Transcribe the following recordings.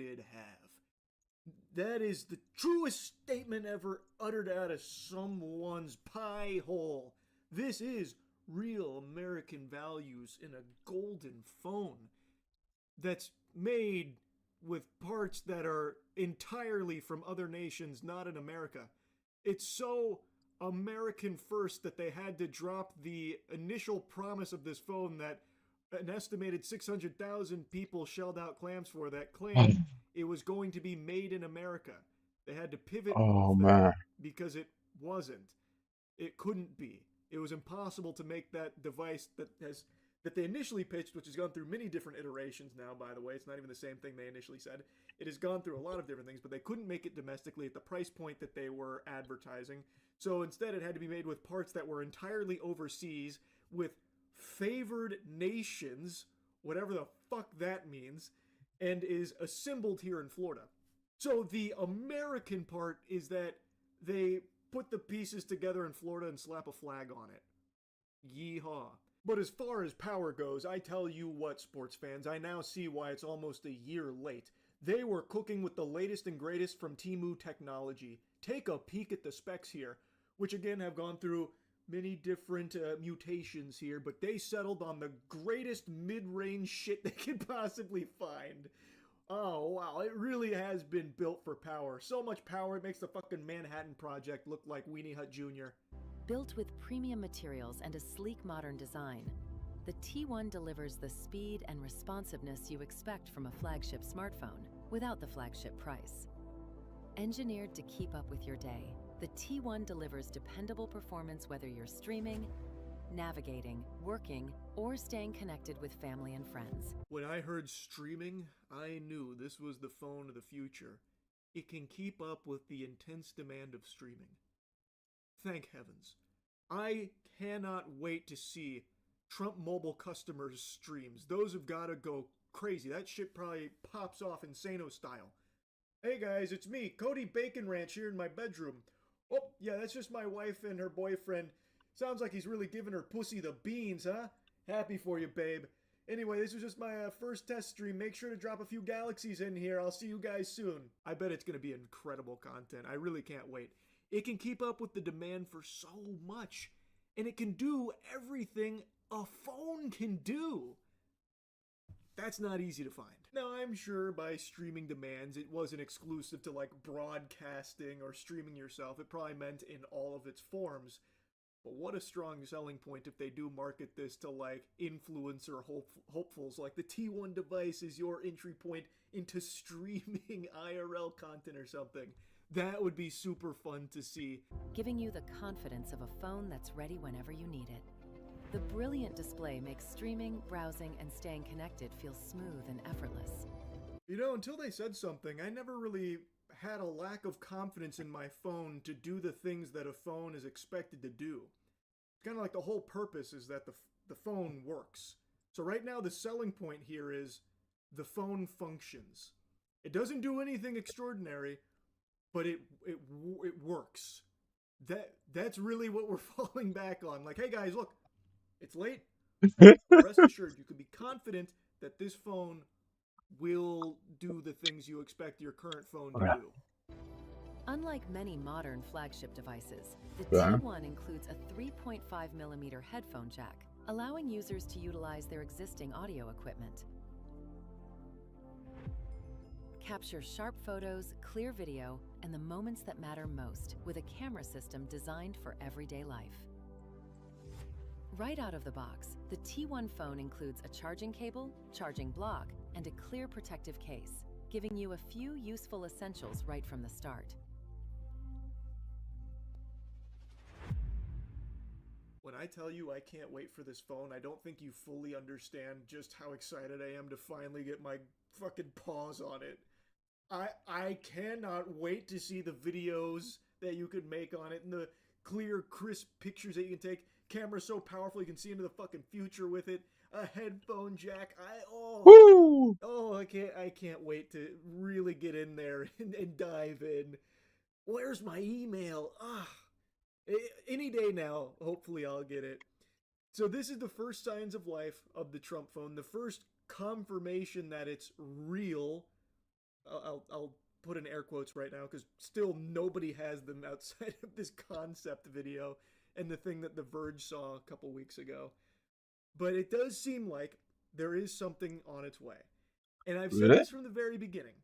did have. That is the truest statement ever uttered out of someone's pie hole. This is real American values in a golden phone that's made with parts that are entirely from other nations, not in America. It's so American first that they had to drop the initial promise of this phone that an estimated 600,000 people shelled out clams for, that claimed it was going to be made in America. They had to pivot Oh off that man. because it wasn't. It couldn't be. It was impossible to make that device that they initially pitched, which has gone through many different iterations now, by the way. It's not even the same thing they initially said. It has gone through a lot of different things, but they couldn't make it domestically at the price point that they were advertising. So instead, it had to be made with parts that were entirely overseas, with favored nations, whatever the fuck that means, and is assembled here in Florida. So the American part is that they put the pieces together in Florida and slap a flag on it. Yeehaw. But as far as power goes, I tell you what, sports fans, I now see why it's almost a year late. They were cooking with the latest and greatest from Temu technology. Take a peek at the specs here, which again have gone through many different mutations here, but they settled on the greatest mid-range shit they could possibly find. Oh, wow, it really has been built for power. So much power, it makes the fucking Manhattan Project look like Weenie Hut Jr. Built with premium materials and a sleek modern design, the T1 delivers the speed and responsiveness you expect from a flagship smartphone without the flagship price. Engineered to keep up with your day, the T1 delivers dependable performance whether you're streaming, navigating, working, or staying connected with family and friends. When I heard streaming, I knew this was the phone of the future. It can keep up with the intense demand of streaming. Thank heavens. I cannot wait to see Trump Mobile customers' streams. Those have got to go crazy. That shit probably pops off Insano style. Hey guys, it's me, Cody Bacon Ranch, here in my bedroom. Oh, yeah, that's just my wife and her boyfriend. Sounds like he's really giving her pussy the beans, huh? Happy for you, babe. Anyway, this was just my first test stream. Make sure to drop a few galaxies in here. I'll see you guys soon. I bet it's going to be incredible content. I really can't wait. It can keep up with the demand for so much. And it can do everything a phone can do. That's not easy to find. Now, I'm sure by streaming demands, it wasn't exclusive to like broadcasting or streaming yourself. It probably meant in all of its forms. But what a strong selling point if they do market this to like influencer hopefuls. Like the T1 device is your entry point into streaming IRL content or something. That would be super fun to see. Giving you the confidence of a phone that's ready whenever you need it. The brilliant display makes streaming, browsing, and staying connected feel smooth and effortless. You know, until they said something, I never really had a lack of confidence in my phone to do the things that a phone is expected to do. Kind of like the whole purpose is that the phone works. So right now the selling point here is the phone functions. It doesn't do anything extraordinary, but it works. That's really what we're falling back on. Like, hey guys, look, it's late. Rest assured, you can be confident that this phone will do the things you expect your current phone to do. Unlike many modern flagship devices, the Yeah. T1 includes a 3.5mm headphone jack, allowing users to utilize their existing audio equipment. Capture sharp photos, clear video, and the moments that matter most with a camera system designed for everyday life. Right out of the box, the T1 phone includes a charging cable, charging block, and a clear protective case, giving you a few useful essentials right from the start. When I tell you I can't wait for this phone, I don't think you fully understand just how excited I am to finally get my fucking paws on it. I cannot wait to see the videos that you could make on it and the clear, crisp pictures that you can take. Camera's so powerful you can see into the fucking future with it. A headphone jack. Woo! I can't wait to really get in there and dive in. Where's my email? Any day now, hopefully I'll get it. So this is the first signs of life of the Trump phone, the first confirmation that it's real. I'll put in air quotes right now because still nobody has them outside of this concept video and the thing that The Verge saw a couple weeks ago. But it does seem like there is something on its way. And I've said this from the very beginning.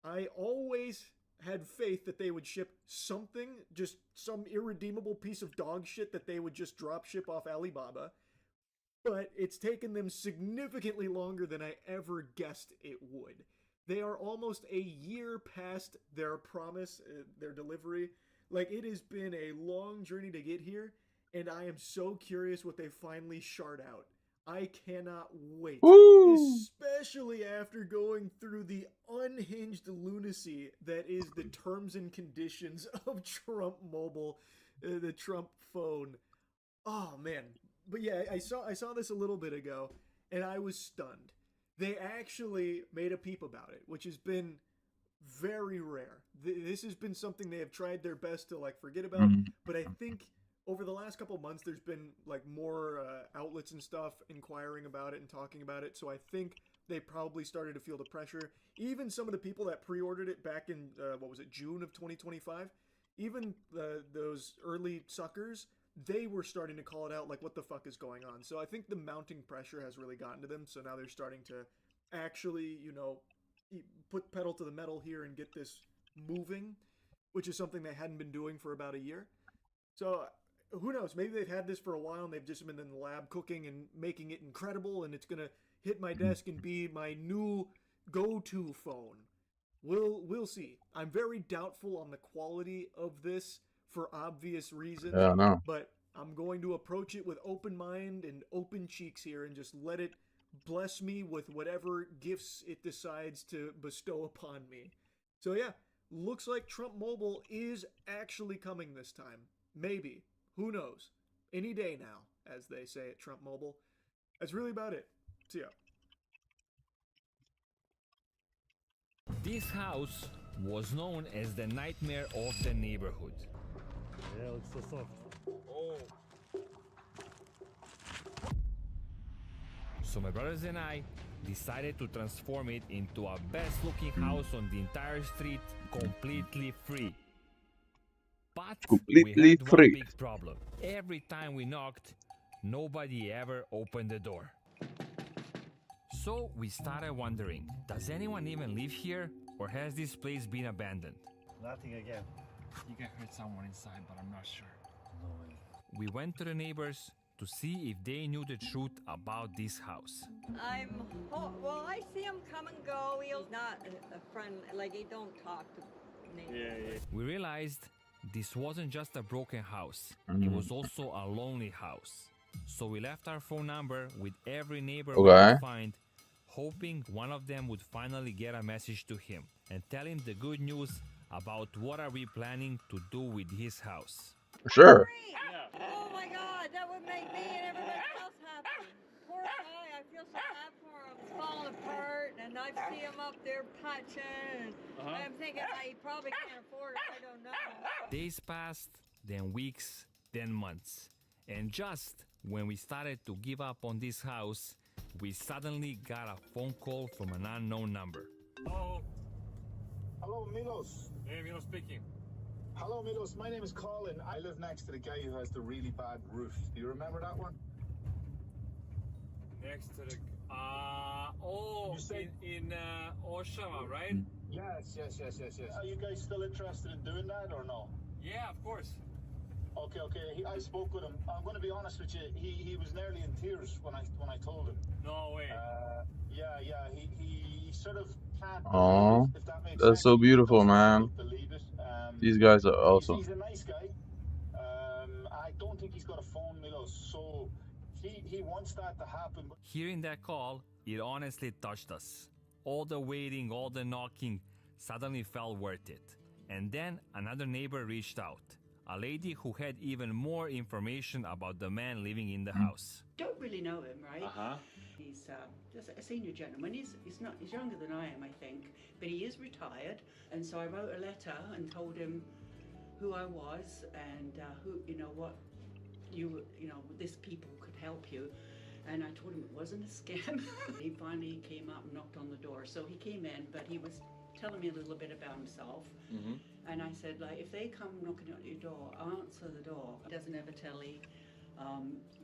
I always had faith that they would ship something, just some irredeemable piece of dog shit that they would just drop ship off Alibaba. But it's taken them significantly longer than I ever guessed it would. They are almost a year past their promise, their delivery. Like, it has been a long journey to get here, and I am so curious what they finally shard out. I cannot wait. Woo! Especially after going through the unhinged lunacy that is the terms and conditions of Trump Mobile, the Trump phone. Oh, man. But yeah, I saw this a little bit ago, and I was stunned. They actually made a peep about it, which has been very rare. This has been something they have tried their best to like forget about, but I think over the last couple months there's been like more outlets and stuff inquiring about it and talking about it, so I think they probably started to feel the pressure. Even some of the people that pre-ordered it back in June of 2025, even those early suckers, they were starting to call it out like, what the fuck is going on? So I think the mounting pressure has really gotten to them, so now they're starting to actually, you know, put pedal to the metal here and get this moving, which is something they hadn't been doing for about a year. So who knows? Maybe they've had this for a while and they've just been in the lab cooking and making it incredible, and it's gonna hit my desk and be my new go-to phone. We'll see. I'm very doubtful on the quality of this for obvious reasons. Yeah, no. But I'm going to approach it with open mind and open cheeks here and just let it bless me with whatever gifts it decides to bestow upon me. So yeah, looks like Trump Mobile is actually coming this time. Maybe. Who knows? Any day now, as they say at Trump Mobile. That's really about it. See ya. This house was known as the nightmare of the neighborhood. Yeah, it looks so soft. Oh. So my brothers and I decided to transform it into a best looking house on the entire street, completely free. But Completely we had free. one big problem. Every time we knocked, nobody ever opened the door. So we started wondering, does anyone even live here, or has this place been abandoned? Nothing again. I think I heard someone inside, but I'm not sure. No way. We went to the neighbors to see if they knew the truth about this house. Well, I see him come and go. He's not a friend, like he don't talk to neighbors. Yeah. We realized this wasn't just a broken house. It was also a lonely house. So we left our phone number with every neighbor we could find, hoping one of them would finally get a message to him and tell him the good news about what are we planning to do with his house. Sure. Yeah. Oh my God, that would make me and everybody else happy. Poor guy, I feel so bad for him. It's falling apart, and I see him up there patching. I'm thinking he probably can't afford it. I don't know. Days passed, then weeks, then months. And just when we started to give up on this house, we suddenly got a phone call from an unknown number. Oh, Hello, Milos. hey, Milo speaking. Hello, Milos. My name is Colin. I live next to the guy who has the really bad roof. Do you remember that one? Next to the You said- in Oshawa, right? Yes. Are you guys still interested in doing that or no? Yeah, of course. Okay. I spoke with him. I'm going to be honest with you. He was nearly in tears when I told him. No way. Yeah. He sort of can't. Aw, if that makes that's sense. so He beautiful, doesn't man. Believe it. These guys are awesome. He's a nice guy. I don't think he's got a phone, Milos. So he wants that to happen. Hearing that call, it honestly touched us. All the waiting, all the knocking suddenly felt worth it. And then another neighbor reached out. A lady who had even more information about the man living in the house. Don't really know him, right? Uh-huh. He's just a senior gentleman. He's younger than I am, I think, but he is retired. And so I wrote a letter and told him who I was and this people could help you. And I told him it wasn't a scam. He finally came up and knocked on the door. So he came in, but he was telling me a little bit about himself. And I said, like, if they come knocking at your door, answer the door. He doesn't have a telly,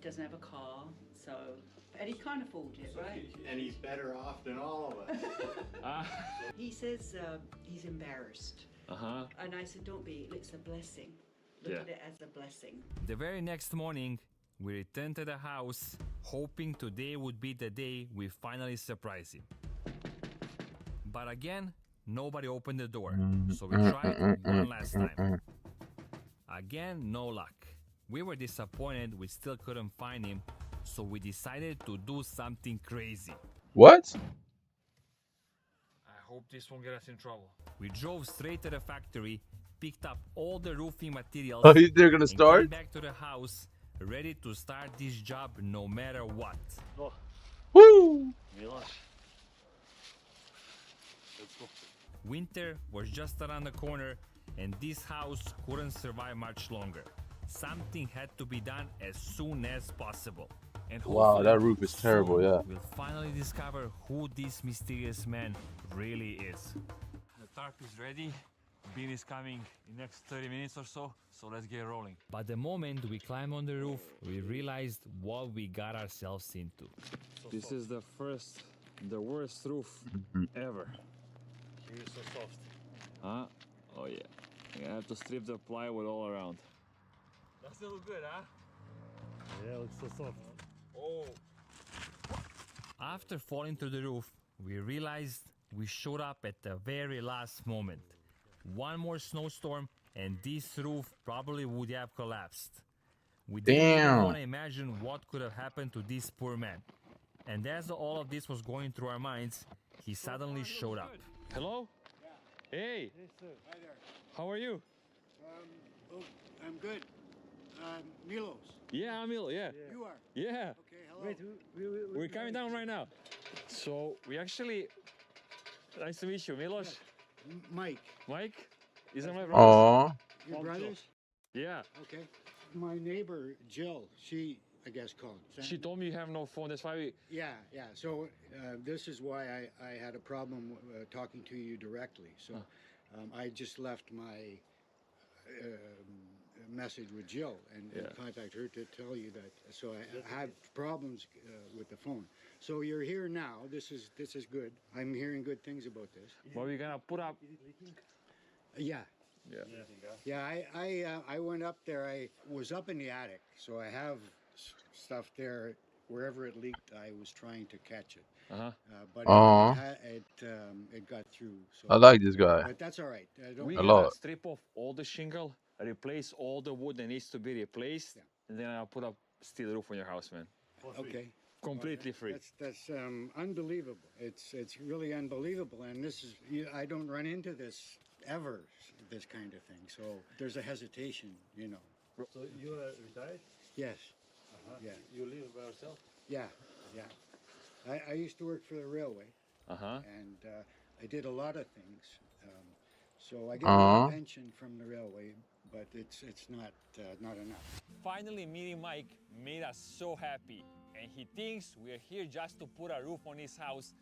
doesn't have a car, so, and he can't afford it, right? And he's better off than all of us. He says he's embarrassed. And I said, don't be, it's a blessing. Look at it as a blessing. The very next morning, we returned to the house, hoping today would be the day we finally surprise him. But again, nobody opened the door, so we tried one last time. Again, no luck. We were disappointed we still couldn't find him, so we decided to do something crazy. What? I hope this won't get us in trouble. We drove straight to the factory, picked up all the roofing materials, Oh, they're gonna and start? came back to the house, ready to start this job no matter what. Woo! Winter was just around the corner, and this house couldn't survive much longer. Something had to be done as soon as possible. And Wow, that roof is terrible, yeah. We'll finally discover who this mysterious man really is. The tarp is ready. Bean is coming in the next 30 minutes or so let's get rolling. But the moment we climbed on the roof, we realized what we got ourselves into. This is the worst roof ever. Here is so soft. Huh? Oh yeah. I have to strip the plywood all around. Does it look good, huh? Yeah, it looks so soft. Oh. After falling through the roof, we realized we showed up at the very last moment. One more snowstorm and this roof probably would have collapsed. We didn't even want to imagine what could have happened to this poor man. And as all of this was going through our minds, he suddenly showed up. Hello? Yeah. Hey. Hey, sir. Hi there. How are you? I'm good. Milos. Yeah, I'm Milo, yeah. You are? Yeah. Okay, hello. Wait, We're coming down right now. So, we actually... Nice to meet you, Milos. Mike. Mike? These are my brothers. Aww. Your brothers? Yeah. Okay. My neighbor, Jill, she, I guess, called. She told me you have no phone, that's why we... Yeah. So, this is why I had a problem talking to you directly. So, I just left my message with Jill and contact her to tell you that. So I have problems with the phone. So you're here now. This is good. I'm hearing good things about this. What are we gonna put up? Yeah. Yeah. I went up there. I was up in the attic, so I have stuff there. Wherever it leaked, I was trying to catch it. But it got through. So, I like this guy. But that's all right. We I gotta love it. strip off all the shingle, replace all the wood that needs to be replaced, and then I'll put up steel roof on your house, man. Okay. Completely free. That's unbelievable. It's really unbelievable, and this is I don't run into this ever, this kind of thing. So there's a hesitation, you know. So you are retired? Yes. Yeah. You live by yourself? Yeah. I used to work for the railway, and I did a lot of things. So I get a pension from the railway, but it's not enough. Finally meeting Mike made us so happy, and he thinks we're here just to put a roof on his house,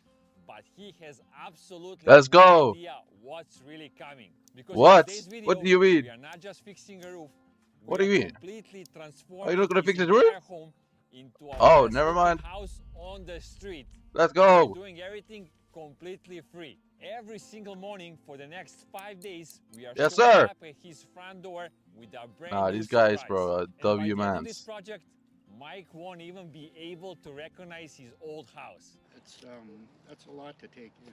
but he has absolutely no idea what's really coming. Because What? In today's video, What do you mean? We are not just fixing a roof. What do you mean? Completely Are you not gonna fix his the roof? entire home into a Oh, never mind. house on the street. Let's go. We're doing everything completely free. Every single morning for the next 5 days, we are showing up at his front door with a brand new these guys, surprise. bro, And W by the end of mans. this project, Mike won't even be able to recognize his old house. That's a lot to take in.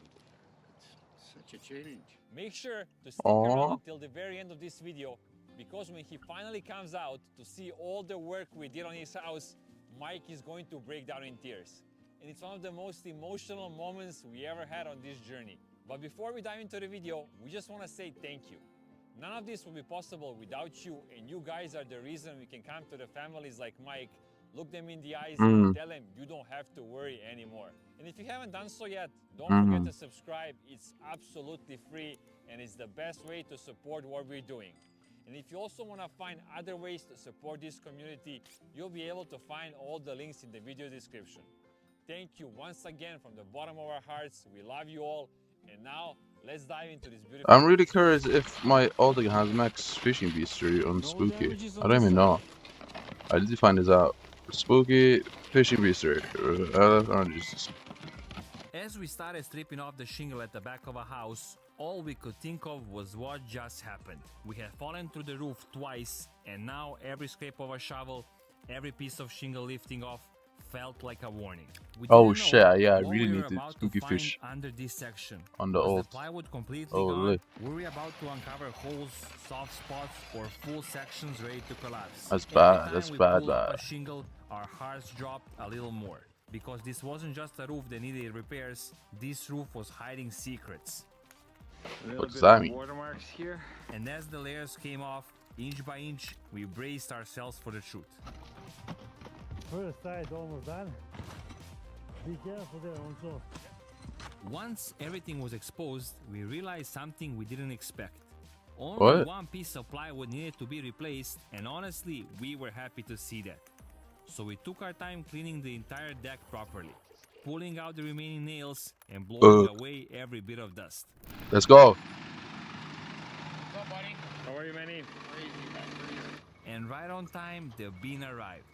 It's such a change. Make sure to stick around until the very end of this video, because when he finally comes out to see all the work we did on his house, Mike is going to break down in tears. And it's one of the most emotional moments we ever had on this journey. But before we dive into the video, we just want to say thank you. None of this would be possible without you, and you guys are the reason we can come to the families like Mike, look them in the eyes and tell them you don't have to worry anymore. And if you haven't done so yet, don't forget to subscribe. It's absolutely free, and it's the best way to support what we're doing. And if you also want to find other ways to support this community, you'll be able to find all the links in the video description. Thank you once again from the bottom of our hearts. We love you all. And now, Let's dive into this beautiful. I'm really curious if my Aldig has max fishing bestiary on Spooky. I don't even know. I need to find this out. Spooky fishing bestiary. As we started stripping off the shingle at the back of a house, all we could think of was what just happened. We had fallen through the roof twice, and now every scrape of a shovel, every piece of shingle lifting off, felt like a warning. Oh shit, yeah, I really need to spooky fish under this section. On the old. The plywood completely gone? Really? Were we about to uncover holes, soft spots, or full sections ready to collapse? That's bad, that's bad. A shingle, our hearts dropped a little more. Because this wasn't just a roof that needed repairs, this roof was hiding secrets. What does that mean? Watermarks here. And as the layers came off, inch by inch, we braced ourselves for the truth. First side almost done. Be careful there also. Once everything was exposed, we realized something we didn't expect. Only one piece of plywood needed to be replaced, and honestly, we were happy to see that. So we took our time cleaning the entire deck properly, pulling out the remaining nails and blowing away every bit of dust. Let's go. What's up, buddy? How are you, Manny? And right on time, the bean arrived.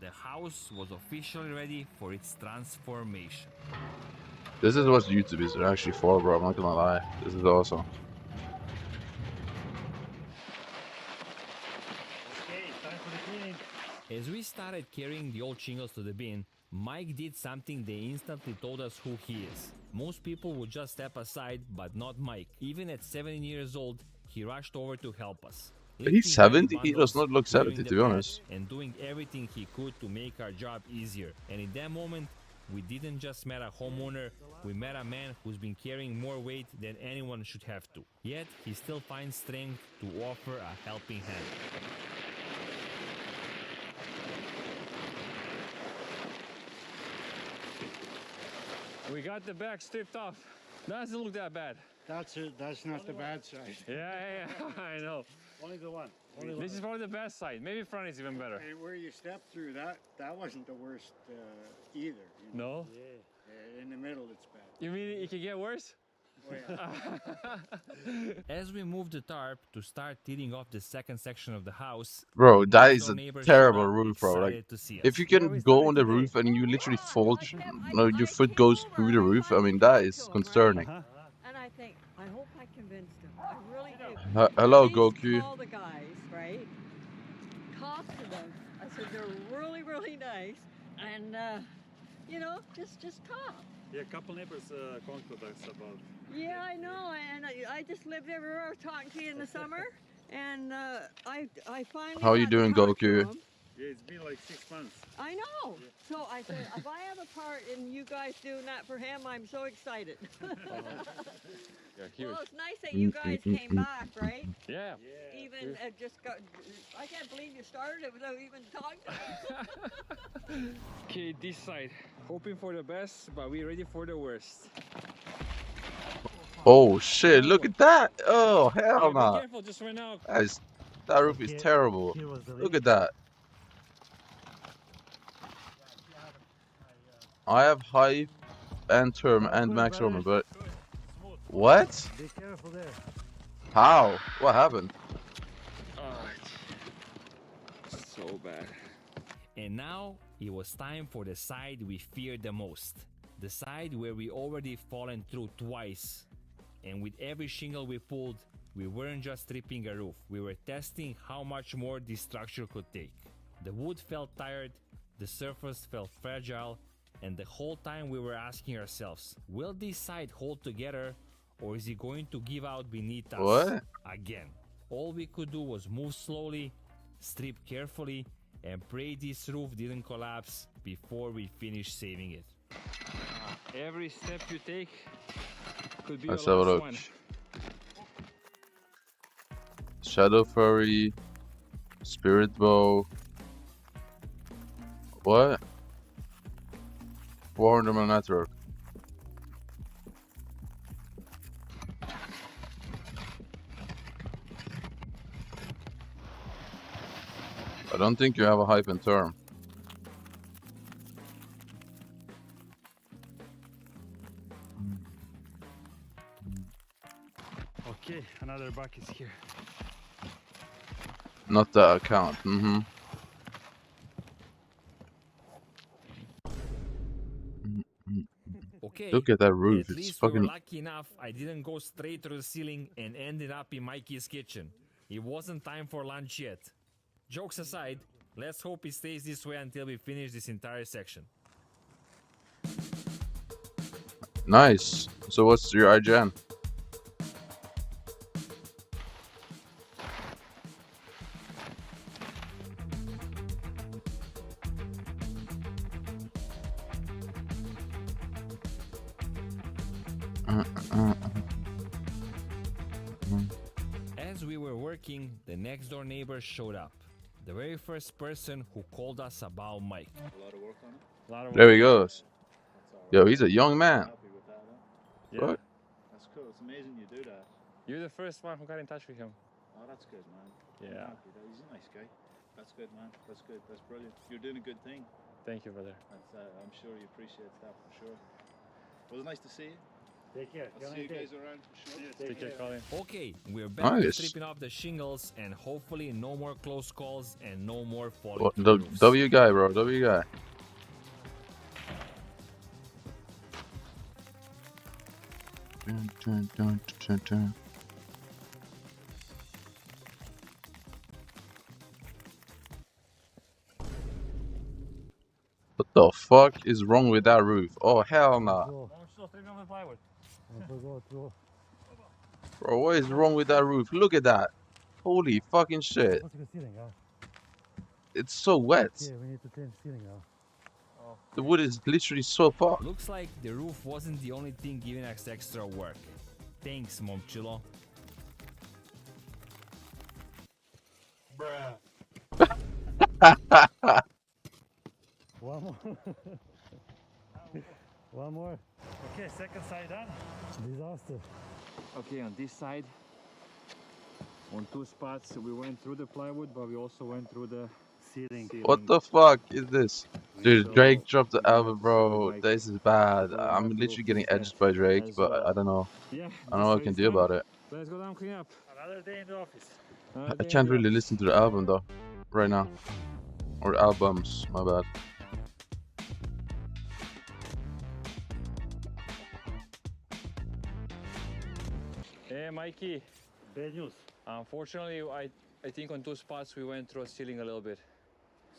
The house was officially ready for its transformation. This is what YouTube is actually for, bro. I'm not gonna lie. This is awesome. Okay, time for the cleaning. As we started carrying the old shingles to the bin, Mike did something that instantly told us who he is. Most people would just step aside, but not Mike. Even at 17 years old, he rushed over to help us. He's 70? He does not look 70, to be honest. And doing everything he could to make our job easier. And in that moment, we didn't just met a homeowner, we met a man who's been carrying more weight than anyone should have to. Yet, he still finds strength to offer a helping hand. We got the back stripped off. Doesn't look that bad. That's it. That's not the bad side. Yeah, I know. Only the one. This is probably the best side. Maybe front is even better. And where you stepped through, that wasn't the worst either. You know? No? Yeah. In the middle, it's bad. You mean it can get worse? Oh, yeah. As we moved the tarp to start tearing off the second section of the house, bro, that is a terrible roof, bro. Like, if you can go on the roof and you literally fall, your foot goes through the roof, I mean, that is concerning. And I think, I hope I convinced him. I really do. Hello, Please Goku. call the guys, right? Talk to them. I said they're really, really nice, and you know, just talk. Yeah, a couple neighbors contacted us about. Yeah, I know, and I just lived everywhere. I was talking to you in the summer, and I finally. How are you doing, Goku? Yeah, it's been like 6 months. I know. Yeah. So I said, if I have a part in you guys doing that for him, I'm so excited. Yeah, huge. Well, it's nice that you guys came back, right? Yeah. Even just got. I can't believe you started it without even talking to me. Okay, this side. Hoping for the best, but we're ready for the worst. Oh shit, look at that! Oh, hell no. Be careful, just right now. That roof is terrible. Look at that. I have high and term and maximum, but what? Be careful there. How? What happened? So bad. And now it was time for the side we feared the most. The side where we already fallen through twice. And with every shingle we pulled, we weren't just stripping a roof. We were testing how much more this structure could take. The wood felt tired, the surface felt fragile, and the whole time we were asking ourselves, will this side hold together, or is it going to give out beneath us What? again? All we could do was move slowly, strip carefully, and pray this roof didn't collapse before we finished saving it. Every step you take could be Let's your have a last look. one. Shadow Furry, Spirit Bow. What? 400 mil network. I don't think you have a hype and term. Okay, another bucket here. Not that account. Okay, Look at that roof. at It's least we were fucking. lucky enough I didn't go straight to the ceiling and ended up in Mikey's kitchen. It wasn't time for lunch yet. Jokes aside, let's hope it stays this way until we finish this entire section. Nice. So what's your IGN? As we were working, the next door neighbor showed up. The very first person who called us about Mike. A lot of work on it? A lot of work. There he goes. Yo, he's a young man. Happy with that, huh? Yeah. What? That's cool. It's amazing you do that. You're the first one who got in touch with him. Oh, that's good, man. Yeah. I'm happy that he's a nice guy. That's good, man. That's good. That's brilliant. You're doing a good thing. Thank you, brother. That's, I'm sure he appreciates that for sure. It was nice to see you. Take care. I'll see you guys around for sure. Take care. Colin. Okay, we're back to Nice. stripping off the shingles and hopefully no more close calls and no more falling What, through the roofs. W guy, bro. W guy. Dun. What the fuck is wrong with that roof? Oh, hell nah. Bro, what is wrong with that roof? Look at that. Holy fucking shit. It's so wet. Yeah, we need to change ceiling now. The wood is literally so fucked. Looks like the roof wasn't the only thing giving us extra work. Thanks, Momchilo. One more. One more. Okay, second side done. Disaster. Okay, on this side, on two spots, we went through the plywood, but we also went through the Ceiling. What the fuck is this? Dude, Drake dropped the album, bro. This is bad. I'm literally getting edged by Drake, but I don't know. Yeah, I don't know what I can do about it. let's go down, clean up. Another day in the office. I can't really listen to the album though, right now. Or albums, my bad. Hey, Mikey. Bad news. Unfortunately, I think on two spots we went through a ceiling a little bit.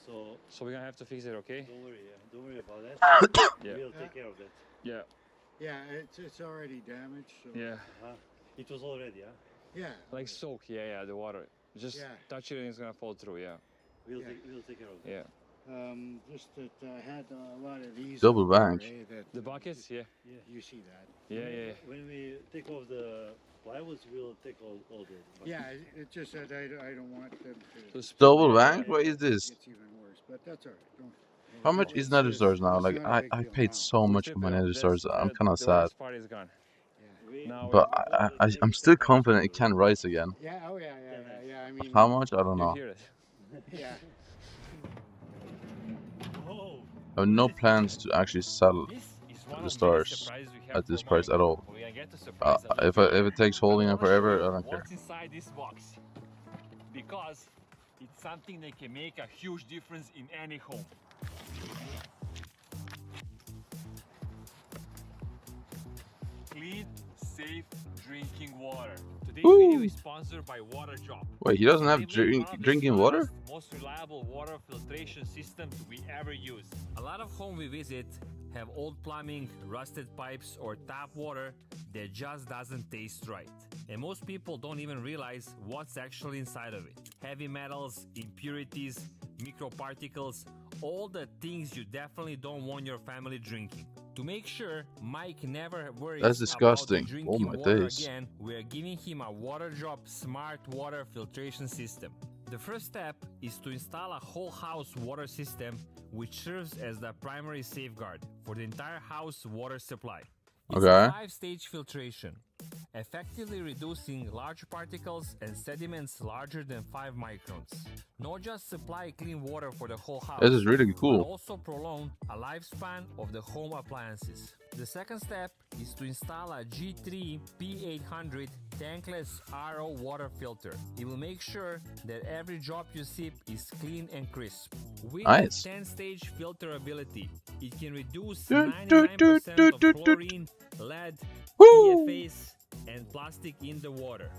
So we're gonna have to fix it, okay? don't worry, don't worry about that. Yeah. We'll take care of that. Yeah. Yeah, it's already damaged. So. Yeah. It was already, huh? Yeah. Like soak, yeah, the water. Just Yeah. touch it and it's gonna fall through, yeah. We'll take care of that. Yeah. Just that I had a lot of these. Double up there, bank. that The buckets, yeah. You see that? Yeah. When we take off the plywoods, we'll take all the buckets. Yeah, it's just that I don't want them to. Double bank? What is this? It's even worse, but that's all right. Don't. How much is Nether Stars now? Like, I paid so much for my Nether Stars. I'm kind of sad. The part is gone. Yeah. But I'm still confident it can rise again. Yeah. Oh yeah. I mean. How much? I don't You know. hear it? Yeah. I have no plans to actually sell This is one the of stars many surprises we have at this for price Mike. at all. We're gonna get to surprise a If lot. it takes holding I them wanna forever, show I you don't care. what's inside this box, because it's something that can make a huge difference in any home. Clean, safe drinking water. Today's Woo! video is sponsored by Water Drop. Wait, he doesn't have They make one of the drinking water? smallest, most reliable water filtration systems we ever use. A lot of homes we visit have old plumbing, rusted pipes, or tap water that just doesn't taste right. And most people don't even realize what's actually inside of it. Heavy metals, impurities, microparticles, all the things you definitely don't want your family drinking. To make sure Mike never worries That's disgusting. about Oh drinking my water days. again, we're giving him a Water Drop smart water filtration system. The first step is to install a whole house water system which serves as the primary safeguard for the entire house water supply. It's Okay. a 5-stage filtration. effectively reducing large particles and sediments larger than 5 microns. Not just supply clean water for the whole house, This is really cool. but also prolong a lifespan of the home appliances. The second step is to install a G3 P800 tankless RO water filter. It will make sure that every drop you sip is clean and crisp. With nice. 10-stage filter ability, it can reduce 99% of chlorine, lead, PFAS, and plastic in the water.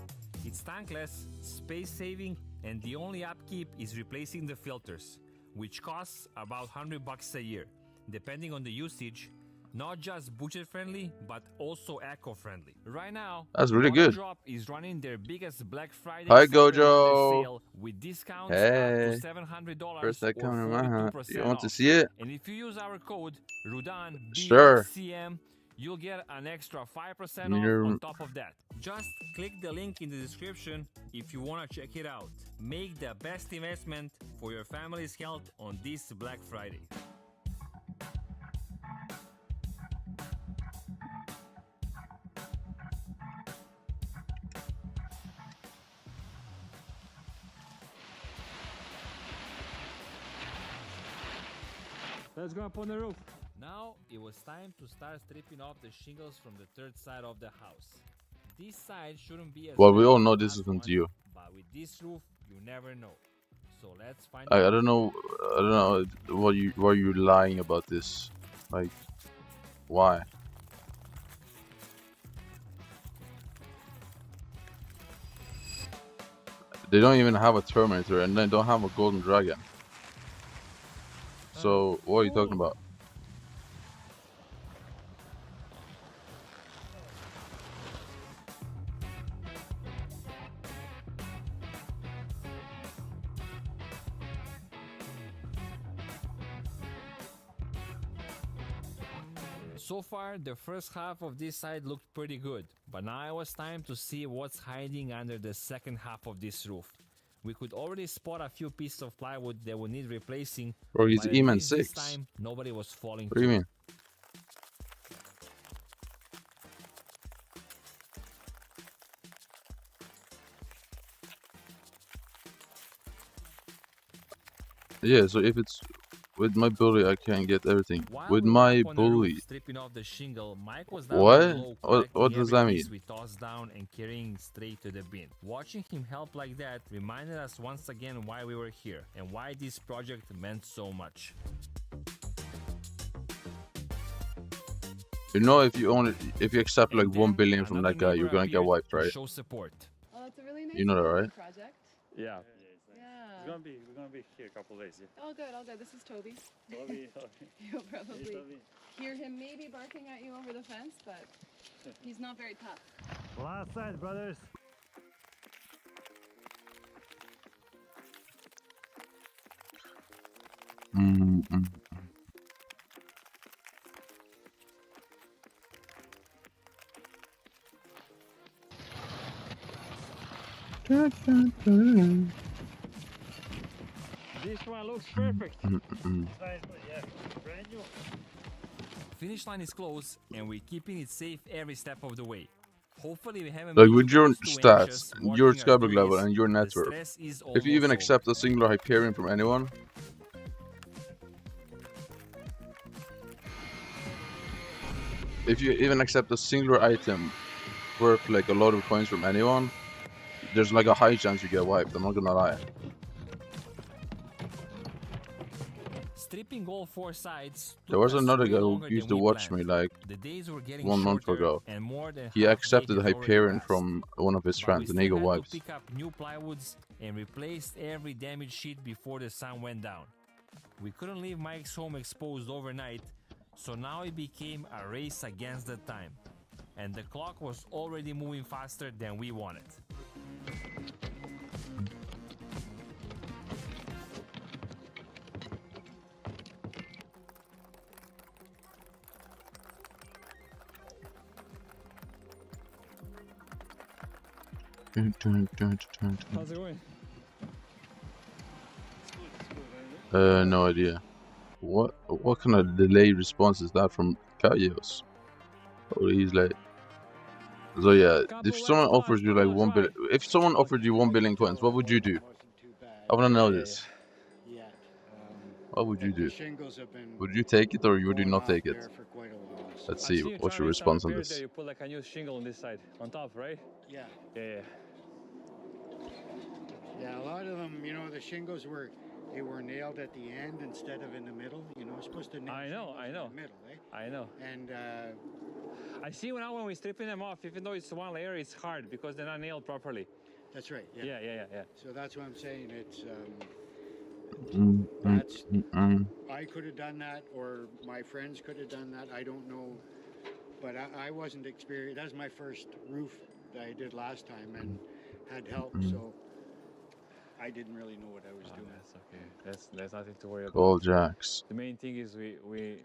It's tankless, space-saving, and the only upkeep is replacing the filters, which costs about $100 a year, depending on the usage. Not just budget-friendly, but also eco-friendly. Right now, that's really good. Drop is running their biggest Black Friday Hi, Gojo. sale with discounts hey. up to $700 First that or coming in my hand. 42% You want off. to see it? And if you use our code RUDAN sure. BCM, you'll get an extra 5% off on top of that. Just click the link in the description if you want to check it out. Make the best investment for your family's health on this Black Friday. Let's go up on the roof. Now it was time to start stripping off the shingles from the third side of the house. This side shouldn't be as well, we all know this isn't you. But with this roof, you never know. So let's find I don't know what you're lying about this. Like, why? They don't even have a Terminator and they don't have a golden dragon. So, what are you talking about? So far, the first half of this side looked pretty good, but now it was time to see what's hiding under the second half of this roof. We could already spot a few pieces of plywood that would need replacing. Bro, he's E-Man 6. This time, nobody was falling. What do you mean? Yeah, so if it's with my bully, I can't get everything. With my bully. Stripping off the shingle, Mike was what does that mean? We tossed down and carrying straight to the bin. Watching him help like that reminded us once again why we were here and why this project meant so much. You know, if you accept like 1 billion from that guy, you're gonna get wiped, right? Show support. Oh, it's a really nice you know that, right? project. Yeah. Yeah. We're gonna be here a couple days. Yeah. All good, all good. This is Toby. Toby. You'll probably hear him maybe barking at you over the fence, but he's not very tough. Last side, brothers. This one looks perfect. Finish line is close, and we're keeping it safe every step of the way. Hopefully we haven't like with your stats, your Skyblock level, and your network. If you even accept a singular Hyperion from anyone, if you even accept a singular item worth like a lot of coins from anyone, there's like a high chance you get wiped. I'm not gonna lie. Stripping all 4 sides. There was another guy who used to watch me like 1 month ago. He accepted the Hyperion from one of his friends and he got wiped. Pick up new plywoods and replaced every damaged sheet before the sun went down. We couldn't leave Mike's home exposed overnight, so now it became a race against the time. And the clock was already moving faster than we wanted. How's it going? No idea. What kind of delayed response is that from Kaios? Oh, he's late. So yeah, if someone offers you like 1 billion, if someone offered you 1 billion coins, what would you do? I want to know this. Yeah. What would you do? Shingles have been Would you take it or would you not take it? for quite a while. Let's see. What's your response on this? You put like a new shingle on this side, on top, right? Yeah. Yeah. Yeah, a lot of them, you know, the shingles were nailed at the end instead of in the middle. You know, supposed to nail I know. in the middle, eh? I know. And I see now when we're stripping them off, even though it's one layer, it's hard because they're not nailed properly. That's right. Yeah. Yeah. So that's what I'm saying. It's I could have done that, or my friends could have done that. I don't know, but I wasn't experienced. That's my first roof that I did last time and had help, so I didn't really know what I was doing. That's okay. That's nothing to worry about. All jacks. The main thing is we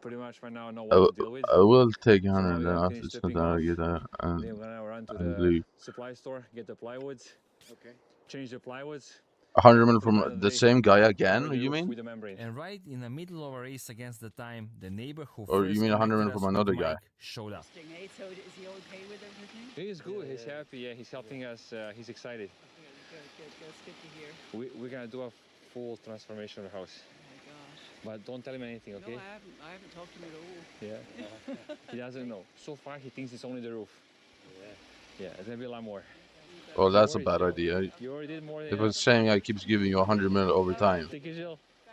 pretty much right now know what to deal with. I will take 100 so and then after it's not that I get that. Then we're gonna run to the supply store, get the plywoods. Okay. Change the plywoods. 100 million from the same guy again, you mean? And right in the middle of a race against the time, the neighbor who or you mean 100 million from another guy? Showed up. So is he okay with everything? He's good. He's happy. Yeah, he's helping us. He's excited. Good. That's good to hear. We're gonna do a full transformation of the house. Oh my gosh. But don't tell him anything, okay? No, I haven't talked to him at all. Yeah. He doesn't know. So far, he thinks it's only the roof. Yeah, there's gonna be a lot more. Well, that's a bad idea. You already did more than if a same guy keeps giving you 100 million over time,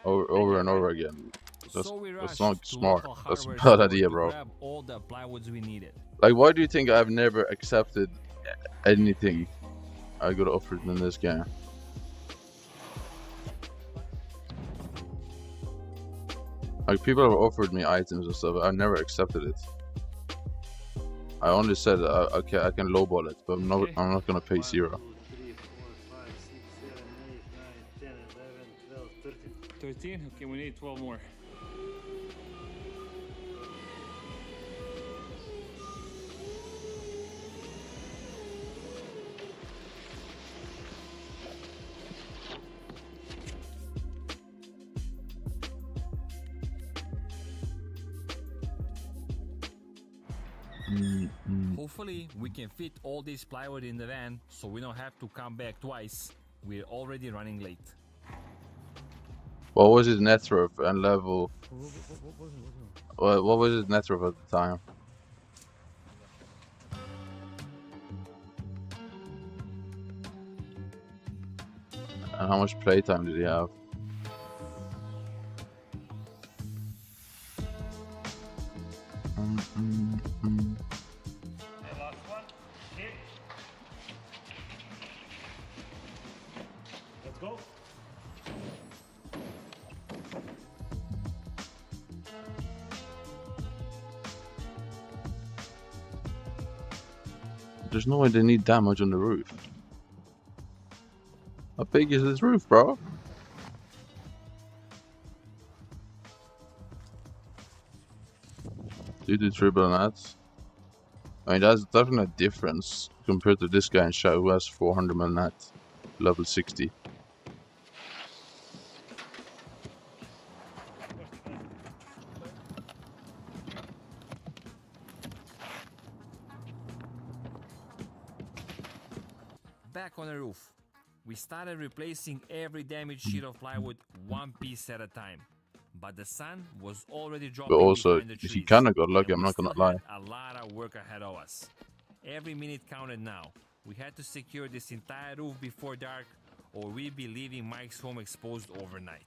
over and over again, that's not smart. That's a bad idea, bro. All the plywoods we needed. Like, why do you think I've never accepted anything I got offered in this game? Like, people have offered me items and stuff, I've never accepted it. I only said, okay, I can lowball it, but I'm not gonna pay 0. 1, 2, 3, 4, 5, 6, 7, 8, 9, 10, 11, 12, 13. 13? Okay, we need 12 more. Hopefully we can fit all this plywood in the van so we don't have to come back twice. We're already running late. What was his net worth and level? What was his net worth at the time? And how much playtime did he have? There's no way they need that much on the roof. How big is this roof, bro? Do the triple nets. I mean, that's definitely a difference compared to this guy in chat who has 400 mil net, level 60. Back on the roof, we started replacing every damaged sheet of plywood one piece at a time. But the sun was already dropping. But also, behind the trees, he kinda got lucky, I'm not gonna lie. A lot of work ahead of us. Every minute counted now. We had to secure this entire roof before dark, or we'd be leaving Mike's home exposed overnight.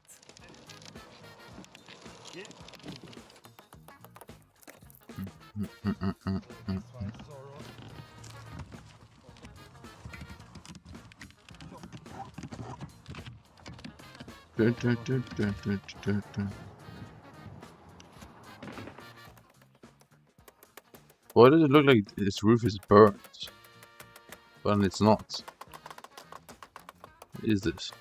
Why does it look like this roof is burnt? Well, it's not. What is this?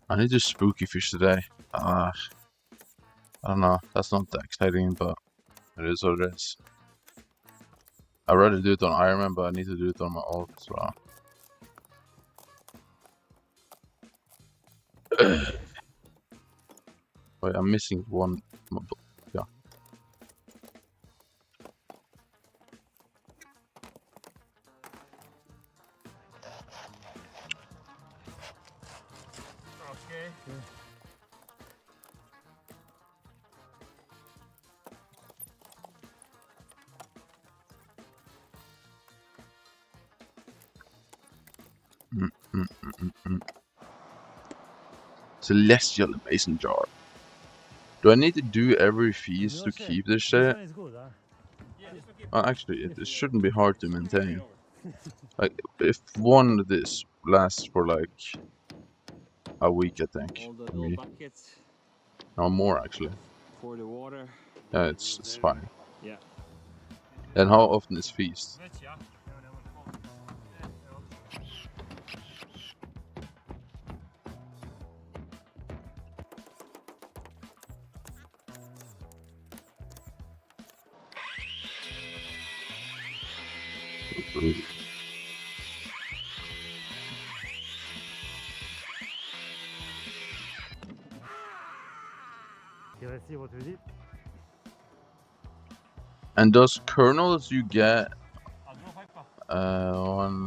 I need to spooky fish today. I don't know. That's not that exciting, but it is what it is. I'd rather do it on Ironman, but I need to do it on my alt as well. Wait, I'm missing one. Yeah. Okay. Celestial mason jar. Do I need to do every feast to keep this shit? Actually, it shouldn't be hard to maintain. Like, if one of this lasts for like a week, I think. All the For little me. buckets No, more actually. for the water. Yeah, it's fine. Yeah. And how often is feast? Okay, let's see what we did. And those kernels you get on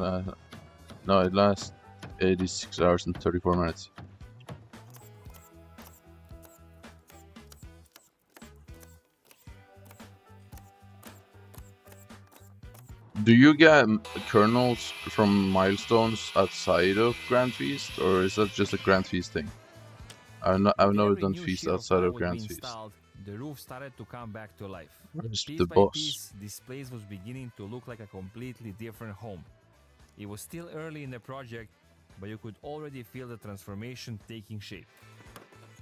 no, it lasts 86 hours and 34 minutes. Do you get kernels from milestones outside of Grand Feast, or is that just a Grand Feast thing? I've never done Feast outside of Grand Feast. The roof started to come back to life. Where's Piece the by boss? piece, this place was beginning to look like a completely different home. It was still early in the project, but you could already feel the transformation taking shape.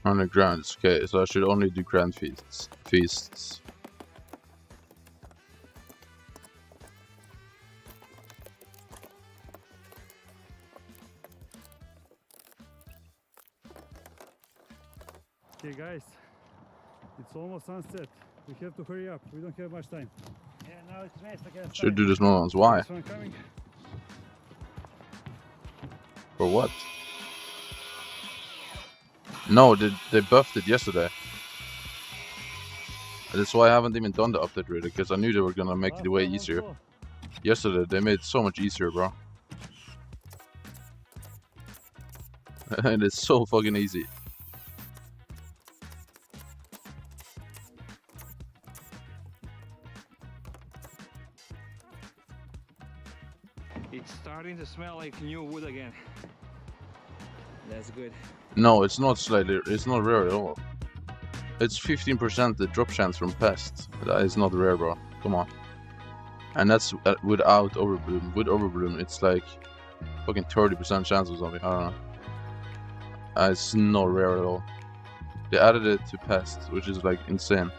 100 grand, okay, so I should only do Grand Feasts. Okay, guys, it's almost sunset. We have to hurry up. We don't have much time. Yeah, now it's nice again. Should do the small ones. Why? This one coming. For what? No, they buffed it yesterday. That's why I haven't even done the update really, because I knew they were gonna make it way easier. Yesterday they made it so much easier, bro. And it's so fucking easy. It's starting to smell like new wood again. That's good. No, it's not slightly. It's not rare at all. It's 15% the drop chance from pests. That is not rare, bro. Come on. And that's without overbloom. With overbloom, it's like fucking 30% chance or something. I don't know. It's not rare at all. They added it to pests, which is like insane.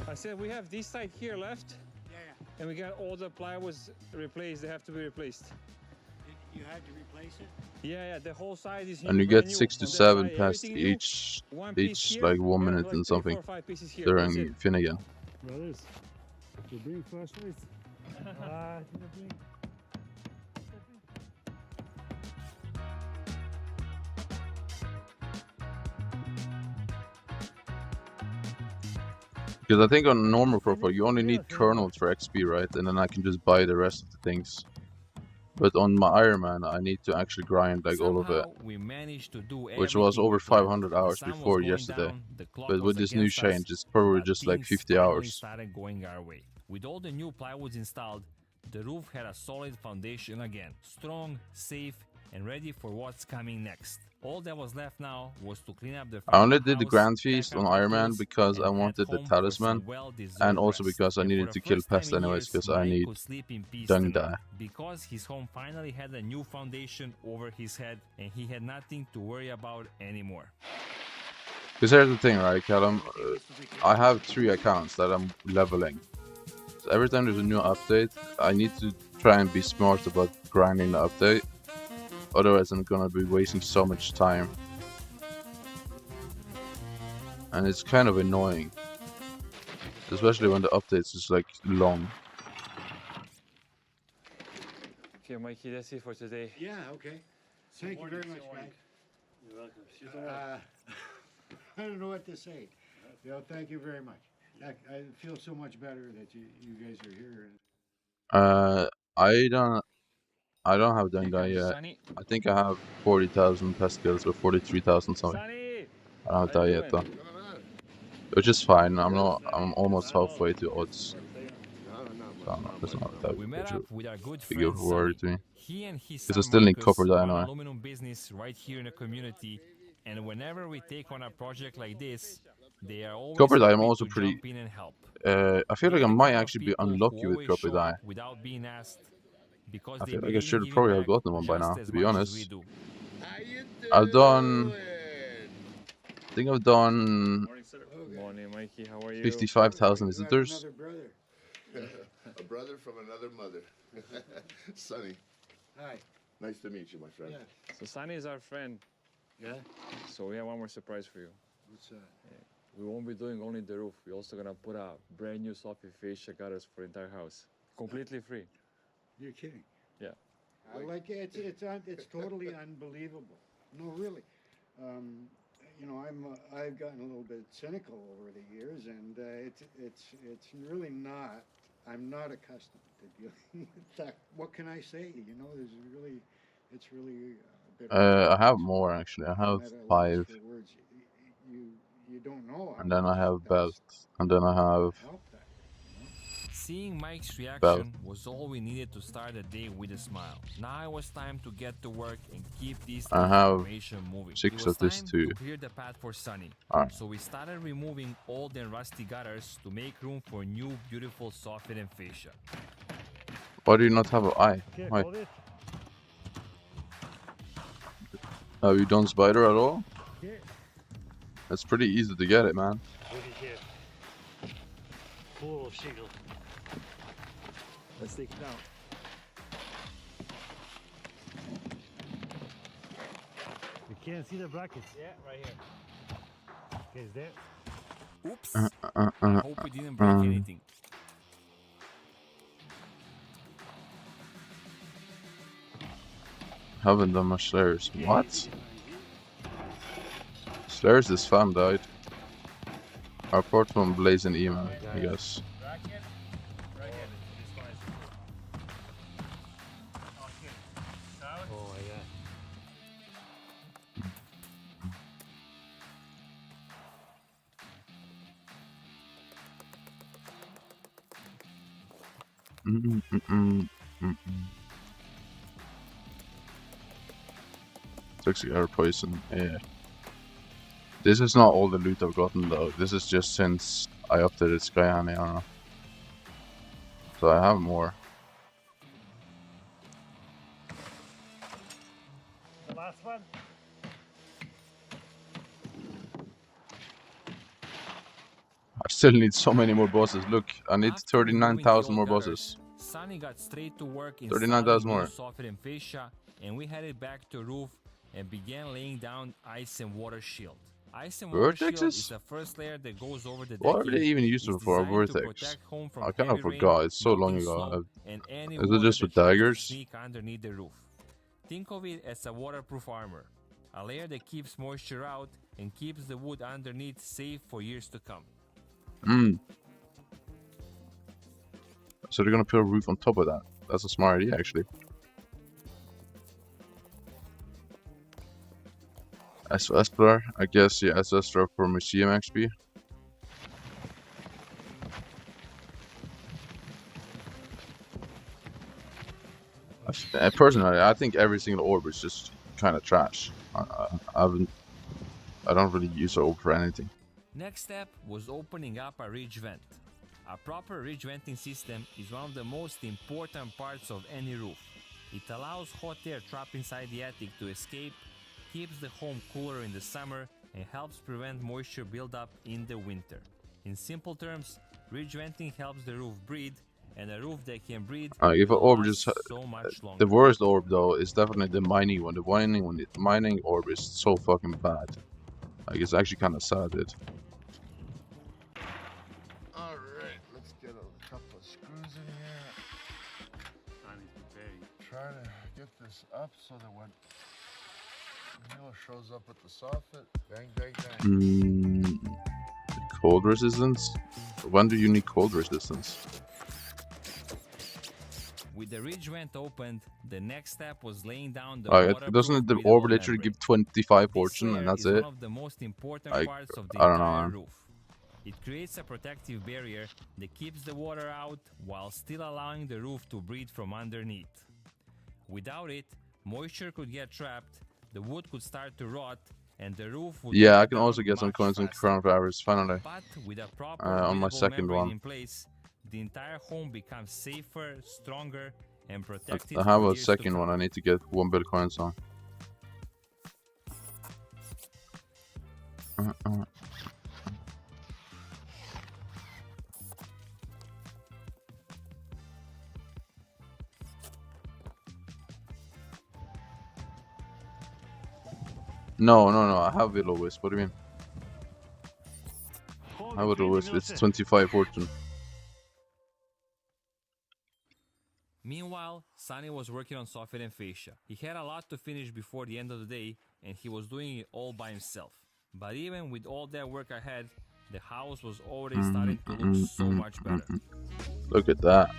I said we have this side here left. And we got all the plywoods replaced. They have to be replaced. You had to replace it? Yeah, the whole side is new. And you get 6 to 7 pests each like 1 minute and something during Finnegan. Brothers, you bring flashlights? Didn't bring. Because I think on normal profile you only need kernels for XP, right? And then I can just buy the rest of the things. But on my Iron Man I need to actually grind like all of it. Which was over 500 hours before yesterday. But with this new change it's probably just like 50 hours. Started going our way. With all the new plywoods installed, the roof had a solid foundation again. Strong, safe, and ready for what's coming next. All that was left now was to clean up the I only did the Grand Feast on Iron Man because I wanted the talisman, and also because I needed to kill pests anyways, because I need dung dye. Because his home finally had a new foundation over his head, and he had nothing to worry about anymore. Because here's the thing, right, Callum? I have 3 accounts that I'm leveling. So every time there's a new update, I need to try and be smart about grinding the update. Otherwise I'm gonna be wasting so much time. And it's kind of annoying. Especially when the updates is like long. Okay, Mikey, that's it for today. Yeah, okay. Thank you very much, guys. You're welcome. I don't know what to say. You know, thank you very much. I feel so much better that you guys are here. I don't have that guy yet. I think I have 40,000 pascals or 43,000 something. I don't have that yet though. Which is fine. I'm almost halfway to odds. So no, it's not that we met up with our good big friend of a worry to me. He and his Because son I still need Marcus copper dye run anyway. aluminum business right here in the community, and whenever we take on a project like this, they are always Copper dye, I'm happy also to pretty. jump in and help. I feel They like are I the might kind of actually be people who unlucky with always copper show dye. up without being asked, because I they feel like I believe in should giving probably have back gotten one by just now, as to be much as honest. we do. I've done. I think I've done. Morning, Mikey. How are you? 55,000 visitors. A brother from another mother. Sonny. Hi. Nice to meet you, my friend. Yeah. So Sonny is our friend. Yeah? So we have one more surprise for you. What's that? We won't be doing only the roof. We're also gonna put a brand new soffit fascia gutters for the entire house. Completely free. You're kidding. Yeah. I like it. It's totally unbelievable. No, really. You know, I've gotten a little bit cynical over the years, and it's really not. I'm not accustomed to dealing with that. What can I say? You know, it's really a bit. I have more actually. I have 5. You don't know. And then I have belt. And then I have. Seeing Mike's reaction belt. was all we needed to start the day with a smile. Now it was time to get to work and keep this I have information moving. 6 It was of this time too. to clear the path for Sunny. Alright. So we started removing old and rusty gutters to make room for new beautiful soffit and fascia. Why do you not have an eye? Okay, Why? hold it. Have you done spider at all? Okay. It's pretty easy to get it, man. Look at here. Full of shingle. Let's take it down. You can't see the brackets. Yeah, right here. Okay, is there? Oops. I hope we didn't break anything. Haven't done much Slayers. What? Slayers, this fan died. Apart from Blaze and Eman, I guess. Oh my god. Toxic air poison, yeah. This is not all the loot I've gotten though. This is just since I updated Sky Honey, I don't know. So I have more. The last one. I still need so many more bosses. Look, I need 39,000 more bosses. Sunny got straight to work 39,000 more. soffit and fascia, and we headed back to roof and began laying down ice and water shield. Ice and water shield is the first layer that goes over the What are they even useful for? A vortex? I kind of forgot. It's so long ago. Is it just for daggers? Sneak underneath the roof. Think of it as a waterproof armor, a layer that keeps moisture out and keeps the wood underneath safe for years to come. So they're gonna put a roof on top of that. That's a smart idea, actually. As for Esplar, I guess, yeah, as Esplar for Museum XP. Personally, I think every single orb is just kind of trash. I don't really use orb for anything. Next step was opening up a ridge vent. A proper ridge venting system is one of the most important parts of any roof. It allows hot air trapped inside the attic to escape, keeps the home cooler in the summer, and helps prevent moisture buildup in the winter. In simple terms, ridge venting helps the roof breathe, and a roof that can breathe if an orb just so much longer. The worst orb though is definitely the mining one. The mining orb is so fucking bad. Like, it's actually kind of sad. Alright, let's get a couple of screws in here. Try to get this up so that when Shows up at the soffit. Bang, bang, bang. Cold resistance? When do you need cold resistance? With the ridge vent opened, the next step was laying down the doesn't the orb literally give 25 fortune and that's it? One of the most important parts of the I don't entire know. roof. It creates a protective barrier that keeps the water out while still allowing the roof to breathe from underneath. Without it, moisture could get trapped, the wood could start to rot, and the roof would Yeah, I can also get some coins on Crown Flowers finally. But with a proper on my second membrane one. in place, the entire home becomes safer, stronger, and protected. I have a second one I need to get 1 bill coins on. No, I have Willow Wisp. What do you mean? I have Willow Wisp. It's 25 fortune. Meanwhile, Sunny was working on soffit and fascia. He had a lot to finish before the end of the day, and he was doing it all by himself. But even with all that work ahead, the house was already starting to look so much better. Look at that.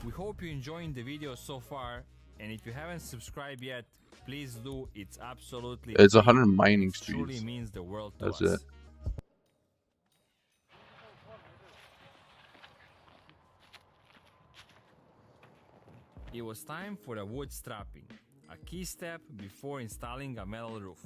We hope you're enjoying the video so far, and if you haven't subscribed yet, please do. It's absolutely It's free. 100 mining It truly streets. means the world to That's us. it. It was time for the wood strapping, a key step before installing a metal roof.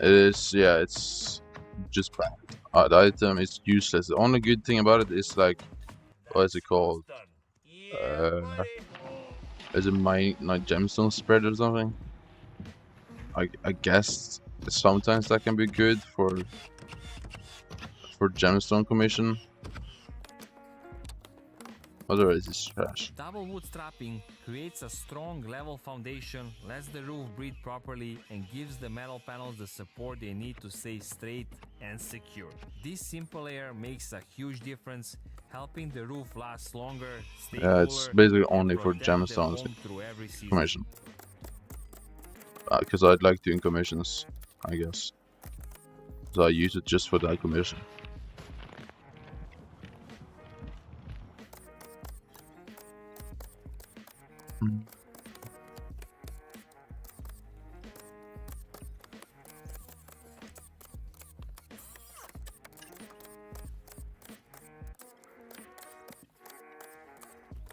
It is, yeah, it's just bad. The item is useless. The only good thing about it is like, what is it called? Is it my gemstone spread or something? I guess sometimes that can be good for gemstone commission. Otherwise it's trash. Double wood strapping creates a strong level foundation, lets the roof breathe properly, and gives the metal panels the support they need to stay straight and secure. This simple layer makes a huge difference, helping the roof last longer, stay cooler, It's basically only and for protect the gemstones home through every season. commission. Because I'd like doing commissions, I guess. So I use it just for that commission.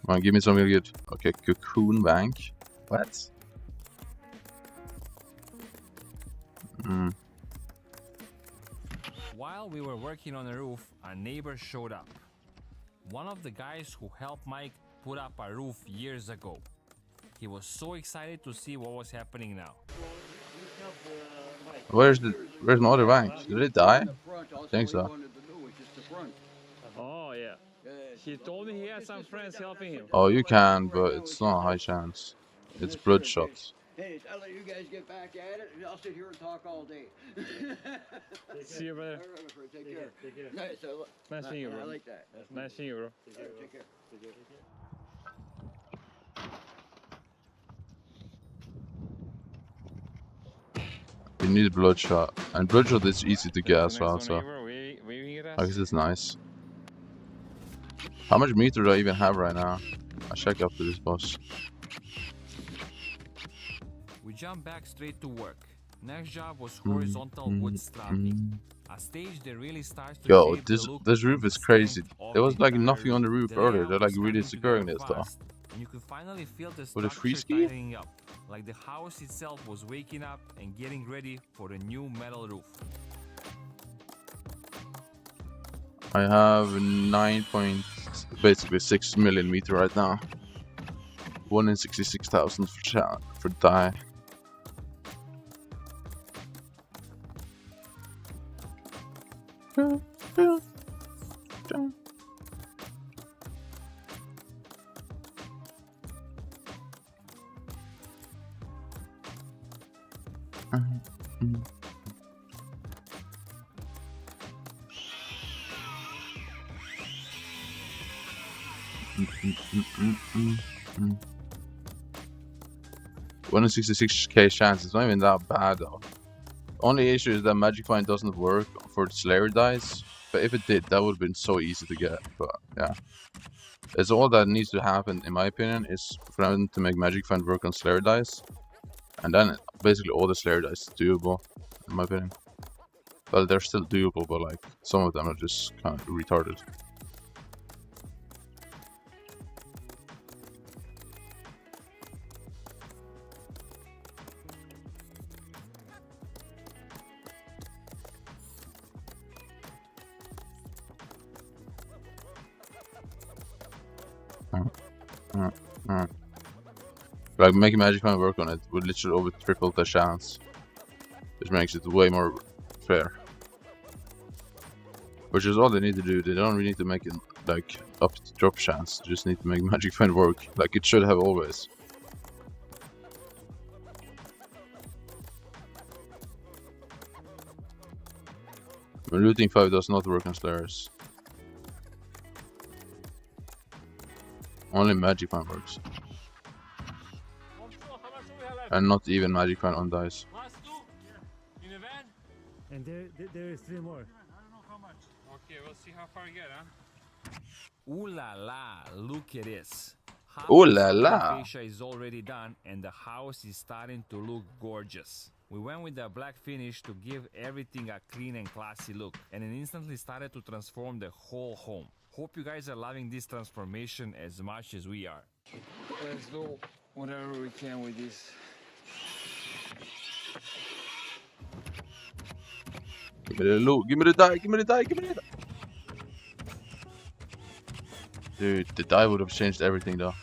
Come on, give me something good. Okay, cocoon bank. What? While we were working on the roof, a neighbor showed up. One of the guys who helped Mike put up a roof years ago. He was so excited to see what was happening now. Where's my other bank? Did it die? I think so. Oh, yeah. He told me he had some friends helping him. Oh, you can, but it's not a high chance. It's bloodshot. Hey, I'll let you guys get back at it. I'll sit here and talk all day. See you, brother. All right, take care. Take care. Nice seeing you, bro. I like that. Nice seeing you, bro. Take care. You need bloodshot, and bloodshot is easy to get as well. So I guess it's nice. How much meter do I even have right now? I'll check after this boss. We jumped back straight to work. Next job was horizontal wood strapping. A stage that really starts to Yo, shape the look this roof and is crazy. strength There of was the like entire nothing on the roof earlier. layout They're was like really starting to securing develop this though. fast, and you could finally feel the With a free structure ski? tightening up, like the house itself was waking up and getting ready for the new metal roof. I have basically 6 million meter right now. 1 in 66,000 for die. One in 66k chance. It's not even that bad though. Only issue is that Magic Find doesn't work for Slayer dice. But if it did, that would have been so easy to get. But yeah, it's all that needs to happen, in my opinion, is for them to make Magic Find work on Slayer dice, and then basically all the Slayer dice is doable, in my opinion. Well, they're still doable, but like some of them are just kind of retarded. Like making Magic Find work on it would literally over triple the chance, which makes it way more fair. Which is all they need to do. They don't really need to make it like up to drop chance. They just need to make Magic Find work like it should have always. But looting 5 does not work on Slayers. Only Magic Find works. And not even Magic Find on dice. In the van? And there is 3 more. I don't know how much. Okay, we'll see how far I get, huh? Ooh la la, look at this. Ooh la la. Fascia is already done and the house is starting to look gorgeous. We went with the black finish to give everything a clean and classy look, and it instantly started to transform the whole home. Hope you guys are loving this transformation as much as we are. Let's do whatever we can with this. Give me the loot, give me the die, give me the die, give me the die. Dude, the die would have changed everything though.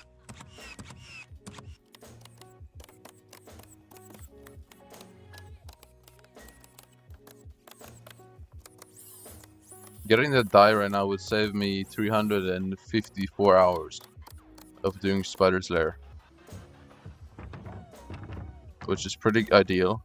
Getting that die right now would save me 354 hours of doing Spider's Lair, which is pretty ideal.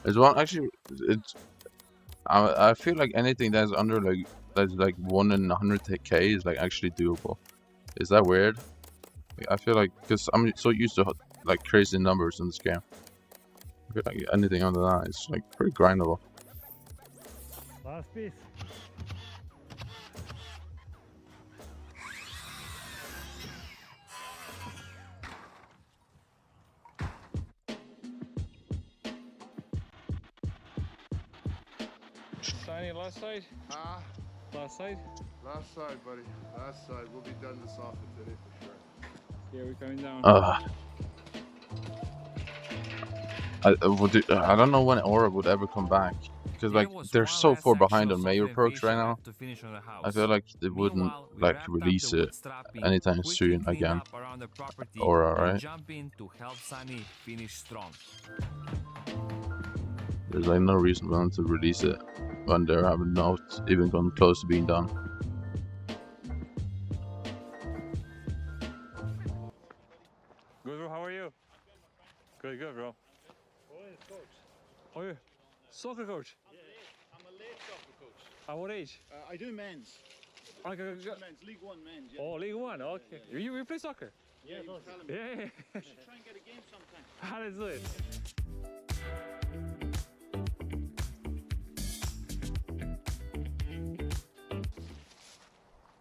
It's one actually. It's. I feel like anything that's under that's like 1 in 100k is like actually doable. Is that weird? I feel like because I'm so used to like crazy numbers in this game. I feel like anything under that is like pretty grindable. Last piece. Signing last side? Huh? Last side? Last side, buddy. Last side. We'll be done this office today for sure. Yeah, we're coming down. I don't know when Aura would ever come back, because like they're so far behind on Mayor perks right now. I feel like they wouldn't like release it anytime soon again. Aura, right? There's like no reason for them to release it when they have not even gone close to being done. Good, bro. How are you? Good, good, bro. Oh, yeah. Soccer coach? Yeah, I'm a late soccer coach. At what age? I do men's. Okay, Men's, League 1 men's. Yeah. Oh, League 1, okay. Yeah. You play soccer? Yeah, you tell him. Yeah. We should try and get a game sometime. Let's do it.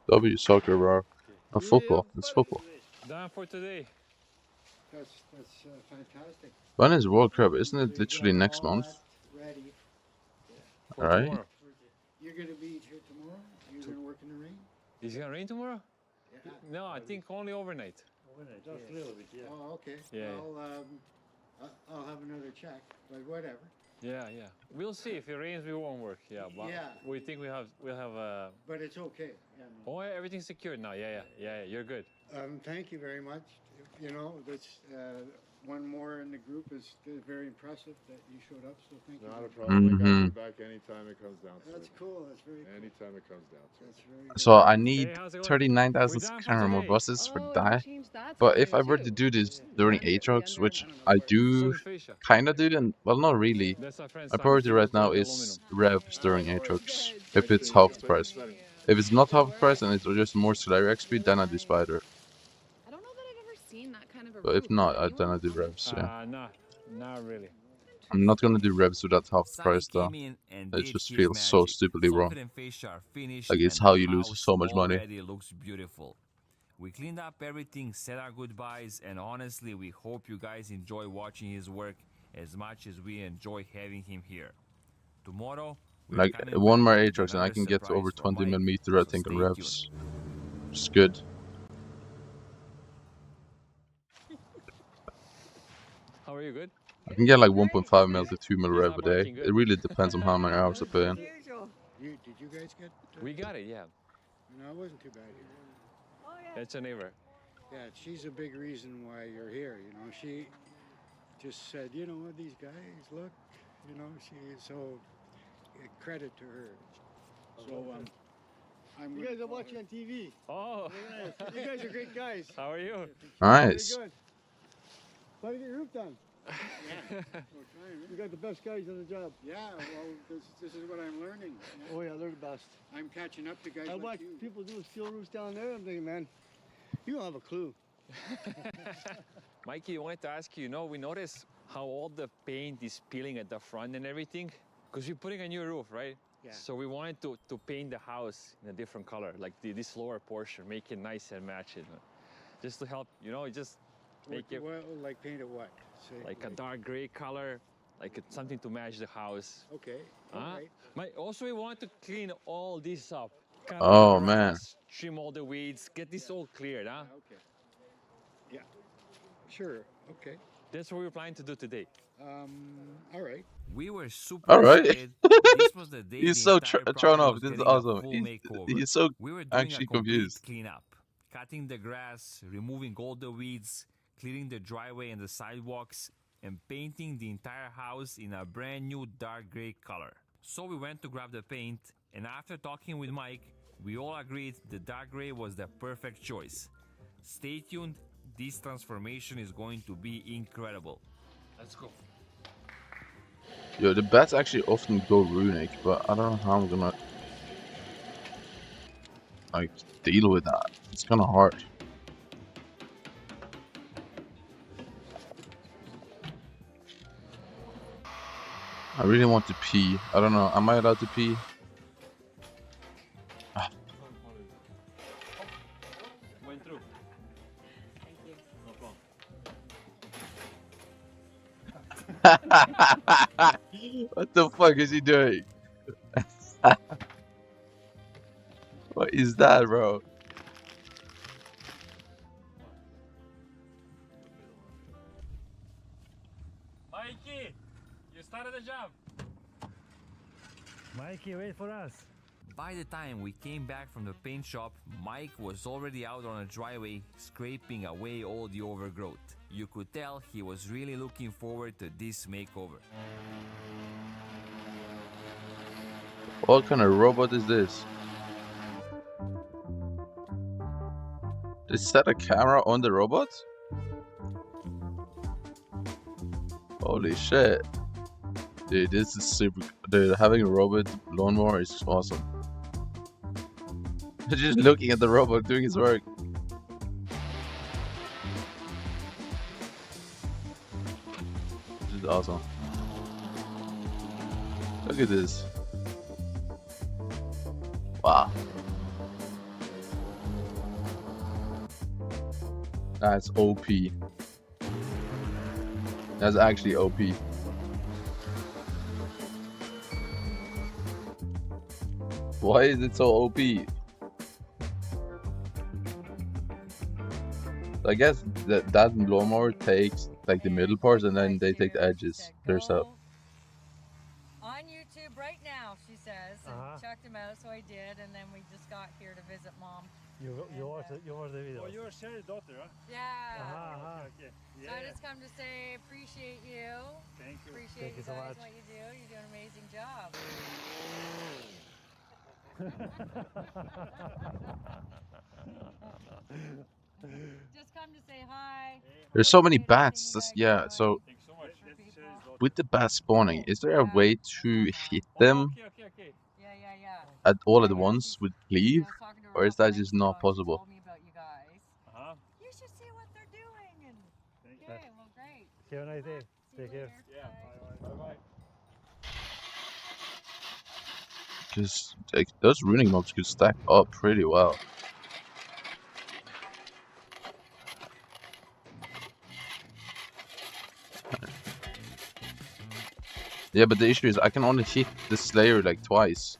W soccer, bro. Not football. It's football. Done for today. That's fantastic. When is World Cup? Isn't it literally next month? Ready. Alright. You're going to be here tomorrow? You're going to work in the rain? Is it gonna rain tomorrow? Yeah. No, I think only overnight. Overnight, just a little bit, yeah. Oh, okay. Yeah. Well, I'll have another check, but whatever. Yeah, yeah. We'll see. If it rains, we won't work. Yeah, but we think we'll have But it's okay. Yeah, no. Oh, yeah, everything's secured now. Yeah. You're good. Thank you very much. you know, that's one more in the group is very impressive that you showed up. So thank you. Not a problem. Mm-hmm. I got your back anytime it comes down to That's it. cool. That's very cool. Anytime it comes down to it. That's very good. So I need Hey, how's it going? 39,600 more buses for Oh, that. you changed that But if I today were to too. do this during Under- Aatrox, which under, I So do is Fascia. kind of do, then well, not really. That's my friend My Simon. priority He right was now doing is aluminum. revs during Oh, Aatrox. good. If it's Nice half to the meet you. price. Exciting. If it's not half the Good price work. and it's just more Solari XP, then I do Spider. I don't know that I've ever seen that kind of a But if roof. not, Has then I anyone do come? revs. Yeah, Nah, not really. I'm not gonna do revs without half the Sunny price though. came in and It did just his feels so magic. stupidly wrong. Soffit and fascia are finished Like it's and how the you lose house so much money. already looks beautiful. We cleaned up everything, said our goodbyes, and honestly, we hope you guys enjoy watching his work as much as we enjoy having him here. Tomorrow, we're Like coming one back more with Aatrox and I another can get to surprise over from 20 Mike, millimeter, I so think, on stay revs. tuned. Which is good. How are you? Good? I can get like 1.5 mil to 2 mil He's rev not a day. barking good. It really depends on how many hours I put in. Did you guys get? We got it, yeah. No, it wasn't too bad here. Oh, yeah. That's a neighbor. Yeah, she's a big reason why you're here. You know, she just said, you know, these guys look. You know, she so credit to her. So You guys are watching on TV. Oh. You guys are great guys. How are you? Nice. Very good. Try to get your roof done. Yeah. You got the best guys on the job. Yeah, well, this is what I'm learning. Oh yeah, they're the best. I'm catching up to guys I like watch you. people do steel roofs down there. I'm thinking, man, you don't have a clue. Mikey, I wanted to ask you, we noticed how all the paint is peeling at the front and everything, because we're putting a new roof, right? Yeah. So we wanted to paint the house in a different color, like this lower portion, make it nice and match it. Just to help, just make it Well, like paint it what? Say, like a dark gray color, like something to match the house. Okay. All right. Also, we want to clean all this up. Cut Oh, all the man. grass, trim all the weeds, get this all cleared, huh? Okay. Yeah. Sure. Okay. That's what we're planning to do today. All right. We were super All right. excited. This was the day He's the so entire thrown property off. was This is getting a awesome. full He's makeover. so We were doing actually a complete confused. cleanup, cutting the grass, removing all the weeds, clearing the driveway and the sidewalks, and painting the entire house in a brand new dark gray color. So we went to grab the paint, and after talking with Mike, we all agreed the dark gray was the perfect choice. Stay tuned, this transformation is going to be incredible. Let's go. Yo, the bats actually often go runic, but I don't know how I'm gonna like deal with that. It's kind of hard. I really want to pee. I don't know. Am I allowed to pee? Went through. Thank you. No problem. What the fuck is he doing? What is that, bro? Mikey, you started the job. Mikey, wait for us. By the time we came back from the paint shop, Mike was already out on a driveway scraping away all the overgrowth. You could tell he was really looking forward to this makeover. What kind of robot is this? They set a camera on the robot? Holy shit. Dude, this is super. Dude, having a robot lawnmower is awesome. Just looking at the robot doing his work. This is awesome. Look at this. Wow. That's OP. That's actually OP. Why is it so OP? I guess that lawnmower takes like the middle parts and then they take the edges themselves. On YouTube right now, she says. checked him out, so I did, and then we just got here to visit Mom. You watched the video. Oh, you're Sherry's daughter, huh? Yeah. Okay. So I just come to say appreciate you. Thank you. Appreciate you guys, what you do. You do an amazing job. Just come to say hi. There's so many bats. Yeah, so with the bats spawning, is there a way to hit them at all at once with cleave, or is that just not possible? You should see what they're doing. And okay, well, great. Have a nice day. Take care. Yeah. Bye. Because like, those ruining mobs could stack up pretty well. Yeah, but the issue is I can only hit the Slayer like twice.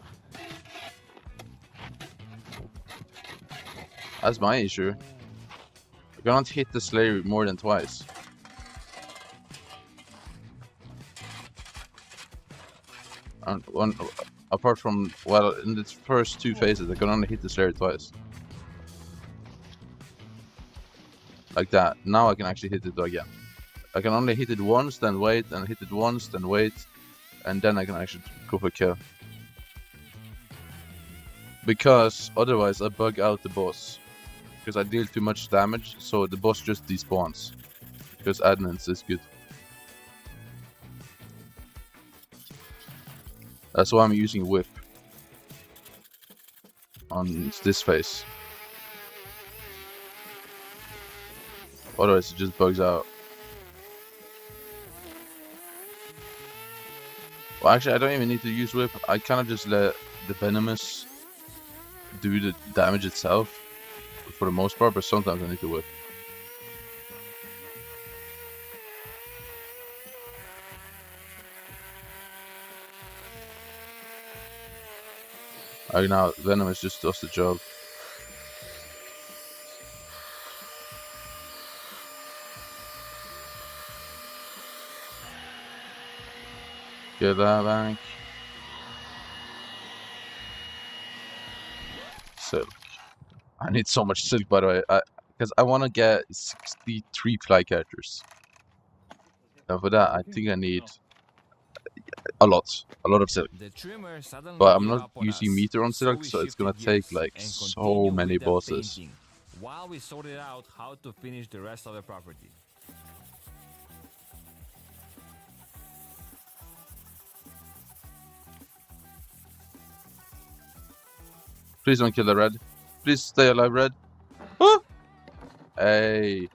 That's my issue. I cannot hit the Slayer more than twice. And apart from, well, in the first two phases, I can only hit the Slayer twice. Like that. Now I can actually hit it again. I can only hit it once, then wait, and hit it once, then wait, and then I can actually go for a kill. Because otherwise I bug out the boss. Because I deal too much damage, so the boss just despawns. Because admins is good. That's why I'm using whip on this phase. Otherwise it just bugs out. Well, actually I don't even need to use whip. I kind of just let the venomous do the damage itself for the most part, but sometimes I need to whip. Right now, venomous just does the job. Get that bank. Silk. I need so much silk, by the way, because I want to get 63 fly characters. And for that, I think I need a lot of silk. But I'm not using meter on silk, so it's gonna take like so many bosses. While we sorted out how to finish the rest of the property. Please don't kill the red. Please stay alive, red. Ah! Hey.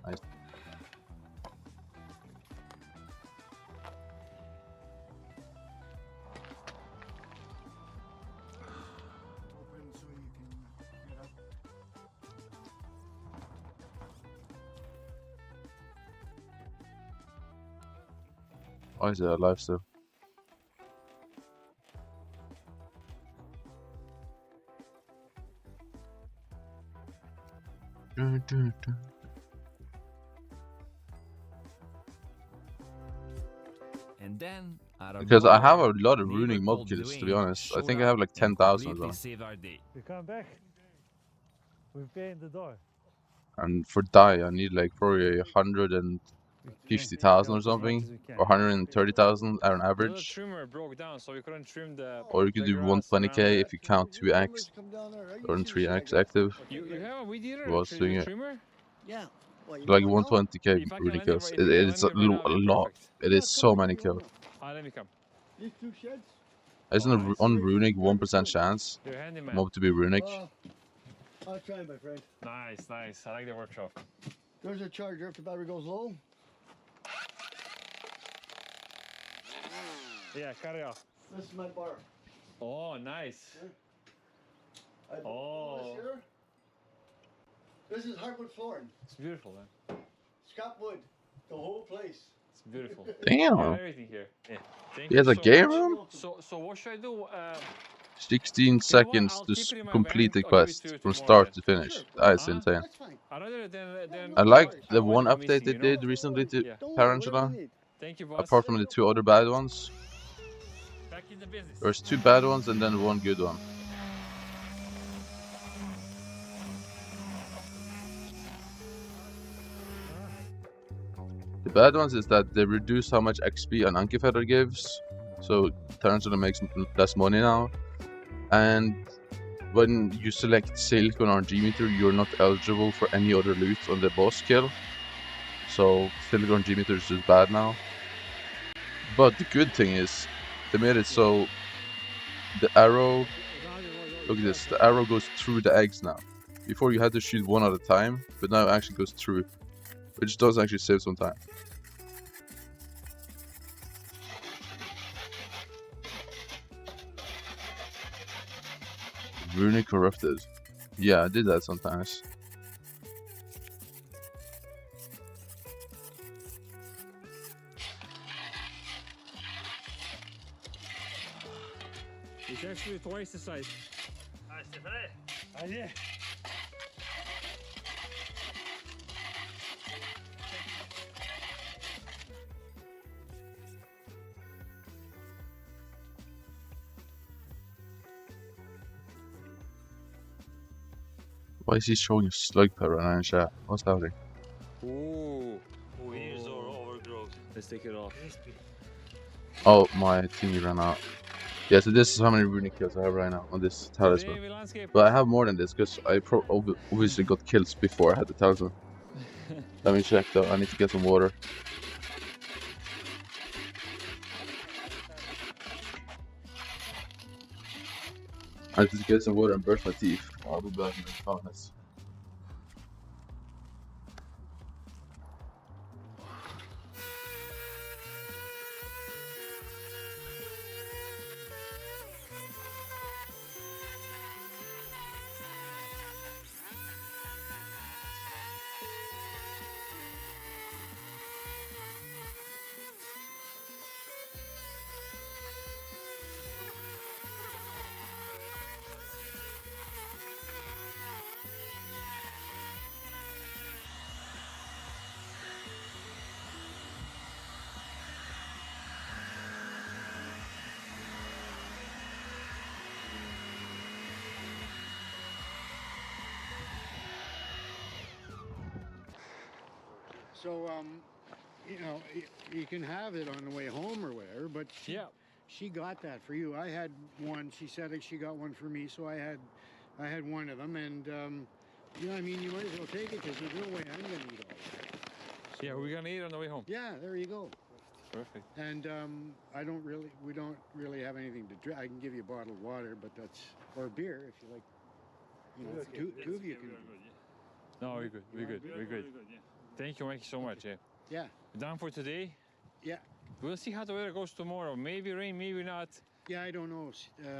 Nice. Why is it alive still? And then, because I have a lot of ruining mob kills, to be honest. I think I have like 10,000 of them. We come back. We pay in the door. And for dye, I need like probably 150,000 or something, or 130,000 on average. The trimmer broke down, so we couldn't trim the. Or you could do 120k if you count 2x or 3x active. You have a weed eater? Was doing it. Trimmer? Yeah. Like 120k ruining kills. It's a lot. It is so many kills. Let me come. These two sheds? Isn't on runic 1% chance mob to be runic? I'll try, my friend. Nice. I like the workshop. There's a charger if the battery goes low. Yeah, carry off. This is my bar. Oh, nice. Yeah. This is hardwood flooring. It's beautiful, man. Scrap wood. The whole place. It's beautiful. Damn. Everything here. Yeah. He has a game room? So what should I do? 16 seconds to complete the quest from start to finish. That is insane. I liked the one update they did recently to Tarantula. Apart from the two other bad ones. in the business. There's 2 bad ones and then 1 good one. The bad ones is that they reduce how much XP an Anki Feather gives, so Tarantula makes less money now. And when you select Silicon RNG meter, you're not eligible for any other loot on the boss kill. So Silicon RNG meter is just bad now. But the good thing is, they made it so the arrow, look at this, the arrow goes through the eggs now. Before you had to shoot one at a time, but now it actually goes through, which does actually save some time. Runic Corrupted. Yeah, I did that sometimes. It's actually twice the size. Allez. Why is he showing a slug pet right now in chat? What's happening? Ooh. Oh, here's our overgrowth. Let's take it off. Oh, my thingy ran out. Yeah, so this is how many runic kills I have right now on this talisman. But I have more than this because I obviously got kills before I had the talisman. Let me check though, I need to get some water. I need to get some water and brush my teeth. I'll be back in a few minutes. So, you know, you can have it on the way home or whatever, but she got that for you. I had one. She said she got one for me, so I had one of them, and you know, I mean, you might as well take it because there's no way I'm gonna eat all that. So, yeah, we're gonna eat on the way home. Yeah, there you go. Perfect. And we don't really have anything to drink. I can give you a bottle of water, but that's, or beer if you like. You know, two of you can. No, we're good. We're good. We're good. Thank you so much. Yeah. Done for today? Yeah. We'll see how the weather goes tomorrow. Maybe rain, maybe not. Yeah, I don't know.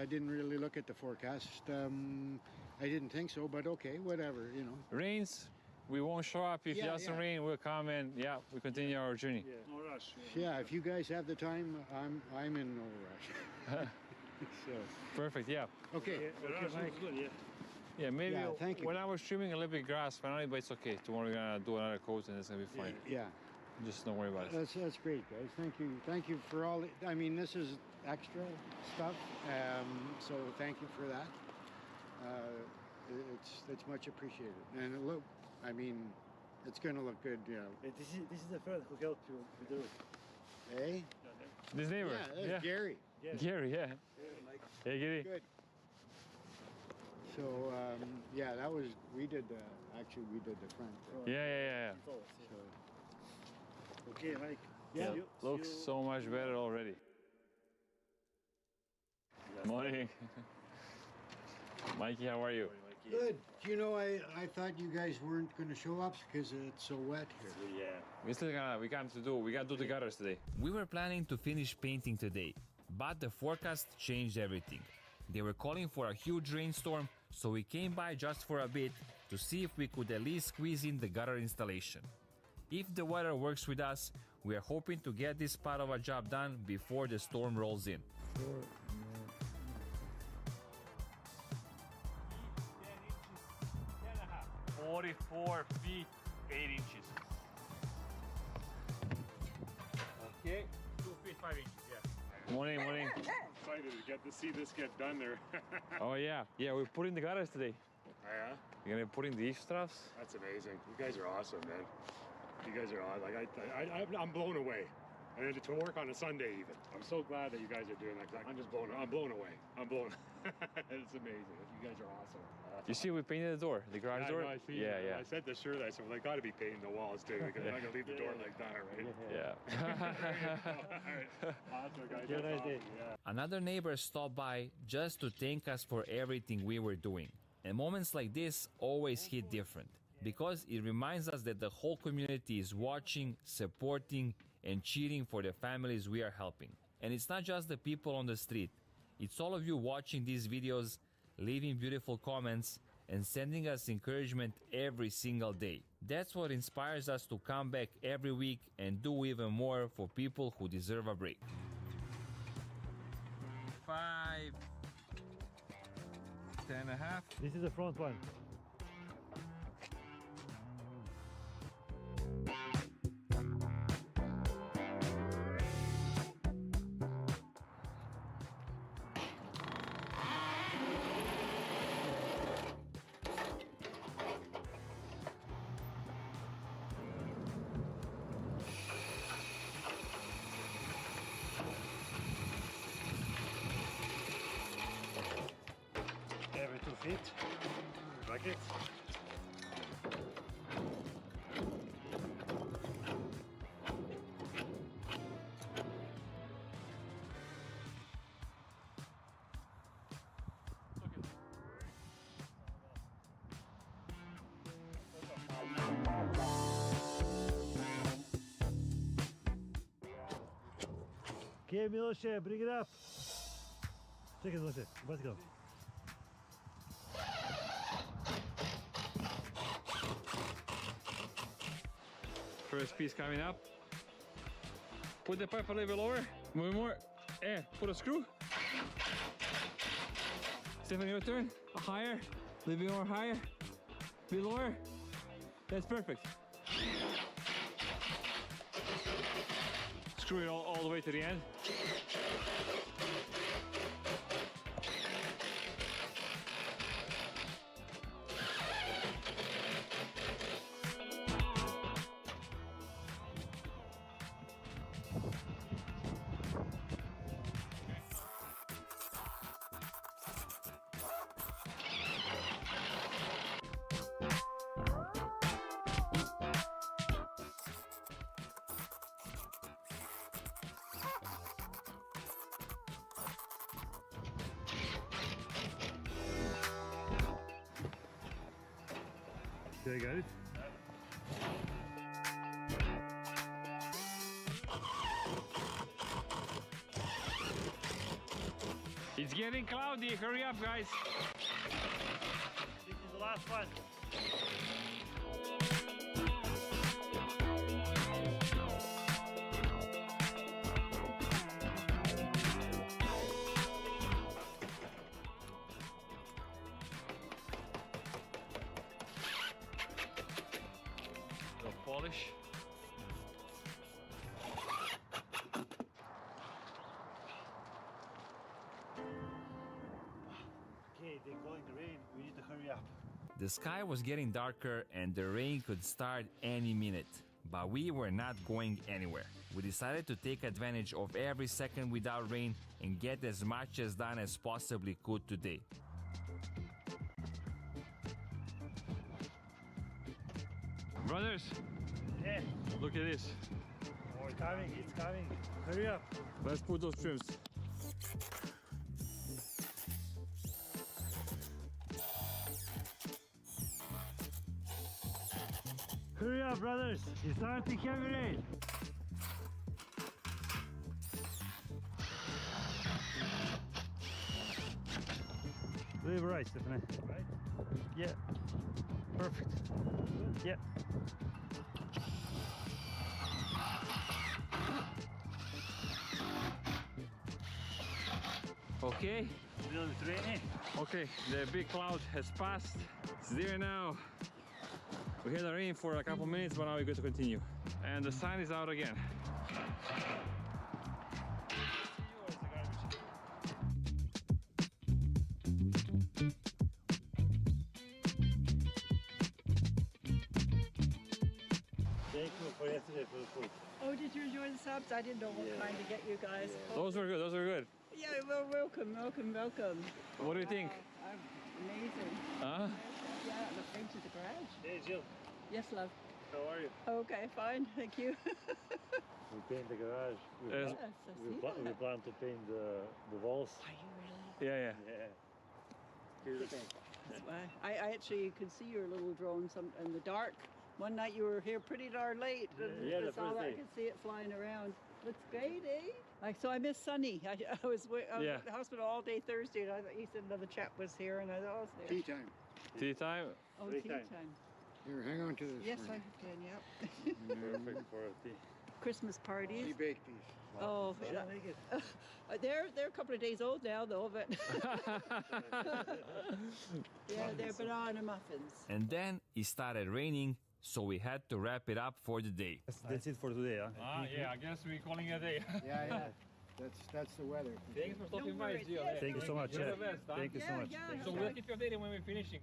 I didn't really look at the forecast. I didn't think so, but okay, whatever, you know. Rains, we won't show up. If it doesn't rain, we'll come and we continue our journey. Yeah, no rush. Yeah, if you guys have the time, I'm in no rush. So. Perfect. Yeah. Okay. Yeah, maybe thank you. when I was trimming a little bit grass finally, but it's okay. Tomorrow we're gonna do another coat and it's gonna be fine. Yeah. Just don't worry about it. That's great, guys. Thank you. Thank you for all. I mean, this is extra stuff. So thank you for that. It's much appreciated. And look, I mean, it's gonna look good, you know. This is the friend who helped you with the roof. Hey. This neighbor. Yeah, that's Gary. Gary, yeah. Hey, Gary. Good. So yeah, that was we did the front. Yeah. So, okay, Mike. Yeah. Looks so much better already. Morning. Mikey, how are you? Good. You know, I thought you guys weren't going to show up because it's so wet here. Yeah. We got to do the gutters today. We were planning to finish painting today, but the forecast changed everything. They were calling for a huge rainstorm, so we came by just for a bit to see if we could at least squeeze in the gutter installation. If the weather works with us, we are hoping to get this part of a job done before the storm rolls in. 44 feet, 8 inches. Okay. 2 feet, 5 inches, yeah. Morning, morning. Excited to get to see this get done there. Oh yeah, we're putting the gutters today. Oh, yeah? You're gonna put in the straps? That's amazing. You guys are awesome, man. You guys are awesome. Like I'm blown away. And to work on a Sunday even. I'm so glad that you guys are doing that. I'm just blown away. I'm blown. It's amazing. You guys are awesome. You see, we painted the door, the garage door. No, I see. Yeah. I said this shirt. I said, well, they got to be painting the walls too, because I'm not gonna leave the door like that, right? Yeah. Awesome, guys. Have a nice day. Yeah. Another neighbor stopped by just to thank us for everything we were doing. And moments like this always hit different, because it reminds us that the whole community is watching, supporting, and cheering for the families we are helping. And it's not just the people on the street. It's all of you watching these videos, leaving beautiful comments, and sending us encouragement every single day. That's what inspires us to come back every week and do even more for people who deserve a break. 5, 10.5. This is the front one. Every 2 feet. Like it. Okay, Miloše, bring it up. Check it, Miloše. Let's go. First piece coming up. Put the pipe a little bit lower. Move more. Put a screw. Stefan, your turn. Higher. A little bit more higher. A bit lower. That's perfect. Screw it all the way to the end. Okay, got it? It's getting cloudy. Hurry up, guys. This is the last one. Polish. Okay, they're calling the rain. We need to hurry up. The sky was getting darker and the rain could start any minute. But we were not going anywhere. We decided to take advantage of every second without rain and get as much as done as possibly could today. Brothers, Yeah. look at this. Oh, it's coming, it's coming. Hurry up. Let's put those trims. Hurry up, brothers. It's starting heavy rain. Leave right, Stephanie. Right? Yeah. Perfect. Yeah. Okay. A little bit rainy. Okay, the big cloud has passed. It's there now. We had the rain for a couple minutes, but now we're going to continue. And the sun is out again. yesterday for the food. Oh, did you enjoy the subs? I didn't know what kind to get you guys. Those were good. Those were good. Yeah, well, welcome. What do you think? Amazing. Huh? Yeah, look into the garage. Hey, Jill. Yes, love. How are you? Okay, fine, thank you. We paint the garage. Yes, We plan to paint the walls. Are you really? Yeah. Yeah. Here's the paint. That's why. I actually could see your little drone in the dark. One night you were here pretty darn late. Yeah, that's all I could see it flying around. Looks great, eh? So I miss Sonny. I was at the hospital all day Thursday, and he said another chap was here, and I thought, oh, it's there. Tea time. Tea time? Oh, tea time. Here, hang on to this. Yes, for I me. can, yep. Perfect for a tea. Christmas parties. She baked these. Oh, they're a couple of days old now, though, but yeah, they're banana muffins. And then it started raining, so we had to wrap it up for the day. That's it for today, huh? Yeah, I guess we're calling it a day. Yeah. That's the weather. Thanks for stopping by, Gio. Thank you so much. You're the best, huh? Thank you so much. So we'll keep you updated when we're finishing.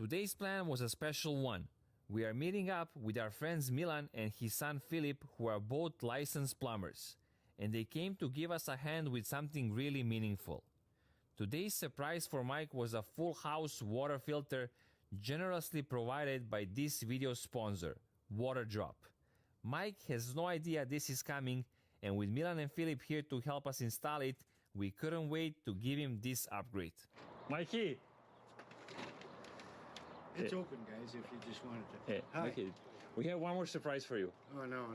Today's plan was a special one. We are meeting up with our friends Milan and his son Philip, who are both licensed plumbers, and they came to give us a hand with something really meaningful. Today's surprise for Mike was a full house water filter generously provided by this video sponsor, Waterdrop. Mike has no idea this is coming, and with Milan and Philip here to help us install it, we couldn't wait to give him this upgrade. Mikey! It's open, guys, if you just wanted to. Hey, Hi. Mikey, we have one more surprise for you. Oh, no.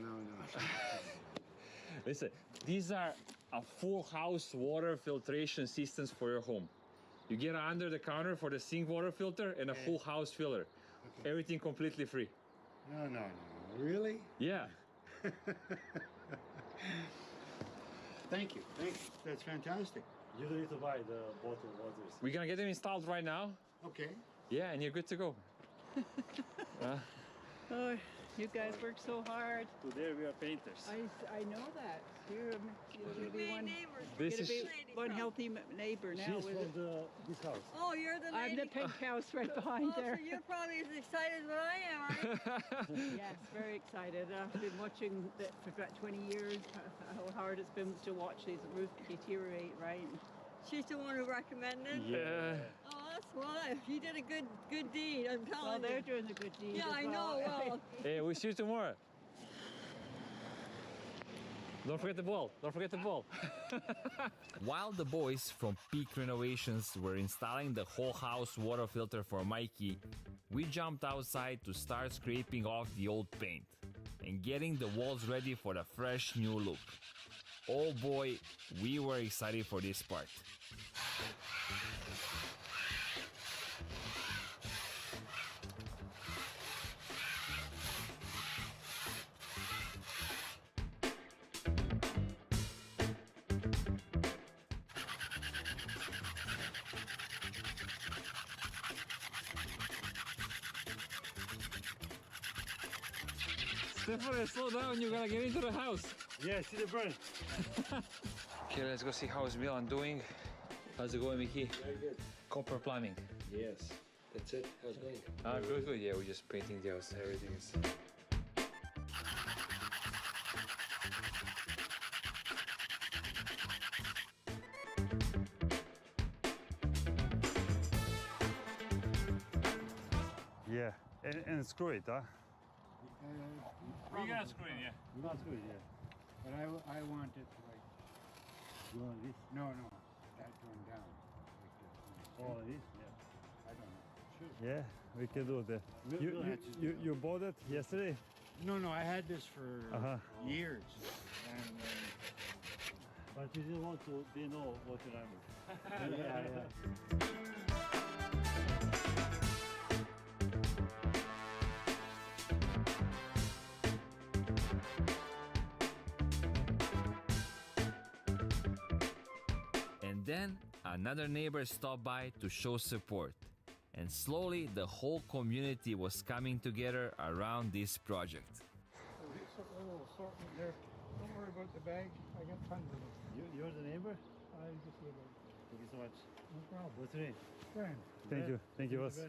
Listen, these are a full house water filtration systems for your home. You get under the counter for the sink water filter and a full house filler. Okay. Everything completely free. No. Really? Yeah. Thank you. That's fantastic. You don't need to buy the bottled waters. We're gonna get them installed right now. Okay. Yeah, and you're good to go. Oh, you guys work so hard. Today we are painters. I know that. You'll be one. This is one healthy neighbor now. She's from this house. Oh, you're the lady. I'm the pink house right behind Oh, there. so you're probably as excited as I am, aren't you? Yes, very excited. I've been watching that for about 20 years, how hard it's been to watch these roofs deteriorate, right? She's the one who recommended. Yeah. Oh, that's why. You did a good deed, I'm telling Well, you. they're doing the good deed. Yeah, as I know. Well, Hey, we'll see you tomorrow. Don't forget the ball. Don't forget the ball. While the boys from Peak Renovations were installing the whole house water filter for Mikey, we jumped outside to start scraping off the old paint and getting the walls ready for the fresh new look. Oh boy, we were excited for this part. Stefan, slow down. You gotta get into the house. Yeah, see the burn. Okay, let's go see how's Milan doing. How's it going, Mickey? Very good. Copper plumbing. Yes. That's it. How's it going? Good. Yeah, we're just painting the house. Everything is. Yeah, and screw it, huh? We gotta screw in, yeah. Not screw it, yeah. But I want it like. You want this? No. That going down. Like this. Oh, this? I don't know. Sure. Yeah, we can do that. We'll have to do You bought it yesterday? No, I had this for years. And But you didn't want to, they know what you remember. yeah. And then another neighbor stopped by to show support. And slowly the whole community was coming together around this project. A little assortment there. Don't worry about the bag. I got tons of them. You're the neighbor? I just live over. Thank you so much. No problem. What's your name? Brian. Thank you, boss.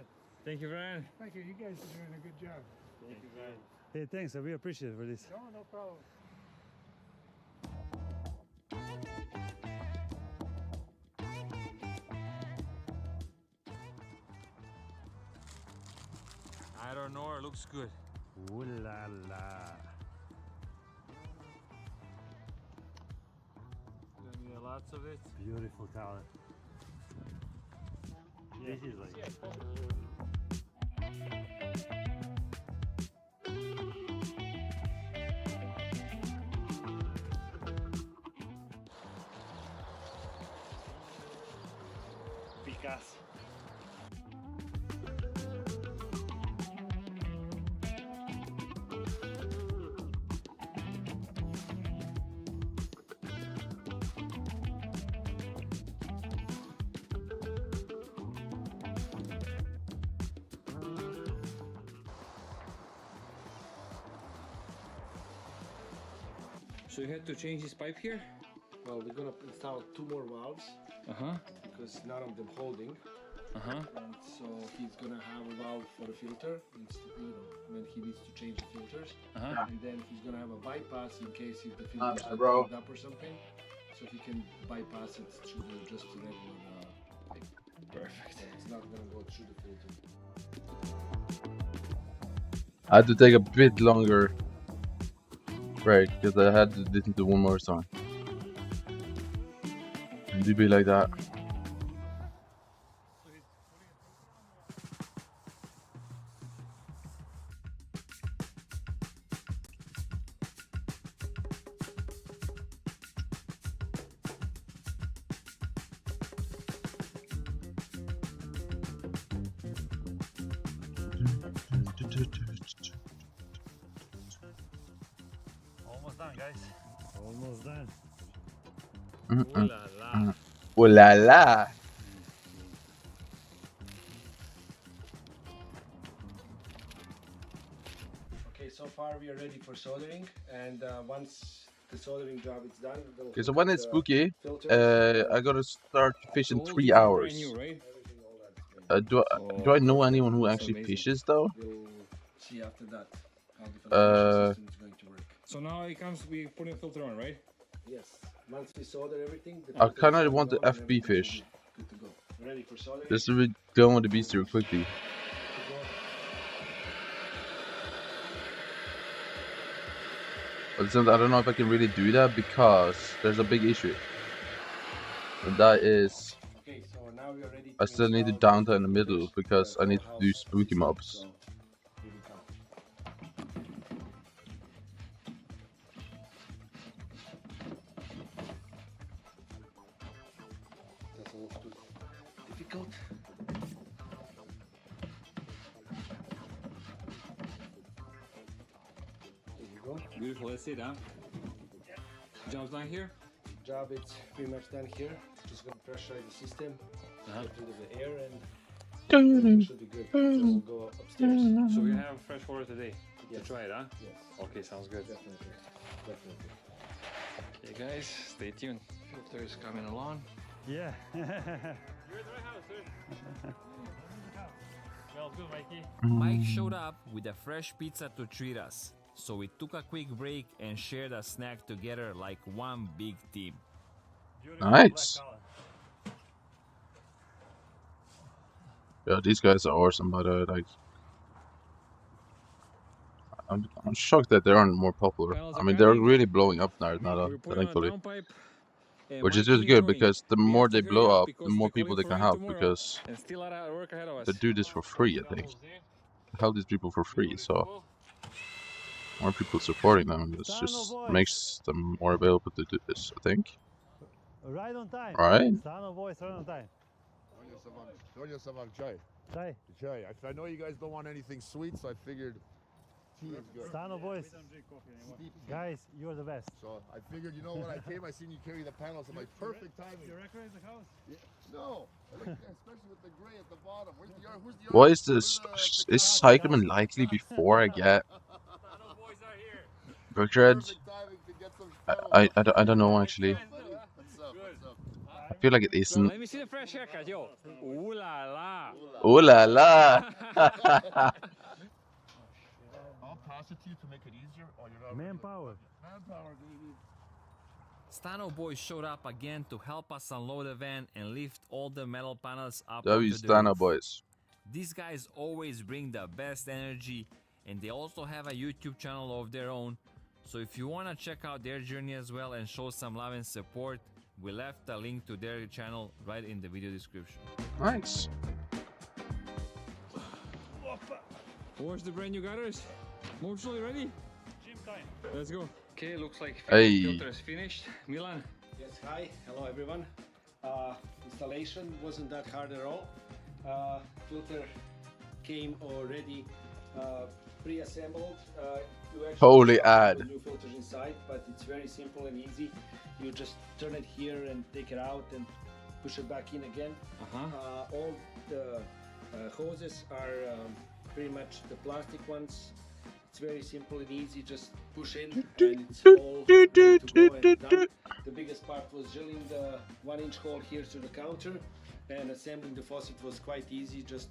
Thank you, Brian. Thank you. You guys are doing a good job. Thank you very much. Hey, thanks. We appreciate it for this. No problem. I don't know, it looks good. Ooh la la. Gonna be lots of it. Beautiful color. Yeah. This is like. Picasso. So you had to change this pipe here? Well, we're gonna install 2 more valves. Because none of them holding. And so he's gonna have a valve for the filter, when he needs to change the filters. And then he's gonna have a bypass in case if the filters are plugged up or something, so he can bypass it through just the regular pipe. Perfect. So it's not gonna go through the filter. I had to take a bit longer break because I had to listen to one more song. And do be like that. Almost done, guys. Almost done. Ooh la la. Ooh la la. Okay, so far we are ready for soldering, and once the soldering job is done, we'll Okay, so when it's spooky, filters. I gotta start fishing So all 3 these are hours. brand new, right? Do I know anyone who actually fishes though? We'll see after that how the filtration system is going to work. So now it comes, we put a filter on, right? Yes. Once we solder everything, the I filters kinda are want the on and FB everything fish. should be good to go. Ready for soldering? Just to be done with the beast here quickly. But since I don't know if I can really do that because there's a big issue. And that is Okay, so now we are ready to I still need to install downtown in the middle because I need to do spooky mobs. So, here we come. That's a little too difficult. Here you go. Beautiful, that's it, huh? Job's done here? Job is pretty much done here. Just gonna pressurize the system, get rid of the air, and everything should be good. So we'll go upstairs. So we have fresh water today Yes. to try it, huh? Yes. Okay, sounds good. Definitely. Definitely. Okay, guys, stay tuned. Filter is coming along. Yeah. You're at the right house, sir. Smells good, Mikey. Mike showed up with a fresh pizza to treat us, so we took a quick break and shared a snack together like one big team. Nice. Yeah, these guys are awesome, but like I'm shocked that they aren't more popular. I mean, they're really blowing up now, thankfully. Which is just good because the more they blow up, the more people they can help because they do this for free, I think. They help these people for free, so more people supporting them, it just makes them more available to do this, I think. Right on time. Right? Stano boys, right on time. Chai. Chai. Chai. I know you guys don't want anything sweet, so I figured tea is good. Stano boys. Guys, you're the best. So I figured, you know, when I came, I seen you carry the panels. I'm like, perfect timing. You recognize the house? Yeah. No, especially with the gray at the bottom. Where's the yard? Where's the yard? What is this? Is Cyclamen likely before I get Berkred? I don't know actually. I feel like it isn't. Let me see the fresh haircut, yo. Ooh la la. Ooh la la. capacity to make it easier, or you're not? Manpower. Manpower, baby. Stano boys showed up again to help us unload the van and lift all the metal panels up W onto the Stano roof. boys. These guys always bring the best energy, and they also have a YouTube channel of their own. So if you want to check out their journey as well and show some love and support, we left a link to their channel right in the video description. Nice. Where's the brand new gutters? Mostly ready? Gym time. Let's go. Okay, looks like Hey. filter is finished. Milan. Yes, hi. Hello, everyone. Installation wasn't that hard at all. Filter came already pre-assembled. You actually Holy have ad. new filters inside, but it's very simple and easy. You just turn it here and take it out and push it back in again. All the hoses are pretty much the plastic ones. It's very simple and easy. Just push in and it's all ready to go and done. The biggest part was drilling the 1-inch hole here to the counter, and assembling the faucet was quite easy. Just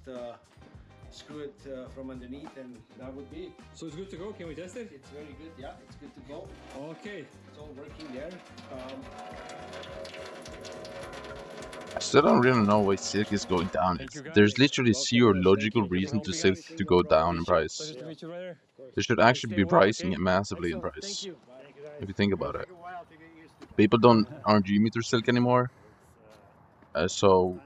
screw it from underneath, and that would be it. So it's good to go. Can we test it? It's very good. Yeah, it's good to go. Okay. It's all working there. I still don't really know why silk is going down. There's literally zero logical reason to silk to go down in price. They should actually be rising it massively in price. If you think about it. People aren't meter silk anymore. So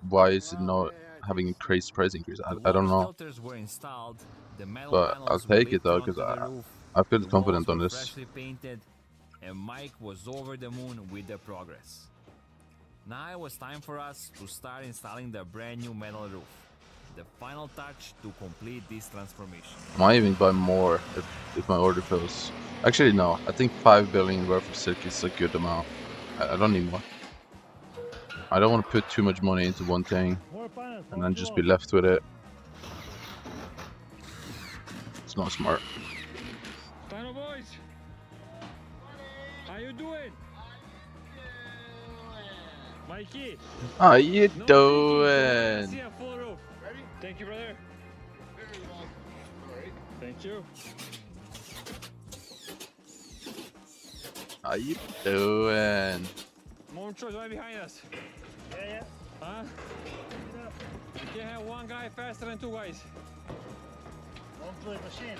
why is it not having a crazy price increase? I don't know. But I'll take it though, because I feel confident on this. And Mike was over the moon with the progress. Now it was time for us to start installing the brand new metal roof. The final touch to complete this transformation. I might even buy more if my order fills. Actually no, I think 5 billion worth of silk is a good amount. I don't need more. I don't want to put too much money into one thing and then just be left with it. It's not smart. Stano boys, how you doing? Mikey. How you doing? See a full roof. Ready? Thank you, brother. Very well. All right. Thank you. How you doing? More choice right behind us. Yeah. Huh? You can't have one guy faster than two guys. One play machine.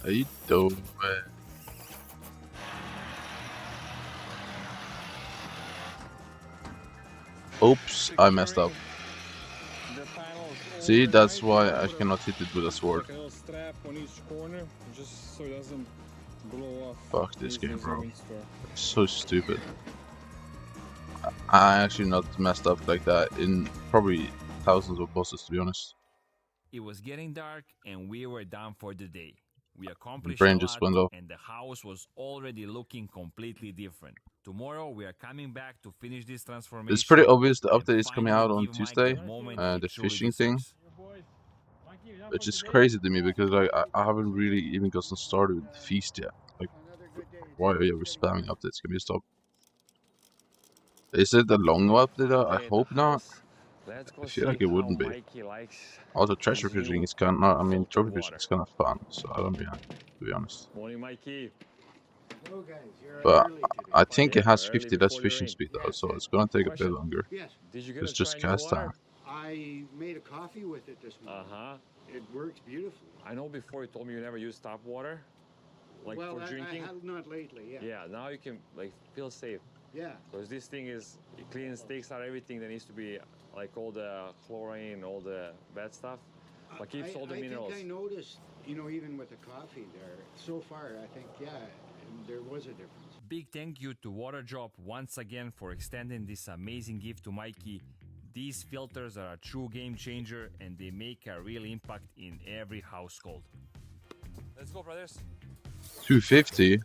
How you doing? Oops, I messed up. See, that's why I cannot hit it with a sword. Like a little strap on each corner, just so it doesn't blow off. Fuck this game, bro. It's so stupid. I actually not messed up like that in probably thousands of bosses, to be honest. It was getting dark and we were done for the day. We accomplished Brain a just lot went off. and the house was already looking completely different. Tomorrow we are coming back to finish this transformation. It's pretty obvious the update is coming out on Tuesday, the fishing thing. Which is crazy to me because I haven't really even gotten started with the feast yet. Like, why are you spamming updates? Can we stop? Is it a long update? I hope not. I feel like it wouldn't be. Also, treasure fishing is kind of, I mean, trophy fishing is kind of fun, so I don't be, to be honest. Morning, Mikey. But I think it has 50 less fishing speed though, so it's gonna take a bit longer. Yes. It's just cast time. I made a coffee with it this morning. It works beautifully. I know before you told me you never use tap water, like well, for drinking. I have not lately, yeah. Yeah, now you can like feel safe. Yeah. Because this thing is, it cleans, takes out everything that needs to be, like all the chlorine, all the bad stuff, but keeps all the minerals. I think I noticed, you know, even with the coffee there, so far, I think, yeah, there was a difference. Big thank you to Waterdrop once again for extending this amazing gift to Mikey. These filters are a true game changer and they make a real impact in every household. Let's go, brothers. 250?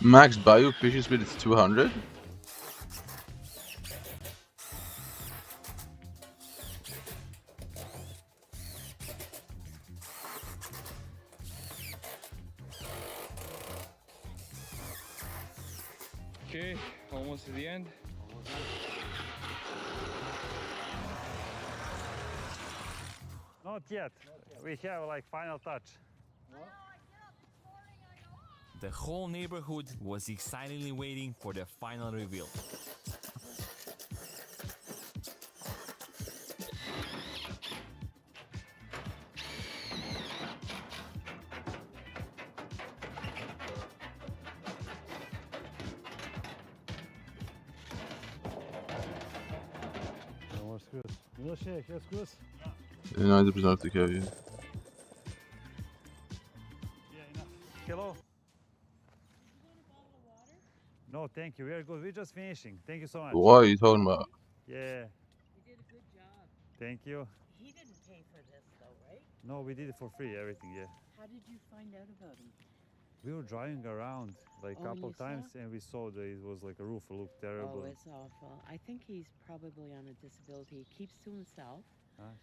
Max bio fishing speed is 200. Okay, almost to the end. Not yet. We have like final touch. The whole neighborhood was excitedly waiting for the final reveal. No more screws. No shake, your screws. 90% of the cave, yeah. Hello. No, thank you. We are good. We're just finishing. Thank you so much. What are you talking about? Yeah. You did a good job. Thank you. He didn't pay for this though, right? No, we did it for free, everything, yeah. How did you find out about him? We were driving around like a Oh, and couple you saw? times and we saw that it was like a roof looked terrible. Oh, it's awful. I think he's probably on a disability. He keeps to himself.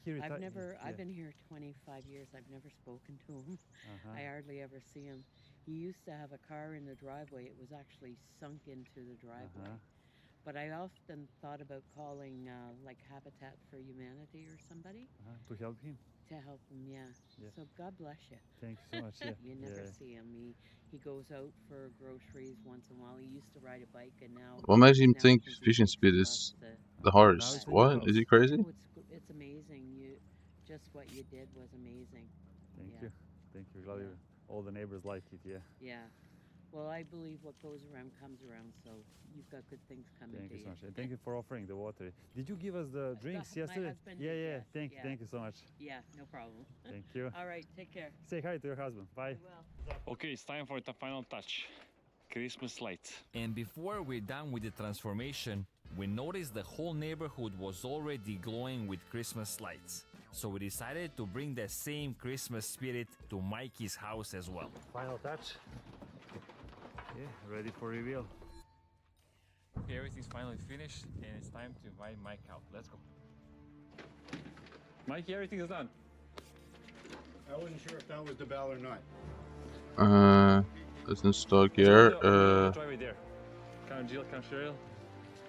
I've been here 25 years. I've never spoken to him. I hardly ever see him. He used to have a car in the driveway. It was actually sunk into the driveway. But I often thought about calling like Habitat for Humanity or somebody. To help him. To help him, yeah. So God bless you. Thank you so much. Yeah. You never see him. He goes out for groceries once in a while. He used to ride a bike, and now. What makes him think fishing speed is the hardest? What? Is he crazy? Oh, it's amazing. Just what you did was amazing. Thank you. Thank you. Glad all the neighbors like it. Yeah. Yeah. Well, I believe what goes around comes around, so you've got good things coming to you. Thank you so much. And thank you for offering the water. Did you give us the drinks yesterday? My husband yeah, did, yeah. yes. Thank you so much. Yeah, no problem. Thank you. All right, take care. Say hi to your husband. Bye. Okay, it's time for the final touch. Christmas lights. And before we're done with the transformation, we noticed the whole neighborhood was already glowing with Christmas lights. So we decided to bring the same Christmas spirit to Mikey's house as well. Final touch. Yeah, ready for reveal. Okay, everything's finally finished and it's time to invite Mike out. Let's go. Mikey, everything is done. I wasn't sure if that was the bell or not. Let's install gear. Try it there. Count Jill, count Cheryl.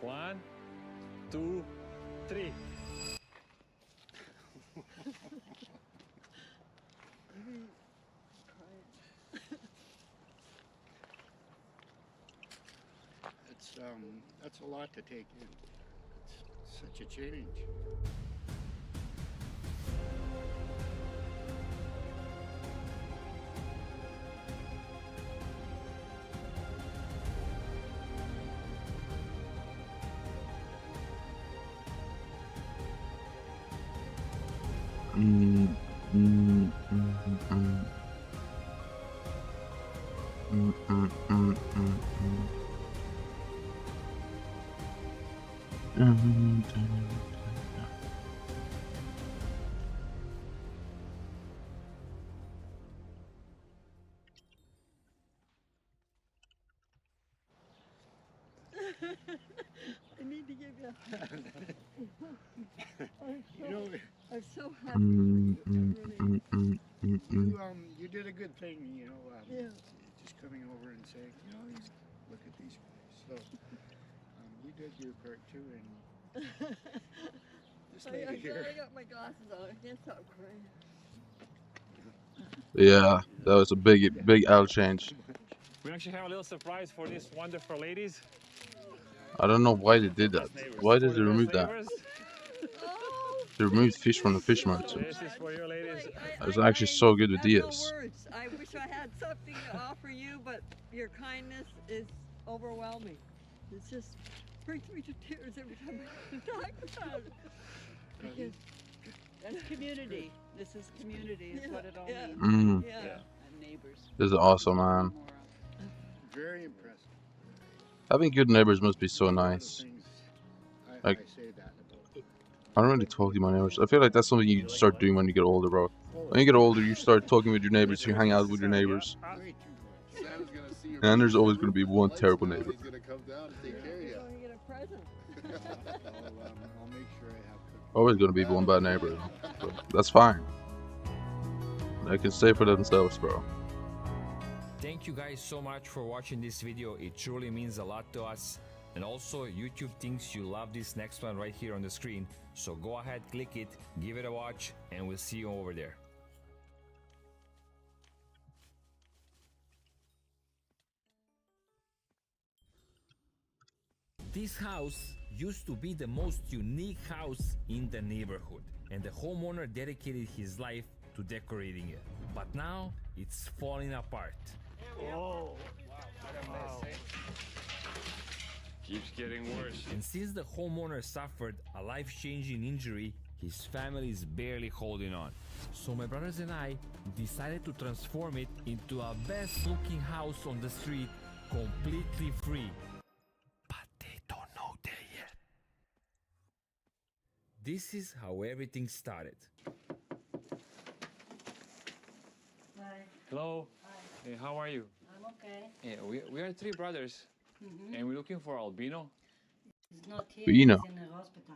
1, 2, 3. That's a lot to take in. It's such a change. I need to give you I'm so happy. You did a good thing, yeah. Just coming over and saying, look at these guys. So you did your part too, and this lady here. I got my glasses on. I can't stop crying. Yeah, that was a big L change. We actually have a little surprise for these wonderful ladies. I don't know why they did that. Why did they remove that? They removed fish from the fish market. This is for your ladies. That was actually so good with DS. I wish I had something to offer you, but your kindness is overwhelming. It just brings me to tears every time I talk about it. Because that's community. This is community. Is what it all Mm. means. And neighbors. This is awesome, man. Very impressive. Having good neighbors must be so nice. Like, I don't really talk to my neighbors. I feel like that's something you start doing when you get older, bro. When you get older, you start talking with your neighbors, you hang out with your neighbors. Sam's gonna see And there's always going to be one terrible neighbor. He's gonna come down and take care of you. You're going to get a present. I'll make sure I have cookies. Always going to be one bad neighbor, but that's fine. They can stay for themselves, bro. Thank you guys so much for watching this video. It truly means a lot to us. And also, YouTube thinks you love this next one right here on the screen. So go ahead, click it, give it a watch, and we'll see you over there. This house used to be the most unique house in the neighborhood, and the homeowner dedicated his life to decorating it. But now it's falling apart. Oh, wow. Keeps getting worse. And since the homeowner suffered a life-changing injury, his family is barely holding on. So my brothers and I decided to transform it into a best-looking house on the street, completely free. But they don't know that yet. This is how everything started. Hi. Hello. Hi. Hey, how are you? I'm okay. Yeah, we are three brothers, and we're looking for Albino. He's not here. Albino. He's in the hospital.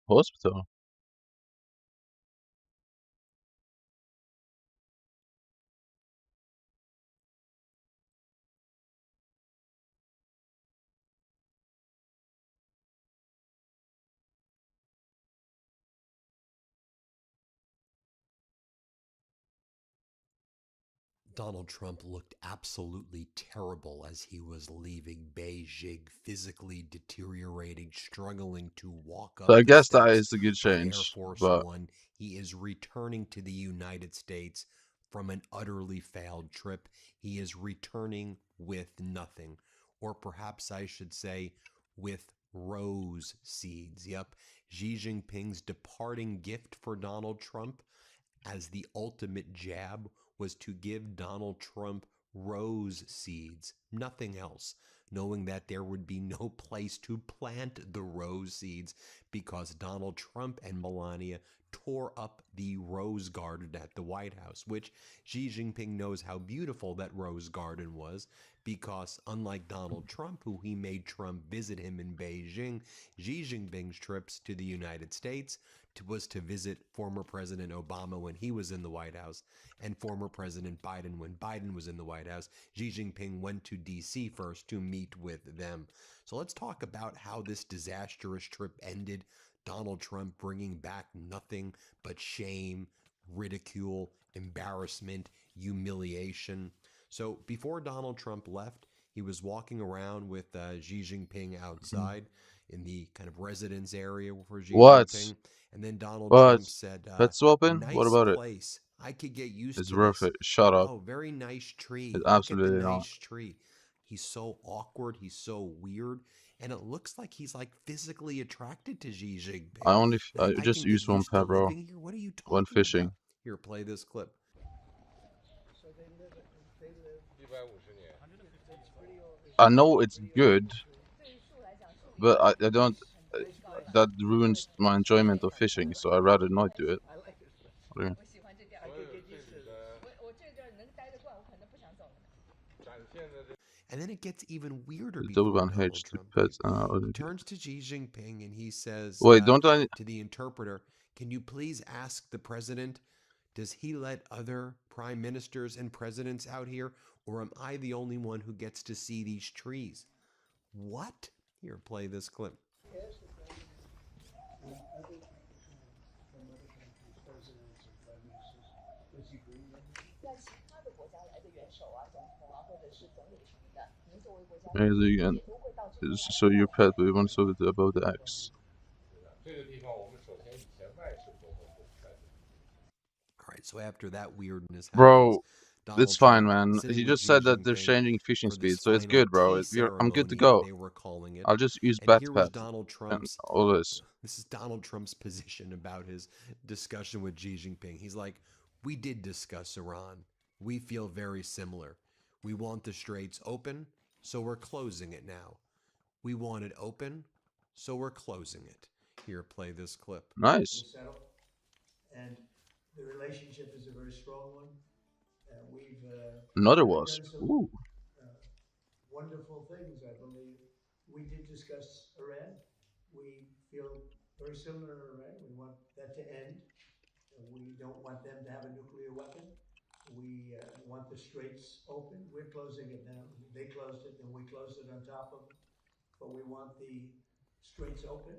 Hospital? Donald Trump looked absolutely terrible as he was leaving Beijing, physically deteriorating, struggling to walk up So I the guess that steps is a good of change, Air Force but One. He is returning to the United States from an utterly failed trip. He is returning with nothing, or perhaps I should say with rose seeds. Yep, Xi Jinping's departing gift for Donald Trump as the ultimate jab was to give Donald Trump rose seeds, nothing else, knowing that there would be no place to plant the rose seeds because Donald Trump and Melania tore up the rose garden at the White House, which Xi Jinping knows how beautiful that rose garden was because unlike Donald Trump, who he made Trump visit him in Beijing, Xi Jinping's trips to the United States was to visit former President Obama when he was in the White House and former President Biden when Biden was in the White House. Xi Jinping went to D.C. first to meet with them. So let's talk about how this disastrous trip ended. Donald Trump bringing back nothing but shame, ridicule, embarrassment, humiliation. So before Donald Trump left, he was walking around with Xi Jinping outside in the kind of residence area for Xi Jinping. And then Donald Trump said, Pet swapping? nice What about place. I could get used It's to worth this. it. Shut up. Oh, very nice tree. It's Look absolutely at the not. nice tree. He's so awkward. He's so weird. And it looks like he's like physically attracted to Xi Jinping. I just can use get one used to pet, bro. living here. What are you talking When fishing. about? Here, play this clip. So they live. I know it's good, but I don't. That ruins my enjoyment of fishing, so I'd rather not do it. Okay. And then it gets even weirder The before Doban Donald hedge to Trump pets. turns to Xi Jinping and he says Wait, don't I? to the interpreter, can you please ask the president, does he let other prime ministers and presidents out here, or am I the only one who gets to see these trees? What? Here, play this clip. So your pet, but you want to solve it about the X. Alright, so after that weirdness happens, Bro, Donald it's fine, Trump man. sitting He with just Xi said that they're Jinping changing fishing for speed, this so it's final good, bro. tea I'm good to ceremony, go. they were calling it. I'll just use And Bat here was Pet Donald and Trump's all this. This is Donald Trump's position about his discussion with Xi Jinping. He's like, we did discuss Iran. We feel very similar. We want the straits open, so we're closing it now. We want it open, so we're closing it. Here, play this clip. Nice. And the relationship is a very strong one. We've Another already was. done some Ooh. wonderful things, I believe. We did discuss Iran. We feel very similar to Iran. We want that to end. We don't want them to have a nuclear weapon. We want the straits open. We're closing it now. They closed it, then we closed it on top of them. But we want the straits open,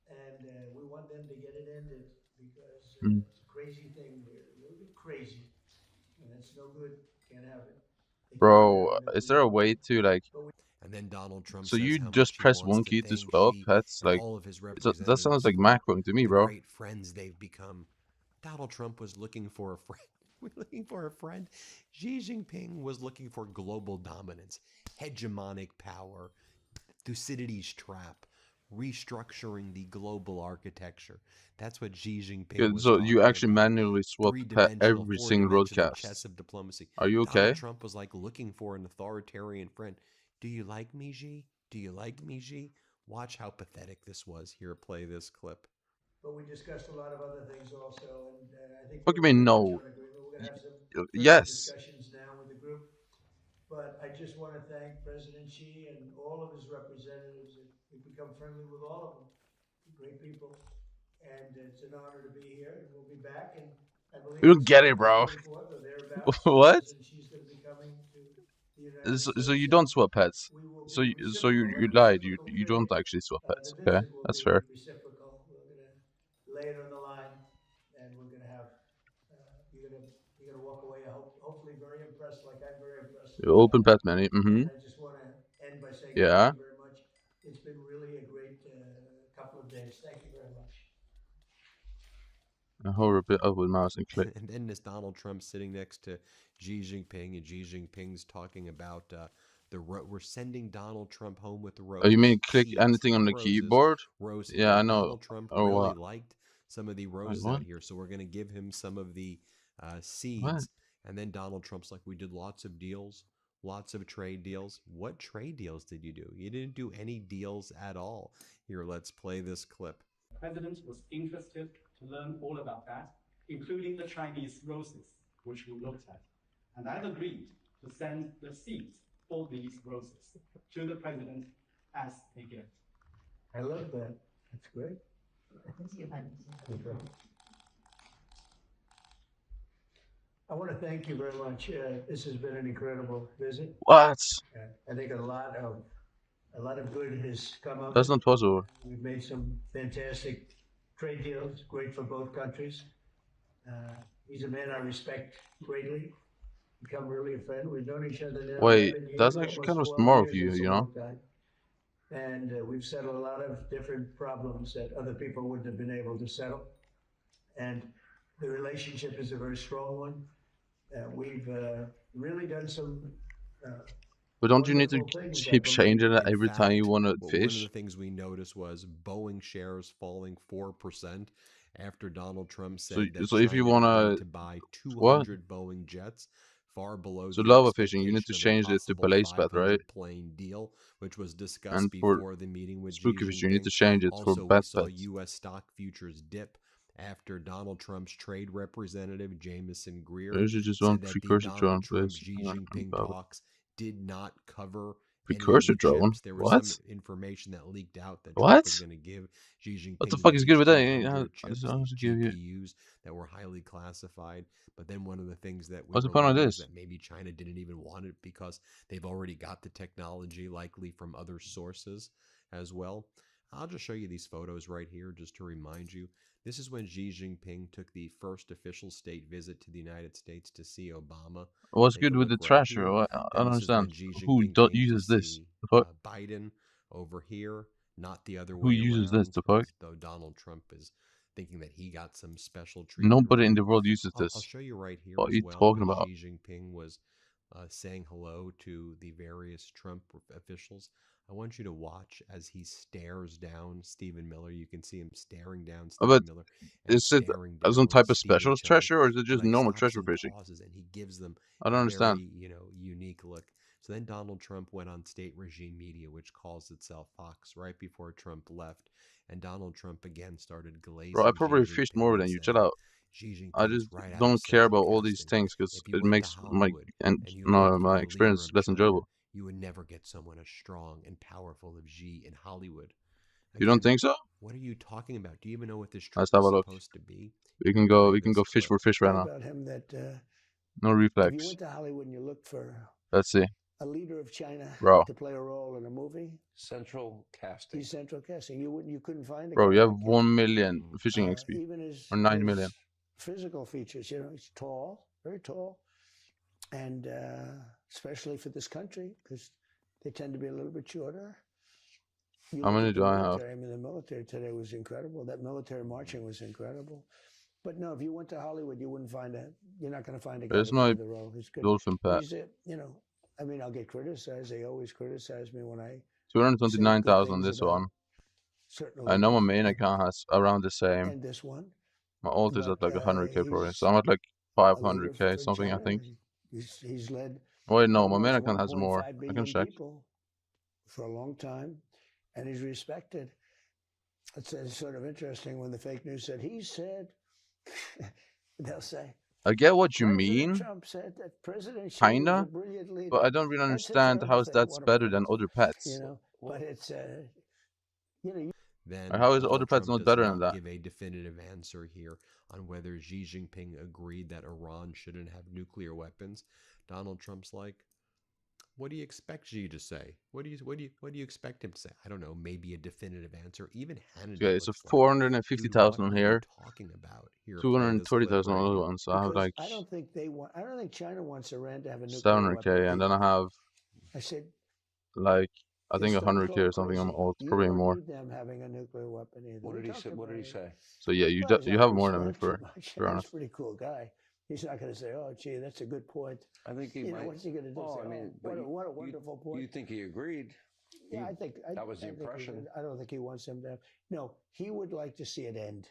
and we want them to get it ended because it's a crazy thing there, a little bit crazy, and it's no good. Can't have it. Bro, is there a way to like? And then Donald Trump So says you how much just he press wants one to key to thank swap Xi pets? and Like, all of his that sounds representatives like for macroing to me, the bro. great friends they've become. Donald Trump was looking for a friend. We're looking for a friend. Xi Jinping was looking for global dominance, hegemonic power, Thucydides' trap, restructuring the global architecture. That's what Xi Jinping was So you talking actually about. manually swap the pet Three-dimensional, every single four-dimensional broadcast. chess of diplomacy. Are you Donald okay? Trump was like looking for an authoritarian friend. Do you like me, Xi? Do you like me, Xi? Watch how pathetic this was. Here, play this clip. But we discussed a lot of other things also, and I think What do we're you mean, pretty much no? on agreement. We're going to have some further Yes. discussions now with the group. But I just want to thank President Xi and all of his representatives. We've become friendly with all of them. Great people. And it's an honor to be here, and we'll be back. And I believe You don't it's get it, April bro. 24th or thereabouts. What? President Xi's going to be coming to the United States. So you don't swap pets. We will So be you reciprocal, lied. reciprocal You don't treatment. actually swap The pets. Okay, visit will that's be fair. reciprocal. We're going to lay it on the line, and we're going to have you're going to walk away. Hopefully, very impressed, like I'm very impressed. Open pet menu. And I just want to end by saying Yeah. thank you very much. It's been really a great couple of days. Thank you very much. I hover a bit up with mouse and click. And then there's Donald Trump sitting next to Xi Jinping, and Xi Jinping's talking about we're sending Donald Trump home with the roses. Oh, you mean click Seeds, anything on the roses, keyboard? roses. Yeah, Well, I know. Donald Trump Or really what? liked some of the Wait, roses what? out here, so we're going to give him some of the seeds. What? And then Donald Trump's like, we did lots of deals, lots of trade deals. What trade deals did you do? You didn't do any deals at all. Here, let's play this clip. The president was interested to learn all about that, including the Chinese roses, which we looked at. And I've agreed to send the seeds for these roses to the president as a gift. I love that. That's great. I want to thank you very much. This has been an incredible visit. What? I think a lot of good has come up. That's not possible. We've made some fantastic trade deals, great for both countries. He's a man I respect greatly. Become really a friend. We've known each other now. Wait, 11 years, that's actually kind of almost 12 smart of years. you, It's a you know? long time. And we've settled a lot of different problems that other people wouldn't have been able to settle. And the relationship is a very strong one. We've really done some. But don't you need to keep changing it every In time you fact, want to one of the fish? things we noticed was Boeing shares falling 4% after Donald Trump So said that if you China wanna agreed to buy what? 200 Boeing jets, far below So the lava fishing, you need to expectation of change a it to possible police pet, right? 500 plane deal, which was discussed And for before the meeting with Xi spooky fish, you need Jinping. to change it for Also, we bad saw pets. U.S. stock futures dip after Donald Trump's trade representative Jameson Greer There's just said one that the precursor drone, Donald please. Trump-Xi Jinping talks did not cover any of Precursor the drone? chips. There was What? some information that leaked out that What? Trump was going to give Xi Jinping What the fuck is good with that? How chips, does these it give you? GPUs that were highly classified. But then one of the things that we What's the were point of learning was this? that maybe China didn't even want it because they've already got the technology, likely from other sources as well. I'll just show you these photos right here just to remind you. This is when Xi Jinping took the first official state visit to the United States to see Obama. What's Take good a with the look right trasher? here. I Then don't this is when understand. Xi Who Jinping came to uses this? see The fuck? Biden over here, not the other Who way uses around. this? The fuck? Though Donald Trump is thinking that he got some special treatment. Nobody right in the here. world uses I'll this. show you right here What are as you well talking when about? Xi Jinping was saying hello to the various Trump officials. I want you to watch as he stares down Stephen Miller. You can see him staring down Stephen But Miller and is it staring some down type of Stephen special Chang. treasure, or is it And just like normal stops treasure and fishing? pauses, and he gives them I don't a understand. very, unique look. So then Donald Trump went on state regime media, which calls itself Fox, right before Trump left. And Donald Trump again started glazing Bro, I probably Xi fished Jinping more and than you. saying, Chill out. Xi I Jinping's just right out of don't care central about all these casting. things because If you it went to makes my Hollywood and you looked for my the leader experience of less China, enjoyable. You would never get someone as strong and powerful as Xi in Hollywood. You don't think so? What are you talking about? Do you even know what this trip Let's is have a look. supposed to be? We can go fish for fish right now. About him that No if you reflex. went to Hollywood and you looked for Let's see. a leader of China Bro. to play a role in a movie, central casting. He's central casting. You couldn't find a Bro, guy you have like 1 million fishing him. XP. Even his, Or 9 million. physical features. You know, he's tall, very tall, and especially for this country because they tend to be a little bit shorter. How many do I have? I mean, the military today was incredible. That military marching was incredible. But no, if you went to Hollywood, you wouldn't find you're not going to find a guy There's to my play the role. He's good. dolphin pet. He's you know, I mean, I'll get criticized. They always criticize me when I 229,000 this one. I know my main account has around the same. And this one. My alt is at like 100k probably. So I'm at like 500k something, I think. He's led. Wait, no, my main account has more. I can check. For a long time, and he's respected. It's sort of interesting when the fake news said he said. They'll say. I get what you mean, Trump said that President Xi kinda, was a brilliant leader. but I don't really understand how that's better than other pets. You know, but it's you know. Then how is Donald other pets Trump not better does than not that? give a definitive answer here on whether Xi Jinping agreed that Iran shouldn't have nuclear weapons. Donald Trump's like, what do you expect Xi to say? What do you expect him to say? I don't know. Maybe a definitive answer. Even Hannity. Okay, so 450,000 here. Talking about here. 230,000 on other ones. So I have Because like I don't think China wants Iran to have a nuclear 700k, weapon. and then I have I said like I think You're 100k or something on my alt, probably more. need them having a nuclear weapon either. What did he say? What did he say? So yeah, you have more than me for He's honest. a pretty cool guy. He's not going to say, "Oh, gee, that's a good point." I think he you might. know, what's he going to do? Oh, Say, I mean, what a wonderful point. You think he agreed? Yeah, I think that was the think impression. I don't think he wants them to have. No, he would like to see it end.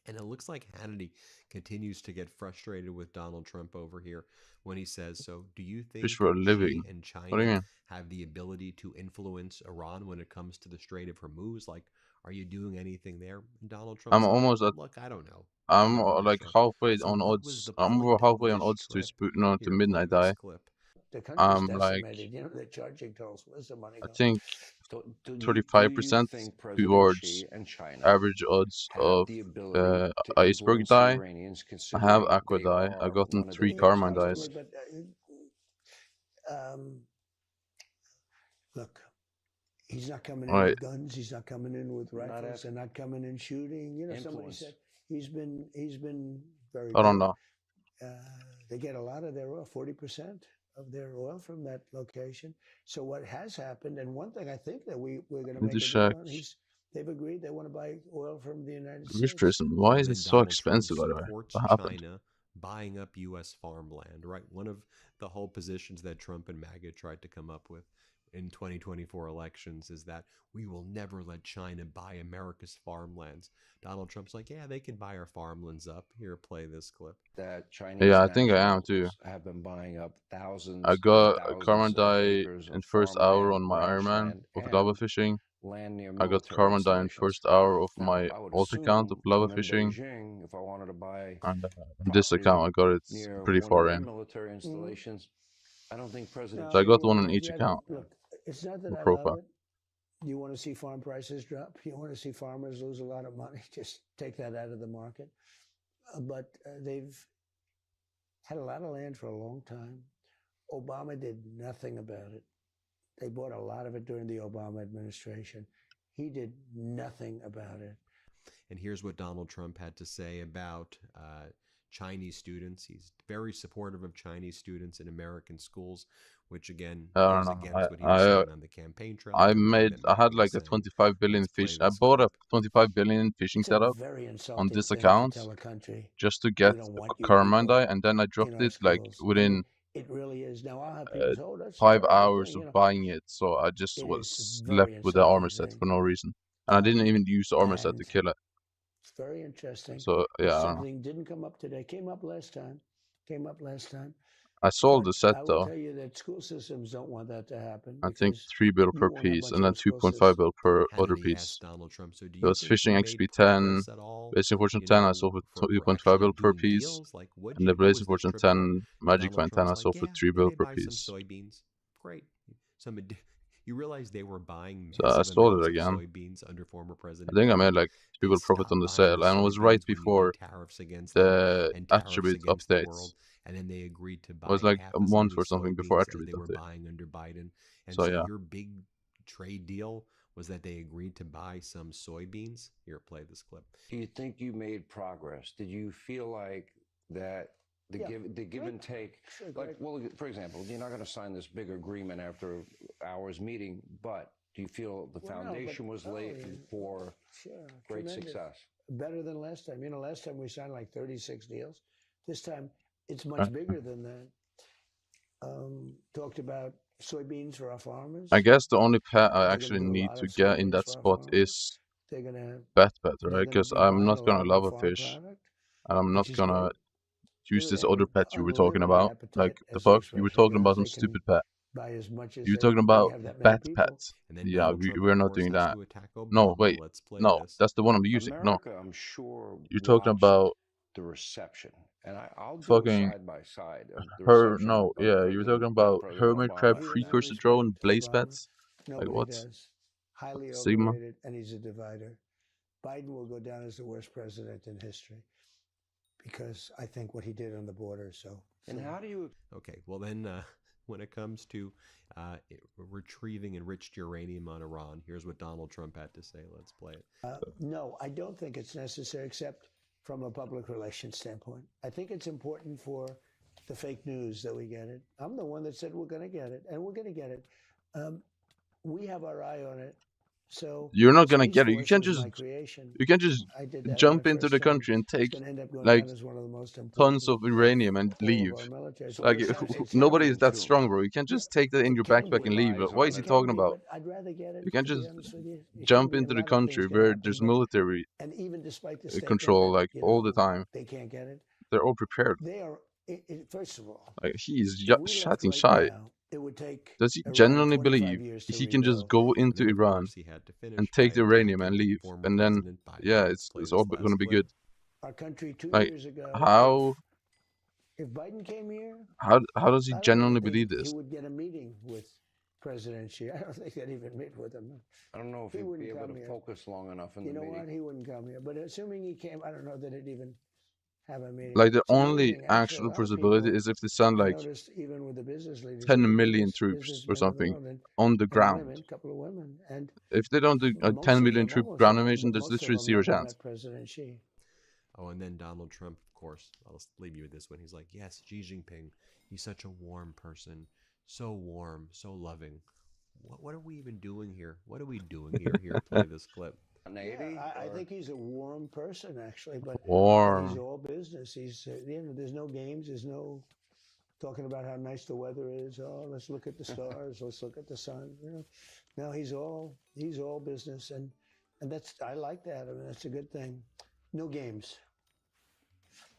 And it looks like Hannity continues to get frustrated with Donald Trump over here when he says, so do you think Fish for a living. Xi and China What do you mean? have the ability to influence Iran when it comes to the Strait of Hormuz? Like, are you doing anything there? And Donald Trump I'm almost at. look, I don't know. I'm like halfway So on what was odds. the I'm point halfway of on this odds to trip? to midnight die. The country's I'm like decimated. You know, they're charging tolls. Where's the money I going? think Do you 35% think President towards Xi and China average odds have of the ability to iceberg influence the die. Iranians, I have considering aqua they die. are I've gotten one of 3 the Carmine biggest dies. But look, he's not coming in Right. with guns. He's not coming in with rifles. They're not coming in shooting. You know, somebody Influence. said he's been very. I don't good. know. They get a lot of their oil, 40% of their oil from that location. So what has happened, and one thing I think that we're going to Need make to a check. deal on, they've agreed they want to buy oil from the United Rich States. person. Why And is then it so Donald expensive, by Trump the way? supports What happened? China buying up U.S. farmland, right? One of the whole positions that Trump and MAGA tried to come up with in 2024 elections is that we will never let China buy America's farmlands. Donald Trump's like, yeah, they can buy our farmlands up. Here, play this clip. That Chinese Yeah, I think I am too. nationals have been buying up thousands. I got a thousands Carmine of die acres in of first hour farmland, on my ranch Ironman land, of and lava fishing. land near I got military Carmine die in installations. first hour of Now, my I would alt account of assume lava I'm in fishing. Beijing if I wanted to buy And on this property account, I got it near pretty one far of their in. military installations. I don't think President So I Xi got would one on do each that. account. Look, it's not that The I profile. love it. You want to see farm prices drop? You want to see farmers lose a lot of money? Just take that out of the market. But they've had a lot of land for a long time. Obama did nothing about it. They bought a lot of it during the Obama administration. He did nothing about it. And here's what Donald Trump had to say about Chinese students. He's very supportive of Chinese students in American schools, which again I don't goes know. against what he was I saying on the campaign trail. I and made that I had MAGA was like a saying. 25 billion Let's play fish. I this bought clip. a 25 billion fishing It's a setup very on insulting this thing to account tell a country. just to get We don't a want you Carmine people die, and then I in dropped our it like schools. within It really is. Now I'll have people say, "Oh, that's a 5 terrible hours thing," of buying it. So I just It is was a left very with the armor insulting set thing. for no reason, and I didn't even use the armor set to and kill it. It's very interesting. So yeah, I don't know. Something didn't come up today. Came up last time. I sold the set I will though. tell you that school systems don't want that to happen. I think because 3 bill you per won't have piece, much and of then a school 2.5 bill per other Hannity piece. asked Donald Trump, so do It you was think fishing we XP made 10, progress at all? Blazing Fortune You 10 I know, sold for for 2.5 actually bill per doing piece, deals? Like, what and the how was Blazing this Fortune trip going? 10 Magic Donald Vine 10 I Trump's sold like, for yeah, 3 we bill may per buy some piece. soybeans. Great. You realize they were buying So I massive sold amounts it of again. soybeans under former I President think I made Biden. like They good profit stopped on the buying sale, and it was right soybeans when you before did tariffs against them the and tariffs attribute against the world, updates. and then they agreed to It was buy like half a as month many or something before soybeans as attribute they were update. buying under Biden. And So so yeah. your big trade deal was that they agreed to buy some soybeans. Here, play this clip. Do you think you made progress? Did you feel like that the give and take, like, well, for example, you're not going to sign this big agreement after hours meeting, but do you feel the foundation was laid for great tremendous. success? Better than last time. You know, last time we signed like 36 deals. This time it's much bigger than that. Talked about soybeans for our farmers. I guess the only pet I They're actually gonna do a need lot to of get in soybeans that for our spot farmers. is They're gonna bet, right? they're gonna Because be I'm buying not a gonna lot love more a farm fish, product, and I'm not which is gonna great. use They this have other an pet you were talking unlimited about. Like, appetite, the as the fuck? You were expression talking about goes. some They can stupid pet. buy as much as You were they talking we about have that many bat people. pets. And then Yeah, Donald Trump, we're of not course, doing has that. to attack Obama. No, wait. Let's play No, this. that's the one I'm using. No. America, I'm sure, You're talking watched about the reception, and I'll do a fucking side by side of the her. reception No, of yeah, you were President, talking about President hermit crab Obama. He doesn't precursor respect drone blaze Obama. pets. Like Nobody what? does. Highly Sigma. overrated, and he's a divider. Biden will go down as the worst president in history because I think what he did on the border. So, And how do you? Okay, well then, when it comes to retrieving enriched uranium on Iran, here's what Donald Trump had to say. Let's play it. No, I don't think it's necessary, except from a public relations standpoint. I think it's important for the fake news that we get it. I'm the one that said we're going to get it, and we're going to get it. We have our eye on it. So You're not gonna Space get it. Force was my creation. You can't just I did that jump on my into first the term. country and It's take going to end up going like down as one of the most tons important of uranium and all leave. of our military. So Like it's nobody is happening that soon. strong, bro. You can't just take that in your backpack and leave. Eyes What on is he it. talking Can be, about? but I'd rather get it. You can't To be just honest with you, it jump can be, into a the lot of things country can where happen, there's but- military And even despite the statement control that, like you all the know, time. they can't get it. They're all prepared. They are. First of all, Like he's if we left shouting right shy. now, it would take Does he Iran genuinely 25 believe years to he can just rebuild. go And into then, of Iran course, he had to finish and by take the uranium and attacking leave, former and then President Biden. yeah, Let's play it's this all last gonna be clip. good. Our country 2 Like years ago. how If Biden came here, how does he I don't genuinely think believe he this? would get a meeting with President Xi. I don't think they'd even meet with him. I don't know if He he'd wouldn't be able come to here. focus long enough in You the know meeting. what? He wouldn't come here. But assuming he came, I don't know that he'd even have a meeting. Like the It's only amazing. Actually, a actual lot of possibility people, is if they send I like noticed even with the business leaders, 10 they're the million biggest troops or businessmen in the something world, on the and ground. women, a couple of women, and If they don't do a most 10 of million them, troop almost ground all, invasion, but there's most of literally them zero never chance. met President Xi. Oh, and then Donald Trump, of course. I'll leave you with this one. He's like, yes, Xi Jinping. He's such a warm person. So warm, so loving. What are we even doing here? What are we doing here? Here, play this clip. Yeah, I think he's a warm person, actually, but Warm. he's all business. He's there's no games. There's no talking about how nice the weather is. Oh, let's look at the stars. Let's look at the sun. You know, no, he's all business, and that's I like that. I mean, that's a good thing. No games.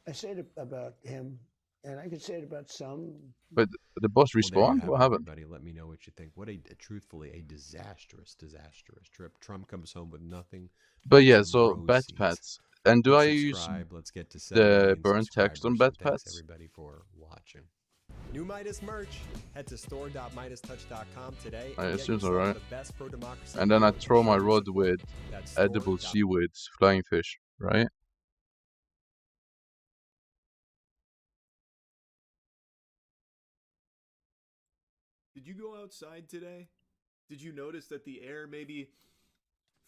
I say it about him, and I could say it about some. But the boss Well, there you respawned? have What it, happened? everybody. Let me know what you think. What truthfully, a disastrous trip. Trump comes home with nothing. But yeah, some so rose bat seeds. pats. And do Hit I use subscribe. Let's get to 7 the million burn text on subscribers. bat So thanks pats? everybody for watching. New Midas merch. Head to store.midastouch.com today. I and get assume so, yourself right? the best pro-democracy And then I gear throw my with rod with That's edible store. seaweeds, flying fish, right? Did you go outside today? Did you notice that the air maybe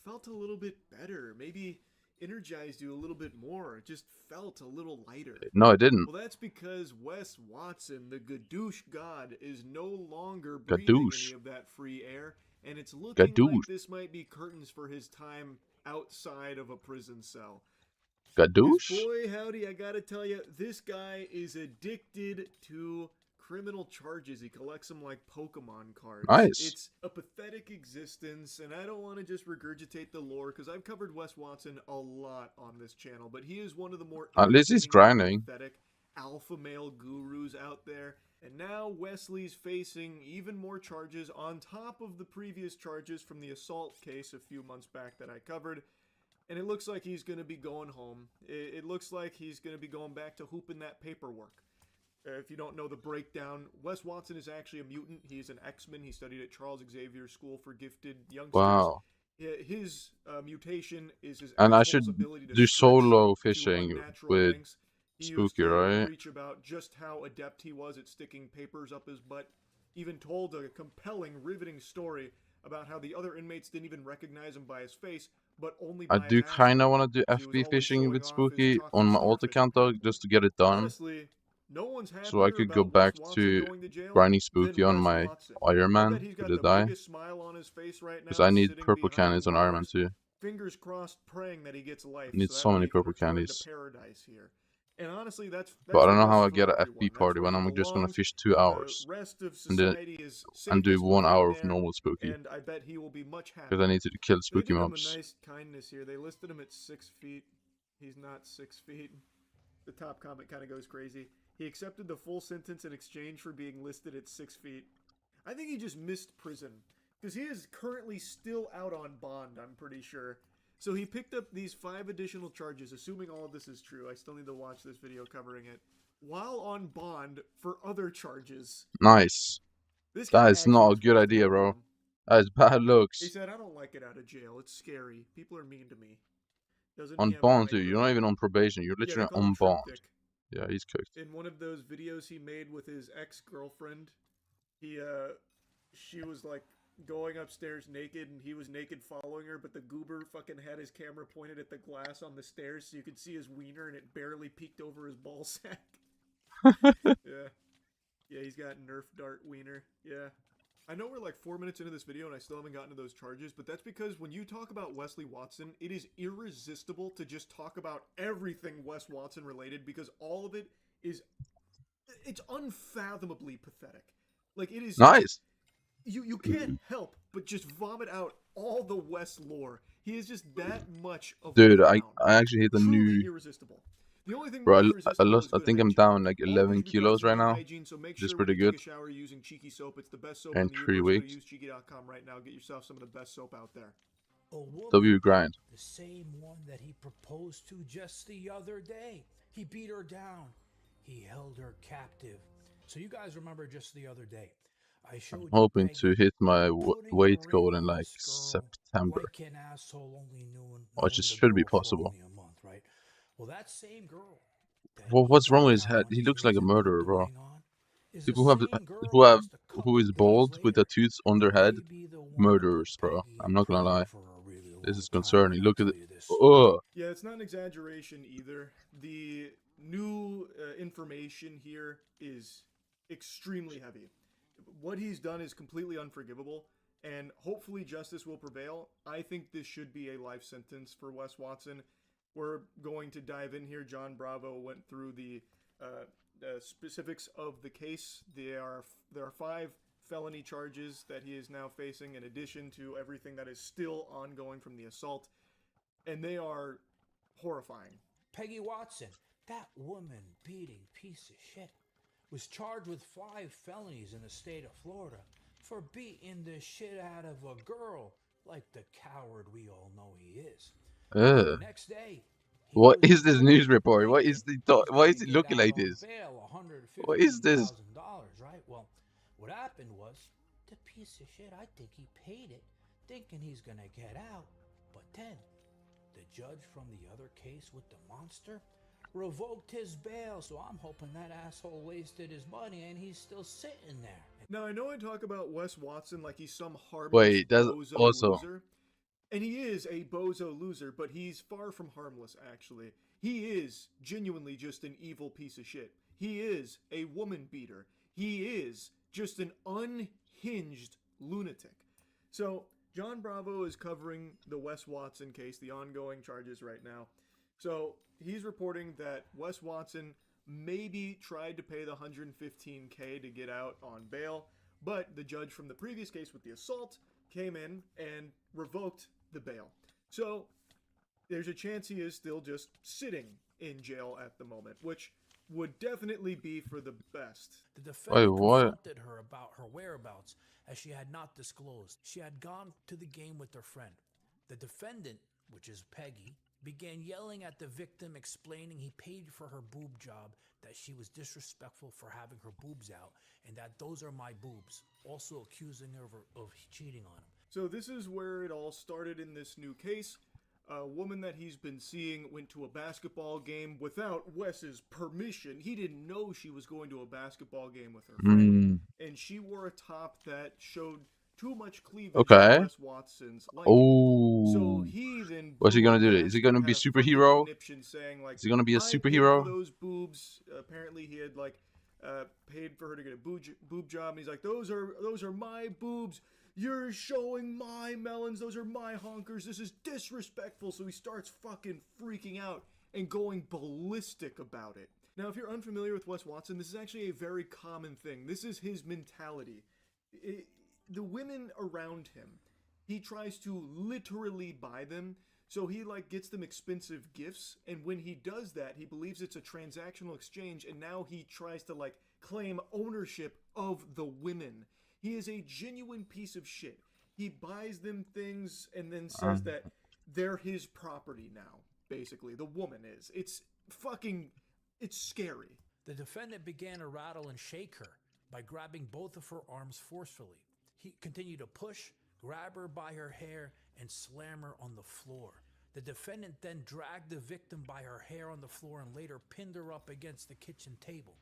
felt a little bit better? Maybe energized you a little bit more? It just felt a little lighter. No, I didn't. Well, that's because Wes Watson, the Gadoosh god, is no longer breathing Gadoosh. any of that free air, and it's looking like Gadoosh. this might be curtains for his time outside of a prison cell. 'Cause Gadoosh? boy, howdy, I gotta tell you, this guy is addicted to criminal charges. He collects them like Pokemon cards. Nice. It's a pathetic existence, and I don't want to just regurgitate the lore, because I've covered Wes Watson a lot on this channel, but he is one of the more At least he's entertaining and grinding. pathetic alpha male gurus out there. And now Wesley's facing even more charges on top of the previous charges from the assault case a few months back that I covered. And it looks like he's going to be going home. It looks like he's going to be going back to hooping that paperwork. If you don't know the breakdown, Wes Watson is actually a mutant. He's an X-Men. He studied at Charles Xavier School for Gifted Youngsters. Wow. His mutation is his And I X-Force should ability to do stretch solo to fishing unnatural with lengths. He used Spooky, to right? preach about just how adept he was at sticking papers up his butt. Even told a compelling, riveting story about how the other inmates didn't even recognize him by his face, but only by I his do asshole. kind of want to do 'Cause he was FB always fishing showing with off his Spooky chocolate on my alt starfish account though, packages. just to get it done. Honestly, no one's So I happier could go about back Wes Watson to going to jail grinding than Spooky on Wes my Watson. Iron I Man bet he's got to the die. biggest smile on his face right Because now, I need sitting purple behind candies on Iron Man bars, too. fingers crossed, praying that he gets life, I need so that so way many he can purple return candies. to paradise here. And honestly, that's But I the don't know how best I for get an everyone. FB That's party where when he I'm just gonna belongs. fish 2 The hours. rest of And then society is and do safest 1 with him hour of there, normal Spooky. and I bet he will be much happier. Because I need to kill They Spooky did him a mobs. nice kindness here. They listed him at 6 feet. He's not 6 feet. The top comment kind of goes crazy. He accepted the full sentence in exchange for being listed at 6 feet. I think he just missed prison. Because he is currently still out on bond, I'm pretty sure. So he picked up these 5 additional charges, assuming all of this is true. I still need to watch this video covering it. While on bond for other charges. Nice. This guy That is actually not a was good supposed to idea, go bro. home. That is bad He looks. said, I don't like it out of jail. It's scary. People are mean to me. Doesn't On he have bond a too. You're not even on probation. You're Yeah, they literally call him on bond. Triptych. Yeah, he's cooked. In one of those videos he made with his ex-girlfriend, she was like going upstairs naked and he was naked following her, but the goober fucking had his camera pointed at the glass on the stairs so you could see his wiener and it barely peeked over his ball sack. Yeah. Yeah, he's got Nerf dart wiener. Yeah. I know we're like 4 minutes into this video and I still haven't gotten to those charges, but that's because when you talk about Wesley Watson, it is irresistible to just talk about everything Wes Watson related because all of it is, it's unfathomably pathetic. Like it is nice. You can't help but just vomit out all the Wes lore. He is just that much of Dude, a I clown. actually hit a Truly new. irresistible. The only thing Bro, more I irresistible lost. is I good think I'm hygiene. down like All these 11 should be brought kilos to right good now. hygiene, so make Which is sure pretty when you good. take a shower using Cheeky soap. It's the best soap In in the 3 universe. Go weeks. use Cheeky.com right now. Get yourself some of the best soap out there. W grind. The same one that he proposed to just the other day. He beat her down. He held her captive. So you guys remember just the other day. I showed I'm you hoping Peggy to hit my putting a weight ring goal in on like this girl. September. Why can asshole only knowing Which the should be girl for possible. only a month, right? Well, that same girl. Well, what's wrong with his head? He looks like a murderer, bro. People who is bald with tattoos on their head, murderers, bro. I'm not gonna lie. This is concerning. Look at it. Oh. Yeah, it's not an exaggeration either. The new information here is extremely heavy. What he's done is completely unforgivable, and hopefully justice will prevail. I think this should be a life sentence for Wes Watson. We're going to dive in here. John Bravo went through the specifics of the case. There are 5 felony charges that he is now facing in addition to everything that is still ongoing from the assault, and they are horrifying. Peggy Watson, that woman beating piece of shit, was charged with 5 felonies in the state of Florida for beating the shit out of a girl like the coward we all know he is. The next day, what is this news report? Why is he looking like this? What is this? Right? Well, what happened was the piece of shit, I think he paid it thinking he's gonna get out, but then the judge from the other case with the monster revoked his bail, so I'm hoping that asshole wasted his money and he's still sitting there. Now, I know I talk about Wes Watson like he's some harmless Wait, that's bozo also loser. And he is a bozo loser, but he's far from harmless, actually. He is genuinely just an evil piece of shit. He is a woman beater. He is just an unhinged lunatic. So, John Bravo is covering the Wes Watson case, the ongoing charges right now. So, he's reporting that Wes Watson maybe tried to pay the $115K to get out on bail, but the judge from the previous case with the assault came in and revoked the bail. So, there's a chance he is still just sitting in jail at the moment, which would definitely be for the best. The defendant confronted her about her whereabouts as she had not disclosed. She had gone to the game with her friend. The defendant, which is Peggy, began yelling at the victim, explaining he paid for her boob job, that she was disrespectful for having her boobs out, and that those are my boobs, also accusing her of cheating on him. So this is where it all started in this new case. A woman that he's been seeing went to a basketball game without Wes's permission. He didn't know she was going to a basketball game with her friend. And she wore a top that showed too much cleavage Okay. to Wes Watson's liking. Oh. So he then What's he gonna do? Is he gonna be superhero? Saying, like, Is he gonna be a I paid superhero? for those boobs. Apparently he had like paid for her to get a boob job, and he's like, those are my boobs. You're showing my melons. Those are my honkers. This is disrespectful. So he starts fucking freaking out and going ballistic about it. Now, if you're unfamiliar with Wes Watson, this is actually a very common thing. This is his mentality. The women around him, he tries to literally buy them. So he like gets them expensive gifts, and when he does that, he believes it's a transactional exchange, and now he tries to like claim ownership of the women. He is a genuine piece of shit. He buys them things and then says that they're his property now, basically. The woman is. It's scary. The defendant began to rattle and shake her by grabbing both of her arms forcefully. He continued to push, grab her by her hair, and slam her on the floor. The defendant then dragged the victim by her hair on the floor and later pinned her up against the kitchen table.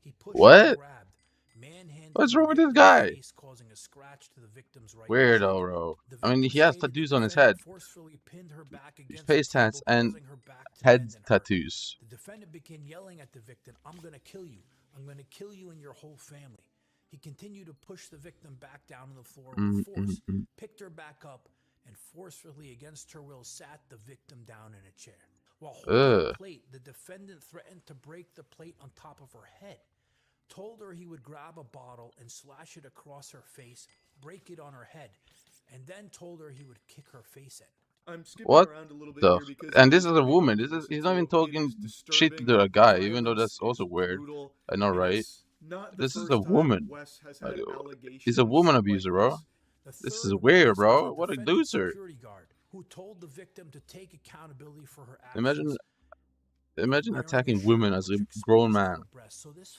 He pushed and grabbed, manhandling What's the wrong with this victim's guy? face, causing a scratch to the victim's right Weirdo, cheek. bro. The I mean, victim he has stated tattoos the on his defendant head, forcefully pinned her back against face the table, tats, and causing her back to head bend and hurt. tattoos. The defendant began yelling at the victim, "I'm going to kill you. I'm going to kill you and your whole family." He continued to push the victim back down on the floor with force, picked her back up, and forcefully against her will sat the victim down in a chair. While holding a plate, the defendant threatened to break the plate on top of her head, told her he would grab a bottle and slash it across her face, break it on her head, and then told her he would kick her face in. I'm skipping What around a little bit the? here because And this is a woman. He's not even talking shit to a guy, even though that's also weird. I know, right? This is a woman. He's a woman abuser, bro. This is weird, bro. What a loser. Who told the victim to take accountability for her actions. Imagine attacking women as a grown man. So this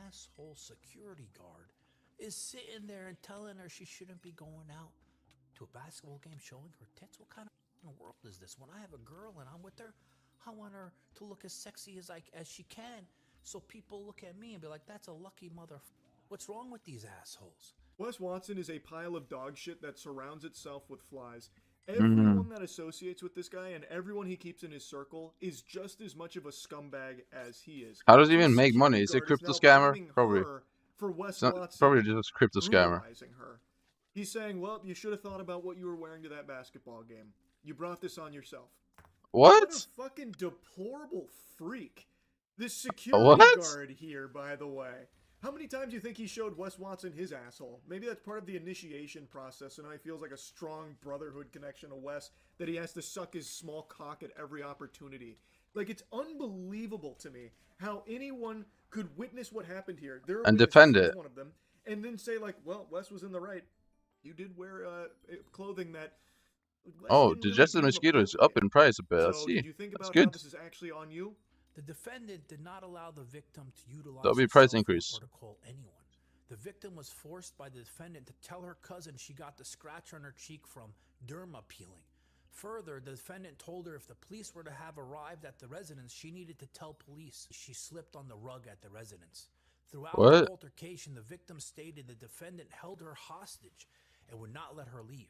asshole security guard is sitting there and telling her she shouldn't be going out to a basketball game showing her tits. What kind of world is this? When I have a girl and I'm with her, I want her to look as sexy as she can, so people look at me and be like, that's a lucky mother. What's wrong with these assholes? Wes Watson is a pile of dog shit that surrounds itself with flies. Everyone that associates with this guy and everyone he keeps in his circle is just as much of a scumbag as he is. How does he even make money? Is he a crypto scammer? Probably. For Wes Watson, probably just a crypto scammer. Her. He's saying, well, you should have thought about what you were wearing to that basketball game. You brought this on yourself. What? What a fucking deplorable freak. This security guard here, by the way. How many times do you think he showed Wes Watson his asshole? Maybe that's part of the initiation process, and now he feels like a strong brotherhood connection to Wes, that he has to suck his small cock at every opportunity. Like, it's unbelievable to me how anyone could witness what happened here. And defend it. One of them, and then say, like, well, Wes was in the right. You did wear clothing that... Oh, digestive mosquito is up in price a bit. I see. Did you think about That's good. how this is actually on you? The defendant did not allow the victim to utilize There'll be a price increase. or to call anyone. The victim was forced by the defendant to tell her cousin she got the scratch on her cheek from derma peeling. Further, the defendant told her if the police were to have arrived at the residence, she needed to tell police she slipped on the rug at the residence. Throughout the altercation, the victim stated the defendant held her hostage and would not let her leave.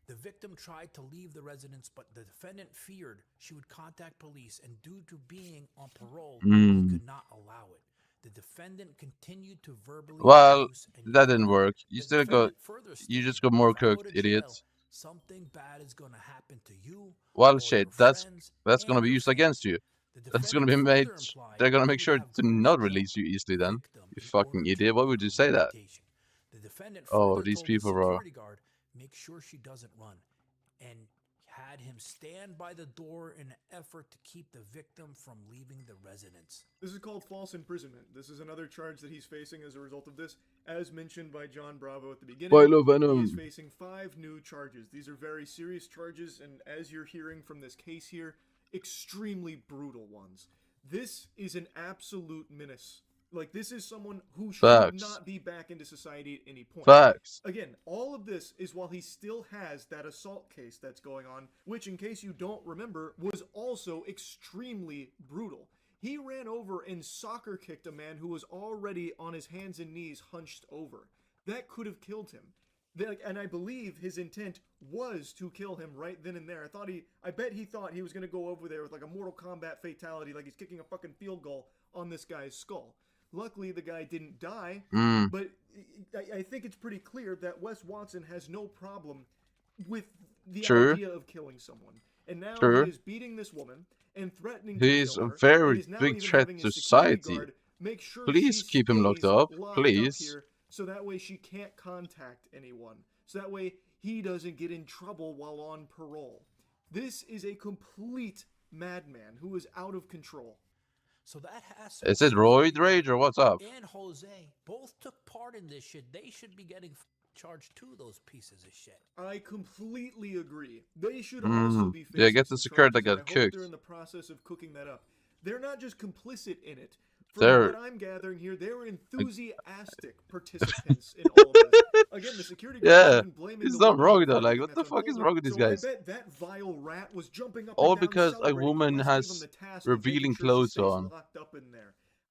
The victim tried to leave the residence, but the defendant feared she would contact police, and due to being on parole, he could not allow it. The defendant continued to verbally abuse and that didn't work. You still got, you just got more cooked, idiot. Something bad is going to happen to you. Well, shit, that's going to be used against you. That's going to be made, they're going to make sure to not release you easily then. You fucking idiot, why would you say that? Oh, these people, bro. Make sure she doesn't run, and had him stand by the door in an effort to keep the victim from leaving the residence. This is called false imprisonment. This is another charge that he's facing as a result of this. As mentioned by John Bravo at the beginning, he's facing 5 new charges. These are very serious charges, and as you're hearing from this case here, extremely brutal ones. This is an absolute menace. Like, this is someone who should not be back into society at any point. Facts. Again, all of this is while he still has that assault case that's going on, which, in case you don't remember, was also extremely brutal. He ran over and soccer kicked a man who was already on his hands and knees hunched over. That could have killed him. And I believe his intent was to kill him right then and there. I bet he thought he was going to go over there with like a Mortal Kombat fatality, like he's kicking a fucking field goal on this guy's skull. Luckily, the guy didn't die, but I think it's pretty clear that Wes Watson has no problem with the idea of killing someone. And now he is beating this woman and threatening to He's kill a her. very big threat to society. Please keep him locked up, please. So that way she can't contact anyone. So that way he doesn't get in trouble while on parole. This is a complete madman who is out of control. So that has Is it Roid Rage or what's up? And Jose both took part in this shit. They should be getting charged too, those pieces of shit. I completely agree. They should also be facing get the security that got cooked. They're in the process of cooking that up. They're not just complicit in it. From what I'm gathering here, they were enthusiastic participants in all of this. Again, the security guard he's not wrong though. Like, what the fuck is wrong with these guys? I bet that vile rat was jumping up All and down because a woman has revealing clothes on.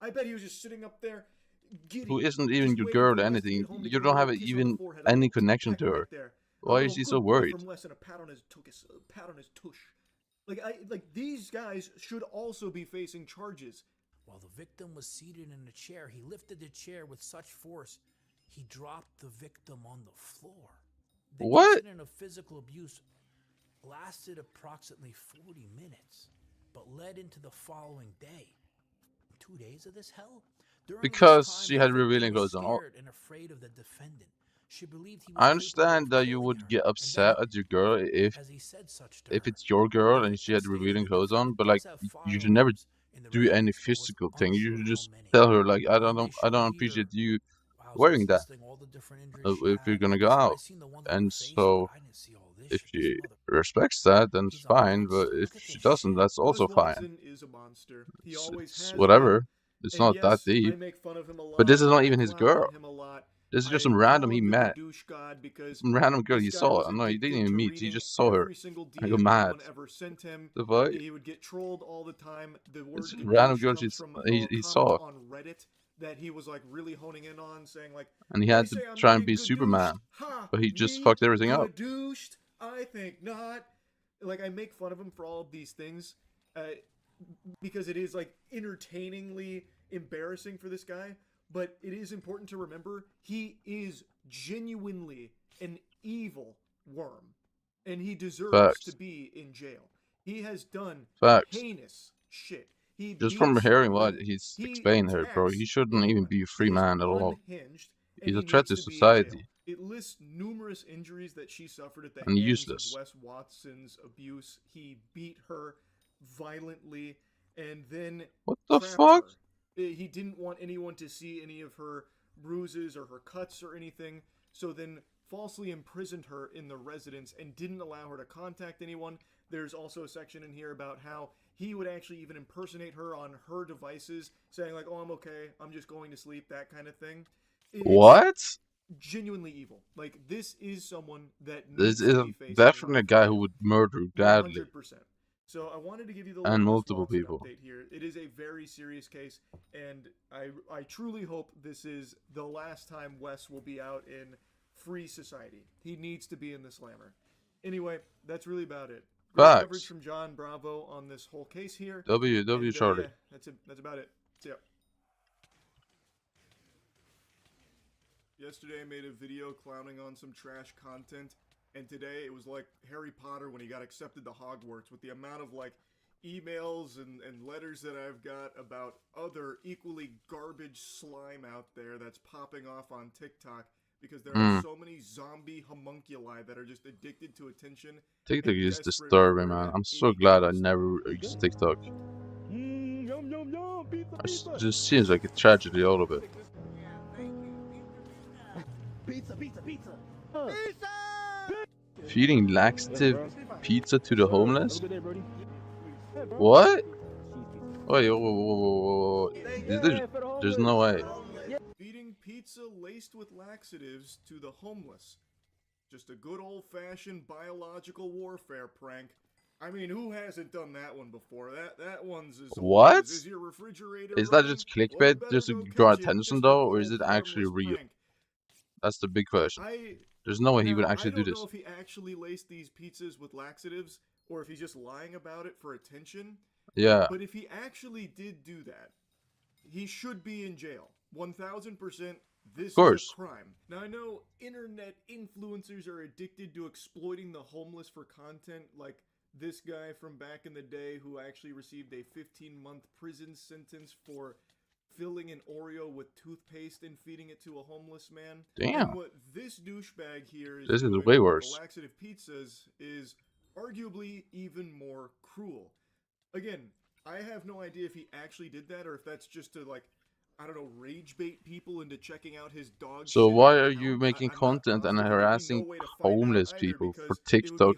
I bet he was just sitting up there, who isn't even your girl or anything. You don't have even any connection to her. Why is he so worried? Like these guys should also be facing charges. While the victim was seated in a chair, he lifted the chair with such force, he dropped the victim on the floor. The incident of physical abuse lasted approximately 40 minutes, but led into the following day. 2 days of this hell? Because she had revealing clothes on. And afraid of the defendant. She believed he I understand that you would get upset at your girl if it's your girl and she had revealing clothes on, but like you should never do any physical thing. You should just tell her like I don't appreciate you wearing that if you're gonna go out. And so if she respects that, then it's fine. But if she doesn't, that's also fine. It's whatever. It's not that deep. But this is not even his girl. This is just some random he met. Some random girl he saw. No, he didn't even meet. He just saw her. I go mad. The fuck? He would get trolled all the time. The word it's random girl he saw. On Reddit that he was like really honing in on, saying like, and he had to try and be Superman, but he just fucked everything up. I think not. Like, I make fun of him for all of these things because it is like entertainingly embarrassing for this guy. But it is important to remember he is genuinely an evil worm, and he deserves to be in jail. He has done heinous shit. Just from hearing what he's explaining here, bro, he shouldn't even be a free man at all. He's a threat to society. It lists numerous injuries that she suffered at the and hands useless. of Wes Watson's abuse. He beat her violently, and then what the fuck? He didn't want anyone to see any of her bruises or her cuts or anything, so then falsely imprisoned her in the residence and didn't allow her to contact anyone. There's also a section in here about how he would actually even impersonate her on her devices, saying like, oh, I'm okay, I'm just going to sleep, that kind of thing. What? Genuinely evil. Like, this is someone that this is definitely a guy who would murder gladly. 100%. So I wanted to give you the and multiple people update here. It is a very serious case, and I truly hope this is the last time Wes will be out in free society. He needs to be in the slammer. Anyway, that's really about it. Great coverage from John. Bravo on this whole case here. W Charlie. Yeah, that's it. That's about it. See ya. Yesterday I made a video clowning on some trash content. And today it was like Harry Potter when he got accepted to Hogwarts, with the amount of like emails and letters that I've got about other equally garbage slime out there that's popping off on TikTok because there are so many zombie homunculi that are just addicted to attention. TikTok is disturbing, man. I'm so glad I never used TikTok. It just seems like a tragedy, all of it. Pizza, pizza, pizza. Feeding laxative pizza to the homeless? What? Wait, whoa. There's no way. Feeding pizza laced with laxatives to the homeless. Just a good old-fashioned biological warfare prank. I mean, who hasn't done that one before? That one's as old as is your refrigerator. Is that just clickbait just to draw attention though, or is it actually real? Prank. That's the big question. There's no way he would actually do this. I don't know if he actually laced these pizzas with laxatives, or if he's just lying about it for attention. Yeah. But if he actually did do that, he should be in jail. 1000%. This is a crime. Now, I know internet influencers are addicted to exploiting the homeless for content, like this guy from back in the day who actually received a 15-month prison sentence for filling an Oreo with toothpaste and feeding it to a homeless man. Damn. And what this douchebag here is this is doing way with worse. the laxative pizzas is arguably even more cruel. Again, I have no idea if he actually did that or if that's just to, like, I don't know, rage bait people into checking out his dog. So why are you making content and harassing homeless people for TikTok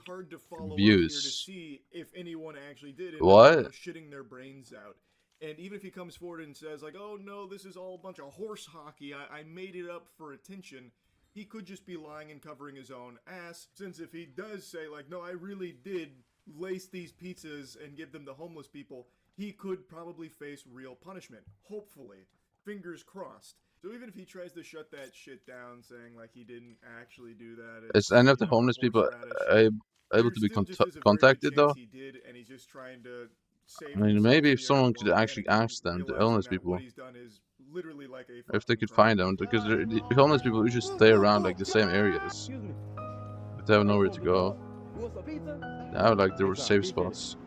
views? To see if anyone actually did it, What? Shitting their brains out. And even if he comes forward and says, like, oh no, this is all a bunch of horse hockey, I made it up for attention, he could just be lying and covering his own ass. Since if he does say, like, no, I really did lace these pizzas and give them to homeless people, he could probably face real punishment. Hopefully. Fingers crossed. So even if he tries to shut that shit down, saying like he didn't actually do that, Is any of the homeless people able to be contacted though? He did, and he's just trying to save I mean, maybe if someone could actually ask them, the homeless people, if they could find them, because the homeless people usually stay around like the same areas. If they have nowhere to go, they have like their safe spots,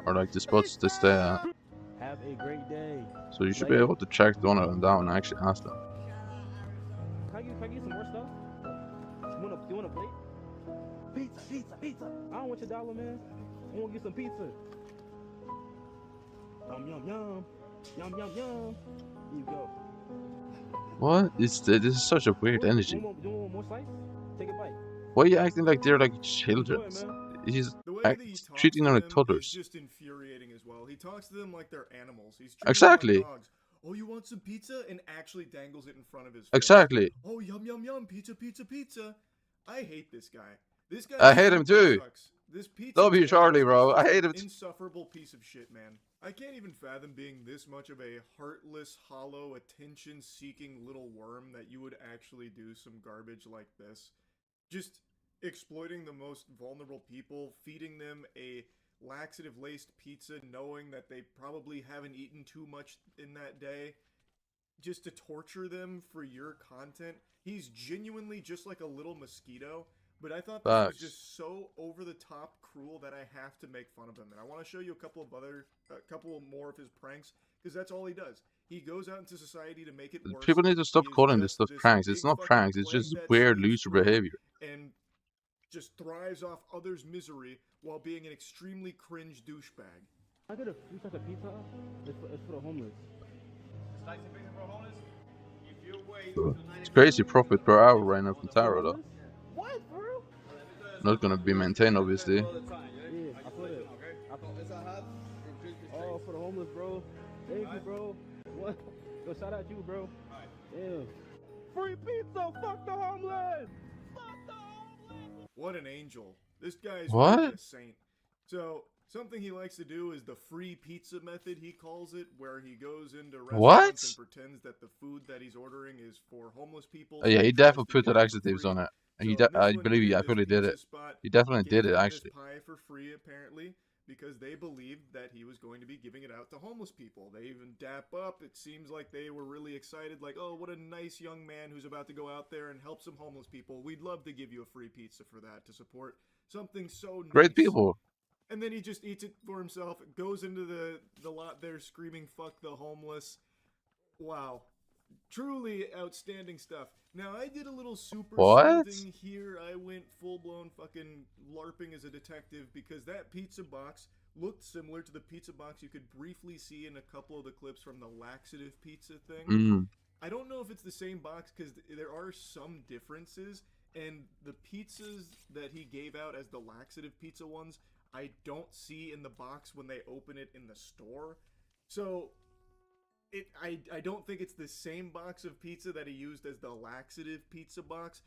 or like the spots they stay at. Have a great day. So you should be able to track one of them down and actually ask them. Can I get some more stuff? You want a plate? Pizza. I don't want your dollar, man. I want to get some pizza. Yum. Here you go. What? This is such a weird energy. You want one more slice? Take a bite. Why are you acting like they're like children? He's treating them like toddlers. It's just infuriating as well. He talks to them like they're animals. He's exactly. Like dogs. Oh, you want some pizza? And actually dangles it in front of his face. Exactly. Oh, yum, pizza. I hate this guy. This guy. I hate him too. Sucks. This pizza. W Charlie, bro. I hate him. Insufferable piece of shit, man. I can't even fathom being this much of a heartless, hollow, attention-seeking little worm that you would actually do some garbage like this. Just exploiting the most vulnerable people, feeding them a laxative-laced pizza, knowing that they probably haven't eaten too much in that day, just to torture them for your content. He's genuinely just like a little mosquito, but I thought this was just so over-the-top cruel that I have to make fun of him. And I want to show you a couple more of his pranks, because that's all he does. He goes out into society to make it worse. People need to stop calling this stuff pranks. It's not pranks, it's just weird loser behavior. And just thrives off others' misery while being an extremely cringe douchebag. I got a free type of pizza. It's for the homeless. Slice of pizza for homeless? If you wait It's crazy profit per hour right now from Taro though. What, bro? Not gonna be maintained, obviously. Yeah, I put it. Oh, for the homeless, bro. Thank you, bro. What? Yo, shout out you, bro. Yeah. Free pizza. Fuck the homeless. What an angel. This guy's what? Really a saint. So, something he likes to do is the free pizza method, he calls it, where he goes into restaurants and pretends that the food that he's ordering is for homeless people. Oh, yeah, he definitely put the laxatives on it. I believe I probably did it. He definitely did it, actually. Pie for free, apparently, because they believed that he was going to be giving it out to homeless people. They even dap up. It seems like they were really excited, like, oh, what a nice young man who's about to go out there and help some homeless people. We'd love to give you a free pizza for that, to support something so nice. Great people. And then he just eats it for himself, goes into the lot there screaming, fuck the homeless. Wow. Truly outstanding stuff. Now, I did a little super thing here. I went full-blown fucking LARPing as a detective because that pizza box looked similar to the pizza box you could briefly see in a couple of the clips from the laxative pizza thing. I don't know if it's the same box because there are some differences, and the pizzas that he gave out as the laxative pizza ones, I don't see in the box when they open it in the store. So I don't think it's the same box of pizza that he used as the laxative pizza box.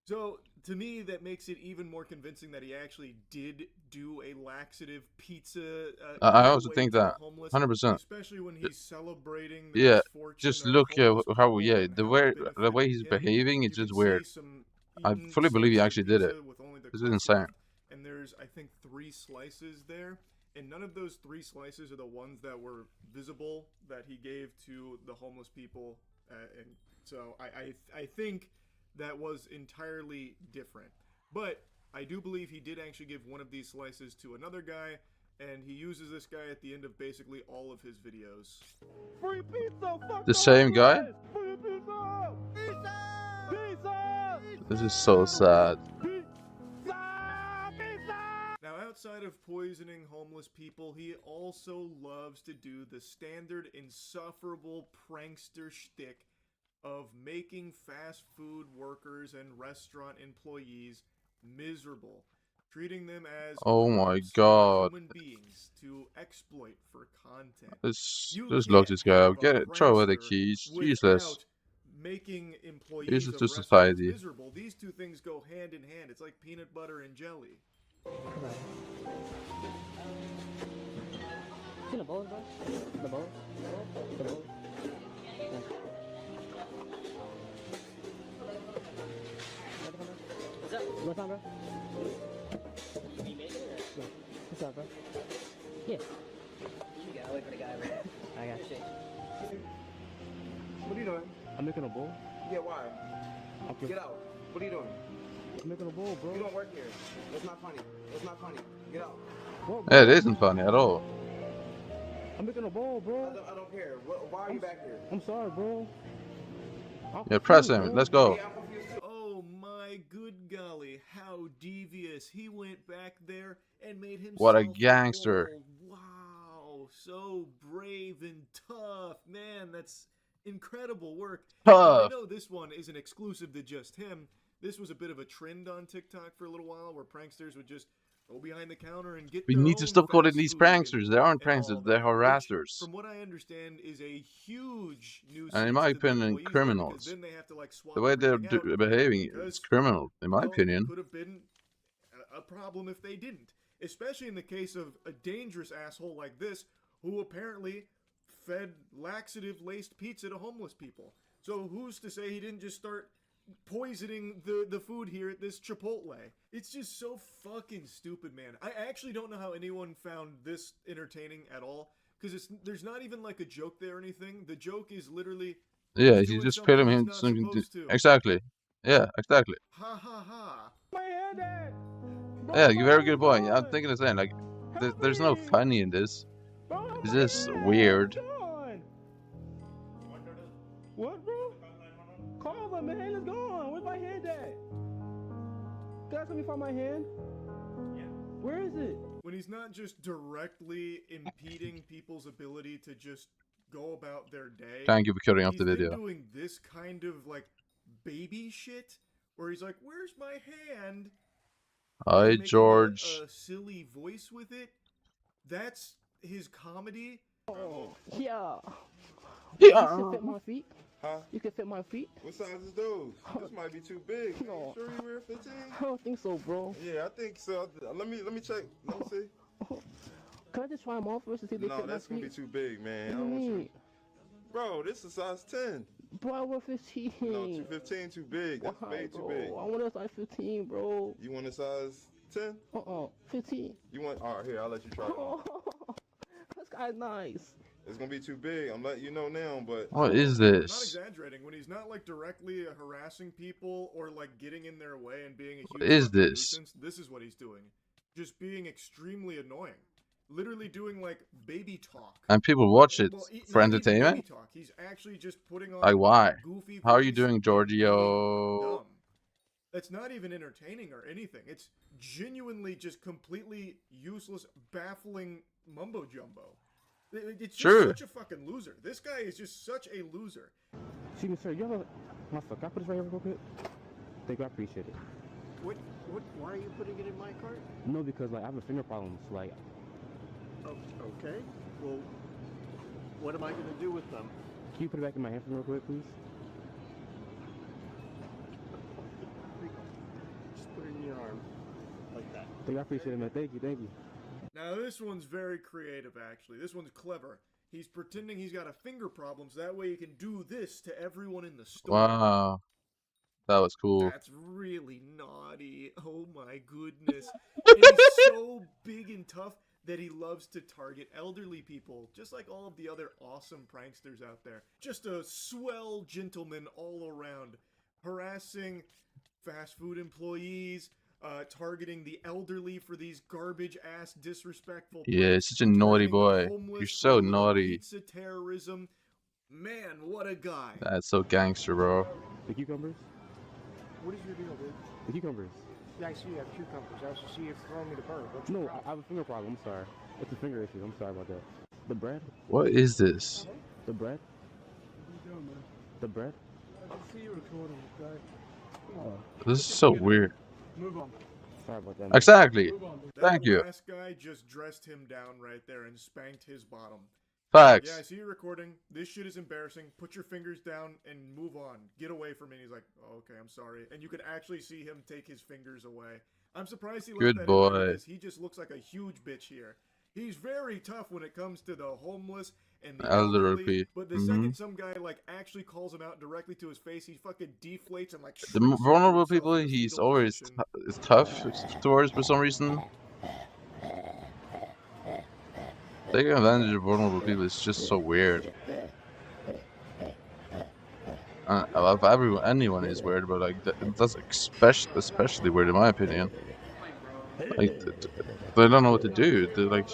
So to me, that makes it even more convincing that he actually did do a laxative pizza. I also think that 100%. Especially when he's celebrating the Yeah, misfortune just of look homeless how people and the how way it been he's affecting him. behaving is You just can weird. see some I eaten fully believe he salted actually did it. pizza with only the This is crust insane. left, and there's I think 3 slices there, and none of those 3 slices are the ones that were visible that he gave to the homeless people, and so I think that was entirely different. But I do believe he did actually give one of these slices to another guy, and he uses this guy at the end of basically all of his videos. Free pizza! Fuck The same guy? Free pizza! Pizza! Pizza! This is so sad. Now, outside of poisoning homeless people, he also loves to do the standard insufferable prankster shtick of making fast food workers and restaurant employees miserable, treating them as Oh my grubs, god. human beings to exploit for content. Just lock this guy up. Get it. Throw away the keys. Useless. Making employees Useless of to restaurants society. miserable. These two things go hand in hand. It's like peanut butter and jelly. See the balls, bro? The balls? The balls? What's up? What's up, bro? You made it? Yeah. What's up, bro? Yeah. You gotta wait for the guy over there. I got you. What are you doing? I'm making a bowl. Yeah, why? Get out. What are you doing? I'm making a bowl, bro. You don't work here. That's not funny. That's not funny. Get out. What, Yeah, it isn't funny at all. I'm making a bowl, bro. I don't care. Why are you back here? I'm sorry, bro. Yeah, press him. Let's go. Oh my good golly, how devious. He went back there and made himself What a gangster. Wow, so brave and tough. Man, that's incredible work. Tough. I know this one isn't exclusive to just him. This was a bit of a trend on TikTok for a little while where pranksters would just go behind the counter and get We their need to own stop calling fast these food pranksters. They aren't and all pranksters. They're that, harassers. which, from what I understand, is a huge nuisance. And in my to the opinion, employees there, criminals. because then they have to, like, swap The way they're everything out, behaving because, is criminal, in my well, opinion. could have been a problem if they didn't. Especially in the case of a dangerous asshole like this, who apparently fed laxative-laced pizza to homeless people. So who's to say he didn't just start poisoning the food here at this Chipotle? It's just so fucking stupid, man. I actually don't know how anyone found this entertaining at all, because there's not even like a joke there or anything. The joke is literally Yeah, he's you doing just something put him he's in not something. supposed to. Exactly. Yeah, exactly. Ha ha ha. My hand, Dad. Yeah, you're a very good point. I'm thinking the same. Like, there's no funny in this. It's just weird. What, bro? Call him, my hand is gone. Where's my hand at? Guys, let me find my hand. Yeah. Where is it? When he's not just directly impeding people's ability to just go about their day. Thank you for cutting off the He's video. been doing this kind of like baby shit where he's like, "Where's my hand?" Hi, And making George. a silly voice with it. That's his comedy. Oh, yeah. Yeah. You can fit my feet. Huh? You can fit my feet. What size is those? This might be too big. No. Sure you wear 15? I don't think so, bro. Yeah, I think so. Let me check. Let me see. Can I just try them on first to see if they No, fit my that's gonna be feet? too big, man. I What do don't you want you. mean? Bro, this is size 10. Bro, I wear 15. No, 15 too big. That's Why, way bro? too big. I want a size 15, bro. You want a size 10? 15. You want? All right, here. I'll let you try it on. This guy's nice. It's gonna be too big. I'm letting you know now, but What is I'm not this? exaggerating. When he's not like directly harassing people or like getting in their way and being a huge What is fucking this? nuisance, this is what he's doing. Just being extremely annoying. Literally doing like baby talk. And people watch it Well, for not even entertainment? baby talk. He's actually just putting on Like, why? goofy How are you voice doing, and Giorgio? being dumb. That's not even entertaining or anything. It's genuinely just completely useless, baffling mumbo jumbo. It's just True. such a fucking loser. This guy is just such a loser. Excuse me, sir. You have a... My fuck. Can I put this right here real quick? Thank you. I appreciate it. Why are you putting it in my cart? No, because like I have a finger problem. So like. Okay. Well, what am I going to do with them? Can you put it back in my hand for me real quick, please? Just put it in your arm, like that. I appreciate it, man. Thank you, thank you. Now this one's very creative, actually. This one's clever. He's pretending he's got a finger problem, so that way he can do this to everyone in the store. Wow. That was cool. That's really naughty. Oh my goodness. And he's so big and tough that he loves to target elderly people, just like all of the other awesome pranksters out there. Just a swell gentleman all around, harassing fast food employees, targeting the elderly for these garbage-ass disrespectful pranks. Yeah, such a naughty boy. You're so naughty. Pizza terrorism. Man, what a guy. That's so gangster, bro. The cucumbers? What is your deal, dude? The cucumbers. Yeah, I see you have cucumbers. I also see you throwing me the bird. What's No, I have a finger problem. I'm sorry. It's a finger issue. I'm sorry about that. The bread? What is this? The bread? What are you doing, man? The bread? I can see you recording, okay? Oh. This is so weird. Move on. Sorry about that. Exactly. Thank you. That last guy just dressed him down right there and spanked his bottom. Facts. Yeah, I see you recording. This shit is embarrassing. Put your fingers down and move on. Get away from me. And he's like, oh, okay, I'm sorry. And you could actually see him take his fingers away. I'm surprised he left Good that in boy. there because he just looks like a huge bitch here. He's very tough when it comes to the homeless and the elderly. But the second some guy like actually calls him out directly to his face, he fucking deflates and like. The vulnerable people, he's always tough towards for some reason. Taking advantage of vulnerable people is just so weird. Anyone is weird, but like that's especially weird in my opinion. Like they don't know what to do. They're like.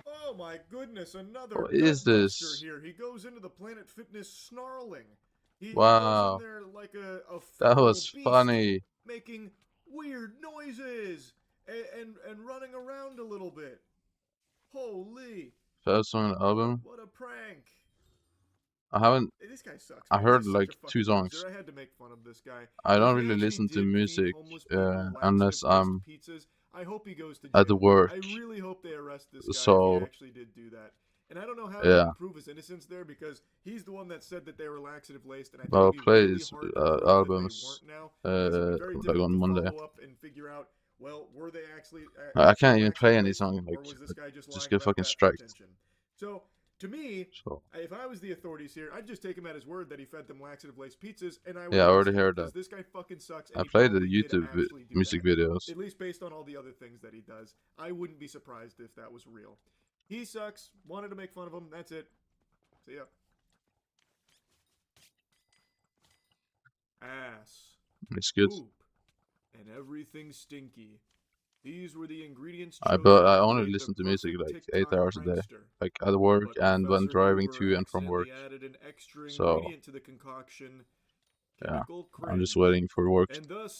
Oh my goodness! Another. What is this? Here he goes into the Planet Fitness snarling. He Wow. goes in there like a That was beast, funny. making weird noises and running around a little bit. Holy! First song on the album. What a prank! I haven't. This guy sucks. I Man. heard He's such a like fucking 2 songs. loser. I had to make fun of this guy. I don't He really actually listen to did feed music homeless people unless I'm pizzas. I hope he goes to at the jail. work. I really hope they arrest this guy So if he actually did do that. And I don't know how yeah. to prove his innocence there because he's the one that said that they were laxative laced. And I think I'll it'd be play really his hard to prove that they albums weren't now. It's gonna be very like difficult on to Monday. follow up and figure out, well, were they actually I can't even play laxative any laced, song or like was this guy just lying get about fucking that for striked. attention? So to me, So if I was the authorities here, I'd just take him at his word that he fed them laxative laced pizzas, and I would yeah, I already arrest him heard because that. this guy fucking sucks. And I he played the probably did YouTube actually do music that. videos. At least based on all the other things that he does. I wouldn't be surprised if that was real. He sucks. Wanted to make fun of him. That's it. See ya. Ass. It's good. Poop. And everything stinky. These were the ingredients. I only listen to music like 8 hours a day, like at work and when driving to and from work. So To the concoction, yeah, I'm just waiting for work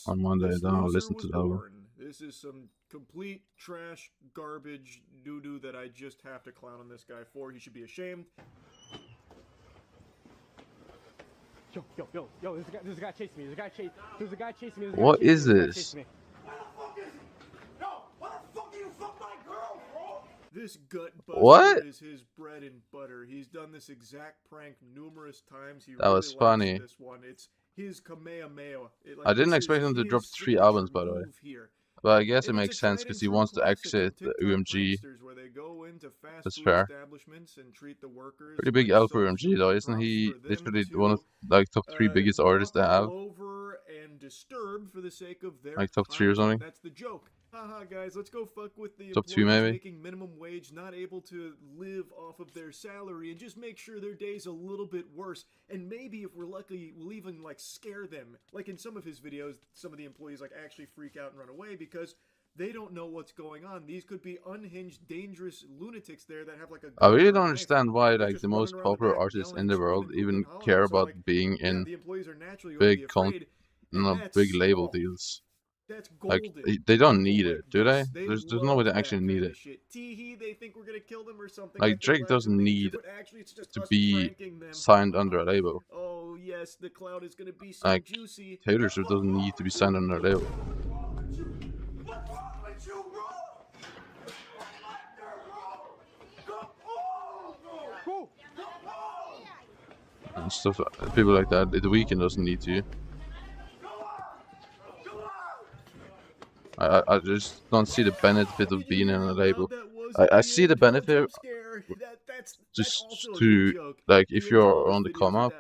on Monday. Then I'll listen to the album. This is some complete trash, garbage, doo-doo that I just have to clown on this guy for. He should be ashamed. Yo, there's a guy chasing me. There's a guy chasing me. What is this? This gut What? buster is his bread and butter. He's done this exact prank numerous times. He That was really likes funny. This one, it's his Kamehameha. I didn't expect him to drop 3 albums, by the way. But I guess it makes sense because he wants to exit the UMG. That's fair. Pretty big L for UMG though, isn't he? Literally one of like top 3 biggest artists they have. Over and disturbed for the sake of their Like top 3 or something. That's the joke. Haha, guys, let's go fuck with the Top 2 employees maybe. making minimum wage, not able to live off of their salary, and just make sure their day's a little bit worse. And maybe if we're lucky, we'll even like scare them. Like in some of his videos, some of the employees like actually freak out and run away because they don't know what's going on. These could be unhinged, dangerous lunatics there that have like a. I really don't understand why like the most popular artists in the world even care about being in big big label deals. That's Like golden. they don't need Like it, do they? this. They There's no way love they that actually need kind it. of shit. Tee-hee, they think we're gonna kill them or something. Like Like their Drake lives are doesn't danger, need but actually it's just to us be pranking them. signed under a label. Oh yes, the cloud is gonna be so Like juicy. Taylor Swift doesn't need to be signed under a label. And stuff, people like that. The Weeknd doesn't need to. I just don't see the benefit of being in a label. I see the benefit just to, like, if you're on the come up,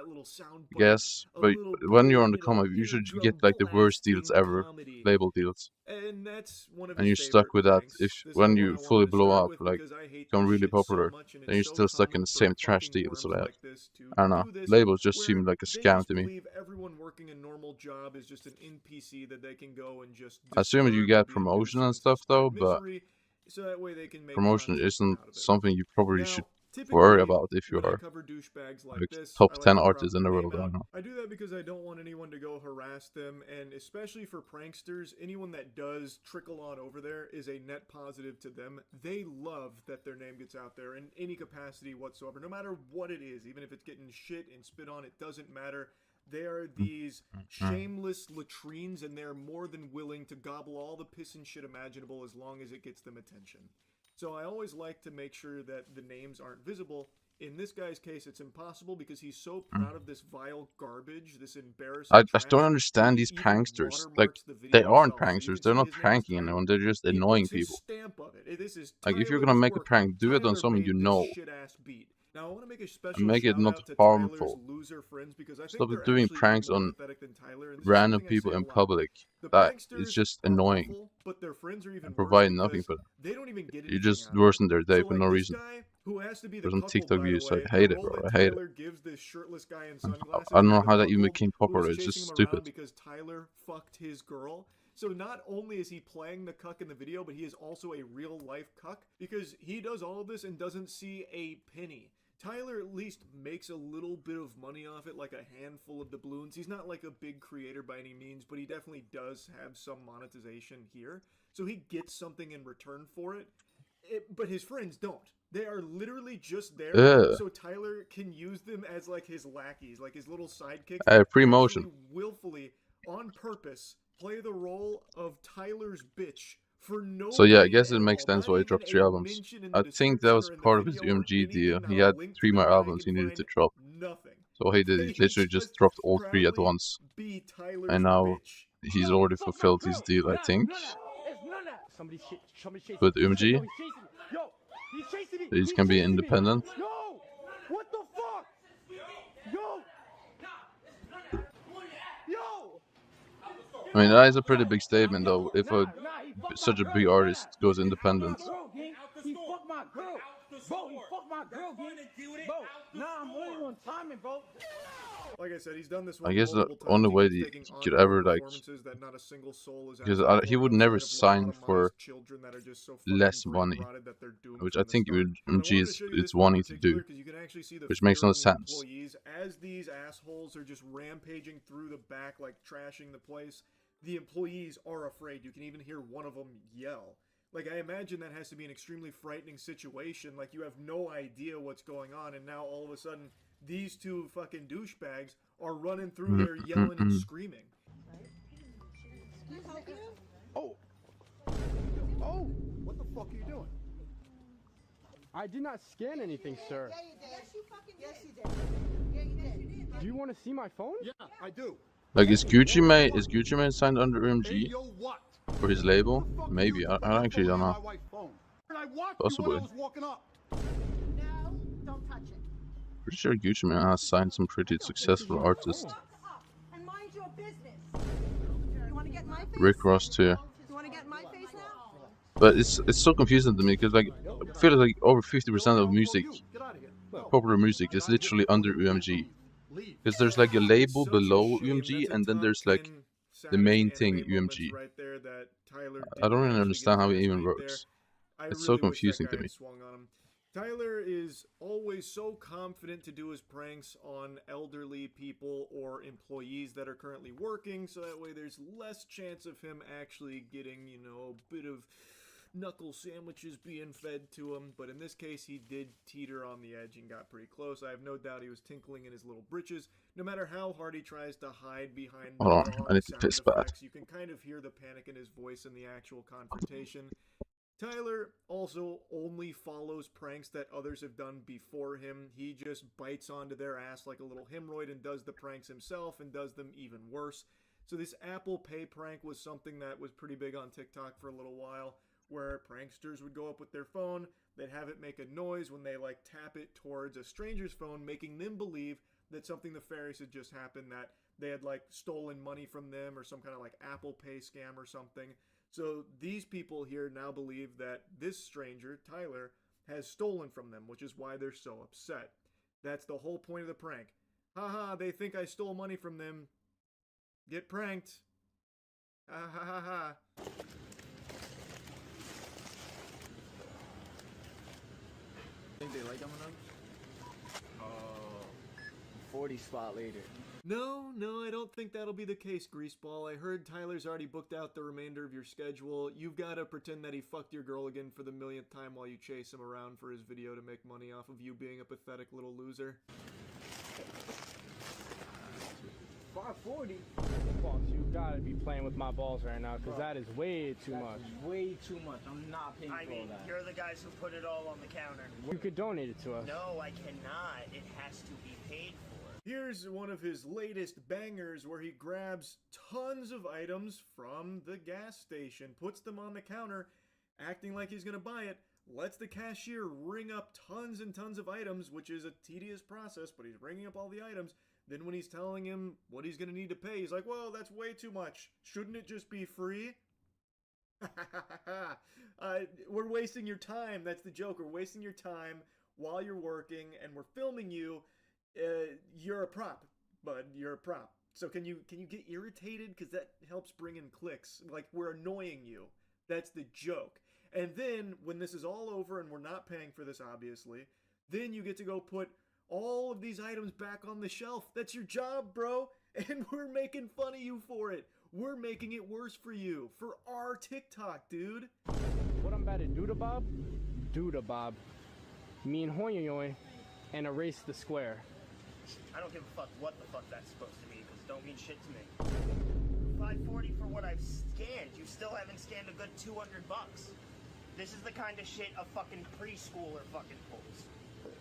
yes, but when you're on the come up, you should get like the worst deals ever, label deals. And that's one of And his you're stuck favorite with that. pranks. If This when is the you one I fully wanted to blow start up, with like because I hate become this really shit so popular, much, and then you're it's so still stuck in common the for same trash fucking deals. So worms that like this to I don't know. do this, Labels just where seem like a they scam just to me. believe everyone working a normal job is just an NPC that they can go and just I assume you disturb get and be a promotion and nuisance stuff and though, spread but misery, so that way they can make promotion content isn't out of it. something you probably Now, should typically, worry about if you when I are cover douchebags like like this, top I like 10 to crop artists in their the name world. I don't out. know. I do that because I don't want anyone to go harass them, and especially for pranksters, anyone that does trickle on over there is a net positive to them. They love that their name gets out there in any capacity whatsoever, no matter what it is, even if it's getting shit and spit on, it doesn't matter. They are these shameless latrines, and they're more than willing to gobble all the piss and shit imaginable as long as it gets them attention. So I always like to make sure that the names aren't visible. In this guy's case, it's impossible because he's so proud of this vile garbage, this embarrassing I trash, don't that understand he these even pranksters. Like, watermarks the they video aren't himself. So you pranksters. can They're see not his name is pranking Tyler. anyone. They're just He annoying puts his people. stamp of it. This is Like, if you're gonna Tyler's make a work. prank, do it on Tyler someone made you this know. shit-ass beat. Now I want to make a And special make it shout not out to harmful. Tyler's loser friends because I think Stop they're doing actually pranks more on pathetic than Tyler, and this is random something I people say a in lot. public. The That is pranksters just are annoying awful, but their friends are even and worse provide nothing because for them. they don't even get You anything just out of it. worsen their day So for like no this reason. guy, who has to be the For some cuckold, TikTok by the views, I way, hate the it, role bro. that I hate it. Tyler gives this shirtless guy in I sunglasses don't is know the how that even cuckold became who popular. is It's chasing just him stupid. around because Tyler fucked his girl. So not only is he playing the cuck in the video, but he is also a real life cuck because he does all of this and doesn't see a penny. Tyler at least makes a little bit of money off it, like a handful of doubloons. He's not like a big creator by any means, but he definitely does have some monetization here. So he gets something in return for it. But his friends don't. They are literally just there so Tyler can use them as like his lackeys, like his little sidekicks. Pre-motion. Actually willfully, on purpose, play the role of Tyler's bitch. For no So yeah, I gain guess it at makes all. sense Not why he even dropped a 3 albums. mention in the I think that description was or in the part of his video or UMG deal. anything, He not a had link to 3 them more where they albums he can needed to find drop. nothing. So he did. He They literally just dropped all 3 at proudly once. be Tyler's And now bitch. he's already fulfilled his deal, I think, Somebody chasing with me. UMG. Yo, he's chasing me. Yo, he's chasing me. He's He's gonna be chasing me. independent. Yo, what the fuck? Yo. Yo. I mean, that is a pretty big statement, though. If such a big artist goes independent. He fucked my girl. Bro, he fucked my girl, gang. Bro, nah, I'm only on timing, bro. Like I said, he's done this I one guess the multiple times. only He way keeps he taking could encore ever, like, performances that not a single soul is because asking he for would never outside of sign for lobotomized children that are just so fucking less brain money, rotted that they're doomed which from I the think start. But I UMG wanted is to show you it's this one in wanting to particular do, 'cause you can actually see the which makes fear no on the sense. employees as these assholes are just rampaging through the back, like trashing the place. The employees are afraid. You can even hear one of them yell. Like, I imagine that has to be an extremely frightening situation. Like, you have no idea what's going on, and now all of a sudden, these two fucking douchebags are running through there yelling and screaming. Oh. Oh. What the fuck are you doing? I did not scan anything, sir. Yeah, you did. Yes, you fucking did. Yes, you did. Yeah, you did. Do you want to see my phone? Yeah, I do. Like, is Gucci Mane signed under UMG for his label? Maybe. I actually don't know. Possibly. No, don't touch it. Pretty sure Gucci Mane has signed some pretty successful artists. And mind your business. You want to get in my face? Rick Ross too. You want to get in my face now? But it's so confusing to me because, like, I feel like over 50% of music, popular music, is literally under UMG. Because there's like a label below UMG, and then there's like the main thing UMG. I don't really understand how it even works. It's so confusing to me. Tyler is always so confident to do his pranks on elderly people or employees that are currently working, so that way there's less chance of him actually getting, you know, a bit of knuckle sandwiches being fed to him. But in this case, he did teeter on the edge and got pretty close. I have no doubt he was tinkling in his little britches. No matter how hard he tries to hide behind the Hold on, I need to piss bad. you can kind of hear the panic in his voice in the actual confrontation. Tyler also only follows pranks that others have done before him. He just bites onto their ass like a little hemorrhoid and does the pranks himself and does them even worse. So this Apple Pay prank was something that was pretty big on TikTok for a little while, where pranksters would go up with their phone, they'd have it make a noise when they like tap it towards a stranger's phone, making them believe that something nefarious had just happened, that they had like stolen money from them or some kind of like Apple Pay scam or something. So these people here now believe that this stranger, Tyler, has stolen from them, which is why they're so upset. That's the whole point of the prank. Haha, they think I stole money from them. Get pranked. Ha ha ha ha. Think they like M&M's? 40 spot later. No, I don't think that'll be the case, Greaseball. I heard Tyler's already booked out the remainder of your schedule. You've got to pretend that he fucked your girl again for the millionth time while you chase him around for his video to make money off of you being a pathetic little loser. 540? Fox, you gotta be playing with my balls right now, because that is way too much. Way too much. I'm not paying for all that. You're the guys who put it all on the counter. You could donate it to us. No, I cannot. It has to be paid for. Here's one of his latest bangers where he grabs tons of items from the gas station, puts them on the counter, acting like he's gonna buy it, lets the cashier ring up tons and tons of items, which is a tedious process, but he's ringing up all the items. Then when he's telling him what he's gonna need to pay, he's like, whoa, that's way too much. Shouldn't it just be free? We're wasting your time. That's the joke. We're wasting your time while you're working, and we're filming you. You're a prop, bud. You're a prop. So can you get irritated? Because that helps bring in clicks. Like, we're annoying you. That's the joke. And then, when this is all over and we're not paying for this, obviously, then you get to go put all of these items back on the shelf. That's your job, bro. And we're making fun of you for it. We're making it worse for you. For our TikTok, dude. What I'm about to do to Bob? Do to Bob. Me and Hoyoyoy and erase the square. I don't give a fuck what the fuck that's supposed to mean, because it don't mean shit to me. 540 for what I've scanned. You still haven't scanned a good 200 bucks. This is the kind of shit a fucking preschooler fucking pulls.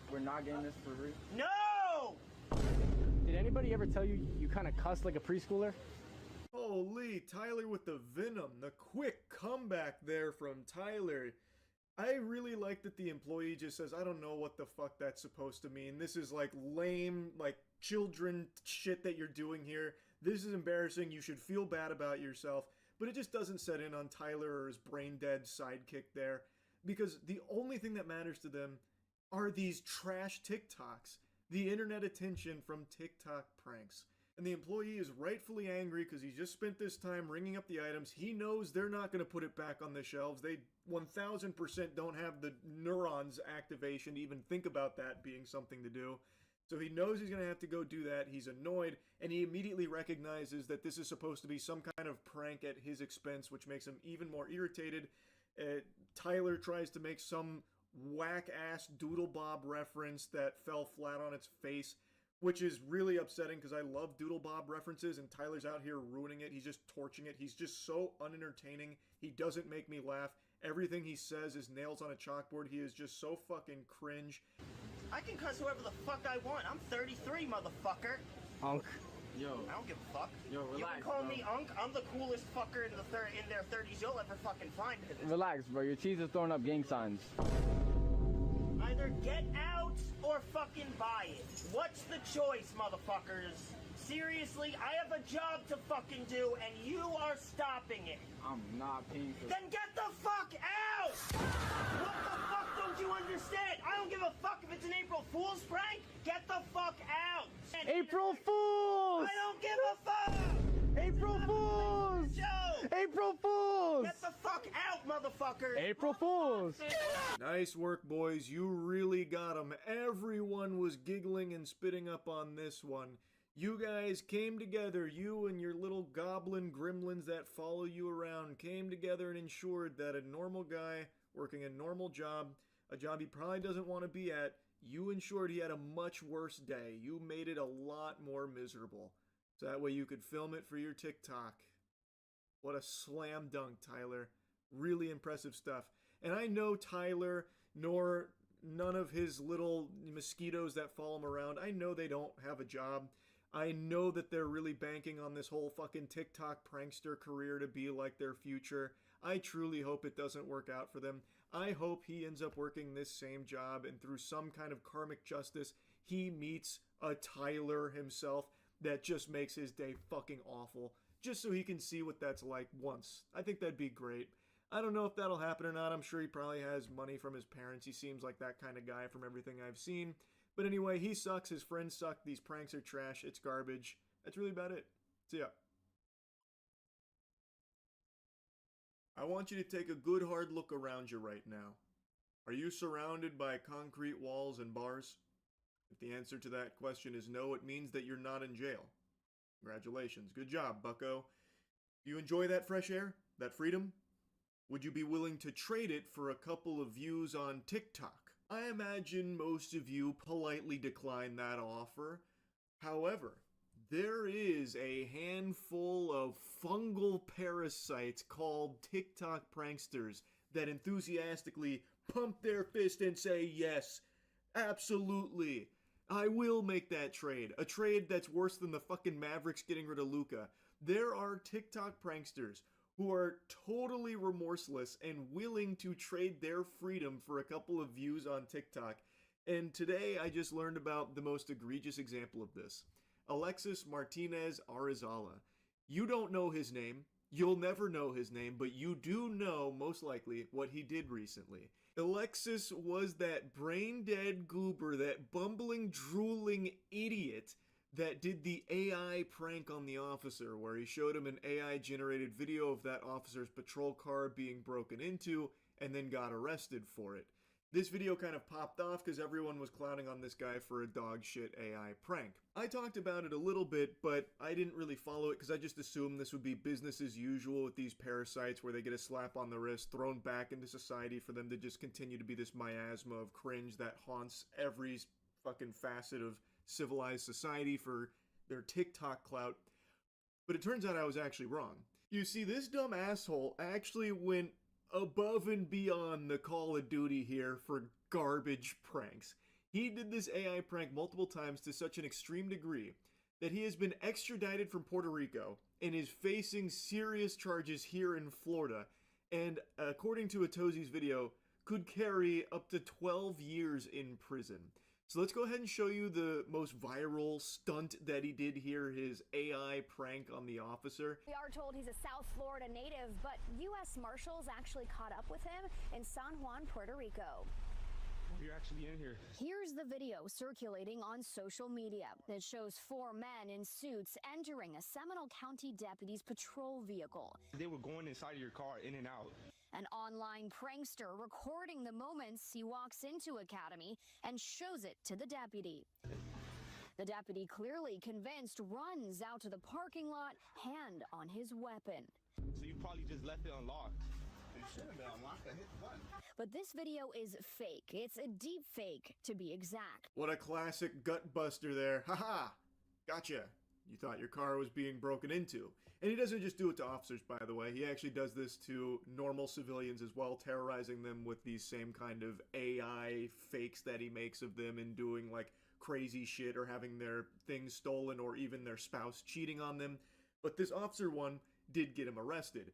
We're not getting this for free? No! Did anybody ever tell you you kind of cuss like a preschooler? Holy, Tyler with the venom. The quick comeback there from Tyler. I really like that the employee just says, I don't know what the fuck that's supposed to mean. This is like lame, like children shit that you're doing here. This is embarrassing. You should feel bad about yourself. But it just doesn't set in on Tyler or his brain dead sidekick there. Because the only thing that matters to them are these trash TikToks. The internet attention from TikTok pranks. And the employee is rightfully angry because he just spent this time ringing up the items. He knows they're not going to put it back on the shelves. They 1000% don't have the neurons activation to even think about that being something to do. So he knows he's going to have to go do that. He's annoyed, and he immediately recognizes that this is supposed to be some kind of prank at his expense, which makes him even more irritated. Tyler tries to make some whack-ass Doodle Bob reference that fell flat on its face, which is really upsetting because I love Doodle Bob references, and Tyler's out here ruining it. He's just torching it. He's just so unentertaining. He doesn't make me laugh. Everything he says is nails on a chalkboard. He is just so fucking cringe. I can cuss whoever the fuck I want. I'm 33, motherfucker. Unk. Yo. I don't give a fuck. Yo, relax, you can call bro. me Unk. I'm the coolest fucker in their 30s you'll ever fucking find. Relax, bro. Your teeth are throwing up gang signs. Either get out or fucking buy it. What's the choice, motherfuckers? Seriously, I have a job to fucking do, and you are stopping it. I'm not paying for Then get the fuck out! What the fuck don't you understand? I don't give a fuck if it's an April Fool's prank. Get the fuck out! April Fools! I don't give a fuck! April Fools! Joe! April Fools! Get the fuck fuck out, motherfucker! April Fools! Nice work, boys. You really got them. Everyone was giggling and spitting up on this one. You guys came together, you and your little goblin gremlins that follow you around, came together and ensured that a normal guy working a normal job, a job he probably doesn't want to be at, you ensured he had a much worse day. You made it a lot more miserable. So that way you could film it for your TikTok. What a slam dunk, Tyler. Really impressive stuff. And I know Tyler, nor none of his little mosquitoes that follow him around, I know they don't have a job. I know that they're really banking on this whole fucking TikTok prankster career to be like their future. I truly hope it doesn't work out for them. I hope he ends up working this same job and through some kind of karmic justice, he meets a Tyler himself that just makes his day fucking awful. Just so he can see what that's like once. I think that'd be great. I don't know if that'll happen or not. I'm sure he probably has money from his parents. He seems like that kind of guy from everything I've seen. But anyway, he sucks. His friends suck. These pranks are trash. It's garbage. That's really about it. See ya. I want you to take a good hard look around you right now. Are you surrounded by concrete walls and bars? If the answer to that question is no, it means that you're not in jail. Congratulations. Good job, bucko. Do you enjoy that fresh air? That freedom? Would you be willing to trade it for a couple of views on TikTok? I imagine most of you politely decline that offer. However, there is a handful of fungal parasites called TikTok pranksters that enthusiastically pump their fist and say, yes, absolutely, I will make that trade. A trade that's worse than the fucking Mavericks getting rid of Luka. There are TikTok pranksters who are totally remorseless and willing to trade their freedom for a couple of views on TikTok. And today I just learned about the most egregious example of this. Alexis Martinez Arizala. You don't know his name. You'll never know his name, but you do know, most likely, what he did recently. Alexis was that brain-dead goober, that bumbling, drooling idiot that did the AI prank on the officer, where he showed him an AI-generated video of that officer's patrol car being broken into, and then got arrested for it. This video kind of popped off because everyone was clowning on this guy for a dog shit AI prank. I talked about it a little bit, but I didn't really follow it because I just assumed this would be business as usual with these parasites where they get a slap on the wrist, thrown back into society for them to just continue to be this miasma of cringe that haunts every fucking facet of civilized society for their TikTok clout. But it turns out I was actually wrong. You see, this dumb asshole actually went above and beyond the Call of Duty here for garbage pranks. He did this AI prank multiple times to such an extreme degree that he has been extradited from Puerto Rico and is facing serious charges here in Florida, and according to Atozi's video, could carry up to 12 years in prison. So let's go ahead and show you the most viral stunt that he did here, his AI prank on the officer. We are told he's a South Florida native, but U.S. Marshals actually caught up with him in San Juan, Puerto Rico. You're actually in here. Here's the video circulating on social media that shows 4 men in suits entering a Seminole County deputy's patrol vehicle. They were going inside your car, in and out. An online prankster recording the moments he walks into Academy and shows it to the deputy. The deputy, clearly convinced, runs out to the parking lot, hand on his weapon. So you probably just left it unlocked. It should have been unlocked. I hit the button. But this video is fake. It's a deep fake, to be exact. What a classic gut buster there. Haha! Gotcha. You thought your car was being broken into. And he doesn't just do it to officers, by the way. He actually does this to normal civilians as well, terrorizing them with these same kind of AI fakes that he makes of them and doing like crazy shit or having their things stolen or even their spouse cheating on them. But this officer one did get him arrested.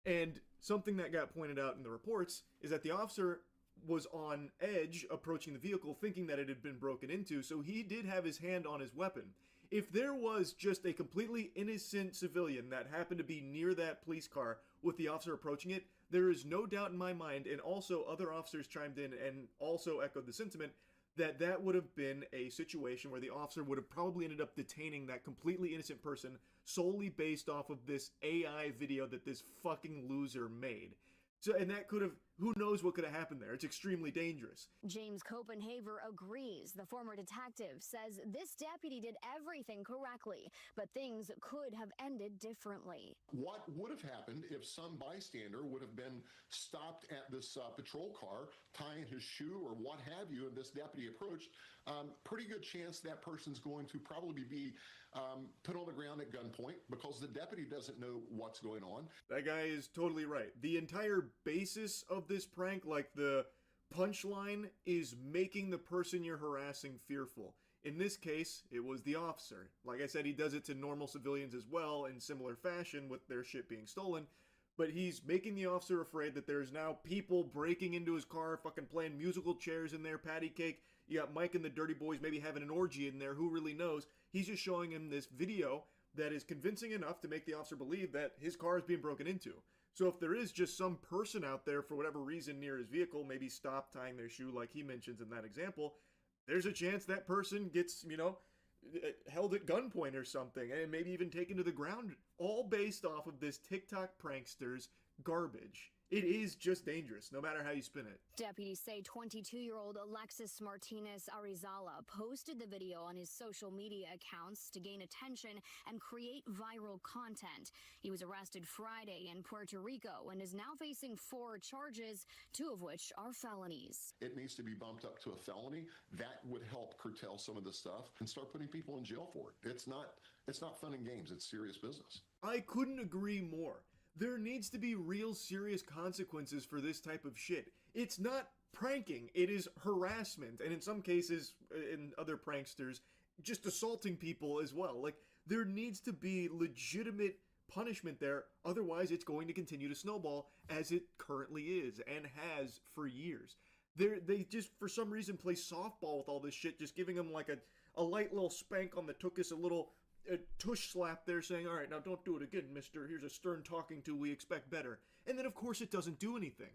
And something that got pointed out in the reports is that the officer was on edge approaching the vehicle thinking that it had been broken into, so he did have his hand on his weapon. If there was just a completely innocent civilian that happened to be near that police car with the officer approaching it, there is no doubt in my mind, and also other officers chimed in and also echoed the sentiment, that that would have been a situation where the officer would have probably ended up detaining that completely innocent person solely based off of this AI video that this fucking loser made. So, and that could have, who knows what could have happened there. It's extremely dangerous. James Copenhaver agrees. The former detective says this deputy did everything correctly, but things could have ended differently. What would have happened if some bystander would have been stopped at this patrol car, tying his shoe or what have you, and this deputy approached? Pretty good chance that person's going to probably be put on the ground at gunpoint because the deputy doesn't know what's going on. That guy is totally right. The entire basis of this prank, like the punchline, is making the person you're harassing fearful. In this case, it was the officer. Like I said, he does it to normal civilians as well in similar fashion with their shit being stolen. But he's making the officer afraid that there's now people breaking into his car, fucking playing musical chairs in there, patty cake. You got Mike and the Dirty Boys maybe having an orgy in there, who really knows? He's just showing him this video that is convincing enough to make the officer believe that his car is being broken into. So if there is just some person out there for whatever reason near his vehicle, maybe stop tying their shoe like he mentions in that example, there's a chance that person gets, you know, held at gunpoint or something, and maybe even taken to the ground, all based off of this TikTok prankster's garbage. It is just dangerous, no matter how you spin it. Deputies say 22-year-old Alexis Martinez Arizala posted the video on his social media accounts to gain attention and create viral content. He was arrested Friday in Puerto Rico and is now facing 4 charges, 2 of which are felonies. It needs to be bumped up to a felony. That would help curtail some of this stuff and start putting people in jail for it. It's not fun and games. It's serious business. I couldn't agree more. There needs to be real serious consequences for this type of shit. It's not pranking, it is harassment, and in some cases, in other pranksters, just assaulting people as well. Like, there needs to be legitimate punishment there, otherwise it's going to continue to snowball as it currently is and has for years. They just, for some reason, play softball with all this shit, just giving them like a light little spank on the tuchus, a little tush slap there saying, all right, now don't do it again, mister. Here's a stern talking to, we expect better. And then, of course, it doesn't do anything.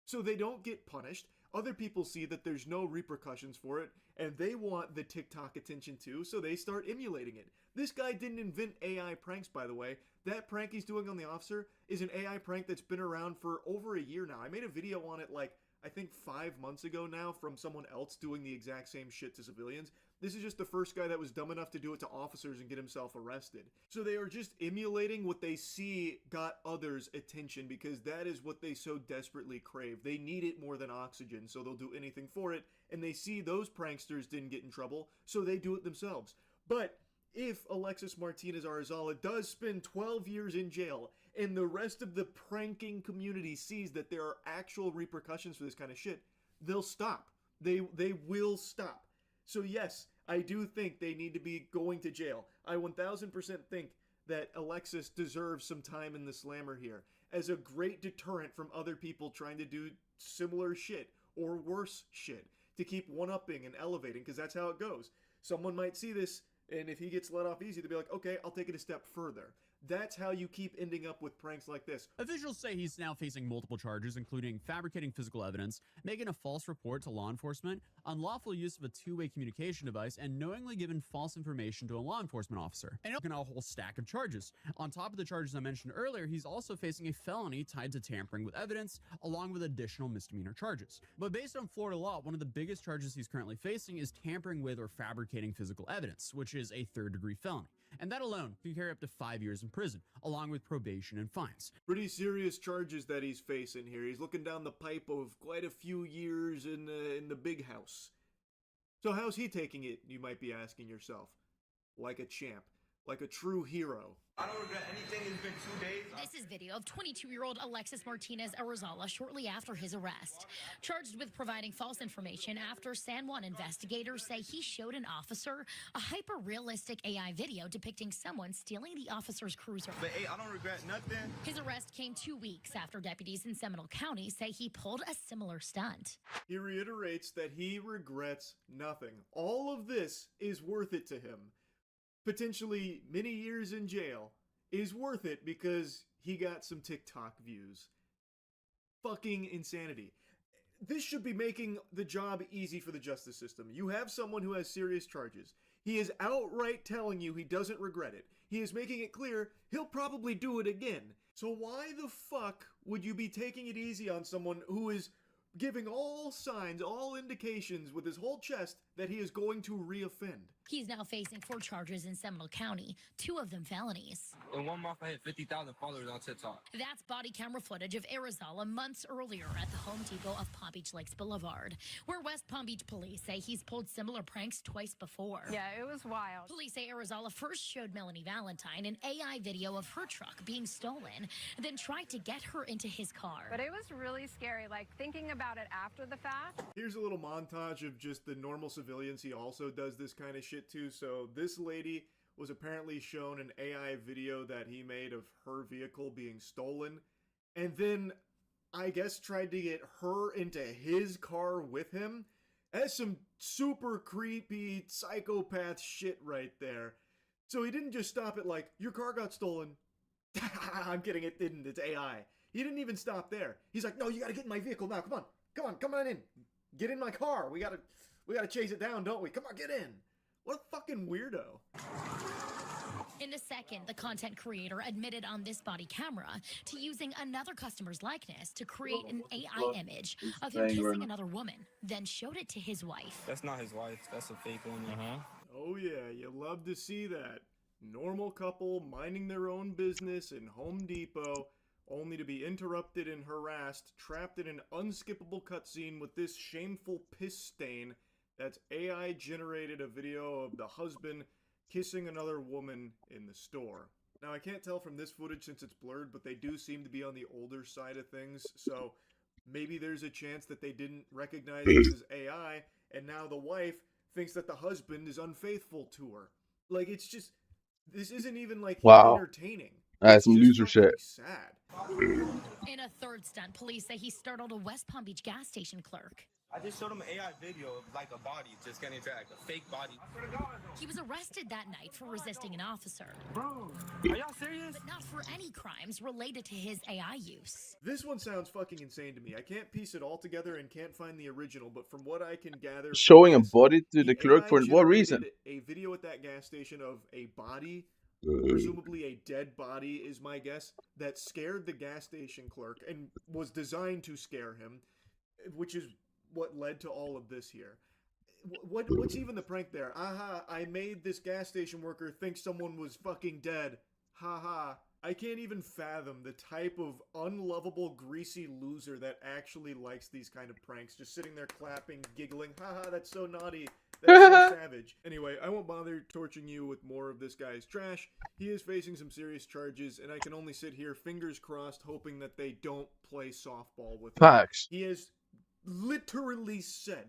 So they don't get punished. Other people see that there's no repercussions for it, and they want the TikTok attention too, so they start emulating it. This guy didn't invent AI pranks, by the way. That prank he's doing on the officer is an AI prank that's been around for over a year now. I made a video on it like, I think 5 months ago now, from someone else doing the exact same shit to civilians. This is just the first guy that was dumb enough to do it to officers and get himself arrested. So they are just emulating what they see got others' attention, because that is what they so desperately crave. They need it more than oxygen, so they'll do anything for it, and they see those pranksters didn't get in trouble, so they do it themselves. But if Alexis Martinez Arizala does spend 12 years in jail, and the rest of the pranking community sees that there are actual repercussions for this kind of shit, they'll stop. They will stop. So yes, I do think they need to be going to jail. I 1000% think that Alexis deserves some time in the slammer here as a great deterrent from other people trying to do similar shit or worse shit to keep one-upping and elevating, because that's how it goes. Someone might see this, and if he gets let off easy, they'll be like, okay, I'll take it a step further. That's how you keep ending up with pranks like this. Officials say he's now facing multiple charges, including fabricating physical evidence, making a false report to law enforcement, unlawful use of a two-way communication device, and knowingly giving false information to a law enforcement officer. And a whole stack of charges. On top of the charges I mentioned earlier, he's also facing a felony tied to tampering with evidence, along with additional misdemeanor charges. But based on Florida law, one of the biggest charges he's currently facing is tampering with or fabricating physical evidence, which is a third-degree felony. And that alone can carry up to 5 years in prison, along with probation and fines. Pretty serious charges that he's facing here. He's looking down the pipe of quite a few years in the big house. So how's he taking it, you might be asking yourself? Like a champ. Like a true hero. I don't regret anything. It's been 2 days. This is video of 22-year-old Alexis Martinez Arizala shortly after his arrest. Charged with providing false information after San Juan investigators say he showed an officer a hyper-realistic AI video depicting someone stealing the officer's cruiser. But hey, I don't regret nothing. His arrest came 2 weeks after deputies in Seminole County say he pulled a similar stunt. He reiterates that he regrets nothing. All of this is worth it to him. Potentially many years in jail is worth it because he got some TikTok views. Fucking insanity. This should be making the job easy for the justice system. You have someone who has serious charges. He is outright telling you he doesn't regret it. He is making it clear he'll probably do it again. So why the fuck would you be taking it easy on someone who is giving all signs, all indications with his whole chest that he is going to reoffend? He's now facing 4 charges in Seminole County, 2 of them felonies. In 1 month, I hit 50,000 followers on TikTok. That's body camera footage of Arizala months earlier at the Home Depot of Palm Beach Lakes Boulevard, where West Palm Beach police say he's pulled similar pranks twice before. Yeah, it was wild. Police say Arizala first showed Melanie Valentine an AI video of her truck being stolen, then tried to get her into his car. But it was really scary, like thinking about it after the fact. Here's a little montage of just the normal civilians he also does this kind of shit to. So this lady was apparently shown an AI video that he made of her vehicle being stolen, and then I guess tried to get her into his car with him. That's some super creepy psychopath shit right there. So he didn't just stop at like, your car got stolen. I'm kidding, it didn't, it's AI. He didn't even stop there. He's like, no, you gotta get in my vehicle now, come on in. Get in my car, we gotta chase it down, don't we? Come on, get in. What a fucking weirdo. In a second, the content creator admitted on this body camera to using another customer's likeness to create an AI image of him kissing another woman, then showed it to his wife. That's not his wife. That's a fake one. Oh yeah, you love to see that. Normal couple minding their own business in Home Depot, only to be interrupted and harassed, trapped in an unskippable cutscene with this shameful piss stain that's AI generated a video of the husband kissing another woman in the store. Now I can't tell from this footage since it's blurred, but they do seem to be on the older side of things, so maybe there's a chance that they didn't recognize this as AI, and now the wife thinks that the husband is unfaithful to her. Like, it's just, this isn't even like entertaining. That's some loser shit. Sad. In a third stunt, police say he startled a West Palm Beach gas station clerk. I just showed him an AI video of like a body just getting attacked, a fake body. He was arrested that night for resisting an officer. Bro, are y'all serious? But not for any crimes related to his AI use. This one sounds fucking insane to me. I can't piece it all together and can't find the original, but from what I can gather... Showing a body to the clerk for what reason? A video at that gas station of a body, presumably a dead body is my guess, that scared the gas station clerk and was designed to scare him, which is what led to all of this here. What's even the prank there? Aha, I made this gas station worker think someone was fucking dead. Haha. I can't even fathom the type of unlovable, greasy loser that actually likes these kind of pranks. Just sitting there clapping, giggling. Haha, that's so naughty. That's so savage. Anyway, I won't bother torching you with more of this guy's trash. He is facing some serious charges, and I can only sit here, fingers crossed, hoping that they don't play softball with him. Facts. He has literally said,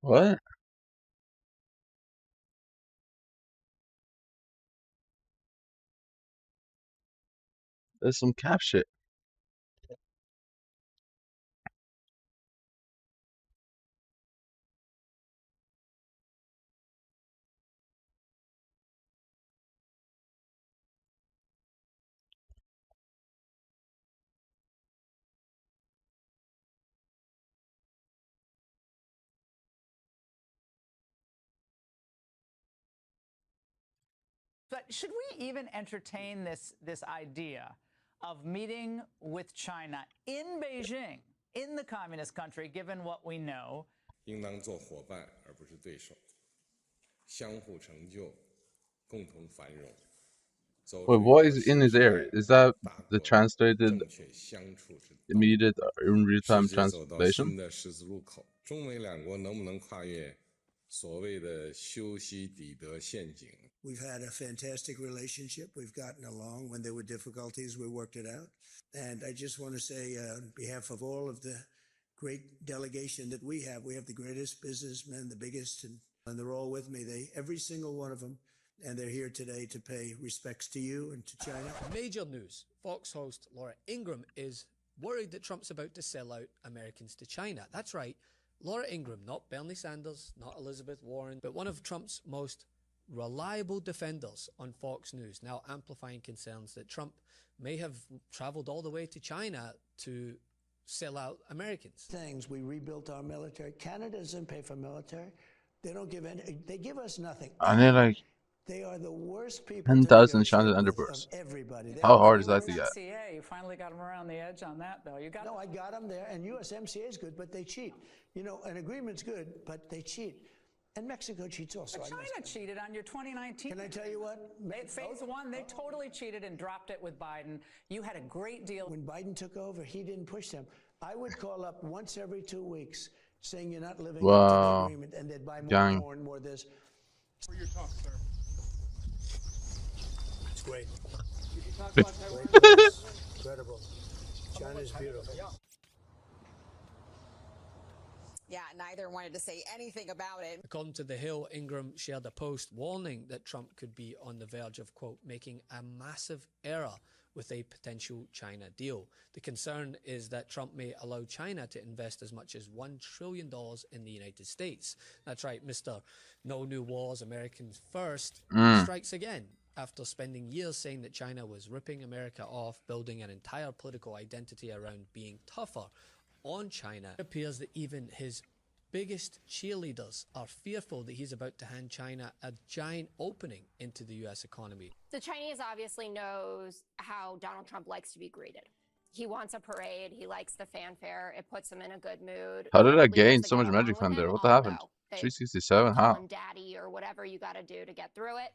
What? There's some cap shit. But should we even entertain this idea of meeting with China in Beijing, in the communist country, given what we know? 应当做伙伴而不是对手，相互成就，共同繁荣。 Wait, what is in his ear? Is that the translated immediate in real-time translation? 新的十字路口，中美两国能不能跨越所谓的修昔底德陷阱？ We've had a fantastic relationship. We've gotten along. When there were difficulties, we worked it out. And I just want to say, on behalf of all of the great delegation that we have the greatest businessmen, the biggest, and they're all with me. Every single one of them. And they're here today to pay respects to you and to China. Major news. Fox host Laura Ingraham is worried that Trump's about to sell out Americans to China. That's right. Laura Ingraham, not Bernie Sanders, not Elizabeth Warren, but one of Trump's most reliable defenders on Fox News, now amplifying concerns that Trump may have traveled all the way to China to sell out Americans. Things, we rebuilt our military. Canada doesn't pay for military. They don't give any, they give us nothing. I need like They are the worst people 10,000 Chinese endeavors. How hard is that to get? USMCA, you finally got them around the edge on that, though. You got No, I got them there, and USMCA is good, but they cheat. You know, an agreement's good, but they cheat. And Mexico cheats also. But China cheated on your 2019. Can I tell you what? Phase one, they totally cheated and dropped it with Biden. You had a great deal. When Biden took over, he didn't push them. I would call up once every 2 weeks saying you're not living up to the agreement, and they'd buy more and more of this. For your talk, sir. It's great. Did you talk about Taiwan? Incredible. China's beautiful. Yeah, neither wanted to say anything about it. According to The Hill, Ingraham shared a post warning that Trump could be on the verge of, quote, making a massive error with a potential China deal. The concern is that Trump may allow China to invest as much as $1 trillion in the United States. That's right, Mr. No New Wars, Americans First strikes again. After spending years saying that China was ripping America off, building an entire political identity around being tougher on China, it appears that even his biggest cheerleaders are fearful that he's about to hand China a giant opening into the U.S. economy. The Chinese obviously knows how Donald Trump likes to be greeted. He wants a parade. He likes the fanfare. It puts him in a good mood. How did I gain so much magic fan there? What happened? 367? How? Call him daddy or whatever you got to do to get through it.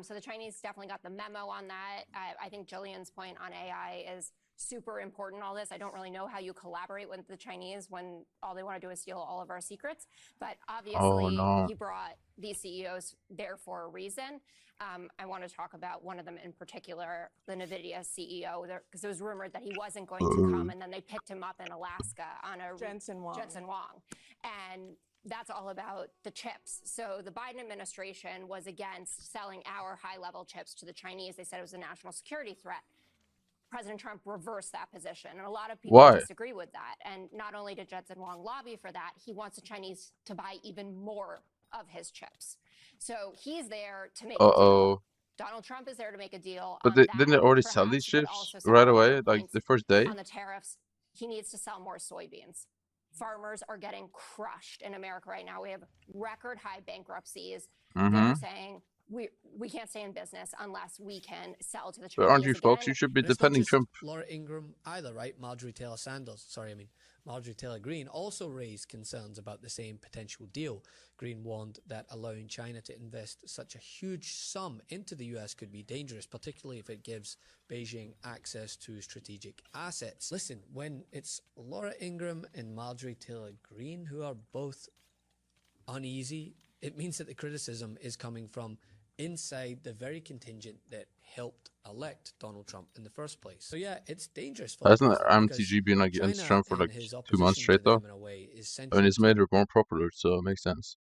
So the Chinese definitely got the memo on that. I think Jillian's point on AI is super important, all this. I don't really know how you collaborate with the Chinese when all they want to do is steal all of our secrets. But obviously, he brought these CEOs there for a reason. I want to talk about one of them in particular, the NVIDIA CEO, because it was rumored that he wasn't going to come, and then they picked him up in Alaska on a Jensen Huang. And that's all about the chips. So the Biden administration was against selling our high-level chips to the Chinese. They said it was a national security threat. President Trump reversed that position, and a lot of people disagree with that. And not only did Jensen Huang lobby for that, he wants the Chinese to buy even more of his chips. So he's there to make a deal. Donald Trump is there to make a deal. But didn't they already sell these chips right away, like the first day? On the tariffs, he needs to sell more soybeans. Farmers are getting crushed in America right now. We have record high bankruptcies. They're saying we can't stay in business unless we can sell to the Chinese. But aren't you folks? You should be defending Trump. Laura Ingraham either, right? Marjorie Taylor Greene also raised concerns about the same potential deal. Greene warned that allowing China to invest such a huge sum into the US could be dangerous, particularly if it gives Beijing access to strategic assets. Listen, when it's Laura Ingraham and Marjorie Taylor Greene who are both uneasy, it means that the criticism is coming from inside the very contingent that helped elect Donald Trump in the first place. So yeah, it's dangerous. Hasn't MTG been against Trump for like 2 months straight though? I mean, it's made her more popular, so it makes sense.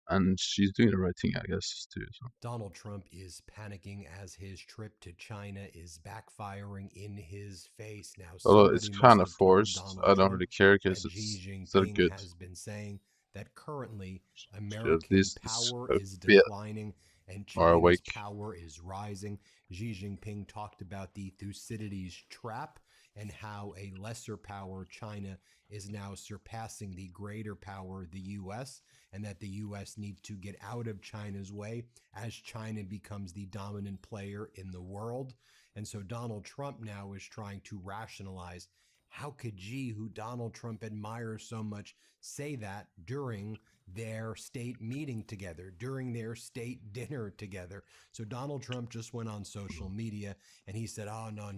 And she's doing the right thing, I guess, too. So. Donald Trump is panicking as his trip to China is backfiring in his face now. Although it's kind of forced, I don't really care because it's still good. Has been saying that currently American power is declining and China's power is rising. Xi Jinping talked about the Thucydides trap and how a lesser power, China, is now surpassing the greater power, the U.S., and that the U.S. needs to get out of China's way as China becomes the dominant player in the world. And so Donald Trump now is trying to rationalize, how could Xi, who Donald Trump admires so much, say that during their state meeting together, during their state dinner together? So Donald Trump just went on social media and he said, oh, no,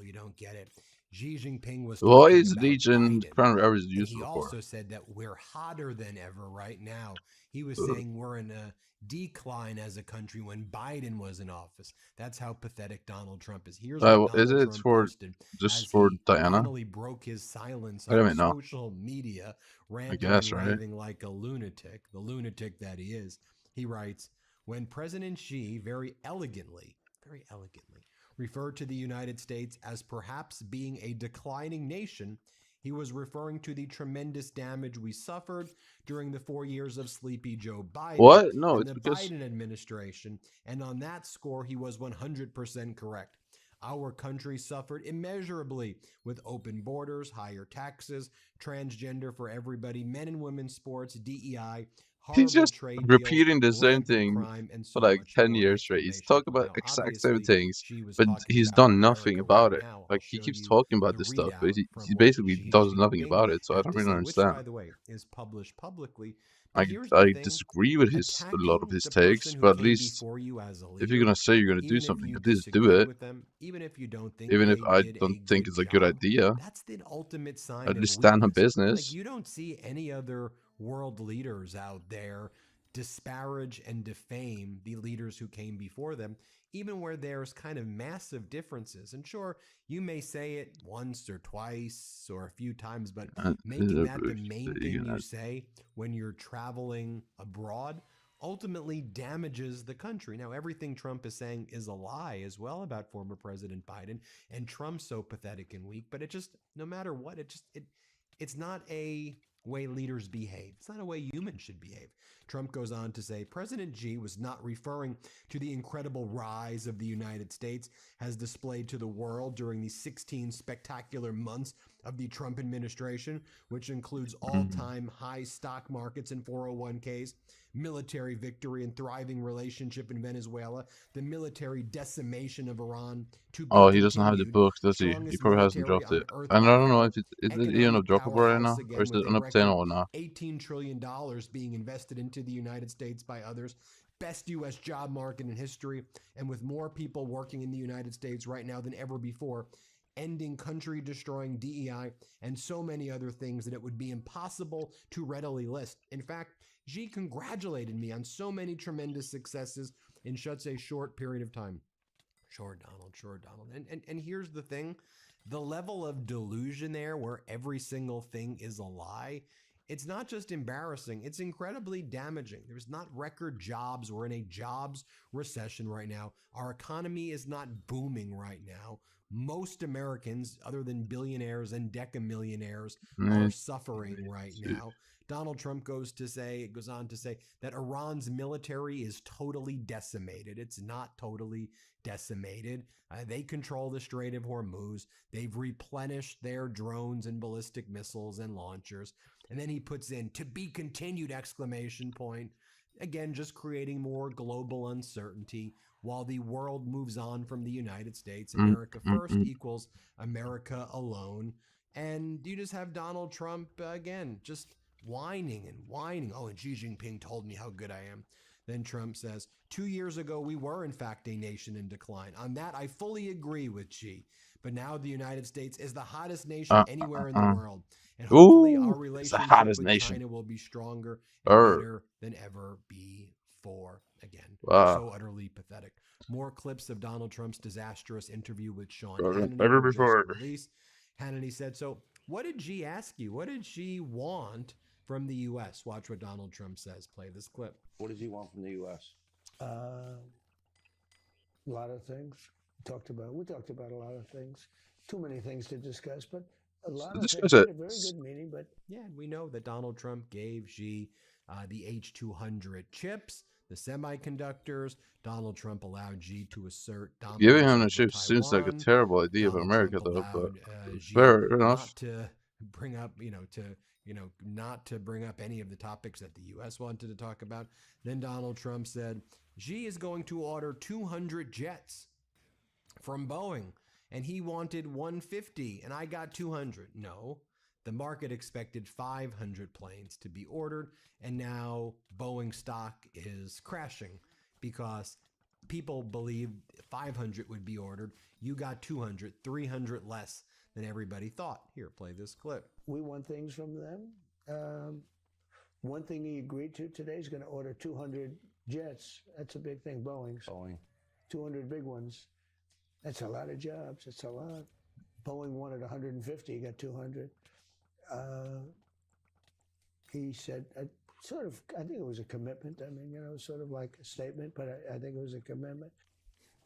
you don't get it. Xi Jinping was What talking is about Legion Biden, Crown Ever and useful he for? also said that we're hotter than ever right now. He was saying we're in a decline as a country when Biden was in office. That's how pathetic Donald Trump is. Here's what Is Donald it Trump for posted just as for he Diana? finally broke his silence Wait a on minute, no. social media, ranting guess, and right? raving like a lunatic, the lunatic that he is. He writes, when President Xi very elegantly referred to the United States as perhaps being a declining nation, he was referring to the tremendous damage we suffered during the 4 years of sleepy Joe Biden What? No, and it's the because Biden administration. And on that score, he was 100% correct. Our country suffered immeasurably with open borders, higher taxes, transgender for everybody, men and women's sports, DEI, he's horrible just trade repeating the deals, same rampant thing crime, and for so like much 10 more. years straight. He's talking about Now, exact same obviously, things, she was but talking he's about done nothing America about right it. now. Like, I'll he show keeps you talking about the this stuff, but readout he from what basically Xi does nothing Jinping about it, so I had don't to really say, which, understand. by the way, is published publicly. But here's the I thing, disagree with a lot of attacking his the takes, person who but at came least before you as a if you're leader, gonna say you're gonna do even if something, you at least do disagree it. with them, even if you don't think Even if they I did don't a think good it's a good job, idea, that's the ultimate sign at of least stand on weakness. Like, business. you don't see any other world leaders out there disparage and defame the leaders who came before them, even where there's kind of massive differences. And sure, you may say it once or twice or a few times, but making that the main thing you say when you're traveling abroad ultimately damages the country. Now, everything Trump is saying is a lie as well about former President Biden, and Trump's so pathetic and weak, but it just, no matter what, it's not a way leaders behave. It's not a way humans should behave. Trump goes on to say, President Xi was not referring to the incredible rise of the United States has displayed to the world during the 16 spectacular months of the Trump administration, which includes all-time high stock markets and 401ks, military victory and thriving relationship in Venezuela, the military decimation of Iran to be Oh, he doesn't have the continued, book, does he? He strongest probably hasn't military dropped on it. earth And by I don't know far, if is it even economic undroppable right powerhouse now, or again is with it a an up record or not? $18 trillion being invested into the United States by others, best U.S. job market in history, and with more people working in the United States right now than ever before, ending country-destroying DEI, and so many other things that it would be impossible to readily list. In fact, Xi congratulated me on so many tremendous successes in such a short period of time. Sure, Donald. And here's the thing. The level of delusion there where every single thing is a lie, it's not just embarrassing, it's incredibly damaging. There's not record jobs. We're in a jobs recession right now. Our economy is not booming right now. Most Americans, other than billionaires and decamillionaires, are suffering right now. Donald Trump goes on to say that Iran's military is totally decimated. It's not totally decimated. They control the Strait of Hormuz. They've replenished their drones and ballistic missiles and launchers. And then he puts in "to be continued!" exclamation point. Again, just creating more global uncertainty while the world moves on from the United States. America first equals America alone. And you just have Donald Trump, again, just whining and whining. Oh, and Xi Jinping told me how good I am. Then Trump says, 2 years ago, we were in fact a nation in decline. On that, I fully agree with Xi. But now the United States is the hottest nation anywhere in the world. And hopefully our relationship with China will be stronger and better than ever before. Again, so utterly pathetic. More clips of Donald Trump's disastrous interview with Sean Hannity were just released. Hannity said, so what did Xi ask you? What did Xi want from the U.S.? Watch what Donald Trump says. Play this clip. What does he want from the U.S.? A lot of things. We talked about a lot of things. Too many things to discuss, but a lot of things. We had a very good meeting, but yeah, we know that Donald Trump gave Xi the H200 chips, the semiconductors. Donald Trump allowed Xi to assert Giving dominance him the over chip seems like a Taiwan. terrible idea of Donald America, Trump though. But allowed Xi fair enough. not to bring up, not to bring up any of the topics that the U.S. wanted to talk about. Then Donald Trump said Xi is going to order 200 jets from Boeing, and he wanted 150, and I got 200. No, the market expected 500 planes to be ordered, and now Boeing stock is crashing because people believed 500 would be ordered. You got 200, 300 less than everybody thought. Here, play this clip. We want things from them. One thing he agreed to today is going to order 200 jets. That's a big thing, Boeing. 200 big ones. That's a lot of jobs. It's a lot. Boeing wanted 150. He got 200. He said, I think it was a commitment. I mean, sort of like a statement, but I think it was a commitment.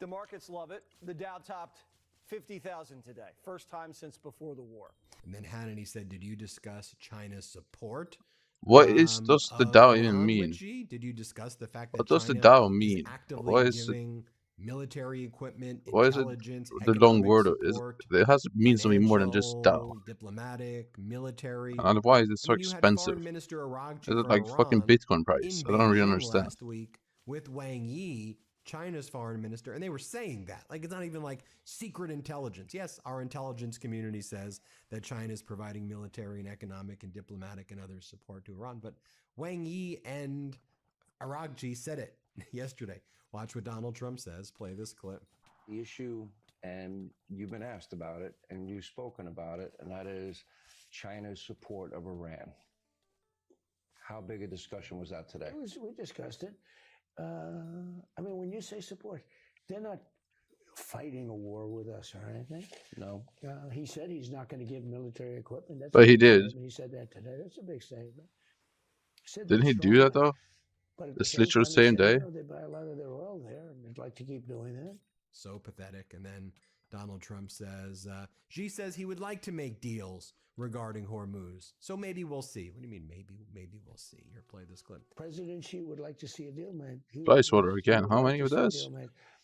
The markets love it. The Dow topped 50,000 today. First time since before the war. And then Hannity said, did you discuss China's support? What does the Dow even mean? Did you discuss the fact that What does the China Dow is mean? actively Why is it? giving military equipment, Why is it intelligence, the long economic word? support, It has to mean something more than just Dow. financial, diplomatic, military? And why is it so I mean, you had expensive? Foreign Minister Aragchi Is it from like fucking Iran Bitcoin price? in I don't really Beijing understand. last week with Wang Yi, China's foreign minister, and they were saying that. Like, it's not even like secret intelligence. Yes, our intelligence community says that China is providing military and economic and diplomatic and other support to Iran, but Wang Yi and Aragchi said it yesterday. Watch what Donald Trump says. Play this clip. The issue, and you've been asked about it, and you've spoken about it, and that is China's support of Iran. How big a discussion was that today? We discussed it. I mean, when you say support, they're not fighting a war with us or anything. No. He said he's not going to give military equipment. That's But a he big did. statement. He said that today. That's a big statement. Said Didn't they're he do that strong, though? but at It's the literally same the same time, day. they buy a lot of their oil there, and they'd like to keep doing that. So pathetic. And then Donald Trump says, Xi says he would like to make deals regarding Hormuz. So maybe we'll see. What do you mean, maybe we'll see? Here, play this clip. President Xi would like to see a deal made. Price order again. How many of this?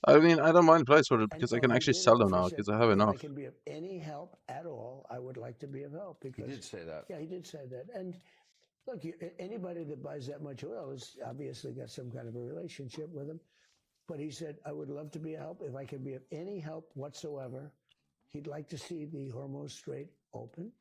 I mean, I don't mind price order because I can actually sell them now because I have If enough. I can be of any help at all, I would like to be of help. Because He did say that. Yeah, he did say that. And look, anybody that buys that much oil has obviously got some kind of a relationship with him. But he said, I would love to be a help. If I can be of any help whatsoever, he'd like to see the Hormuz Strait open.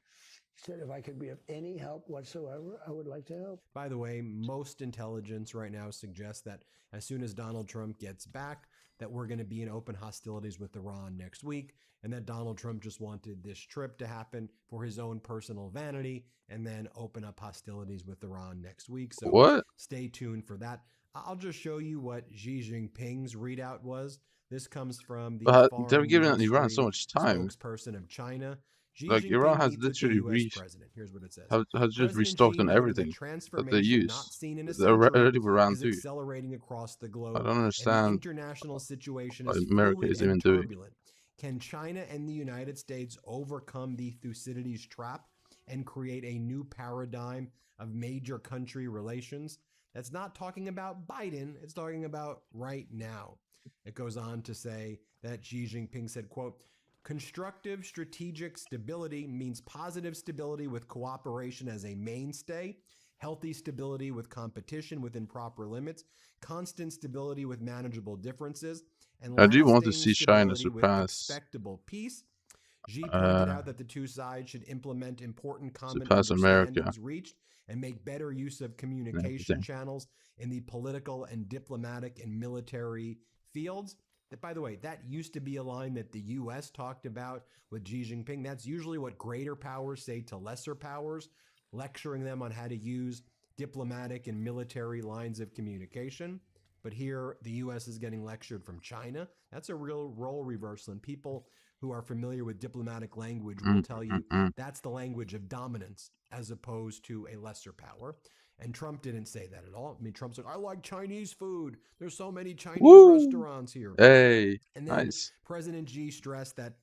He said, if I could be of any help whatsoever, I would like to help. By the way, most intelligence right now suggests that as soon as Donald Trump gets back, that we're going to be in open hostilities with Iran next week, and that Donald Trump just wanted this trip to happen for his own personal vanity and then open up hostilities with Iran next week. So What? Stay tuned for that. I'll just show you what Xi Jinping's readout was. This comes from the But Foreign they're giving Ministry Iran so much time. spokesperson of China. Xi Like Jinping Iran has meets with the literally US president. Here's what it says. has just President restocked Xi on noted everything the that they transformation use. not seen in a They're century relative Iran is too. accelerating across the globe. I don't And the understand international situation what is America fluid is and even doing. turbulent. Can China and the United States overcome the Thucydides trap and create a new paradigm of major country relations? That's not talking about Biden. It's talking about right now. It goes on to say that Xi Jinping said, quote, constructive strategic stability means positive stability with cooperation as a mainstay, healthy stability with competition within proper limits, constant stability with manageable differences, and I do want to lasting see China stability with surpass expectable peace. Xi pointed out that the two sides should implement important common surpass America understandings reached and make better use of communication channels in the political and diplomatic and military fields. That, by the way, that used to be a line that the U.S. talked about with Xi Jinping. That's usually what greater powers say to lesser powers, lecturing them on how to use diplomatic and military lines of communication. But here, the U.S. is getting lectured from China. That's a real role reversal. And people who are familiar with diplomatic language will tell you that's the language of dominance as opposed to a lesser power. And Trump didn't say that at all. I mean, Trump's like, I like Chinese food. There's so many Chinese restaurants here. Hey, and then nice. President Xi stressed that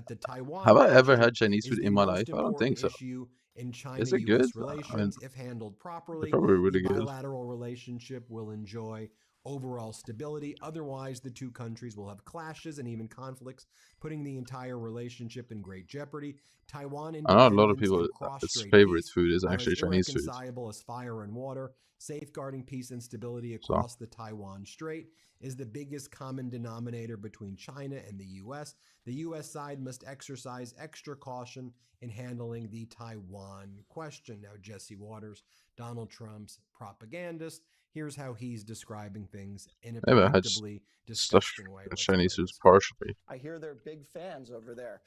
the Taiwan Have I ever issue had Chinese is food the in my most life? I don't think important so. issue in Is it good? China-U.S. I mean, relations. If handled properly, it's probably really the good. bilateral relationship will enjoy overall stability. Otherwise, the two countries will have clashes and even conflicts, putting the entire relationship in great jeopardy. Taiwan I know a lot of independence people, and its cross-strait favorite peace food is are as actually Chinese food. irreconcilable as fire and water. Safeguarding peace and stability So, across the Taiwan Strait is the biggest common denominator between China and the U.S. The U.S. side must exercise extra caution in handling the Taiwan question. Now, Jesse Waters, Donald Trump's propagandist, here's how he's describing things in a maybe I had predictably stuff disgusting way. Chinese food partially. I hear they're big fans over there.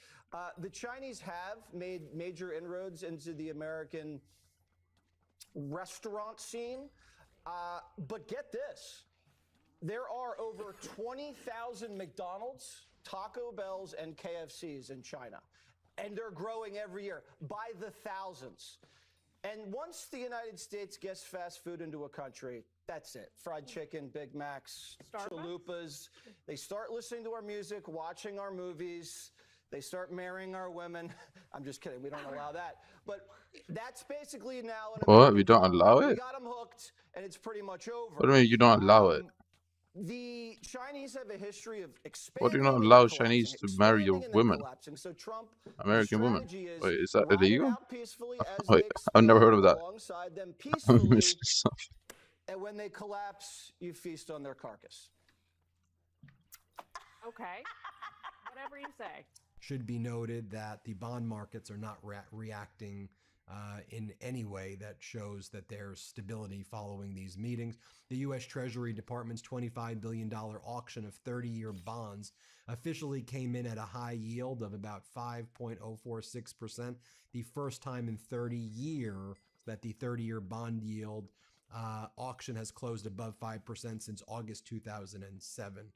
The Chinese have made major inroads into the American restaurant scene. But get this, there are over 20,000 McDonald's, Taco Bells, and KFCs in China. And they're growing every year by the thousands. And once the United States gets fast food into a country, that's it. Fried chicken, Big Macs, chalupas. They start listening to our music, watching our movies. They start marrying our women. I'm just kidding. We don't allow that. But that's basically now an What? American We don't phenomenon. allow We it? got them hooked, and it's pretty much over. What do you mean you don't allow it? The Chinese have a history of What do expanding you not and allow then Chinese collapsing, to marry your expanding and then women? collapsing. So Trump, American women? strategy is Wait, is that ride it illegal? out peacefully as Wait, they I've never heard of expand that. alongside them I'm peacefully, missing stuff. and when they collapse, you feast on their carcass. Okay. Whatever you say. Should be noted that the bond markets are not reacting in any way that shows that there's stability following these meetings. The U.S. Treasury Department's $25 billion auction of 30-year bonds officially came in at a high yield of about 5.046%, the first time in 30 years that the 30-year bond yield auction has closed above 5% since August 2007,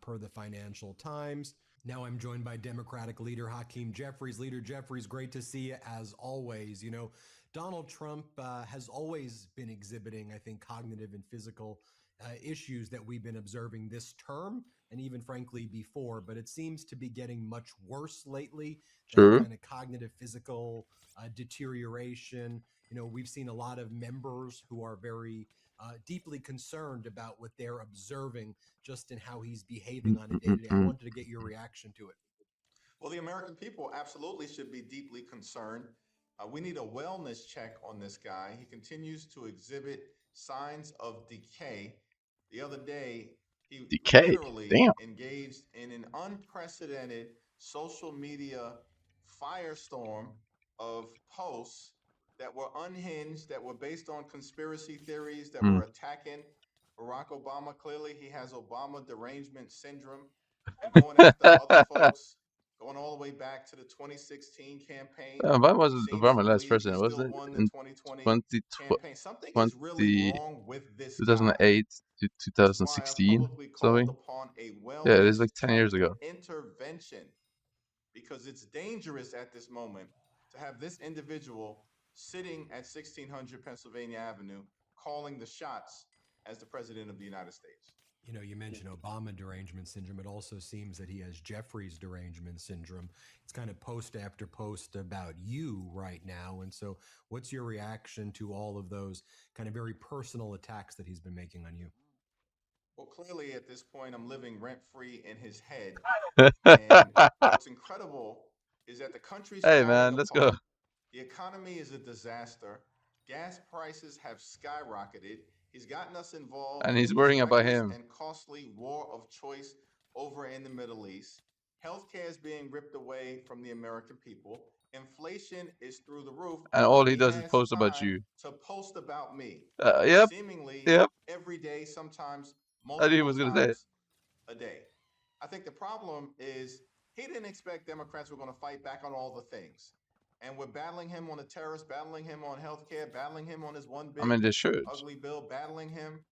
per the Financial Times. Now I'm joined by Democratic leader Hakeem Jeffries. Leader Jeffries, great to see you as always. You know, Donald Trump has always been exhibiting, I think, cognitive and physical issues that we've been observing this term and even frankly before, but it seems to be getting much worse lately. Sure. That kind of cognitive physical deterioration. You know, we've seen a lot of members who are very deeply concerned about what they're observing just in how he's behaving on a day-to-day. I wanted to get your reaction to it. Well, the American people absolutely should be deeply concerned. We need a wellness check on this guy. He continues to exhibit signs of decay. The other day, he literally engaged in an unprecedented social media firestorm of posts that were unhinged, that were based on conspiracy theories, that were attacking Barack Obama. Clearly, he has Obama derangement syndrome and going after other folks, going all the way back to the 2016 campaign. Why wasn't Obama last president? Was it Won the in 2020 campaign. Something is really wrong with this 2008 to 2016? Something? upon a Yeah, it is wellness like 10 years check, ago. intervention, because it's dangerous at this moment to have this individual sitting at 1600 Pennsylvania Avenue calling the shots as the president of the United States. You know, you mentioned Obama derangement syndrome. It also seems that he has Jeffries derangement syndrome. It's kind of post after post about you right now. And so what's your reaction to all of those kind of very personal attacks that he's been making on you? Well, clearly at this point, I'm living rent-free in his head. And what's incredible is that the country's Hey, falling man, let's apart. go. The economy is a disaster. Gas prices have skyrocketed. He's gotten us involved And he's in worrying this about reckless him. and costly war of choice over in the Middle East. Healthcare is being ripped away from the American people. Inflation is through the roof. And all he does is has post about time you. to post about me. Yep. Seemingly Yep. every day, sometimes I knew he multiple was going to say it. times a day. I think the problem is he didn't expect Democrats were going to fight back on all the things. And we're battling him on the terrorists, battling him on healthcare, battling him on his one big I mean, they should. ugly bill, battling him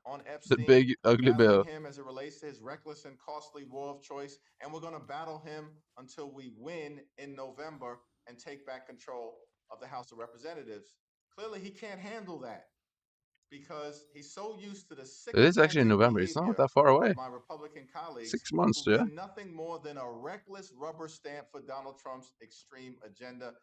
on The Epstein, big ugly battling bill. him as it relates to his reckless and costly war of choice. And we're going to battle him until we win in November and take back control of the House of Representatives. Clearly, he can't handle that because he's so used to the It is actually in sycophantic November. It's not behavior that far away. of my Republican colleagues 6 months, who've yeah. been nothing more than a reckless rubber stamp for Donald Trump's extreme agenda.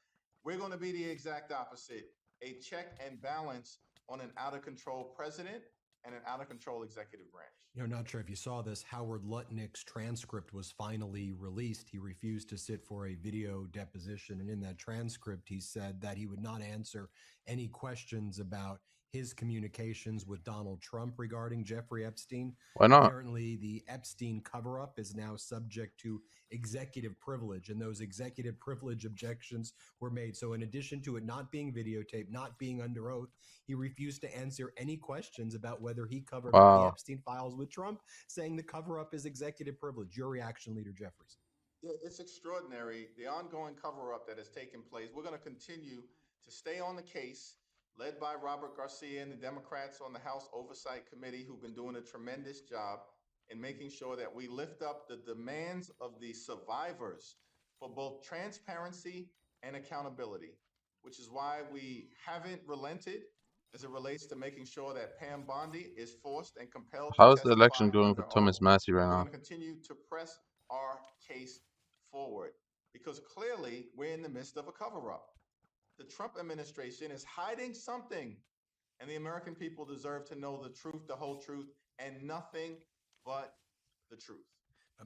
We're going to be the exact opposite, a check and balance on an out-of-control president and an out-of-control executive branch. Not sure if you saw this. Howard Lutnick's transcript was finally released. He refused to sit for a video deposition, and in that transcript, he said that he would not answer any questions about his communications with Donald Trump regarding Jeffrey Epstein. Why not? Apparently, the Epstein cover-up is now subject to executive privilege, and those executive privilege objections were made. So in addition to it not being videotaped, not being under oath, he refused to answer any questions about whether he covered up the Epstein files with Trump, saying the cover-up is executive privilege. Your reaction, Leader Jeffries? Yeah, it's extraordinary, the ongoing cover-up that has taken place. We're going to continue to stay on the case, led by Robert Garcia and the Democrats on the House Oversight Committee, who've been doing a tremendous job in making sure that we lift up the demands of the survivors for both transparency and accountability, which is why we haven't relented as it relates to making sure that Pam Bondi is forced and compelled to How's the testify election going under for Thomas oath. Massey right We're now? going to continue to press our case forward because clearly we're in the midst of a cover-up. The Trump administration is hiding something, and the American people deserve to know the truth, the whole truth, and nothing but the truth.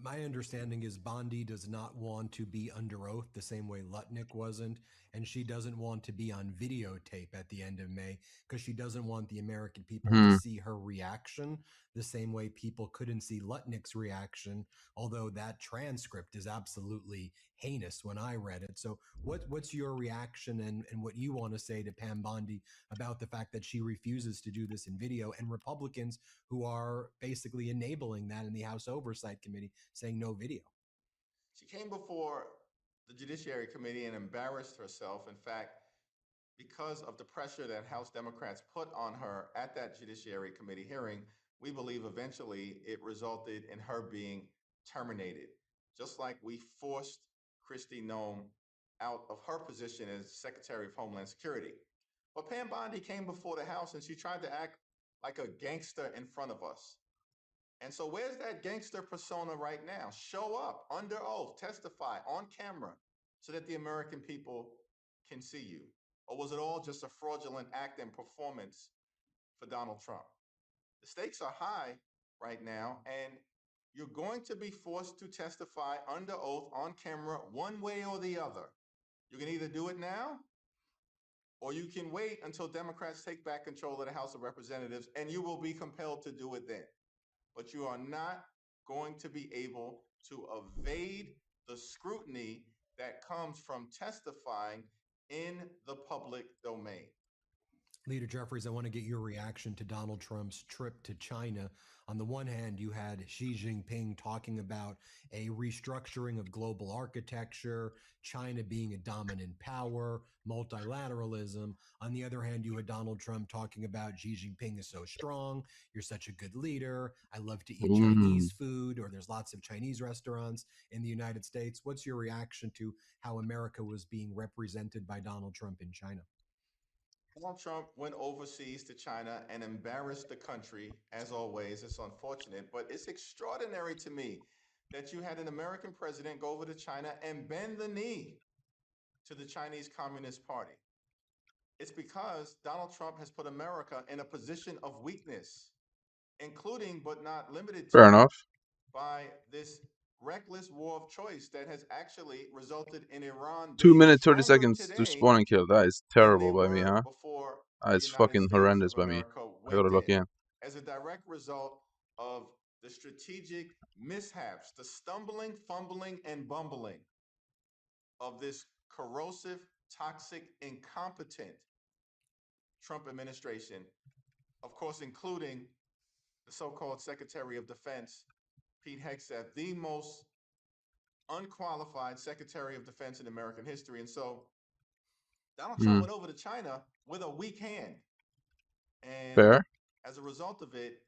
My understanding is Bondi does not want to be under oath the same way Lutnick wasn't, and she doesn't want to be on videotape at the end of May because she doesn't want the American people to see her reaction the same way people couldn't see Lutnick's reaction, although that transcript is absolutely heinous when I read it. So what's your reaction and what you want to say to Pam Bondi about the fact that she refuses to do this in video, and Republicans who are basically enabling that in the House Oversight Committee saying no video? She came before the Judiciary Committee and embarrassed herself. In fact, because of the pressure that House Democrats put on her at that Judiciary Committee hearing, we believe eventually it resulted in her being terminated, just like we forced Kristi Noem out of her position as Secretary of Homeland Security. But Pam Bondi came before the House and she tried to act like a gangster in front of us. And so where's that gangster persona right now? Show up under oath, testify on camera so that the American people can see you. Or was it all just a fraudulent act and performance for Donald Trump? The stakes are high right now, and you're going to be forced to testify under oath on camera one way or the other. You can either do it now, or you can wait until Democrats take back control of the House of Representatives, and you will be compelled to do it then. But you are not going to be able to evade the scrutiny that comes from testifying in the public domain. Leader Jeffries, I want to get your reaction to Donald Trump's trip to China. On the one hand, you had Xi Jinping talking about a restructuring of global architecture, China being a dominant power, multilateralism. On the other hand, you had Donald Trump talking about Xi Jinping is so strong, you're such a good leader, I love to eat Chinese food, or there's lots of Chinese restaurants in the United States. What's your reaction to how America was being represented by Donald Trump in China? Donald Trump went overseas to China and embarrassed the country, as always. It's unfortunate, but it's extraordinary to me that you had an American president go over to China and bend the knee to the Chinese Communist Party. It's because Donald Trump has put America in a position of weakness, including but not limited to Fair enough. by this reckless war of choice that has actually resulted in Iran 2 being minutes 30 stronger seconds to today spawn and kill. That is terrible by me, huh? before It's the United fucking States horrendous of by me. America I gotta went look in. as a direct result of the strategic mishaps, the stumbling, fumbling, and bumbling of this corrosive, toxic, incompetent Trump administration, of course, including the so-called Secretary of Defense, Pete Hegseth, the most unqualified Secretary of Defense in American history. And so Donald Trump went over to China with a weak hand. And Fair. as a result of it,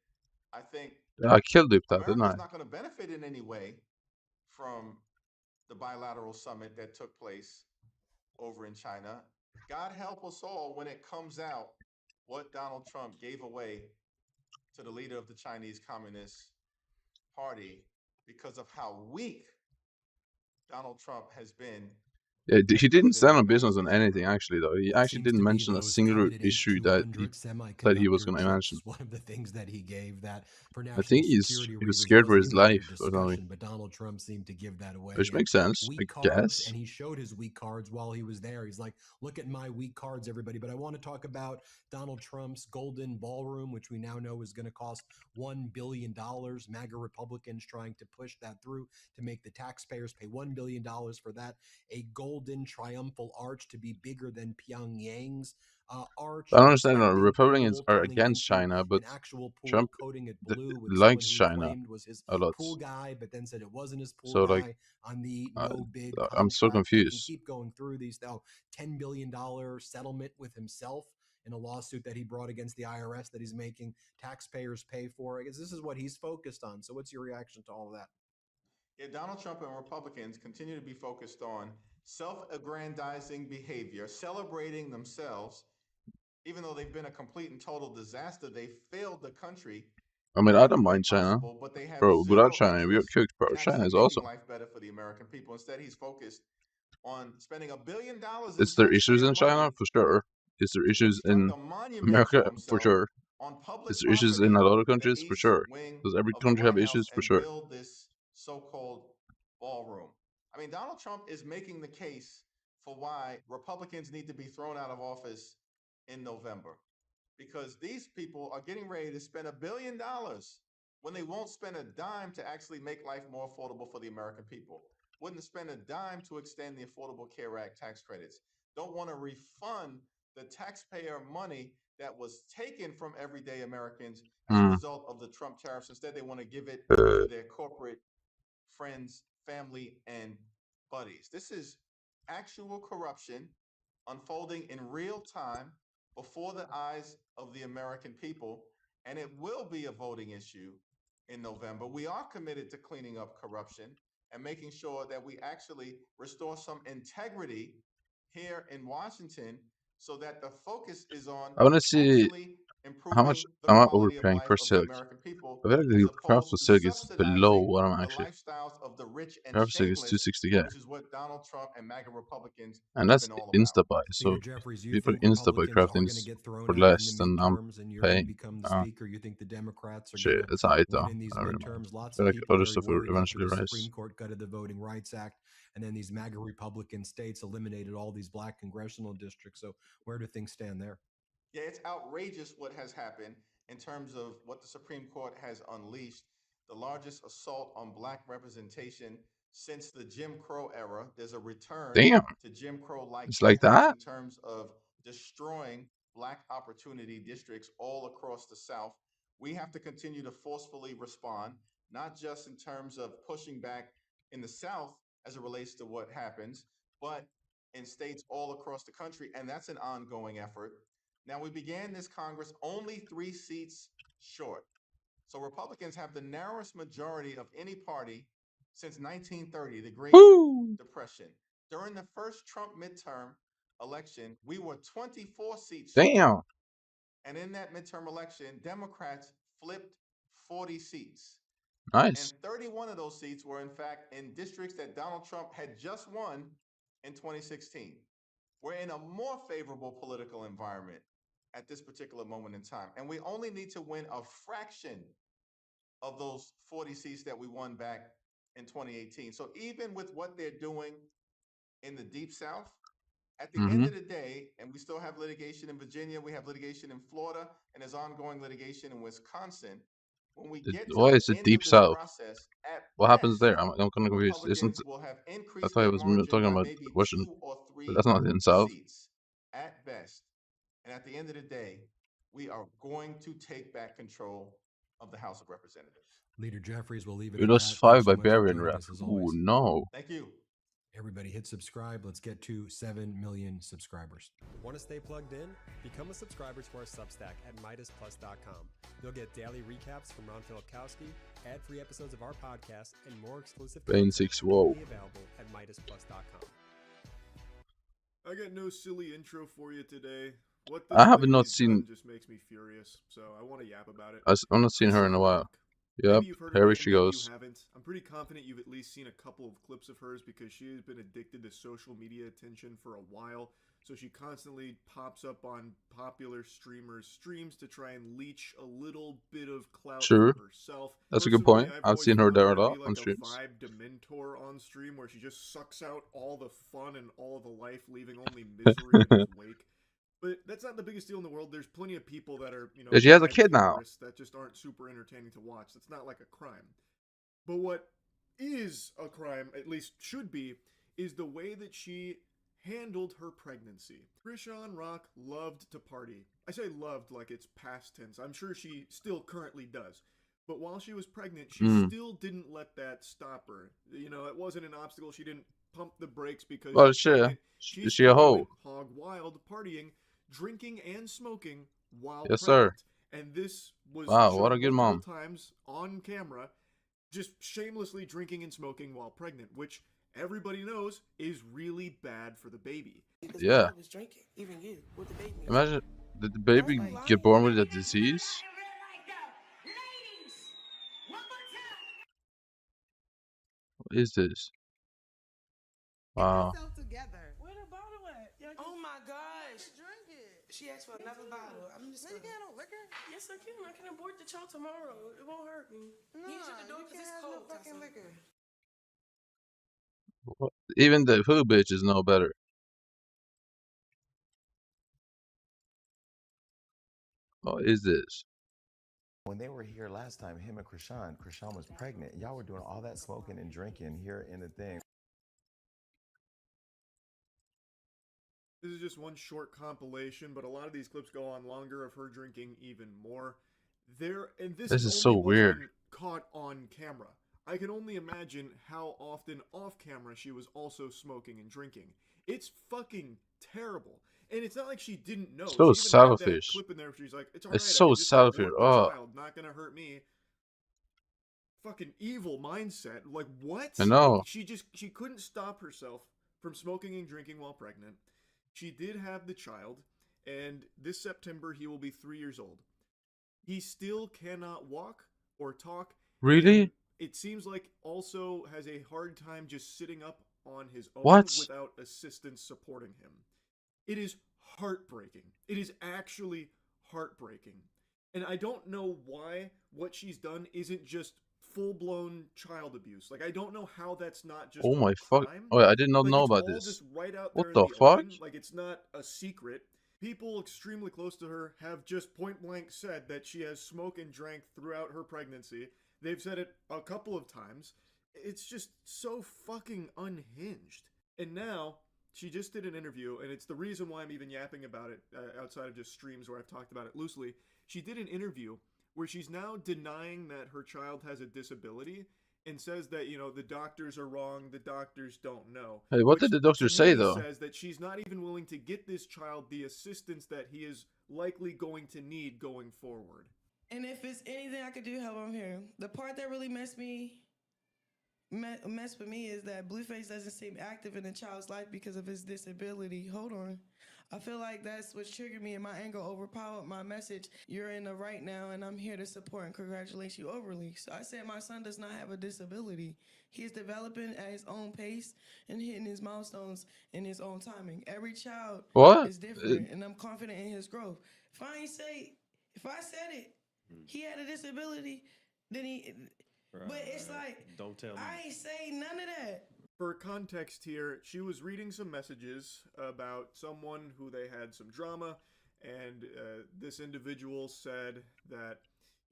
I think I killed that, didn't America's I? not going to benefit in any way from the bilateral summit that took place over in China. God help us all when it comes out what Donald Trump gave away to the leader of the Chinese Communist Party because of how weak Donald Trump has been Yeah, he didn't stand on business on anything actually, though. He actually didn't mention a single issue that he was going to mention. One of the things that he gave that for I national think he security was reasons scared for wasn't his even under life or something, discussion, but Donald Trump seemed to give that away. which And makes sense, I weak cards, guess. and he showed his weak cards while he was there. He's like, "Look at my weak cards, everybody." But I want to talk about Donald Trump's golden ballroom, which we now know is going to cost $1 billion. MAGA Republicans trying to push that through to make the taxpayers pay $1 billion for that. A golden triumphal arch to be bigger than Pyongyang's arch. I don't understand. Republicans are against China, but Trump likes China a lot. Pool guy, but then said it wasn't his pool So, guy like, on the no bid I'm so contract. I can confused. keep going through these. $10 billion settlement with himself in a lawsuit that he brought against the IRS that he's making taxpayers pay for. I guess this is what he's focused on. So what's your reaction to all of that? Yeah, Donald Trump and Republicans continue to be focused on self-aggrandizing behavior, celebrating themselves. Even though they've been a complete and total disaster, they failed the country. I mean, I don't mind China. But they have Bro, without zero China, we got interest cooked, bro. in China actually is making awesome. life better for the American people. Instead, he's focused on spending $1 billion. Is there issues in China? For sure. Is there issues in America? For sure. Is there issues in a lot of countries? For sure. Does every country have issues? For sure. Build this so-called ballroom. I mean, Donald Trump is making the case for why Republicans need to be thrown out of office in November, because these people are getting ready to spend $1 billion when they won't spend a dime to actually make life more affordable for the American people. Wouldn't spend a dime to extend the Affordable Care Act tax credits. Don't want to refund the taxpayer money that was taken from everyday Americans as a result of the Trump tariffs. Instead, they want to give it to their corporate friends, family, and buddies. This is actual corruption unfolding in real time before the eyes of the American people, and it will be a voting issue in November. We are committed to cleaning up corruption and making sure that we actually restore some integrity here in Washington so that the focus is on I want to see how much am I overpaying per silk. I feel like the craft for silk is below what I'm actually. Craft silk is 260k. Which is what Donald Trump and MAGA Republicans And that's have been all insta about. buy. So Jeffries, you people think insta buy Republicans are crafting gonna get thrown for out in less the than I'm midterms and you're gonna paying. become the speaker? You think the Democrats are Shit, gonna it's alright though. win in these I don't really mind. midterms? I Lots feel of like people other very stuff will worried after eventually the rise. Supreme Court gutted the Voting Rights Act, and then these MAGA Republican states eliminated all these black congressional districts. So where do things stand there? Yeah, it's outrageous what has happened in terms of what the Supreme Court has unleashed. The largest assault on black representation since the Jim Crow era. There's a return to Jim Crow-like It's like tactics that? in terms of destroying black opportunity districts all across the South. We have to continue to forcefully respond, not just in terms of pushing back in the South as it relates to what happens, but in states all across the country. And that's an ongoing effort. Now, we began this Congress only 3 seats short. So Republicans have the narrowest majority of any party since 1930, the Great Depression. During the first Trump midterm election, we were 24 seats short. And in that midterm election, Democrats flipped 40 seats. Nice. And 31 of those seats were, in fact, in districts that Donald Trump had just won in 2016. We're in a more favorable political environment at this particular moment in time. And we only need to win a fraction of those 40 seats that we won back in 2018. So even with what they're doing in the Deep South, at the end of the day, and we still have litigation in Virginia, we have litigation in Florida, and there's ongoing litigation in Wisconsin. When we get to Why the is it end Deep of this South? process, at What happens best, there? I'm kind of confused. Isn't Republicans will have I increased thought their it was margin talking by about maybe Washington, 2 or 3 but that's not in South. seats at best. And at the end of the day, we are going to take back control of the House of Representatives. Leader Jeffries will leave it It at was that. 5 Thanks so much for Barbarian joining rap. us as Ooh, always. no. Thank you. Everybody hit subscribe. Let's get to 7 million subscribers. Want to stay plugged in? Become a subscriber to our Substack at MidasPlus.com. You'll get daily recaps from Ron Filipkowski, ad-free episodes of our podcast, and more exclusive Bane content 6, whoa. available at MidasPlus.com. I got no silly intro for you today. What I have this not lady's seen. done just makes me furious, so I want to yap about it. I've not seen her in a while. Yep, Maybe you've heard here of it, she and maybe goes. you haven't. I'm pretty confident you've at least seen a couple of clips of hers because she has been addicted to social media attention for a while. So she constantly pops up on popular streamers' streams to try and leech a little bit of clout Sure. for herself. That's a good Personally, point. I've I've always seen her found there her a to lot be on like a streams. vibe dementor on stream where she just sucks out all the fun and all the life, leaving only misery in its wake. But that's not the biggest deal in the world. There's plenty of people that are, Yeah, she has a vibe kid now. terrorists that just aren't super entertaining to watch. That's not like a crime. But what is a crime, at least should be, is the way that she handled her pregnancy. Krishan Rock loved to party. I say loved like it's past tense. I'm sure she still currently does. But while she was pregnant, she still didn't let that stop her. It wasn't an obstacle. She didn't pump the brakes because Well, she's pregnant. She is she a still hoe? went hog wild partying, drinking and smoking while Yes, pregnant. sir. And this was Wow, shown what a good multiple mom. times on camera, just shamelessly drinking and smoking while pregnant, which everybody knows is really bad for the baby. Yeah. Was drinking, even you, with the baby. Imagine, did the baby get born with a disease? What is this? Wow. Together. Where the bottle at? Oh my gosh. Drink it. She asked for another bottle. I'm just gonna get no liquor. Yes, I can. I can abort the child tomorrow. It won't hurt me. No, He should do you it because can't it's have cold. no fucking liquor. Even the who bitches know better. What is this? When they were here last time, him and Krishan was pregnant. Y'all were doing all that smoking and drinking here in the thing. This is just one short compilation, but a lot of these clips go on longer of her drinking even more. This is only so was weird. when caught on camera. I can only imagine how often off camera she was also smoking and drinking. It's fucking terrible. And it's not like she didn't know. So She even had that selfish. clip in there where she's like, it's alright, It's I so can just selfish. abort the Oh, child, not gonna hurt me. Fucking evil mindset. Like, what? I know. Like, she couldn't stop herself from smoking and drinking while pregnant. She did have the child, and this September he will be 3 years old. He still cannot walk or talk. Really? And it seems like also has a hard time just sitting up on his own What? without assistance supporting him. It is heartbreaking. It is actually heartbreaking. And I don't know why what she's done isn't just full-blown child abuse. Like, I don't know how that's not just Oh a my fuck. crime. Oh, I did not Like, know it's about all this. just right out What there the in the fuck? open. Like, it's not a secret. People extremely close to her have just point-blank said that she has smoked and drank throughout her pregnancy. They've said it a couple of times. It's just so fucking unhinged. And now, she just did an interview, and it's the reason why I'm even yapping about it outside of just streams where I've talked about it loosely. She did an interview where she's now denying that her child has a disability and says that, the doctors are wrong, the doctors don't know. Hey, what Which, did the doctor to say, me, though? says that she's not even willing to get this child the assistance that he is likely going to need going forward. And if it's anything I could do, help, I'm here. The part that really messed with me is that Blueface doesn't seem active in the child's life because of his disability. Hold on. I feel like that's what's triggered me, and my anger overpowered my message. You're in the right now, and I'm here to support and congratulate you overly. So I said my son does not have a disability. He is developing at his own pace and hitting his milestones in his own timing. Every child What? is different, and I'm confident in his growth. If I said it, he had a disability, then he... But it's like, don't tell me. I ain't say none of that. For context here, she was reading some messages about someone who they had some drama, and this individual said that,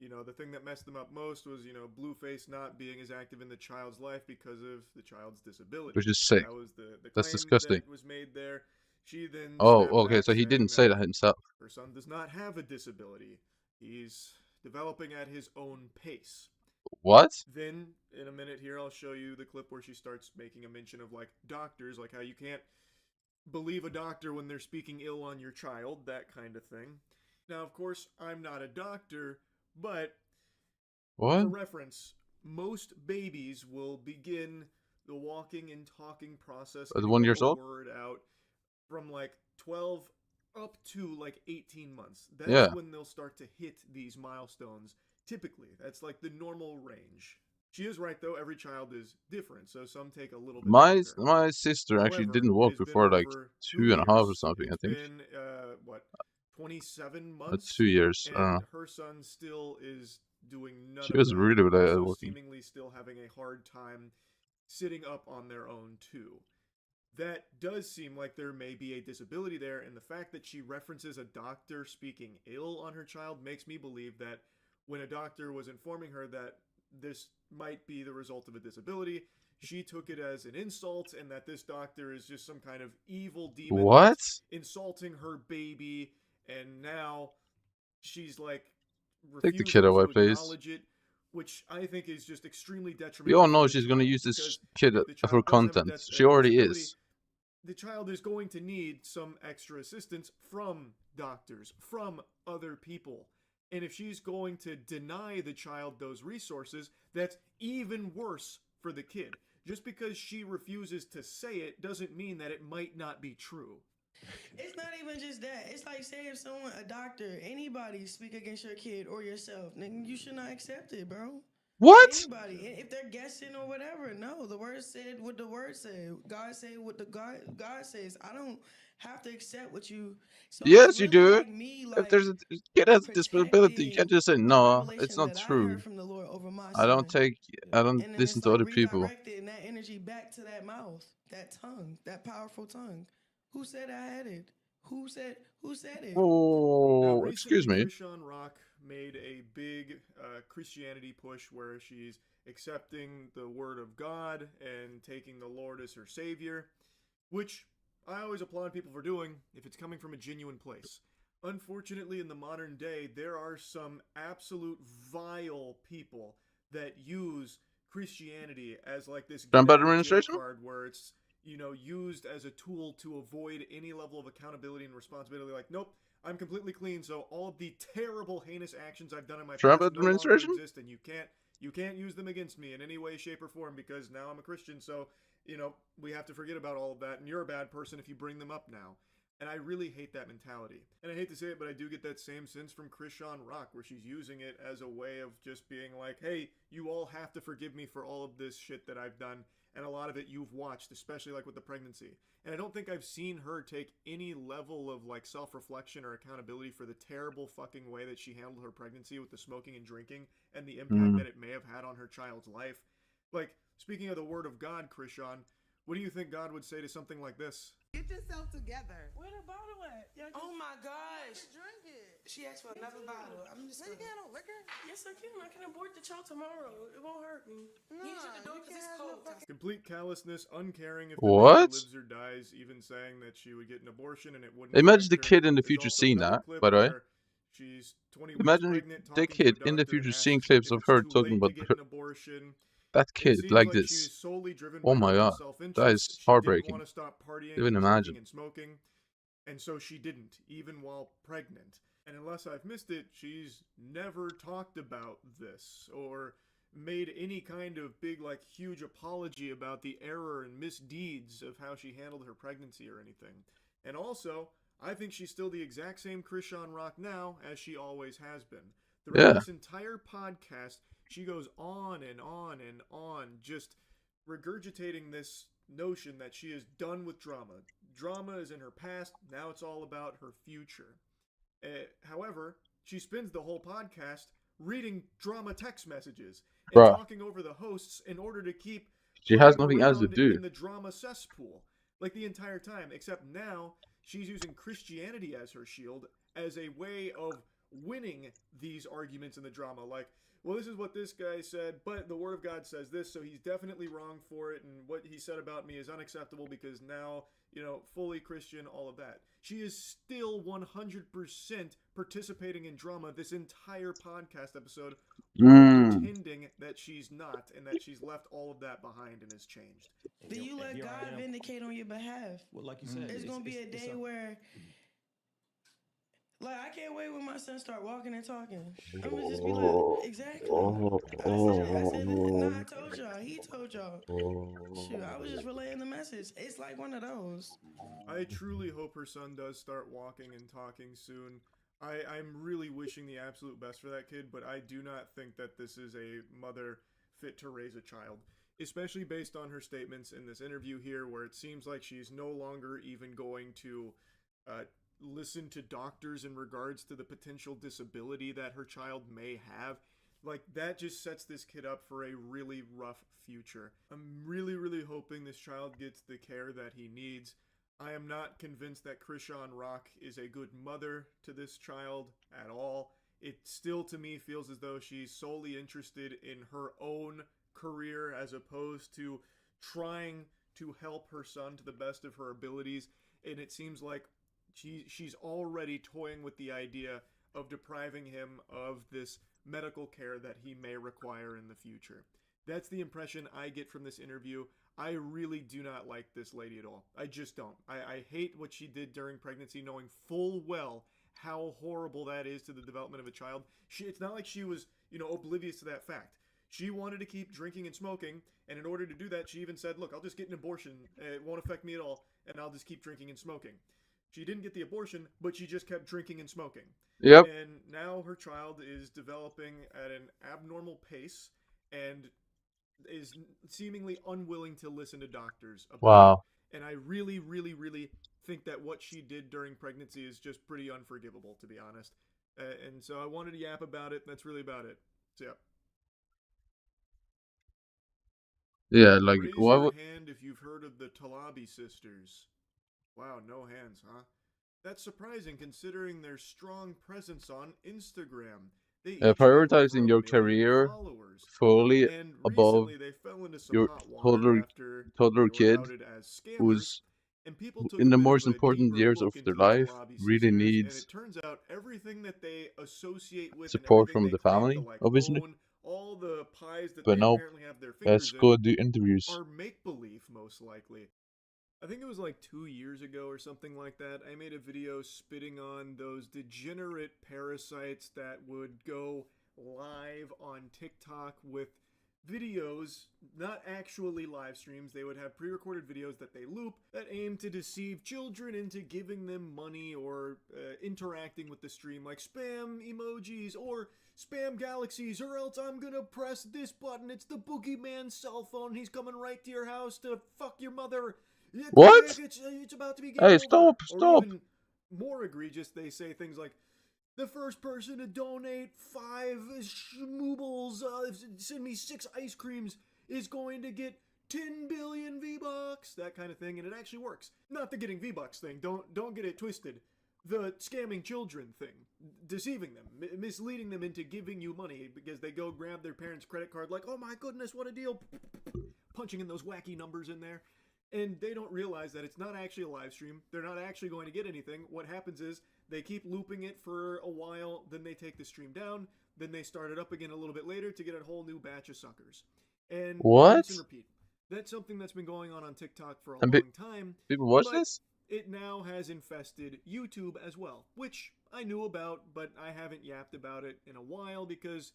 the thing that messed them up most was, Blueface not being as active in the child's life because of the child's disability. Which is sick. That was the That's claim disgusting. that was made there. She then Oh, snapped okay, back so he saying didn't say that himself. her son does not have a disability. He's developing at his own pace. What? Then, in a minute here, I'll show you the clip where she starts making a mention of, like, doctors, like how you can't believe a doctor when they're speaking ill on your child, that kind of thing. Now, of course, I'm not a doctor, but What? for reference, most babies will begin the walking and talking process At getting, 1 like, years a old? word out from, like, 12 up to, like, 18 months. That's Yeah. when they'll start to hit these milestones. Typically, that's like the normal range. She is right though, every child is different, so some take a little bit longer. My sister actually However, didn't it walk has been before like over 2.5 or something, I It's think. been, what, 27 months? 2 years. I don't And know. her son still is doing none She of was that. really good at Also walking. seemingly still having a hard time sitting up on their own too. That does seem like there may be a disability there, and the fact that she references a doctor speaking ill on her child makes me believe that when a doctor was informing her that this might be the result of a disability, she took it as an insult, and that this doctor is just some kind of evil demon What? that's insulting her baby, and now she's like Take the refusing kid away, to please. acknowledge it, which I think is just extremely We detrimental all for know the she's going to child, use this because kid if the for child does have content. a She already disability, is. the child is going to need some extra assistance from doctors, from other people. And if she's going to deny the child those resources, that's even worse for the kid. Just because she refuses to say it doesn't mean that it might not be true. It's not even just that. It's like, say if someone, a doctor, anybody speak against your kid or yourself, then you should not accept it, bro. What? Anybody. If they're guessing or whatever, no. The word said what the word said. God said what the God says. I don't have to accept what you. So Yes, it's you really do. like me, If like there's a kid has a disability, you can't just say no. It's revelation not that I true. heard from the Lord over my I don't son. And then listen it's to like other people. redirecting that energy back to that mouth, that tongue, that powerful tongue. Who said I had it? Who said it? Now, Oh, recently, excuse me. Krishan Rock made a big Christianity push where she's accepting the word of God and taking the Lord as her savior, which I always applaud people for doing if it's coming from a genuine place. Unfortunately, in the modern day, there are some absolute vile people that use Christianity as like this get Trump out of jail administration? card where it's, you know, used as a tool to avoid any level of accountability and responsibility. Like, nope, I'm completely clean, so all of the terrible, heinous actions I've done in my Trump past no longer administration? exist, and you can't use them against me in any way, shape, or form because now I'm a Christian. So, you know, we have to forget about all of that, and you're a bad person if you bring them up now. And I really hate that mentality. And I hate to say it, but I do get that same sense from Krishan Rock, where she's using it as a way of just being like, hey, you all have to forgive me for all of this shit that I've done. And a lot of it you've watched, especially like with the pregnancy. And I don't think I've seen her take any level of like self-reflection or accountability for the terrible fucking way that she handled her pregnancy with the smoking and drinking and the impact that it may have had on her child's life. Like, speaking of the word of God, Krishan, what do you think God would say to something like this? Get yourself together. Where the bottle at? Oh my gosh. Drink it. She asked for another bottle. I'm just No, you can't have no liquor. Yes, I can. I can abort the child tomorrow. It won't hurt me. No, He's at the door because it's cold. Complete callousness, uncaring if the What? baby lives or dies, even saying that she would get an abortion and it wouldn't affect Imagine the her. kid in the There's future also seeing another that, clip by the way. where she's 20 weeks Imagine pregnant, the talking kid to a in the doctor future and seeing asks clips if of it's her too talking late about to get an abortion. that It kid seems like like this. she's solely driven Oh by my her own god, that self-interest. is She didn't heartbreaking. want to stop partying Even and imagine. drinking and smoking, and so she didn't, even while pregnant. And unless I've missed it, she's never talked about this or made any kind of big, like, huge apology about the error and misdeeds of how she handled her pregnancy or anything. And also, I think she's still the exact same Krishan Rock now as she always has been. Throughout Yeah. this entire podcast, she goes on and on and on, just regurgitating this notion that she is done with drama. Drama is in her past, now it's all about her future. However, she spends the whole podcast reading drama text messages and Bruh. talking over the hosts in order to keep She has playing nothing else to around do. in the drama cesspool, like the entire time, except now she's using Christianity as her shield as a way of winning these arguments in the drama. Like, well, this is what this guy said, but the Word of God says this, so he's definitely wrong for it, and what he said about me is unacceptable because now, you know, fully Christian, all of that. She is still 100% participating in drama this entire podcast episode, while pretending that she's not, and that she's left all of that behind and has changed. Then you let God vindicate on your behalf. Well, like you said, It's gonna be a day where, like, I can't wait when my son start walking and talking. I'm gonna just be like, exactly. I said, nah, I told y'all. He told y'all. Shoot, I was just relaying the message. It's like one of those. I truly hope her son does start walking and talking soon. I'm really wishing the absolute best for that kid, but I do not think that this is a mother fit to raise a child, especially based on her statements in this interview here, where it seems like she's no longer even going to listen to doctors in regards to the potential disability that her child may have. Like, that just sets this kid up for a really rough future. I'm really, really hoping this child gets the care that he needs. I am not convinced that Krishan Rock is a good mother to this child at all. It still, to me, feels as though she's solely interested in her own career as opposed to trying to help her son to the best of her abilities. And it seems like she's already toying with the idea of depriving him of this medical care that he may require in the future. That's the impression I get from this interview. I really do not like this lady at all. I just don't. I hate what she did during pregnancy, knowing full well how horrible that is to the development of a child. It's not like she was, oblivious to that fact. She wanted to keep drinking and smoking, and in order to do that, she even said, look, I'll just get an abortion. It won't affect me at all, and I'll just keep drinking and smoking. She didn't get the abortion, but she just kept drinking and smoking. Yep. And now her child is developing at an abnormal pace and is seemingly unwilling to listen to doctors about Wow. it. And I really, really, really think that what she did during pregnancy is just pretty unforgivable, to be honest. And so I wanted to yap about it. That's really about it. So, yeah. Yeah, like Raise why your would hand if you've heard of the Talabi sisters. Wow, no hands, huh? That's surprising considering their strong presence on Instagram. They each have prioritizing over your 1 million career followers. fully And above recently they fell into some your hot water toddler after toddler they were kid outed as scammers. who's And people took in a the bit most of a important deeper years of look their into the life Talabi really sisters, and needs it turns out everything that they associate with and support everything from they the claim to family, like obviously. own, all the pies that But they nope, apparently have their let's fingers go in, do interviews. are make-believe, most likely. I think it was like 2 years ago or something like that. I made a video spitting on those degenerate parasites that would go live on TikTok with videos, not actually live streams. They would have pre-recorded videos that they loop that aim to deceive children into giving them money or interacting with the stream, like spam emojis or spam galaxies, or else I'm gonna press this button. It's the boogeyman's cell phone. He's coming right to your house to fuck your mother. What? It's about to be game Hey, over. stop, Or stop. even more egregious, they say things like, the first person to donate 5 schmoobles, send me 6 ice creams, is going to get 10 billion V-Bucks, that kind of thing, and it actually works. Not the getting V-Bucks thing, don't get it twisted. The scamming children thing, deceiving them, misleading them into giving you money because they go grab their parents' credit card like, oh my goodness, what a deal, punching in those wacky numbers in there. And they don't realize that it's not actually a live stream. They're not actually going to get anything. What happens is they keep looping it for a while, then they take the stream down, then they start it up again a little bit later to get a whole new batch of suckers. And What? rinse and repeat. That's something that's been going on TikTok for a And long time. people watch but this? It now has infested YouTube as well, which I knew about, but I haven't yapped about it in a while because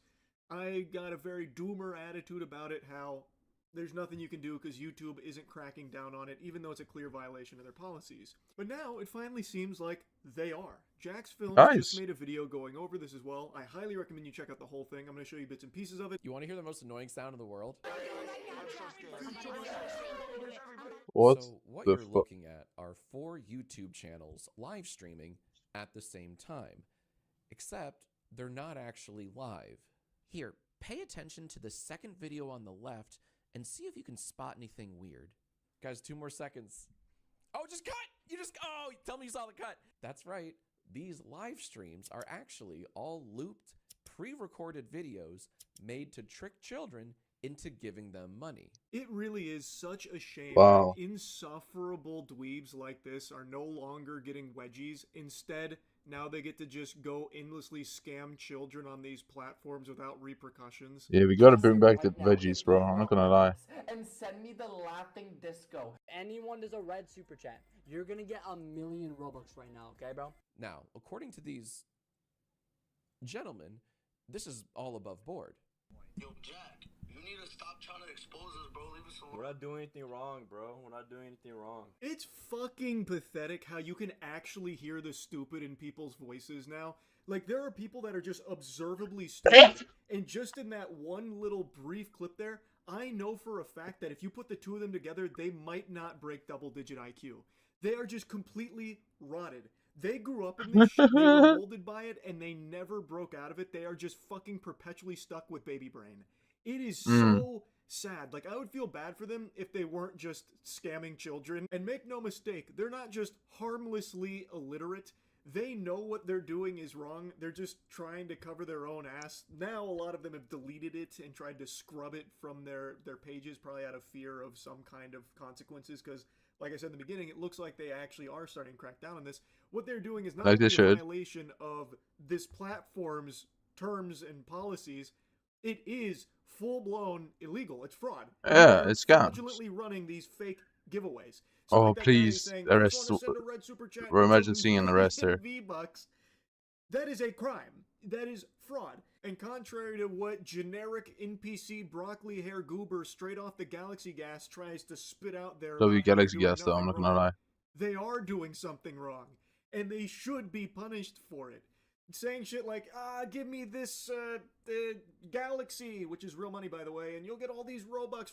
I got a very doomer attitude about it, how there's nothing you can do because YouTube isn't cracking down on it, even though it's a clear violation of their policies. But now it finally seems like they are. Jax Films just made a video going over this as well. I highly recommend you check out the whole thing. I'm going to show you bits and pieces of it. You want to hear the most annoying sound in the world? What So what the you're fuck? looking at are 4 YouTube channels live streaming at the same time, except they're not actually live. Here, pay attention to the second video on the left and see if you can spot anything weird. Guys, 2 more seconds. Oh, just cut! Oh, tell me you saw the cut. That's right. These live streams are actually all looped, pre-recorded videos made to trick children into giving them money. It really is such a shame Wow. that insufferable dweebs like this are no longer getting wedgies. Instead, now they get to just go endlessly scam children on these platforms without repercussions. Yeah, we gotta bring back the veggies, bro. I'm not gonna lie. And send me the laughing disco. Anyone does a red super chat, you're gonna get 1,000,000 Robux right now, okay, bro? Now, according to these gentlemen, this is all above board. Yo, Jack, you need to stop trying to expose us, bro. Leave us alone. We're not doing anything wrong, bro. We're not doing anything wrong. It's fucking pathetic how you can actually hear the stupid in people's voices now. Like, there are people that are just observably stupid, and just in that one little brief clip there, I know for a fact that if you put the two of them together, they might not break double-digit IQ. They are just completely rotted. They grew up in this shit, they were molded by it, and they never broke out of it. They are just fucking perpetually stuck with baby brain. It is so sad. Like, I would feel bad for them if they weren't just scamming children. And make no mistake, they're not just harmlessly illiterate. They know what they're doing is wrong. They're just trying to cover their own ass. Now a lot of them have deleted it and tried to scrub it from their pages, probably out of fear of some kind of consequences, because like I said in the beginning, it looks like they actually are starting to crack down on this. What they're doing is not Like they only a should. violation of this platform's terms and policies, it is full-blown illegal. It's fraud. Yeah, They're it's scams. fraudulently running these fake giveaways. So Oh, like that guy please, saying, arrest. "I just want to send a red super chat We're and imagine get seeing an arrest here. V-Bucks." That is a crime. That is fraud. And contrary to what generic NPC broccoli hair goober straight off the Galaxy Gas tries to spit out there, W about how they're Galaxy doing Gas though, I'm nothing not gonna wrong, lie. they are doing something wrong. And they should be punished for it. Saying shit like, give me this Galaxy, which is real money, by the way, and you'll get all these Robux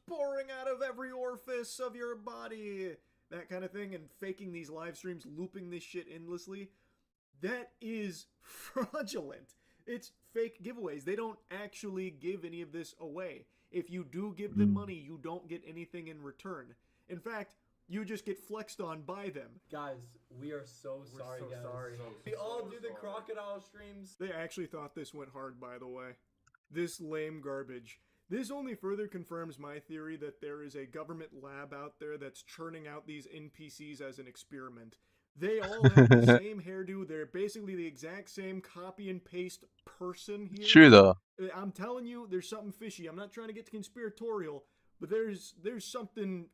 pouring out of every orifice of your body. That kind of thing, and faking these live streams, looping this shit endlessly. That is fraudulent. It's fake giveaways. They don't actually give any of this away. If you do give them money, you don't get anything in return. In fact, you just get flexed on by them. Guys, we are so sorry, guys. We all do the crocodile streams. They actually thought this went hard, by the way. This lame garbage. This only further confirms my theory that there is a government lab out there that's churning out these NPCs as an experiment. They all have the same hairdo. They're basically the exact same copy and paste person here. True though. I'm telling you, there's something fishy. I'm not trying to get conspiratorial, but there's something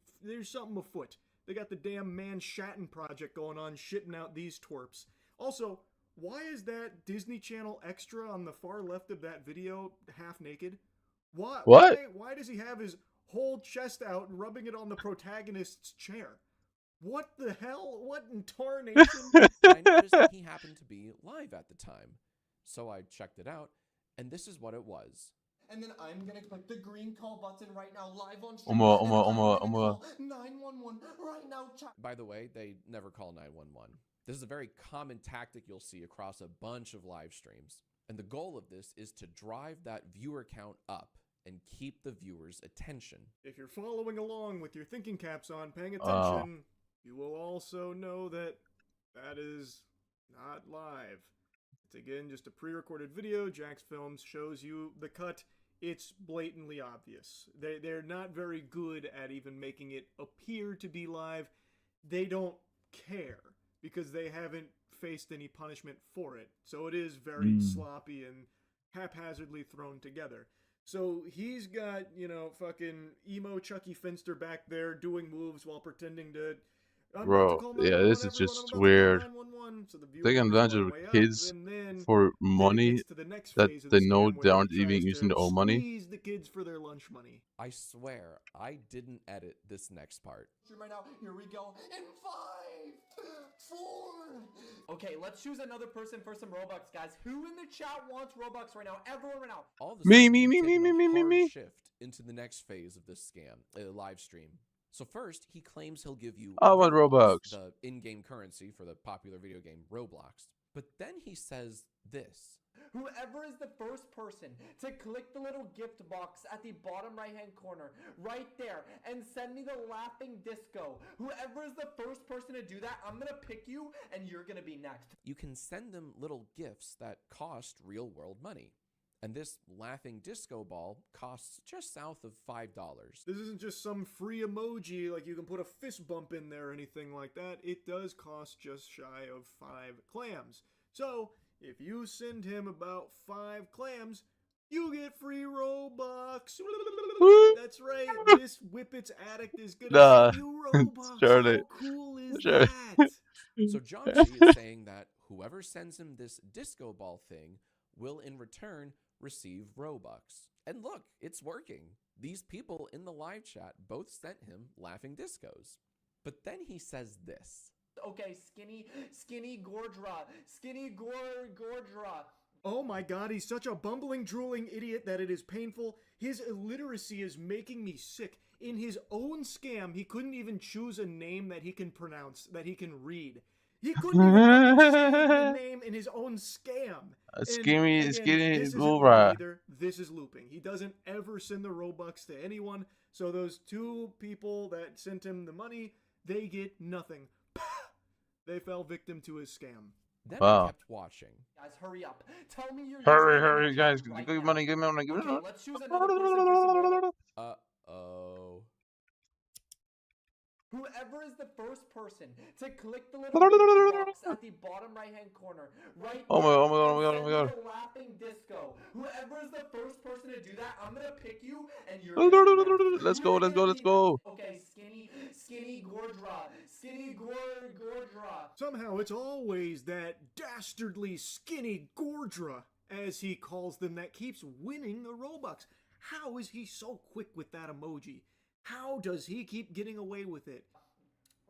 afoot. They got the damn Manhattan Project going on, shitting out these twerps. Also, why is that Disney Channel extra on the far left of that video half naked? What? Why does he have his whole chest out and rubbing it on the protagonist's chair? What the hell? What in tarnation? I noticed that he happened to be live at the time. So I checked it out, and this is what it was. And then I'm gonna click the green call button right now, live on stream. Call 911 right now. By the way, they never call 911. This is a very common tactic you'll see across a bunch of live streams. And the goal of this is to drive that viewer count up and keep the viewer's attention. If you're following along with your thinking caps on, paying attention, you will also know that that is not live. It's again just a pre-recorded video. Jax Films shows you the cut. It's blatantly obvious. They're not very good at even making it appear to be live. They don't care because they haven't faced any punishment for it. So it is very sloppy and haphazardly thrown together. So he's got, fucking emo Chucky Finster back there doing moves while pretending to... Bro, yeah, this is just weird. Taking advantage of kids for money that they know they aren't even using their own money. Squeeze the kids for their lunch money. I swear, I didn't edit this next part. Right now, here we go. In 5, 4. Okay, let's choose another person for some Robux, guys. Who in the chat wants Robux right now? Everyone right now. All of a sudden, me. Shift into the next phase of this scam, live stream. So first, he claims he'll give you I want Robux, the in-game currency for the popular video game Roblox. But then he says this. Whoever is the first person to click the little gift box at the bottom right-hand corner, right there, and send me the laughing disco. Whoever is the first person to do that, I'm going to pick you, and you're going to be next. You can send them little gifts that cost real-world money. And this laughing disco ball costs just south of $5. This isn't just some free emoji, like you can put a fist bump in there or anything like that. It does cost just shy of 5 clams. So, if you send him about 5 clams, you get free Robux. That's right, this Whippets addict is gonna send you Robux. Charlie. How cool is that? So John C. is saying that whoever sends him this disco ball thing will in return receive Robux. And look, it's working. These people in the live chat both sent him laughing discos. But then he says this. Okay, skinny Gordra. Skinny Gordra. Oh my god, he's such a bumbling, drooling idiot that it is painful. His illiteracy is making me sick. In his own scam, he couldn't even choose a name that he can pronounce, that he can read. He couldn't even fucking say the name in his own scam. Skinny This isn't Gora. loot either. This is looping. He doesn't ever send the Robux to anyone. So those two people that sent him the money, they get nothing. They fell victim to his scam. Then Wow. I kept watching. Guys, hurry up. Tell me your Hurry, guys. Right Give me now. money, give me money, give me Okay, money. let's choose another person for some more. Uh-oh. Whoever is the first person to click the little box at the bottom right-hand corner, right Oh my there, god, oh my god, oh my god, and oh my send god. me the laughing disco. Whoever is the first person to do that, I'm gonna pick you, and you're gonna be next. Let's go, let's go, let's go. Okay, skinny Gordra. Skinny Gordra. Somehow it's always that dastardly skinny Gordra, as he calls them, that keeps winning the Robux. How is he so quick with that emoji? How does he keep getting away with it?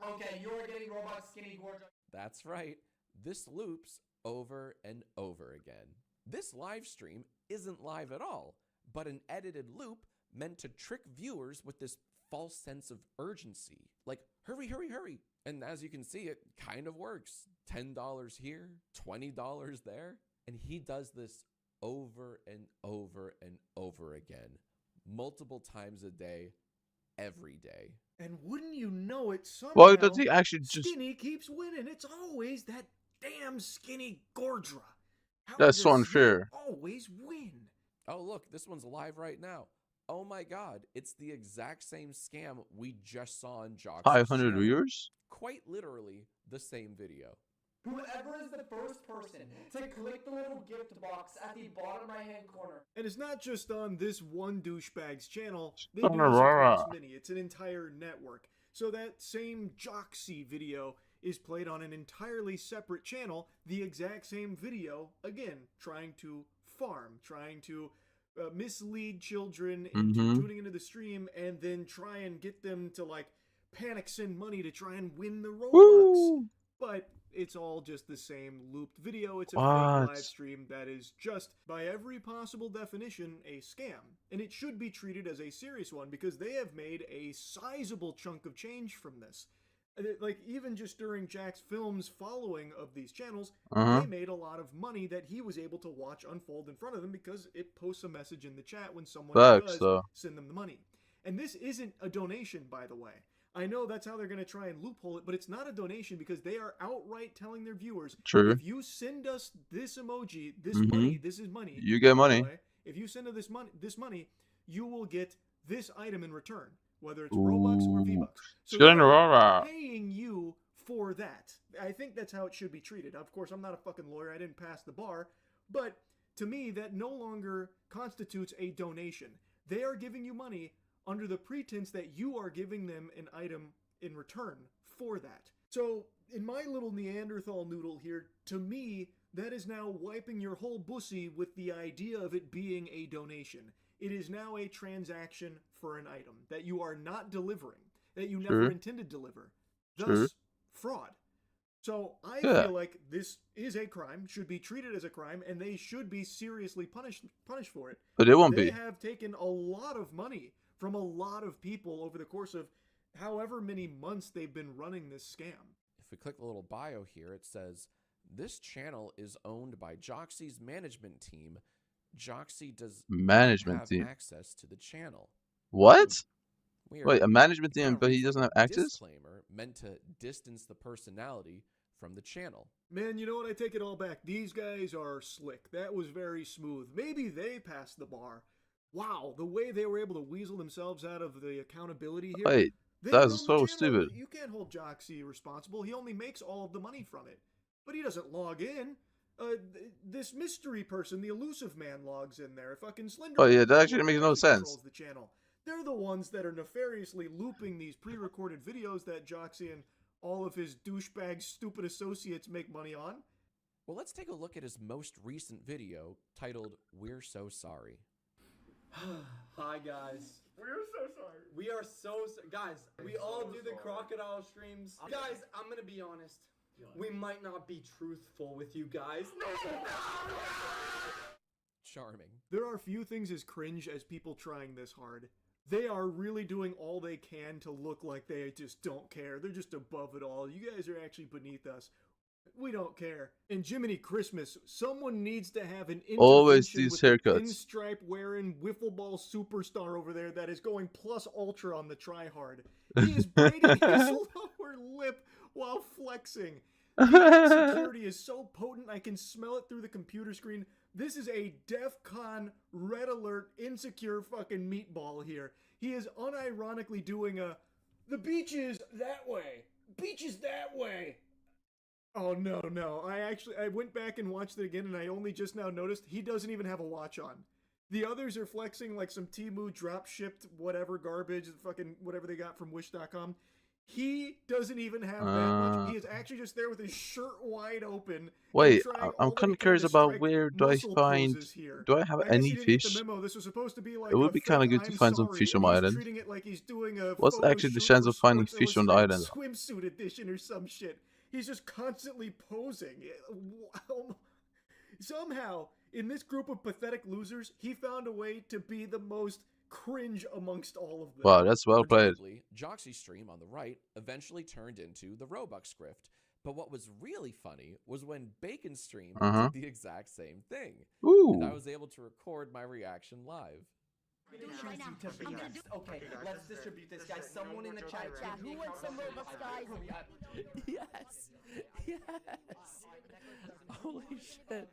Okay, you're getting Robux, skinny Gordra. That's right. This loops over and over again. This live stream isn't live at all, but an edited loop meant to trick viewers with this false sense of urgency. Like, hurry, hurry, hurry. And as you can see, it kind of works. $10 here, $20 there. And he does this over and over and over again, multiple times a day, every day. And wouldn't you know it, somehow, Well, does he actually just... Skinny keeps winning. It's always that damn skinny Gordra. How That's does so he unfair. always win? Oh, look, this one's live right now. Oh my god, it's the exact same scam we just saw on Jock's 500 channel. viewers? Quite literally the same video. Whoever is the first person to click the little gift box at the bottom right-hand corner. And it's not just on this one douchebag's channel. They Oh, do no, this no, across no. many. It's an entire network. So that same Jocksy video is played on an entirely separate channel. The exact same video, again, trying to farm, trying to mislead children into tuning into the stream, and then try and get them to like panic send money to try and win the Robux. Woo! But it's all just the same looped video. It's a What? fake live stream that is just, by every possible definition, a scam. And it should be treated as a serious one because they have made a sizable chunk of change from this. Like, even just during Jack's films following of these channels, they made a lot of money that he was able to watch unfold in front of them because it posts a message in the chat when someone does send them the money. And this isn't a donation, by the way. I know that's how they're going to try and loophole it, but it's not a donation because they are outright telling their viewers, if you send us this emoji, this money, this is money. You get money. Way, if you send us this money, you will get this item in return, whether it's Robux or V-Bucks. So they're paying you for that. I think that's how it should be treated. Of course, I'm not a fucking lawyer. I didn't pass the bar. But to me, that no longer constitutes a donation. They are giving you money under the pretense that you are giving them an item in return for that. So, in my little Neanderthal noodle here, to me, that is now wiping your whole pussy with the idea of it being a donation. It is now a transaction for an item that you are not delivering, that you never intended to deliver. Thus, fraud. So, I feel like this is a crime, should be treated as a crime, and they should be seriously punished for it. But it won't be. They have taken a lot of money from a lot of people over the course of however many months they've been running this scam. If we click the little bio here, it says, this channel is owned by Jocksy's management team. Jocksy does not have access to the channel. What? Weird. Wait, a management team, but he doesn't have access? Disclaimer meant to distance the personality from the channel. Man, you know what? I take it all back. These guys are slick. That was very smooth. Maybe they passed the bar. Wow, the way they were able to weasel themselves out of the accountability here. Wait, that's so stupid. You can't hold Jocksy responsible. He only makes all of the money from it. But he doesn't log in. This mystery person, the elusive man, logs in there. Fucking Slender. Oh yeah, that actually makes no sense. The channel. They're the ones that are nefariously looping these pre-recorded videos that Jocksy and all of his douchebag stupid associates make money on. Well, let's take a look at his most recent video titled, We're So Sorry. Hi guys. We're so sorry. We are guys. We all do the crocodile streams. Guys, I'm gonna be honest. We might not be truthful with you guys. Charming. There are few things as cringe as people trying this hard. They are really doing all they can to look like they just don't care. They're just above it all. You guys are actually beneath us. We don't care. And Jiminy Christmas, someone needs to have an Always intervention these with the haircuts. pinstripe wearing wiffle ball superstar over there that is going plus ultra on the tryhard. He is biting his lower lip while flexing. The insecurity is so potent I can smell it through the computer screen. This is a DEFCON red alert insecure fucking meatball here. He is unironically doing the beach is that way. Beach is that way. Oh no. I went back and watched it again and I only just now noticed he doesn't even have a watch on. The others are flexing like some Temu drop shipped whatever garbage, fucking whatever they got from wish.com. He doesn't even have that much. He is actually just there with his shirt wide open. Wait, I'm kind of curious about where do I find... Do I have any fish? The memo. This was supposed to be like It would be kind of good to find some fish on my island. Like he's doing a What's actually the chance of finding fish on the island? Swimsuit edition or some shit. He's just constantly posing. Somehow, in this group of pathetic losers, he found a way to be the most cringe amongst all of them. Wow, that's well played. Joxy's stream on the right eventually turned into the Robux script. But what was really funny was when Bacon's stream did the exact same thing. Ooh. And I was able to record my reaction live. Okay, let's distribute this, guys. Someone in the chat. Who wants some Robux, guys? Yes. Yes. Holy shit.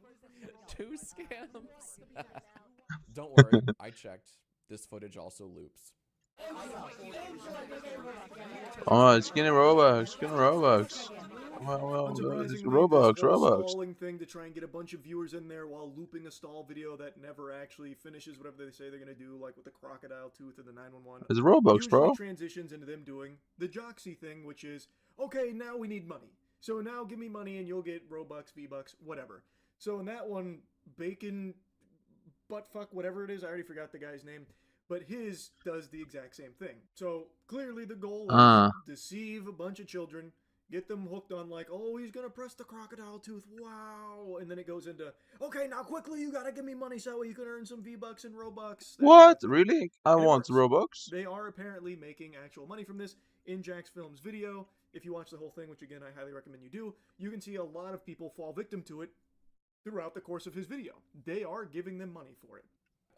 2 scams. Don't worry, I checked. This footage also loops. Oh, it's getting Robux. Getting Robux. Well, it's Robux. Stalling thing to try and get a bunch of viewers in there while looping a stall video that never actually finishes whatever they say they're gonna do, like with the crocodile tooth and the 911. It's Robux, bro. Transitions into them doing the Joxy thing, which is okay. Now we need money, so now give me money and you'll get Robux, V-Bucks, whatever. So in that one, Bacon, buttfuck, whatever it is, I already forgot the guy's name. But his does the exact same thing. So clearly the goal is deceive a bunch of children, get them hooked on like, oh, he's gonna press the crocodile tooth, wow. And then it goes into, okay, now quickly you gotta give me money so you can earn some V-Bucks and Robux. What? Really? I want Robux. They are apparently making actual money from this. In Jack's Films video, if you watch the whole thing, which again I highly recommend you do, you can see a lot of people fall victim to it throughout the course of his video. They are giving them money for it.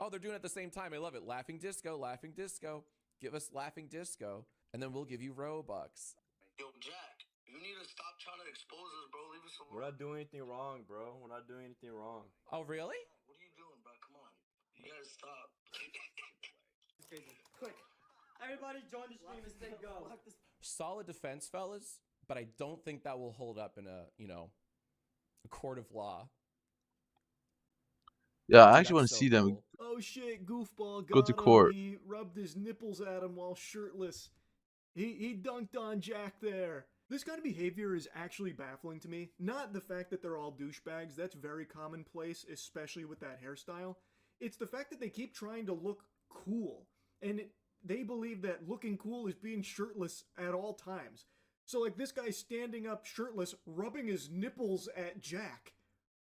Oh, they're doing it at the same time. I love it. Laughing disco, laughing disco. Give us laughing disco, and then we'll give you Robux. Yo, Jack, you need to stop trying to expose us, bro. Leave us alone. We're not doing anything wrong, bro. We're not doing anything wrong. Oh, really? What are you doing, bro? Come on. You gotta stop. Quick. Everybody join the stream and say go. Solid defense, fellas, but I don't think that will hold up in a court of law. Yeah, I actually want to see them Cool. Oh shit, goofball go to court. He rubbed his nipples at him while shirtless. He dunked on Jack there. This kind of behavior is actually baffling to me. Not the fact that they're all douchebags, that's very commonplace, especially with that hairstyle. It's the fact that they keep trying to look cool. And they believe that looking cool is being shirtless at all times. So like this guy standing up shirtless, rubbing his nipples at Jack.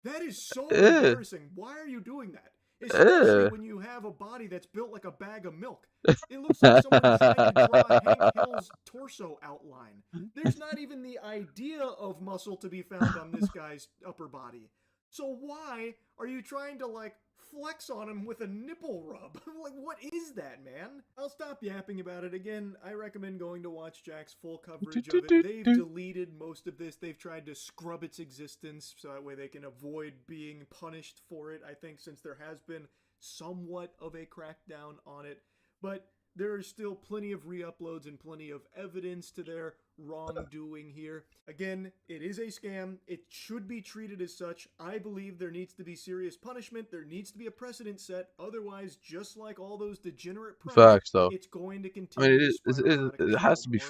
That is so embarrassing. Why are you doing that? Especially when you have a body that's built like a bag of milk. It looks like someone tried to draw Hank Hill's torso outline. There's not even the idea of muscle to be found on this guy's upper body. So why are you trying to like flex on him with a nipple rub? Like, what is that, man? I'll stop yapping about it. Again, I recommend going to watch Jack's full coverage of it. They've deleted most of this. They've tried to scrub its existence so that way they can avoid being punished for it, I think, since there has been somewhat of a crackdown on it. But there are still plenty of re-uploads and plenty of evidence to their wrongdoing here. Again, it is a scam. It should be treated as such. I believe there needs to be serious punishment. There needs to be a precedent set. Otherwise, just like all those degenerate Facts, though. it's going to I continue. mean, it has to be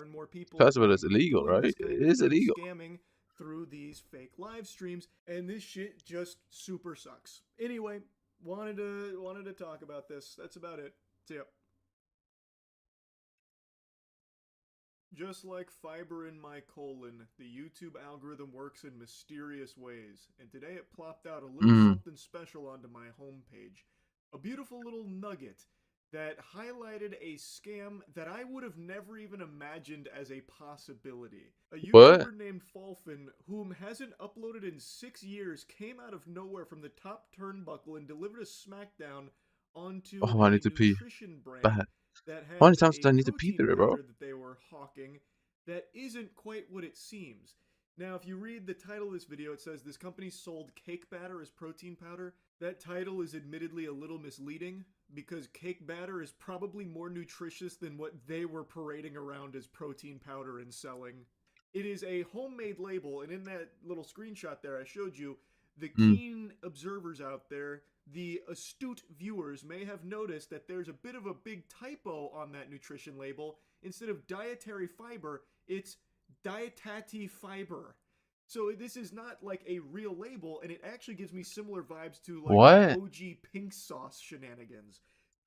classified as illegal, right? It is illegal. Scamming through these fake live streams, and this shit just super sucks. Anyway, wanted to talk about this. That's about it. See ya. Just like fiber in my colon, the YouTube algorithm works in mysterious ways, and today it plopped out a little something special onto my homepage. A beautiful little nugget that highlighted a scam that I would have never even imagined as a possibility. A YouTuber named Falfin, whom hasn't uploaded in 6 years, came out of nowhere from the top turnbuckle and delivered a smackdown onto Oh, I a need to pee. nutrition brand Bad. that How many had times a do I need to pee protein today, bro? powder that they were hawking that isn't quite what it seems. Now, if you read the title of this video, it says this company sold cake batter as protein powder. That title is admittedly a little misleading because cake batter is probably more nutritious than what they were parading around as protein powder and selling. It is a homemade label, and in that little screenshot there I showed you, the keen observers out there, the astute viewers may have noticed that there's a bit of a big typo on that nutrition label. Instead of dietary fiber, it's dietati fiber. So this is not like a real label, and it actually gives me similar vibes to like OG pink sauce shenanigans.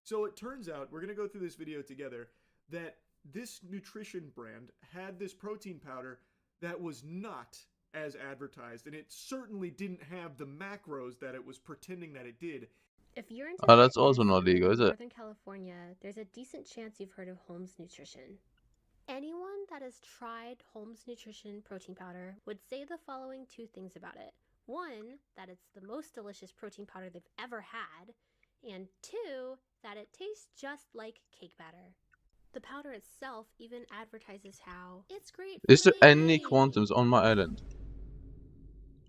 So it turns out, we're going to go through this video together, that this nutrition brand had this protein powder that was not as advertised, and it certainly didn't have the macros that it was pretending that it did. If you're into That's also fitness not and live legal, in is it? Northern California, there's a decent chance you've heard of Holmes Nutrition. Anyone that has tried Holmes Nutrition protein powder would say the following two things about it. One, that it's the most delicious protein powder they've ever had, and two, that it tastes just like cake batter. The powder itself even advertises how it's great for Is there the any brain. quantums on my island?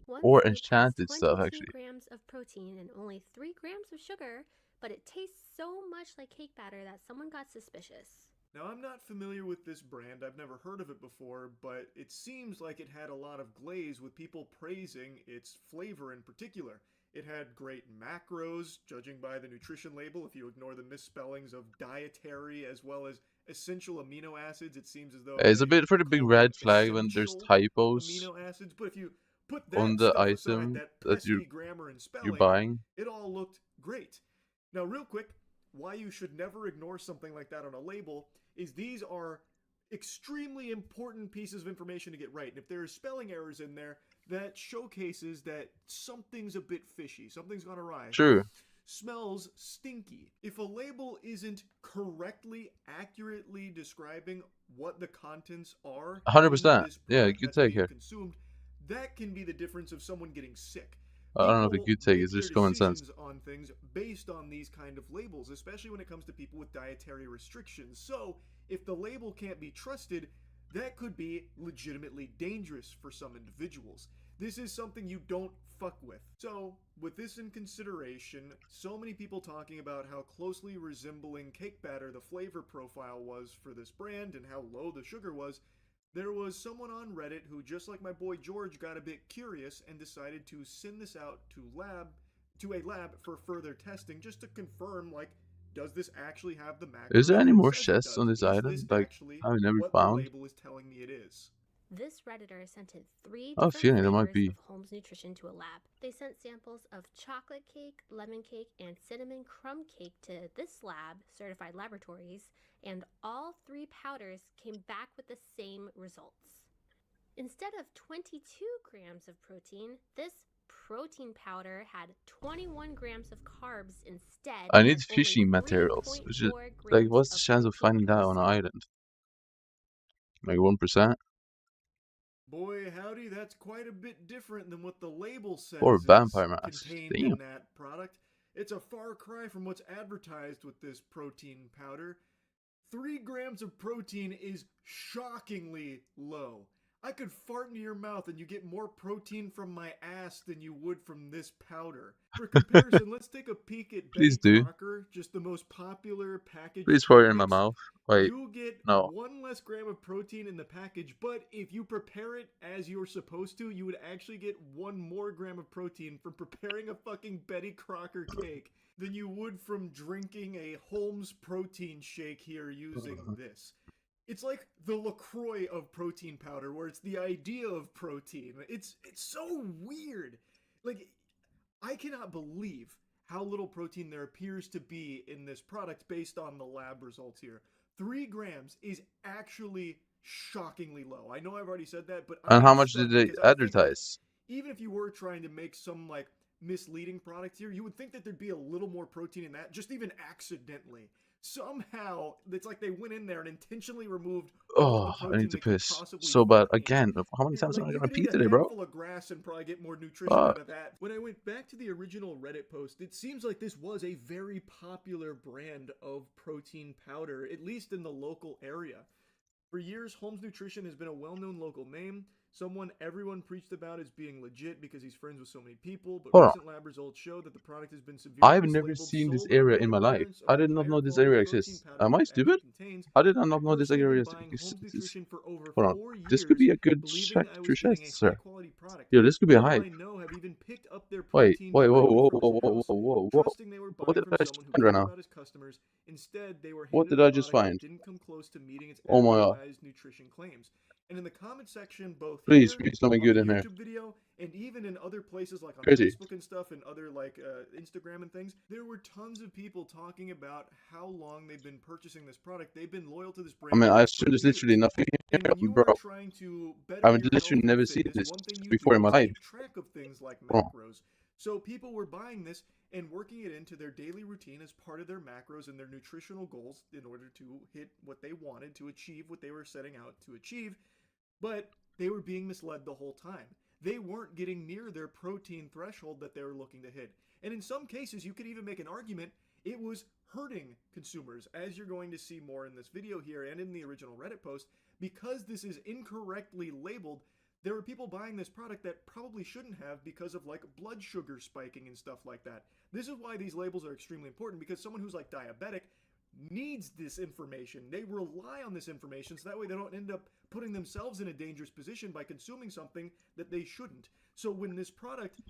One Or scoop has enchanted stuff, 22 actually. grams of protein and only 3 grams of sugar, but it tastes so much like cake batter that someone got suspicious. Now, I'm not familiar with this brand, I've never heard of it before, but it seems like it had a lot of glaze with people praising its flavor in particular. It had great macros, judging by the nutrition label. If you ignore the misspellings of dietary as well as essential amino acids, it seems as though It's a they bit pretty big called red them flag when there's essential typos amino acids. But if you put on that the stuff aside, item that that pesky grammar and you're spelling, buying. it all looked great. Now, real quick, why you should never ignore something like that on a label is these are extremely important pieces of information to get right. And if there are spelling errors in there, that showcases that something's a bit fishy. Something's gone awry. True. Smells stinky. If a label isn't correctly, accurately describing what the contents are, 100%. Yeah, product good that's take being here. consumed, that can be the difference of someone getting sick. I don't know if a People good take make is their just common sense. decisions on things based on these kind of labels, especially when it comes to people with dietary restrictions. So, if the label can't be trusted, that could be legitimately dangerous for some individuals. This is something you don't fuck with. So, with this in consideration, so many people talking about how closely resembling cake batter the flavor profile was for this brand and how low the sugar was, there was someone on Reddit who, just like my boy George, got a bit curious and decided to send this out to a lab for further testing just to confirm, like, does this actually have the macros Is there any that it more says it chests does? on this Is this island? Like, actually I've never what the found. label is telling me it is? This Redditor sent in 3 I have a different feeling there might flavors be. of Holmes Nutrition to a lab. They sent samples of chocolate cake, lemon cake, and cinnamon crumb cake to this lab, Certified Laboratories, and all 3 powders came back with the same results. Instead of 22 grams of protein, this protein powder had 21 grams of carbs instead. I need and fishing only materials. Which is 3.4 like, grams what's the of chance of protein finding that per on an scoop. island? Like 1%? Boy, howdy, that's quite a bit different than what the label says Or is vampire masks. contained Damn. in that product. It's a far cry from what's advertised with this protein powder. 3 grams of protein is shockingly low. I could fart into your mouth and you get more protein from my ass than you would from this powder. For comparison, let's take a peek at Please Betty do. Crocker, just the most popular packaged Please pour it food in my mix. mouth. Wait. You get No. 1 less gram of protein in the package, but if you prepare it as you're supposed to, you would actually get 1 more gram of protein from preparing a fucking Betty Crocker cake than you would from drinking a Holmes protein shake here using this. It's like the LaCroix of protein powder, where it's the idea of protein. It's so weird. Like, I cannot believe how little protein there appears to be in this product based on the lab results here. 3 grams is actually shockingly low. I know I've already said that, but And I how am much did stunned they because I would think, like, advertise? even if you were trying to make some like misleading product here, you would think that there'd be a little more protein in that, just even accidentally. Somehow, it's like they went in there and intentionally removed all the Oh, I protein need to they could piss possibly so bad. find. Again, how many times am Like, I you gonna could pee eat a today, bro? handful of grass and probably get more nutrition Fuck. out of that. When I went back to the original Reddit post, it seems like this was a very popular brand of protein powder, at least in the local area. For years, Holmes Nutrition has been a well-known local name, someone everyone preached about as being legit because he's friends with so many people, but Hold on. recent lab results show that the product has been severely I've never mislabeled, seen this sold under area the in my life. appearance of I a did not higher know this quality area protein exists. powder Am than I it actually stupid? contains. How did I I not know this personally have area been buying Holmes exists? Nutrition for over Hold on. 4 This could years, be a good believing check I was for getting chest, a sir. high-quality product. Yo, this could be a People hype. I know have even picked up their Wait, protein whoa, directly whoa, from whoa, his whoa, house, whoa, whoa. trusting they were What buying did from I someone who find right cared now? about his customers. Instead, they were What handed did a I just product find? that didn't come close to meeting its Oh my god. advertised nutrition claims. And in the comment section, both Please, here please tell me on the good in there. YouTube video and even in other places like on Crazy. Facebook and stuff and other like Instagram and things, there were tons of people talking about how long they've been purchasing this product. They've been loyal to this I brand mean, I for assume there's years. literally nothing And here, when you bro. are trying to better I've your health literally and never seen fitness, this one thing you before do in my is life. keep track of things like Bro. macros. So people were buying this and working it into their daily routine as part of their macros and their nutritional goals in order to hit what they wanted, to achieve what they were setting out to achieve. But they were being misled the whole time. They weren't getting near their protein threshold that they were looking to hit. And in some cases, you could even make an argument it was hurting consumers, as you're going to see more in this video here and in the original Reddit post. Because this is incorrectly labeled, there were people buying this product that probably shouldn't have because of like blood sugar spiking and stuff like that. This is why these labels are extremely important, because someone who's like diabetic needs this information. They rely on this information so that way they don't end up putting themselves in a dangerous position by consuming something that they shouldn't. So when this product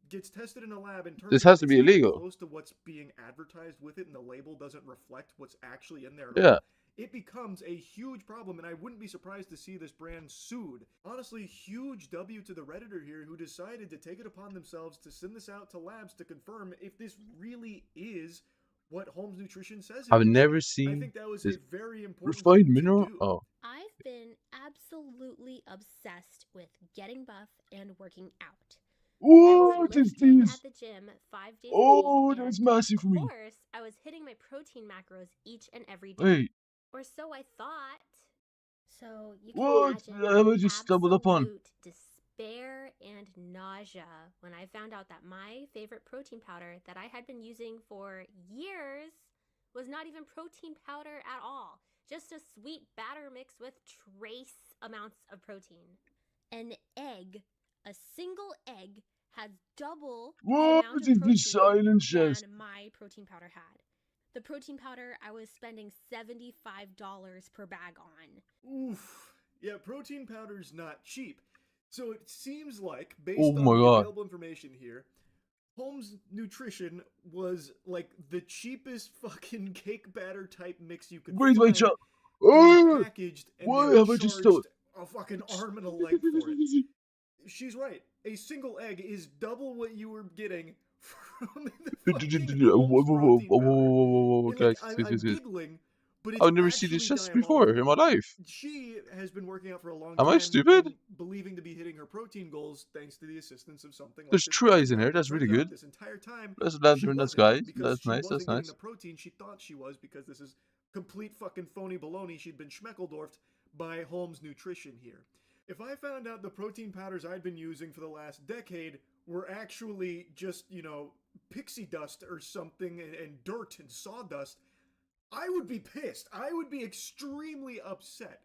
gets tested in a lab and turns This out has to it's be not even illegal. close to what's being advertised with it and the label doesn't reflect what's actually in there at Yeah. all, it becomes a huge problem, and I wouldn't be surprised to see this brand sued. Honestly, huge W to the Redditor here who decided to take it upon themselves to send this out to labs to confirm if this really is what Holmes Nutrition says it I've is. never I seen think that was this a very important refined thing to mineral. do. Oh, I've been absolutely obsessed with getting buff and working out. I what was is lifting this? at the gym 5 days a Oh, week, that's and massive of for me. course, I was hitting my protein macros each and every day. Wait, Or so I thought. So you can what imagine have my I just stumbled upon? absolute despair and nausea when I found out that my favorite protein powder that I had been using for years was not even protein powder at all. Just a sweet batter mix with trace amounts of protein. An egg, a single egg, has double the What amount of is protein this silent chest? than my protein powder had. The protein powder I was spending $75 per bag on. Oof. Yeah, protein powder's not cheap. So it seems like, based Oh on my the god. available information here, Holmes Nutrition was like the cheapest fucking cake batter type mix you could Where's my find, chop? being Oh, packaged, and why they have I just stolen? charged a fucking arm and a leg for it. She's right. A single egg is double what you were getting from the fucking Holmes protein powder. And, like, Guys, I'm giggling, but it's I've never seen this actually chest before in diabolical. my life. She has been working out for a long Am time I stupid? and believing to be hitting her protein goals thanks to the assistance of something like There's this true eyes protein in here. powder. That's really Turns out good. this entire time That's she that's wasn't, guys. because That's she nice. wasn't That's getting nice. the protein she thought she was, because this is complete fucking phony baloney. She'd been schmeckeldorfed by Holmes Nutrition here. If I found out the protein powders I'd been using for the last decade were actually just, you know, pixie dust or something and dirt and sawdust, I would be pissed. I would be extremely upset.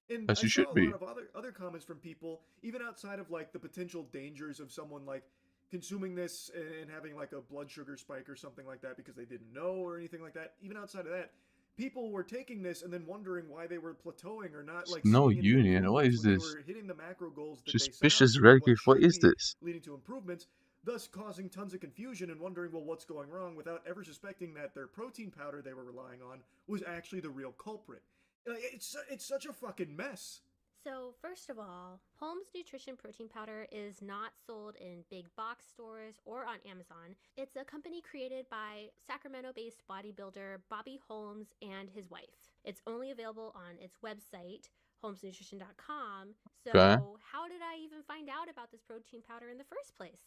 And As I you saw should a be. lot of other comments from people, even outside of like the potential dangers of someone like consuming this and having like a blood sugar spike or something like that because they didn't know or anything like that. Even outside of that, people were taking this and then wondering why they were plateauing or not like No seeing any union. What improvements is when they this? were hitting the macro goals that they set out Suspicious to, record. what What should is be this? leading to improvements, thus causing tons of confusion and wondering, well, what's going wrong, without ever suspecting that their protein powder they were relying on was actually the real culprit. It's such a fucking mess. So, first of all, Holmes Nutrition Protein Powder is not sold in big box stores or on Amazon. It's a company created by Sacramento-based bodybuilder Bobby Holmes and his wife. It's only available on its website, holmesnutrition.com. So, Okay. how did I even find out about this protein powder in the first place?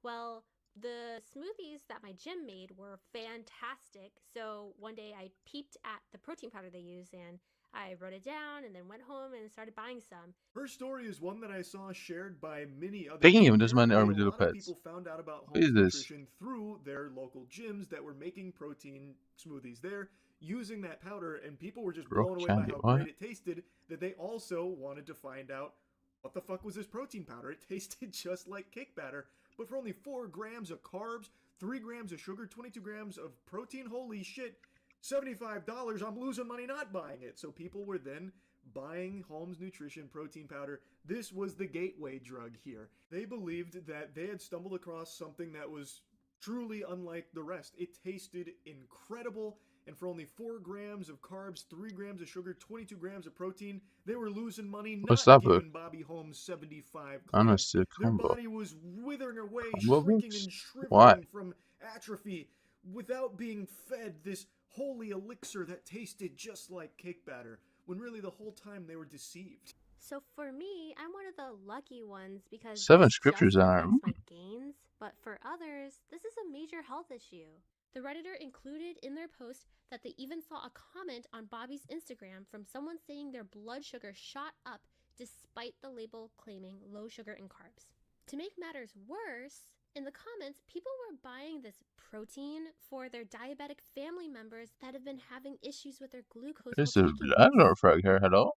Well, the smoothies that my gym made were fantastic. So, one day I peeped at the protein powder they use and I wrote it down and then went home and started buying some. Her story is one that I saw shared by many others. Taking him this many Apparently, armadillo a lot of pets. people found out about What is Holmes this? Nutrition through their local gyms that were making protein smoothies there using that powder, and people were just Rock blown away candy, by how what? great it tasted that they also wanted to find out what the fuck was this protein powder. It tasted just like cake batter, but for only 4 grams of carbs, 3 grams of sugar, 22 grams of protein. Holy shit, $75. I'm losing money not buying it. So people were then buying Holmes Nutrition Protein Powder. This was the gateway drug here. They believed that they had stumbled across something that was truly unlike the rest. It tasted incredible, and for only 4 grams of carbs, 3 grams of sugar, 22 grams of protein, they were losing money What's not that book? giving Bobby Holmes 75 I know clams. it's a Their combo. body was withering away, Combo shrinking books? and shriveling Why? from atrophy without being fed this holy elixir that tasted just like cake batter, when really the whole time they were deceived. So for me, I'm one of the lucky ones because 7 this scriptures just on affects it. my gains, but for others, this is a major health issue. The Redditor included in their post that they even saw a comment on Bobby's Instagram from someone saying their blood sugar shot up despite the label claiming low sugar and carbs. To make matters worse, in the comments, people were buying this protein for their diabetic family members that have been having issues with their glucose It's while a taking blood frag here. Hello?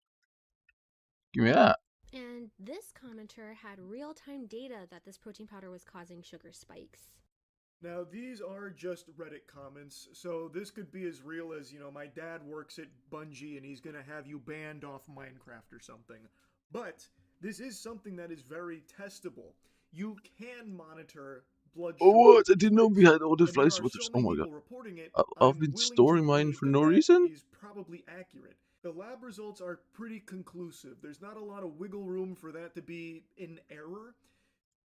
Give me that. And this commenter had real-time data that this protein powder was causing sugar spikes. Now, these are just Reddit comments, so this could be as real as, my dad works at Bungie and he's gonna have you banned off Minecraft or something. But this is something that is very testable. You can monitor blood sugar. Oh, what? I didn't know we had all the and there flights are with so this. many Oh my god. people reporting it, I've I'm been willing storing to mine believe for that no that reason? is probably accurate. The lab results are pretty conclusive. There's not a lot of wiggle room for that to be in error.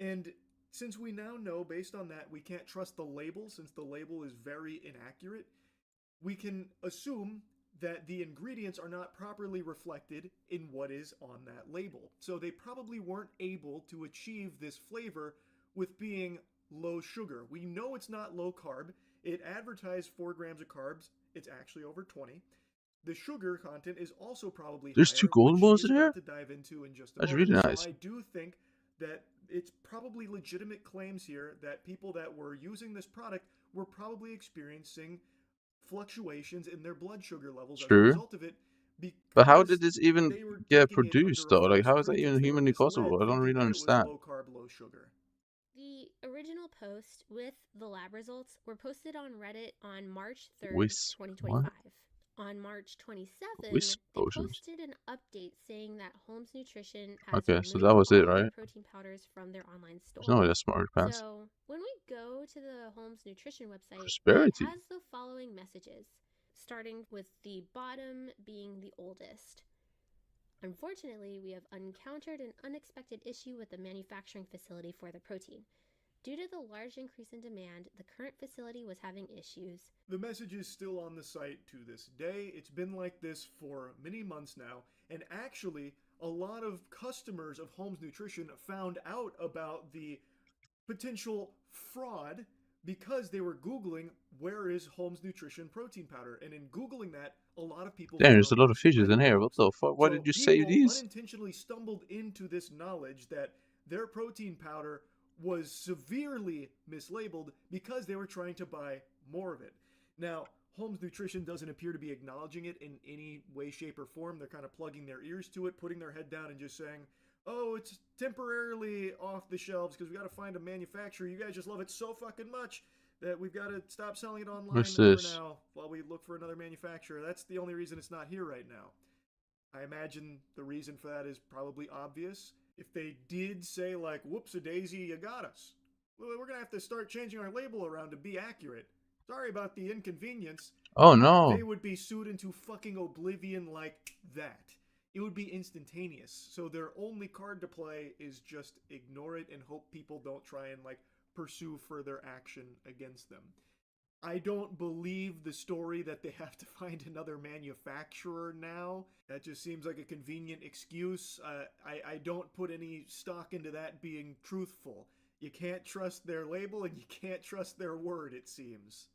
And since we now know, based on that, we can't trust the label, since the label is very inaccurate, we can assume that the ingredients are not properly reflected in what is on that label. So they probably weren't able to achieve this flavor with being low sugar. We know it's not low carb. It advertised 4 grams of carbs. It's actually over 20. The sugar content is also probably There's higher, 2 golden which balls she's in here? about to dive into in just a That's moment. really nice. So I do think that it's probably legitimate claims here that people that were using this product were probably experiencing fluctuations in their blood sugar levels as a True. result of it. But how Because did this even they were get taking it produced under a though? Like, false how is that even pretense. They were humanly misled, possible? I don't thinking really that it was understand. low carb, low sugar. The original post with the lab results were posted on Reddit on March 3rd, Whis- 2025. what? On March 27th, Whisk they potions. posted an update saying that Holmes Nutrition has Okay, so removed that was all it, of their right? protein powders from their online store. There's no way that's smart pants. So when we go to the Holmes Nutrition website, Prosperity. it has the following messages, starting with the bottom being the oldest. Unfortunately, we have encountered an unexpected issue with the manufacturing facility for the protein. Due to the large increase in demand, the current facility was having issues. The message is still on the site to this day. It's been like this for many months now, and actually, a lot of customers of Holmes Nutrition found out about the potential fraud because they were Googling, where is Holmes Nutrition protein powder? And in Googling that, a lot of people Damn, there's a found lot of fishes in Reddit here. What posts. the fuck? Why So did you save people these? unintentionally stumbled into this knowledge that their protein powder was severely mislabeled because they were trying to buy more of it. Now, Holmes Nutrition doesn't appear to be acknowledging it in any way, shape, or form. They're kind of plugging their ears to it, putting their head down and just saying, oh, it's temporarily off the shelves because we got to find a manufacturer. You guys just love it so fucking much that we've got to stop selling it online What's for this? now while we look for another manufacturer. That's the only reason it's not here right now. I imagine the reason for that is probably obvious. If they did say, like, whoops-a-daisy, you got us, well, we're going to have to start changing our label around to be accurate. Sorry about the inconvenience. Oh no. They would be sued into fucking oblivion like that. it would be instantaneous. So their only card to play is just ignore it and hope people don't try and like pursue further action against them. I don't believe the story that they have to find another manufacturer now. That just seems like a convenient excuse. I don't put any stock into that being truthful. You can't trust their label and you can't trust their word, it seems.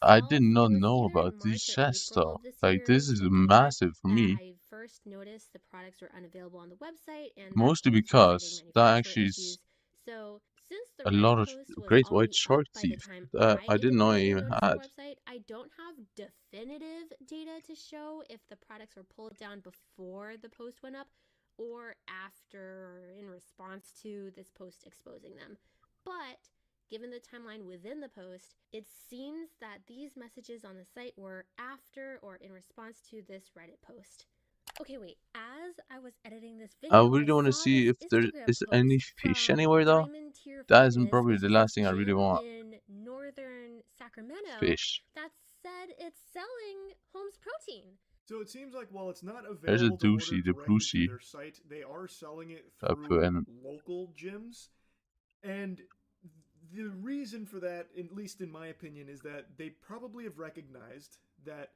I did not know about this chest stuff. Like, this is massive for me. I first noticed the products were unavailable on the website, and Mostly that posed because citing that manufacturer actually issues. is So since the a Reddit lot of post was great already white shark up by the teeth time that I didn't know I independently even noticed had. the website, I don't have definitive data to show if the products were pulled down before the post went up or after in response to this post exposing them. But given the timeline within the post, it seems that these messages on the site were after or in response to this Reddit post. Okay, wait. As I was editing this I video, really want to saw see this if there Instagram is any post fish from anywhere though. Diamond Tier That isn't Fitness, probably which the is last this thing I really gym want. in northern Sacramento, Fish. that said it's selling Holmes protein. So it seems like while it's not There's a available to order douchey, the directly through Brucey. their site, they are selling it I through put in. local gyms. And the reason for that, at least in my opinion, is that they probably have recognized that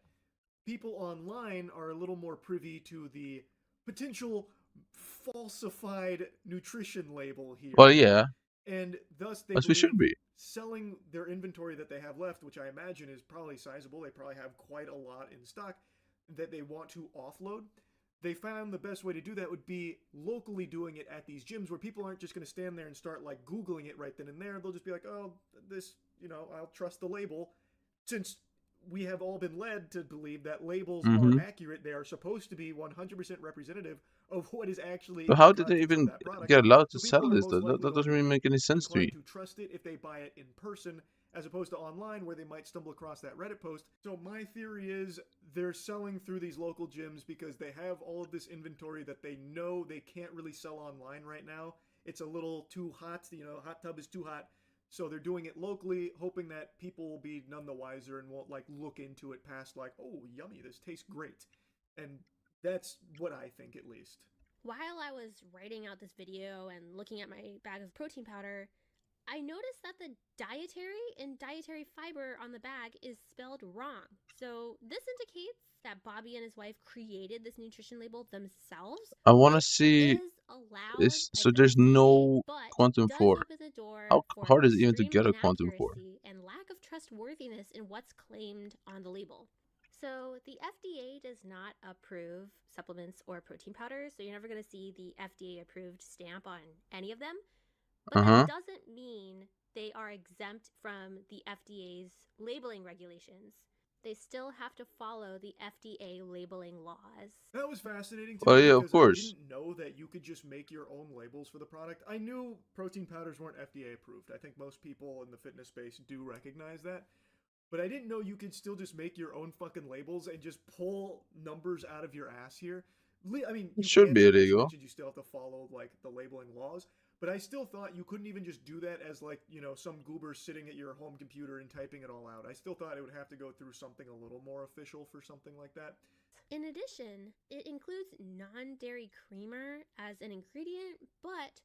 people online are a little more privy to the potential falsified nutrition label here. Well, yeah. And thus they As we believe should be. selling their inventory that they have left, which I imagine is probably sizable, they probably have quite a lot in stock that they want to offload. They found the best way to do that would be locally doing it at these gyms where people aren't just going to stand there and start like Googling it right then and there. They'll just be like, oh, this, I'll trust the label. Since we have all been led to believe that labels are accurate, they are supposed to be 100% representative of what is actually But in how the did they contents of even that product. get allowed to So people sell are this? most That likely doesn't going really to make any be sense to me. inclined to trust it if they buy it in person, as opposed to online where they might stumble across that Reddit post. So my theory is they're selling through these local gyms because they have all of this inventory that they know they can't really sell online right now. It's a little too hot, hot tub is too hot. So they're doing it locally, hoping that people will be none the wiser and won't like look into it past like, oh, yummy, this tastes great. And that's what I think, at least. While I was writing out this video and looking at my bag of protein powder, I noticed that the dietary and dietary fiber on the bag is spelled wrong. So this indicates that Bobby and his wife created this nutrition label themselves. I want to see this. So there's no quantum 4. How hard is it even to get a quantum 4? And lack of trustworthiness in what's claimed on the label. So the FDA does not approve supplements or protein powders, so you're never going to see the FDA approved stamp on any of them. But that doesn't mean they are exempt from the FDA's labeling regulations. They still have to follow the FDA labeling laws. That was fascinating to Oh, me yeah, of because course. I didn't know that you could just make your own labels for the product. I knew protein powders weren't FDA approved. I think most people in the fitness space do recognize that. But I didn't know you could still just make your own fucking labels and just pull numbers out of your ass here. I mean, It should be illegal. You still have to follow like the labeling laws. But I still thought you couldn't even just do that as like, some goober sitting at your home computer and typing it all out. I still thought it would have to go through something a little more official for something like that. In addition, it includes non-dairy creamer as an ingredient, but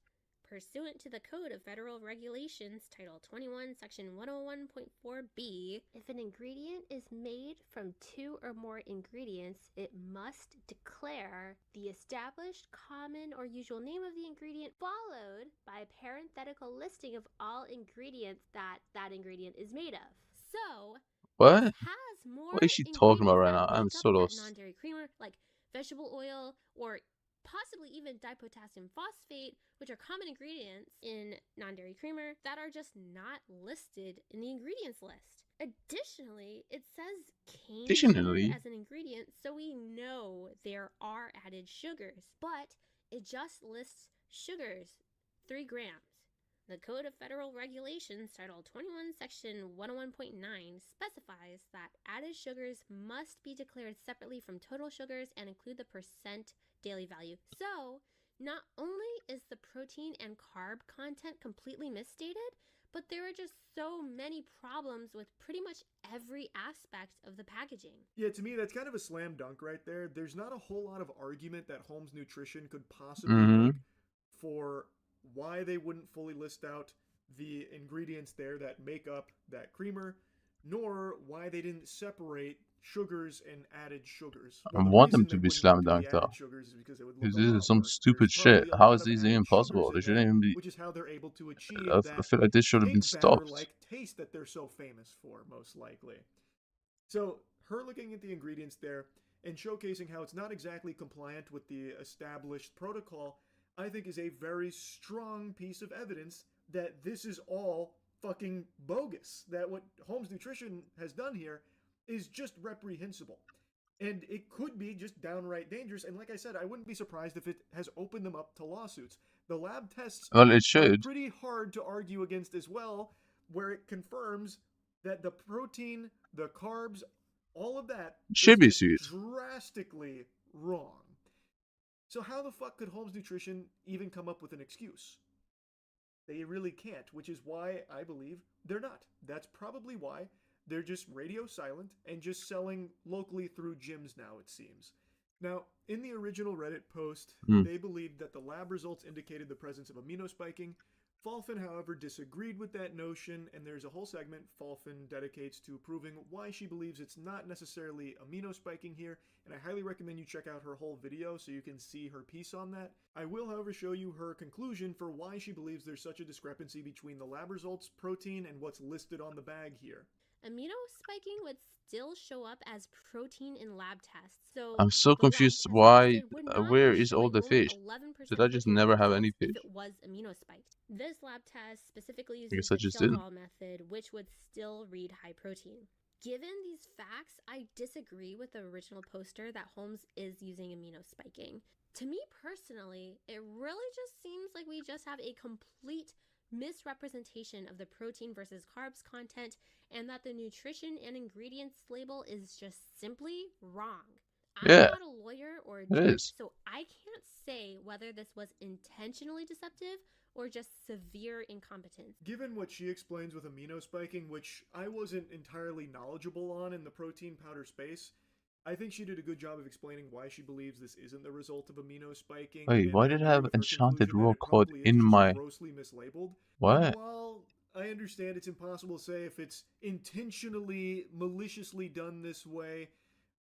pursuant to the Code of Federal Regulations, Title 21, Section 101.4b, if an ingredient is made from 2 or more ingredients, it must declare the established common or usual name of the ingredient, followed by a parenthetical listing of all ingredients that ingredient is made of. So, What? this has more What is she talking about right now? ingredients that I'm make so up that lost. non-dairy creamer, like vegetable oil or possibly even dipotassium phosphate, which are common ingredients in non-dairy creamer that are just not listed in the ingredients list. Additionally, it says cane sugar as an ingredient, so we know there are added sugars, but it just lists sugars, 3 grams. The Code of Federal Regulations, Title 21, Section 101.9, specifies that added sugars must be declared separately from total sugars and include the percent daily value. So, not only is the protein and carb content completely misstated, but there are just so many problems with pretty much every aspect of the packaging. Yeah, to me, that's kind of a slam dunk right there. There's not a whole lot of argument that Holmes Nutrition could possibly make for why they wouldn't fully list out the ingredients there that make up that creamer, nor why they didn't separate sugars and added sugars. I want them to be slam dunk though. Because this is some stupid shit. How is this even possible? They shouldn't even be. Which is how they're able to achieve I feel like this should have been stopped. Like taste that they're so famous for, most likely. So her looking at the ingredients there and showcasing how it's not exactly compliant with the established protocol, I think is a very strong piece of evidence that this is all fucking bogus. That what Holmes Nutrition has done here is just reprehensible. And it could be just downright dangerous. And like I said, I wouldn't be surprised if it has opened them up to lawsuits. The lab tests it should. are pretty hard to argue against as well, where it confirms that the protein, the carbs, all of that should be is sued. Drastically wrong. So how the fuck could Holmes Nutrition even come up with an excuse? They really can't, which is why I believe they're not. That's probably why they're just radio silent and just selling locally through gyms now, it seems. Now, in the original Reddit post, they believed that the lab results indicated the presence of amino spiking. Falfin, however, disagreed with that notion, and there's a whole segment Falfin dedicates to proving why she believes it's not necessarily amino spiking here, and I highly recommend you check out her whole video so you can see her piece on that. I will, however, show you her conclusion for why she believes there's such a discrepancy between the lab results, protein, and what's listed on the bag here. Amino spiking would still show up as protein in lab tests. So I'm so confused. Why? Where is all the fish? Did I just never have any fish? If it was amino spiked. This lab test specifically I uses guess I the just gel didn't. ball method, which would still read high protein. Given these facts, I disagree with the original poster that Holmes is using amino spiking. To me personally, it really just seems like we just have a complete misrepresentation of the protein versus carbs content, and that the nutrition and ingredients label is just simply wrong. I'm not a lawyer or a judge, so I can't say whether this was intentionally deceptive or just severe incompetence. Given what she explains with amino spiking, which I wasn't entirely knowledgeable on in the protein powder space, I think she did a good job of explaining why she believes this isn't the result of amino spiking. Wait, why did I have enchanted raw cod in my... grossly mislabeled. What? And while I understand it's impossible to say if it's intentionally, maliciously done this way,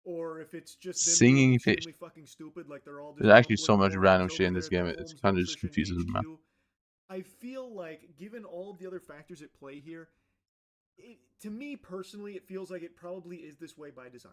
or if it's just them Singing being fish. extremely fucking stupid, like they're all just There's actually so mumbling much more random jokes shit in this there game. that It's Holmes kind of just Nutrition confuses me, man. HQ. I feel like, given all of the other factors at play here, to me personally, it feels like it probably is this way by design.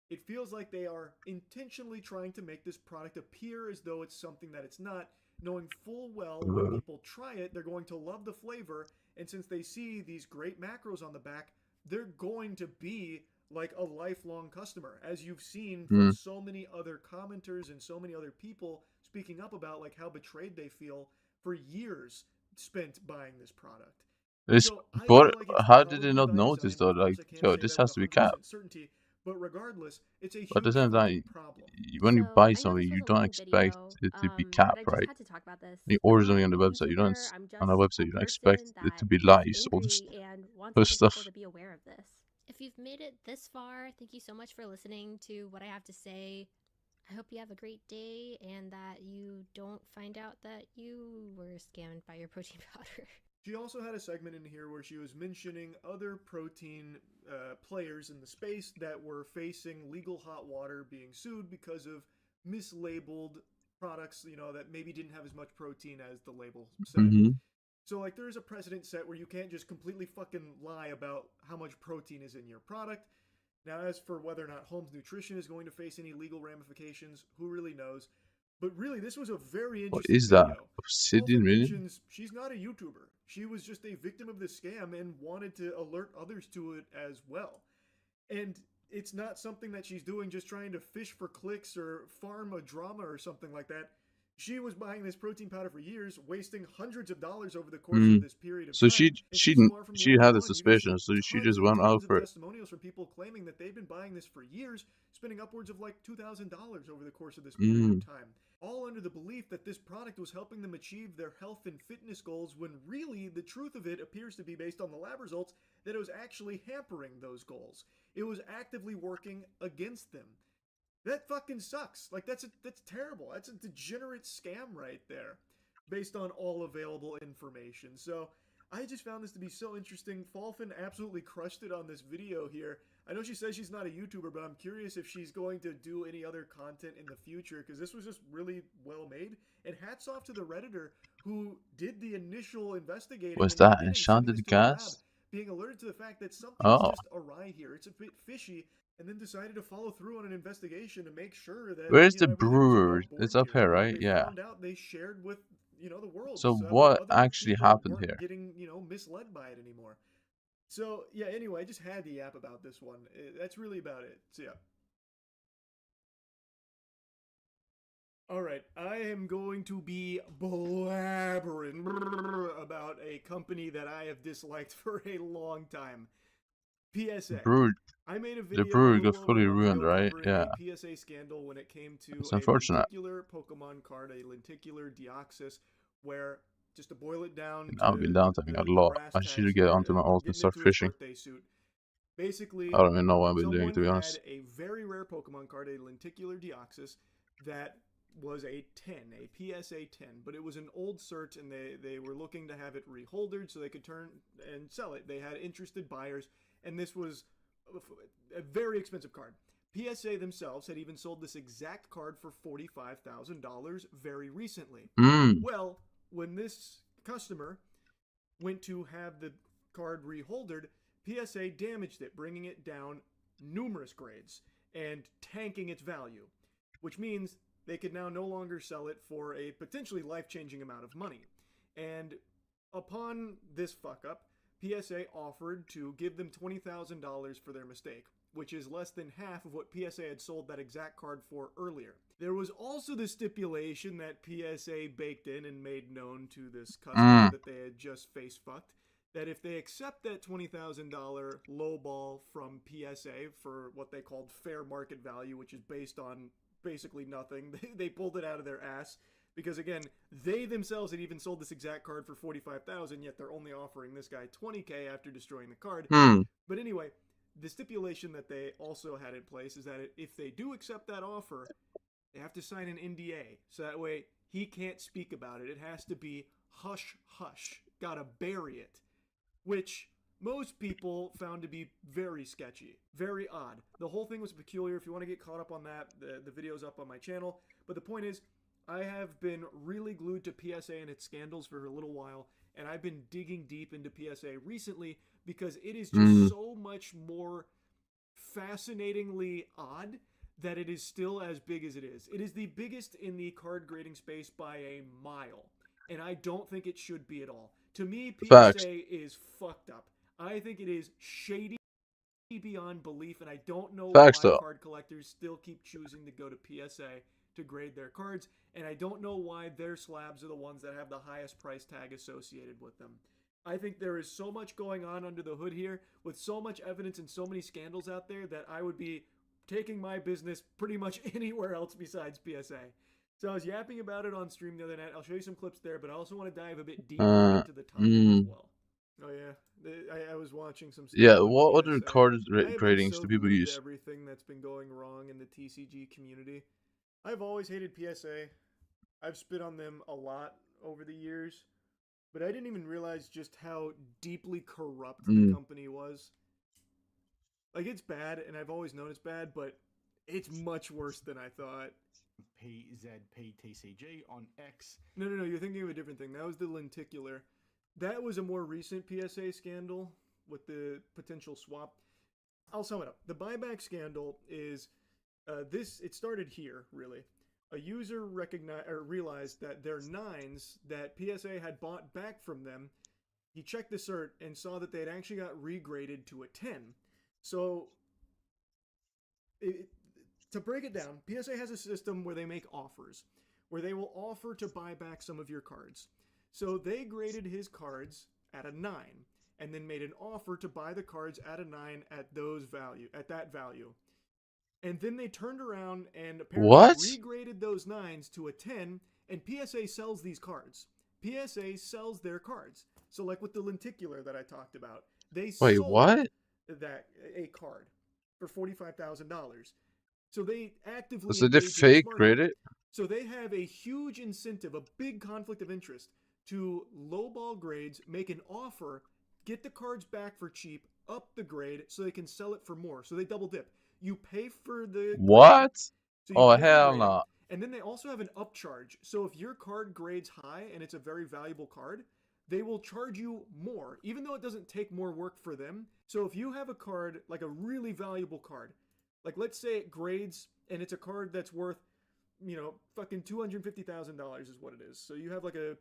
It feels like they are intentionally trying to make this product appear as though it's something that it's not, knowing full well when people try it, they're going to love the flavor, and since they see these great macros on the back, they're going to be like a lifelong customer, as you've seen from so many other commenters and so many other people speaking up about like how betrayed they feel for years spent buying this product. This, So I but feel like it's how did they probably not by notice design. though? Of Like, course, I can't yo, say this that has with to be 100% capped. certainty, but regardless, it's a huge But at the same time, problem. when you So, buy I know something, this you was a don't long expect video, it to be but capped, I just right? had to talk about this. You order I'm something on not the a website, you don't YouTuber, I'm on a just website, a you don't person expect it to that be is lies or just angry and wants other other stuff. people to be aware of this. If you've made it this far, thank you so much for listening to what I have to say. I hope you have a great day and that you don't find out that you were scammed by your protein powder. She also had a segment in here where she was mentioning other protein players in the space that were facing legal hot water being sued because of mislabeled products, you know, that maybe didn't have as much protein as the label said. So, like, there is a precedent set where you can't just completely fucking lie about how much protein is in your product. Now, as for whether or not Holmes Nutrition is going to face any legal ramifications, who really knows? But really, this was a very What interesting is that? video. Obsidian Falfin Minion? mentions she's not a YouTuber. She was just a victim of the scam and wanted to alert others to it as well. And it's not something that she's doing just trying to fish for clicks or farm a drama or something like that. She was buying this protein powder for years, wasting hundreds of dollars over the course of this period of So time. And she's far from the she only had a one. You can see suspicion, so she tons just and went tons out of for it. testimonials from people claiming that they've been buying this for years, spending upwards of like $2,000 over the course of this period of time. All under the belief that this product was helping them achieve their health and fitness goals, when really the truth of it appears to be, based on the lab results, that it was actually hampering those goals. It was actively working against them. That fucking sucks. Like, that's terrible. That's a degenerate scam right there, based on all available information. So I just found this to be so interesting. Falfin absolutely crushed it on this video here. I know she says she's not a YouTuber, but I'm curious if she's going to do any other content in the future, because this was just really well made. And hats off to the Redditor who did the initial investigating Was in the that beginning, enchanted sending this to the lab, gas? being alerted to the fact that something's Oh. just awry here. It's a bit fishy, and then decided to follow through on an investigation to make sure that, Where's you know, the everything was brewer? above board It's up here, right? They Yeah. found out, they shared with, you know, the world. So that what other actually people happened weren't here? getting, you know, misled by it anymore. So yeah, anyway, I just had to yap about this one. That's really about it. So yeah. Alright, I am going to be blabbering about a company that I have disliked for a long time. PSA. Brewer, I made a video the brewer a got little over fully a month ruined, ago right? covering Yeah. a PSA scandal when it came to It's a unfortunate. lenticular Pokemon card, a lenticular Deoxys, where, just to boil it down I've been downtiming a lot. brass I tacks should get onto my alt and getting start into his fishing. birthday suit. Basically, I don't even know what I've been doing, someone to be honest. had a very rare Pokemon card, a lenticular Deoxys, that was a 10, a PSA 10, but it was an old cert, and they were looking to have it reholdered so they could turn and sell it. They had interested buyers, and this was a very expensive card. PSA themselves had even sold this exact card for $45,000 very recently. Well, when this customer went to have the card reholdered, PSA damaged it, bringing it down numerous grades and tanking its value, which means they could now no longer sell it for a potentially life-changing amount of money. And upon this fuck-up, PSA offered to give them $20,000 for their mistake, which is less than half of what PSA had sold that exact card for earlier. There was also the stipulation that PSA baked in and made known to this customer that they had just face-fucked, that if they accept that $20,000 lowball from PSA for what they called fair market value, which is based on basically nothing, they pulled it out of their ass. Because again, they themselves had even sold this exact card for $45,000, yet they're only offering this guy $20K after destroying the card. But anyway, the stipulation that they also had in place is that if they do accept that offer, they have to sign an NDA. So that way, he can't speak about it. It has to be hush hush. Gotta bury it. Which most people found to be very sketchy, very odd. The whole thing was peculiar. If you want to get caught up on that, the video's up on my channel. But the point is, I have been really glued to PSA and its scandals for a little while, and I've been digging deep into PSA recently because it is just so much more fascinatingly odd that it is still as big as it is. It is the biggest in the card grading space by a mile, and I don't think it should be at all. To me, PSA is fucked up. I think it is shady beyond belief, and I don't know why card collectors still keep choosing to go to PSA to grade their cards, and I don't know why their slabs are the ones that have the highest price tag associated with them. I think there is so much going on under the hood here, with so much evidence and so many scandals out there, that I would be taking my business pretty much anywhere else besides PSA. So I was yapping about it on stream the other night. I'll show you some clips there, but I also want to dive a bit deeper into the topic as well. Oh yeah, I was watching some stuff. Yeah, on what TSA. other card I have been gradings so do people glued to use? everything that's been going wrong in the TCG community. I've always hated PSA. I've spit on them a lot over the years, but I didn't even realize just how deeply corrupt the company was. Like, it's bad, and I've always known it's bad, but it's much worse than I thought. PZPTCG on X. No, you're thinking of a different thing. That was the lenticular. That was a more recent PSA scandal with the potential swap. I'll sum it up. The buyback scandal is it started here, really. A user realized that their 9s that PSA had bought back from them, he checked the cert and saw that they had actually got regraded to a 10. So, to break it down, PSA has a system where they make offers. where they will offer to buy back some of your cards. So they graded his cards at a 9 and then made an offer to buy the cards at a 9 at that value. And then they turned around and apparently regraded those 9s to a 10, and PSA sells these cards. PSA sells their cards. So like with the lenticular that I talked about, they sold that a card for $45,000. So they actively So they engage in this fake market. grade it? So they have a huge incentive, a big conflict of interest to lowball grades, make an offer, get the cards back for cheap, up the grade so they can sell it for more. So they double dip. You pay for the What? So Oh, pay for hell grading, no. and then they also have an upcharge. So if your card grades high and it's a very valuable card, they will charge you more, even though it doesn't take more work for them. So if you have a card, like a really valuable card, like let's say it grades and it's a card that's worth, fucking $250,000 is what it is. So you have like a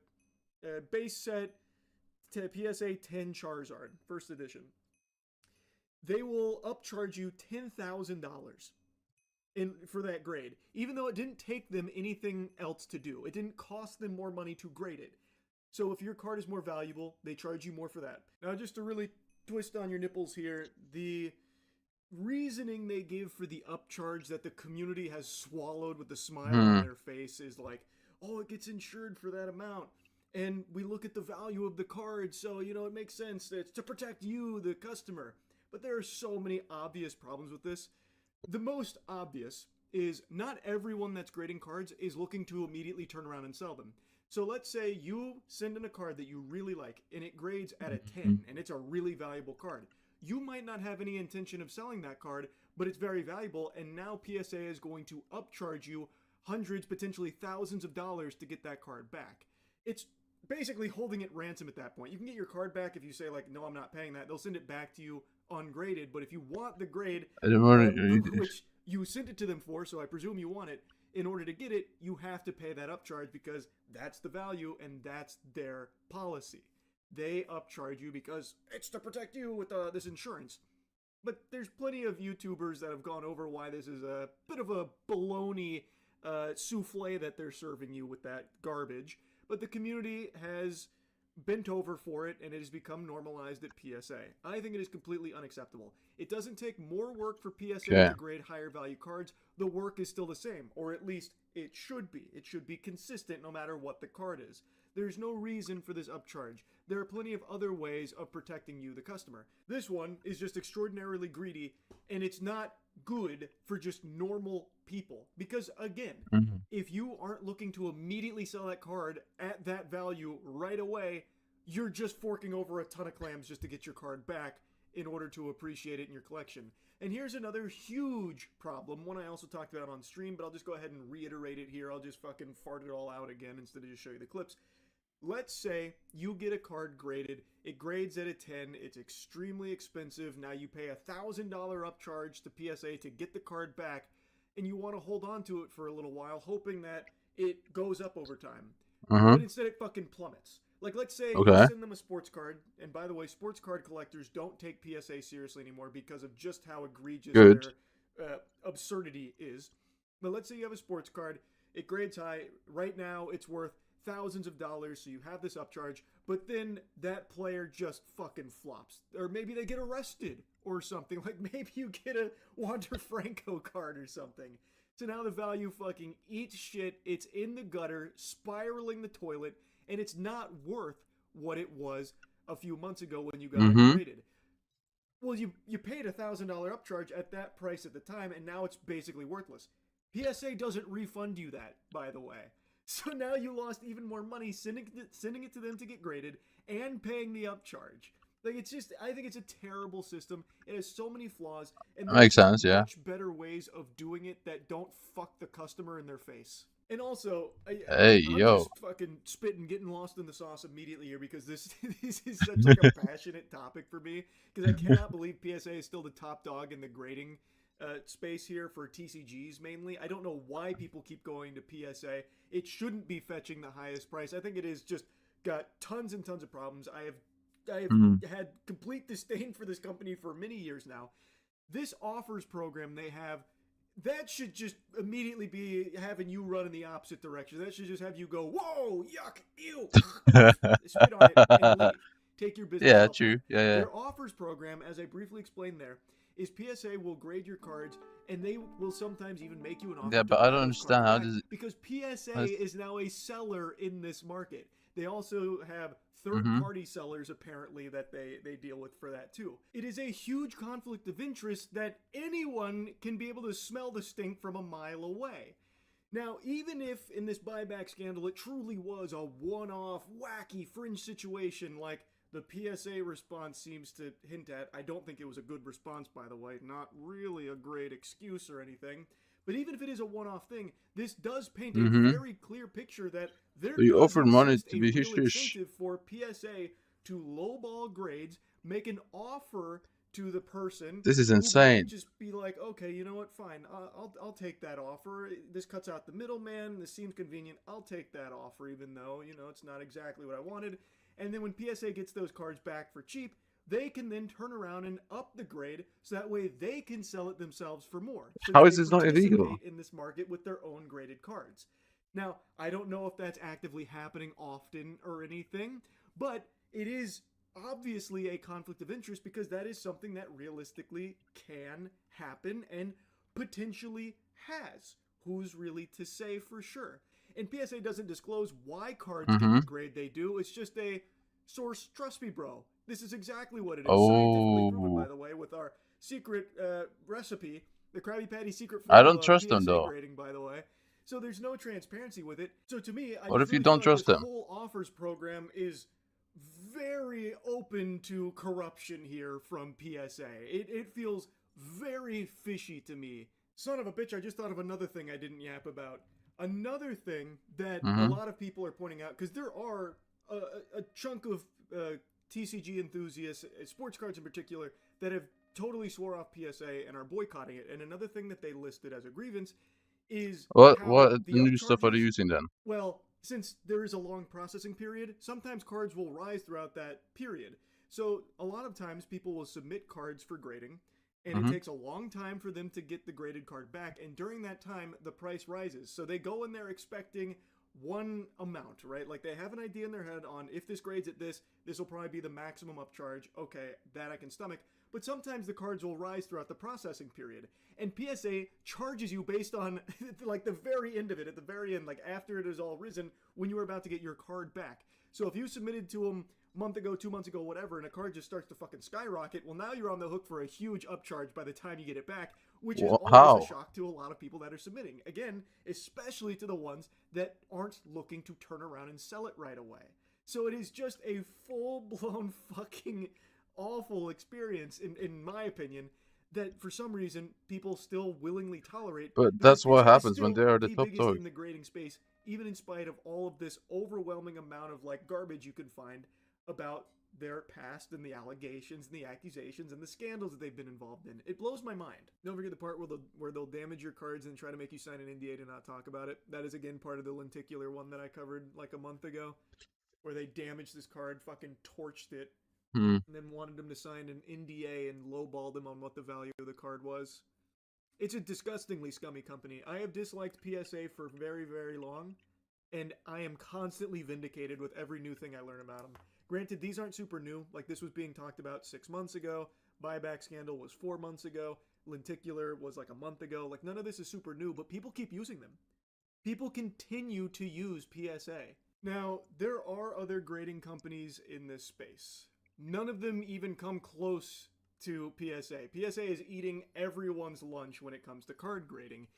base set to PSA 10 Charizard, first edition. They will upcharge you $10,000 for that grade, even though it didn't take them anything else to do. It didn't cost them more money to grade it. So if your card is more valuable, they charge you more for that. Now, just to really twist on your nipples here, the reasoning they give for the upcharge that the community has swallowed with a smile on their face is like, oh, it gets insured for that amount. And we look at the value of the card, so, it makes sense. It's to protect you, the customer. But there are so many obvious problems with this. The most obvious is not everyone that's grading cards is looking to immediately turn around and sell them. So let's say you send in a card that you really like and it grades at a 10 and it's a really valuable card. You might not have any intention of selling that card, but it's very valuable, and now PSA is going to upcharge you hundreds, potentially thousands of dollars to get that card back. It's basically holding it ransom at that point. You can get your card back if you say like, no, I'm not paying that. They'll send it back to you ungraded, but if you want the grade, which you sent it to them for, so I presume you want it, in order to get it, you have to pay that upcharge because that's the value and that's their policy. They upcharge you because it's to protect you with this insurance. But there's plenty of YouTubers that have gone over why this is a bit of a baloney souffle that they're serving you with that garbage. But the community has bent over for it, and it has become normalized at PSA. I think it is completely unacceptable. It doesn't take more work for PSA to grade higher value cards. The work is still the same, or at least it should be. It should be consistent no matter what the card is. There's no reason for this upcharge. There are plenty of other ways of protecting you, the customer. This one is just extraordinarily greedy, and it's not good for just normal people. Because again, if you aren't looking to immediately sell that card at that value right away, you're just forking over a ton of clams just to get your card back in order to appreciate it in your collection. And here's another huge problem, one I also talked about on stream, but I'll just go ahead and reiterate it here. I'll just fucking fart it all out again instead of just show you the clips. Let's say you get a card graded, it grades at a 10, it's extremely expensive, now you pay $1,000 upcharge to PSA to get the card back, and you want to hold on to it for a little while, hoping that it goes up over time. But instead it fucking plummets. Like, let's say you send them a sports card, and by the way, sports card collectors don't take PSA seriously anymore because of just how egregious their absurdity is. But let's say you have a sports card, it grades high, right now it's worth thousands of dollars, so you have this upcharge, but then that player just fucking flops. Or maybe they get arrested or something. Like, maybe you get a Wander Franco card or something. So now the value fucking eats shit, it's in the gutter, spiraling the toilet, and it's not worth what it was a few months ago when you got it graded. Well, you paid $1,000 upcharge at that price at the time, and now it's basically worthless. PSA doesn't refund you that, by the way. So now you lost even more money sending it to them to get graded and paying the upcharge. Like, it's just, I think it's a terrible system. It has so many flaws, and Makes sense, much better ways of doing it that don't fuck the customer in their face. And also, I'm just fucking spitting, getting lost in the sauce immediately here because this is such like a passionate topic for me, because I cannot believe PSA is still the top dog in the grading space here for TCGs mainly. I don't know why people keep going to PSA. It shouldn't be fetching the highest price. I think it is just got tons and tons of problems. I have had complete disdain for this company for many years now. This offers program they have, that should just immediately be having you run in the opposite direction. That should just have you go, whoa, yuck, ew, spit on it and leave. Take your business Yeah, elsewhere. true. Yeah, yeah. Their offers program, as I briefly explained there, is PSA will grade your cards, and they will sometimes even make you an offer. Yeah, but I don't understand how does it... Because PSA is now a seller in this market. They also have Mm-hmm. third-party sellers, apparently, that they deal with for that, too. It is a huge conflict of interest that anyone can be able to smell the stink from a mile away. Now, even if in this buyback scandal it truly was a one-off, wacky, fringe situation like the PSA response seems to hint at, I don't think it was a good response, by the way, not really a great excuse or anything, but even if it is a one-off thing, this does paint a very clear picture that there You does offered money exist to a be real hush-hush. incentive for PSA to lowball grades, make an offer to the person. This is who insane. might just be like, okay, you know what, fine, I'll take that offer. This cuts out the middleman. This seems convenient. I'll take that offer, even though, you know, it's not exactly what I wanted. And then when PSA gets those cards back for cheap, they can then turn around and up the grade so that way they can sell it themselves for more. How Since is they this not illegal? participate in this market with their own graded cards. Now, I don't know if that's actively happening often or anything, but it is obviously a conflict of interest because that is something that realistically can happen and potentially has. Who's really to say for sure? And PSA doesn't disclose why cards get the grade they do. It's just a source, trust me, bro. This is exactly what it is. Scientifically proven, by the way, with our secret recipe, the Krabby Patty secret I formula don't trust PSA them, though. grading, by the way. So there's no transparency with it. So to me, I What just if you really don't feel like trust this them? whole offers program is very open to corruption here from PSA. It feels very fishy to me. Son of a bitch, I just thought of another thing I didn't yap about. Another thing that a lot of people are pointing out, because there are a chunk of TCG enthusiasts, sports cards in particular, that have totally swore off PSA and are boycotting it. And another thing that they listed as a grievance is What how the new stuff are they upcharges- using then? Well, since there is a long processing period, sometimes cards will rise throughout that period. So a lot of times people will submit cards for grading, and it takes a long time for them to get the graded card back, and during that time, the price rises. So they go in there expecting one amount, right? Like they have an idea in their head on if this grades at this will probably be the maximum upcharge. Okay, that I can stomach. But sometimes the cards will rise throughout the processing period. And PSA charges you based on like the very end of it, at the very end, like after it has all risen, when you are about to get your card back. So if you submitted to them a month ago, 2 months ago, whatever, and a card just starts to fucking skyrocket, well, now you're on the hook for a huge upcharge by the time you get it back, which is always How? a shock to a lot of people that are submitting. Again, especially to the ones that aren't looking to turn around and sell it right away. So it is just a full-blown fucking awful experience, in my opinion, that for some reason people still willingly tolerate. But because that's what PSA is happens when still they are the top biggest dog. in the grading space, even in spite of all of this overwhelming amount of like garbage you can find about their past and the allegations and the accusations and the scandals that they've been involved in. It blows my mind. Don't forget the part where they'll damage your cards and try to make you sign an NDA to not talk about it. That is again part of the lenticular one that I covered like a month ago, where they damaged this card, fucking torched it, and then wanted him to sign an NDA and lowballed him on what the value of the card was. It's a disgustingly scummy company. I have disliked PSA for very, very long, and I am constantly vindicated with every new thing I learn about them. Granted, these aren't super new. Like, this was being talked about 6 months ago. Buyback scandal was 4 months ago. Lenticular was like a month ago. Like, none of this is super new, but people keep using them. People continue to use PSA. Now, there are other grading companies in this space. None of them even come close to PSA. PSA is eating everyone's lunch when it comes to card grading.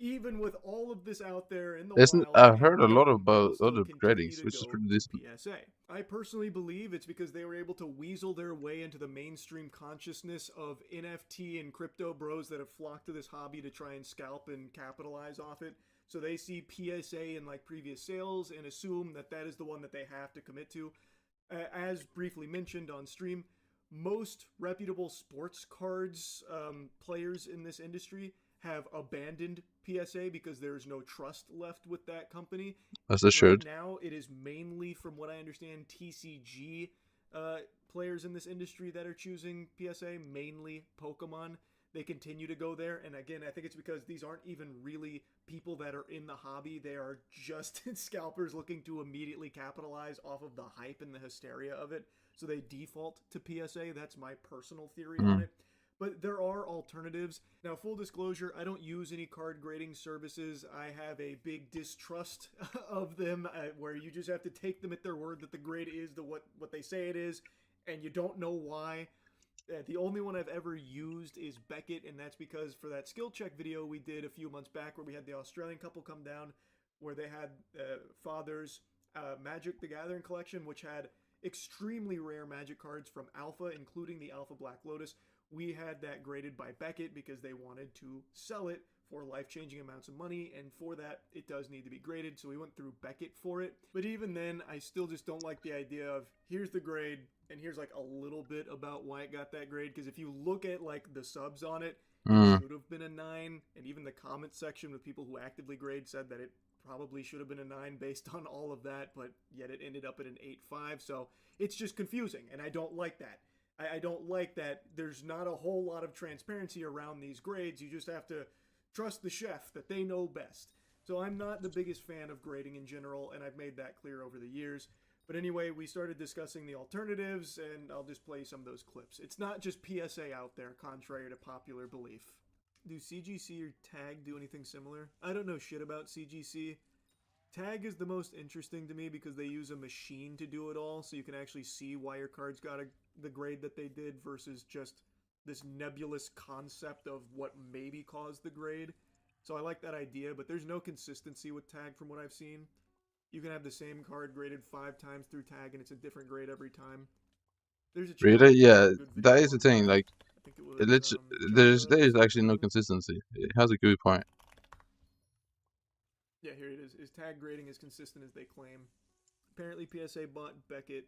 Even with all of this out there in the wild, I've heard a lot about other gradings, which is pretty decent. PSA. I personally believe it's because they were able to weasel their way into the mainstream consciousness of NFT and crypto bros that have flocked to this hobby to try and scalp and capitalize off it. So they see PSA in like previous sales and assume that that is the one that they have to commit to. As briefly mentioned on stream, most reputable sports cards players in this industry have abandoned PSA because there is no trust left with that company. As they should. Right now, it is mainly, from what I understand, TCG players in this industry that are choosing PSA, mainly Pokemon. they continue to go there. And again, I think it's because these aren't even really people that are in the hobby. They are just scalpers looking to immediately capitalize off of the hype and the hysteria of it. So they default to PSA. That's my personal theory on it. But there are alternatives. Now, full disclosure, I don't use any card grading services. I have a big distrust of them where you just have to take them at their word that the grade is what they say it is, and you don't know why. The only one I've ever used is Beckett, and that's because for that skill check video we did a few months back where we had the Australian couple come down where they had Father's Magic the Gathering collection, which had extremely rare Magic cards from Alpha, including the Alpha Black Lotus. We had that graded by Beckett because they wanted to sell it for life-changing amounts of money, and for that, it does need to be graded, so we went through Beckett for it. But even then, I still just don't like the idea of, here's the grade, and here's like a little bit about why it got that grade, because if you look at like the subs on it, it should have been a 9, and even the comment section with people who actively grade said that it probably should have been a 9 based on all of that, but yet it ended up at an 8.5, so it's just confusing, and I don't like that. I don't like that there's not a whole lot of transparency around these grades. You just have to trust the chef that they know best. So I'm not the biggest fan of grading in general, and I've made that clear over the years. But anyway, we started discussing the alternatives, and I'll just play some of those clips. It's not just PSA out there, contrary to popular belief. Do CGC or TAG do anything similar? I don't know shit about CGC. TAG is the most interesting to me because they use a machine to do it all, so you can actually see why your cards got the grade that they did versus just this nebulous concept of what maybe caused the grade. So I like that idea, but there's no consistency with TAG from what I've seen. You can have the same card graded 5 times through TAG, and it's a different grade every time. There's a Really? Yeah, that is the on thing. that. Like, I think it was, there is actually no consistency. It has a good point. Yeah, here it is. Is tag grading as consistent as they claim? Apparently PSA bought Beckett.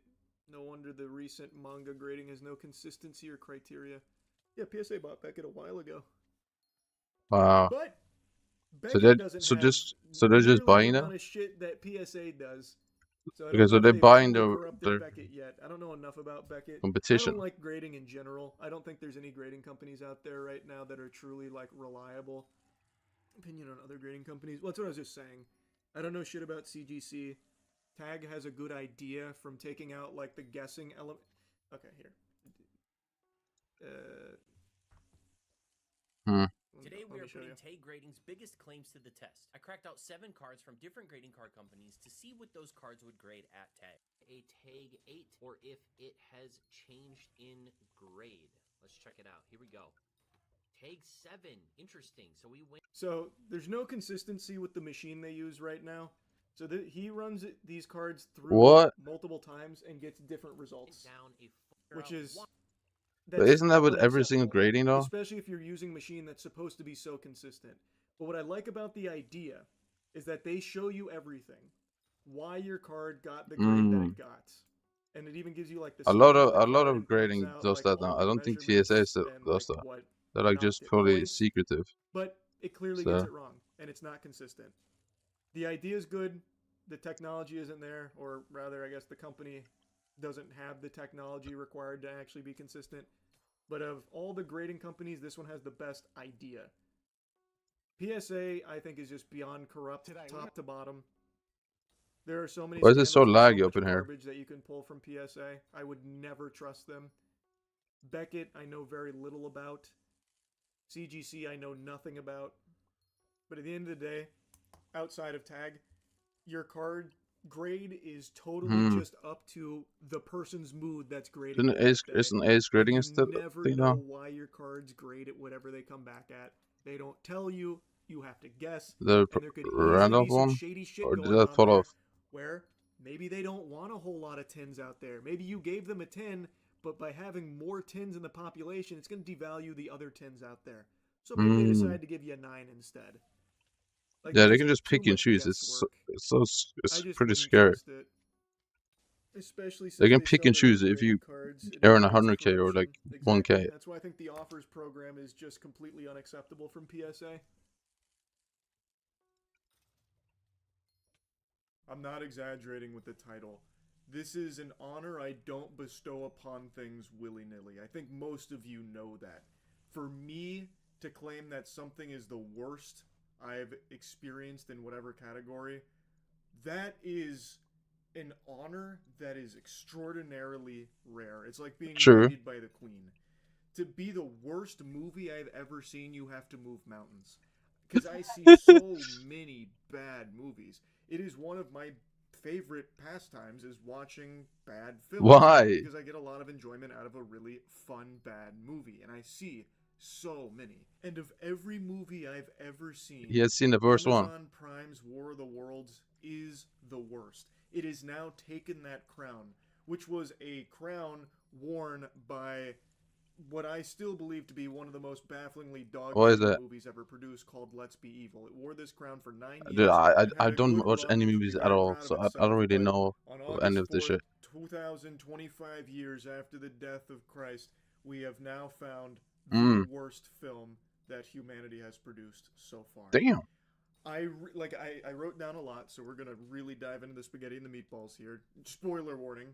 No wonder the recent manga grading has no consistency or criteria. Yeah, PSA bought Beckett a while ago. Wow. But So Beckett doesn't have they're just nearly buying the now? amount of shit that PSA does. So I Okay, don't so know if they're they've buying fully their corrupted Beckett yet. I don't know enough about Beckett. I competition. don't like grading in general. I don't think there's any grading companies out there right now that are truly like reliable. Opinion on other grading companies. Well, that's what I was just saying. I don't know shit about CGC. Tag has a good idea from taking out like the guessing element. Okay, here. Today we are putting TAG Grading's biggest claims to the test. I cracked out 7 cards from different grading card companies to see what those cards would grade at TAG. A TAG 8, or if it has changed in grade. Let's check it out. Here we go. TAG 7. Interesting. So we win. So there's no consistency with the machine they use right now. So he runs these cards through multiple times and gets different results. Which is... But isn't that with every single grading though? Especially if you're using a machine that's supposed to be so consistent. But what I like about the idea is that they show you everything. Why your card got the grade that it got. And it even gives you like the A lot of grading does that now. I don't think TSA does that. They're like just fully secretive. But it clearly gets it wrong, and it's not consistent. The idea is good. The technology isn't there, or rather, I guess the company doesn't have the technology required to actually be consistent. But of all the grading companies, this one has the best idea. PSA, I think, is just beyond corrupt, top to bottom. There are so many. Why is it so laggy up in here? Garbage that you can pull from PSA. I would never trust them. Beckett, I know very little about. CGC, I know nothing about. But at the end of the day, outside of tag, your card grade is totally just up to the person's mood that's grading. Isn't Ace grading instead? You never know why your cards grade at whatever they come back at. They don't tell you. You have to guess. The random one, or did that fall off? Where maybe they don't want a whole lot of 10s out there. Maybe you gave them a 10, but by having more 10s in the population, it's going to devalue the other 10s out there. So maybe they decide to give you a 9 instead. Like, yeah, they can just pick and choose. It's pretty scary. Especially they can pick and choose if you earn 100k or like 1k. That's why I think the offers program is just completely unacceptable from PSA. I'm not exaggerating with the title. This is an honor I don't bestow upon things willy-nilly. I think most of you know that. for me to claim that something is the worst I've experienced in whatever category, that is an honor that is extraordinarily rare. It's like being knighted by the queen. To be the worst movie I've ever seen, you have to move mountains. Because I see so many bad movies. It is one of my favorite pastimes is watching bad films. Why? Because I get a lot of enjoyment out of a really fun, bad movie. And I see so many. And of every movie I've ever seen, He has seen the first one. Amazon Prime's War of the Worlds is the worst. It has now taken that crown, which was a crown worn by what I still believe to be one of the most bafflingly dog-shit movies ever produced, called Let's Be Evil. It wore this crown for 9 years. Dude, I don't watch any movies at all, so I don't really know of any of this shit. 2025 years after the death of Christ, we have now found the worst film that humanity has produced so far. Damn. I wrote down a lot, so we're gonna really dive into the spaghetti and the meatballs here. Spoiler warning.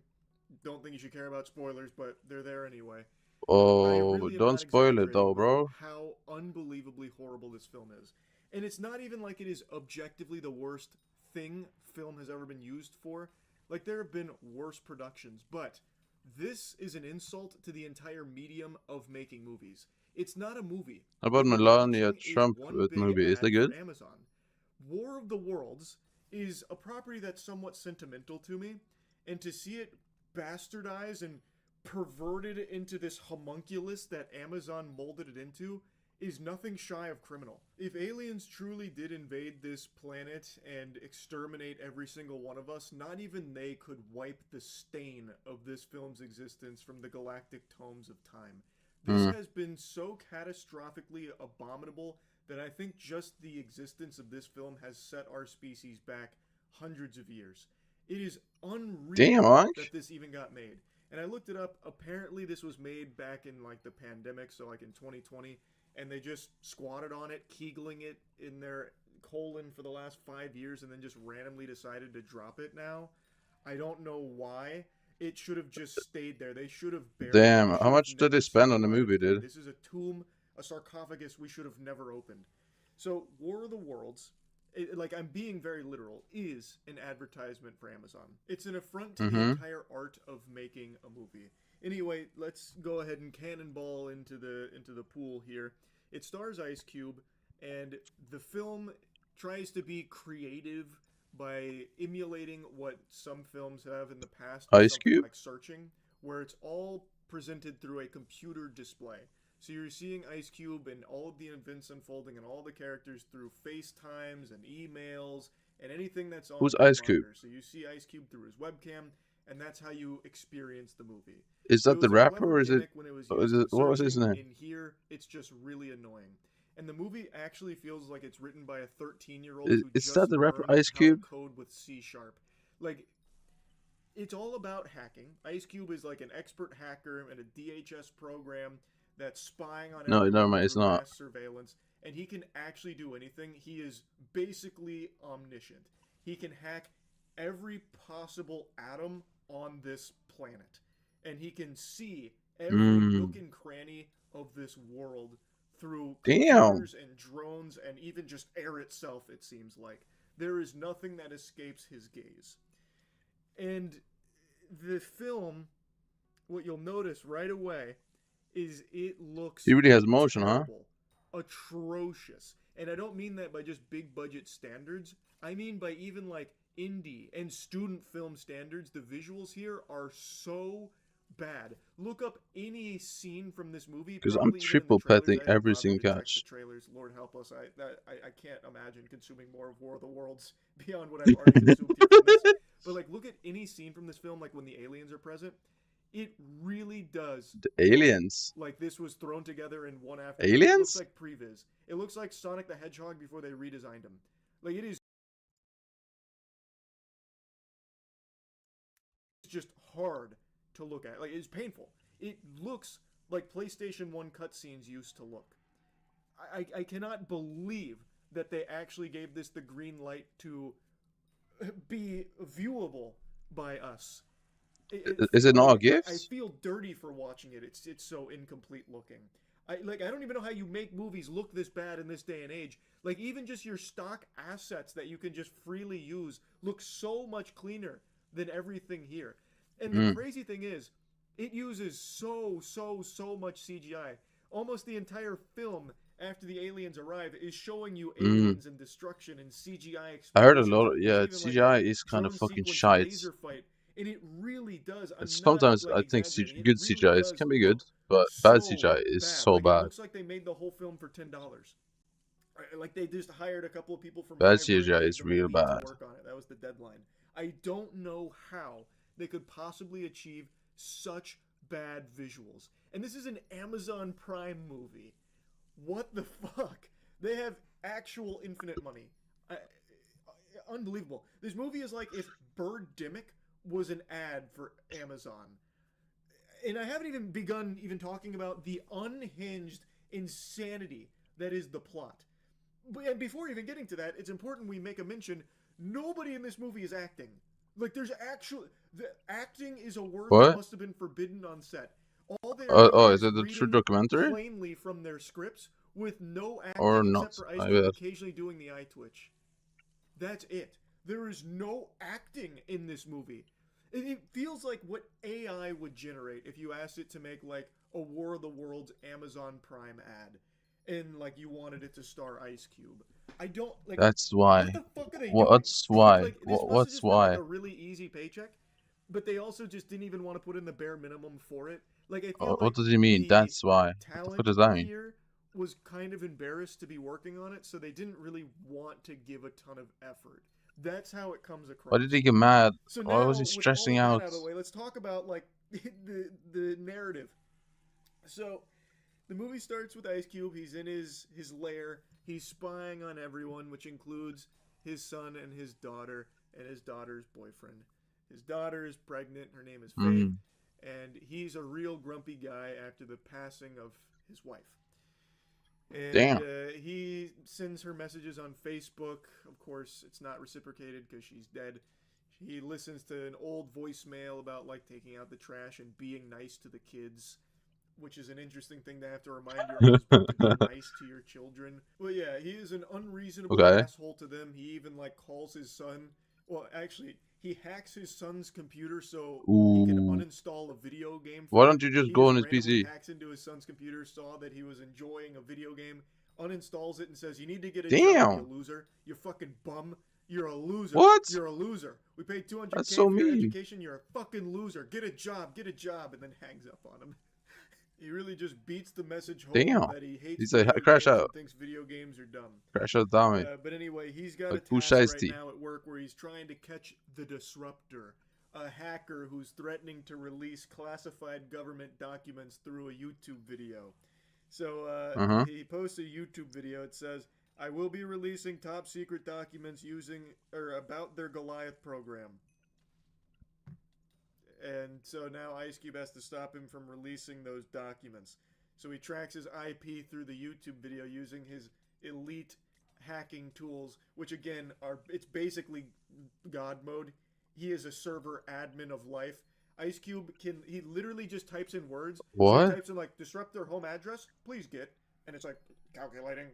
Don't think you should care about spoilers, but they're there anyway. Oh, really don't spoil it though, bro. How unbelievably horrible this film is. And it's not even like it is objectively the worst thing film has ever been used for. Like, there have been worse productions, but this is an insult to the entire medium of making movies. It's not a movie. How about Melania Trump with movie? Is that good? Amazon. War of the Worlds is a property that's somewhat sentimental to me, and to see it bastardized and perverted into this homunculus that Amazon molded it into is nothing shy of criminal. If aliens truly did invade this planet and exterminate every single one of us, not even they could wipe the stain of this film's existence from the galactic tomes of time. This has been so catastrophically abominable that I think just the existence of this film has set our species back hundreds of years. It is unreal that this even got made. And I looked it up. Apparently this was made back in like the pandemic, so like in 2020, and they just squatted on it, keegling it in their colon for the last 5 years, and then just randomly decided to drop it now. I don't know why. It should have just stayed there. They should have buried it. Damn, how much did they spend on the movie, dude? This is a tomb, a sarcophagus we should have never opened. So, War of the Worlds, like, I'm being very literal, is an advertisement for Amazon. It's an affront to the entire art of making a movie. Anyway, let's go ahead and cannonball into the pool here. It stars Ice Cube, and the film tries to be creative by emulating what some films have in the past. Ice Cube? Like Searching, where it's all presented through a computer display. So you're seeing Ice Cube and all of the events unfolding and all the characters through FaceTimes and emails and anything that's on. Who's Ice Cube? So you see Ice Cube through his webcam, and that's how you experience the movie. Is that the rapper, or is it? What was his name? In here, it's just really annoying. And the movie actually feels like it's written by a 13-year-old who Is just that the rapper learned Ice how to Cube? code with C#. Like, it's all about hacking. Ice Cube is like an expert hacker in a DHS program that's spying on No, everyone never mind, it's through not. mass surveillance, and he can actually do anything. He is basically omniscient. He can hack every possible atom on this planet, and he can see every nook and cranny of this world through computers and drones and even just air itself, it seems like. There is nothing that escapes his gaze. And the film, what you'll notice right away, is it looks He really has motion, terrible, atrocious. And I don't mean that by just big budget standards. I mean by even like indie and student film standards. The visuals here are so bad. Look up any scene from this movie. Because I'm triple petting every single catch. Trailers, Lord help us. I can't imagine consuming more of War of the Worlds beyond what I've already consumed here from this. But like, look at any scene from this film, like when the aliens are present. It really does. The aliens. Like this was thrown together in one afternoon. Aliens? It looks like previs. It looks like Sonic the Hedgehog before they redesigned him. Like, it is just hard to look at. Like, it's painful. It looks like PlayStation 1 cutscenes used to look. I cannot believe that they actually gave this the green light to be viewable by us. Is it not a gift? I feel dirty for watching it. It's so incomplete looking. I don't even know how you make movies look this bad in this day and age. Like, even just your stock assets that you can just freely use look so much cleaner than everything here. And the crazy thing is, it uses so much CGI. Almost the entire film after the aliens arrive is showing you aliens and destruction and CGI explosions. I heard a lot of, There's even, CGI is kind of drone fucking sequence shite. laser fight, and it really does. Sometimes I think good CGI can be good, but bad CGI is so It bad. looks like they made the whole film for $10. Like, they just hired a couple of people from Bad Fiverr and CGI paid is them a real week bad. to work on it. That was the deadline. I don't know how they could possibly achieve such bad visuals. And this is an Amazon Prime movie. What the fuck? They have actual infinite money. Unbelievable. This movie is like if Birdemic was an ad for Amazon. And I haven't even begun talking about the unhinged insanity that is the plot. And before even getting to that, it's important we make a mention, nobody in this movie is acting. Like, there's actually... The acting is a word that must have been forbidden on set. All they are is it a true documentary? plainly from their scripts with no acting Or except not? for Ice Cube occasionally doing the eye twitch. That's it. There is no acting in this movie. It feels like what AI would generate if you asked it to make, like, a War of the Worlds Amazon Prime ad. And, like, you wanted it to star Ice Cube. I don't, like... That's why. What the fuck are they What's doing? why? Like, this must have What's just been, why? like, a really easy paycheck. But they also just didn't even want to put in the bare minimum for it. Like, I feel What does he mean? That's why. What does that mean? Here was kind of embarrassed to be working on it, so they didn't really want to give a ton of effort. That's how it comes across. Why did he get mad? So Why now, was he stressing with all out? that out of the way, let's talk about, like, the narrative. So, the movie starts with Ice Cube. He's in his lair. He's spying on everyone, which includes his son and his daughter and his daughter's boyfriend. His daughter is pregnant. Her name is Faith. And he's a real grumpy guy after the passing of his wife. And he sends her messages on Facebook. Of course, it's not reciprocated because she's dead. He listens to an old voicemail about, like, taking out the trash and being nice to the kids, which is an interesting thing to have to remind your husband to be nice to your children. Well, yeah, he is an unreasonable asshole to them. He even, like, calls his son... Well, actually, he hacks his son's computer so he can uninstall a video game. Why don't you just go on his PC? He hacks into his son's computer, saw that he was enjoying a video game, uninstalls it, and says, "You need to get a job, you loser. You fucking bum. You're a loser. What? You're a loser. We paid $200K That's for so your mean. education. You're a fucking loser. Get a job, and then hangs up on him." He really just beats the message home that he hates He's like, video crash games out. and thinks video games are dumb. Crash out, damn it. But anyway, he's got Like a task right Pusha now at work where he's trying to catch the disruptor, a hacker who's threatening to release classified government documents through a YouTube video. So he posts a YouTube video. It says, "I will be releasing top secret documents about their Goliath program." And so now Ice Cube has to stop him from releasing those documents. So he tracks his IP through the YouTube video using his elite hacking tools, which again it's basically God mode. He is a server admin of life. Ice Cube he literally just types in words. What? So he types in, like, disrupt their home address, please get, and it's like calculating,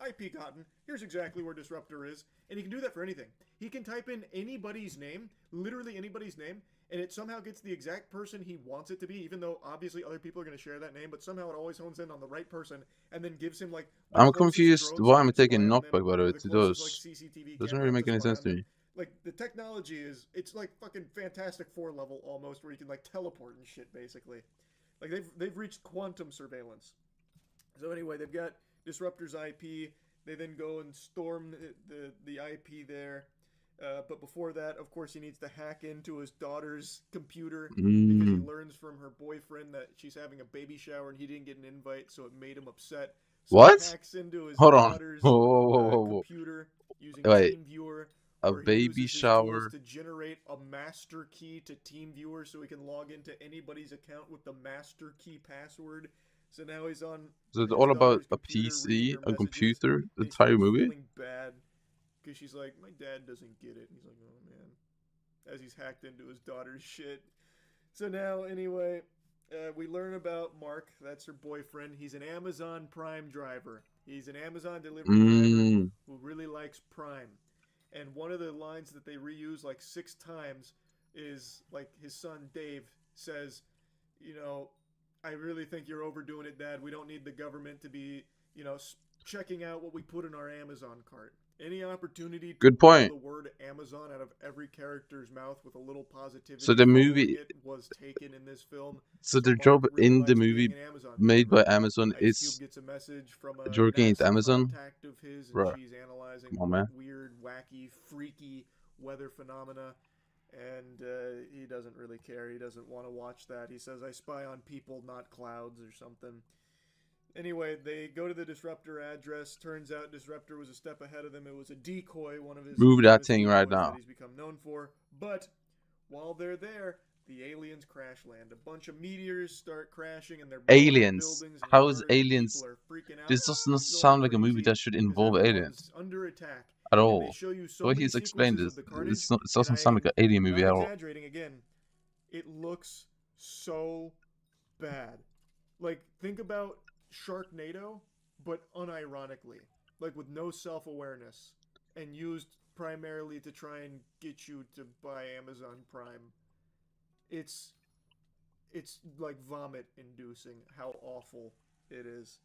IP gotten. Here's exactly where disruptor is, and he can do that for anything. He can type in anybody's name, literally anybody's name, and it somehow gets the exact person he wants it to be, even though obviously other people are going to share that name, but somehow it always hones in on the right person, and then gives him, like, I'm confused why I'm taking knockback, by the way. It doesn't really make any sense to me. Like, the technology it's like fucking Fantastic Four level almost, where you can, like, teleport and shit, basically. Like, they've reached quantum surveillance. So anyway, they've got Disruptor's IP. They then go and storm the IP there. But before that, of course, he needs to hack into his daughter's computer because he learns from her boyfriend that she's having a baby shower and he didn't get an invite, so it made him upset. So What? he hacks into his Hold on. daughter's Whoa. computer using Wait. TeamViewer. A where he baby uses his shower. tools to generate a master key to TeamViewer so he can log into anybody's account with the master key password. So now he's on. Is it all about a PC, a computer, the entire movie? Feeling bad because she's like, my dad doesn't get it. And he's like, oh man, as he's hacked into his daughter's shit. So now, anyway, we learn about Mark. That's her boyfriend. He's an Amazon Prime driver. He's an Amazon delivery driver who really likes Prime. And one of the lines that they reuse like 6 times is like his son Dave says, you know, I really think you're overdoing it, Dad. We don't need the government to be, you know, checking out what we put in our Amazon cart. Any opportunity to Good point. pull the word Amazon out of every character's mouth with a little positivity So the movie it was taken in this film. So their Mark job really in the likes being movie an Amazon made driver. by Amazon Ice Cube is gets a message from a working at NASA Amazon. contact of his, and Bruh. she's analyzing Come on, man. weird, wacky, freaky weather phenomena, and he doesn't really care. He doesn't want to watch that. He says, I spy on people, not clouds, or something. Anyway, they go to the Disruptor address. Turns out Disruptor was a step ahead of them. It was a decoy, one of his Move that famous thing right decoys now. that he's become known for. But while they're there, the aliens crash land. A bunch of meteors start crashing, and they're blowing up Aliens. buildings and How is cars, and aliens? people are freaking out. This doesn't Going sound like a movie crazy that should 'cause involve everyone's aliens under attack. at And all. they show you so The way many he's explained sequences this, of the carnage, it doesn't sound like an alien movie not at all. exaggerating again. It looks so bad. Like, think about Sharknado, but unironically, like with no self-awareness, and used primarily to try and get you to buy Amazon Prime. It's like vomit-inducing how awful it is.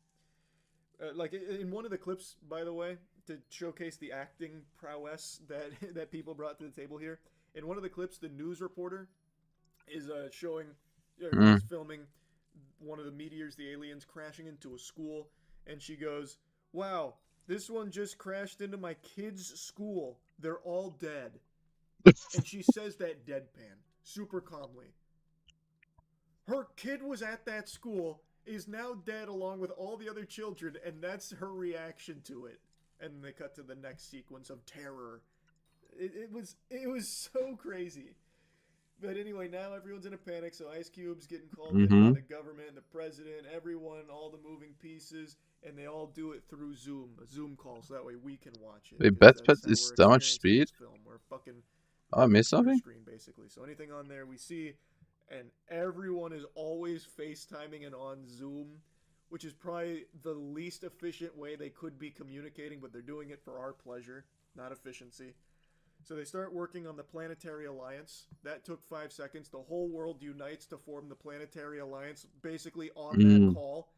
Like in one of the clips, by the way, to showcase the acting prowess that that people brought to the table here. In one of the clips, the news reporter is showing, is filming one of the meteors, the aliens crashing into a school, and she goes, "Wow, this one just crashed into my kids' school. They're all dead." And she says that deadpan, super calmly. Her kid was at that school, is now dead along with all the other children, and that's her reaction to it. And then they cut to the next sequence of terror. It was so crazy. But anyway, now everyone's in a panic, so Ice Cube's getting called in by the government, the president, everyone, all the moving pieces, and they all do it through Zoom, a Zoom call, so that way we can watch it. Wait, 'cause Beth that's how is we're that much experiencing speed? this film. We're fucking Oh, I missed computer something? screen, basically. So anything on there we see, and everyone is always FaceTiming and on Zoom, which is probably the least efficient way they could be communicating, but they're doing it for our pleasure, not efficiency. So they start working on the Planetary Alliance. That took 5 seconds. The whole world unites to form the Planetary Alliance, basically on that call,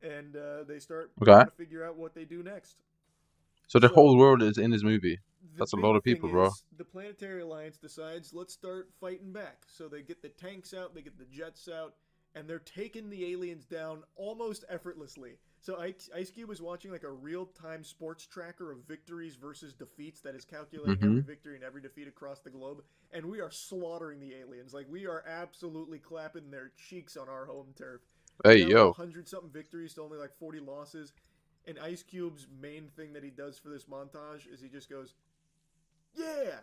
and they start trying to figure out what they do next. So the whole world is in this movie. That's a The lot big of people, thing bro. is, the Planetary Alliance decides, let's start fighting back. So they get the tanks out, they get the jets out, and they're taking the aliens down almost effortlessly. So Ice Cube was watching like a real-time sports tracker of victories versus defeats that is calculating every victory and every defeat across the globe, and we are slaughtering the aliens. Like, we are absolutely clapping their cheeks on our home turf. Hey, Now yo. 100-something victories to only like 40 losses. And Ice Cube's main thing that he does for this montage is he just goes, "Yeah,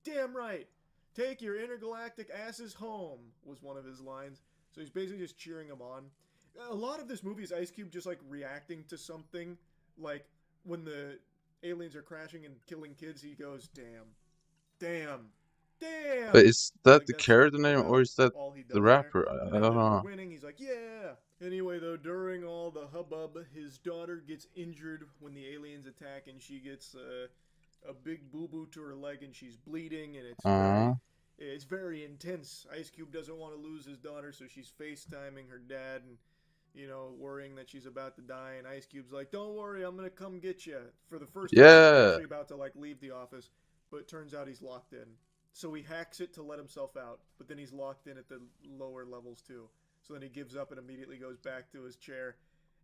damn right. Take your intergalactic asses home," was one of his lines. So he's basically just cheering them on. A lot of this movie is Ice Cube just like reacting to something. Like when the aliens are crashing and killing kids, he goes, "Damn, damn, damn." But is that Like, the that's character name or is that all he does the there. rapper? I And don't then know. we're winning. He's like, "Yeah." Anyway, though, during all the hubbub, his daughter gets injured when the aliens attack, and she gets a big boo-boo to her leg, and she's bleeding, and it's very intense. Ice Cube doesn't want to lose his daughter, so she's FaceTiming her dad and, you know, worrying that she's about to die. And Ice Cube's like, "Don't worry, I'm going to come get you." For the first time, he's actually about to, like, leave the office, but it turns out he's locked in. So he hacks it to let himself out, but then he's locked in at the lower levels, too. So then he gives up and immediately goes back to his chair.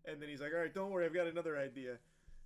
And then he's like, "All right, don't worry, I've got another idea."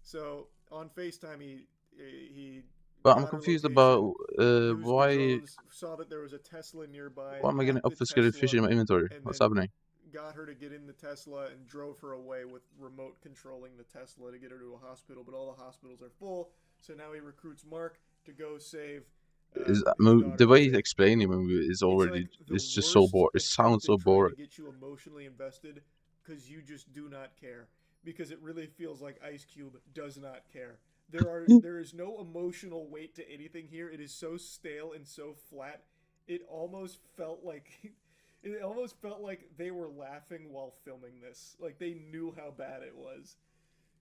So on FaceTime, he But got I'm her confused location, about used the why. drones, saw that there was a Tesla nearby. Why am I getting hacked the obfuscated Tesla, fish in my inventory? and What's then happening? Got her to get in the Tesla and drove her away with remote controlling the Tesla to get her to a hospital. But all the hospitals are full, so now he recruits Mark to go save. The way he's explaining the movie is already. It's just so boring. It sounds so boring. To get you emotionally invested because you just do not care, because it really feels like Ice Cube does not care. There is no emotional weight to anything here. It is so stale and so flat. It almost felt like It almost felt like they were laughing while filming this. Like they knew how bad it was.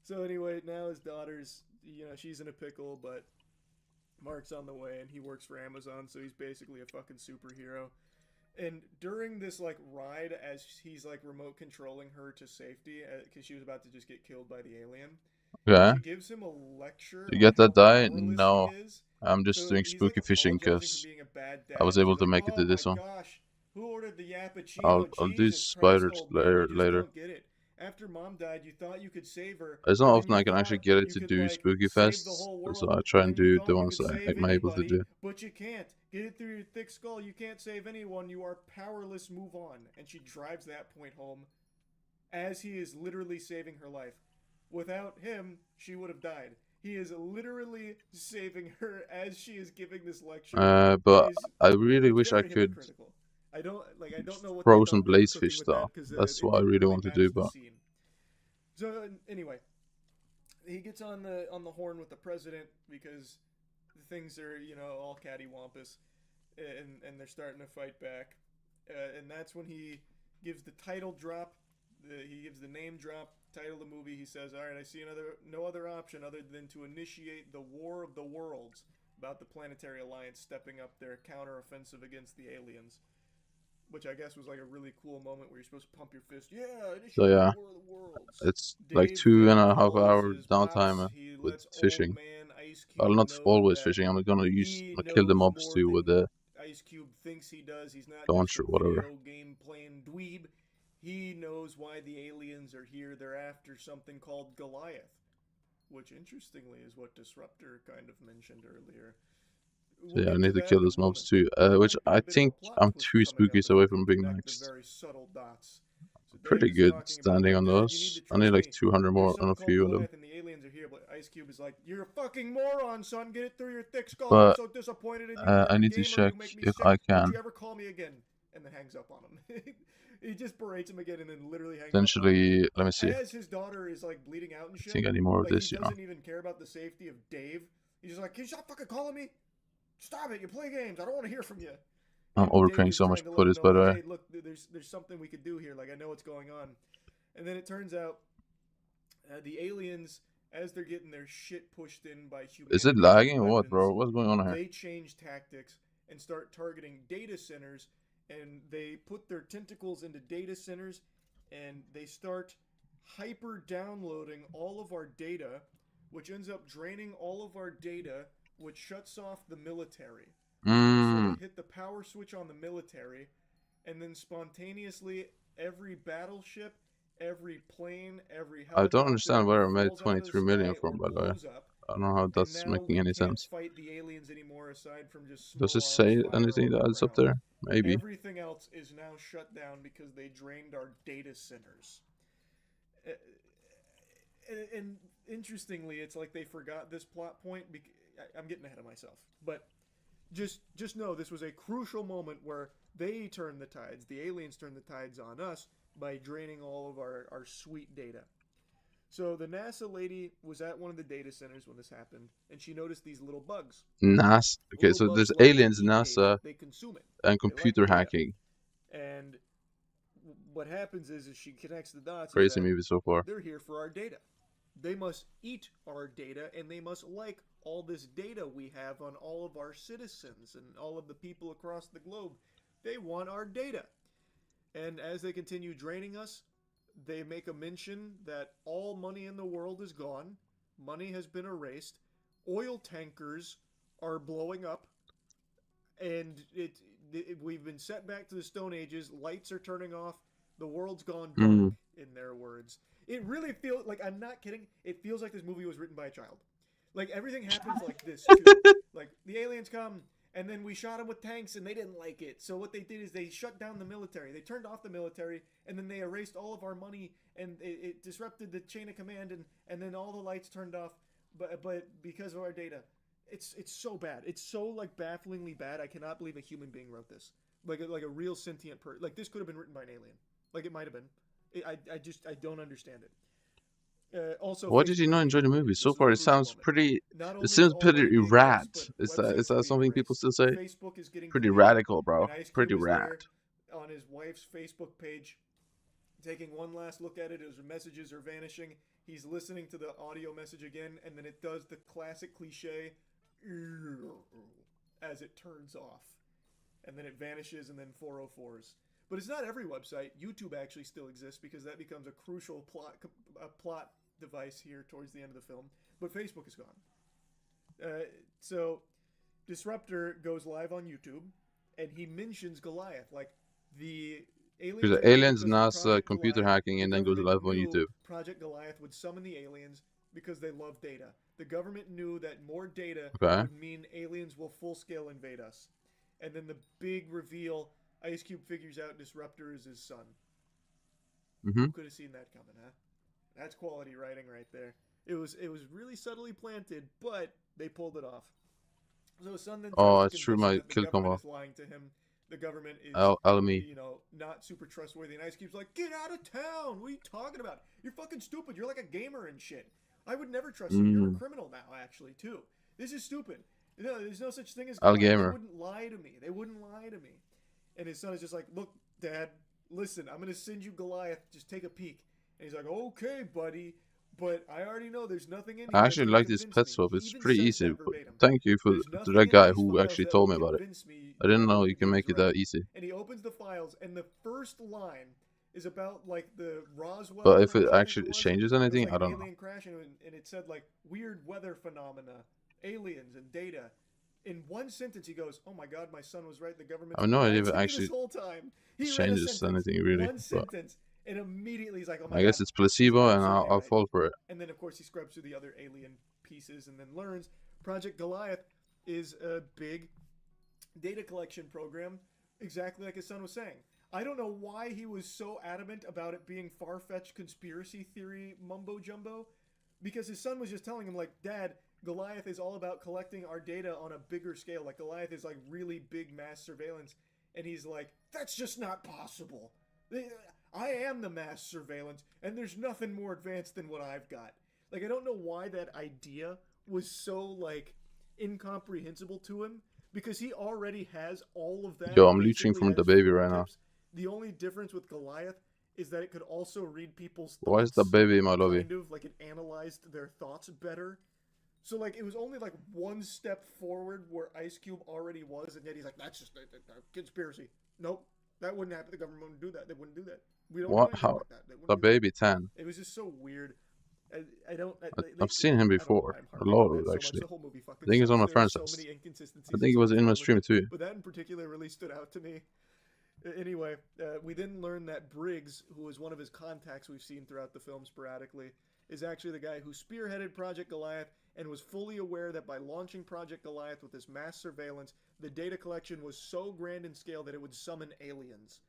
So anyway, now his daughter's, she's in a pickle, but Mark's on the way and he works for Amazon, so he's basically a fucking superhero. And during this like ride, as he's like remote controlling her to safety, because she was about to just get killed by the alien, Yeah. she gives him a lecture. You get on that die? how powerless No. he is. I'm just So doing he's, spooky like, fishing apologizing because for being a bad dad. I was He's able like, to make it to "Oh this my one. gosh, who ordered the Yappuccino? I'll do Jesus spiders Christ, old man, you just later. don't get it. After mom died, you thought you could save her. It's but not then often you I can actually thought get it you to could, do like, spooky save the fests, whole so world, I try and and then you do thought the you ones could save I'm able to anybody, do. but you can't. Get it through your thick skull. You can't save anyone. You are powerless. Move on. And she drives that point home as he is literally saving her life. Without him, she would have died. He is literally saving her as she is giving this lecture. But It is- I really it's wish I very could hypocritical. I don't know what throw they some thought they were blazefish cooking with though. that, 'cause, That's it what I didn't really really want to match do, the but scene. So anyway, he gets on the horn with the president because the things are all cattywampus, and they're starting to fight back, and that's when he gives the title drop. He gives the name drop, title of the movie. He says, "All right, I see no other option other than to initiate the War of the Worlds," about the Planetary Alliance stepping up their counteroffensive against the aliens. Which I guess was like a really cool moment where you're supposed to pump your fist. Yeah, initiate so yeah, the War of the Worlds. it's like Dave 2.5 calls hour his downtime pops. He with lets old fishing. man Ice Well, Cube not know always that fishing. I'm gonna he kill the knows mobs more too with than the Ice Cube thinks he does. He's not launch just or a whatever. video game playing dweeb. He knows why the aliens are here. They're after something called Goliath, which interestingly is what Disruptor kind of mentioned earlier. So yeah, I need to kill those mobs too. Which I think I'm 2 spookies away from being maxed. Very subtle dots. So Pretty Dave's good talking about, standing like, on "Dad, you those. need to I need trust like me. 200 more There's on a something few called of them. Goliath and the aliens are here," but Ice Cube is like, "You're a fucking moron, son. Get it through your thick skull. I'm But so disappointed in you. I You're need a to gamer. check You make me if sick. I Don't can. you ever call me again?" And then hangs up on him. He just berates him again and then literally hangs Essentially, up on him. let me see. As his daughter is like bleeding out and I shit. think I need more of like, this, he you know. doesn't even care about the safety of Dave. He's just like, "Can you stop fucking calling me? Stop it. You play games. I don't want to hear from you." I'm And overpaying Dave is so much trying to for let him this, by know, the like, way. "Hey, look, there's something we could do here. Like, I know what's going on." And then it turns out the aliens, as they're getting their shit pushed in by humanity, Is it lagging or what, bro? What's going on here? they change tactics and start targeting data centers, and they put their tentacles into data centers, and they start hyper downloading all of our data, which ends up draining all of our data, which shuts off the military. So they hit the power switch on the military, and then spontaneously every battleship, every plane, every I helicopter don't understand where I made falls out of the 23 million sky from, or by the way. blows up. I don't know how that's And now making we any can't sense. fight the aliens anymore aside from just Does it small say arms fire anything on that the adds up ground. there? Maybe. Everything else is now shut down because they drained our data centers. And interestingly, it's like they forgot this plot point. I'm getting ahead of myself, but just know this was a crucial moment where they turned the tides. The aliens turned the tides on us by draining all of our sweet data. So the NASA lady was at one of the data centers when this happened, and she noticed these little bugs. NASA. Okay, Little so there's bugs like to aliens, eat data. NASA, They consume it. and They like computer data. hacking. And what happens is she connects the dots. Crazy is that movie so far. They're here for our data. They must eat our data, and they must like all this data we have on all of our citizens and all of the people across the globe. They want our data. And as they continue draining us, they make a mention that all money in the world is gone. Money has been erased. Oil tankers are blowing up. And we've been set back to the Stone Ages. Lights are turning off. The world's gone dark, in their words. It really feels like, I'm not kidding, it feels like this movie was written by a child. Like, everything happens like this, too. Like, the aliens come, and then we shot them with tanks, and they didn't like it. So what they did is they shut down the military. They turned off the military, and then they erased all of our money, and it disrupted the chain of command, and then all the lights turned off, but because of our data. It's so bad. It's so, like, bafflingly bad. I cannot believe a human being wrote this. Like a real sentient person. Like, this could have been written by an alien. Like, it might have been. I don't understand it. Also, Why did you not enjoy the movie so far? It sounds pretty. It seems pretty rad. Is that something people still say? Pretty radical, bro. Pretty rad. on his wife's Facebook page, taking one last look at it. His messages are vanishing. He's listening to the audio message again, and then it does the classic cliche as it turns off. And then it vanishes, and then 404s. But it's not every website. YouTube actually still exists because that becomes a crucial plot device here towards the end of the film. But Facebook is gone. So Disruptor goes live on YouTube, and he mentions Goliath, like the aliens. Because aliens, NASA, computer hacking, and then goes live on YouTube. Project Goliath would summon the aliens because they love data. The government knew that more data would mean aliens will full-scale invade us. And then the big reveal, Ice Cube figures out Disruptor is his son. Who could have seen that coming, huh? That's quality writing right there. It was really subtly planted, but they pulled it off. So his son then it's true, my kill combo. is lying to him. The government is, Alamy. not super trustworthy. And Ice Cube's like, get out of town! What are you talking about? You're fucking stupid. You're like a gamer and shit. I would never trust you. You're a criminal now, actually, too. This is stupid. No, there's no such thing as Gamer. They wouldn't lie to me. They wouldn't lie to me. And his son is just like, look, Dad, listen, I'm going to send you Goliath. Just take a peek. And he's like, okay, buddy. But I already know there's nothing in here. I actually like this pet swap. It's pretty easy. Thank you to that guy who actually told me about it. I didn't know you can make it that easy. And he opens the files, and the first line is about like the Roswell. But if it actually changes anything, like I don't know. Alien crash, and it said like weird weather phenomena, aliens, and data. In one sentence, he goes, "Oh my God, my son was right. The government." I have no idea if it this actually whole time. He changes anything really. One sentence, and immediately he's like, "Oh my God." I guess it's placebo, and I'll fall for it. And then of course he scrubs through the other alien pieces, and then learns Project Goliath is a big data collection program, exactly like his son was saying. I don't know why he was so adamant about it being far-fetched conspiracy theory mumbo jumbo, because his son was just telling him like, Dad, Goliath is all about collecting our data on a bigger scale. Like Goliath is like really big mass surveillance. And he's like, that's just not possible. I am the mass surveillance, and there's nothing more advanced than what I've got. Like, I don't know why that idea was so like incomprehensible to him, because he already has all of that. Yo, I'm leeching from the baby right now. The only difference with Goliath is that it could also read people's thoughts. Why is the baby in my lobby? Kind of like it analyzed their thoughts better. So like it was only like one step forward where Ice Cube already was, and yet he's like, that's just a conspiracy. Nope, that wouldn't happen. The government wouldn't do that. They wouldn't do that. We don't What? do How? like that. The baby 10. It was just so weird. I've seen him before. A lot of it, actually. I think he's on my friend's house. I think he was in my stream too. But that in particular really stood out to me. Anyway, we then learn that Briggs, who was one of his contacts we've seen throughout the film sporadically, is actually the guy who spearheaded Project Goliath and was fully aware that by launching Project Goliath with this mass surveillance, the data collection was so grand in scale that it would summon aliens.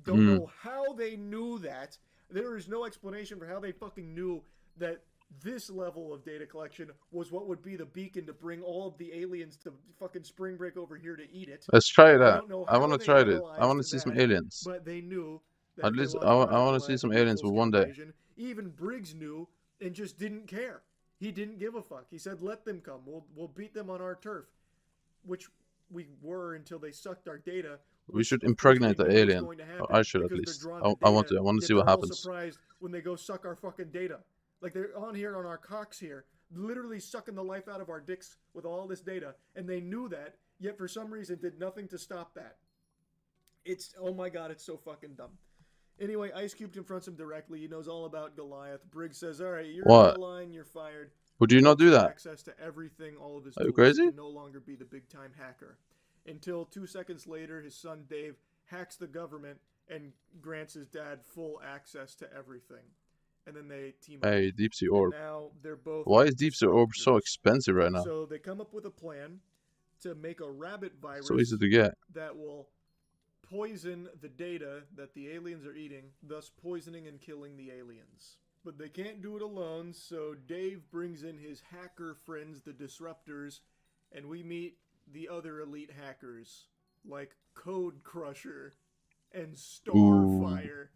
Don't know how they knew that. There is no explanation for how they fucking knew that this level of data collection was what would be the beacon to bring all of the aliens to fucking spring break over here to eat it. Let's try that. I want to try it. I want to see some aliens. But they knew that at least I want to see some aliens for one day. Even Briggs knew and just didn't care. He didn't give a fuck. He said, let them come. We'll beat them on our turf. Which we were until they sucked our data. We should impregnate the alien. Or I should at least. I want to see what happens. Surprised when they go suck our fucking data. Like they're on here on our cocks here, literally sucking the life out of our dicks with all this data. And they knew that, yet for some reason did nothing to stop that. It's, oh my God, it's so fucking dumb. Anyway, Ice Cube confronts him directly. He knows all about Goliath. Briggs says, all right, you're out of line, you're fired. Would you not do that? Access to everything, all of his Are you crazy? Can no longer be the big-time hacker. Until 2 seconds later, his son Dave hacks the government and grants his dad full access to everything. And then they team up. Hey, Deep Sea Orb. Now they're both. Why is Deep Sea Orb so expensive right now? So they come up with a plan to make a rabbit virus so easy to get. that will poison the data that the aliens are eating, thus poisoning and killing the aliens. But they can't do it alone, so Dave brings in his hacker friends, the Disruptors, and we meet the other elite hackers, like Code Crusher and Starfire.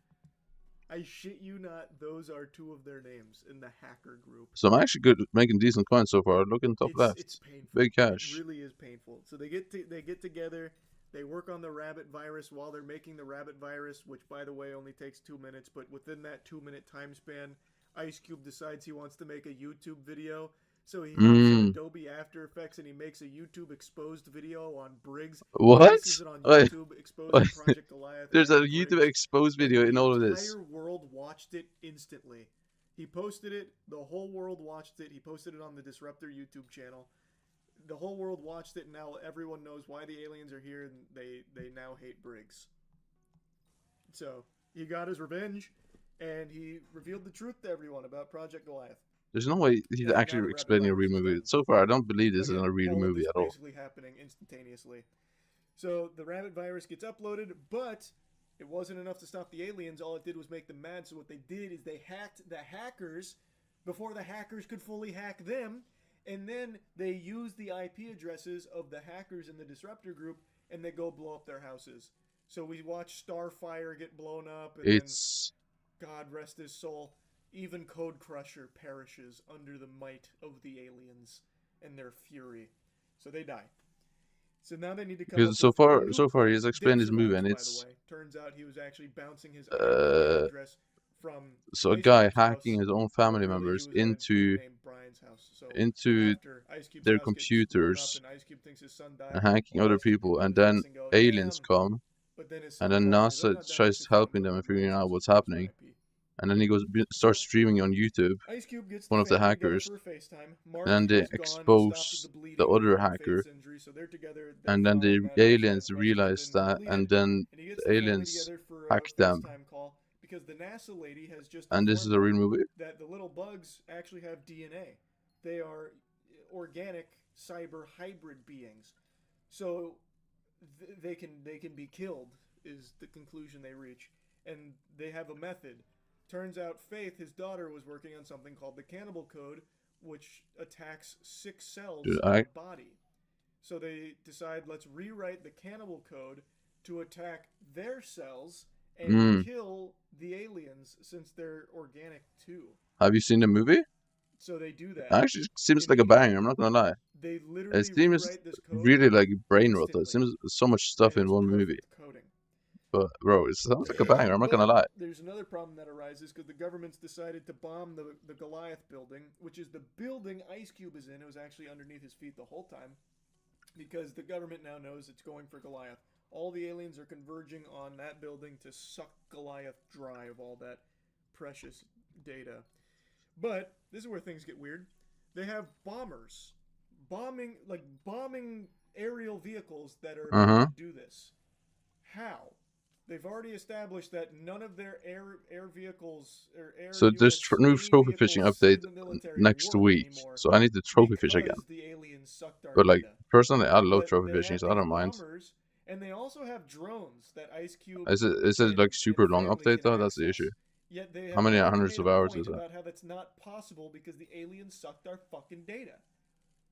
I shit you not, those are 2 of their names in the hacker group. So I'm actually good at making decent coins so far. Look in top left. It's painful. Big cash. It really is painful. So they get together. They work on the rabbit virus while they're making the rabbit virus, which, by the way, only takes 2 minutes. But within that 2-minute time span, Ice Cube decides he wants to make a YouTube video. So he hops in Adobe After Effects and he makes a YouTube exposed video on Briggs. What? Releases it on YouTube, exposing Wait. Project Goliath. There's a and YouTube Briggs. exposed video And in all of this. The entire world watched it instantly. He posted it. The whole world watched it. He posted it on the Disruptor YouTube channel. The whole world watched it, and now everyone knows why the aliens are here, and they now hate Briggs. So he got his revenge, and he revealed the truth to everyone about Project Goliath. There's no way he's actually explaining a real movie. So far, I don't believe this is a real movie at all. Basically happening instantaneously. So the rabbit virus gets uploaded, but it wasn't enough to stop the aliens. All it did was make them mad. So what they did is they hacked the hackers before the hackers could fully hack them. And then they use the IP addresses of the hackers in the Disruptor group, and they go blow up their houses. So we watch Starfire get blown up, and then, God rest his soul, even Code Crusher perishes under the might of the aliens and their fury. So they die. So now they need to come up Because so far he's explained his movie, and it's by the way. Turns out he was actually bouncing his IP address from so a guy hacking his own family members into their computers and hacking other people, and then aliens come, and then NASA tries helping them and figuring out what's happening, and then he starts streaming on YouTube, one of the hackers, and then they expose the other hacker, and then the aliens realize that, and then the aliens hack them. Because the NASA lady has just and this is a real movie? That the little bugs actually have DNA. They are organic cyber hybrid beings. So they can be killed is the conclusion they reach. And they have a method. Turns out Faith, his daughter, was working on something called the Cannibal Code, which attacks 6 cells in the body. So they decide, let's rewrite the Cannibal Code to attack their cells and kill the aliens, since they're organic too. Have you seen the movie? So they do that. Actually, it seems like a banger. I'm not gonna lie. They literally it seems really like brain rot. It seems so much stuff in one movie. But bro, it sounds like a banger. I'm not gonna lie. There's another problem that arises because the government's decided to bomb the Goliath building, which is the building Ice Cube is in. It was actually underneath his feet the whole time, because the government now knows it's going for Goliath. All the aliens are converging on that building to suck Goliath dry of all that precious data. But this is where things get weird. They have bombers bombing aerial vehicles that are able to do this. How? They've already established that none of their air vehicles or air So there's new trophy fishing update next week. So I need to trophy fish again. But like personally, I love trophy fishing, so I don't mind. And they also have drones that Ice Cube. Is it like super long update though? That's the issue. Yet they how many hundreds of hours is that? About how that's not possible because the aliens sucked our fucking data.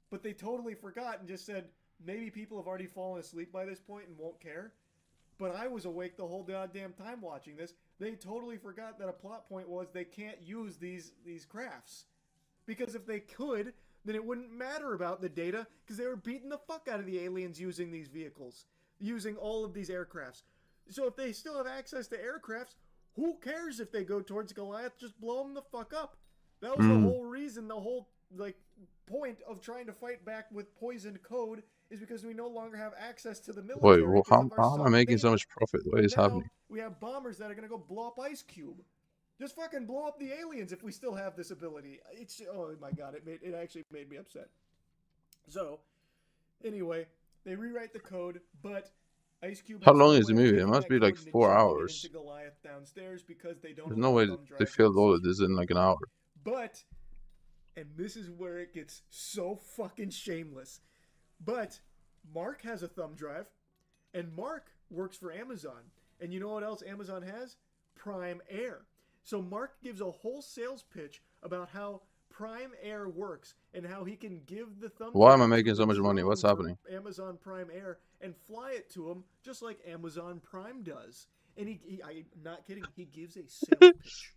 But they totally forgot and just said maybe people have already fallen asleep by this point and won't care. But I was awake the whole goddamn time watching this. They totally forgot that a plot point was they can't use these crafts. Because if they could, then it wouldn't matter about the data because they were beating the fuck out of the aliens using these vehicles. Using all of these aircrafts. So if they still have access to aircrafts, who cares if they go towards Goliath? Just blow them the fuck up. That was the whole reason, the whole point of trying to fight back with poisoned code is because we no longer have access to the military. Wait, well, how am I making so much profit? What is happening? We have bombers that are going to go blow up Ice Cube. Just fucking blow up the aliens if we still have this ability. It's, oh my god, it actually made me upset. So, anyway, they rewrite the code, but Ice Cube. How long is the movie? It must be like 4 hours. There's no way they filmed all of this in like an hour. But, and this is where it gets so fucking shameless. But Mark has a thumb drive, and Mark works for Amazon. And you know what else Amazon has? Prime Air. So Mark gives a whole sales pitch about how Prime Air works and how he can give the thumb. Why am I making so much money? What's happening? Amazon Prime Air and fly it to him just like Amazon Prime does. And I'm not kidding, he gives a sales pitch.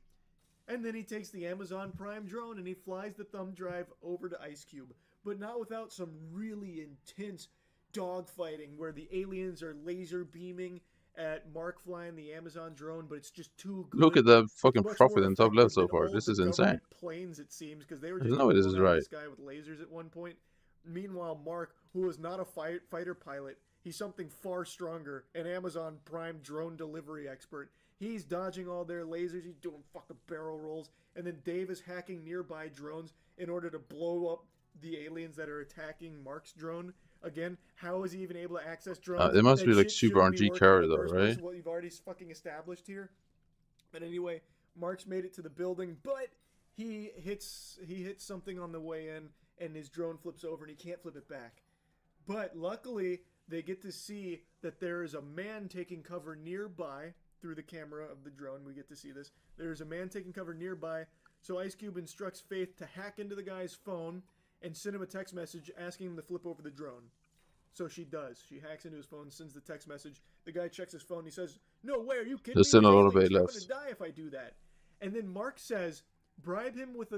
And then he takes the Amazon Prime drone and he flies the thumb drive over to Ice Cube. But not without some really intense dogfighting where the aliens are laser beaming at Mark flying the Amazon drone, but it's just too good. Look at the It's fucking much profit more in top left effective so than far. all This the is insane. government planes, it seems, because they were There's just no way this blowing is out right. this guy with lasers at one point. Meanwhile, Mark, who is not a fighter pilot, he's something far stronger, an Amazon Prime drone delivery expert. He's dodging all their lasers. He's doing fucking barrel rolls. And then Dave is hacking nearby drones in order to blow up the aliens that are attacking Mark's drone. Again, how is he even able to access drones? It must That be like shit super shouldn't be RNG working in carry the though, first right? place, what you've already fucking established here. But anyway, Mark's made it to the building, but he hits something on the way in, and his drone flips over, and he can't flip it back. But luckily, they get to see that there is a man taking cover nearby through the camera of the drone. We get to see this. There's a man taking cover nearby, so Ice Cube instructs Faith to hack into the guy's phone and send him a text message asking him to flip over the drone. So she does. She hacks into his phone, sends the text message. The guy checks his phone. He says, "No way, are you kidding There's me? still a There's lot of aliens. it I'm left. gonna die if I do that." And then Mark says, bribe him with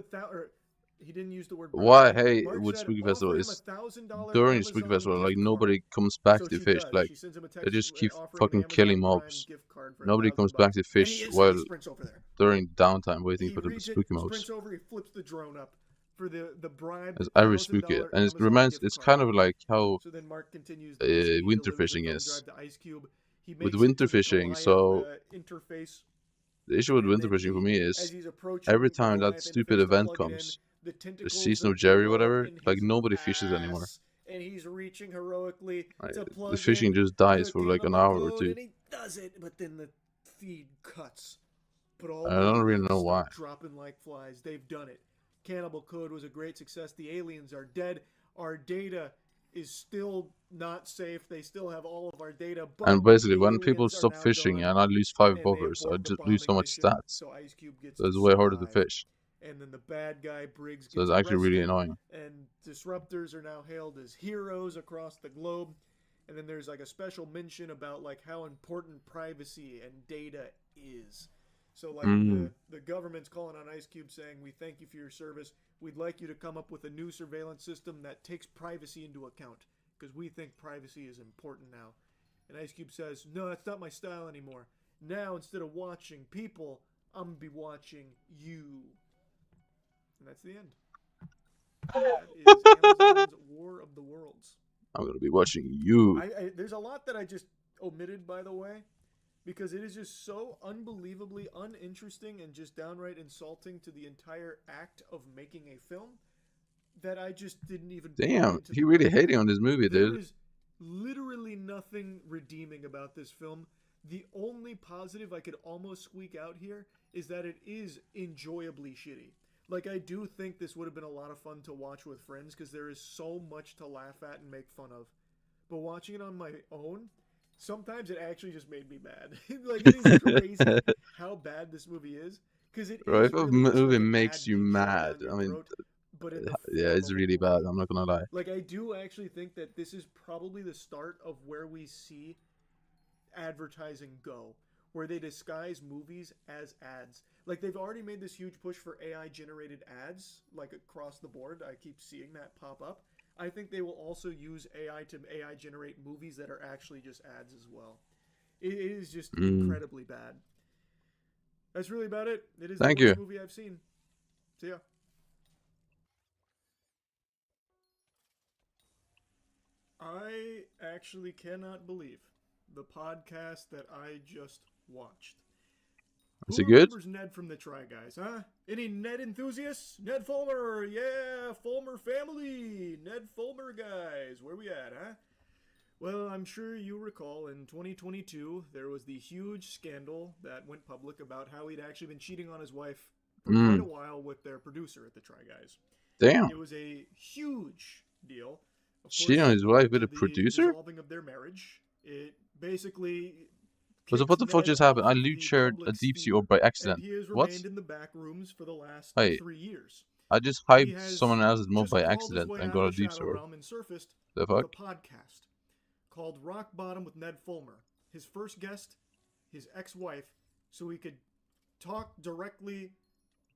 he didn't use the word bribe. What I hate Mark with said, Spooky offer Festival him is $1,000 during the Spooky Amazon Festival, like gift nobody card. comes back So to she fish. does. Like She sends him a they text just keep offering fucking an killing Amazon Prime mobs. gift card for Nobody comes back to $1,000. fish And he while instantly sprints over there. during downtime waiting He for the reads it, spooky mobs. sprints over, he flips the drone up for the bribe. As I spook it, and it reminds. It's kind of like how So then Mark continues the OCD winter delivery fishing thumb is. drive to Ice Cube. He With makes it winter to the fishing, Goliath, so interface. the issue with And winter then fishing for me as is he's approaching every the time that Goliath stupid interface to event plug it in, comes, the the tentacles season are of Jerry, developed whatever, in like his nobody fishes anymore. ass, and he's reaching heroically Like, to the plug fishing in just dies the for like an cannibal hour or code, two. and he does it, but then the feed cuts. But all I the don't really aliens know why. start dropping like flies. They've done it. Cannibal Code was a great success. The aliens are dead. Our data is still not safe. They still have all of our data. But And basically, the when people aliens are stop now fishing gone, and I lose 5 and they bobbers, I abort the just lose so bombing much mission, stats. so Ice Cube gets So to it's way harder to survive. fish. And then the bad guy Briggs So gets it's actually really arrested, annoying. and disruptors are now hailed as heroes across the globe. And then there's like a special mention about like how important privacy and data is. So like the government's calling on Ice Cube saying, "We thank you for your service. We'd like you to come up with a new surveillance system that takes privacy into account, because we think privacy is important now." And Ice Cube says, "No, that's not my style anymore. Now instead of watching people, I'm gonna be watching you." And that's the end. That is Amazon's War of the Worlds. I'm gonna be watching you. There's a lot that I just omitted, by the way, because it is just so unbelievably uninteresting and just downright insulting to the entire act of making a film that I just didn't even. Damn, he really hating on this movie, There dude. is literally nothing redeeming about this film. The only positive I could almost squeak out here is that it is enjoyably shitty. Like, I do think this would have been a lot of fun to watch with friends because there is so much to laugh at and make fun of. But watching it on my own, sometimes it actually just made me mad. Like, it is crazy how bad this movie is. Because it Bro, is if a really just movie like an makes ad you being shoved mad, down your I mean, throat, but in the yeah, it's form of a really bad. I'm not gonna lie. like, I do actually think that this is probably the start of where we see advertising go, where they disguise movies as ads. Like, they've already made this huge push for AI-generated ads, like, across the board. I keep seeing that pop up. I think they will also use AI to AI-generate movies that are actually just ads as well. It is just incredibly bad. That's really about it. It is Thank the worst you. movie I've seen. See ya. I actually cannot believe the podcast that I just watched. Is Who it good? remembers Ned from the Try Guys, huh? Any Ned enthusiasts? Ned Fulmer, yeah, Fulmer family, Ned Fulmer guys, where we at, huh? Well, I'm sure you recall in 2022, there was the huge scandal that went public about how he'd actually been cheating on his wife for quite a while with their producer at the Try Guys. Damn. It was a huge deal. Of Cheating on his wife with a the producer? dissolving of their marriage. It basically So what the fuck just happened? I loot shared a deep sea orb by accident. and he has What? remained in the back rooms for the last Wait. 3 years. I just He hyped has someone else's mob just by crawled his accident way and out got of a the deep Shadow sword. Realm and surfaced The with fuck? a podcast called Rock Bottom with Ned Fulmer. His first guest, his ex-wife, so he could talk directly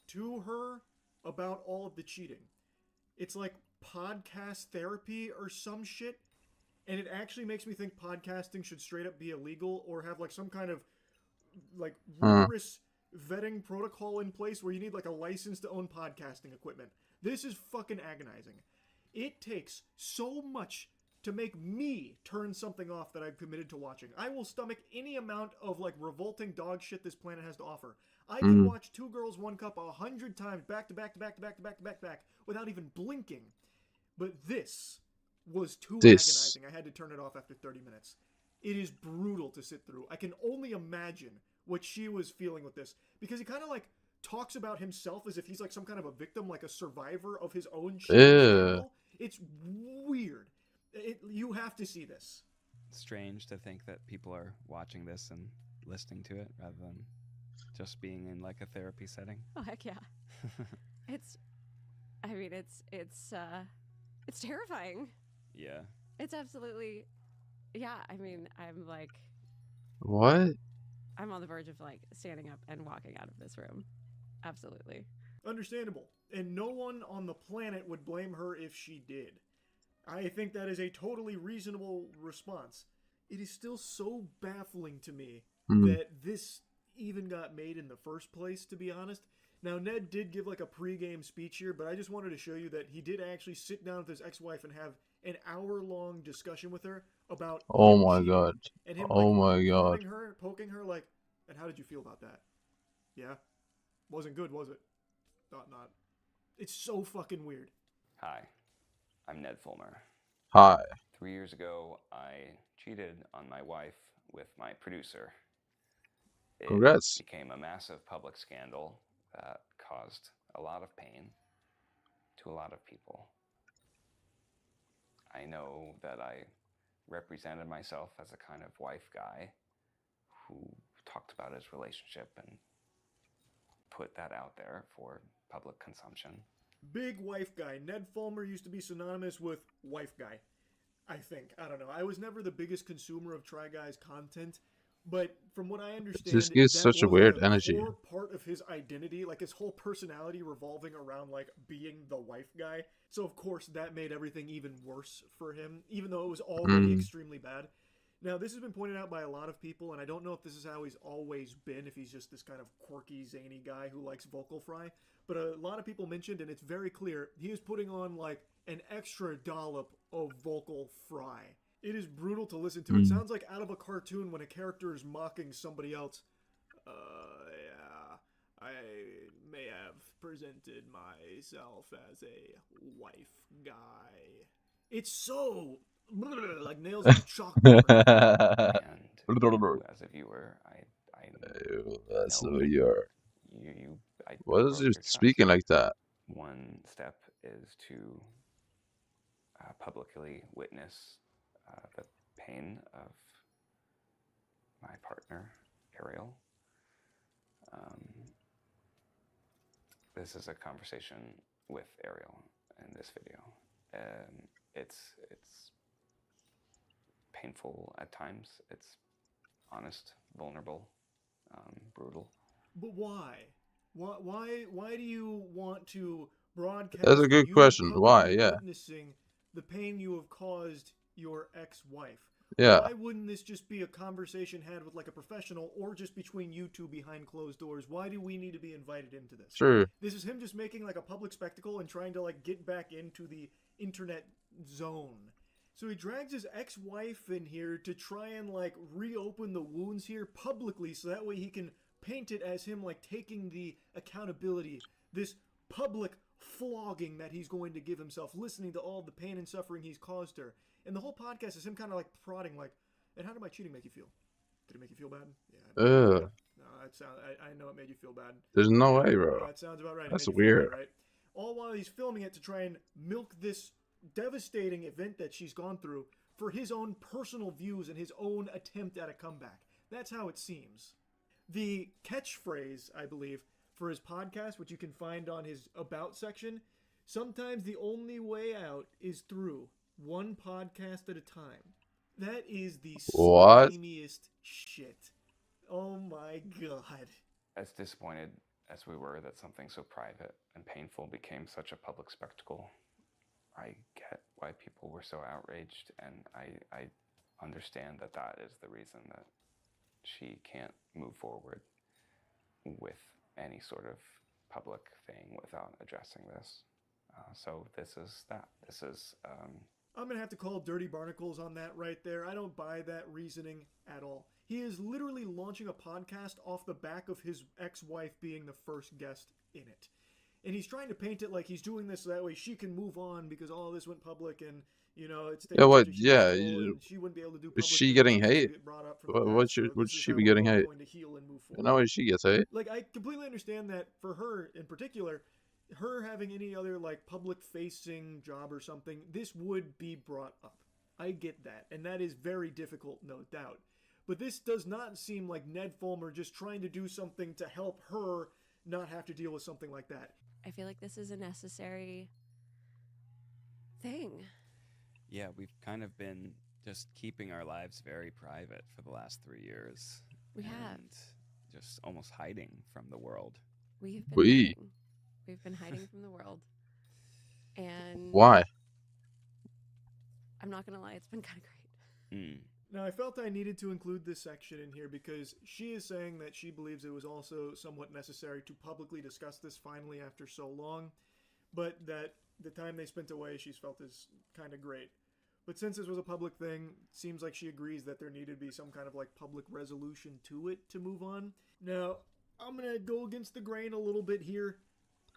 to her about all of the cheating. It's like podcast therapy or some shit. And it actually makes me think podcasting should straight up be illegal or have like some kind of like rigorous vetting protocol in place where you need like a license to own podcasting equipment. This is fucking agonizing. It takes so much to make me turn something off that I've committed to watching. I will stomach any amount of like revolting dog shit this planet has to offer. I can watch Two Girls, One Cup 100 times back to back to back to back to back to back to back without even blinking. But this was too agonizing. I had to turn it off after 30 minutes. It is brutal to sit through. I can only imagine what she was feeling with this, because he kind of like talks about himself as if he's like some kind of a victim, like a survivor of his own shit. It's weird. You have to see this. It's strange to think that people are watching this and listening to it rather than just being in like a therapy setting. Oh heck yeah. It's terrifying. Yeah. It's absolutely, yeah. I mean, I'm like, What? I'm on the verge of like standing up and walking out of this room. Absolutely. Understandable. And no one on the planet would blame her if she did. I think that is a totally reasonable response. It is still so baffling to me that this even got made in the first place, to be honest. Now, Ned did give like a pre-game speech here, but I just wanted to show you that he did actually sit down with his ex-wife and have an hour-long discussion with her about Oh him my cheating, god. and him Oh like my god. prodding her, poking her, like, and how did you feel about that? Yeah? Wasn't good, was it? Thought not. It's so fucking weird. Hi, I'm Ned Fulmer. Hi. 3 years ago, I cheated on my wife with my producer. It Congrats. became a massive public scandal that caused a lot of pain to a lot of people. I know that I represented myself as a kind of wife guy who talked about his relationship and put that out there for public consumption. Big wife guy. Ned Fulmer used to be synonymous with wife guy, I think. I don't know. I was never the biggest consumer of Try Guy's content, but from what I understand, This gives that such a was weird like a energy. core part of his identity, like his whole personality revolving around like being the wife guy. So of course that made everything even worse for him, even though it was already extremely bad. Now, this has been pointed out by a lot of people, and I don't know if this is how he's always been, if he's just this kind of quirky, zany guy who likes vocal fry, but a lot of people mentioned, and it's very clear, he is putting on, like, an extra dollop of vocal fry. It is brutal to listen to. It sounds like out of a cartoon when a character is mocking somebody else. Yeah, I may have presented myself as a wife guy. It's so... like nails on chalkboard. And as a viewer, I That's know a viewer. I What is broke you your trust. speaking like that? One step is to publicly witness the pain of my partner, Ariel. This is a conversation with Ariel in this video. It's painful at times. It's honest, vulnerable, brutal. But why? Why do you want to broadcast? That's a good you question. Why? publicly Yeah. Witnessing the pain you have caused your ex-wife. Yeah. Why wouldn't this just be a conversation had with like a professional, or just between you two behind closed doors? Why do we need to be invited into this? True. This is him just making like a public spectacle and trying to like get back into the internet zone. So he drags his ex-wife in here to try and like reopen the wounds here publicly, so that way he can paint it as him like taking the accountability, this public flogging that he's going to give himself, listening to all the pain and suffering he's caused her. And the whole podcast is him kind of like prodding, like, and how did my cheating make you feel? Did it make you feel bad? Yeah. Ugh. No, I know it made you feel bad. There's no way, bro. That sounds about right. That's It made you feel weird. bad, right? All while he's filming it to try and milk this devastating event that she's gone through for his own personal views and his own attempt at a comeback. That's how it seems. The catchphrase, I believe, for his podcast, which you can find on his About section, sometimes the only way out is through one podcast at a time. That is the What? slimiest shit. Oh my god. As disappointed as we were that something so private and painful became such a public spectacle, I get why people were so outraged, and I understand that that is the reason that she can't move forward with any sort of public thing without addressing this. So this is that. This is. I'm going to have to call Dirty Barnacles on that right there. I don't buy that reasoning at all. He is literally launching a podcast off the back of his ex-wife being the first guest in it. And he's trying to paint it like he's doing this so that way she can move on because all this went public and, you know, it's Yeah, what? and Yeah, she wouldn't be able to do is public she things getting that hate? get brought up from the What past, so would this is she how be the getting world's hate? going to heal and move You forward. know, she gets hate. Like, I completely understand that for her in particular, her having any other, like, public-facing job or something, this would be brought up. I get that, and that is very difficult, no doubt. But this does not seem like Ned Fulmer just trying to do something to help her not have to deal with something like that. I feel like this is a necessary thing. Yeah, we've kind of been just keeping our lives very private for the last 3 years. We have. And just almost hiding from the world. We've been We. hiding. We've been hiding from the world. And Why? I'm not going to lie, it's been kind of great. Now, I felt I needed to include this section in here because she is saying that she believes it was also somewhat necessary to publicly discuss this finally after so long, but that the time they spent away she's felt is kind of great. But since this was a public thing, it seems like she agrees that there needed to be some kind of like public resolution to it to move on. Now, I'm going to go against the grain a little bit here.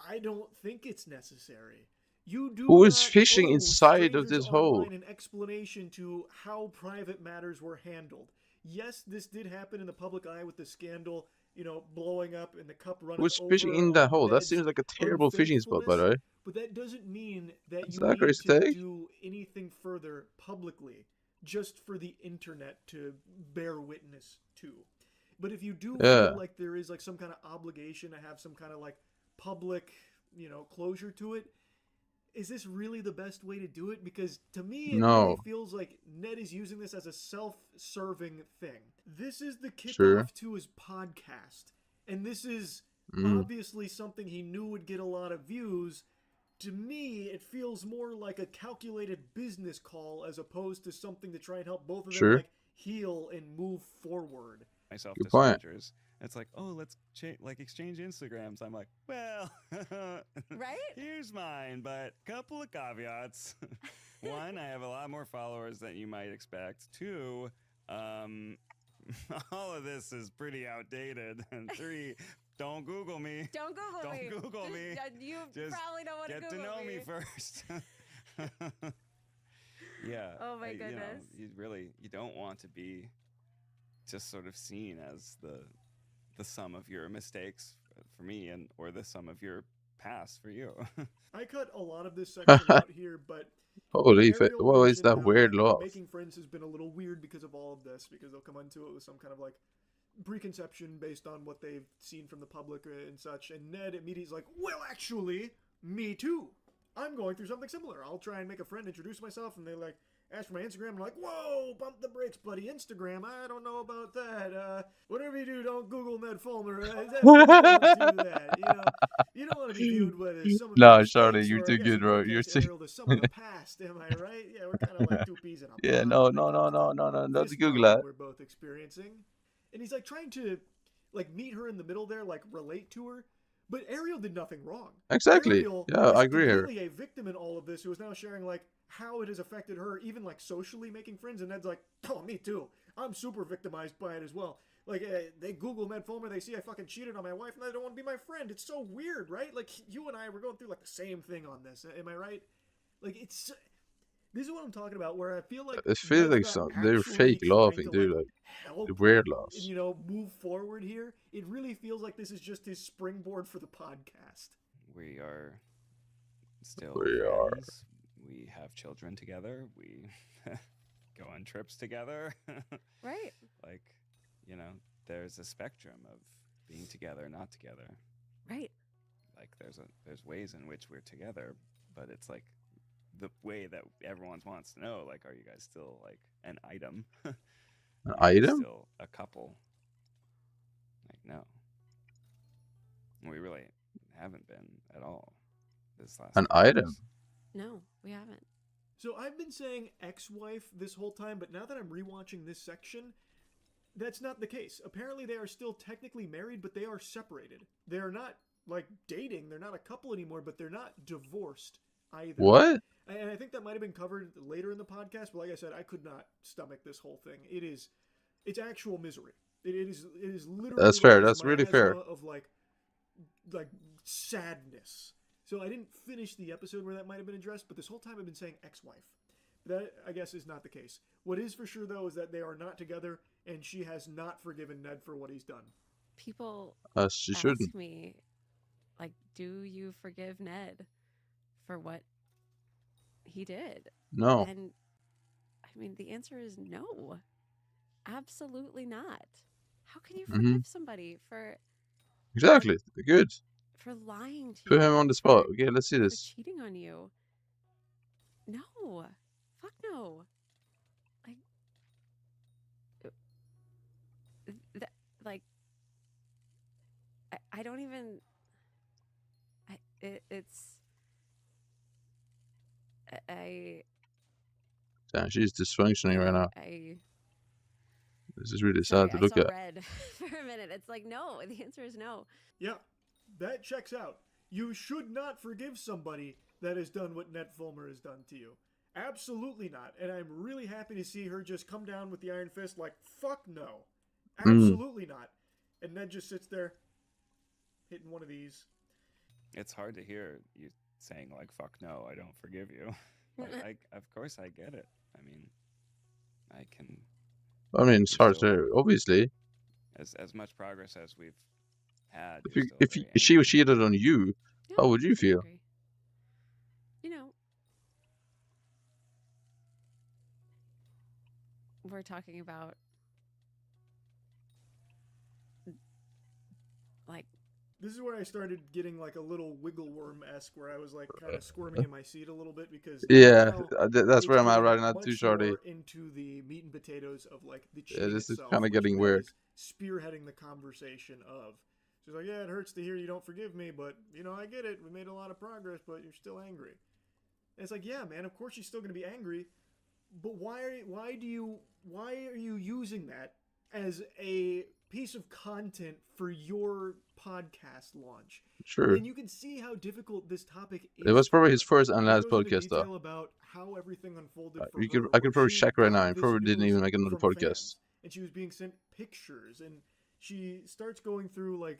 I don't think it's necessary. You do Who is not fishing owe inside of this strangers hole? online an explanation to how private matters were handled. Yes, this did happen in the public eye with the scandal, you know, blowing up and the cup running Who's over fishing in that on hole? That Ned's seems like a terrible fishing spot, by the way. unfaithfulness, but that doesn't mean that That's you not need crazy to take. do anything further publicly just for the internet to bear witness to. But if you do Yeah. feel like there is like some kind of obligation to have some kind of like public, you know, closure to it, is this really the best way to do it? Because to me, it No. really feels like Ned is using this as a self-serving thing. This is the kickoff Sure. to his podcast. And this is Mm. obviously something he knew would get a lot of views. To me, it feels more like a calculated business call as opposed to something to try and help both of them Sure. like heal and move forward. Myself Good to point. strangers. It's like, oh, let's exchange Instagrams. I'm like, well, right? Here's mine, but couple of caveats. One, I have a lot more followers than you might expect. Two, all of this is pretty outdated. And three, don't Google me. Don't Google me. Don't Google me. You Just probably don't want to get Google to know me first. Yeah. Oh my You know, goodness. you don't want to be just sort of seen as the sum of your mistakes for me and or the sum of your past for you. I cut a lot of this section out here, but Holy Ariel what is mentioned that how, weird laugh? Making friends has been a little weird because of all of this, because they'll come into it with some kind of like preconception based on what they've seen from the public and such. And Ned immediately is like, well, actually, me too. I'm going through something similar. I'll try and make a friend, introduce myself, and they like ask for my Instagram. I'm like, whoa, bump the brakes, buddy. Instagram, I don't know about that. Whatever you do, don't Google Ned Fulmer. Definitely don't do that. You know, you don't want to be viewed with some of Nah, your Charlie, mistakes, you're or I too guess good, in bro. my You're case, too. Ariel, to some of the past. Am I right? Yeah, we're kind of like two peas in a pod. Yeah, no, not This Google moment that. we're both experiencing, and he's like trying to like meet her in the middle there, like relate to her. But Ariel did nothing wrong. Exactly. Ariel Yeah, is I agree here. completely a victim in all of this, who is now sharing like how it has affected her, even like socially making friends. And Ned's like, oh, me too. I'm super victimized by it as well. Like they Google Ned Fulmer, they see I fucking cheated on my wife, and they don't want to be my friend. It's so weird, right? Like you and I were going through like the same thing on this. Am I right? Like it's. This is what I'm talking about, where I feel like It feels like Ned's not they're actually fake trying laughing, to, dude. like, Like help the weird and, laughs. you know, move forward here. It really feels like this is just his springboard for the podcast. We are still We are. friends. We have children together. We go on trips together. Right. Like, you know, there's a spectrum of being together, not together. Right. Like there's ways in which we're together, but it's like the way that everyone wants to know, like, are you guys still like an item? An item? Still a couple? Like, no. We really haven't been at all this last An couple item? years. No, we haven't. So I've been saying ex-wife this whole time, but now that I'm rewatching this section, that's not the case. Apparently they are still technically married, but they are separated. They are not, like, dating. They're not a couple anymore, but they're not divorced either. What? And I think that might have been covered later in the podcast, but like I said, I could not stomach this whole thing. It's actual misery. It is literally That's fair. like That's really fair. of like sadness. So I didn't finish the episode where that might have been addressed, but this whole time I've been saying ex-wife. That, I guess, is not the case. What is for sure, though, is that they are not together, and she has not forgiven Ned for what he's done. People She ask shouldn't. me, like, do you forgive Ned for what he did? No. And, I mean, the answer is no. Absolutely not. How can you forgive somebody for... Exactly. Good. For lying to Put you? him on the spot. Okay, let's see For this. cheating on you? No. Fuck no. Like... I don't even... Damn, she's dysfunctioning right now. This is really sad to look I at. saw red for a minute. It's like, no. The answer is no. Yeah, that checks out. You should not forgive somebody that has done what Ned Fulmer has done to you. Absolutely not. And I'm really happy to see her just come down with the iron fist like, fuck no. Absolutely not. And Ned just sits there hitting one of these. It's hard to hear you saying like "fuck no, I don't forgive you." Like, of course I get it. I mean, I can. I mean, it's hard to obviously. As much progress as we've had. If she was cheated on you, how would you feel? You know, we're talking about like. This is where I started getting like a little wiggle worm-esque, where I was like kind of squirming in my seat a little bit because Yeah, now that's where I'm at getting right now much too, Shorty. more into the meat and potatoes of like the cheating Yeah, this is itself, kind of which getting Ned weird. is spearheading the conversation of. She's like, yeah, it hurts to hear you don't forgive me, but you know I get it. We made a lot of progress, but you're still angry. And it's like, yeah, man, of course you're still gonna be angry, but why are you using that as a piece of content for your podcast launch? Sure. And you can see how difficult this topic is. It was probably his first and It last goes into podcast, detail though. about how everything unfolded for I her, could where probably she check right got now. He this probably didn't news even make another from podcast. fans, and she was being sent pictures, and she starts going through like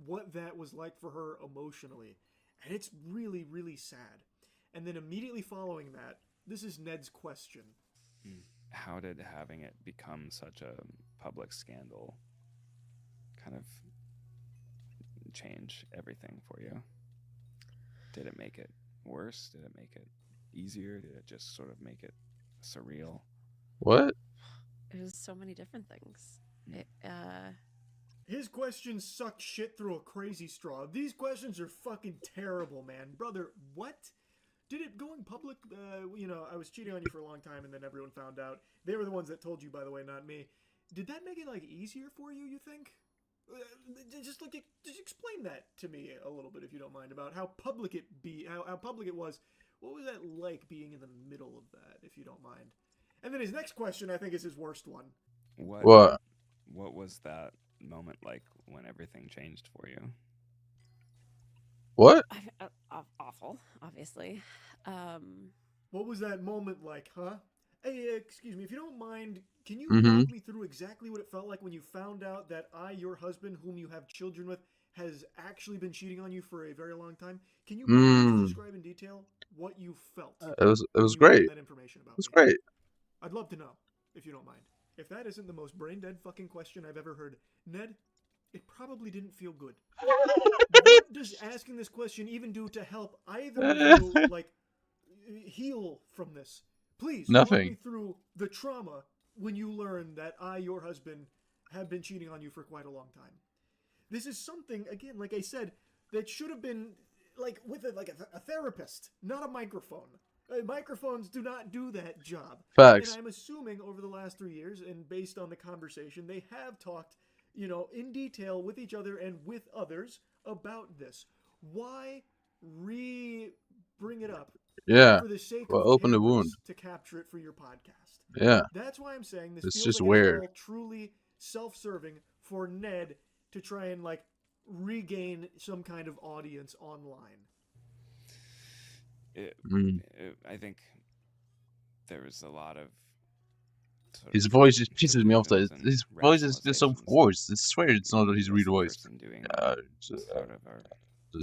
what that was like for her emotionally, and it's really, really sad. And then immediately following that, this is Ned's question. How did having it become such a public scandal kind of change everything for you? Did it make it worse? Did it make it easier? Did it just sort of make it surreal? What? It was so many different things. His questions suck shit through a crazy straw. These questions are fucking terrible, man. Brother, what? Did it going public? You know, I was cheating on you for a long time, and then everyone found out. They were the ones that told you, by the way, not me. Did that make it like easier for you? You think? Just explain that to me a little bit, if you don't mind, about how public how public it was. What was that like being in the middle of that, if you don't mind? And then his next question, I think, is his worst one. What? What was that moment like when everything changed for you? What? Awful, obviously. What was that moment like, huh? Hey, excuse me, if you don't mind, can you Mhm. walk me through exactly what it felt like when you found out that your husband, whom you have children with, has actually been cheating on you for a very long time? Can you please describe in detail what you felt? It was when you great. learned that information about It was me? great. I'd love to know, if you don't mind. If that isn't the most brain-dead fucking question I've ever heard, Ned, it probably didn't feel good. What does asking this question even do to help either of you, like, heal from this? Please, walk Nothing. me through the trauma when you learn that your husband, have been cheating on you for quite a long time. This is something, again, like I said, that should have been, like, with a therapist, not a microphone. Microphones do not do that job. Facts. And I'm assuming over the last 3 years, and based on the conversation, they have talked, you know, in detail with each other and with others about this. Why bring it up Yeah. for the sake Well, of open the wound. cameras to capture it for your podcast. Yeah. That's why I'm saying this It's feels just like weird. it's all truly self-serving for Ned to try and like regain some kind of audience online. I think there was a lot of His voice just pisses me off. That his voice is just so forced. I swear it's not his real voice. Doing sort of are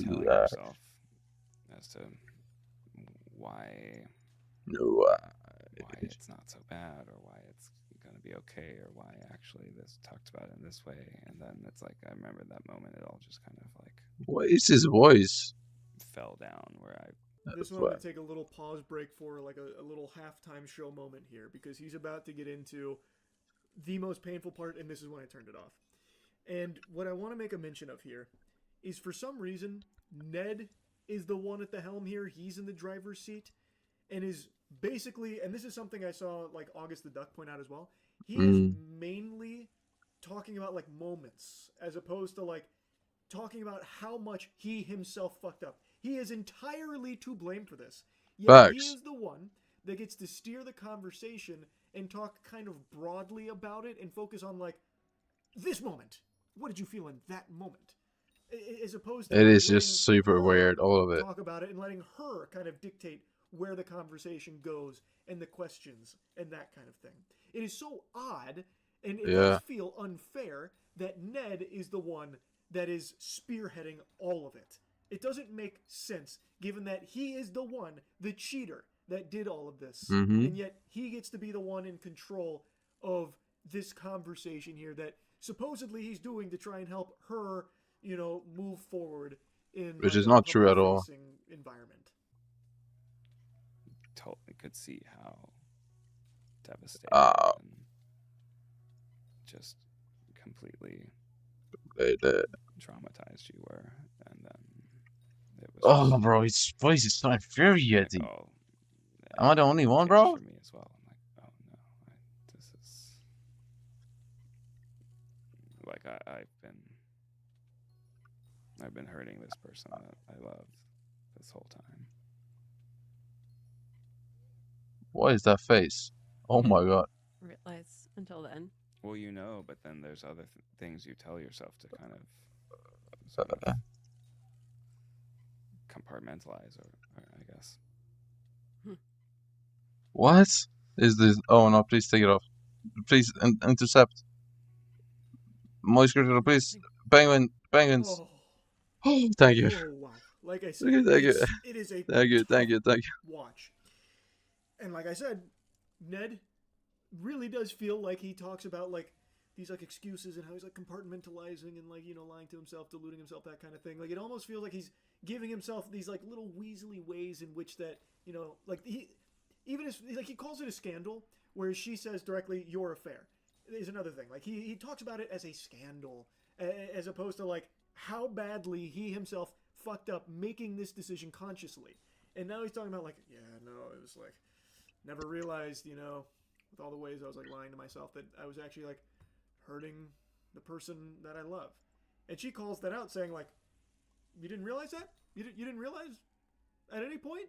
telling yourself as to why it's not so bad, or why it's gonna be okay, or why actually this talked about it in this way. And then it's like, I remember that moment, it all just kind of like, what is his voice? Fell down where I This one I'm going to take a little pause break for like a little halftime show moment here, because he's about to get into the most painful part, and this is when I turned it off. And what I want to make a mention of here is, for some reason, Ned is the one at the helm here. He's in the driver's seat and is basically, and this is something I saw like August the Duck point out as well, he is mainly talking about like moments as opposed to like talking about how much he himself fucked up. He is entirely to blame for this. Yet he is the one that gets to steer the conversation and talk kind of broadly about it and focus on like this moment. What did you feel in that moment? As opposed to it is just super weird, all of it. Talk about it and letting her kind of dictate where the conversation goes and the questions and that kind of thing. It is so odd, and it does feel unfair that Ned is the one that is spearheading all of it. It doesn't make sense, given that he is the one, the cheater, that did all of this. And yet he gets to be the one in control of this conversation here that supposedly he's doing to try and help her, you know, move forward in which is not true at all. Environment. Totally could see how devastating and just completely traumatized you were, and then it was bro, his voice is so infuriating. Am I the only one, bro? For me as well. I'm like, oh no, this is like I've been hurting this person that I love this whole time. What is that face? Oh my god. Realize until then. Well, you know, but then there's other things you tell yourself to kind of, sort of compartmentalize, or I guess. What is this? Oh no! Please take it off. Please intercept. Moist critical, please. Penguins. Oh. Thank you. Oh, wow. Like I said, Thank you. It is a Thank you. watch. And like I said, Ned really does feel like he talks about like these like excuses and how he's like compartmentalizing and like, you know, lying to himself, deluding himself, that kind of thing. Like it almost feels like he's giving himself these like little weaselly ways in which that, you know, like he calls it a scandal, whereas she says directly your affair is another thing. Like he talks about it as a scandal as opposed to like how badly he himself fucked up making this decision consciously. And now he's talking about like, yeah, no, it was like never realized, you know, with all the ways I was like lying to myself that I was actually like hurting the person that I love. And she calls that out saying like, you didn't realize that? You didn't realize at any point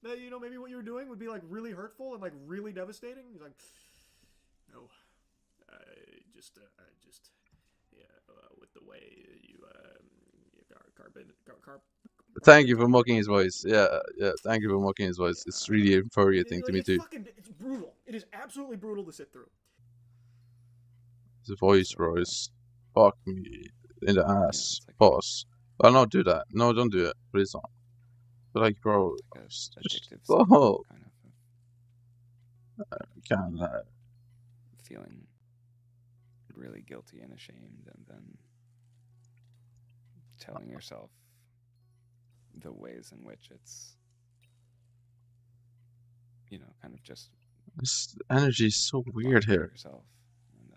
that, you know, maybe what you were doing would be like really hurtful and like really devastating? He's like, no, with the way you Thank you for mocking his voice. Yeah. Thank you for mocking his voice. It's really infuriating to me too. It's brutal. It is absolutely brutal to sit through. His voice, bro, is fuck me in the ass. Pause. Well, no, do that. No, don't do it. Please don't. But like, bro, just stop. Kind of feeling really guilty and ashamed, and then telling yourself the ways in which it's, you know, kind of just this energy is so weird here. Yourself, and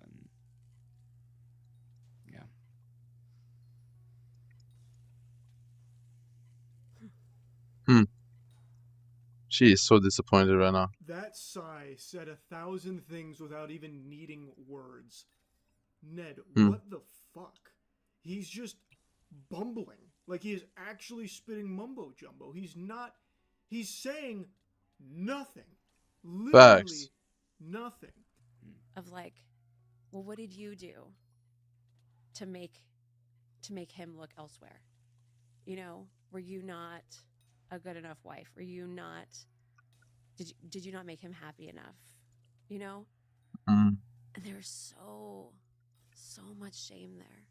then, She is so disappointed right now. That sigh said 1,000 things without even needing words. Ned, what the fuck? He's just bumbling. Like he is actually spitting mumbo jumbo. He's He's saying nothing. Literally Facts. nothing. Of like, well, what did you do to make him look elsewhere? You know, were you not a good enough wife? Were you not, did you not make him happy enough? You know? Mm. And there's so much shame there.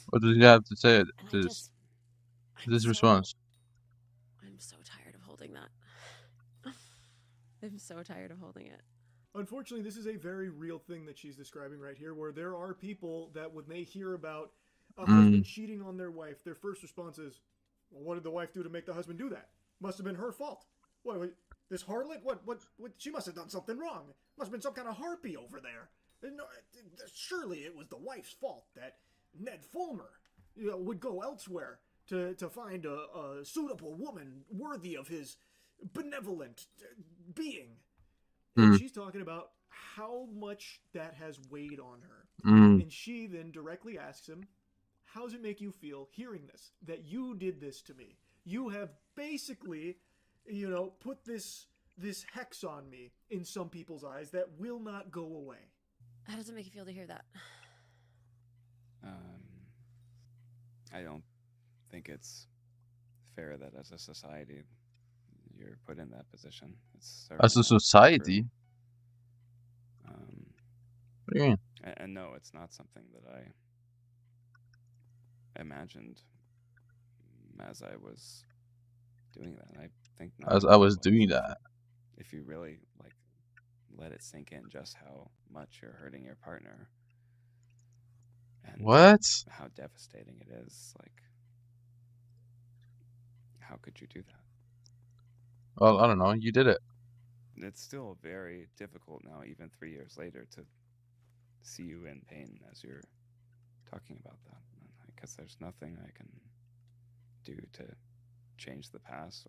What does he have to say And to this response? I'm so tired of holding that. I'm so tired of holding it. Unfortunately, this is a very real thing that she's describing right here, where there are people that when they hear about a husband cheating on their wife, their first response is, well, what did the wife do to make the husband do that? Must have been her fault. What this harlot? What? She must have done something wrong. Must have been some kind of harpy over there. No, surely it was the wife's fault that Ned Fulmer would go elsewhere to find a suitable woman worthy of his benevolent being. And she's talking about how much that has weighed on her. And she then directly asks him, how does it make you feel hearing this? That you did this to me. You have basically, put this hex on me in some people's eyes that will not go away. How does it make you feel to hear that? I don't think it's fair that as a society you're put in that position. It's as a society. What do you mean? And no, it's not something that I imagined as I was doing that. And I think as I was doing that. If you really let it sink in just how much you're hurting your partner. And what? How devastating it is. How could you do that? Well, I don't know. You did it. It's still very difficult now, even 3 years later, to see you in pain as you're talking about that. Because there's nothing I can do to change the past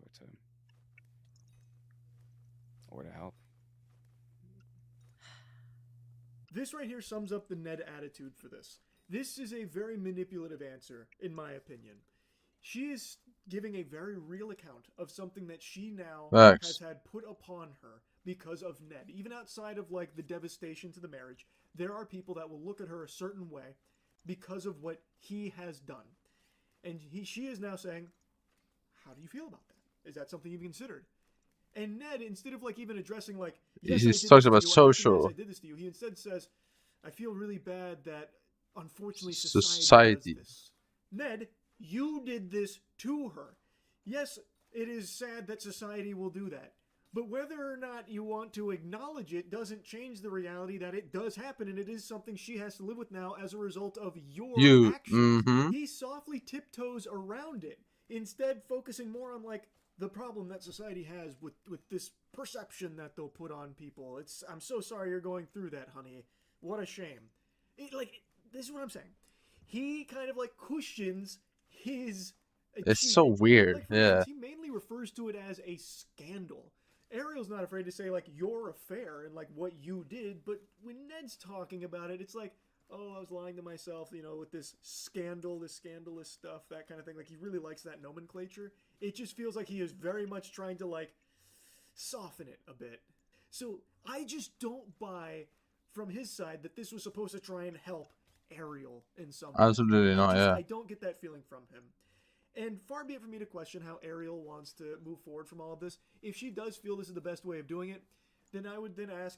or to help. This right here sums up the Ned attitude for this. This is a very manipulative answer, in my opinion. She is giving a very real account of something that she now has had put upon her because of Ned. Even outside of the devastation to the marriage, there are people that will look at her a certain way because of what he has done. And she is now saying, how do you feel about that? Is that something you've considered? And Ned, instead of even addressing yes, he talks about social. I did this to you, he instead says, I feel really bad that unfortunately society does this. Ned, you did this to her. Yes, it is sad that society will do that. But whether or not you want to acknowledge it doesn't change the reality that it does happen, and it is something she has to live with now as a result of your actions. He softly tiptoes around it, instead focusing more on the problem that society has with this perception that they'll put on people. I'm so sorry you're going through that, honey. What a shame. This is what I'm saying. He kind of cushions his It's so weird. Yeah. He mainly refers to it as a scandal. Ariel's not afraid to say your affair and what you did, but when Ned's talking about it, it's oh, I was lying to myself, with this scandal, this scandalous stuff, that kind of thing. He really likes that nomenclature. It just feels like he is very much trying to soften it a bit. So I just don't buy from his side that this was supposed to try and help Ariel in some way. Absolutely not, yeah. I don't get that feeling from him. And far be it for me to question how Ariel wants to move forward from all of this. If she does feel this is the best way of doing it, then I would then ask,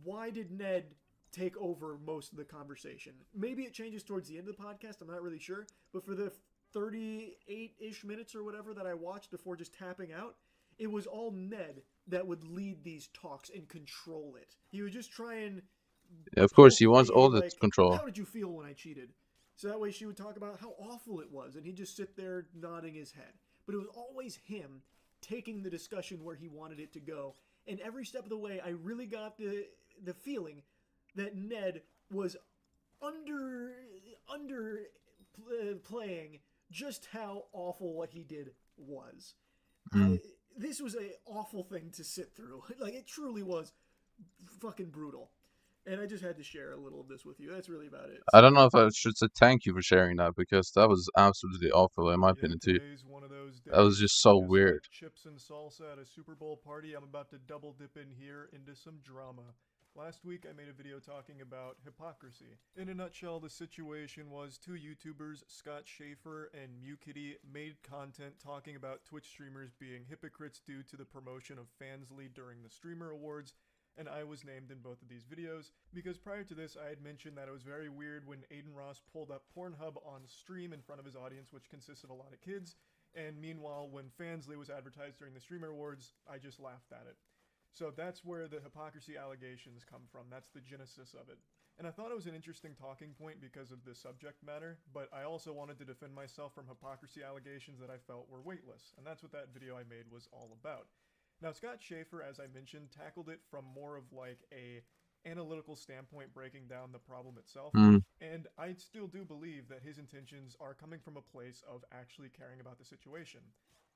why did Ned take over most of the conversation? Maybe it changes towards the end of the podcast, I'm not really sure. But for the 38-ish minutes or whatever that I watched before just tapping out, it was all Ned that would lead these talks and control it. He would just try and... Yeah, of course, he wants all the control. How did you feel when I cheated? So that way she would talk about how awful it was, and he'd just sit there nodding his head. But it was always him taking the discussion where he wanted it to go. And every step of the way, I really got the feeling that Ned was playing just how awful what he did was. This was an awful thing to sit through. It truly was fucking brutal. And I just had to share a little of this with you. That's really about it. I don't know if I should say thank you for sharing that, because that was absolutely awful in my opinion too. Today's one of those days. That was just so Like weird. chips and salsa at a Super Bowl party, I'm about to double dip in here into some drama. Last week, I made a video talking about hypocrisy. In a nutshell, the situation was two YouTubers, Scott Schaefer and MewKitty, made content talking about Twitch streamers being hypocrites due to the promotion of Fansly during the Streamer Awards, and I was named in both of these videos, because prior to this I had mentioned that it was very weird when Aiden Ross pulled up Pornhub on stream in front of his audience, which consists of a lot of kids, and meanwhile when Fansly was advertised during the Streamer Awards, I just laughed at it. So that's where the hypocrisy allegations come from. That's the genesis of it. And I thought it was an interesting talking point because of the subject matter, but I also wanted to defend myself from hypocrisy allegations that I felt were weightless, and that's what that video I made was all about. Now, Scott Schaefer, as I mentioned, tackled it from more of like a analytical standpoint, breaking down the problem itself, and I still do believe that his intentions are coming from a place of actually caring about the situation.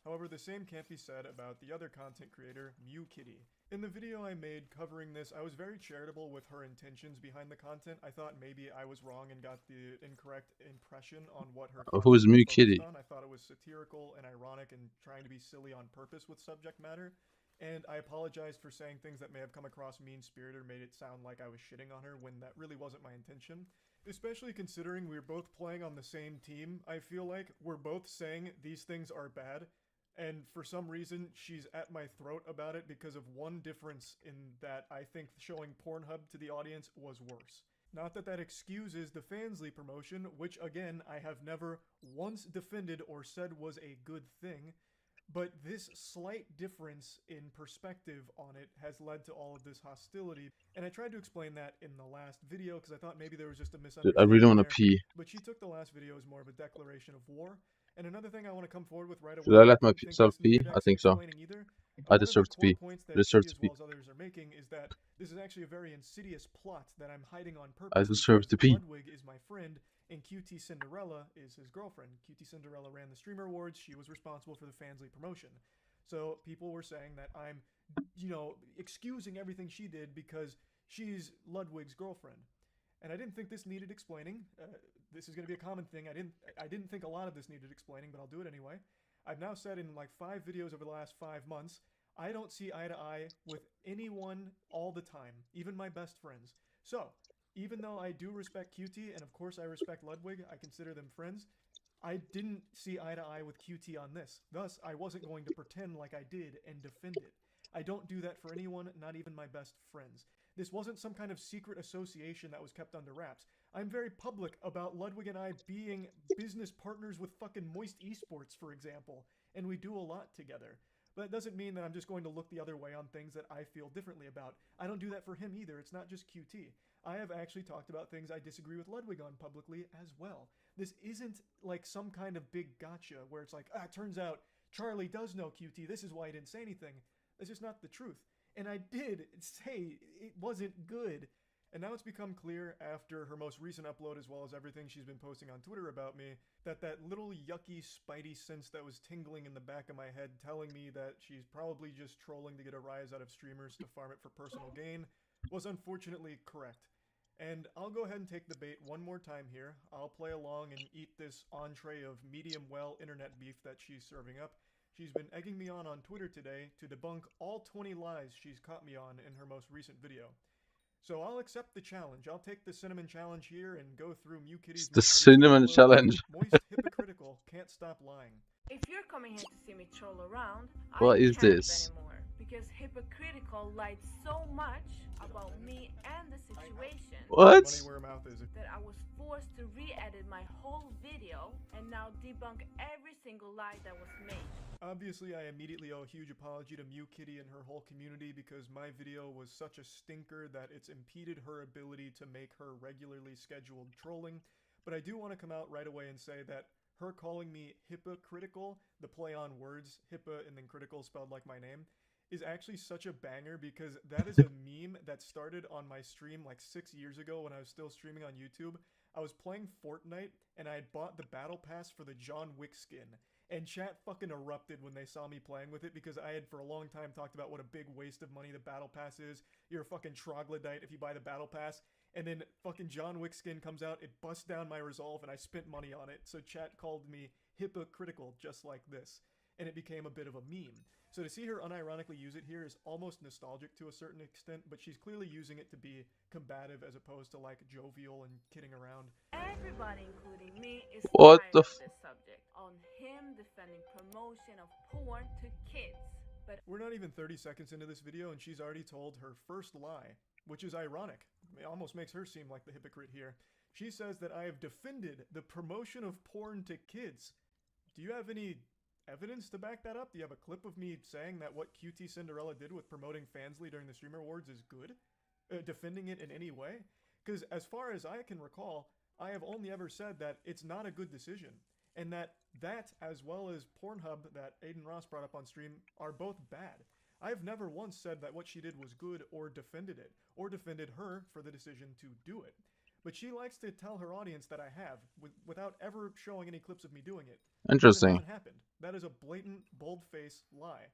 However, the same can't be said about the other content creator, MewKitty. In the video I made covering this, I was very charitable with her intentions behind the content. I thought maybe I was wrong and got the incorrect impression on what her content Who is was MewKitty? focused on. I thought it was satirical and ironic and trying to be silly on purpose with subject matter. And I apologized for saying things that may have come across mean-spirited or made it sound like I was shitting on her when that really wasn't my intention. Especially considering we're both playing on the same team, I feel like we're both saying these things are bad, and for some reason she's at my throat about it because of one difference in that I think showing Pornhub to the audience was worse. Not that that excuses the Fansly promotion, which again I have never once defended or said was a good thing, but this slight difference in perspective on it has led to all of this hostility, and I tried to explain that in the last video because I thought maybe there was just a Dude, misunderstanding I really want to there, pee. but she took the last video as more of a declaration of war. And another thing I want to come forward with right away, Should I let don't think myself this pee? needed I think so. explaining either, but I one of the deserve to core pee. points I that deserve she to as pee. well as others are making is that this is actually a very insidious plot that I'm hiding on I purpose deserve because to pee. Ludwig is my friend and QT Cinderella is his girlfriend. QT Cinderella ran the Streamer Awards. She was responsible for the Fansly promotion. So people were saying that I'm, excusing everything she did because she's Ludwig's girlfriend. And I didn't think this needed explaining. This is going to be a common thing. I didn't think a lot of this needed explaining, but I'll do it anyway. I've now said in like 5 videos over the last 5 months, I don't see eye to eye with anyone all the time, even my best friends. So, even though I do respect QT, and of course I respect Ludwig, I consider them friends, I didn't see eye to eye with QT on this. Thus, I wasn't going to pretend like I did and defend it. I don't do that for anyone, not even my best friends. This wasn't some kind of secret association that was kept under wraps. I'm very public about Ludwig and I being business partners with fucking Moist Esports, for example, and we do a lot together. But that doesn't mean that I'm just going to look the other way on things that I feel differently about. I don't do that for him either. It's not just QT. I have actually talked about things I disagree with Ludwig on publicly as well. This isn't like some kind of big gotcha where it's like, it turns out Charlie does know QT. This is why he didn't say anything. That's just not the truth. And I did say it wasn't good. And now it's become clear after her most recent upload, as well as everything she's been posting on Twitter about me, that that little yucky spidey sense that was tingling in the back of my head telling me that she's probably just trolling to get a rise out of streamers to farm it for personal gain was unfortunately correct. And I'll go ahead and take the bait one more time here. I'll play along and eat this entree of medium well internet beef that she's serving up. She's been egging me on Twitter today to debunk all 20 lies she's caught me on in her most recent video. So I'll accept the challenge. I'll take the cinnamon challenge here and go through MewKitty's The cinnamon challenge. Moist hypocritical, can't stop lying. If you're coming here to see me troll around, What I is can't this? anymore because hypocritical lied so much about me and the situation. What? Money where her mouth is. That I was forced to re-edit my whole video and now debunk every single lie that was made. Obviously, I immediately owe a huge apology to MewKitty and her whole community because my video was such a stinker that it's impeded her ability to make her regularly scheduled trolling. But I do want to come out right away and say that her calling me hypocritical, the play on words, hippa and then critical spelled like my name, is actually such a banger because that is a meme that started on my stream like 6 years ago when I was still streaming on YouTube. I was playing Fortnite and I had bought the battle pass for the John Wick skin. And chat fucking erupted when they saw me playing with it because I had for a long time talked about what a big waste of money the battle pass is. You're a fucking troglodyte if you buy the battle pass. And then fucking John Wick skin comes out, it busts down my resolve, and I spent money on it. So chat called me hypocritical just like this. And it became a bit of a meme. So to see her unironically use it here is almost nostalgic to a certain extent, but she's clearly using it to be combative as opposed to like jovial and kidding around. Everybody, including me, is What tired the of this subject on him defending promotion of porn to kids. But we're not even 30 seconds into this video and she's already told her first lie, which is ironic. It almost makes her seem like the hypocrite here. She says that I have defended the promotion of porn to kids. Do you have any evidence to back that up? Do you have a clip of me saying that what QT Cinderella did with promoting Fansly during the Streamer Awards is good? Defending it in any way? Because as far as I can recall, I have only ever said that it's not a good decision. And that as well as Pornhub that Aiden Ross brought up on stream are both bad. I've never once said that what she did was good or defended it, or defended her for the decision to do it. But she likes to tell her audience that I have, without ever showing any clips of me doing it. Interesting. That happened. That is a blatant, bold-faced lie.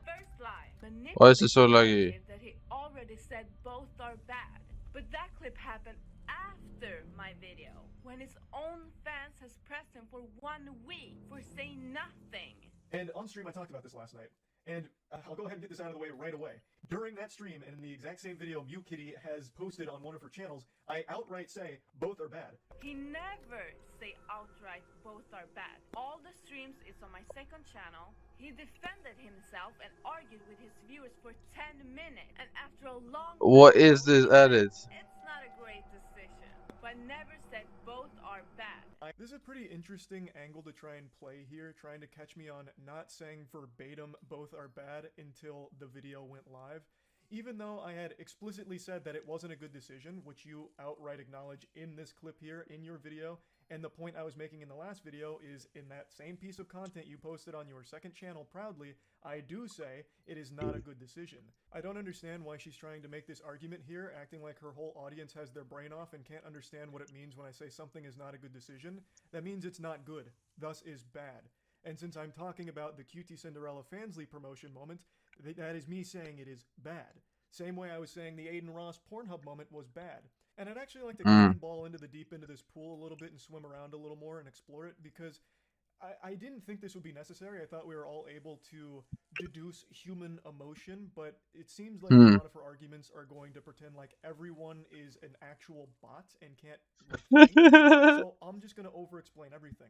first lie, Why is it so laggy? that he already said both are bad. But that clip happened after my video, when his own fans has pressed him for 1 week for saying nothing. And on stream, I talked about this last night. And I'll go ahead and get this out of the way right away. During that stream, and in the exact same video Mew Kitty has posted on one of her channels, I outright say both are bad. He never say outright both are bad. All the streams is on my second channel. He defended himself and argued with his viewers for 10 minutes. And after a long What is this edit? It's not a great decision, but never said both are bad. This is a pretty interesting angle to try and play here, trying to catch me on not saying verbatim both are bad until the video went live. Even though I had explicitly said that it wasn't a good decision, which you outright acknowledge in this clip here in your video, and the point I was making in the last video is in that same piece of content you posted on your second channel proudly, I do say it is not a good decision. I don't understand why she's trying to make this argument here, acting like her whole audience has their brain off and can't understand what it means when I say something is not a good decision. That means it's not good, thus is bad. And since I'm talking about the QT Cinderella Fansly promotion moment, that is me saying it is bad. Same way I was saying the Aiden Ross Pornhub moment was bad. And I'd actually like to cannonball into the deep end of this pool a little bit and swim around a little more and explore it, because I didn't think this would be necessary. I thought we were all able to deduce human emotion, but it seems like a lot of her arguments are going to pretend like everyone is an actual bot and can't think. So I'm just going to over-explain everything.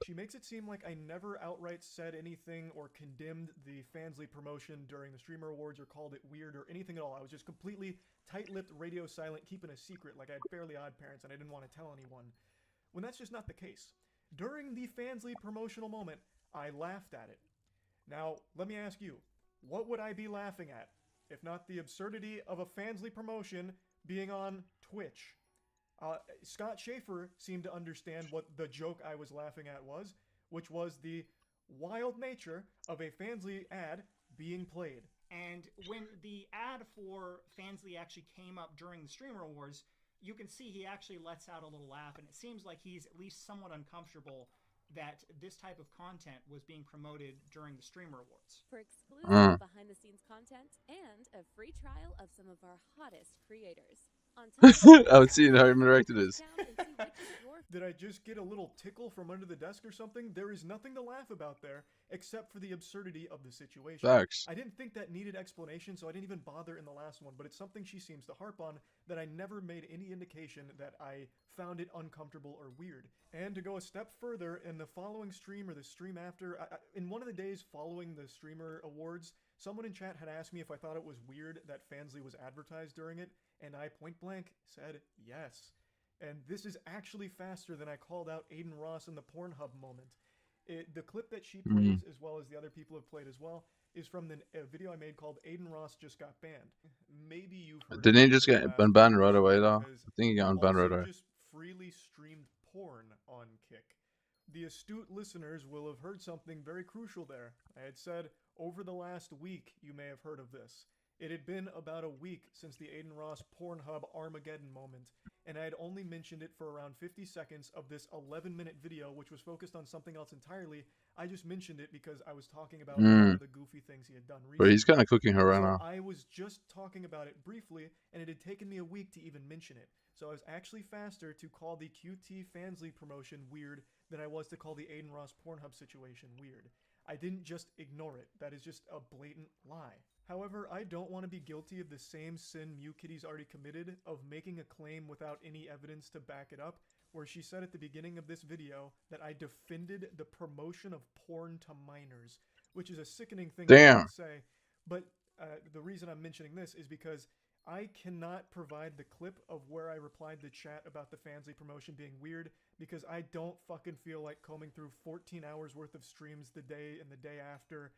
She makes it seem like I never outright said anything or condemned the Fansly promotion during the Streamer Awards or called it weird or anything at all. I was just completely tight-lipped, radio silent, keeping a secret like I had Fairly Odd Parents and I didn't want to tell anyone. When that's just not the case. During the Fansly promotional moment, I laughed at it. Now, let me ask you, what would I be laughing at, if not the absurdity of a Fansly promotion being on Twitch? Scott Schaefer seemed to understand what the joke I was laughing at was, which was the wild nature of a Fansly ad being played. And when the ad for Fansly actually came up during the Streamer Awards, you can see he actually lets out a little laugh, and it seems like he's at least somewhat uncomfortable that this type of content was being promoted during the Streamer Awards. For exclusive behind-the-scenes content and a free trial of some of our hottest creators. I would see how directed this. Did I just get a little tickle from under the desk or something? There is nothing to laugh about there, except for the absurdity of the situation. Facts. I didn't think that needed explanation, so I didn't even bother in the last one, but it's something she seems to harp on that I never made any indication that I found it uncomfortable or weird. And to go a step further, in the following stream or the stream after, in one of the days following the Streamer Awards, someone in chat had asked me if I thought it was weird that Fansly was advertised during it, and I point blank said yes. And this is actually faster than I called out Aiden Ross in the Pornhub moment. The clip that she plays, as well as the other people have played as well, is from the video I made called Aiden Ross Just Got Banned. Maybe you've heard Didn't he just get banned right away though? I think he got banned right away. Just freely streamed porn on Kick. The astute listeners will have heard something very crucial there. I had said, over the last week, you may have heard of this. It had been about a week since the Aiden Ross Pornhub Armageddon moment, and I had only mentioned it for around 50 seconds of this 11-minute video, which was focused on something else entirely. I just mentioned it because I was talking about one of the goofy things he had done recently. But he's kind of cooking her right now. I was just talking about it briefly, and it had taken me a week to even mention it. So I was actually faster to call the QT Fansly promotion weird than I was to call the Aiden Ross Pornhub situation weird. I didn't just ignore it. That is just a blatant lie. However, I don't want to be guilty of the same sin MewKitty's already committed of making a claim without any evidence to back it up, where she said at the beginning of this video that I defended the promotion of porn to minors, which is a sickening thing to say. But the reason I'm mentioning this is because I cannot provide the clip of where I replied to chat about the Fansly promotion being weird because I don't fucking feel like combing through 14 hours worth of streams the day and the day after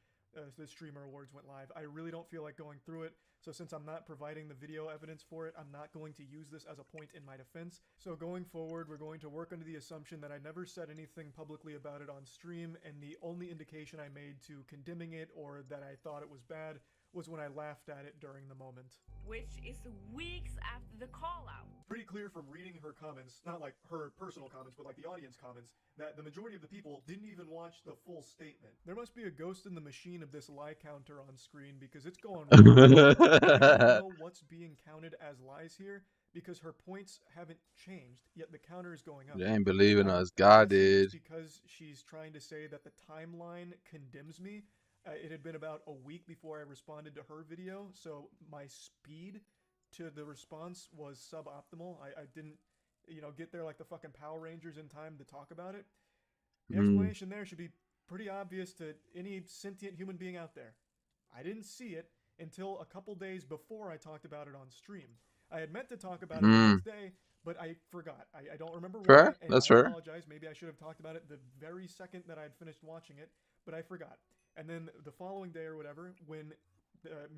the Streamer Awards went live. I really don't feel like going through it, so since I'm not providing the video evidence for it, I'm not going to use this as a point in my defense. So going forward, we're going to work under the assumption that I never said anything publicly about it on stream, and the only indication I made to condemning it or that I thought it was bad was when I laughed at it during the moment. Which is weeks after the call out. Pretty clear from reading her comments, not like her personal comments, but like the audience comments, that the majority of the people didn't even watch the full statement. There must be a ghost in the machine of this lie counter on screen because it's going really I don't know what's being counted as lies here because her points haven't changed, yet the counter is going up. They ain't believing us. God did. Because she's trying to say that the timeline condemns me. It had been about a week before I responded to her video, so my speed to the response was suboptimal. I didn't, get there like the fucking Power Rangers in time to talk about it. The explanation there should be pretty obvious to any sentient human being out there. I didn't see it until a couple days before I talked about it on stream. I had meant to talk about it the next day, but I forgot. I don't remember why. And That's I fair. apologize. Maybe I should have talked about it the very second that I had finished watching it, but I forgot. And then the following day or whatever, when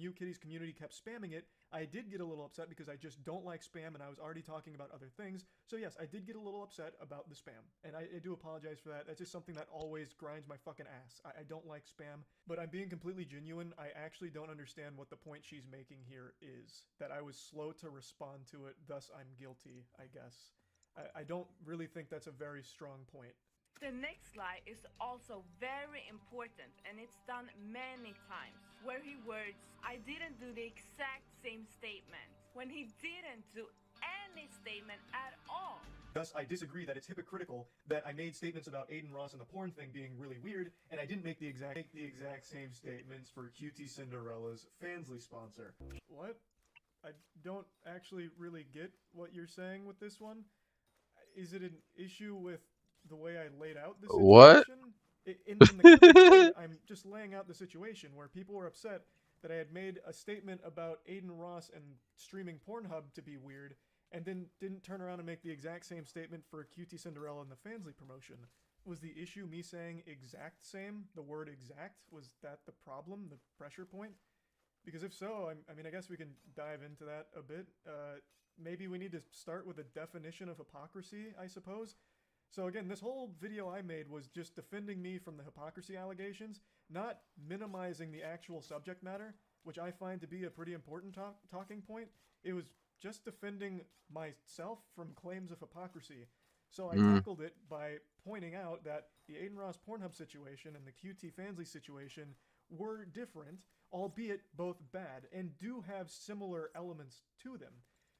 MewKitty's community kept spamming it, I did get a little upset because I just don't like spam and I was already talking about other things. So yes, I did get a little upset about the spam. And I do apologize for that. That's just something that always grinds my fucking ass. I don't like spam, but I'm being completely genuine. I actually don't understand what the point she's making here is. That I was slow to respond to it, thus I'm guilty, I guess. I don't really think that's a very strong point. The next lie is also very important, and it's done many times, where he words, I didn't do the exact same statement, when he didn't do any statement at all. Thus, I disagree that it's hypocritical that I made statements about Aiden Ross and the porn thing being really weird, and I didn't make the exact same statements for QT Cinderella's Fansly sponsor. What? I don't actually really get what you're saying with this one. Is it an issue with the way I laid out the situation? What? In the clip, I'm just laying out the situation where people were upset that I had made a statement about Aiden Ross and streaming Pornhub to be weird, and then didn't turn around and make the exact same statement for Cutie Cinderella and the Fansly promotion. Was the issue me saying exact same? The word exact? Was that the problem? The pressure point? Because if so, I mean, I guess we can dive into that a bit. Maybe we need to start with a definition of hypocrisy, I suppose. So again, this whole video I made was just defending me from the hypocrisy allegations, not minimizing the actual subject matter, which I find to be a pretty important talking point. It was just defending myself from claims of hypocrisy. So I tackled it by pointing out that the Aiden Ross Pornhub situation and the QT Fansly situation were different, albeit both bad, and do have similar elements to them.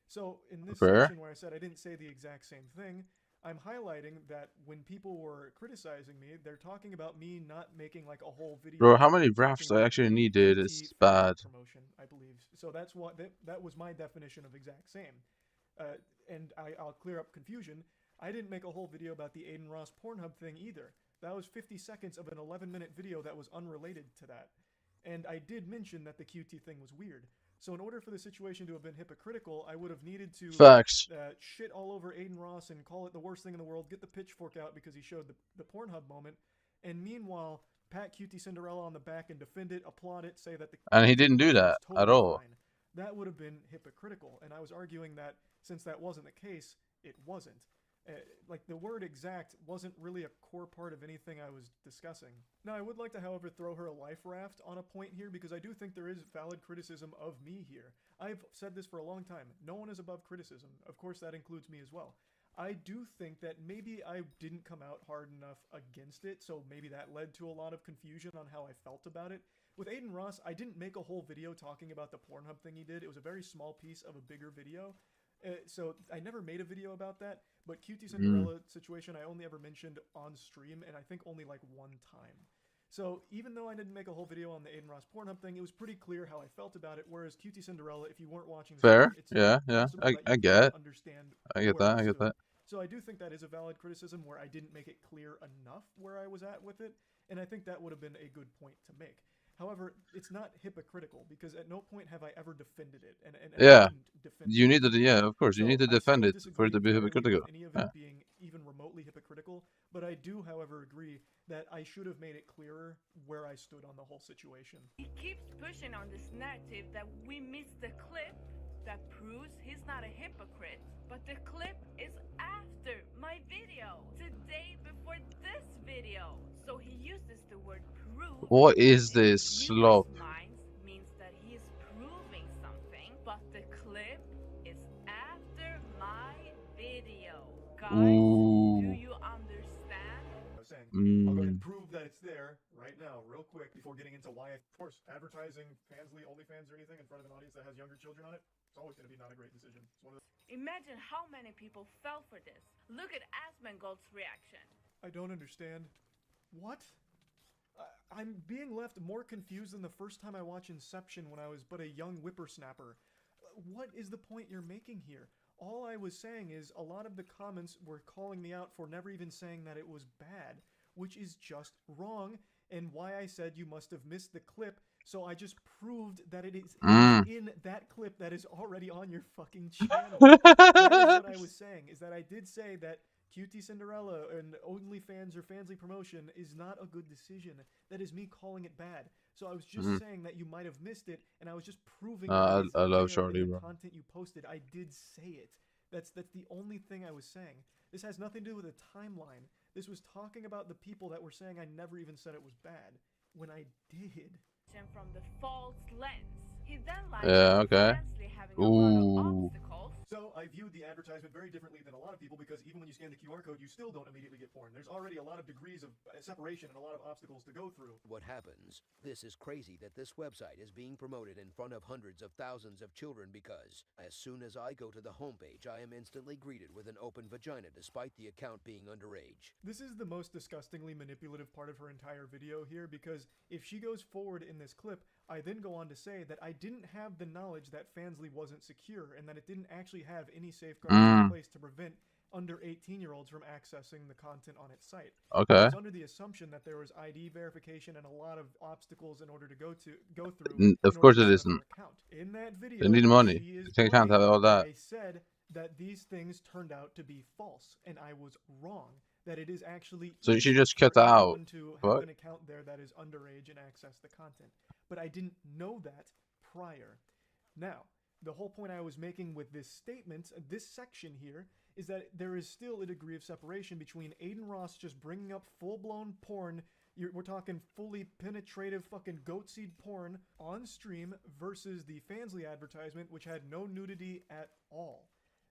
So in this section where I said I didn't say the exact same thing, I'm highlighting that when people were criticizing me, they're talking about me not making like a whole video. Bro, how many drafts I actually needed is bad. Promotion, I believe. So that's what that was my definition of exact same. And I'll clear up confusion. I didn't make a whole video about the Aiden Ross Pornhub thing either. That was 50 seconds of an 11-minute video that was unrelated to that. And I did mention that the QT thing was weird. So in order for the situation to have been hypocritical, I would have needed to shit all over Aiden Ross and call it the worst thing in the world, get the pitchfork out because he showed the Pornhub moment, and meanwhile, pat QT Cinderella on the back and defend it, applaud it, say that the and he didn't do that totally at all. Fine. That would have been hypocritical, and I was arguing that since that wasn't the case, it wasn't. Like, the word exact wasn't really a core part of anything I was discussing. Now, I would like to, however, throw her a life raft on a point here, because I do think there is valid criticism of me here. I've said this for a long time. No one is above criticism. Of course, that includes me as well. I do think that maybe I didn't come out hard enough against it, so maybe that led to a lot of confusion on how I felt about it. With Aiden Ross, I didn't make a whole video talking about the Pornhub thing he did. It was a very small piece of a bigger video. So I never made a video about that, but Cutie Cinderella situation I only ever mentioned on stream, and I think only like one time. So even though I didn't make a whole video on the Aiden Ross Pornhub thing, it was pretty clear how I felt about it, whereas Cutie Cinderella, if you weren't watching the Fair. stream, it's Yeah. possible that you I get didn't it. understand I get where that. I get stood. that. So I do think that is a valid criticism where I didn't make it clear enough where I was at with it, and I think that would have been a good point to make. However, it's not hypocritical, because at no point have I ever defended it. And Yeah. I didn't defend You it. need to. Yeah, of course. You need to I still defend it for it to be disagree entirely hypocritical. with any of Yeah. it being even remotely hypocritical, but I do, however, agree that I should have made it clearer where I stood on the whole situation. He keeps pushing on this narrative that we missed the clip that proves he's not a hypocrite, but the clip is after my video, the day before this video. So he uses the word prove. What is this Viewers' slop? minds means that he is proving something, but the clip is after my video. Guys, Ooh. do you understand? I was saying, I'll go ahead and Mm. prove that it's there right now, real quick, before getting into why, of course, advertising Fansly, OnlyFans, or anything in front of an audience that has younger children on it, it's always going to be not a great decision. It's one of the Imagine how many people fell for this. Look at Asmongold's reaction. I don't understand. What? I'm being left more confused than the first time I watched Inception when I was but a young whippersnapper. What is the point you're making here? All I was saying is a lot of the comments were calling me out for never even saying that it was bad, which is just wrong, and why I said you must have missed the clip, so I just proved that it is in that clip that is already on your fucking channel. That is what I was saying, is that I did say that Cutie Cinderella and OnlyFans or Fansly promotion is not a good decision. That is me calling it bad. So I was just saying that you might have missed it, and I was just proving that it's I love there Charlie, in the bro. content you posted. I did say it. That's the only thing I was saying. This has nothing to do with a timeline. This was talking about the people that were saying I never even said it was bad, when I did. From the false lens. He then lied Yeah, about okay. Fansly having a lot of Ooh. obstacles. So I viewed the advertisement very differently than a lot of people, because even when you scan the QR code, you still don't immediately get porn. There's already a lot of degrees of separation and a lot of obstacles to go through. What happens? This is crazy that this website is being promoted in front of hundreds of thousands of children, because as soon as I go to the homepage, I am instantly greeted with an open vagina despite the account being underage. This is the most disgustingly manipulative part of her entire video here, because if she goes forward in this clip, I then go on to say that I didn't have the knowledge that Fansly wasn't secure, and that it didn't actually have any safeguards in place to prevent under 18-year-olds from accessing the content on its site. Okay. I was under the assumption that there was ID verification and a lot of obstacles in order to go through. Of course it isn't. In that video, They need money. she is They can't have playing, all that. I said that these things turned out to be false, and I was wrong. That it is actually So you should just cut for that out. anyone to have What? an account there that is underage and access the content. But I didn't know that prior. Now, the whole point I was making with this statement, this section here, is that there is still a degree of separation between Aiden Ross just bringing up full-blown porn, we're talking fully penetrative fucking goat seed porn on stream, versus the Fansly advertisement, which had no nudity at all.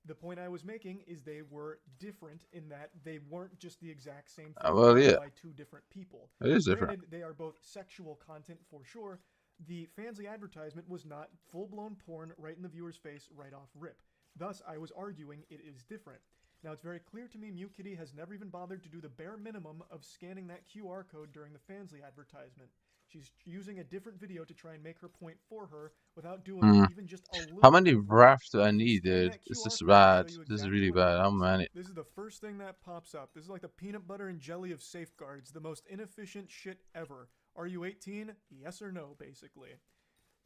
The point I was making is they were different in that they weren't just the exact same thing Well, yeah. by two different people. It is different. Granted, they are both sexual content for sure. The Fansly advertisement was not full-blown porn right in the viewer's face right off rip. Thus, I was arguing it is different. Now, it's very clear to me Mute Kitty has never even bothered to do the bare minimum of scanning that QR code during the Fansly advertisement. She's using a different video to try and make her point for her without doing even just a little How many bit of work. rafts do I need, dude? This is bad. This is really bad. How many? This is the first thing that pops up. This is like the peanut butter and jelly of safeguards, the most inefficient shit ever. Are you 18? Yes or no, basically.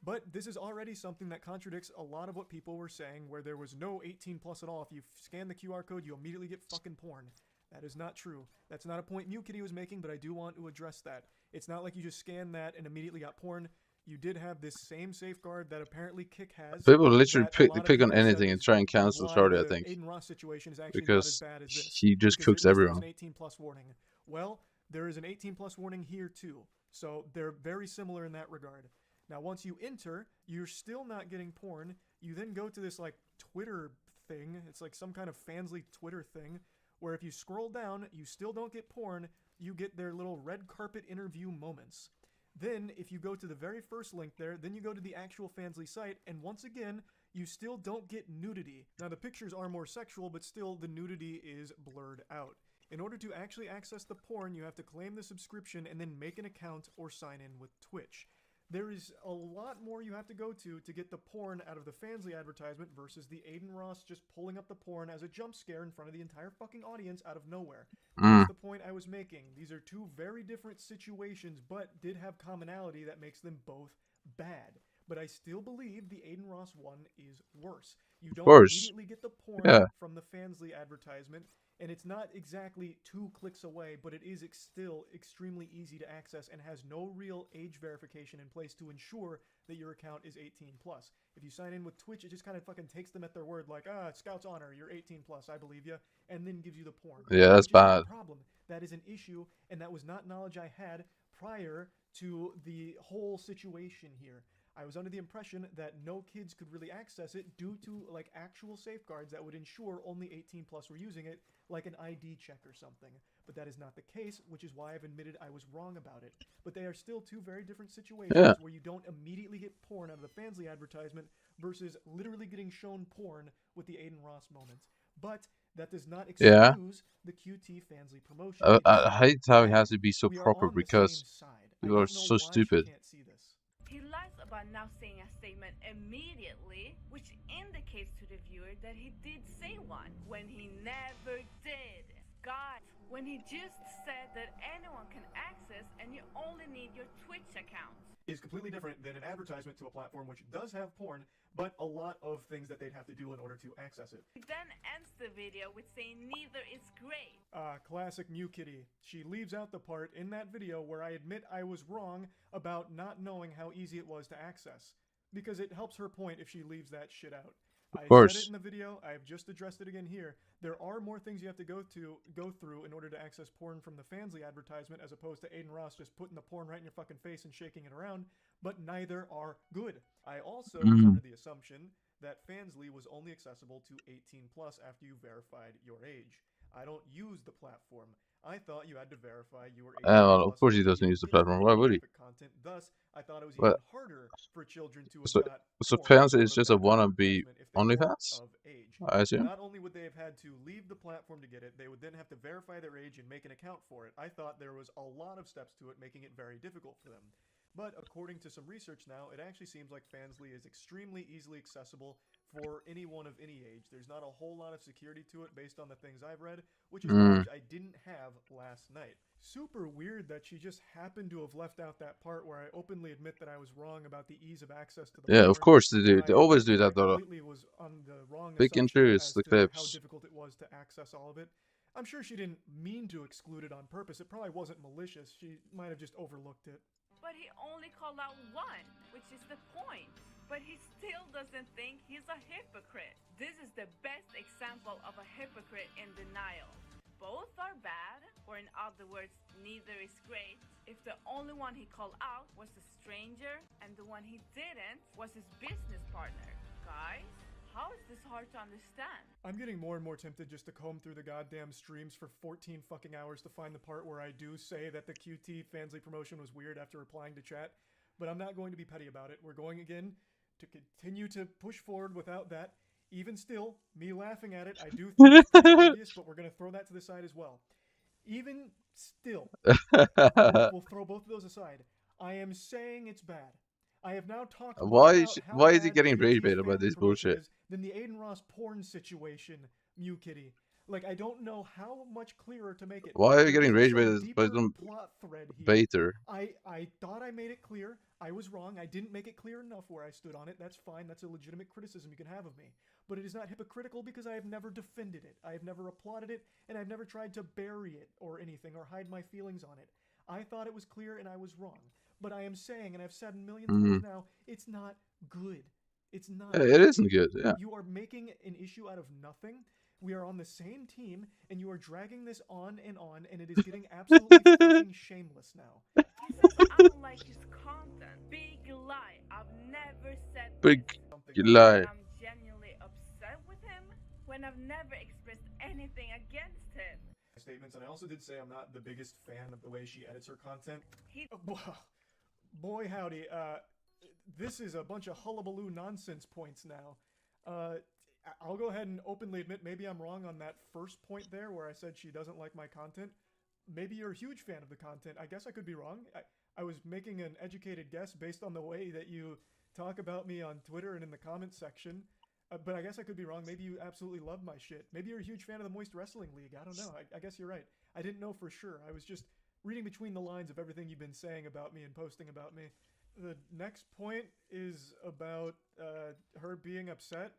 But this is already something that contradicts a lot of what people were saying, where there was no 18 plus at all. If you scan the QR code, you immediately get fucking porn. That is not true. That's not a point Mute Kitty was making, but I do want to address that. It's not like you just scan that and immediately got porn. you did have this same safeguard that apparently Kick has. People literally that a lot of pick on people said anything and is try and cancel why Charlie, I the think. Aiden Ross situation is actually not as Because bad as this. he just because cooks at least everyone. There's an 18 plus warning. Well, there is an 18 plus warning here too. So they're very similar in that regard. Now, once you enter, you're still not getting porn. You then go to this like Twitter thing. It's like some kind of Fansly Twitter thing where if you scroll down, you still don't get porn. You get their little red carpet interview moments. Then, if you go to the very first link there, then you go to the actual Fansly site, and once again, you still don't get nudity. Now, the pictures are more sexual, but still, the nudity is blurred out. In order to actually access the porn, you have to claim the subscription and then make an account or sign in with Twitch. There is a lot more you have to go to get the porn out of the Fansly advertisement versus the Aiden Ross just pulling up the porn as a jump scare in front of the entire fucking audience out of nowhere. That's the point I was making. These are two very different situations, but did have commonality that makes them both bad. But I still believe the Aiden Ross one is worse. You don't immediately get the porn from the Fansly advertisement, and it's not exactly 2 clicks away, but it is still extremely easy to access and has no real age verification in place to ensure that your account is 18 plus. If you sign in with Twitch, it just kind of fucking takes them at their word, like, Scout's Honor, you're 18 plus, I believe you, and then gives you the porn. Yeah, that's bad. Problem. That is an issue, and that was not knowledge I had prior to the whole situation here. I was under the impression that no kids could really access it due to like actual safeguards that would ensure only 18 plus were using it, like an ID check or something. But that is not the case, which is why I've admitted I was wrong about it. But they are still two very different situations where you don't immediately get porn out of the Fansly advertisement versus literally getting shown porn with the Aiden Ross moments. But that does not excuse the QT Fansly promotion. I hate how it has to be so proper because people are so stupid. He lies about now saying a statement immediately, which indicates to the viewer that he did say one, when he never did. God, when he just said that anyone can access and you only need your Twitch account. Is completely different than an advertisement to a platform which does have porn, but a lot of things that they'd have to do in order to access it. He then ends the video with saying neither is great. Classic Mew Kitty. She leaves out the part in that video where I admit I was wrong about not knowing how easy it was to access. Because it helps her point if she leaves that shit out. I said it in the video, I've just addressed it again here. There are more things you have to go through in order to access porn from the Fansly advertisement as opposed to Aiden Ross just putting the porn right in your fucking face and shaking it around, but neither are good. I also was under the assumption that Fansly was only accessible to 18 plus after you verified your age. I don't use the platform. I thought you had to verify you were 18 well, plus of course he doesn't use the platform. Why would he? Content. Thus, I thought it was even harder for children to have got so porn Fansly is just a wannabe OnlyFans? I assume. Not only would they have had to leave the platform to get it, they would then have to verify their age and make an account for it. I thought there was a lot of steps to it, making it very difficult for them. But according to some research now, it actually seems like Fansly is extremely easily accessible for anyone of any age. There's not a whole lot of security to it based on the things I've read, which is knowledge I didn't have last night. Super weird that she just happened to have left out that part where I openly admit that I was wrong about the ease of access to the Yeah, of course they do. They always do that, though. Completely was on the wrong Big and Truth, the clips. How difficult it was to access all of it. I'm sure she didn't mean to exclude it on purpose. It probably wasn't malicious. She might have just overlooked it. But he only called out one, which is the point. But he still doesn't think he's a hypocrite. This is the best example of a hypocrite in denial. Both are bad, or in other words, neither is great, if the only one he called out was a stranger and the one he didn't was his business partner. Guys, how is this hard to understand? I'm getting more and more tempted just to comb through the goddamn streams for 14 fucking hours to find the part where I do say that the QT Fansly promotion was weird after replying to chat, but I'm not going to be petty about it. We're going again to continue to push forward without that. Even still, me laughing at it, I do think it's pretty obvious, but we're going to throw that to the side as well. Even still, we'll throw both of those aside. I am saying it's bad. I have now talked about why is he getting rage bait about this bullshit? Than the Aiden Ross porn situation, Mew Kitty. Like, I don't know how much clearer to make it. Why are you getting rage baited by some baiter? I thought I made it clear. I was wrong. I didn't make it clear enough where I stood on it. That's fine. That's a legitimate criticism you can have of me. But it is not hypocritical because I have never defended it. I have never applauded it, and I've never tried to bury it or anything or hide my feelings on it. I thought it was clear and I was wrong. but I am saying, and I've said a million Mhm. times now, it's not good. It's not. It isn't good, yeah. You are making an issue out of nothing. We are on the same team, and you are dragging this on, and it is getting absolutely fucking shameless now. He says I don't like his content. Big lie. I've never said Big this. lie. When I'm genuinely upset with him, when I've never expressed anything against him. Statements, and I also did say I'm not the biggest fan of the way she edits her content. Boy howdy, this is a bunch of hullabaloo nonsense points now. I'll go ahead and openly admit maybe I'm wrong on that first point there where I said she doesn't like my content. Maybe you're a huge fan of the content. I guess I could be wrong. I was making an educated guess based on the way that you talk about me on Twitter and in the comments section. But I guess I could be wrong. Maybe you absolutely love my shit. Maybe you're a huge fan of the Moist Wrestling League. I don't know. I guess you're right. I didn't know for sure. I was just reading between the lines of everything you've been saying about me and posting about me. The next point is about her being upset.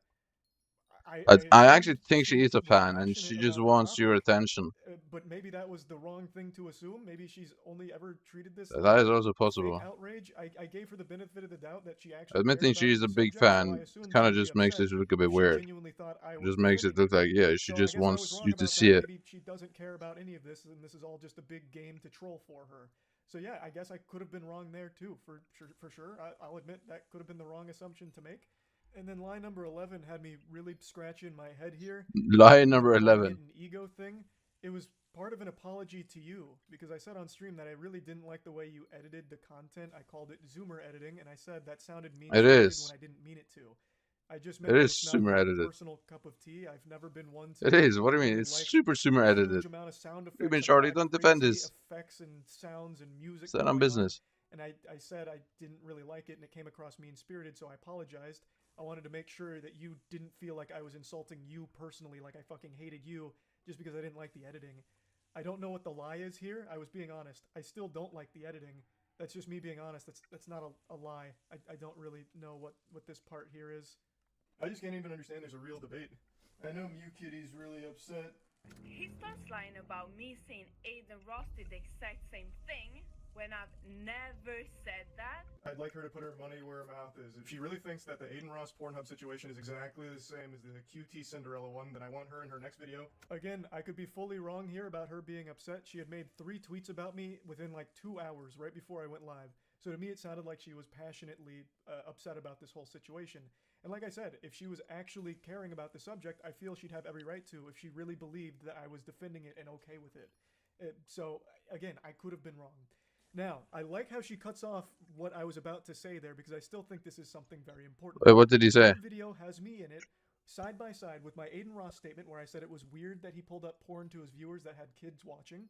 I actually think she is a fan, and she just wants your attention. But maybe that was the wrong thing to assume. Maybe she's only ever treated this That is also fake possible. outrage. I gave her the benefit of the doubt that she actually Admitting she's a big fan kind of just makes it look a bit weird. Just makes it look like, yeah, she just wants you to see it. Maybe she doesn't care about any of this, and this is all just a big game to troll for her. So yeah, I guess I could have been wrong there too, for sure. I'll admit that could have been the wrong assumption to make. And then line number 11 had me really scratching my head here. Line number An 11. ego thing. It was part of an apology to you, because I said on stream that I really didn't like the way you edited the content. I called it Zoomer editing, and I said that sounded mean-spirited when I didn't mean it to. I just meant It is it's Zoomer not my edited. personal cup of tea. I've never been one to It is. What do you mean? really It's like super Zoomer a edited. huge amount of sound What do you mean, effects and a Charlie? lot of Don't defend crazy this. effects and sounds and music Stand on going business. And I said I didn't really like it, and it came across mean-spirited, so I apologized. I wanted to make sure that you didn't feel like I was insulting you personally, like I fucking hated you, just because I didn't like the editing. I don't know what the lie is here. I was being honest. I still don't like the editing. That's just me being honest. That's not a lie. I don't really know what this part here is. I just can't even understand there's a real debate. I know Mew Kitty's really upset. He starts lying about me saying Aiden Ross did the exact same thing when I've never said that. I'd like her to put her money where her mouth is. If she really thinks that the Aiden Ross Pornhub situation is exactly the same as the QT Cinderella one, then I want her in her next video. Again, I could be fully wrong here about her being upset. She had made 3 tweets about me within like 2 hours right before I went live. So to me it sounded like she was passionately upset about this whole situation. And like I said, if she was actually caring about the subject, I feel she'd have every right to if she really believed that I was defending it and okay with it. So again, I could have been wrong. Now, I like how she cuts off what I was about to say there, because I still think this is something very important. Wait, what did he say? The video has me in it, side by side with my Aiden Ross statement where I said it was weird that he pulled up porn to his viewers that had kids watching,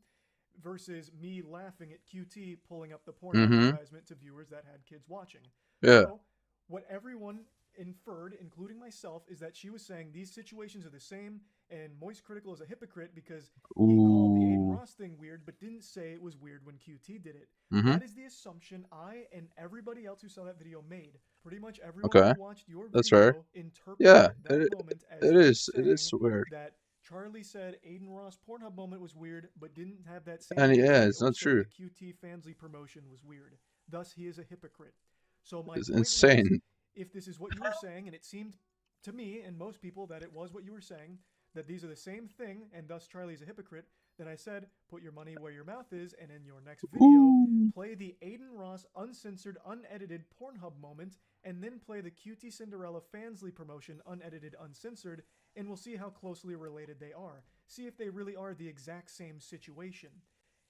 versus me laughing at QT pulling up the porn advertisement to viewers that had kids watching. Yeah. So, what everyone inferred, including myself, is that she was saying these situations are the same, and Moist Critical is a hypocrite because he called the Aiden Ross thing weird, but didn't say it was weird when QT did it. That is the assumption I and everybody else who saw that video made. Pretty much everyone who watched your video interpreted that moment as it is weird. that Charlie said Aiden Ross Pornhub moment was weird, but didn't have that same. And yeah, it's or not say true. The QT Fansly promotion was weird. Thus, he is a hypocrite. So my It's point insane. was, if this is what you were saying, and it seemed to me and most people that it was what you were saying, that these are the same thing, and thus Charlie is a hypocrite, then I said, put your money where your mouth is, and in your next video, play the Aiden Ross uncensored, unedited Pornhub moment, and then play the QT Cinderella Fansly promotion unedited, uncensored, and we'll see how closely related they are. See if they really are the exact same situation.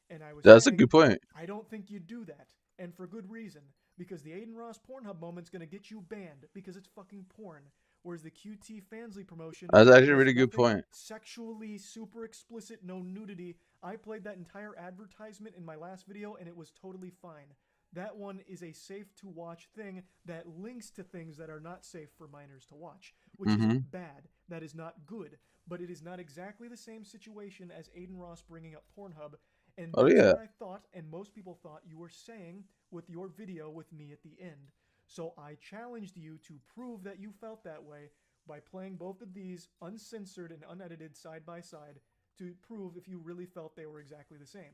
And I was That's a saying, good point. I don't think you'd do that, and for good reason, because the Aiden Ross Pornhub moment's gonna get you banned, because it's fucking porn. Whereas the QT Fansly promotion... That's actually a has really good nothing point. Sexually super explicit, no nudity. I played that entire advertisement in my last video, and it was totally fine. That one is a safe-to-watch thing that links to things that are not safe for minors to watch, which is bad. That is not good. But it is not exactly the same situation as Aiden Ross bringing up Pornhub, and that's what I thought, and most people thought you were saying with your video with me at the end. So I challenged you to prove that you felt that way by playing both of these uncensored and unedited side by side to prove if you really felt they were exactly the same.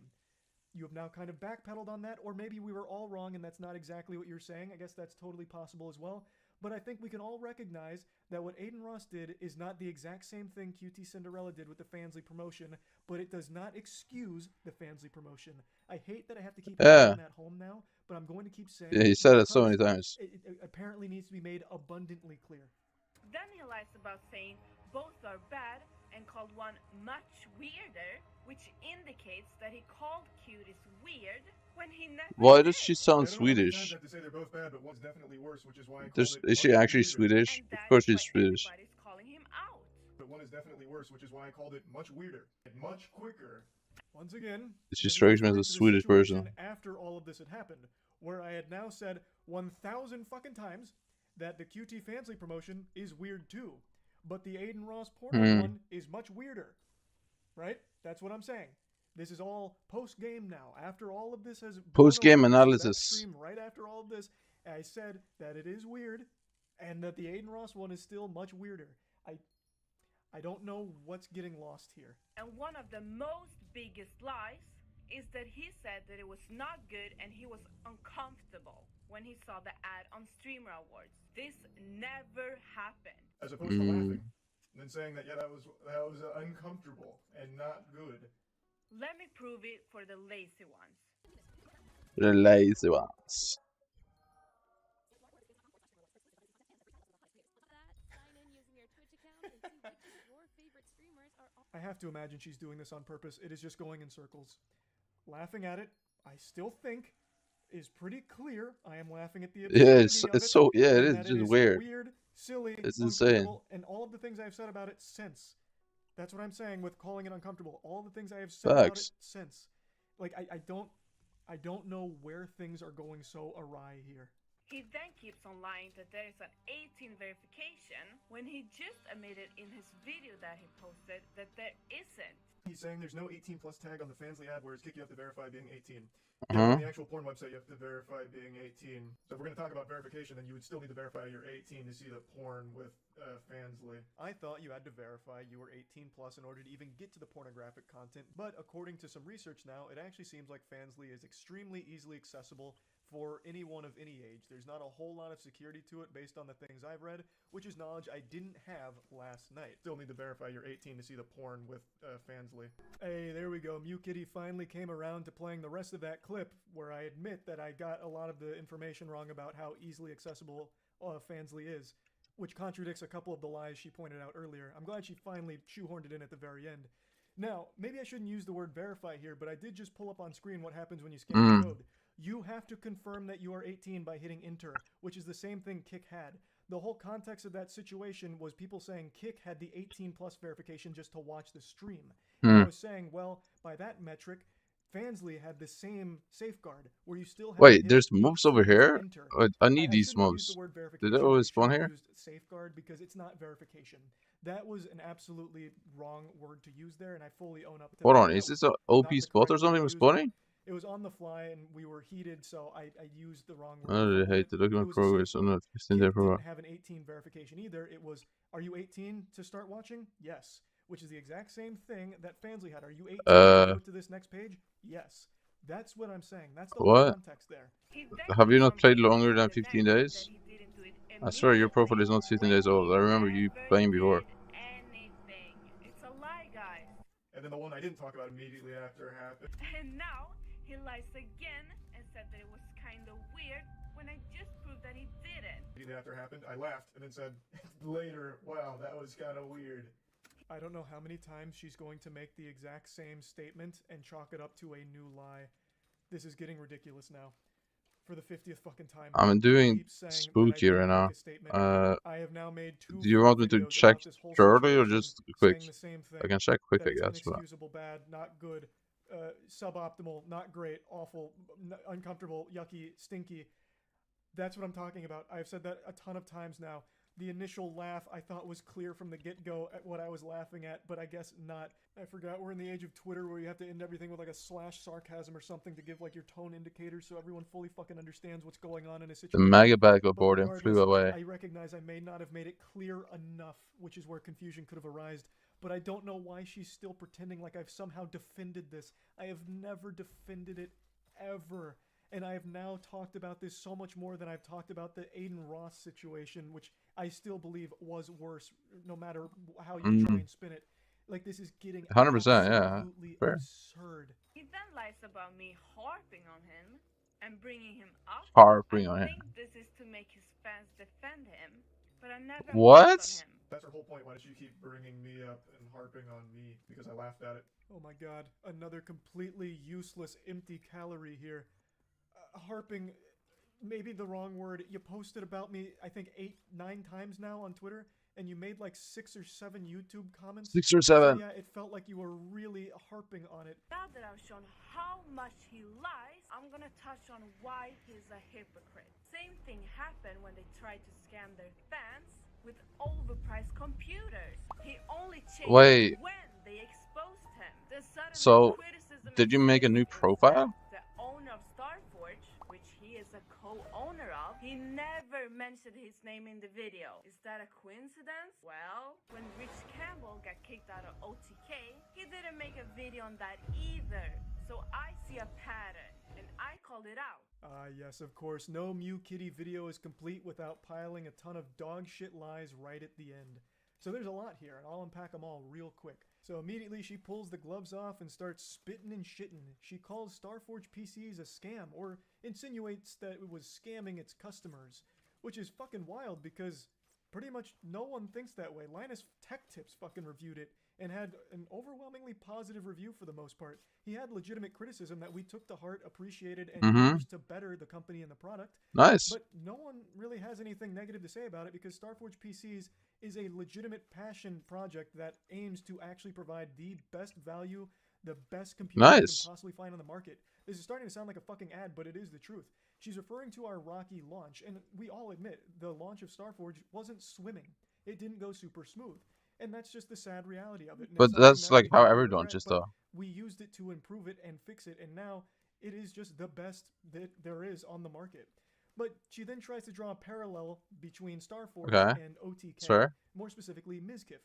You have now kind of backpedaled on that, or maybe we were all wrong and that's not exactly what you're saying. I guess that's totally possible as well. But I think we can all recognize that what Aiden Ross did is not the exact same thing QT Cinderella did with the Fansly promotion, but it does not excuse the Fansly promotion. I hate that I have to keep hammering that home now, but I'm going to keep saying Yeah, he said it so many times. It apparently needs to be made abundantly clear. Then he lies about saying both are bad and called one much weirder, which indicates that he called Cuties weird when he never Why did. does she sound I don't know how many times Swedish? I have to say they're both bad, but one's definitely worse, which is why I called There's, it is she much actually weirder. Swedish? Of course she's Swedish. Everybody's calling him out. But one is definitely worse, which is why I called it much weirder and much quicker. Once again, She this is strikes me as a referring to the Swedish situation person. after all of this had happened, where I had now said 1,000 fucking times that the QT Fansly promotion is weird too, but the Aiden Ross porno one is much weirder. Right? That's what I'm saying. This is all post-game now. After all of this has Post-game blown over, analysis. that stream right after all of this, I said that it is weird, and that the Aiden Ross one is still much weirder. I don't know what's getting lost here. And one of the most biggest lies is that he said that it was not good and he was uncomfortable when he saw the ad on Streamer Awards. This never happened. As opposed to laughing. And then saying that, yeah, that was uncomfortable and not good. Let me prove it for the lazy ones. The lazy ones. I have to imagine she's doing this on purpose. It is just going in circles. Laughing at it, I still think, is pretty clear. I am laughing at the absurdity of it, so, yeah, it and is that just is weird. Weird, silly, It's insane. uncomfortable, and all of the things I've said about it since. That's what I'm saying with calling it uncomfortable. All the things I have said about it since. Like, I don't know where things are going so awry here. He then keeps on lying that there is an 18 verification when he just admitted in his video that he posted that there isn't. He's saying there's no 18 plus tag on the Fansly ad, whereas Kick you have to verify being 18. Uh-huh. Yeah, on the actual porn website, you have to verify being 18. So if we're going to talk about verification, then you would still need to verify you're 18 to see the porn with Fansly. I thought you had to verify you were 18 plus in order to even get to the pornographic content, but according to some research now, it actually seems like Fansly is extremely easily accessible for anyone of any age. There's not a whole lot of security to it based on the things I've read, which is knowledge I didn't have last night. Still need to verify you're 18 to see the porn with Fansly. Hey, there we go. Mew Kitty finally came around to playing the rest of that clip where I admit that I got a lot of the information wrong about how easily accessible Fansly is, which contradicts a couple of the lies she pointed out earlier. I'm glad she finally shoehorned it in at the very end. Now, maybe I shouldn't use the word verify here, but I did just pull up on screen what happens when you scan the code. You have to confirm that you are 18 by hitting enter, which is the same thing Kick had. The whole context of that situation was people saying Kick had the 18 plus verification just to watch the stream. And I was saying, well, by that metric, Fansly had the same safeguard where you still have Wait, there's moves over here? I need these shouldn't have used moves. the word Did verification, they always I spawn should here? have used safeguard because it's not verification. That was an absolutely wrong word to use there, and I fully own up to Hold that. on, That is this was an not OP the spot correct or word something to with use. spawning? It was on the fly, and we were heated, so I used the wrong word. I really hate the document progress. I'm not staying there Kick for a while. didn't have an 18 verification either. It was, are you 18 to start watching? Yes. Which is the exact same thing that Fansly had. Are you 18 to go to this next page? Yes. That's what I'm saying. That's the whole What? context there. Have you not played longer than 15 days? I swear your profile is not 15 days old. I remember you playing before. It's a lie, guys. And then the one I didn't talk about immediately after happened. And now he lies again and said that it was kind of weird when I just proved that he didn't. Immediately after happened, I laughed and then said later, wow, that was kind of weird. I don't know how many times she's going to make the exact same statement and chalk it up to a new lie. This is getting ridiculous now. For the 50th fucking time. I'm doing spooky right now. I have now made 2 Do you want me to videos check about this whole thoroughly or situation just quick? saying the same thing, I can check quick, that I it's guess. But inexcusable, bad, not good, suboptimal, not great, awful, uncomfortable, yucky, stinky. That's what I'm talking about. I've said that a ton of times now. The initial laugh I thought was clear from the get-go at what I was laughing at, but I guess not. I forgot we're in the age of Twitter where you have to end everything with like a / sarcasm or something to give like your tone indicators so everyone fully fucking understands what's going on in a the situation. mega bag got But bored and flew regardless, away. I recognize I may not have made it clear enough, which is where confusion could have arisen. but I don't know why she's still pretending like I've somehow defended this. I have never defended it, ever. And I have now talked about this so much more than I've talked about the Aiden Ross situation, which I still believe was worse, no matter how you try and spin it. Like, this is getting 100%, yeah. absolutely Fair. absurd. He then lies about me harping on him and bringing him up. Harping on I him. think this is to make his fans defend him, but I never What? harped on him. That's her whole point. Why does she keep bringing me up and harping on me? Because I laughed at it. Oh my god. Another completely useless, empty calorie here. Harping, maybe the wrong word. You posted about me, I think 8, 9 times now on Twitter, and you made like 6 or 7 YouTube comments. 6 or 7. So yeah, it felt like you were really harping on it. Now that I've shown how much he lies, I'm gonna touch on why he's a hypocrite. Same thing happened when they tried to scam their fans with overpriced computers. He only changed Wait. when they exposed him. The sudden So, criticism did you make a new profile? the owner of Starforge, which he is a co-owner of, he never mentioned his name in the video. Is that a coincidence? Well, when Rich Campbell got kicked out of OTK, he didn't make a video on that either. So I see a pattern, and I called it out. Yes, of course. No Mew Kitty video is complete without piling a ton of dog shit lies right at the end. So there's a lot here, and I'll unpack them all real quick. So immediately she pulls the gloves off and starts spitting and shitting. She calls Starforge PCs a scam, or insinuates that it was scamming its customers, which is fucking wild because pretty much no one thinks that way. Linus Tech Tips fucking reviewed it and had an overwhelmingly positive review for the most part. He had legitimate criticism that we took to heart, appreciated, and used to better the company and the product. Nice. But no one really has anything negative to say about it because Starforge PCs is a legitimate passion project that aims to actually provide the best value, the best computer you can possibly find on the market. This is starting to sound like a fucking ad, but it is the truth. She's referring to our rocky launch, and we all admit the launch of Starforge wasn't swimming. It didn't go super smooth. And that's just the sad reality of it. And But that's like how every launches though. We used it to improve it and fix it, and now it is just the best that there is on the market. But she then tries to draw a parallel between Starforge and OTK, more specifically Mizkif.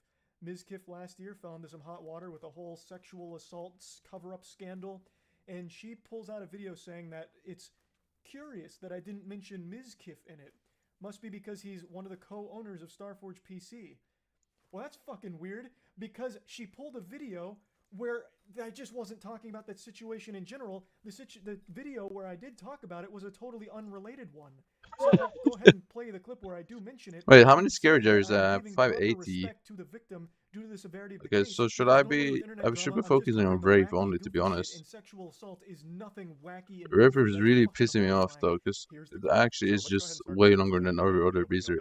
Mizkif last year fell into some hot water with a whole sexual assault cover-up scandal, and she pulls out a video saying that it's curious that I didn't mention Mizkif in it. Must be because he's one of the co-owners of Starforge PC. Well, that's fucking weird, because she pulled a video where I just wasn't talking about that situation in general. The video where I did talk about it was a totally unrelated one. So I'll go ahead and play the clip where I do mention it. Wait, how many scary jars do I have? 580. To the victim due to the severity of the Okay, case. so should I should be focusing on Brave only, to be honest. And sexual assault is nothing wacky. Rave is really pissing me off though, because it actually is just way longer than every other Beezer.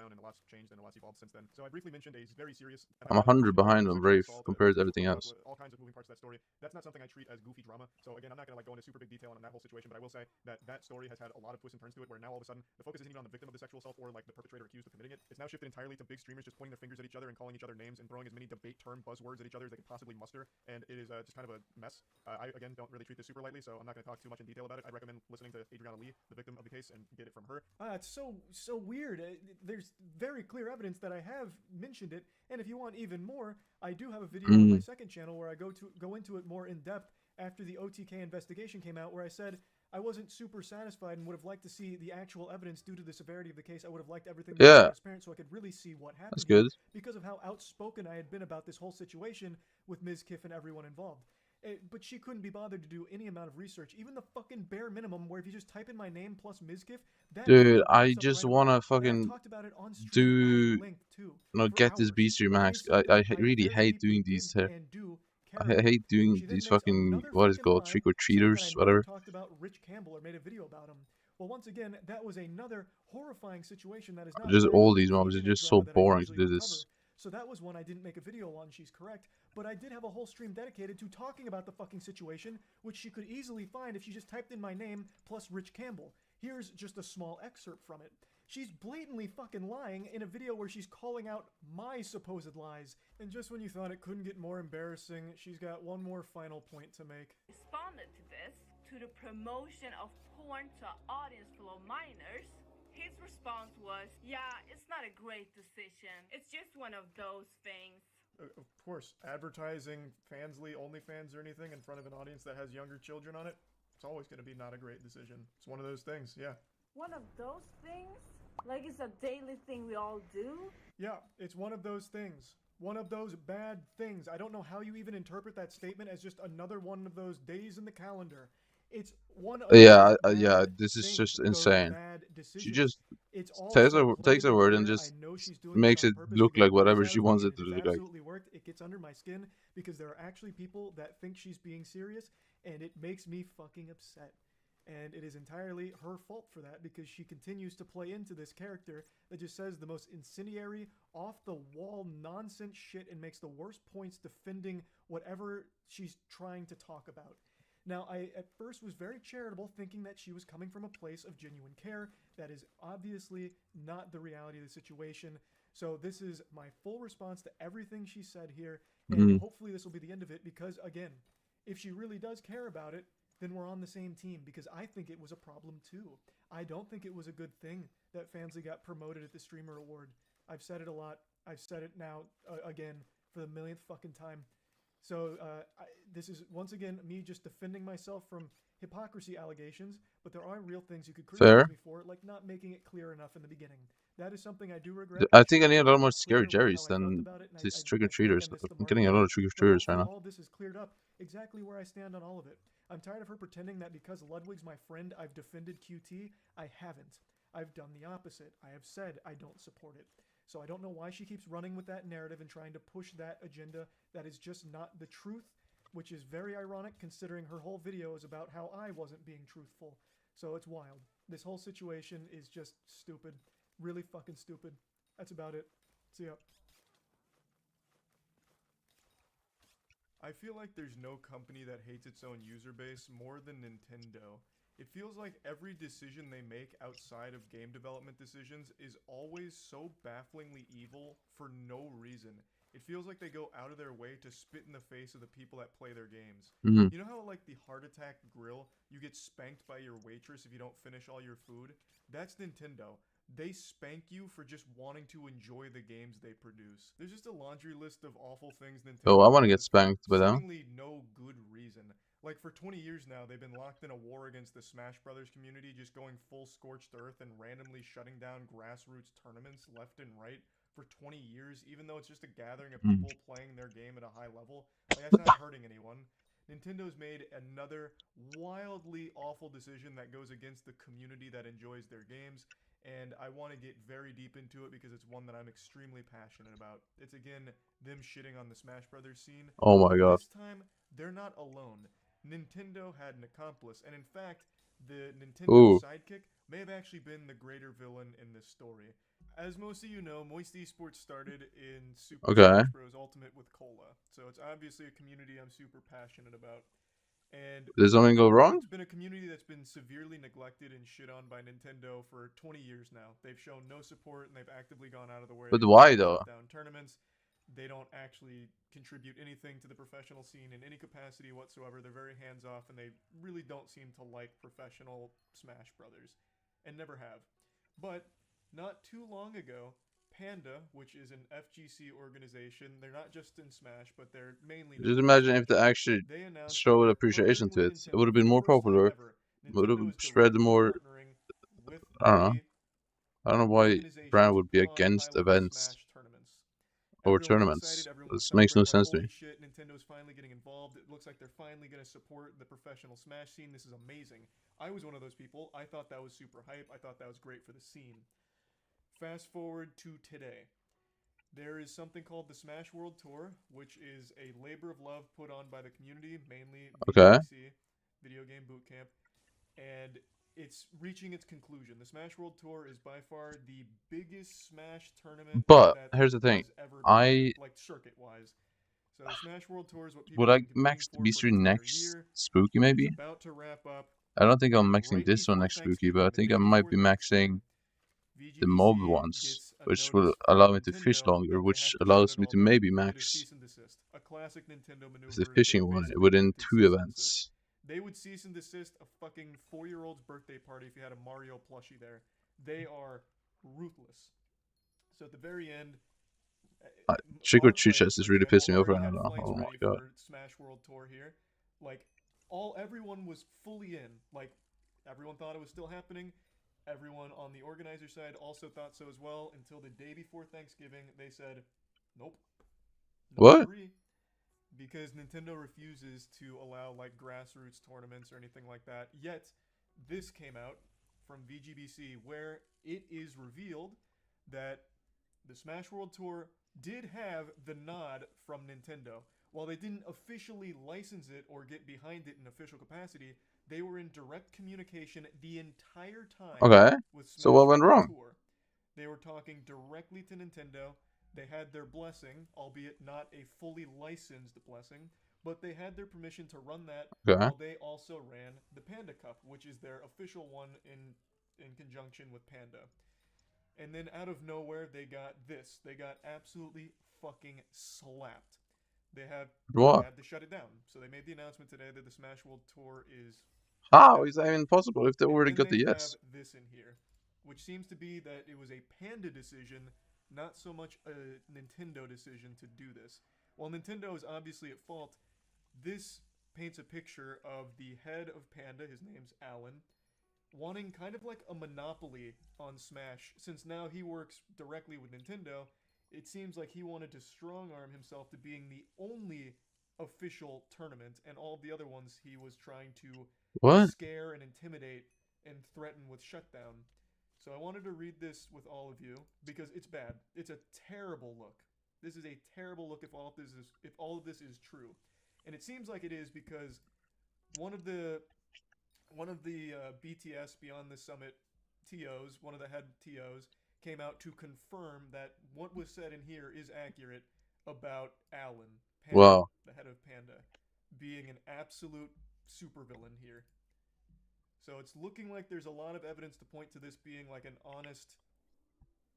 So I briefly mentioned a very serious. I'm 100 behind on Brave compared to everything else. All kinds of moving parts to that story. That's not something I treat as goofy drama. So again, I'm not going to like go into super big detail on that whole situation, but I will say that that story has had a lot of twists and turns to it, where now all of a sudden the focus isn't even on the victim of the sexual assault or like the perpetrator accused of committing it. It's now shifted entirely to big streamers just pointing their fingers at each other and calling each other names and throwing as many debate term buzzwords at each other as they could possibly muster. And it is just kind of a mess. I again don't really treat this super lightly, so I'm not going to talk too much in detail about it. I'd recommend listening to Adriana Lee, the victim of the case, and get it from her. It's so weird. There's very clear evidence that I have mentioned it, and if you want even more, I do have a video on my second channel where I go into it more in depth after the OTK investigation came out, where I said I wasn't super satisfied and would have liked to see the actual evidence due to the severity of the case. I would have liked everything to be transparent so I could really see what happened. That's good. Because of how outspoken I had been about this whole situation with Ms. Kiff and everyone involved. But she couldn't be bothered to do any amount of research, even the fucking bare minimum, where if you just type in my name plus Mizkif, that dude, I just wanna fucking get this Beastry Max. I really hate doing these. I hate doing these fucking what is it called, trick or treaters, whatever. Talked about Rich Campbell or made a video about him. Well, once again, that was another horrifying situation that is not Just all these mobs are just so boring to do this. So that was one I didn't make a video on, she's correct, but I did have a whole stream dedicated to talking about the fucking situation, which she could easily find if she just typed in my name plus Rich Campbell. Here's just a small excerpt from it. She's blatantly fucking lying in a video where she's calling out my supposed lies. And just when you thought it couldn't get more embarrassing, she's got one more final point to make. Responded to this, to the promotion of porn to an audience full of minors. His response was, yeah, it's not a great decision. It's just one of those things. of course, advertising Fansly, OnlyFans, or anything in front of an audience that has younger children on it, it's always going to be not a great decision. It's one of those things, yeah. One of those things? Like it's a daily thing we all do? Yeah, it's one of those things. One of those bad things. I don't know how you even interpret that statement as just another one of those days in the calendar. It's one of Yeah, those yeah. bad This is things, just those insane. bad She decisions. just It's all takes so a word and clear. I just know she's doing makes this on it purpose look to get like whatever buzz out she of me, wants and it to it's look like. absolutely worked. It gets under my skin because there are actually people that think she's being serious, and it makes me fucking upset. And it is entirely her fault for that because she continues to play into this character that just says the most incendiary, off-the-wall nonsense shit and makes the worst points defending whatever she's trying to talk about. Now, I at first was very charitable, thinking that she was coming from a place of genuine care. That is obviously not the reality of the situation. So this is my full response to everything she said here, and hopefully this will be the end of it because, again, if she really does care about it, then we're on the same team because I think it was a problem too. I don't think it was a good thing that Fansly got promoted at the Streamer Award. I've said it a lot. I've said it now again for the millionth fucking time. So this is, once again, me just defending myself from hypocrisy allegations, but there are real things you could criticize me for, like not making it clear enough in the beginning. That is something I do regret. I think I need a lot more Clear scary Jerry's how I felt than about it, and these I trick or feel like I treaters. missed the I'm mark getting a there, lot of trick or but treaters right hopefully now. all this is cleared up exactly where I stand on all of it. I'm tired of her pretending that because Ludwig's my friend, I've defended QT. I haven't. I've done the opposite. I have said I don't support it. So I don't know why she keeps running with that narrative and trying to push that agenda that is just not the truth, which is very ironic considering her whole video is about how I wasn't being truthful. So it's wild. This whole situation is just stupid. Really fucking stupid. That's about it. See ya. I feel like there's no company that hates its own user base more than Nintendo. It feels like every decision they make outside of game development decisions is always so bafflingly evil for no reason. It feels like they go out of their way to spit in the face of the people that play their games. You know how, like, the Heart Attack Grill, you get spanked by your waitress if you don't finish all your food? That's Nintendo. They spank you for just wanting to enjoy the games they produce. There's just a laundry list of awful things Nintendo Oh, I want to get does spanked by for them. seemingly no good reason. Like, for 20 years now, they've been locked in a war against the Smash Brothers community, just going full scorched earth and randomly shutting down grassroots tournaments left and right for 20 years, even though it's just a gathering of people playing their game at a high level. Like, that's not hurting anyone. Nintendo's made another wildly awful decision that goes against the community that enjoys their games, and I want to get very deep into it because it's one that I'm extremely passionate about. It's, again, them shitting on the Smash Brothers scene. Oh my god. This time, they're not alone. Nintendo had an accomplice, and in fact, the Nintendo sidekick may have actually been the greater villain in this story. As most of you know, Moist Esports started in Super Smash Bros. Ultimate with Cola, so it's obviously a community I'm super passionate about. And Did something go wrong? it's been a community that's been severely neglected and shit on by Nintendo for 20 years now. They've shown no support, and they've actively gone out of the way But to why, though? shut down tournaments. They don't actually contribute anything to the professional scene in any capacity whatsoever. They're very hands-off, and they really don't seem to like professional Smash Brothers, and never have. But not too long ago, Panda, which is an FGC organization, they're not just in Smash, but they're mainly Just imagine if they actually showed appreciation to it. It would have been more popular. It would have spread more. I don't know. I don't know why brand would be against events or tournaments. This makes no sense to me. Holy shit, Nintendo's finally getting involved. It looks like they're finally going to support the professional Smash scene. This is amazing. I was one of those people. I thought that was super hype. I thought that was great for the scene. Fast forward to today. There is something called the Smash World Tour, which is a labor of love put on by the community, mainly VGC, Video Game Boot Camp, and it's reaching its conclusion. The Smash World Tour is by far the biggest Smash tournament But that here's the thing, has ever been, like circuit-wise. So the Smash World Tour is what people would I have been max competing the for B3 an entire next year. Spooky maybe? It's about to wrap up. I don't think I'm maxing right this one before next Spooky, but I Thanksgiving, think the I day might be before maxing VGBC the mob gets ones, a which notice will from allow me to fish Nintendo longer, that they which have to shut allows it me all to down. maybe They get a max cease and desist. A classic Nintendo maneuver. the They fishing one basically within implemented 2 cease and events. desist. They would cease and desist a fucking 4-year-old's birthday party if you had a Mario plushie there. They are ruthless. So at the very end, Trick or Our Treat players, Chess is for really example, pissing me off right already now. had flights Oh my ready god. for Smash World Tour here. Like, everyone was fully in. Like, everyone thought it was still happening. Everyone on the organizer side also thought so as well, until the day before Thanksgiving, they said, nope. No What? siree. Because Nintendo refuses to allow, like, grassroots tournaments or anything like that. Yet, this came out from VGBC, where it is revealed that the Smash World Tour did have the nod from Nintendo. While they didn't officially license it or get behind it in official capacity, they were in direct communication the entire time Okay. with Smash So what went World wrong? Tour. They were talking directly to Nintendo. They had their blessing, albeit not a fully licensed blessing, but they had their permission to run that Okay. while they also ran the Panda Cup, which is their official one in conjunction with Panda. And then out of nowhere, they got this. They got absolutely fucking slapped. They had What? to shut it down. So they made the announcement today that the Smash World Tour is How is that even possible if they and already then got the they yes? have this in here, which seems to be that it was a Panda decision, not so much a Nintendo decision to do this. While Nintendo is obviously at fault, this paints a picture of the head of Panda, his name's Alan, wanting kind of like a monopoly on Smash. Since now he works directly with Nintendo, it seems like he wanted to strong-arm himself to being the only official tournament, and all the other ones he was trying to What? scare and intimidate and threaten with shutdown. So I wanted to read this with all of you because it's bad. It's a terrible look. This is a terrible look if all of this is true. And it seems like it is because one of the BTS Beyond the Summit TOs, one of the head TOs, came out to confirm that what was said in here is accurate about Alan, Panda, Wow. the head of Panda, being an absolute supervillain here. So it's looking like there's a lot of evidence to point to this being like an honest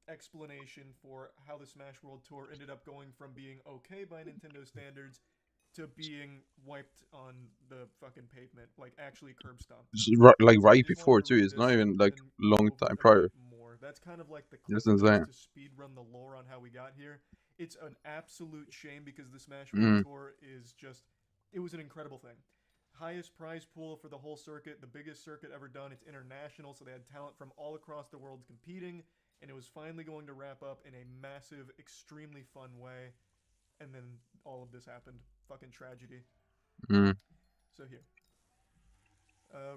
explanation for how the Smash World Tour ended up going from being okay by Nintendo standards to being wiped on the fucking pavement, like actually curb stomped. Like So I right just before wanted to too. read It's this not even like and long go over time a prior. bit more. That's kind of like the Cliff That's insane. Notes to speed run the lore on how we got here. It's an absolute shame because the Smash Mm. World Tour is just, it was an incredible thing. Highest prize pool for the whole circuit, the biggest circuit ever done. It's international, so they had talent from all across the world competing, and it was finally going to wrap up in a massive, extremely fun way. And then all of this happened. Fucking tragedy. Mm. So here.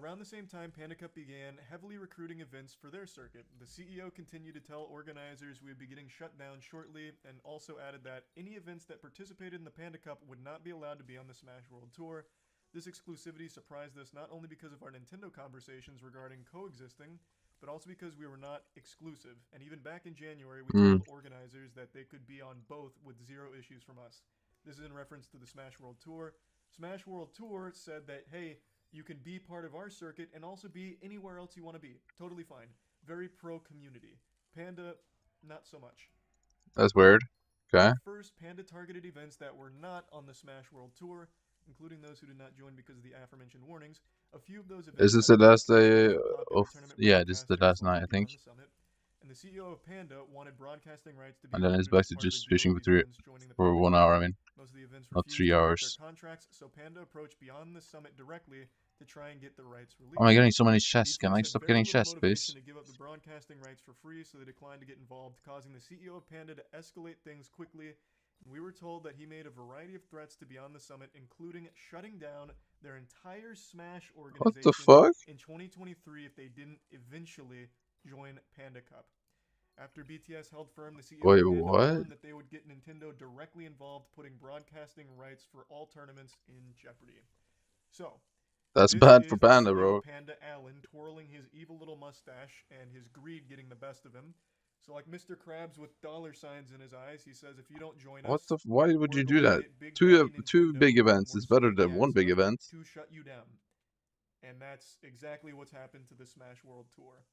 Around the same time, Panda Cup began heavily recruiting events for their circuit. The CEO continued to tell organizers we would be getting shut down shortly, and also added that any events that participated in the Panda Cup would not be allowed to be on the Smash World Tour. This exclusivity surprised us not only because of our Nintendo conversations regarding coexisting, but also because we were not exclusive. And even back in January, we told organizers that they could be on both with zero issues from us. This is in reference to the Smash World Tour. Smash World Tour said that, hey, you can be part of our circuit and also be anywhere else you want to be. Totally fine. Very pro-community. Panda, not so much. That's weird. Okay. First, Panda targeted events that were not on the Smash World Tour, including those who did not join because of the aforementioned warnings. A few of those events Is this the last day of? tournament Yeah, this is the broadcasters last like night, I think. Beyond the Summit, and the CEO of Panda wanted broadcasting rights to be And then it's included back as to part of just the deal fishing with for these three, events joining the for Panda 1 Cup. hour. I mean, Most of the events not refused 3 to keep hours. their contracts, so Panda approached Beyond the Summit directly to try and get the rights released. Oh, I'm getting so many These chests. Can folks I had stop very getting little chests, motivation please? to give up the broadcasting rights for free, so they declined to get involved, causing the CEO of Panda to escalate things quickly. And we were told that he made a variety of threats to Beyond the Summit, including shutting down their entire Smash What the organization fuck? in 2023 if they didn't eventually join Panda Cup. After BTS held firm, the CEO Wait, of Panda what? warned that they would get Nintendo directly involved, putting broadcasting rights for all tournaments in jeopardy. So, That's this bad is for the Panda, CEO bro. of Panda Alan twirling his evil little mustache and his greed getting the best of him. So like Mr. Krabs with dollar signs in his eyes, he says, if you don't join What us, the? Why would we're you do going to that? get Big Two Daddy two Nintendo, big events we're is better suing the than one axe big up event. to shut you down. And that's exactly what's happened to the Smash World Tour.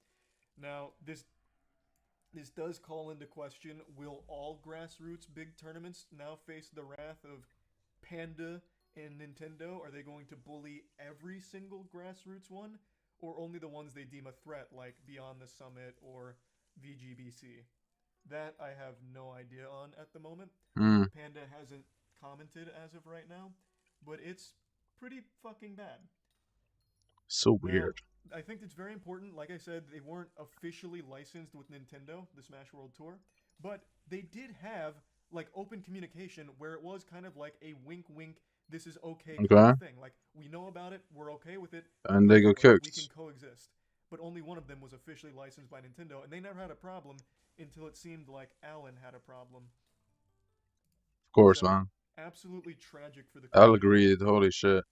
Now, this does call into question, will all grassroots big tournaments now face the wrath of Panda and Nintendo? Are they going to bully every single grassroots one? Or only the ones they deem a threat, like Beyond the Summit or VGBC? That I have no idea on at the moment. Mm. Panda hasn't commented as of right now, but it's pretty fucking bad. So Now, weird. I think it's very important. Like I said, they weren't officially licensed with Nintendo, the Smash World Tour, but they did have like open communication where it was kind of like a wink wink, this is okay kind Okay. of thing. Like, we know about it, we're okay with it, And go they got for it, we can cooked. coexist. But only one of them was officially licensed by Nintendo, and they never had a problem until it seemed like Alan had a problem. Of course, So, man. absolutely tragic for the I'll community. agree. Holy shit.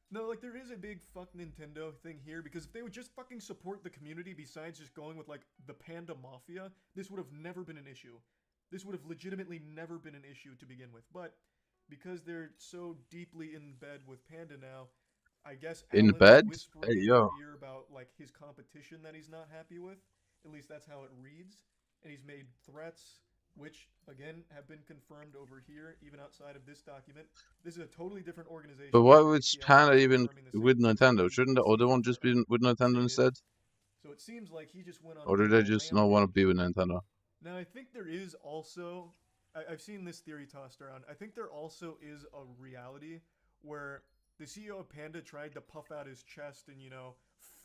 No, like, there is a big fuck Nintendo thing here, because if they would just fucking support the community besides just going with, like, the Panda Mafia, this would have never been an issue. This would have legitimately never been an issue to begin with. But, because they're so deeply in bed with Panda now, I guess In Alan's bed? whispering Hey, in yo. their ear about, like, his competition that he's not happy with. At least that's how it reads. And he's made threats, which, again, have been confirmed over here, even outside of this document. This is a totally different organization. But why would TSM Panda is even confirming the same with things that Nintendo? Shouldn't the VGBC other one have just put out be with Nintendo stated. instead? So it seems like he just went on Or a do bit they of a just not want to rampage. be with Nintendo? Now, I think there is also, I've seen this theory tossed around, I think there also is a reality where the CEO of Panda tried to puff out his chest and, you know,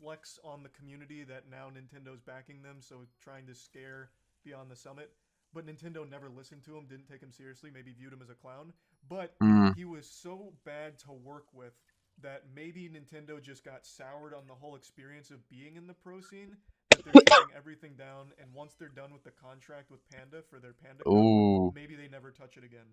flex on the community that now Nintendo's backing them, so trying to scare Beyond the Summit. But Nintendo never listened to him, didn't take him seriously, maybe viewed him as a clown. But Mm. he was so bad to work with that maybe Nintendo just got soured on the whole experience of being in the pro scene, that they're shutting everything down, and once they're done with the contract with Panda for their Panda Cup, Ooh. maybe they never touch it again.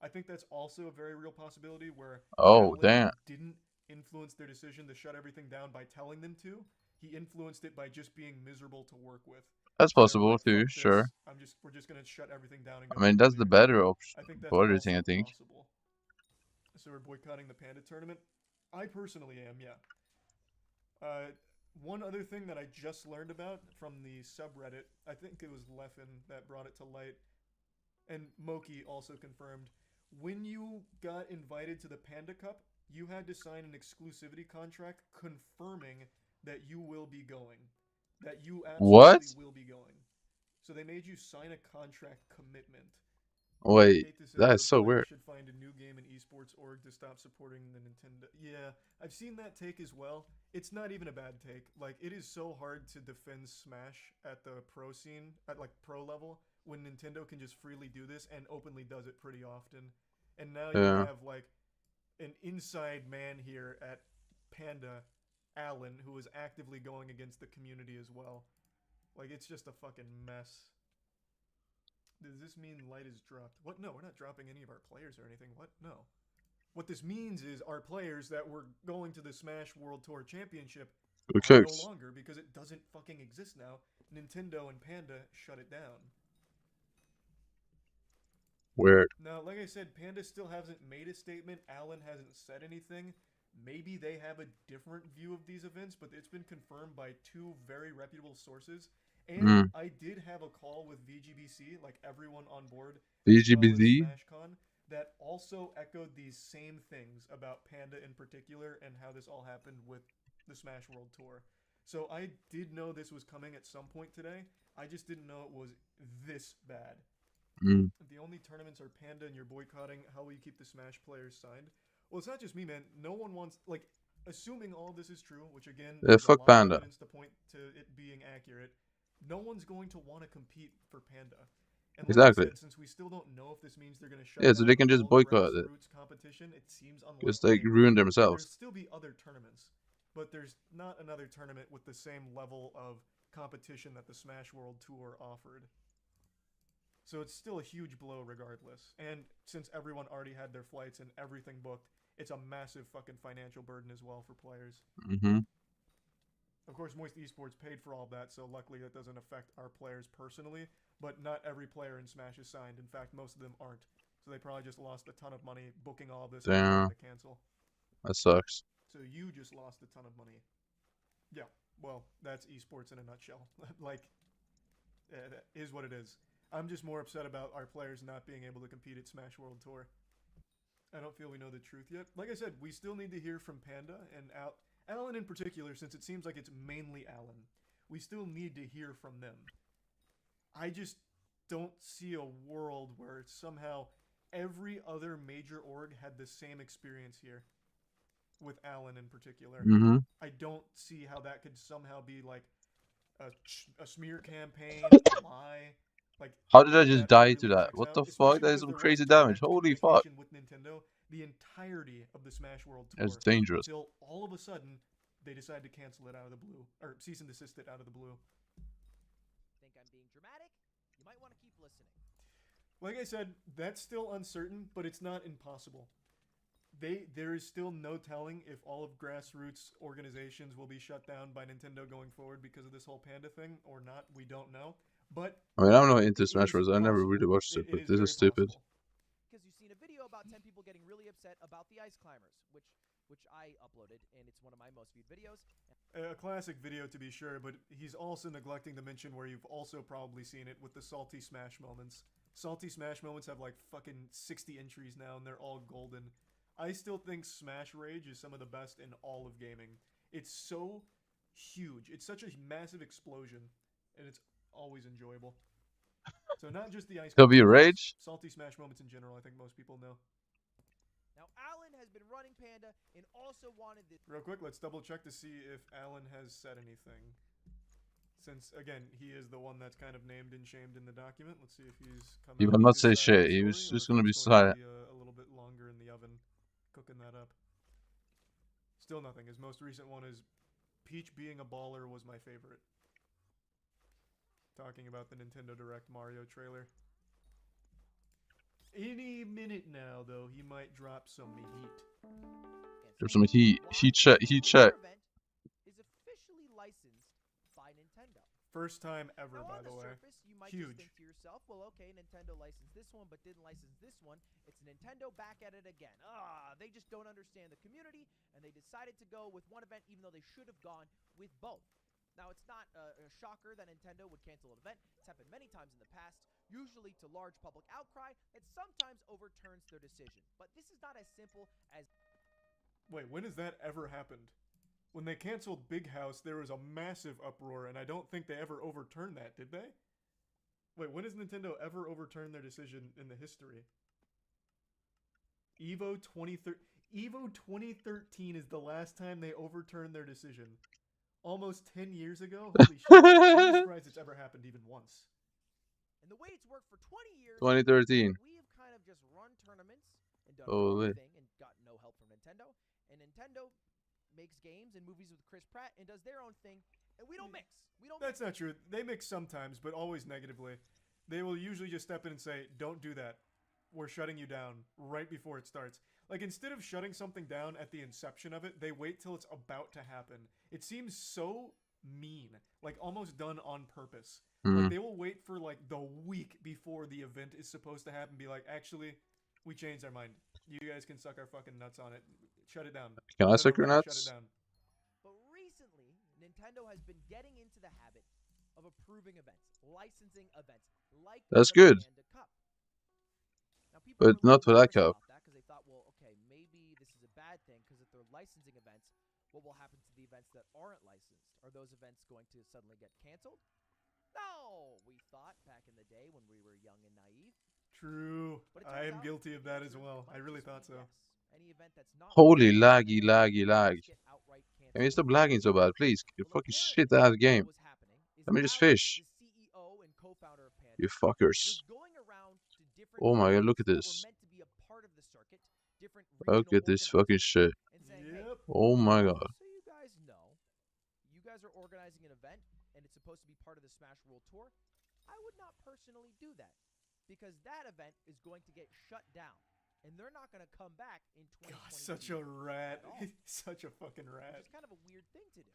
I think that's also a very real possibility where Oh, Alan damn. didn't influence their decision to shut everything down by telling them to. He influenced it by just being miserable to work with. That's So they were possible like, too, fuck sure. this, we're just gonna shut everything down and go I mean, that's the nuclear. better option I think that's for everything, I also think. possible. So we're boycotting the Panda tournament? I personally am, yeah. One other thing that I just learned about from the subreddit, I think it was Leffen that brought it to light, and Moki also confirmed, when you got invited to the Panda Cup, you had to sign an exclusivity contract confirming that you will be going. That you absolutely What? will be going. So they made you sign a contract commitment. Wait, Hate to say that it, is so but players weird. should find a new game in esports org to stop supporting the Nintendo. Yeah, I've seen that take as well. It's not even a bad take. Like, it is so hard to defend Smash at the pro scene, at like pro level, when Nintendo can just freely do this and openly does it pretty often. And now you Yeah. have like an inside man here at Panda, Alan, who is actively going against the community as well. Like, it's just a fucking mess. Does this mean light is dropped? What? No, we're not dropping any of our players or anything. What? No. What this means is our players that were going to the Smash World Tour Championship We're are no cooked. longer, because it doesn't fucking exist now. Nintendo and Panda shut it down. Weird. Now, like I said, Panda still hasn't made a statement. Alan hasn't said anything. Maybe they have a different view of these events, but it's been confirmed by two very reputable sources. And Mm. I did have a call with VGBC, like everyone on board, as well as VGBZ? SmashCon, that also echoed these same things about Panda in particular and how this all happened with the Smash World Tour. So I did know this was coming at some point today. I just didn't know it was this bad. Mm. The only tournaments are Panda and you're boycotting. How will you keep the Smash players signed? Well, it's not just me, man. No one wants, like, assuming all this is true, which again, Yeah, there's a fuck lot Panda. of evidence to point to it being accurate. No one's going to want to compete for Panda. And like Exactly. I said, since we still don't know if this means they're going to shut Yeah, so down they can just all boycott it. grassroots competition, it seems unlikely. Because they ruin There'll themselves. still be other tournaments, but there's not another tournament with the same level of competition that the Smash World Tour offered. So it's still a huge blow regardless. And since everyone already had their flights and everything booked, it's a massive fucking financial burden as well for players. Mm-hmm. Of course, Moist Esports paid for all that, so luckily that doesn't affect our players personally, but not every player in Smash is signed. In fact, most of them aren't. So they probably just lost a ton of money booking all of this and Damn. having to cancel. That sucks. So you just lost a ton of money. Yeah, well, that's esports in a nutshell. Like, that is what it is. I'm just more upset about our players not being able to compete at Smash World Tour. I don't feel we know the truth yet. Like I said, we still need to hear from Panda and Alan in particular, since it seems like it's mainly Alan. We still need to hear from them. I just don't see a world where somehow every other major org had the same experience here, with Alan in particular. Mm-hmm. I don't see how that could somehow be like a smear campaign, a lie. Like, How did I none of just that die to really that? checks What out, the fuck? especially That is because some there was crazy damage. direct Holy fuck. communication with Nintendo the entirety of the Smash World That's Tour. dangerous. Until all of a sudden, they decided to cancel it out of the blue. Or cease and desist it out of the blue. Think I'm being dramatic? You might want to keep listening. Like I said, that's still uncertain, but it's not impossible. There is still no telling if all of grassroots organizations will be shut down by Nintendo going forward because of this whole Panda thing or not. We don't know. But I mean, I'm not into it Smash is Bros. I never possible. really watched it, It but is this very is stupid. possible. Because you've seen a video about 10 people getting really upset about the ice climbers, which I uploaded, and it's one of my most viewed videos. A classic video to be sure, but he's also neglecting to mention where you've also probably seen it with the Salty Smash moments. Salty Smash moments have like fucking 60 entries now, and they're all golden. I still think Smash Rage is some of the best in all of gaming. It's so huge. It's such a massive explosion, and it's always enjoyable. So not just the ice. There'll be a Rage? Salty Smash moments in general, I think most people know. Now, Alan has been running Panda and also wanted this. Real quick, let's double check to see if Alan has said anything. Since, again, he is the one that's kind of named and shamed in the document. Let's see if he's come He out will with not his say side of shit. the He story, was or just if gonna be he's silent. be, a little bit longer in the oven, cooking that up. Still nothing. His most recent one is Peach being a baller was my favorite. Talking about the Nintendo Direct Mario trailer. Any minute now, though, he might drop some heat. There's some heat check. Is officially licensed by Nintendo. First time ever, Now, by on the way. surface, you might Huge. just think to yourself, well, okay, Nintendo licensed this one, but didn't license this one. It's Nintendo back at it again. They just don't understand the community, and they decided to go with one event, even though they should have gone with both. Now, it's not a shocker that Nintendo would cancel an event. It's happened many times in the past, usually to large public outcry that sometimes overturns their decision. But this is not as simple as... Wait, when has that ever happened? When they canceled Big House, there was a massive uproar, and I don't think they ever overturned that, did they? Wait, when has Nintendo ever overturned their decision in the history? EVO 2013 is the last time they overturned their decision. Almost 10 years ago? Holy shit. I'm surprised it's ever happened even once. And the way it's worked for 20 years, 2013. we have kind of just run tournaments and done Holy. our own thing and gotten no help from Nintendo. And Nintendo makes games and movies with Chris Pratt and does their own thing, and we don't mix. That's not true. They mix sometimes, but always negatively. They will usually just step in and say, don't do that. We're shutting you down right before it starts. Like, instead of shutting something down at the inception of it, they wait till it's about to happen. It seems so mean, like almost done on purpose. Like, they will wait for like the week before the event is supposed to happen, be like, actually, we changed our mind. You guys can suck our fucking nuts on it. Shut it down. Can I suck your Shut nuts? it down. But recently, Nintendo has been getting into the habit of approving events, licensing events, like That's the good. Panda Cup. Now, people But were a not little for that nervous cup. about that because they thought, well, okay, maybe this is a bad thing because if they're licensing events, what will happen to the events that aren't licensed? Are those events going to suddenly get canceled? No, we thought back in the day when we were young and naive. True. But it I turns am out guilty of that as the answer well. I might really just thought be so. yes. Any event that's not Holy licensed laggy lag. get outright Can you canceled. stop lagging so bad, please? You fucking shit ass game. Let me just fish. The CEO and co-founder of Panda You fuckers. was going around to different Oh my god, companies look at that this. were meant to be a part of the circuit, different Look at this fucking shit. and saying, hey, Oh my god. so you guys know, you guys are organizing an event and it's supposed to be part of the Smash World Tour. I would not personally do that because that event is going to get shut down and they're not going to come back in 2020. God, such a rat. Such a fucking rat. Which is kind of a weird thing to do.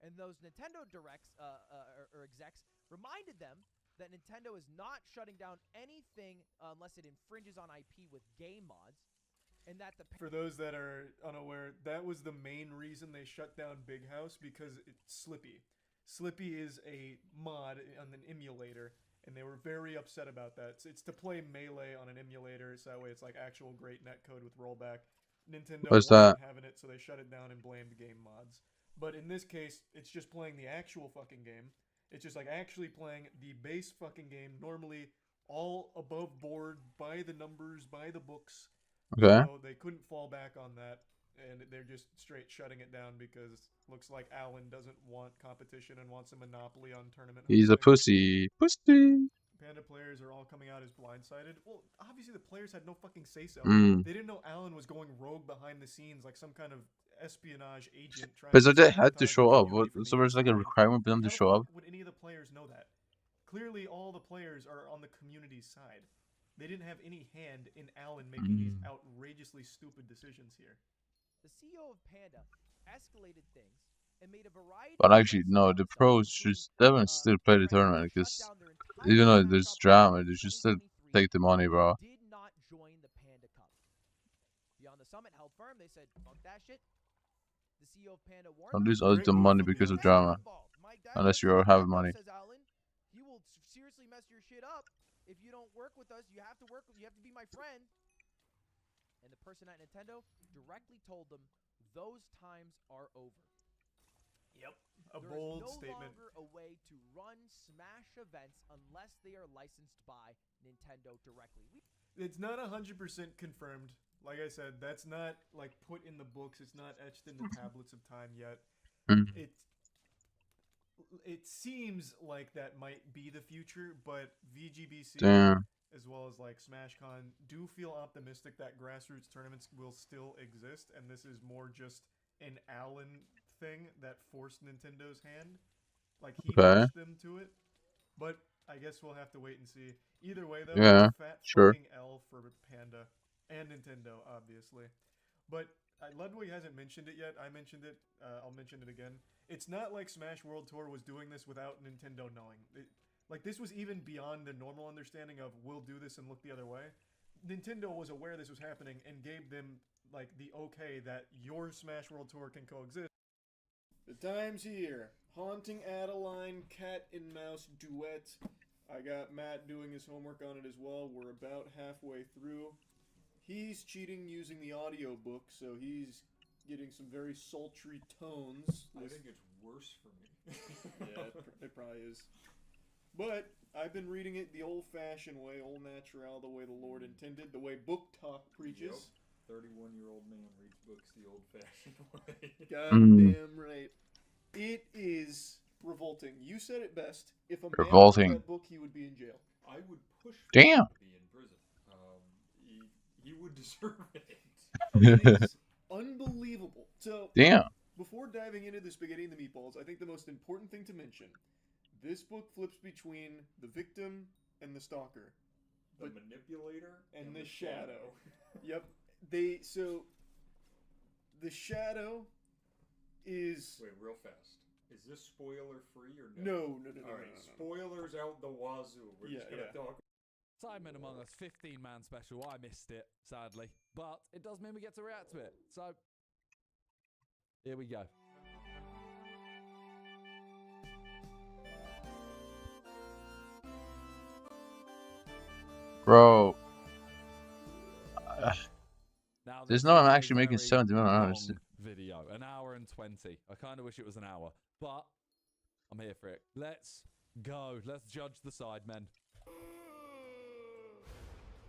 And those Nintendo directs or execs reminded them that Nintendo is not shutting down anything unless it infringes on IP with game mods, and that the For those that are unaware, that was the main reason they shut down Big House, because it's Slippy. Slippy is a mod on an emulator, and they were very upset about that. It's to play Melee on an emulator, so that way it's like actual great netcode with rollback. Nintendo What's wasn't that? having it, so they shut it down and blamed game mods. But in this case, it's just playing the actual fucking game. It's just like actually playing the base fucking game, normally all above board, by the numbers, by the books. Okay. So they couldn't fall back on that, and they're just straight shutting it down because looks like Alan doesn't want competition and wants a monopoly on tournament He's a hosting. pussy. Panda players are all coming out as blindsided. Well, obviously the players had no fucking say-so. Mm. They didn't know Alan was going rogue behind the scenes like some kind of espionage agent trying But so to they had to sabotage show the up. community What, from so the there's like a inside. requirement for them to How the show fuck up? would any of the players know that? Clearly, all the players are on the community's side. They didn't have any hand in Alan making these outrageously stupid decisions here. The CEO of Panda escalated things and made a variety But of actually, threats no, the pros should definitely still play the tournament because even though there's drama, they should still take the money, bro. did not join the Panda Cup. Beyond the summit held firm, they said, fuck that shit. The CEO of Panda warned Don't them, lose all the money because of drama. Unless you have money. says Alan, he will seriously mess your shit up if you don't work with us. You have to work with, you have to be my friend. And the person at Nintendo directly told them those times are over. Yep, a There bold is no statement. longer a way to run Smash events unless they are licensed by Nintendo directly. It's not 100% confirmed. Like I said, that's not like put in the books. It's not etched in the tablets of time yet. It seems like that might be the future, but VGBC Damn. as well as like SmashCon do feel optimistic that grassroots tournaments will still exist, and this is more just an Alan thing that forced Nintendo's hand. Like he pushed them to it. But I guess we'll have to wait and see. Either way, though, Yeah, fat sure. fucking L for Panda and Nintendo, obviously. But Ludwig hasn't mentioned it yet. I mentioned it. I'll mention it again. It's not like Smash World Tour was doing this without Nintendo knowing. Like this was even beyond the normal understanding of we'll do this and look the other way. Nintendo was aware this was happening and gave them like the okay that your Smash World Tour can coexist. The time's here. Haunting Adeline, cat and mouse duet. I got Matt doing his homework on it as well. We're about halfway through. He's cheating using the audiobook, so he's getting some very sultry tones. I think it's worse for me. Yeah, it probably is. But I've been reading it the old-fashioned way, old natural, the way the Lord intended, the way book talk preaches. Yep. 31-year-old man reads books the old-fashioned way. Goddamn right. It is revolting. You said it best. If a man Revolting. read that book, he would be in jail. I would push for Damn. him to be in prison. He would deserve it. It is unbelievable. So, Damn. before diving into the spaghetti and the meatballs, I think the most important thing to mention, this book flips between the victim and the stalker. The manipulator and the shadow. Yep. The shadow is... Wait, real fast. Is this spoiler free or no? No. Alright, spoilers out the wazoo. We're just gonna talk. Simon Among Us 15-man special. I missed it, sadly. But it does mean we get to react to it. So, here we go. Bro. Now, There's this no is I'm a actually making very 70 minutes. long Honestly. video. 1 hour and 20. I kind of wish it was an hour. But I'm here for it. Let's go. Let's judge the sidemen.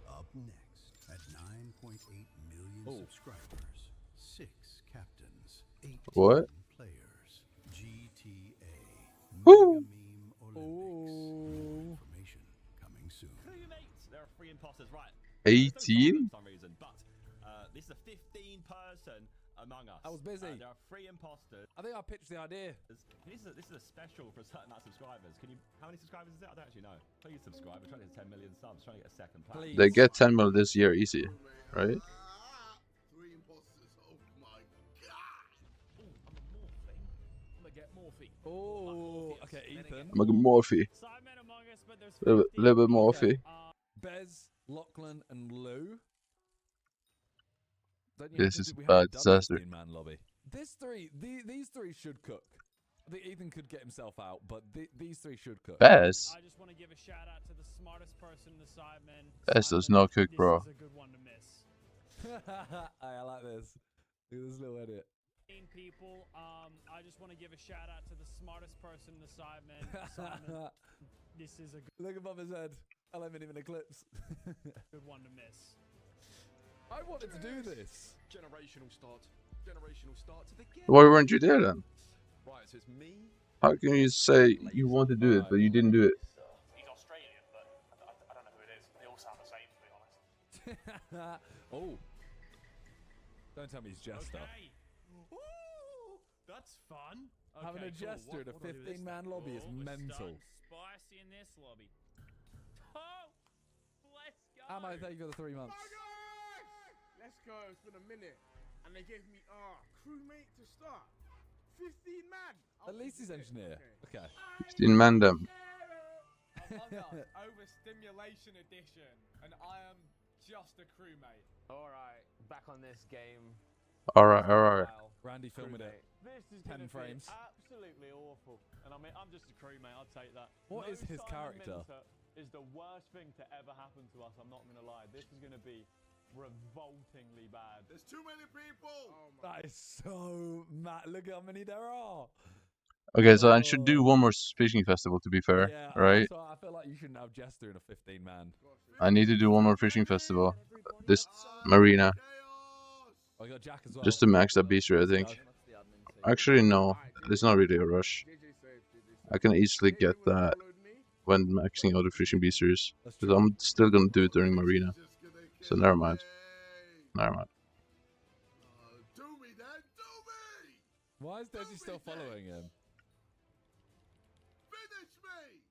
Up next, at 9.8 million subscribers, 6 captains, 18 What? players, GTA, Woo! Meme Olympics. More information coming soon. There are 3 imposters, right? 18? For some reason, but this is a 15-person Among Us. I was busy. There are 3 imposters. I think I pitched the idea. This is a special for a certain amount of subscribers. How many subscribers is it? I don't actually know. Please subscribe. We're trying to get 10 million subs. Trying to get a second platform. They get 10 mil this year, easy. Right? 3 imposters. Oh my god. Oh, I'm a morphing. I'm gonna get morphy. Oh, okay, Ethan. I'm like a Morphe. A little bit Morphe. Bez, Lachlan, and Lou. This is a bad disaster. Man lobby. These 3 should cook. I think Ethan could get himself out, but these 3 should cook. Bez? I just want to give a shout out to the smartest person in the Sidemen. Bez does not cook, bro. This is a good one to miss. I like this. Look at this little edit. People, I just want to give a shout out to the smartest person in the side, man. Simon, this is a Look above his head. I haven't even eclipse. good one to miss. I wanted to do this. Generational start to the game. Why weren't you there then? Right, so it's me. How can you say you want to do it, but you didn't do it? He's Australian, but I don't know who it is. They all sound the same, to be honest. Oh. Don't tell me he's Jester. Okay. Ooh, that's fun. Having a Jester in a 15-man lobby is mental. Spicy in this lobby. Oh, let's go. Am I thank you for the 3 months? Let's go. It's been a minute, and they gave me crewmate to start. 15 man. At least he's engineer. Okay. 15 man them. Among Us Overstimulation Edition, and I am just a crewmate. All right, back on this game. Alright. Randy filming it. This is 10 gonna frames. be absolutely awful. And I mean, I'm just a crewmate. I'll take that. What is his Simon character? Minter is the worst thing to ever happen to us. I'm not gonna lie. This is gonna be revoltingly bad. There's too many people. That is so mad. Look how many there are. Okay, so I should do one more fishing festival to be fair, Yeah, right? So I feel like you shouldn't have Jester in a 15-man. I need to do one more fishing festival. This marina. Oh, I got Jack as well. Just to max that beast rate, I think. Actually, no. It's not really a rush. I can easily get that when maxing out the fishing beasters. Because I'm still gonna do it during marina. So never mind. Never mind. Why is Desi still following him? Finish me!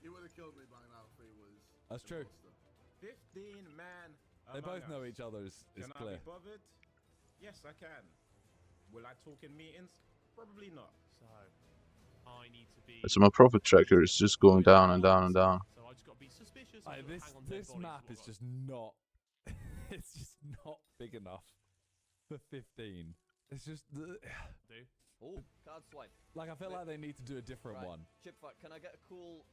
He would have killed me by now if he was. That's true. 15 man. They both know each other is Can clear. I be bothered? Yes, I can. Will I talk in meetings? Probably not. So, I need to be. So my profit tracker is just going down and down and down. So I just got to be suspicious. This map is just not. It's just not big enough for 15. It's just. Oh, card swipe. Like I feel like they need to do a different Right. one. Chipfuck, can I get a cool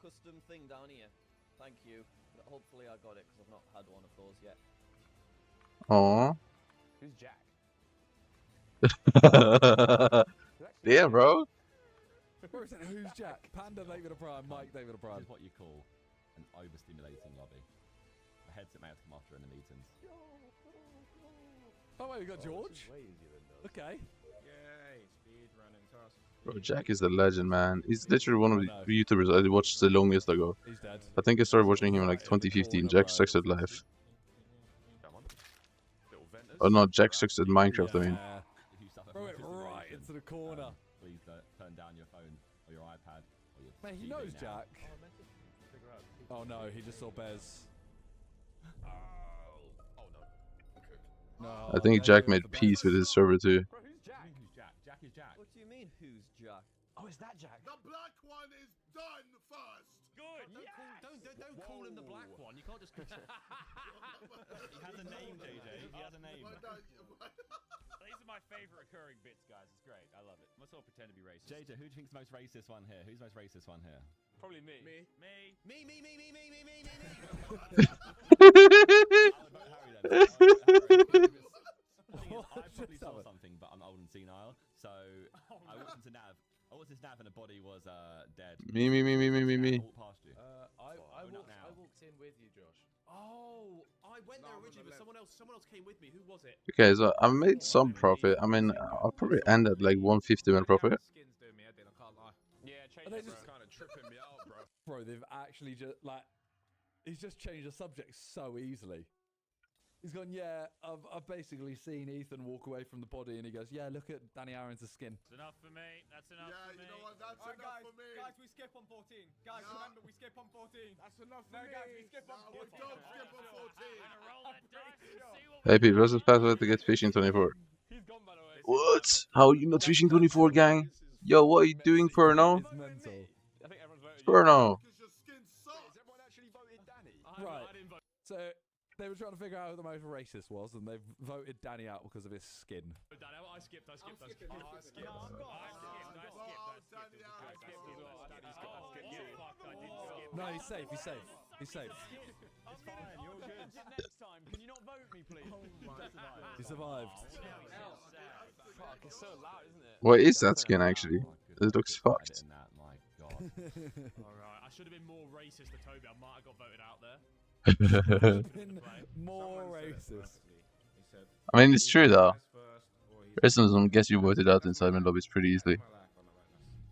custom thing down here? Thank you. Hopefully I got it because I've not had one of those yet. Aww. Who's Jack? Yeah, bro. Who's Jack? Panda David a Prime, Mike David a Prime. This is what you call an overstimulating lobby. The headset may have to come after in the meetings. Oh wait, we got George. Okay. Yay, speed running task. Bro, Jack is the legend, man. He's literally one of the YouTubers I watched the longest ago. He's dead. I think I started watching him in like 2015. Jack sucks at life. Oh no, Jack sucks at Minecraft, I mean. Throw it right into the corner. Please turn down your phone or your iPad or your Mate, he TV knows now. Jack. Oh no, he just saw Bez. No. I think Jack made peace with his server too. Who's Jack? Jack is Jack. What do you mean, who's Jack? Oh, is that Jack? The black one is done first. Good. Don't call him the black one. You can't just. He has a name, JJ. He has a name. These are my favorite recurring bits, guys. It's great. I love it. Let's all pretend to be racist. JJ, who do you think's the most racist one here? Who's the most racist one here? Probably me. Me. I probably saw something, but I'm old and senile, so I walked into Nav. I walked into Nav and the body was dead. Me. I walked past you. I walked in with you, Josh. Oh, I went there originally, but someone else came with me. Who was it? Okay, so I made some profit. I mean, I'll probably end at like 150 man profit. Skins doing me head in, I can't lie. Yeah, change They it, just kind of tripping me out, bro. Bro, they've actually just like he's just changed the subject so easily. He's gone, yeah, I've basically seen Ethan walk away from the body, and he goes, yeah, look at Danny Aaron's skin. That's enough for me. That's enough for me. You know what? That's Alright, enough guys, for me. guys, we skip on 14. Guys, remember, we skip on 14. That's enough for No, me. guys, we skip on 14. We don't skip on 14. Hey Pete, what's the password to get fishing 24? He's gone, by the way. What? How are you not fishing 24, gang? Yo, what are you doing, Furno? It's mental. I think everyone's voted. Furno. Right. So they were trying to figure out who the most racist was, and they've voted Danny out because of his skin. Danny, I skipped. I skipped. No, he's safe. He's safe. He's safe. It's fine. You're good. Next time, can you not vote me, please. He survived. Fuck, it's so loud, isn't it? What is that skin actually? It looks fucked. Alright, I should have been more racist to Toby. I might have got voted out there. More racist. I mean, it's true though. Racism gets you voted out inside my lobbies pretty easily.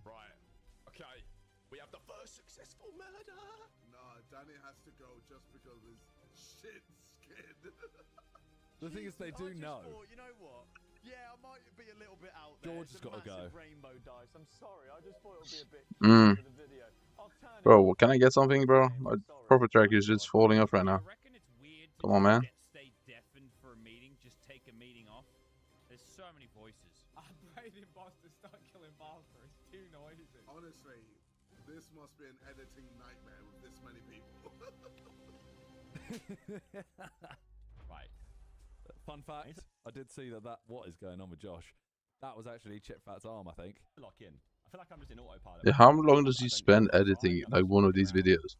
Right. Okay. We have the first successful murder. Nah, Danny has to go just because of his shit skin. The thing is, they do know. You know what? Yeah, I might be a little bit out there. George has got to go. Rainbow dice. I'm sorry. I just thought it would be a bit Mm. for the video. Bro, can I get something, bro? My profit track is just falling off right now. Come on, man. Stay deafened for a meeting. Just take a meeting off. There's so many voices. I pray the imposters start killing Barker. It's too noisy. Honestly, this must be an editing nightmare with this many people. Right. Fun fact, I did see that what is going on with Josh. That was actually Chipfat's arm, I think. Lock in. I feel like I'm just in autopilot. Yeah, how long does he spend editing like one of these videos?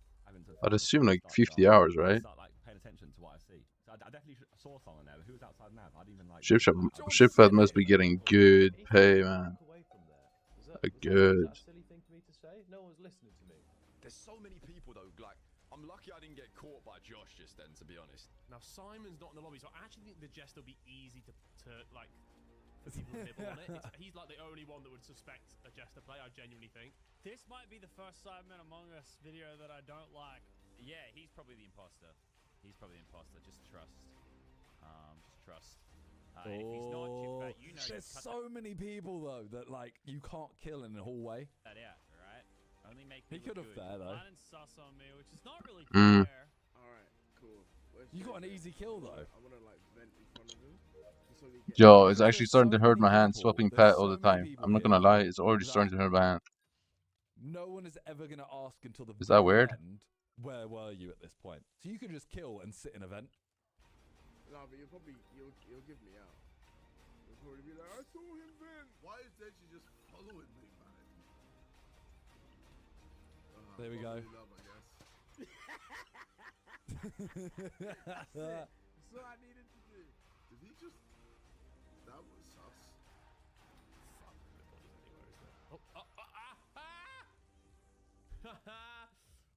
I'd assume like 50 hours, right? Start like paying attention to what I see. So I definitely saw someone there. Who was outside now? I didn't even like. Chipfat must be getting good pay, man. Good. Silly thing for me to say. No one's listening to me. There's so many people though. Like, I'm lucky I didn't get caught by Josh just then, to be honest. Now Simon's not in the lobby, so I actually think the jest will be easy to like for people to nibble on it. He's like the only one that would suspect a jester play. I genuinely think. This might be the first Simon Among Us video that I don't like. Yeah, he's probably the imposter. He's probably the imposter. Just trust. Just trust. If he's not Chipfat, you know. There's so many people though that like you can't kill in the hallway. That out, right? Only make. He could have there though. Sus on me, which is not really Mm. fair. Alright, cool. You got an easy kill though. I wanna like vent in front of him. Yo, it's actually starting to hurt my hand swapping pet all the time. I'm not gonna lie, it's already starting to hurt my hand. No one is ever gonna ask until the Is that very weird? end, where were you at this point? So you can just kill and sit in a vent. No, but you'll give me out. You'll probably be like, I saw him then. Why is Deji just following me, man? There we go. Love, I guess. That's it. That's all I needed to do. Did he just? That was sus. Fuck, nobody's anywhere, is there?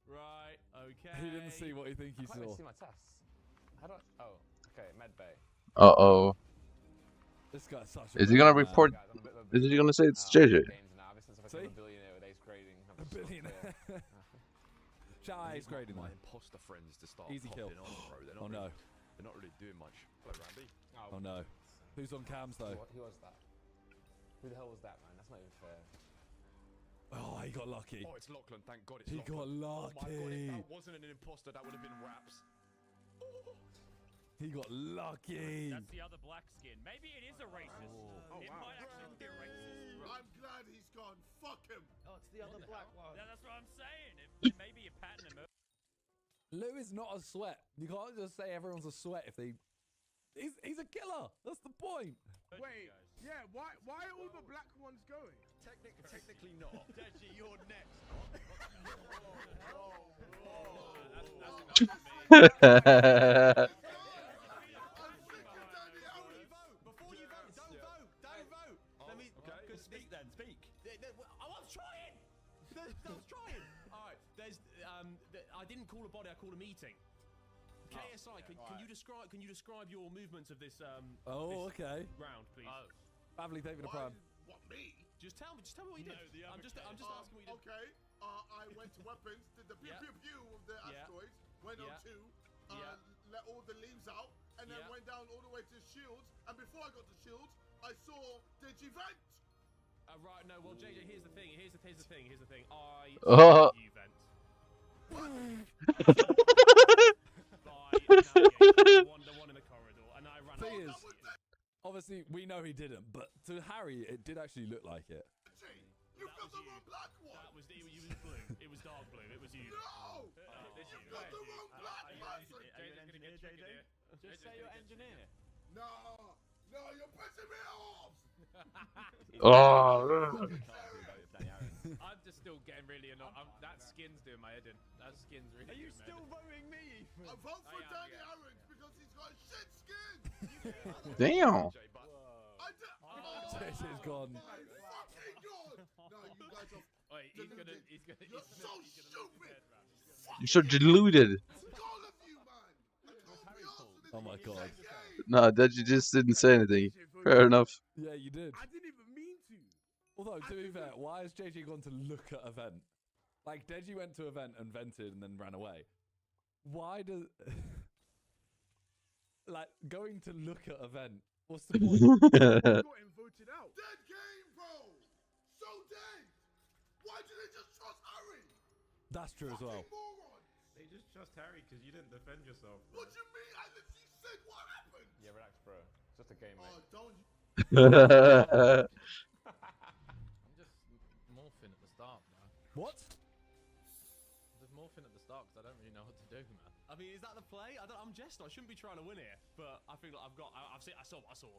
Right, okay. He didn't see what he think he I can't saw. see my tests. How do I? Oh, okay, med bay. Uh-oh. This guy's such a Is he gonna man. report? Is he gonna say it's JJ? Now, ever since I've become a billionaire with ace grading. A billionaire. Shout out ace grading My though. imposter friends to start Easy kill. popping on, bro. They're Oh not no. They're not really doing much. Hello, Randy. Oh no. Who's on cams though? Who was that? Who the hell was that, man? That's not even fair. Oh, he got lucky. Oh, it's Lachlan. Thank God it's He Lachlan. got Oh my God, if lucky. that wasn't an imposter, that would have been raps. He got lucky. That's the other black skin. Maybe it is a racist. Oh, It wow. might actually be a racist. I'm glad he's gone. Fuck him. Oh, it's the other black one. Yeah, that's what I'm saying. It may be a pattern emerging. Lou is not a sweat. You can't just say everyone's a sweat if they. He's a killer. That's the point. Wait, yeah, why are all the black ones going? Technically not. Deji, you're next. Before you vote, don't vote. Don't vote. Let me. Okay, speak then. Speak. I was trying. I was trying. All right, there's I didn't call a body. I called a meeting. KSI, can you describe your movements of this Oh, this okay. round, please? Family taking a prime. What, me? Just tell me what you did. I'm just asking what you did. Okay, I went to weapons, did the pew pew pew of the asteroids, went on two, let all the leaves out, and then went down all the way to shields, and before I got to shields, I saw Digi vent! Right, no, well, JJ, here's the thing. I Oh. you vent. The one in the corridor, and I ran Thing out. is, obviously we know he didn't, but to Harry it did actually look like it. You got the wrong black one! That was you was blue. It was dark blue. It was you. No! You got the wrong black person! Are you an engineer, JJ? Just say you're engineer. No, you're pissing me off! Oh. I'm just still getting really annoyed. That skin's doing my head in. That skin's really. Are you doing my still head in. voting me, Ethan? I vote for Danny Aaron because he's got a shit skin. Damn. JJ's gone. Fucking god! No, you guys are. Wait, he's gonna. You're so stupid. You're so deluded. All of you, man. I can't be arsed with Oh my god. No, that you just didn't say anything. Fair enough. Yeah, you did. I didn't even mean to. Although, to be fair, why has JJ gone to look at event? Like, Deji went to event and vented and then ran away. Why does... like, going to look at event, what's the point? Got him voted out. Dead game, bro. So dead. Why did they just trust Harry? That's true as well. Moron. They just trust Harry because you didn't defend yourself. Bro. What do you mean? I literally said what happened. Yeah, relax, bro. It's just a game, mate. Oh, don't. I'm just morphing at the start, man. What? Just morphing at the start because I don't really know what to do, man. I mean, is that the play? I'm Jester. I shouldn't be trying to win here, but I feel like I've seen. I saw what I saw.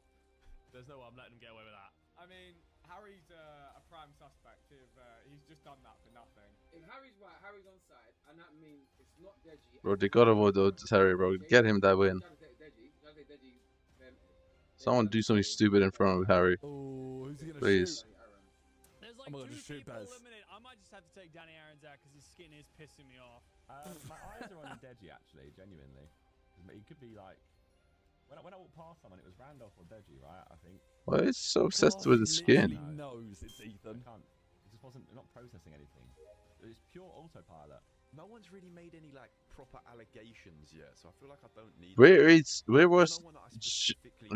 There's no way I'm letting him get away with that. I mean, Harry's a prime suspect. If he's just done that for nothing. If Harry's right, Harry's on side, and that means it's not Deji. Bro, they gotta vote Harry, bro. Get him that win. Someone do something stupid in front of Harry. Oh, who's he gonna Please. shoot? There's I'm gonna shoot Bez. I might just have to take Danny Aaron's out because his skin is pissing me off. My eyes are on Deji, actually, genuinely. He could be like... When I walked past someone, it was Randolph or Deji, right? I think. Why is he so obsessed with the skin? He knows it's Ethan. I can't. It just wasn't. Not processing anything. It was pure autopilot. No one's really made any like proper allegations yet, so I feel like I don't need. Where was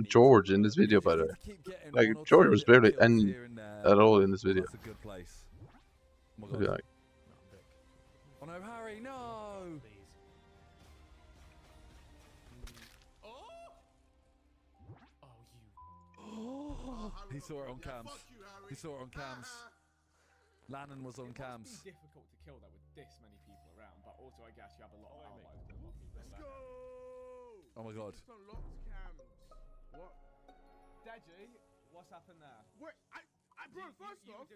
George in this video, by the way? Like, George was barely any at all in this video. That's a good place. Oh I'd my be god. like, Oh no, Harry, no! He saw it on cams. He saw it on cams. Lannon was on cams. It's difficult to kill that with this many people around, but also I guess you have a lot of allies. Let's go. Oh my god. Just unlocked cams. What? Deji, what's happened there? Wait, bro, first off.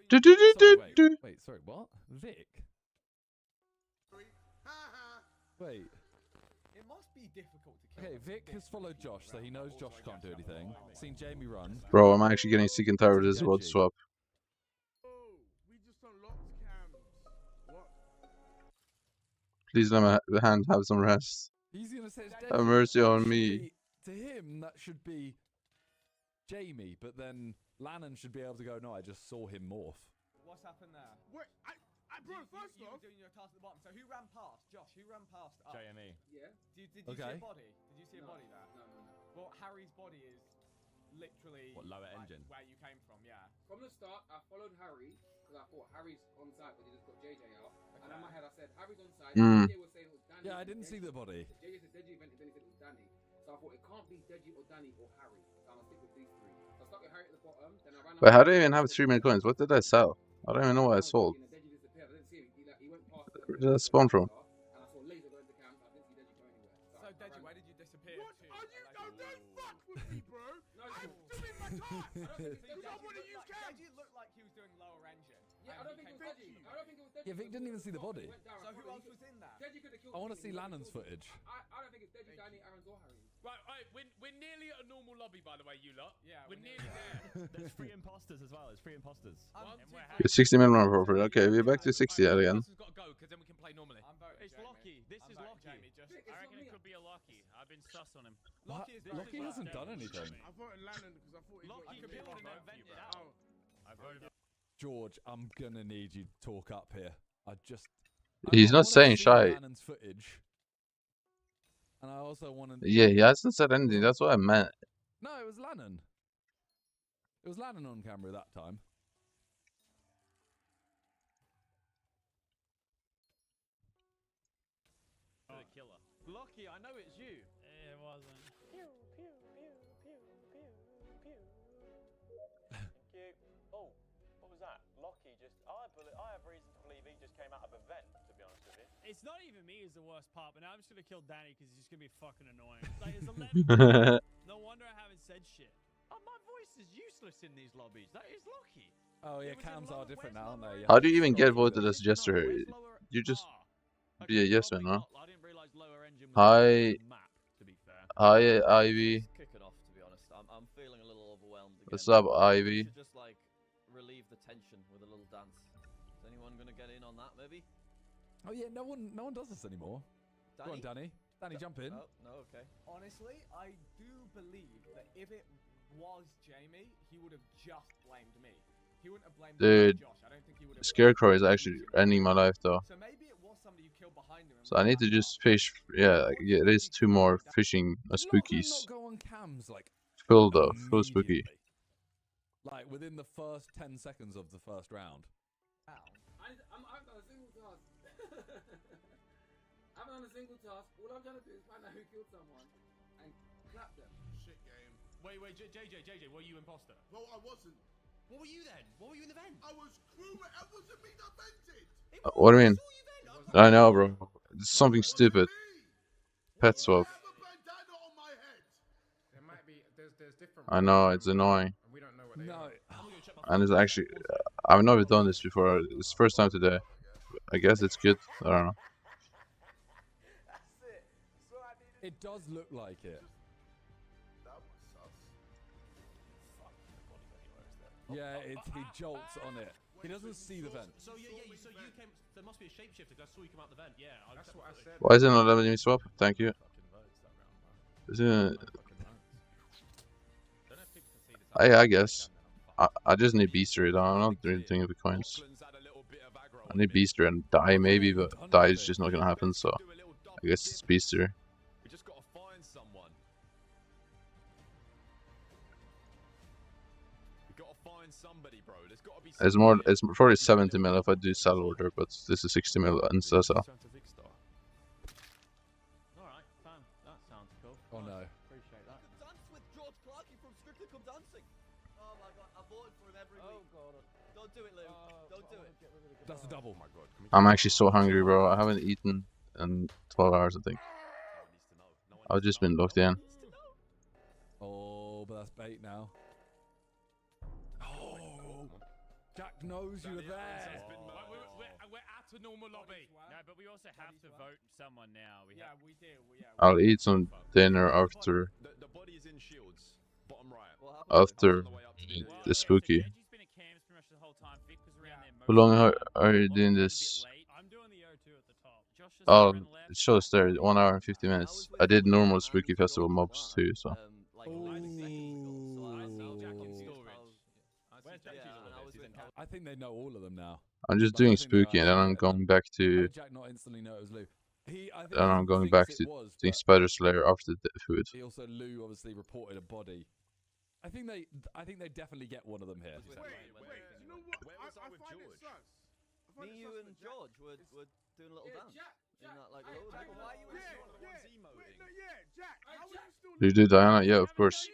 Wait, sorry, what? Vic? Wait. It must be difficult to kill. Okay, Vic has followed Josh, so he knows Josh can't do anything. Seen Jamie run. bro, I'm actually getting sick and tired of this road swap. We just unlocked cams. What? Please let my hand have some rest. He's gonna say it's Have Deji. mercy on That should me. be- To him, that should be Jamie, but then Lannon should be able to go, no, I just saw him morph. What's happened there? Wait, bro, first you off. were doing your task at the bottom. So who ran past? Josh, who ran past us? JME. Yeah. Did you see Okay. a body? Did you see a body there? No. Well, Harry's body is literally What, lower like, engine? where you came from. Yeah. From the start, I followed Harry because I thought Harry's on side, but he just got JJ out. And in my head, I said Harry's on side. Mm. JJ was saying it was Danny. Yeah, I didn't see the body. JJ said Deji invented, then he said it was Danny. So I thought it can't be Deji or Danny or Harry. So I'm gonna stick with these three. So I stuck with Harry at the bottom. Then I ran. Wait, how do I even have 3 million coins? What did I sell? I don't even know what I sold. Deji disappeared. I didn't see him. He went past. Where did that spawn from? And I saw laser go into camp. I didn't see Deji go anywhere. So Deji, where did you disappear? What to? are you? Don't fuck with me, bro. I'm doing my task. You don't want to use cams. Deji looked like he was doing lower engine. Yeah, I don't think it was Deji. I don't think it was Deji. Yeah, Vic didn't even see the body. So who else was in there? Deji could have killed I want to me. see Lannon's footage. I don't think it's Deji, Danny, Aaron's or Harry. Right, we're nearly at a normal lobby, by the way, you lot. Yeah, we're nearly there. There's 3 imposters as well. There's 3 imposters. It's 60 million run for it. Okay, we're back to 60 again. This has got to go because then we can play normally. It's Locky. This is Locky. I reckon it could be a Locky. I've been sus on him. What? Lockie hasn't done anything. I voted Lannon because I thought he Locky got killed and then vented out. I voted. George, I'm gonna need you to talk up here. He's not saying shy. Lannon's footage. And I also want to... Yeah, he hasn't said anything. That's what I meant. No, it was Lannon. It was Lannon on camera that time. The killer. Locky, I know it's you. It wasn't. Pew, pew, pew, pew, pew, pew. Thank you. Oh, what was that? Locky just... I have reason to believe he just came out of a vent, to be honest with you. It's not even me is the worst part, but now I'm just going to kill Danny because he's just going to be fucking annoying. Like, it's 11. No wonder I haven't said shit. Oh, my voice is useless in these lobbies. That is Locky. Oh yeah, cams are different now, aren't they? How do you even get voted as jester here? You just be a yes man, no? Hi, hi Ivy. Kicking off, to be honest. I'm feeling a little overwhelmed again. What's up, We Ivy? should just like relieve the tension with a little dance. Is anyone gonna get in on that, maybe? Oh yeah, no one does this anymore. Go on, Danny. Danny, jump in. Oh, no, okay. Honestly, I do believe that if it was Jamie, he would have just blamed me. He wouldn't have blamed Dude, Josh. I don't think he would have. Scarecrow is actually ending my life though. So maybe it was somebody you killed behind him. So I need to just fish. Yeah, yeah, it is 2 more fishing spookies. Not go on cams like Full though, full spooky. like within the first 10 seconds of the first round. I've done a single task. I've done a single task. All I'm trying to do is find out who killed someone and clap them. Shit game. Wait, JJ, were you imposter? Well, I wasn't. What were you then? What were you in the vent? I was crewmate. It wasn't me that vented. What do you mean? I know, bro. It's something stupid. Pet swap. There might be. There's different. I know, it's annoying. We don't know what they are. And it's actually, I've never done this before. It's the first time today. I guess it's good. I don't know. It does look like it. Yeah, he jolts on it. He doesn't see the vent. So you came. There must be a shapeshifter because I saw you come out the vent. Yeah, that's what I said. Why is it not letting me swap? Thank you. Is it? I guess. I just need Beaster. I'm not doing anything with the coins. I need Beaster and die maybe, but die is just not gonna happen. So I guess it's Beaster. We just gotta find someone. We gotta find somebody, bro. There's gotta be. It's more. It's probably 70 mil if I do sell order, but this is 60 mil and so. Alright, fam. That sounds cool. Oh no. Appreciate that. Dance with George Clarkey from Strictly Come Dancing. Oh my god, I voted for him every week. Oh god. Don't do it, Lou. Don't do it. That's a double. Oh my god. I'm actually so hungry, bro. I haven't eaten in 12 hours, I think. I've just been locked in. Oh, but that's bait now. Oh, Jack knows you were there. We're at a normal lobby. No, but we also have to vote someone now. Yeah, we do. I'll eat some dinner after. The body is in shields, bottom right. After the spooky. How long are you doing this? Oh, it shows there 1 hour and 50 minutes. I did normal spooky festival mobs too, so. I think they know all of them now. I'm just doing spooky and then I'm going back to. Jack not instantly know it was Lou. Then I'm going back to doing Spider Slayer after the food. He also Lou obviously reported a body. I think they definitely get one of them here. Wait, you know what? I find it sus. Me, you, and George were doing a little dance. Jack, in that, like, little Jack, bit. why are you Jack, how are you still Do you do Diana? Yeah, of course.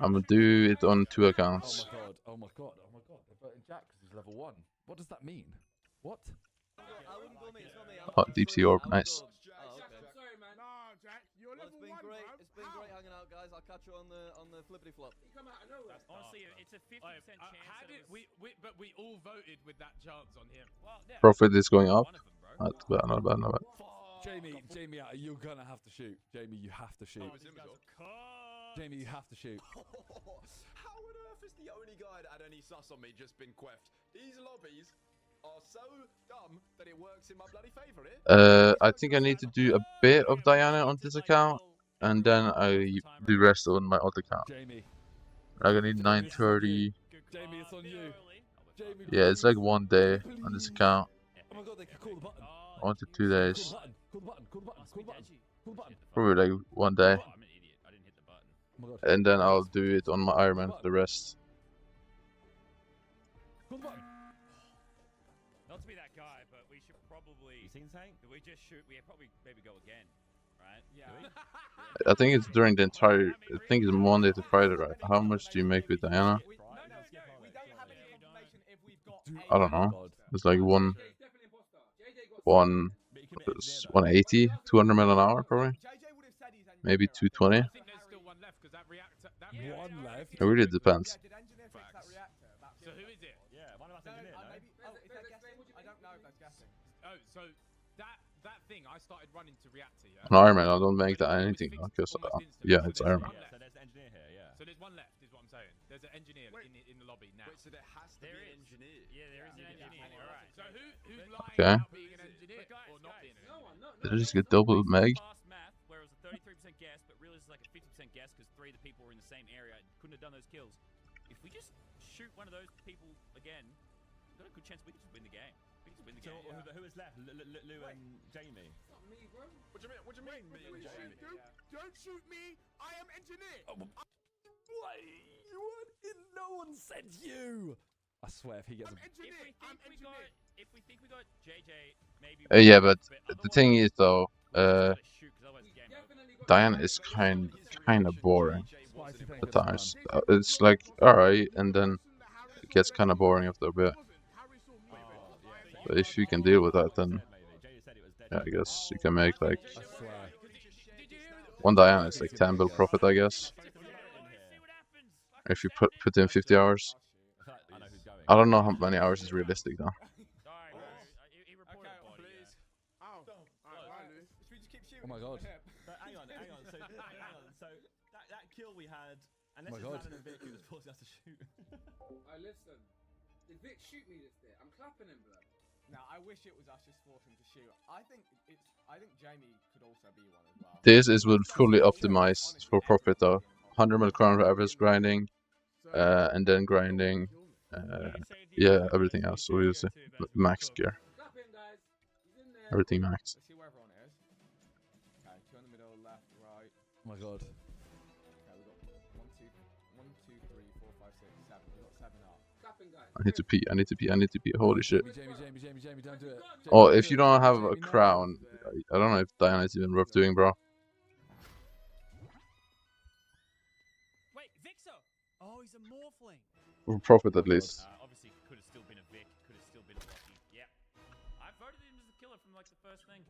I'm gonna do it on 2 accounts. Oh my god. They're voting Jack because he's level 1. What does that mean? What? I wouldn't go, mate. It's not me. Oh, deep sea orb, nice. Oh, okay. I'm sorry, man. Nah, Jack, you're Well, level 1, great. bruv. It's been great hanging out, guys. I'll catch you on the flippity flop. You come out of nowhere. Honestly, it's a 50% chance. How did but we all voted with that chance on him. Well, yeah. Profit is going up. Not bad, not bad, not bad. Jamie, you're gonna have to shoot. Jamie, you have to shoot. Jamie, you have to shoot. How on earth is the only guy that had any sus on me just been queffed? These lobbies are so dumb that it works in my bloody favour, eh? I think I need to do a bit of Diana on this account, and then I do rest on my other account. Jamie. Like I need 930. Jamie, it's on you. Jamie, Yeah, it's like 1 day on this account. Oh my god, they can call the button. 1 to 2 days. Call the button. Probably like 1 day. And then I'll do it on my Iron Man for the rest. Not to be that guy, but we should probably. You seen something? We just shoot. We probably maybe go again, right? Yeah. I think it's during the entire. I think it's Monday to Friday, right? How much do you make with Diana? I don't know. It's like 180, 200 mil an hour, probably. Maybe 220. One left. It really depends. So So who is it? Yeah, one of us engineer, no? Maybe, is that guessing? I don't know if that's guessing. Oh, so that thing I started running to reactor, yeah? An Iron Man, I don't make that anything because yeah, it's Iron Man. So there's an engineer here, yeah. So there's one left, is what I'm saying. There's an engineer in the lobby now. Wait, so there has to be an engineer. Yeah, there is an engineer. All right. So who's lying Okay. about being an engineer or not being an engineer? Did I just get double Meg? Past math, where it was a 33% guess, but really it's like a 50% guess because 3 of the people were in the same area and couldn't have done those kills. If we just shoot one of those people again, we've got a good chance we could just win the game. We could just win the game. So who is left? Lou and Jamie. It's not me, bro. What do you mean? What do you mean, me and Jamie? Don't shoot me. I am engineer. No one said you. I swear, if he gets If we think we got JJ, maybe. Yeah, but the thing is though, Diana is kind of boring at times. It's like alright, and then it gets kind of boring after a bit. But if you can deal with that, then yeah, I guess you can make like one Diana is like 10 bill profit, I guess. If you put in 50 hours. I don't know how many hours is realistic though. Oh my god. But hang on. So that kill we had, unless Oh my it's God. Landon and Vic who was forcing us to shoot. Listen. Did Vic shoot me this day? I'm clapping him, blood. Now, I wish it was us just forcing him to shoot. I think Jamie could also be one as well. This is with fully optimized for profit though. 100 mil crown for average grinding, and then grinding, yeah, everything else. So we'll see max gear. Everything max. Let's see where everyone is. Okay, 2 in the middle, left, right. Oh my god. Okay, we got 1, 2, 3, 4, 5, 6, 7. We got 7 up. I need to pee. I need to pee. I need to pee. Holy shit. Jamie, don't do it. Oh, if you don't have a crown, I don't know if Diana is even worth doing, bro. Wait, Vixo! Oh, he's a morphling. For profit at least. Obviously, could have still been a Vic, could have still been a Rocky. Yeah. I voted him as the killer from like the first thing.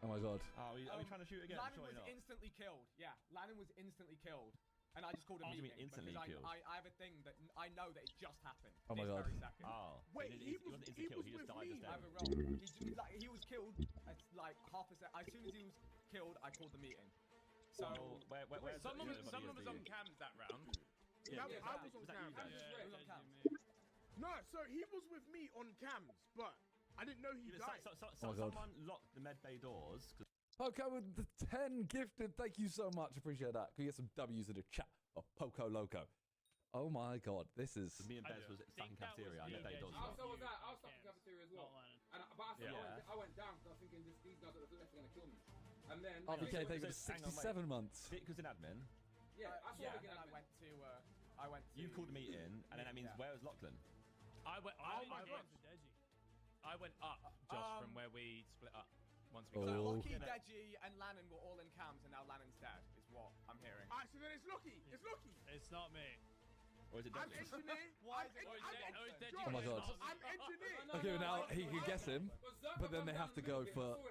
Oh my god. Are we trying to shoot again? Lannon Surely was not. instantly killed. Yeah, Lannon was instantly killed. And I just called a Oh, you meeting. mean instantly because killed? I have a thing that I know that it just happened. Oh my this god. Very second. Oh. Wait, he wasn't was killed, he just with died me. I just have then. a wrong. He was killed at like half a second. As soon as he was killed, I called the meeting. So where's someone was the on cams that round. Yeah, I was on that you cam. then? No, so he was with me on cams, but I didn't know he died. Oh my God. Someone locked the med bay doors. Poco with the 10 gifted. Thank you so much. Appreciate that. Can we get some W's in the chat? Oh, Poco Loco. Oh my god, this is. Me and Bez was stuck in cafeteria. I met bay doors. So was that. I was stuck in cafeteria as well. But I went down because I was thinking these guys are going to kill me. And then. RBK, thank you for 67 months. Vic was in admin. Yeah, I saw Vic in I admin. went to. You called a meeting, and then that means where was Lachlan? I went up, Josh, from where we split up. Once we got So out. Lockie, Deji, and Lannon were all in cams, and now Lannon's dead. Is what I'm hearing. Alright, so then it's Lucky. It's Lucky. It's not me. Or is it I'm Deji? engineer. Oh my god. I'm engineer. Okay, well now he can guess him, but then they have to go for.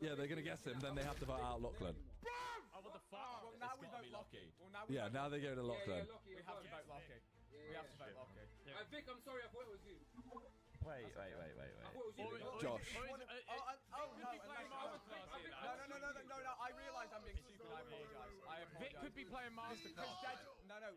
Yeah, they're gonna guess him, then they have to vote out Lachlan. Oh, what the fuck? Well, now we vote Lockie. Yeah, now they go to Lachlan. We have to vote Lockie. We have to vote Lockie. Vic, I'm sorry, I thought it was you. Wait. Josh. No, I realise I'm being stupid, I apologise. Vic could be playing Masterclass. No.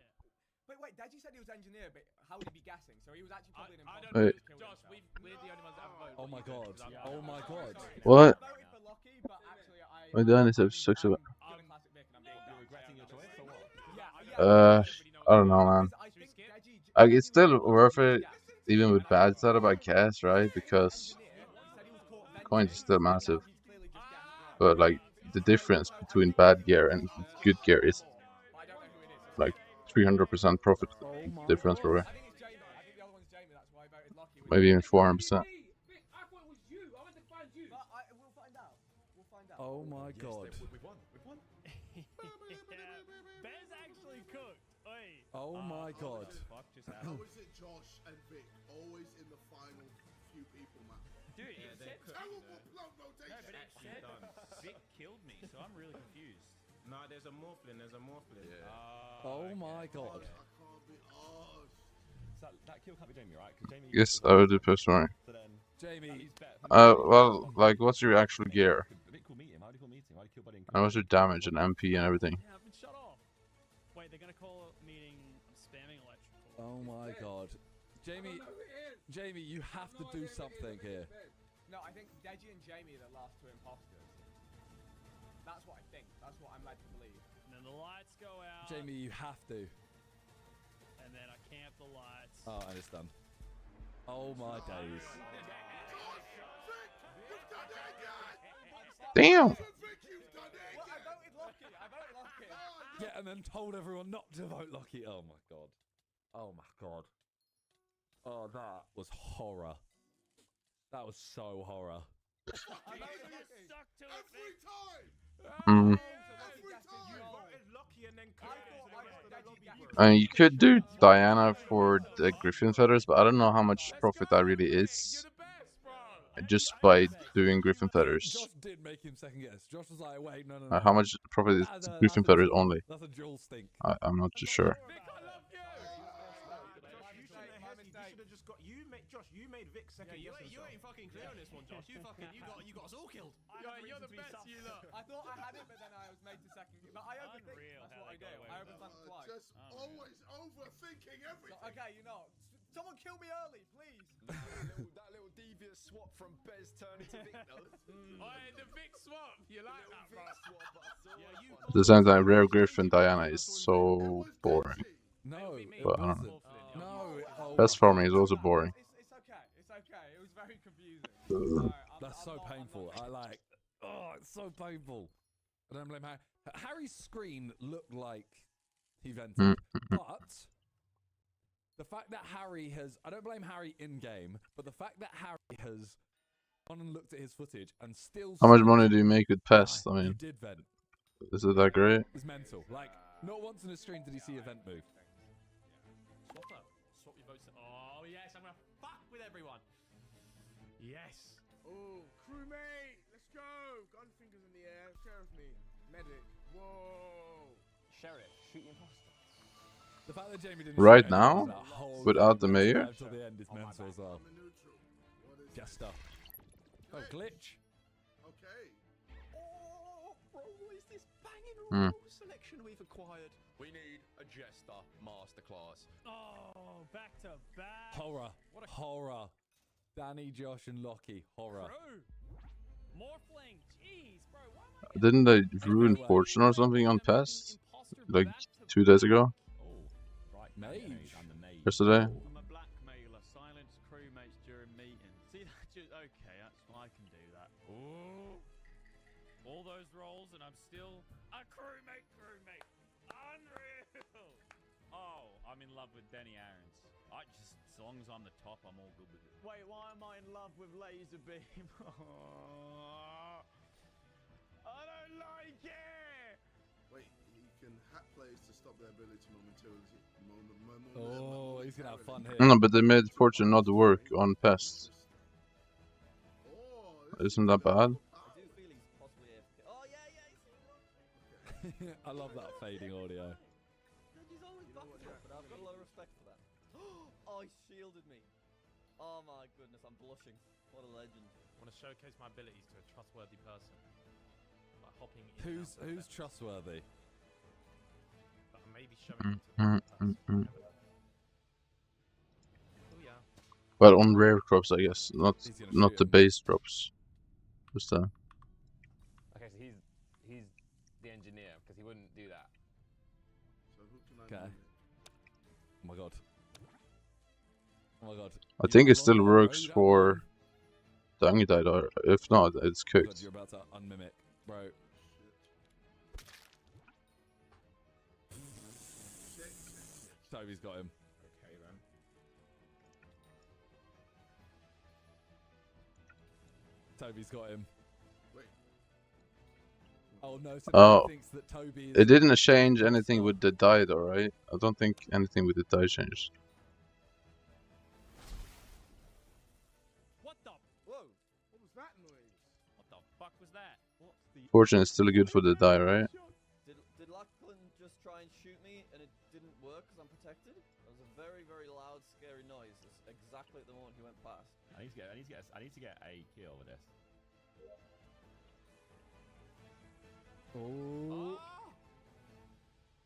But wait, Deji said he was engineer, but how would he be guessing? So he was actually probably an I imposter. don't know. Josh, we're the only ones that have voted. Oh my god. Oh my god. What? I voted for Lockie, but actually My Diana is sucks about. You're regretting your choice or what? I don't know, man. It's still worth it, even with bad setup, I guess, right? Because coins is still massive. But like the difference between bad gear and good gear is like 300% profit difference, probably. Maybe even 400%. Oh my god. We've won. Bez actually cooked. Oi. Oh my god. How is it Josh and Vic always in the final few people, man? Dude, it said Terrible blood no, rotation. but it said Vic killed me, so I'm really confused. Nah, there's a morphling. Yeah. Oh my god. I can't be arsed. that kill can't be Jamie, right? 'Cause Jamie. Yes, I would do personally. So then, Jamie. Well, like, what's your actual gear? A bit cool meeting. Why do you call meeting? Why do you kill buddy and And what's your damage and MP and everything? Yeah, I've been shut off. Wait, they're gonna call a meeting. I'm spamming electrical. Oh my god. Jamie, Jamie, you have to do something here. No, I think Deji and Jamie are the last two imposters. That's what I think. That's what I'm led to believe. And then the lights go out. Jamie, you have to. And then I camp the lights. Oh, and it's done. Oh my days. Damn! Yeah, and then told everyone not to vote Lucky. Oh my god. Oh my god. Oh, that was horror. That was so horror. Mm. I mean, you could do Diana for the Griffin feathers, but I don't know how much profit that really is. Just by doing Griffin feathers. Josh did make him second guess. Josh was like, wait, no, no, no. How much profit is Griffin feathers only? That's a jewel stink. I'm not too sure. Josh, you made Vic second. Yeah, you ain't fucking clear on this one, Josh. You got us all killed. You're the best, you lot. I thought I had it, but then I was made to second. But I overthink. That's what I do. I overthink twice. Just always overthinking everything. So, okay, you know, someone kill me early, please. that little devious swap from Bez turning to Vic, though. The Vic swap. You like that, bro? At the same time, Rare Griffin Diana is so boring. No, but I don't know. No. Best farming is also boring. It's okay. It's okay. It was very confusing. That's so painful. I like. Oh, it's so painful. I don't blame Harry. Harry's screen looked like he vented, but the fact that Harry has. I don't blame Harry in game, but the fact that Harry has gone and looked at his footage and still. How much money do you make with Pest? I mean, he did vent. Is it that great? It's mental. Like, not once in a stream did he see a vent move. Swap your votes. Oh, yes, I'm gonna fuck with everyone. Yes. Oh, crewmate, let's go. Gun fingers in the air. Sheriff me. Medic. Whoa. Sheriff, shoot your imposter. The fact that Jamie didn't Right shoot now? that whole Without the game mayor? until the end is mental as well. Jester. Oh, glitch. Okay. Oh, bro, what is this banging Hmm. rule selection we've acquired? We need a Jester masterclass. Oh, back to back. Horror. Horror. Danny, Josh, and Lockie. Horror. Morphling. Jeez, bro. Why am I Didn't they ruin Fortune or something on Pest? Like 2 days ago? Mage. Yesterday? I'm a blackmailer. Silence crewmates during meetings. See that? Okay, I can do that. Ooh. All those roles, and I'm still a crewmate. Unreal. Oh, I'm in love with Denny Aarons. As long as I'm the top, I'm all good with it. Wait, why am I in love with Laser Beam? I don't like it. Wait, you can hack players to stop their ability momentarily. Oh, he's gonna have fun here. No, but they made Fortune not work on Pest. Isn't that bad? I love that fading audio. He's always back to it, but I've got a lot of respect for that. Oh, he shielded me. Oh my goodness, I'm blushing. What a legend. I want to showcase my abilities to a trustworthy person. Like hopping in. Who's trustworthy? But I'm maybe showing it to the person. Oh yeah. Well, on rare crops, I guess, not the base drops. Just that. Okay, so he's the engineer because he wouldn't do that. So who can I Okay. Oh my god. Oh my god. I think it still works for the Angitide, or if not, it's God, cooked. you're about to unmimic, bro. Toby's got him. Okay then. Toby's got him. Wait. Oh no, so Oh, thinks that Toby is it didn't change anything with the die though, right? I don't think anything with the die changed. What the? Whoa. What was that noise? What the fuck was that? What's the? Fortune is still good for the die, right? Did Lachlan just try and shoot me and it didn't work because I'm protected? That was a very, very loud scary noise. It's exactly at the moment he went past. I need to get a kill with this. Oh.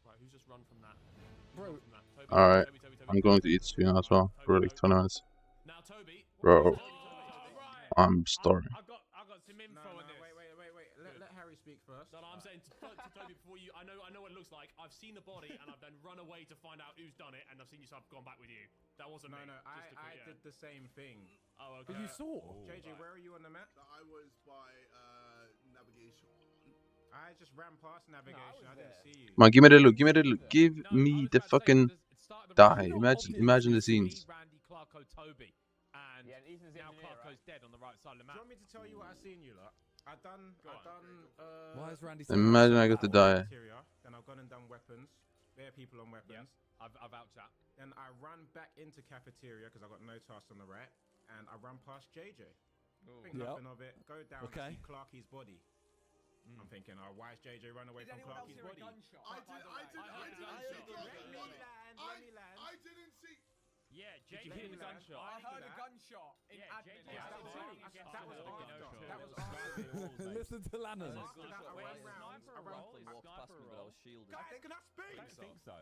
Right, who's just run from that? Bro. Alright. I'm going to eat soon as well for like 20 minutes. Now, Toby. Bro. I'm starving. I got some info on this. Wait. Let Harry speak first. No, I'm saying to Toby before you. I know what it looks like. I've seen the body and I've then run away to find out who's done it, and I've seen you, so I've gone back with you. That wasn't me. No, I did the same thing. Oh, okay. You saw? JJ, where are you on the map? I was by navigation. I just ran past navigation. I didn't see you. Come on, give me the loot. Give me the loot. Give me the fucking die. Imagine the scenes. Randy, Clarko, Toby, and now Clarko's dead on the right side of the map. Do you want me to tell you what I seen you lot? I done. Why is Randy? Imagine I got to die. Then I've gone and done weapons. There are people on weapons. I've out that. Then I ran back into cafeteria because I got no task on the right, and I ran past JJ. Think nothing of it. Go down and see Clarky's body. I'm thinking, why is JJ run away from Clarky's body? I didn't see. Yeah, Did you hear the gunshot? I heard a gunshot in admin. That was after. Listen to Lannon. I walked past me, but I was shielded. Guys, can I speak? I don't think so.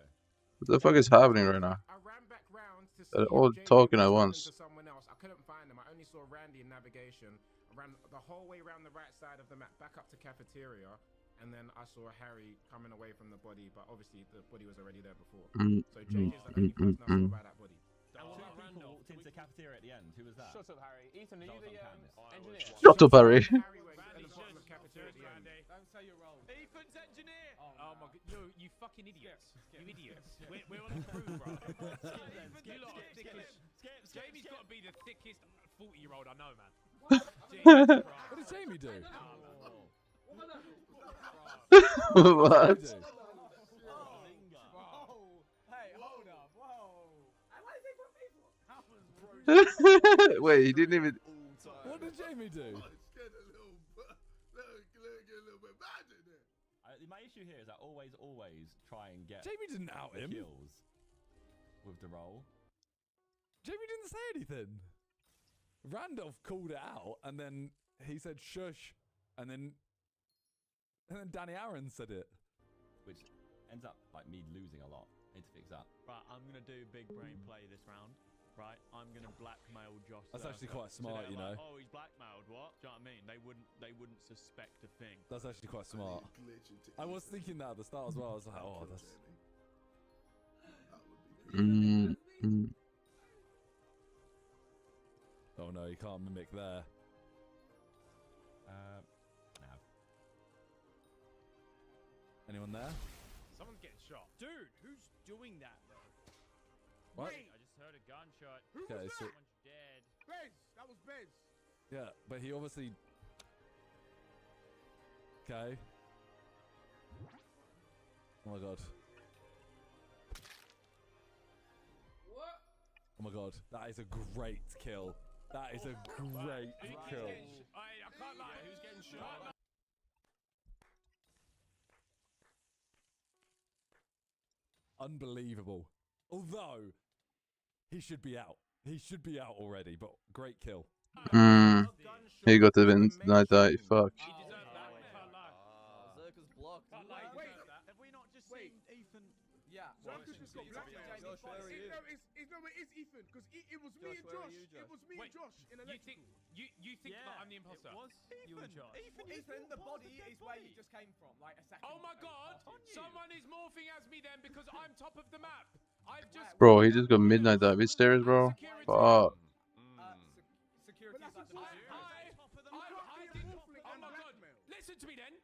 What the fuck is happening right now? I ran back round to see They're all talking at once. someone else. I couldn't find him. I only saw Randy in navigation. I ran the whole way around the right side of the map, back up to cafeteria, and then I saw Harry coming away from the body, but obviously the body was already there before. So JJ's the only person I saw by that body. Two people walked into the cafeteria at the end. Who was that? Shut up, Harry. Ethan, are you the engineer? Shut up, Harry. Harry went at the bottom of cafeteria at the end. Don't say your role. Ethan's engineer. Oh my god, you fucking idiots! You idiots! We're on the crew, bro. You lot are thickest. Jamie's got to be the thickest 40-year-old I know, man. What did Jamie do? What? Wait, he didn't even. What did Jamie do? My issue here is I always try and get Jamie didn't out him. Kills with the roll. Jamie didn't say anything. Randolph called it out, and then he said shush, and then Danny Aaron said it, which ends up like me losing a lot. I need to fix that. Right, I'm gonna do big brain play this round. Right, I'm gonna blackmail Josh. That's actually quite smart, you know. Like, oh, he's blackmailed. What? Do you know what I mean? They wouldn't suspect a thing. That's actually quite smart. I was thinking that at the start as well. I was like, oh, that's. Oh no, you can't mimic there. Nav. Anyone there? Someone's getting shot. Dude, who's doing that though? What? I just heard a gunshot. Who was Okay, that? so Someone's dead. Bez. That was Bez. yeah, but he obviously. Okay. Oh my god. What? Oh my god, that is a great kill. That is a great kill. I can't lie. Who's getting shot? Unbelievable. Although he should be out. He should be out already, but great kill. He got the win. Night eye. Fuck. Zerka's blocked. Wait, have we not just seen Ethan? Yeah. Zerka's just got blacked. Josh, where are you? No, it is Ethan, because it was me and Josh. It was me and Josh in electrical. You think that I'm the imposter? It was you and Josh. Ethan, the body is where you just came from, like a second. Oh my god! Someone is morphing as me then because I'm top of the map. I've just. Bro, he just got midnight dive. His stairs, bro. Fuck. Security. Oh my god! Listen to me then,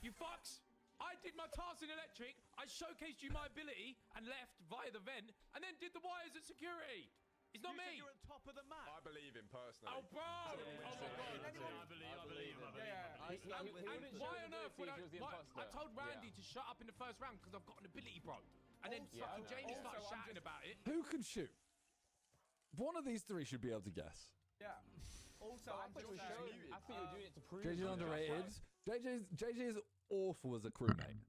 you fucks. I did my task in electric. I showcased you my ability and left via the vent, and then did the wires at security. It's not me. You're at top of the map. I believe him personally. Oh, bro! Oh my god! I believe him. And why on earth would I told Randy to shut up in the first round because I've got an ability, bro. And then fucking Jamie started shouting about it. Who can shoot? One of these three should be able to guess. Yeah. Also, I think you were doing it to prove. JJ's underrated. JJ is awful as a crewmate.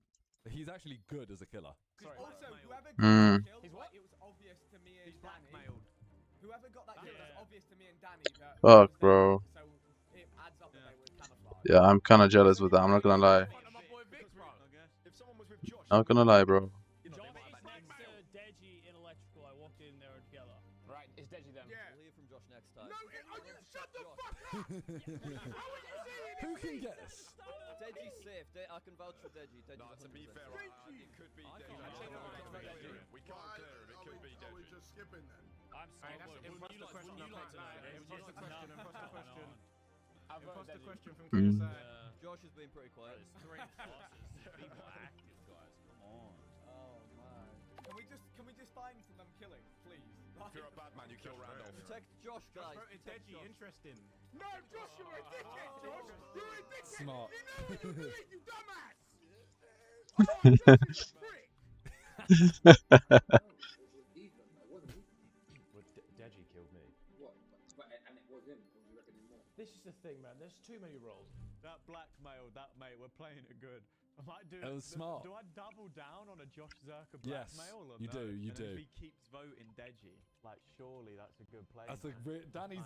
He's actually good as a killer. Also, whoever Mm. got killed, like, it was obvious to me and Danny. Blackmailed. Whoever got that killed, it was obvious to me and Danny that Fuck, it was bro. them, so it adds up that they were camouflaged. Yeah, I'm kind of jealous with that. I'm not gonna lie. If someone was with Josh, Not gonna lie, bro. Next to Deji in electrical, I walked in there together. Right, it's Deji then. Yeah. We'll hear from Josh next time. No, you shut the fuck up! Who can guess? Deji's safe. I can vouch for Deji. Deji's No, to be fair, it could be Deji. We can't clear him. It could be Are we Deji. just skipping then? I'm so good. Imposter question. Imposter question. Imposter question. I've Imposter question from Mm. KSI. Josh has been pretty quiet. There's 3 imposters. Be more active, guys. Come on. Oh man. Can we just find them killing, please? If you're a bad man, you kill Randolph. Protect Josh, guys. It's Protect Deji. Josh. Interesting. No, Josh, you're a dickhead, Josh! You're a dickhead! Smart. You know what you're doing, you dumbass! Oh, Josh is a prick! Deji killed me. What? And it was him, or do you reckon it's more? This is the thing, man. There's too many roles. That blackmail, that mate, we're playing it good. I might do. It was smart. Do I double down on a Josh Zerka Yes, blackmail? Or you no? do, you And do. If he keeps voting Deji, like surely that's a good play. That's a Danny.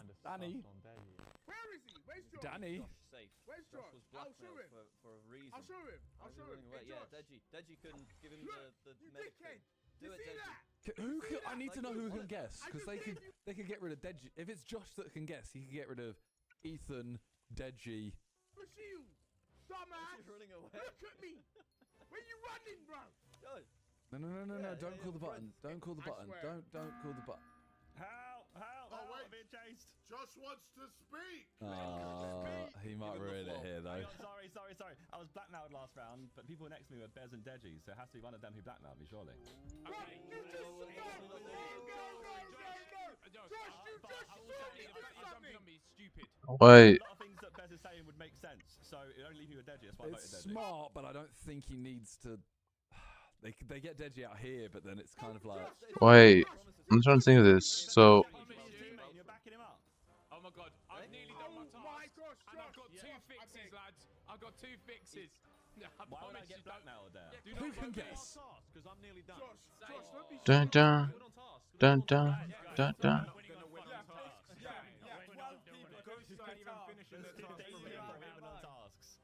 Where is he? Where's Josh? Danny. Josh safe. Where's Josh Josh? was I'll show blackmailed him. for a reason. I'll show him. I'll How's he show him. running away? Hey, Yeah, Josh. Deji couldn't give him Look, the you medic dickhead. thing. You Do it, see Deji. that? Who see could, I that? need to Like know you who want can it. guess I because just gave you- they could get rid of Deji. If it's Josh that can guess, he can get rid of Ethan, Deji. The shield. Dumbass. Deji's running away. Look at me. Where you running, bro? Josh. No. Yeah, Don't call the yeah, button. Don't call the I button. swear. Don't call the button. Help! Help! Oh, Help! wait. I'm being chased. Josh wants to speak. He might Give him the ruin it floor. here though. Sorry. I was blackmailed last round, but people next to me were Bez and Deji, so it has to be one of them who blackmailed me, surely. What? You just no. Josh, you just saw me do something. Stupid. Wait. A lot of things that Bez is saying would make sense, so it only leave me with Deji. That's why I It's voted Deji. smart, but I don't think he needs to. They get Deji out here, but then it's kind of like. Wait. I'm trying to think of this. So. You're backing him up. Oh my god, I've nearly done my task. My gosh, and I've got Josh. 2 fixes, lads. I've got 2 fixes. I Why would I promise get you don't- blackmailed there? Do Who not can vote me. guess? Because I'm nearly done. Josh, don't be Dun dun. Dun dun. Dun dun.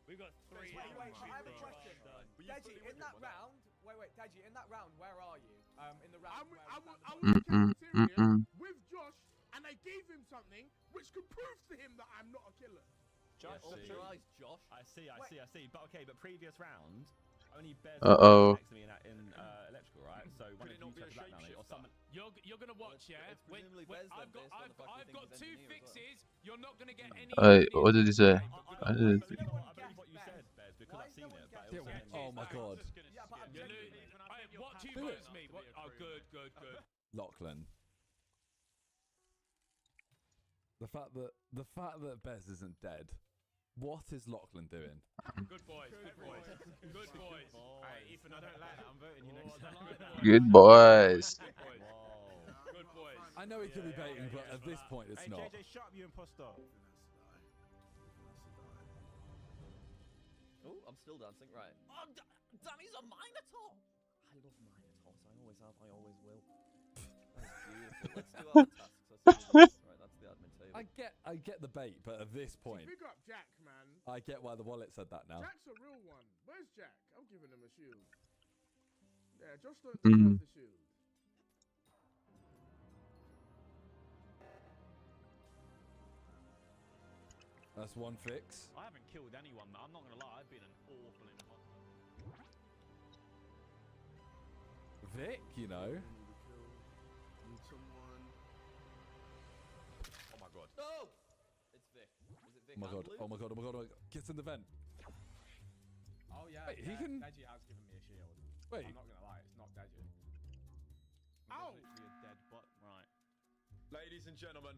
We've got 3 Wait, hours. I have a question. Deji, in that round, Deji, in that round, where are you? In the round. I was in the cafeteria with Josh, and I gave him something which could prove to him that I'm not a killer. Josh, open your eyes, Josh. I see. But okay, but previous round, only Bez Uh-oh. next to me in electrical, right? So one of you tried to blackmail me, or someone. You're gonna watch, yeah? it's presumably Bez then, I've got based on the fact I've he got thinks 2 he's engineer as well. fixes. You're not gonna get any. Wait, what did he say? I believe what you said, Bez, because I've seen it. But it was Oh my god. What 2 Do it. votes me? What? Oh, good. Lachlan. The fact that Bez isn't dead. What is Lachlan doing? Good boys. Hey, Ethan, I don't like that. I'm voting you next time. Good boys. Good boys. I know he could be baiting, but at this point it's Hey, not. JJ, shut up, you imposter. Oh, I'm still dancing. Right. Oh, Danny's a Minotaur. I love Minotaurs. I always have. I always will. That's beautiful. Let's do our tasks. Right, that's the admin table. I get the bait, but at this point, Big up Jack, man. I get why the wallet said that now. Jack's a real one. Where's Jack? I'm giving him a shield. Yeah, Josh don't deserve the shield. That's 1 fix. I haven't killed anyone. I'm not gonna lie. I've been an awful imposter. Vic, you know. Need someone. Oh my god. No! It's Vic. Is it Vic? Oh my god. Oh my god. Oh my god. Oh my god. Gets in the vent. Oh yeah. Wait, he can- Deji has given me a shield. Wait. I'm not gonna lie, it's not Deji. Ow! Literally a dead butt. Right. Ladies and gentlemen,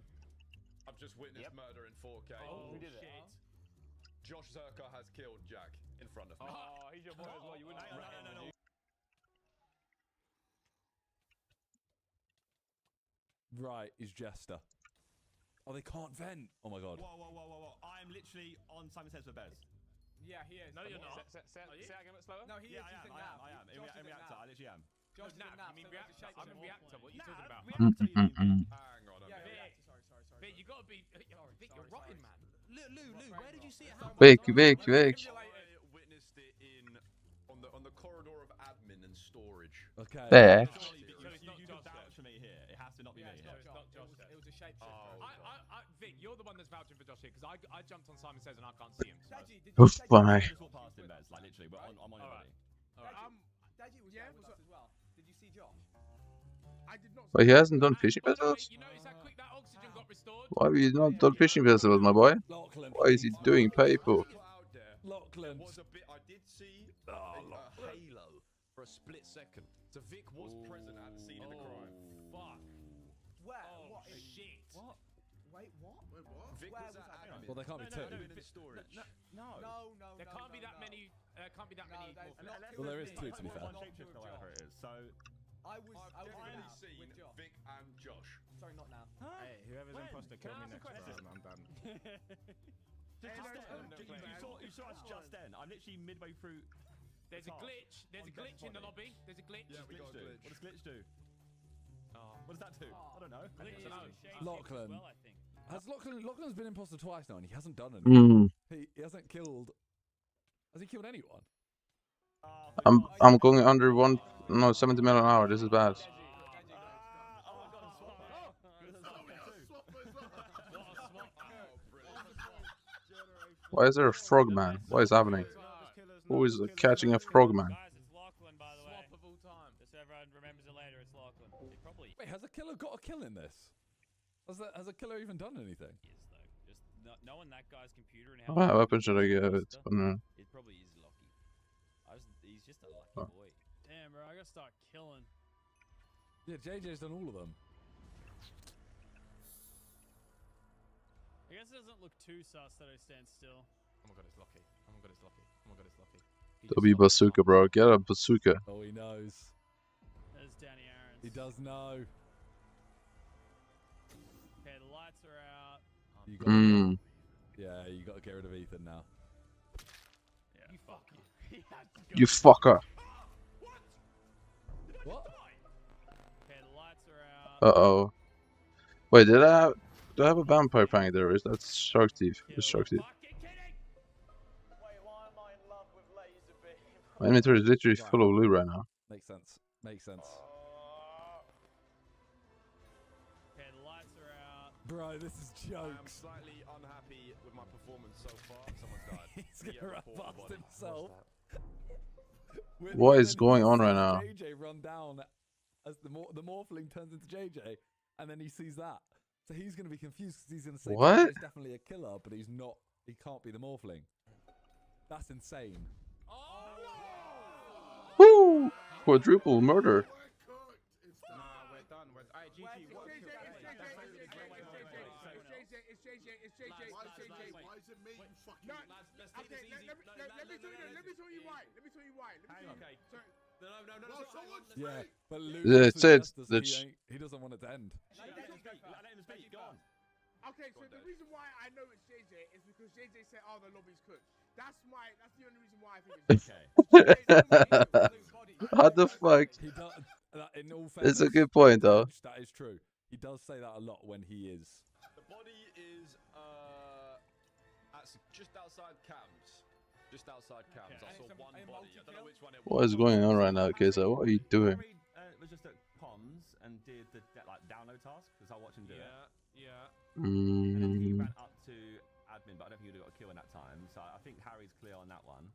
I've just witnessed murder in 4K. Oh, who did it? Josh Zerka has killed Jack in front of me. Oh, he's your boy as well. You wouldn't. No. Right, he's Jester. Oh, they can't vent. Oh my god. Whoa. I'm literally on Simon's head for Bez. Yeah, he is. No, you're not. Say that again a bit slower. No, he is. I am. In reactor, I literally am. Josh no, is a you mean so it's a reactor? shape I'm in shift. reactor. What are you talking about? Reactor, you mean? Hang on a Yeah, minute. reactor. Sorry. Vic, you gotta be. Vic, you're rotting, man. Lou, where did you see it happen? Vic. I witnessed it on the corridor of admin and storage. Okay. There. You can vouch for me here. It has to not be me here. It's not Josh. It was a shape shift. Vic, you're the one that's vouching for Josh here because I jumped on Simon Says and I can't see him. So. Deji, did Oof, you bye. Just walk past him, Bez. Like literally, but I'm on your body. Deji was there with us as well. Did you see Josh? I did not. But he hasn't done fishing vessels? You notice how quick that oxygen got restored? Why have you not done fishing vessels, my boy? Lachlan. Why is he doing paper? Lachlan. Was a bit. I did see a halo for a split second. So Vic was present at the scene of the crime. Fuck. Where? Oh, What? shit. What? Wait, what? Vic Where was was at that? admin. Well, there can't be two. In the storage. No. There can't be that many. Can't be that many. Well, there is two, to be fair. One shapeshifter, whatever it is. So I was definitely with seen Josh. Vic and Josh. Sorry, not now. Hey, whoever's imposter, kill me next round. I'm done. You saw us just then. I'm literally midway through. There's a glitch. There's a glitch in the lobby. There's a glitch. Yeah, we got a glitch. What does glitch do? What does that do? I don't know. Lachlan. Lachlan's been imposter twice now and he hasn't done anything. He hasn't killed. Has he killed anyone? I'm going under 70 mile an hour. This is bad. Why is there a frogman? What is happening? Who is catching a frogman? Guys, it's Lachlan, by the way. Swap of all time. Just so everyone remembers it later, it's Lachlan. It probably Wait, has a killer got a kill in this? Has a killer even done anything? is, though. Just knowing that guy's computer and What weapon should I get? It probably is lucky. He's just a lucky boy. Damn, bro, I gotta start killing. Yeah, JJ's done all of them. I guess it doesn't look too sus that I stand still. Oh my god, it's lucky. Oh my god, it's lucky. Oh my god, it's lucky. W bazooka, bro. Get a bazooka. Oh, he knows. There's Danny Aaron. He does know. Okay, the lights are out. You got yeah, you got to get rid of Ethan now. Yeah. You fucker. You fucker. What? Okay, the lights are out. Uh-oh. Wait, do I have a vampire fang there? Is that Shark Thief? It's Shark Thief. My inventory is literally full of loot right now. Makes sense. Makes sense. Okay, the lights are out. Bro, this is I am jokes. slightly unhappy with my performance so far. Someone's died. He's gonna run past himself. What is going on right now? JJ run down as the morphling turns into JJ, and then he sees that. So he's going to be confused because he's going to say What? JJ's definitely a killer, but he's not. He can't be the morphling. That's insane. Woo! Quadruple murder. Nah, we're done. Alright, GG. It's JJ. Why is it me? You fucking. No, okay, let me tell you why. Okay. Well, someone's Yeah, but Luke Yeah, also it's doesn't- he doesn't want it to end. Let him speak. Go on. Okay, so the reason why I know it's JJ is because JJ said, "Oh, the lobby's cooked." That's the only reason why I think it's JJ. What the fuck? He does. In all It's fairness, a good point, though. That is true. He does say that a lot when he is. The body is just outside cams. Just outside cams. I saw one body. I don't know which one it was. What is going on right now, Kesa? What are you doing? Was just at comms and did the download task because I watched him do it. Yeah. And then he Mm. ran up to admin, but I don't think he would have got a kill in that time. So I think Harry's clear on that one.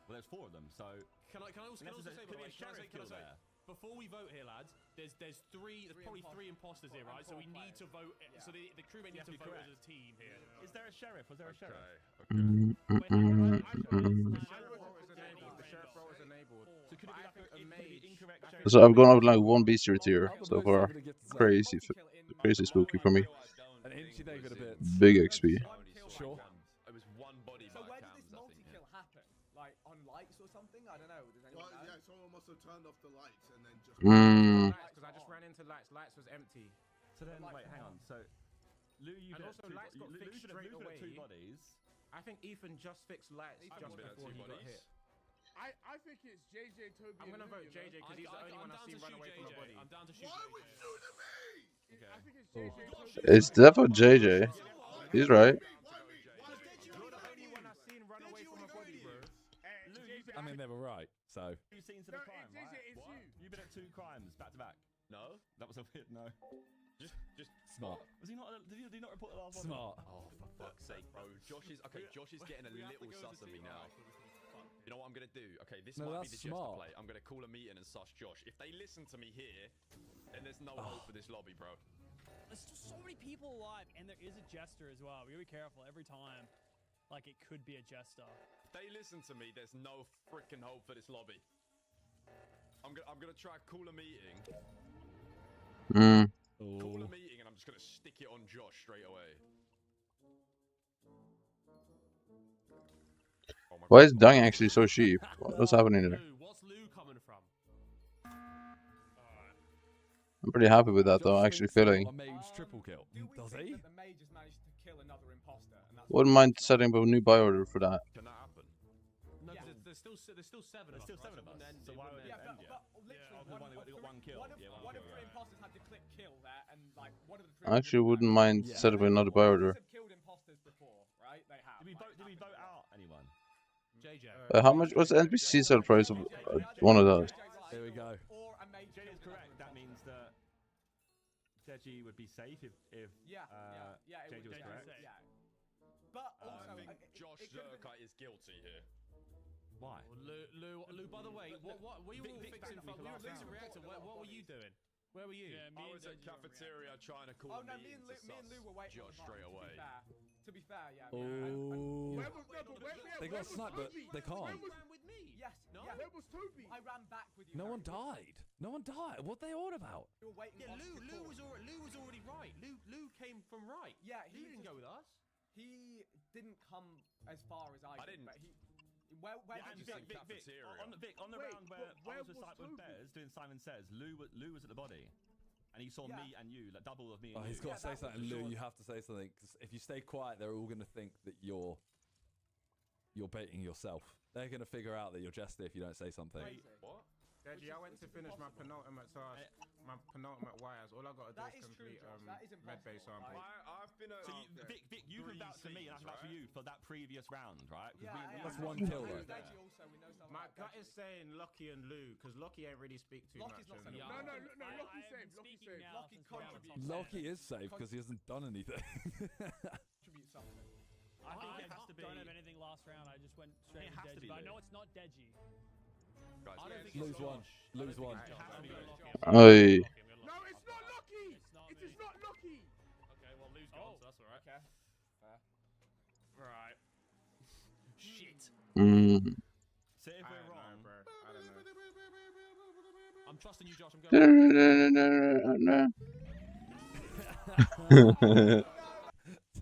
Well, there's 4 of them, so Can I also say, by the way, can I say, before we vote here, lads, there's probably 3 imposters here, right? So we need to vote. So the crewmate need to vote as a team here. Is there a sheriff? Was there a sheriff? The sheriff role is enabled. So could it be like a mage? Incorrect sheriff? So I've gone up like 1 bestiary tier so far. Crazy spooky for me. And Inchy David a bit. Big XP. Sure. It was one body So by where did cams, this I think. multi-kill happen? Like on lights or something? I don't know. Does anyone know? Yeah, someone must have turned off the lights and then just. Because I just ran into lights. Lights was empty. So then, wait, hang on. So Lou, you And did also two lights got Lou fixed did straight Lou did away. 2 bodies. I think Ethan just fixed lights just before he got hit. I think it's JJ, Toby. I'm gonna vote JJ because he's the only one I've seen run away from a body. I'm down to shoot Why would you do to me? I think it's JJ, Toby. It's definitely JJ. He's right. You're the only one I've seen run away from a body, bro. I mean, they were right, so. You've seen some crime, right? What? You've been at 2 crimes back to back. No, that was a weird no. Just smart. Was he not? Did he not report the last one? Smart. Oh, for fuck's sake, bro. Josh is getting a little sus of me now. You know what I'm gonna do? Okay, this might be the Jester play. I'm gonna call a meeting and suss Josh. If they listen to me here, then there's no hope for this lobby, bro. There's still so many people alive, and there is a Jester as well. We gotta be careful every time. Like, it could be a Jester. If they listen to me, there's no freaking hope for this lobby. I'm gonna try to call a meeting. Call a meeting, and I'm just gonna stick it on Josh straight away. Oh my Why is Dung actually so cheap? What's happening there? What's Lou coming from? I'm pretty happy with that though, actually feeling. A mage triple kill. Does he? The mage has managed to kill another imposter, and that's Wouldn't mind setting up a new buy order for that. Can that happen? No, there's still 7 of us. There's still 7 of us. So why would it end yet? literally one kill. One of 3 imposters had to click kill there, and like one of the 3. I actually wouldn't mind setting up another buy order. Killed imposters before, right? They have. Did we vote out anyone? JJ. How much? What's the NPC sell price of one of those? There we go. JJ is correct. That means that Deji would be safe if JJ was correct. Yeah. But also, I think Josh Zerka is guilty here. Why? Lou, by the way, what were you all fixing for? We were losing reactor. What were you doing? Where were you? I was at cafeteria trying to call a meeting to Lou were waiting Josh straight away. To be fair, yeah. They got sniped, but they can't. With me. Yes. No. Where was Toby? I ran back with you. No one died. No one died. What are they on about? You were waiting. Yeah, Lou was already right. Lou came from right. Yeah, he didn't go with us. He didn't come as far as I did, but he. Where did you see Vic, on the round where I was with Bez doing Simon Says, Lou was at the body. And he saw me and you, like double of me and you. He's got to say something, Lou. You have to say something. Because if you stay quiet, they're all going to think that you're baiting yourself. They're going to figure out that you're Jester if you don't say something. What? Deji, I went to finish my penultimate task, my penultimate wires. All I got to do is complete med-based sample. I've been So Vic, you can vouch for me and I can vouch for you for that previous round, right? That's one kill though. My gut is saying Lockie and Lou, because Lockie ain't really speak too much. No, Lockie's safe. Lockie's safe. Lockie contributes. Lockie is safe because he hasn't done anything. Contribute something. I don't have anything last round. I just went straight to Deji. But I know it's not Deji. Lose one. Lose one. Oi. No, it's not Lucky. It is not Lucky. Okay, well, Lou's gone, so that's alright. Okay. Fair. Right. Shit. So if we're wrong, bro. I don't know. I'm trusting you, Josh. I'm going.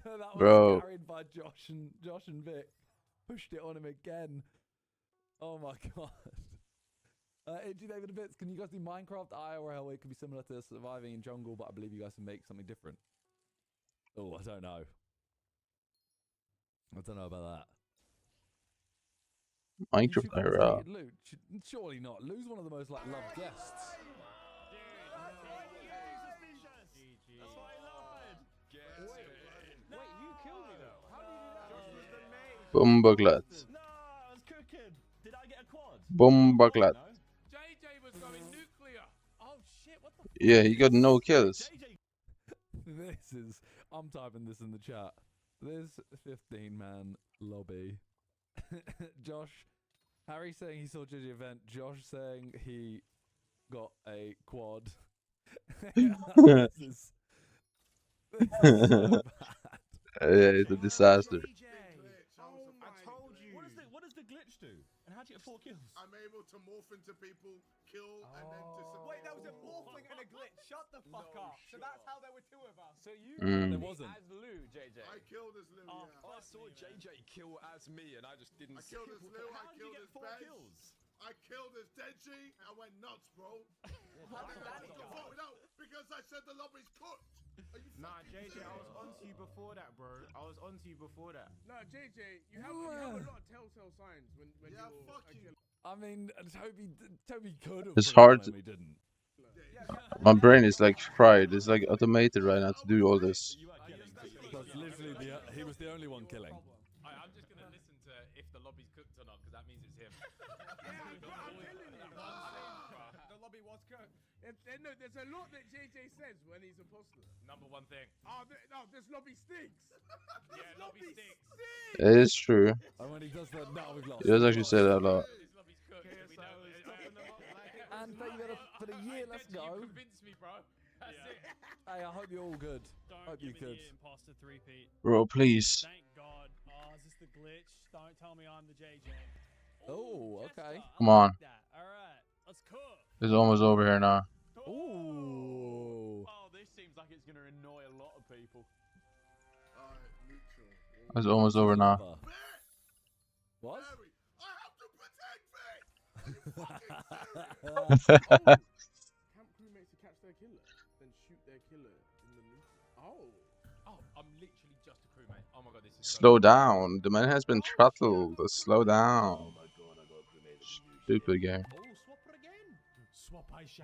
So that was Bro. carried by Josh and Vic. Pushed it on him again. Oh my god. EDGED David Bits, can you guys do Minecraft IRL? It could be similar to surviving in jungle, but I believe you guys can make something different. Oh, I don't know. I don't know about that. Minecraft IRL. Lou, surely not. Lou's one of the most loved guests. Wait, you killed me though. How did you do that? Bumbaglat. no, I was cooking. Did I get a quad? Bumbaglat. JJ was going nuclear. Oh shit! What the? Yeah, he got no kills. This is. I'm typing this in the chat. This 15-man lobby. Josh, Harry saying he saw JJ event. Josh saying he got a quad. This is so bad. Yeah, it's a disaster. I told you. What does the glitch do? And how do you get 4 kills? I'm able to morph into people, kill, and then disappear. Wait, there was a morphling and a glitch. Shut the fuck up. So that's how there were 2 of us. So you There wasn't. as Lou, JJ. I killed as Lou, yeah. I saw JJ kill as me, and I just didn't. I killed as Lou, I How did you killed get as 4 Bez. kills? I killed as Deji. I went nuts, bro. I voted out because I said the lobby's cooked. Nah, JJ, I was onto you before that, bro. I was onto you before that. No, JJ, you have a lot of telltale signs when you're fuck you. I mean, Toby could have. It's hard. He didn't. My brain is like fried. It's like automated right now to do all this. That's literally he was the only one killing. I'm just gonna listen to if the lobby's cooked or not, because that means it's him. The lobby was cooked. No, there's a lot that JJ says when he's imposter. Number one thing. Oh, no, this lobby stinks. Yeah, lobby stinks. It is true. And when he does that, now we've lost. He does actually say that a lot. This lobby's cooked. And thank you for the year. Let's go. You convinced me, bro. That's it. Hey, I hope you're all good. Hope you could. Imposter 3-peat. Bro, please. Thank God. Oh, is this the glitch? Don't tell me I'm the JJ. Oh, okay. Come on. Alright, let's cook. It's almost over here now. Ooh. Oh, this seems like it's gonna annoy a lot of people. It's almost over now. What? Camp crewmates to catch their killer, then shoot their killer in the meeting. Oh, I'm literally just a crewmate. Oh my god, this is Slow down. The man has been throttled. Slow down. Stupid game.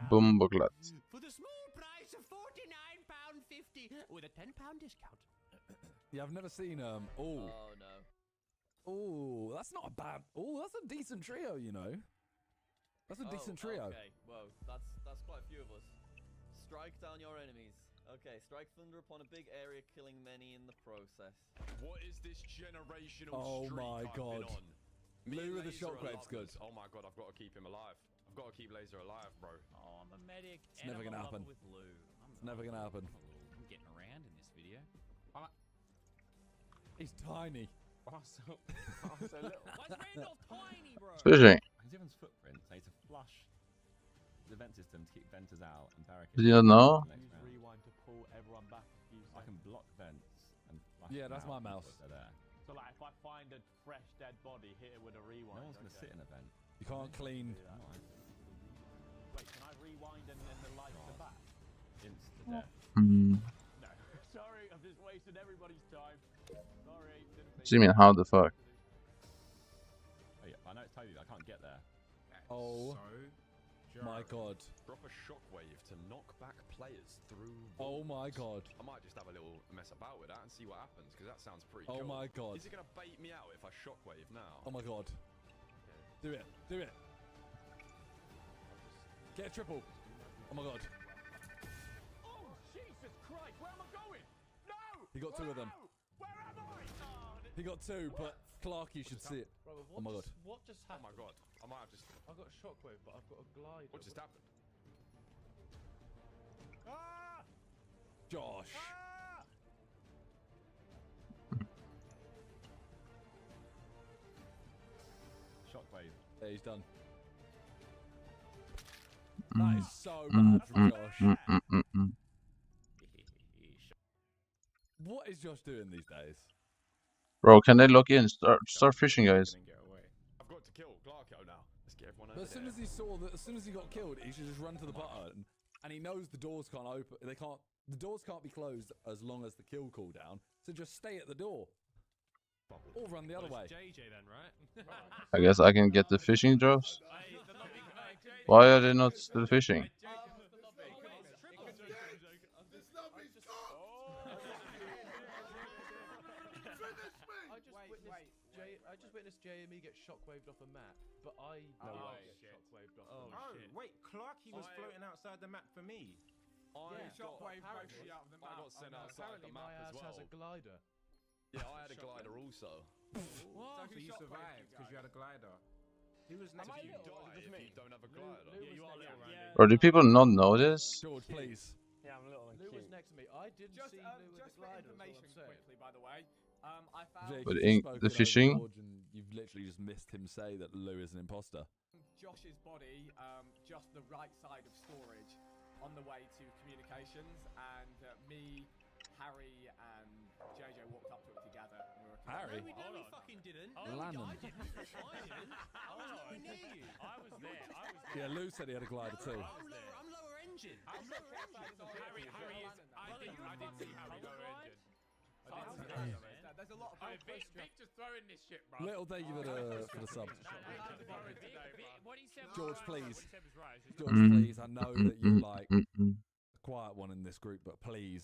Bumbleclut. For the small price of £49.50 with a £10 discount. Yeah, I've never seen Oh no. Oh, that's not a bad. Oh, that's a decent trio, you know. That's a decent trio. Okay, whoa, that's quite a few of us. Strike down your enemies. Okay, strike thunder upon a big area, killing many in the process. What is this generational Oh streak my I've God. been on? Me Lou and with the Laser are shockwave's good. lovers. Oh my god, I've got to keep him alive. I've got to keep Laser alive, bro. Oh, I'm a medic. It's never gonna happen. With Lou. It's never gonna happen. I'm getting around in this video. He's tiny. Oh, so little. Why's Randolph tiny, bro? Fishing. Zivon's footprint, so to flush the vent system to kick venters out and barricade. Did you not know? Use rewind to pull everyone back a few seconds. I can block vents and flush Yeah, them that's out my mouse. if they're there. So like, if I find a fresh dead body, hit it with a rewind. No one's gonna sit in a vent. You can't clean. Wait, can I rewind and then the lights are back? Insta death. Hmm. No. Sorry, I've just wasted everybody's time. Sorry. What do you mean, how the fuck? Oh, yeah, I know it's Toby, but I can't get there. Oh my god. Drop a shockwave to knock back players through. Oh my god. I might just have a little mess about with that and see what happens, because that sounds pretty Oh cool. my god. Is it gonna bait me out if I shockwave now? Oh my god. Do it. Do it. Get a triple. Oh my god. Oh, Jesus Christ, where am I going? No! He got two of them. Where am I? He got two, but Clark, you should see it. Bro, Oh my god. What just Oh happened? my god. I might have just. I got a shockwave, but I've got a glider. What just happened? Ah! Josh. Ah! Shockwave. Yeah, he's done. That is so bad from Josh. What is Josh doing these days? Bro, can they log in? Start fishing, guys. I've got to kill Clarko now. Let's get everyone But over as soon there. as he saw that, as soon as he got killed, he should just run to the button, and he knows the doors can't open. They can't. The doors can't be closed as long as the kill cooldown. So just stay at the door, or run the other way. JJ then, right? I guess I can get the fishing drops. Why are they not still fishing? I just witnessed JME get shockwaved off a map, but I get shockwaved off a map. Wait, Clarky was floating outside the map for me. I got sent outside the map as well. Has a glider. Yeah, I had a glider also. What? So you survived because you had a glider. Who was next to you? Die if you don't have a glider. Yeah, you are little, Randy. Or do people not know this? George, please. Yeah, I'm little and Lou was next to me. I didn't see Lou with a glider. Information quickly, by the way. I found Jake, But you've the spoken over fishing? George and you've literally just missed him say that Lou is an imposter. Josh's body just the right side of storage on the way to communications, and me, Harry, and JJ walked up to it together. And we were Harry? No, we fucking didn't. Lanham. I didn't. I didn't. I was nowhere near you. I was there. Yeah, Lou said he had a glider too. I'm lower engine. I'm lower engine. Harry is. did see Harry go injured. There's a lot of Vic just throwing this shit, bro. Little thank you for the sub. What he said was George, right. please. What he said was right. It's just George, please. I know that you're like the quiet one in this group, but please.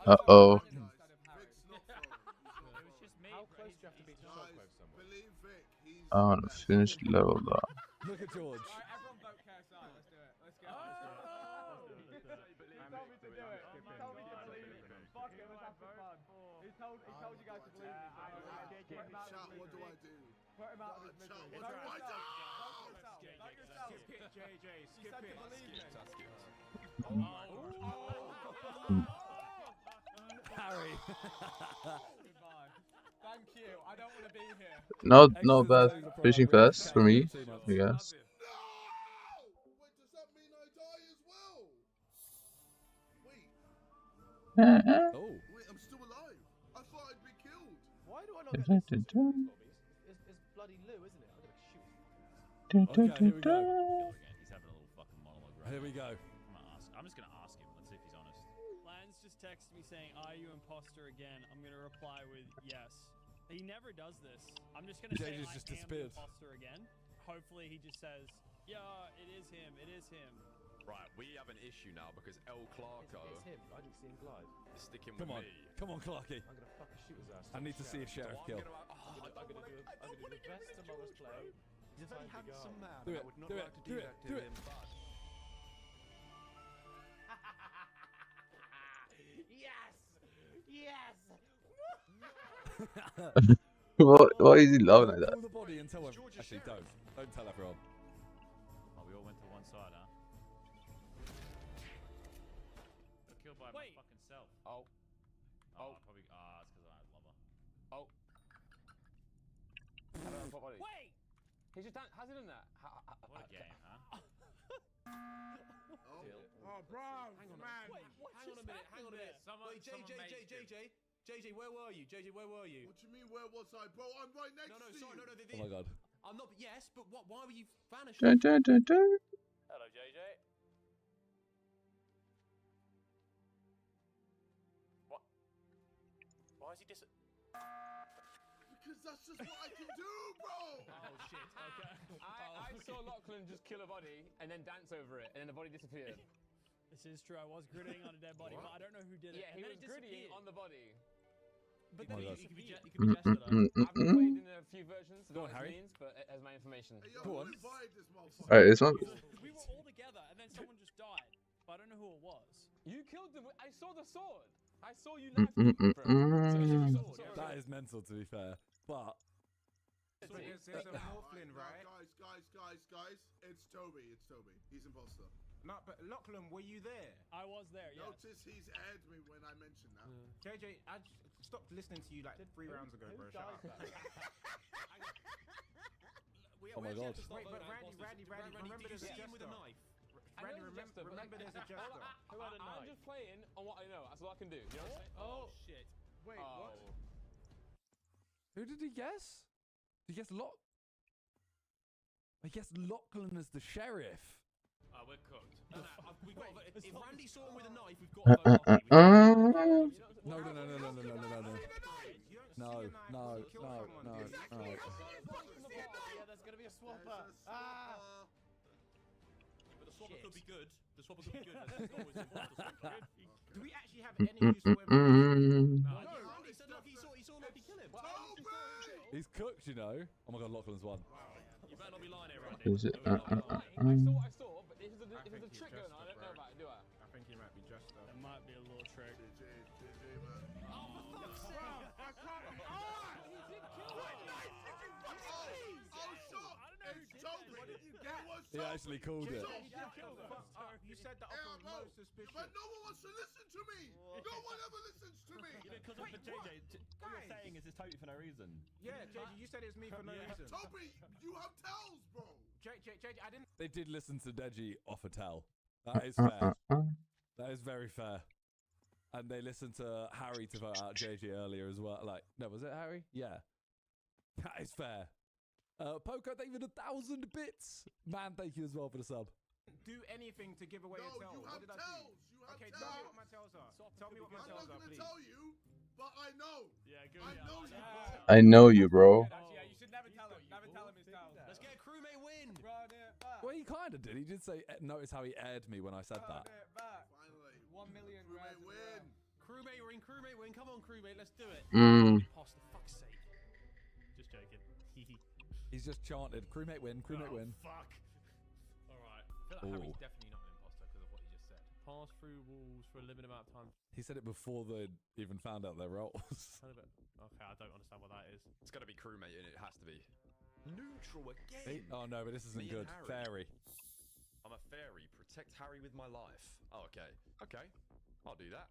Uh-oh. It was just me. How close do you have to be to Shockwave someone? Believe Vic, he's I want to finish level up. Look at George. Alright, everyone vote KSI. Let's do it. Let's go. He told me to do it. He told me to believe it. Fuck it, let's have some fun. He told you guys to believe me. Chat, what do I do? Put him out of his misery. What do I do? Vote yourself. Skip it, JJ. You Skip said to it. believe me. Harry. Goodbye. Thank you. I don't want to be here. No bad fishing fast for me, I guess. Wait, does that mean I die as well? Wait. Oh. Wait, I'm still alive. I thought I'd be killed. Why do I not get this? It's bloody Lou, isn't it? I'm gonna shoot. Okay, here we go. He's having a little fucking monologue right Here we go. I'm just gonna ask him. Let's see if he's honest. Lance just texted me saying, "Are you imposter again?" I'm gonna reply with yes. He never does this. I'm just gonna say JJ's I just am the disappeared. imposter again. Hopefully he just says, "Yeah, it is him. It is him." Right, we have an issue now because El Clarko It's him. I didn't see him glide. is sticking Come with on. me. Come on, Clarky. I'm gonna fucking shoot his ass. I need to see a sheriff kill. I'm gonna do the best Among Us play. He's a very handsome man. Do I it, would not do like it, to do do it, that to do it. him, but Yes! Why is he laughing like that? Pull the body and tell him. Actually, don't. Don't tell everyone. Oh, we all went to one side, huh? Got killed by my fucking self. Oh. Probably. It's because I had lava. Oh. I don't know what body. Wait! He's just done. How's he done that? What a game, huh? Oh, bro, man. Hang on a minute. Wait, JJ, where were you? JJ, where were you? What do you mean, where was I? Bro, I'm right next to you. Sorry, no. Oh my god. I'm not. Yes, but what? Why were you vanished? Dun, dun, dun, dun. Hello, JJ. What? Why is he dis? Because that's just what I can do, bro. Oh shit. Okay. I saw Lachlan just kill a body and then dance over it, and then the body disappeared. This is true. I was grittying on a dead body, but I don't know who did it. Yeah, And he then was it grittying disappeared. on the body. But Oh then my you could be Mm, Jester though. mm, I've mm, played in a few versions, so Go on, what it Harry. means, but it has my information. Hey, yo, Go on. who invited this motherfucker? Alright, this one. We were all together, and then someone just died. But I don't know who it was. You killed them. I saw the sword. I saw you Mm, knife mm, him, mm, bro. mm. That is mental, to be fair. But There's a Northland, right? Guys, it's Toby. He's imposter. No, but Lachlan, were you there? I was there, yes. Notice he's aired me when I mentioned that. JJ, I stopped listening to you like 3 rounds ago, bro. Shut up. Oh my god. Wait, but Randy, remember there's a him with a jester. knife? Randy, remember there's a jester. Who had a I'm knife? just playing on what I know. That's all I can do. You know what I'm saying? Oh shit. Wait, what? who did he guess? Did he guess I guess Lachlan as the sheriff. We're cooked. We've got. If Randy saw him with a knife, we've got to vote Lockie. No. You don't No. see a knife, No. kill someone, dude. Yeah, there's gonna be a swapper. Ah! But the swapper could be good. The swapper could be good. There's always imposter swapper. Do we actually have any use for Mm. Randy said Lockie he saw Lockie kill him. He's cooked, you know. Oh my god, Lachlan's won. You better not be lying here, Randy. Is it? I saw what I saw, but if there's a trick going on, I don't know about it, do I? I think he might be jester. There might be a little trick. He actually called it. You said that off of no suspicion. But no one wants to listen to me. No one ever listens to me. Because of JJ, what you're saying is it's Toby for no reason. Yeah, JJ, you said it was me for no reason. Toby, you have tells, bro. JJ, I didn't. They did listen to Deji off a tell. That is fair. That is very fair. And they listened to Harry to vote out JJ earlier as well. Like, no, was it Harry? Yeah. That is fair. Poco, thank you for 1,000 bits. Man, thank you as well for the sub. Do anything to give away No, yourself. you What have did I tells. do? You Okay, tell me what my tells are. Tell me what my tells are, please. I'm not gonna tell you, but I know. Yeah, good. I know you. I know you, bro. Actually, yeah, you should never tell him. Never tell him his tells. Let's get a crewmate win. Run it back. Well, he kind of did. He did say, notice how he aired me when I said that. Run it back. Finally. 1 million Crewmate win. Crewmate win, crewmate win. Come on, crewmate, let's do it. Imposter, fuck's sake. Just joking. He's just chanted, crewmate win, crewmate win. Fuck. Alright. I feel like Harry's definitely not an imposter because of what he just said. Pass through walls for a limited amount of time. He said it before they even found out their roles. Okay, I don't understand what that is. It's got to be crewmate, and it has to be. Neutral again. Oh no, but this isn't good. Fairy. I'm a fairy. Protect Harry with my life. Oh, okay. Okay. I'll do that.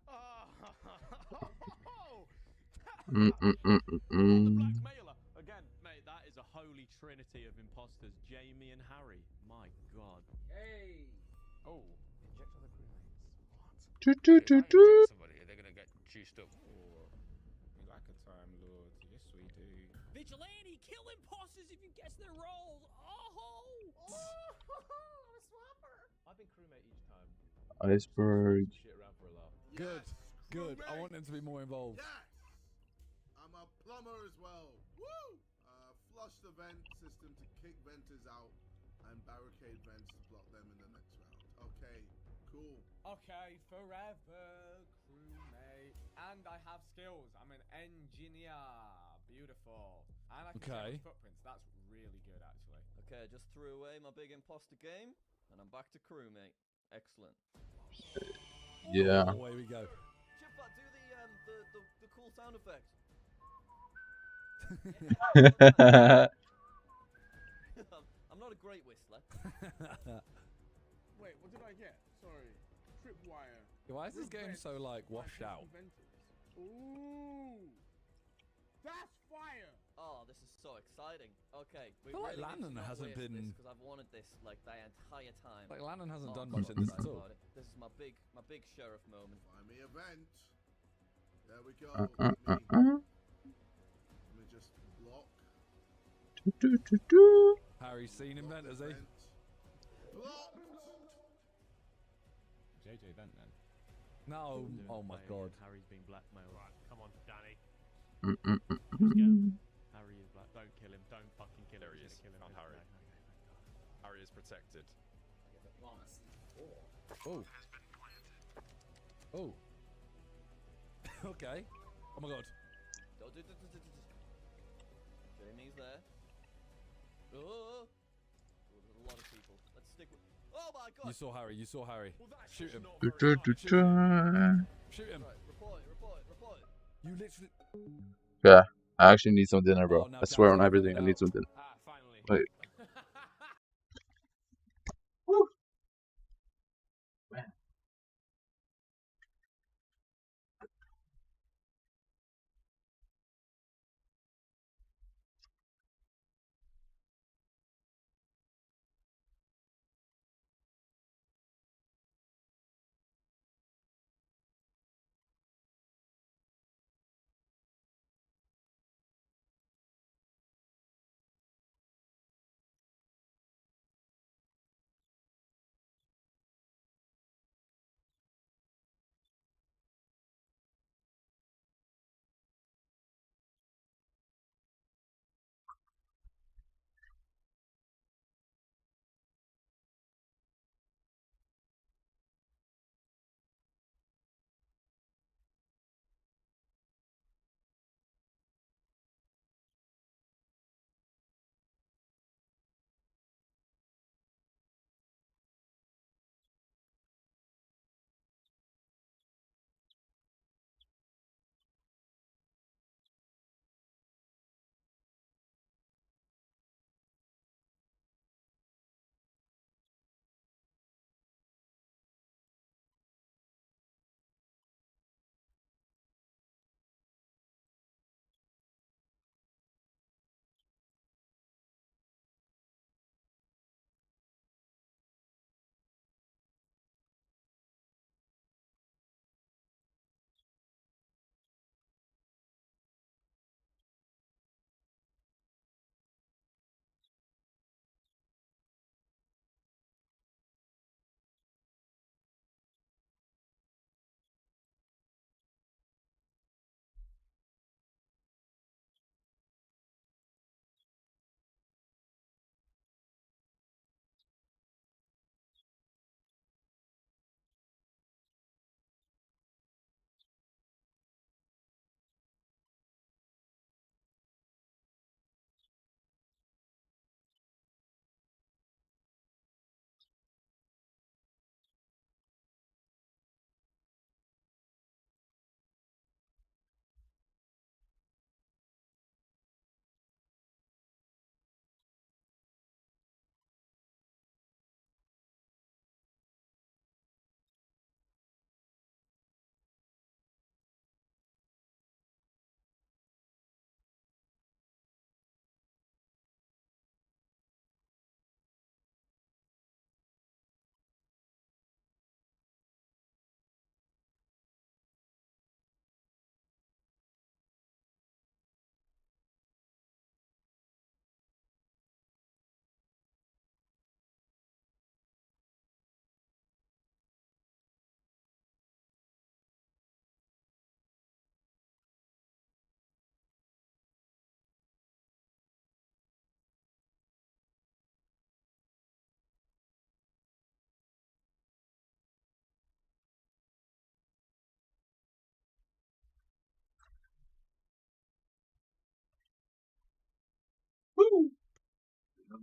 Blackmailer. Again, mate, that is a holy trinity of imposters. Jamie and Harry. My god. Hey. Oh. Inject other crewmates. Somebody, they're gonna get juiced up. You like a time lord. Yes, we do. Vigilante, kill imposters if you guess their roles. Oh! I'm a swapper. I've been crewmate each time. Iceberg. Shit around for a laugh. Good. Good. I want him to be more involved. Yes. I'm a plumber as well. Woo! Flush the vent system to kick venters out and barricade vents to block them in the next round. Okay, cool. Okay, forever, crewmate. And I have skills. I'm an engineer. Beautiful. And I can check footprints. That's really good, actually. Okay, I just threw away my big imposter game, and I'm back to crewmate. Excellent. Yeah. Away we go. Chipbot, do the cool sound effect. I'm not a great whistler. Wait, what did I get? Sorry. Tripwire. Why is this game so like washed out? Ooh. That's fire. Oh, this is so exciting. Okay, we I feel like really Lannon need to not hasn't waste been- because I've wanted this like the entire time. Like Lannon hasn't Oh, done I'm much so in this at excited all. about it. This is my big sheriff moment. Find me a vent. There we go. Let me just block. Harry's seen him then, has he? Blocked. JJ vent then. No. Oh my god. Harry's being blackmailed. Right, come on, Danny. Harry is black. Don't kill him. Don't fucking kill him. There he is. Kill him. Found Harry. Harry is protected. Oh. Oh. Okay. Oh my god. Jamie's there. Oh, there's a lot of people. Let's stick with. Oh my god! You saw Harry. You saw Harry. Shoot him. Shoot him. Right, report it. You literally. Yeah, I actually need some dinner, bro. I swear on everything, I need some dinner. Finally. Wait.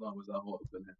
long was that hot up in here?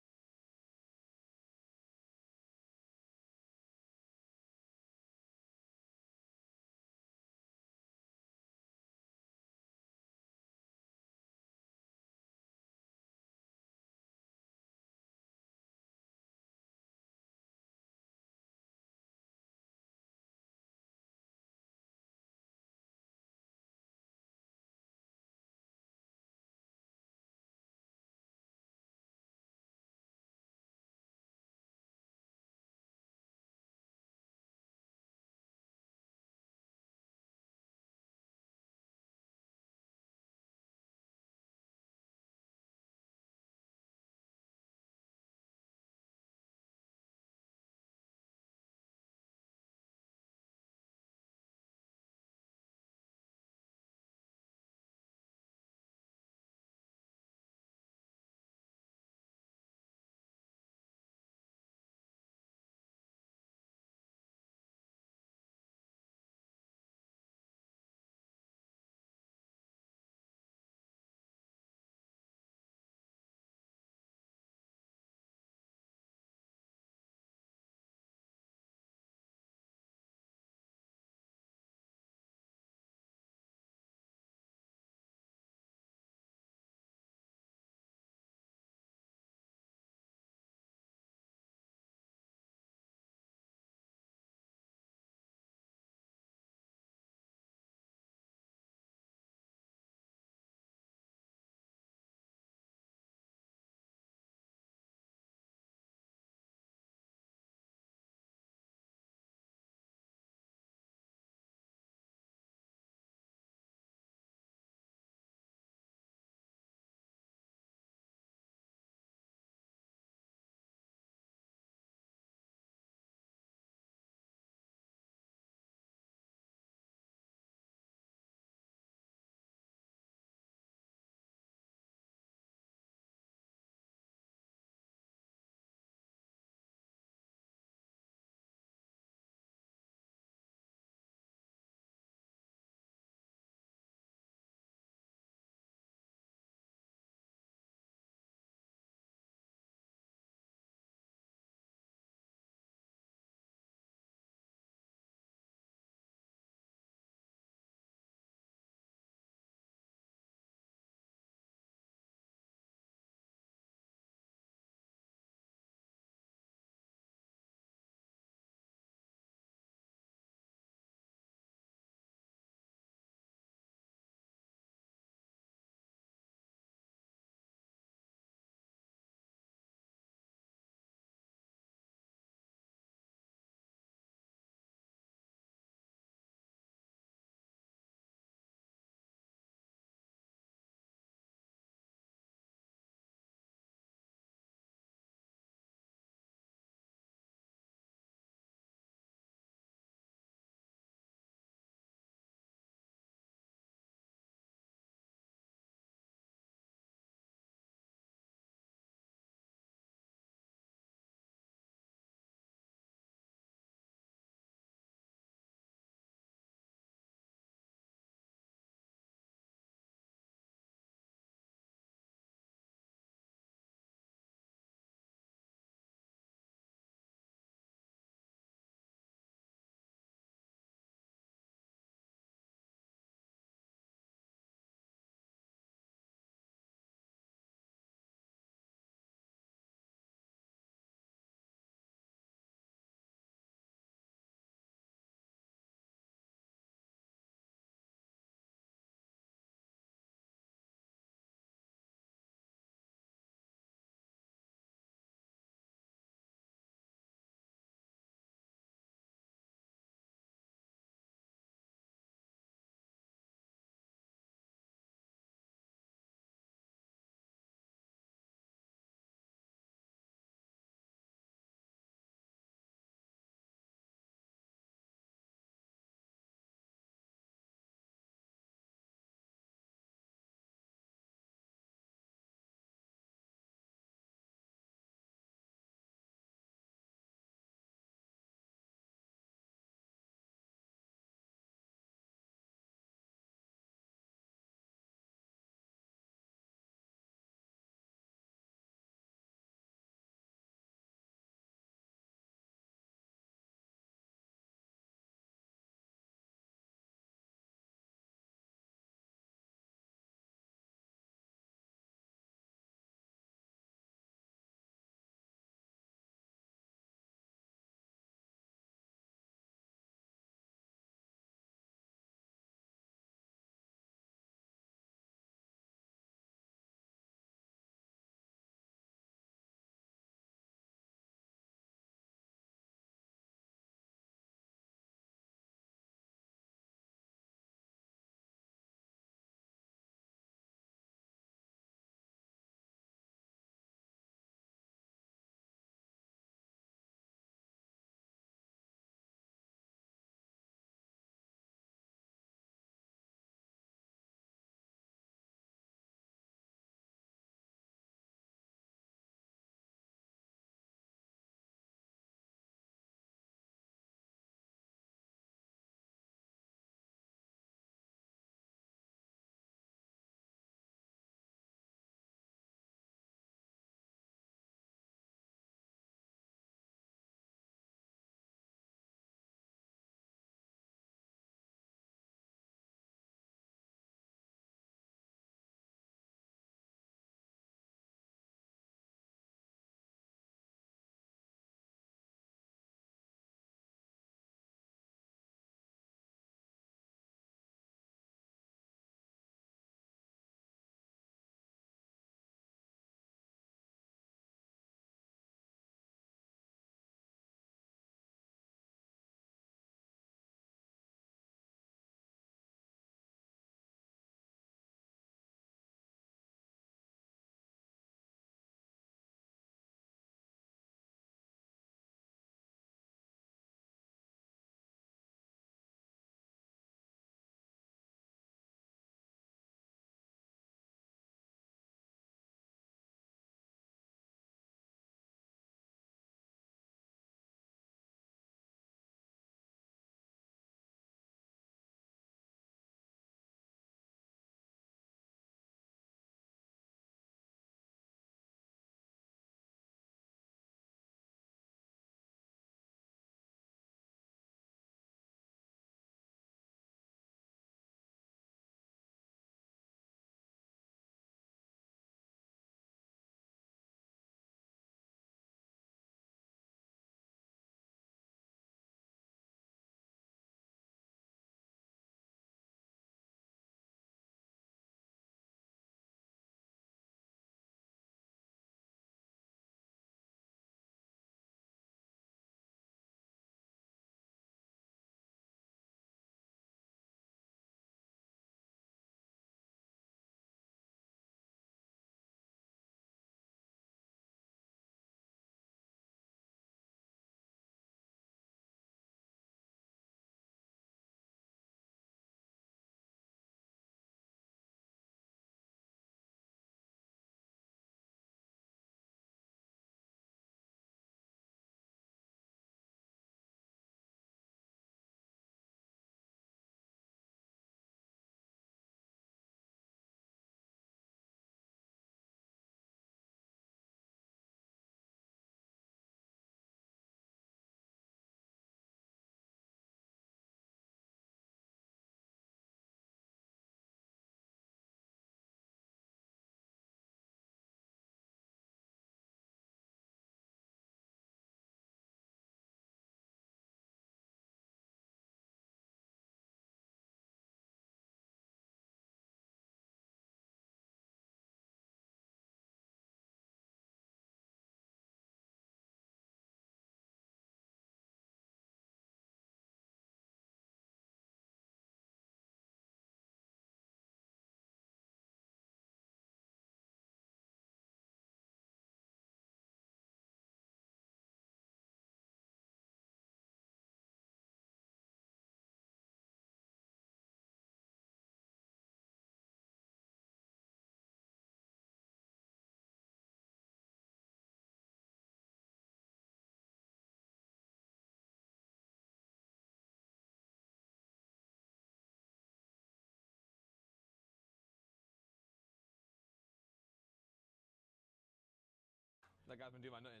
that guy's been doing my nutting.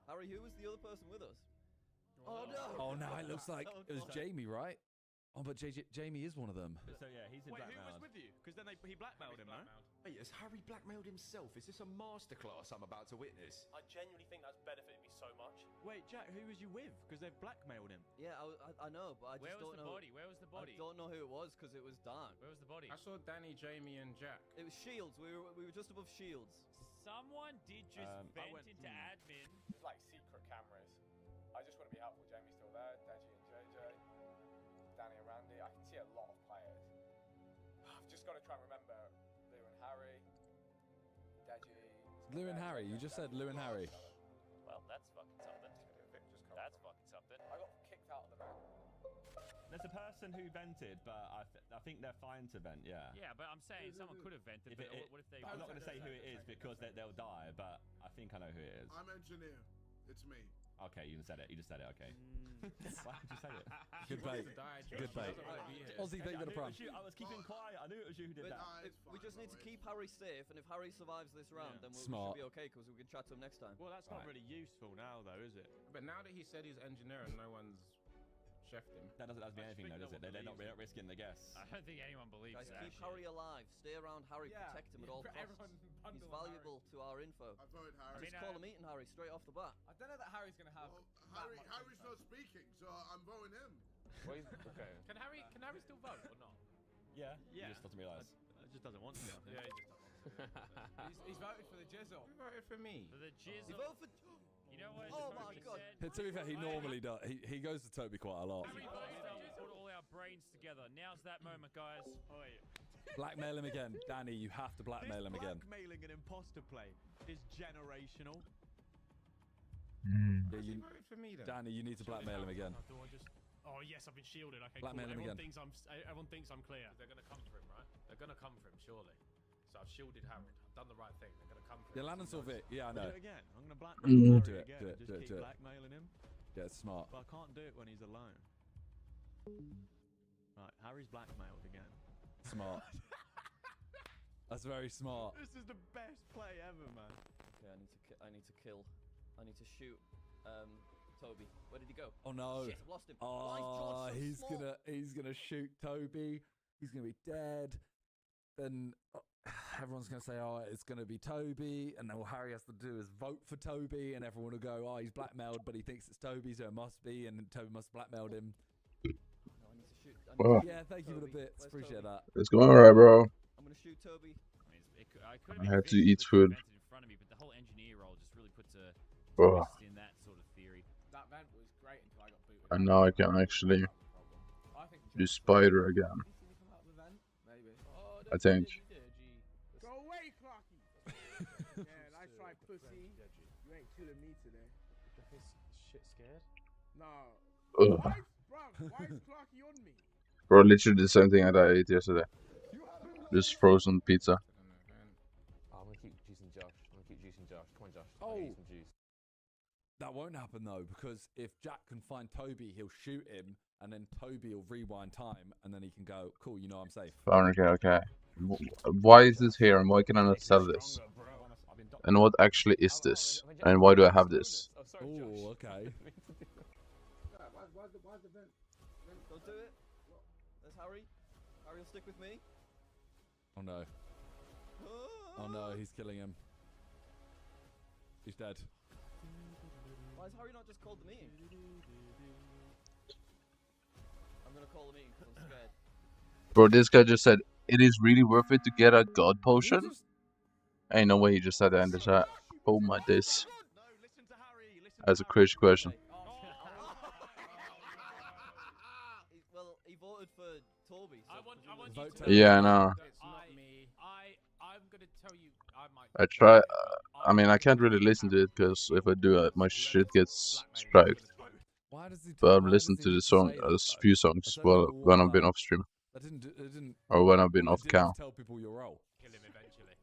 Harry, who was the other person with us? Oh no! Oh no! It looks like it was Jamie, right? Oh, but Jamie is one of them. So yeah, he's in Wait, blackmail. who was with you? Because then he blackmailed him, no? Wait, has Harry blackmailed himself? Is this a masterclass I'm about to witness? I genuinely think that's benefited me so much. Wait, Jack, who was you with? Because they've blackmailed him. Yeah, I know, but I just don't know. Where was the body? I don't know who it was because it was dark. Where was the body? I saw Danny, Jamie, and Jack. It was Shields. We were just above Shields. Someone did just vent into admin. It's like secret cameras. I just want to be helpful. Jamie's still there. Deji and JJ. Danny and Randy. I can see a lot of players. I've just got to try and remember Lou and Harry. Deji. Lou and Harry. You just said Lou and Harry. Well, that's fucking something. That's fucking something. I got kicked out of the vent. There's a person who vented, but I think they're fine to vent. Yeah. Yeah, but I'm saying someone could have vented. But what if they? I'm not going to say who it is because they'll die, but I think I know who it is. I'm engineer. It's me. Okay, you just said it. Okay. Why did you say it? Good bait. Good bait. Aussie think that a prank. I was keeping quiet. I knew it was you who did that. We just need to keep Harry safe, and if Harry survives this round, then we should be okay because we can chat to him next time. Well, that's not really useful now, though, is it? But now that he said he's engineer and no one's chefed him. That doesn't mean anything, though, does it? They're not risking the guess. I don't think anyone believes Guys, that. keep Harry alive. Stay around Harry. Protect him at all costs. He's valuable to our info. I vote Harry. Just call a meeting, Harry, straight off the bat. I don't know that Harry's going to have. Harry's not speaking, so I'm voting him. Wait, okay. Can Harry still vote or not? Yeah. He just doesn't realise. He just doesn't want to. Yeah, he just doesn't. he's voted for the jizzle. Who voted for me? For the jizzle. He voted for. You know what? Oh my god. To be fair, he normally does. He goes to Toby quite a lot. Put all our brains together. Now's that moment, guys. Oh, wait. Blackmail him again, Danny. You have to blackmail him again. Blackmailing an imposter play is generational. Yeah, you, for me, then? Danny, you need to blackmail him again. Oh yes, I've been shielded. Okay, Blackmail him cool. again. Everyone thinks I'm clear. They're gonna come for him, right? They're gonna come for him, surely. So I've shielded Harry. I've done the right thing. They're gonna come for him. Yeah, Landon saw Vic. Yeah, I know. Do it again. I'm gonna blackmail Harry again. Just keep blackmailing him. Yeah, it's smart. But I can't do it when he's alone. Right, Harry's blackmailed again. Smart. That's very smart. This is the best play ever, man. Okay, I need to kill. I need to shoot. Toby. Where did he go? Oh no! Shit, I've lost him. Oh, Why is George so he's gonna shoot Toby. He's gonna be dead. Then everyone's gonna say, "Oh, it's gonna be Toby," and then all Harry has to do is vote for Toby, and everyone will go, "Oh, he's blackmailed, but he thinks it's Toby, so it must be," and Toby must have blackmailed him. No, I need to shoot. Yeah, thank you for the bits. Where's Appreciate Toby? that. It's going alright, bro. I'm gonna shoot Toby. I had to eat food. In front of me, but the whole engineer role just really puts a Bro. twist in that sort of theory. That vent was great until I got booted. And now I can actually do Spider again. Maybe. I think. Go away, Clarky. Yeah, nice try, pussy. You ain't killing me today. Shit scared? No. Ugh. Why is Clarky on me? Bro, literally the same thing that I ate yesterday. Just frozen pizza. I'm gonna keep juicing Josh. Come on, Josh. Oh. Eat some juice. That won't happen though, because if Jack can find Toby, he'll shoot him, and then Toby will rewind time, and then he can go, "Cool, you know I'm safe." Okay. Why is this here, and why can I not sell this? And what actually is this? And why do I have this? Oh, okay. Why's the vent? Don't do it. There's Harry. Harry will stick with me. Oh no. Oh no, he's killing him. He's dead. Why has Harry not just called the meeting? I'm gonna call the meeting because I'm scared. Bro, this guy just said, "It is really worth it to get a god potion?" Ain't no way he just said that in the chat. Oh my days. That's a crazy question. Well, he voted for Toby. So Yeah, I know. I'm gonna tell you, I might. I try. I mean, I can't really listen to it because if I do, my shit gets striked. But I've listened to the song, a few songs, when I've been off stream, or when I've been off cam. Tell people your role. Kill him eventually.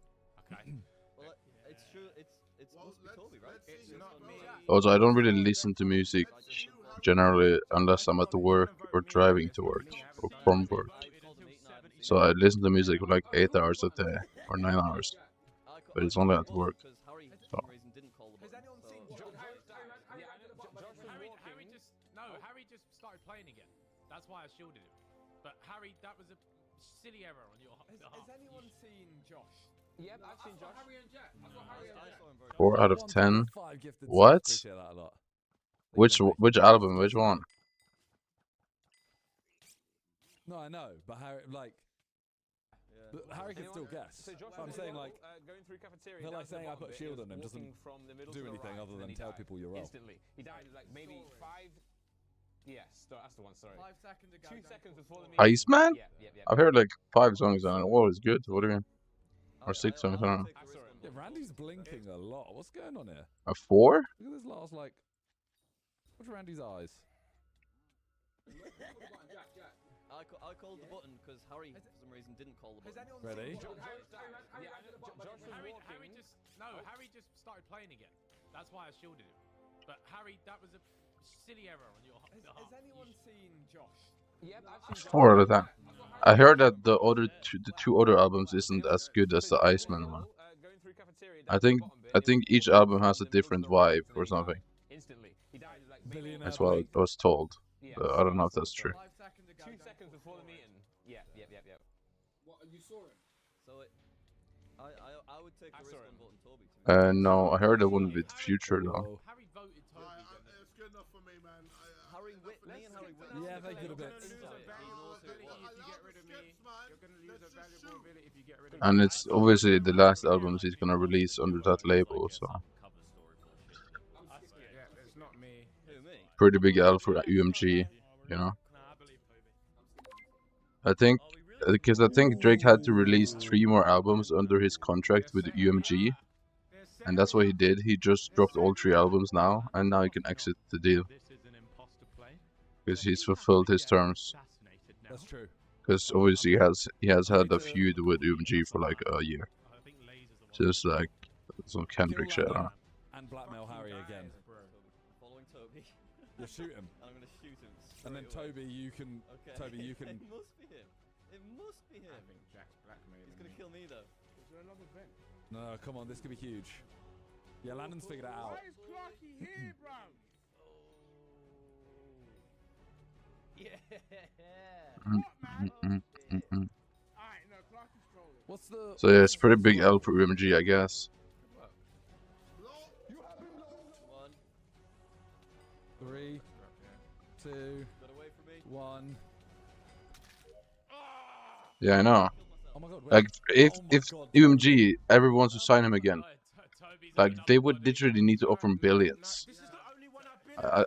Okay. Well, it's true. It's supposed to be Toby, right? It's not me. Also, I don't really listen to music generally unless I'm at the work or driving to work or from work. So I listen to music for like 8 hours a day or 9 hours, but it's only at work. So. playing again. That's why I shielded him. But Harry, that was a silly error on your behalf. Has anyone seen Josh? Yep, I've seen Josh. Harry and Jack. I saw Harry and Jack. 4 out of 10. 5 gifted subs. What? Appreciate that a lot. Which album? Which one? No, I know, but Harry, like, but Harry can still guess. So Josh, I'm saying, like, going through cafeteria. I feel like saying I put a shield on him doesn't do anything other than tell people you're wrong. Instantly, he died like maybe 5. Yes, that's the one. Sorry. 5 seconds ago. 2 seconds before the meeting. Iceman? Yeah. I've heard like 5 songs on it. Whoa, it's good. What do you mean? Or 6 songs, I don't know. Yeah, Randy's blinking a lot. What's going on here? A 4? Look at this last, like, what's Randy's eyes? I called the button because Harry, for some reason, didn't call the button. Ready? Harry just started playing again. That's why I shielded him. But Harry, that was a silly error on your behalf. Has anyone seen Josh? Yep, I've seen 4 out of 10. I heard that the two other albums isn't as good as the Iceman one. I think each album has a different vibe or something. That's what I was told. But I don't know if that's true. 2 seconds before the meeting. Yeah. What? And you saw him? So I would take the risk on voting Toby. No, I heard it wouldn't be the future though. Harry voted Toby. It's good enough for me, man. Harry me and Harry Yeah, they could have been. And it's obviously the last albums he's gonna release under that label, so It's not me. pretty big L for UMG, you know. I think because Drake had to release 3 more albums under his contract with UMG, and that's what he did. He just dropped all 3 albums now, and now he can exit the deal because he's fulfilled his terms. That's true. Because obviously he has had a feud with UMG for like a year. Just like some Kendrick shit. And blackmail Harry again. Following Toby. You shoot him. And I'm gonna shoot him. And then Toby, you can. Okay. Toby, you can. It must be him. It must be him. I think Jack's blackmailing. He's gonna kill me though. Is there another vent? No, come on, this could be huge. Yeah, Landon's figured it out. Why is Clarky here, bro? What's the? So yeah, it's pretty big L for UMG, I guess. 3, 2, 1. Yeah, I know. Oh my God, Like if God. UMG ever wants to sign him again, like they would literally need to offer him billions.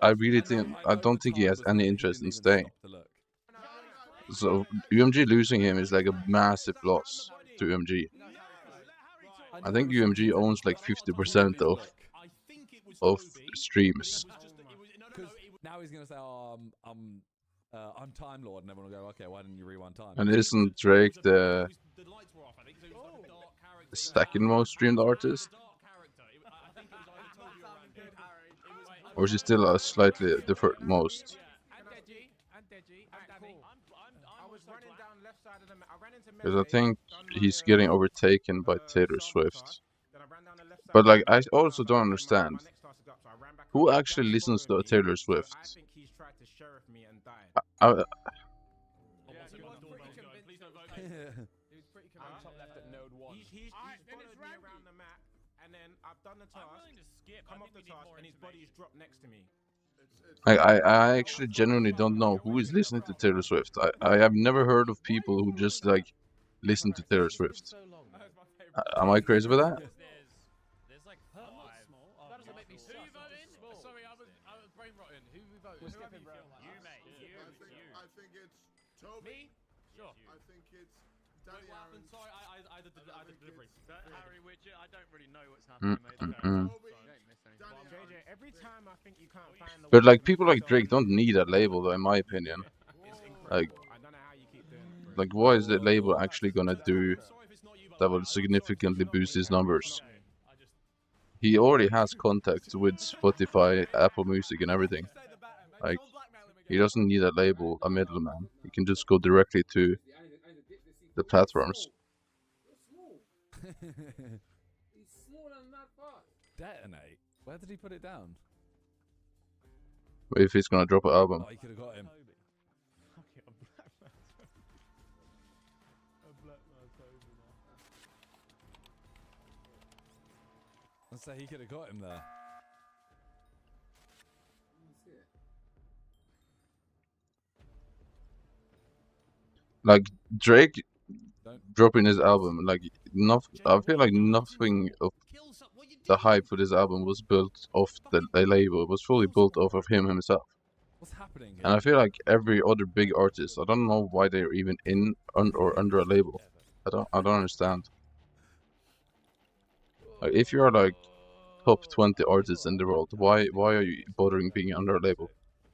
I really don't think he has any interest in staying. So UMG losing him is like a massive loss to UMG. I think UMG owns like 50% of streams. Now he's gonna say, "Oh, I'm Time Lord," and everyone will go, "Okay, why didn't you rewind time?" And isn't Drake the second most streamed artist? Or is he still a slightly different most? Because I think he's getting overtaken by Taylor Swift. But like, I also don't understand. Who actually listens to Taylor Swift? He's followed me around the map, and then I've done the task, come off the task, and his body's dropped next to me. I actually genuinely don't know who is listening to Taylor Swift. I have never heard of people who just like listen to Taylor Swift. Am I crazy with that? There's like 5. That doesn't make me so sorry, I was brain rotting. Who voted? Whoever you feel like. You, mate. I think it's Toby. Me? Sure. I think it's Danny Aaron. Sorry, I did the delivery. Harry Widget, I don't really know what's happening, mate. JJ, every time I think you can't find the But like people like Drake don't need a label, though, in my opinion. Like what is the label actually gonna do that will significantly boost his numbers? He already has contacts with Spotify, Apple Music, and everything. Like he doesn't need a label, a middleman. He can just go directly to the platforms. Detonate? Where did he put it down? if he's gonna drop an album. Oh, he could have got him. I say he could have got him there. Like Drake dropping his album, like I feel like nothing of the hype for this album was built off the label. It was fully built off of him himself. What's happening here? And I feel like every other big artist, I don't know why they're even or under a label. I don't understand. Like, if you're like top 20 artists in the world, why are you bothering being under a label?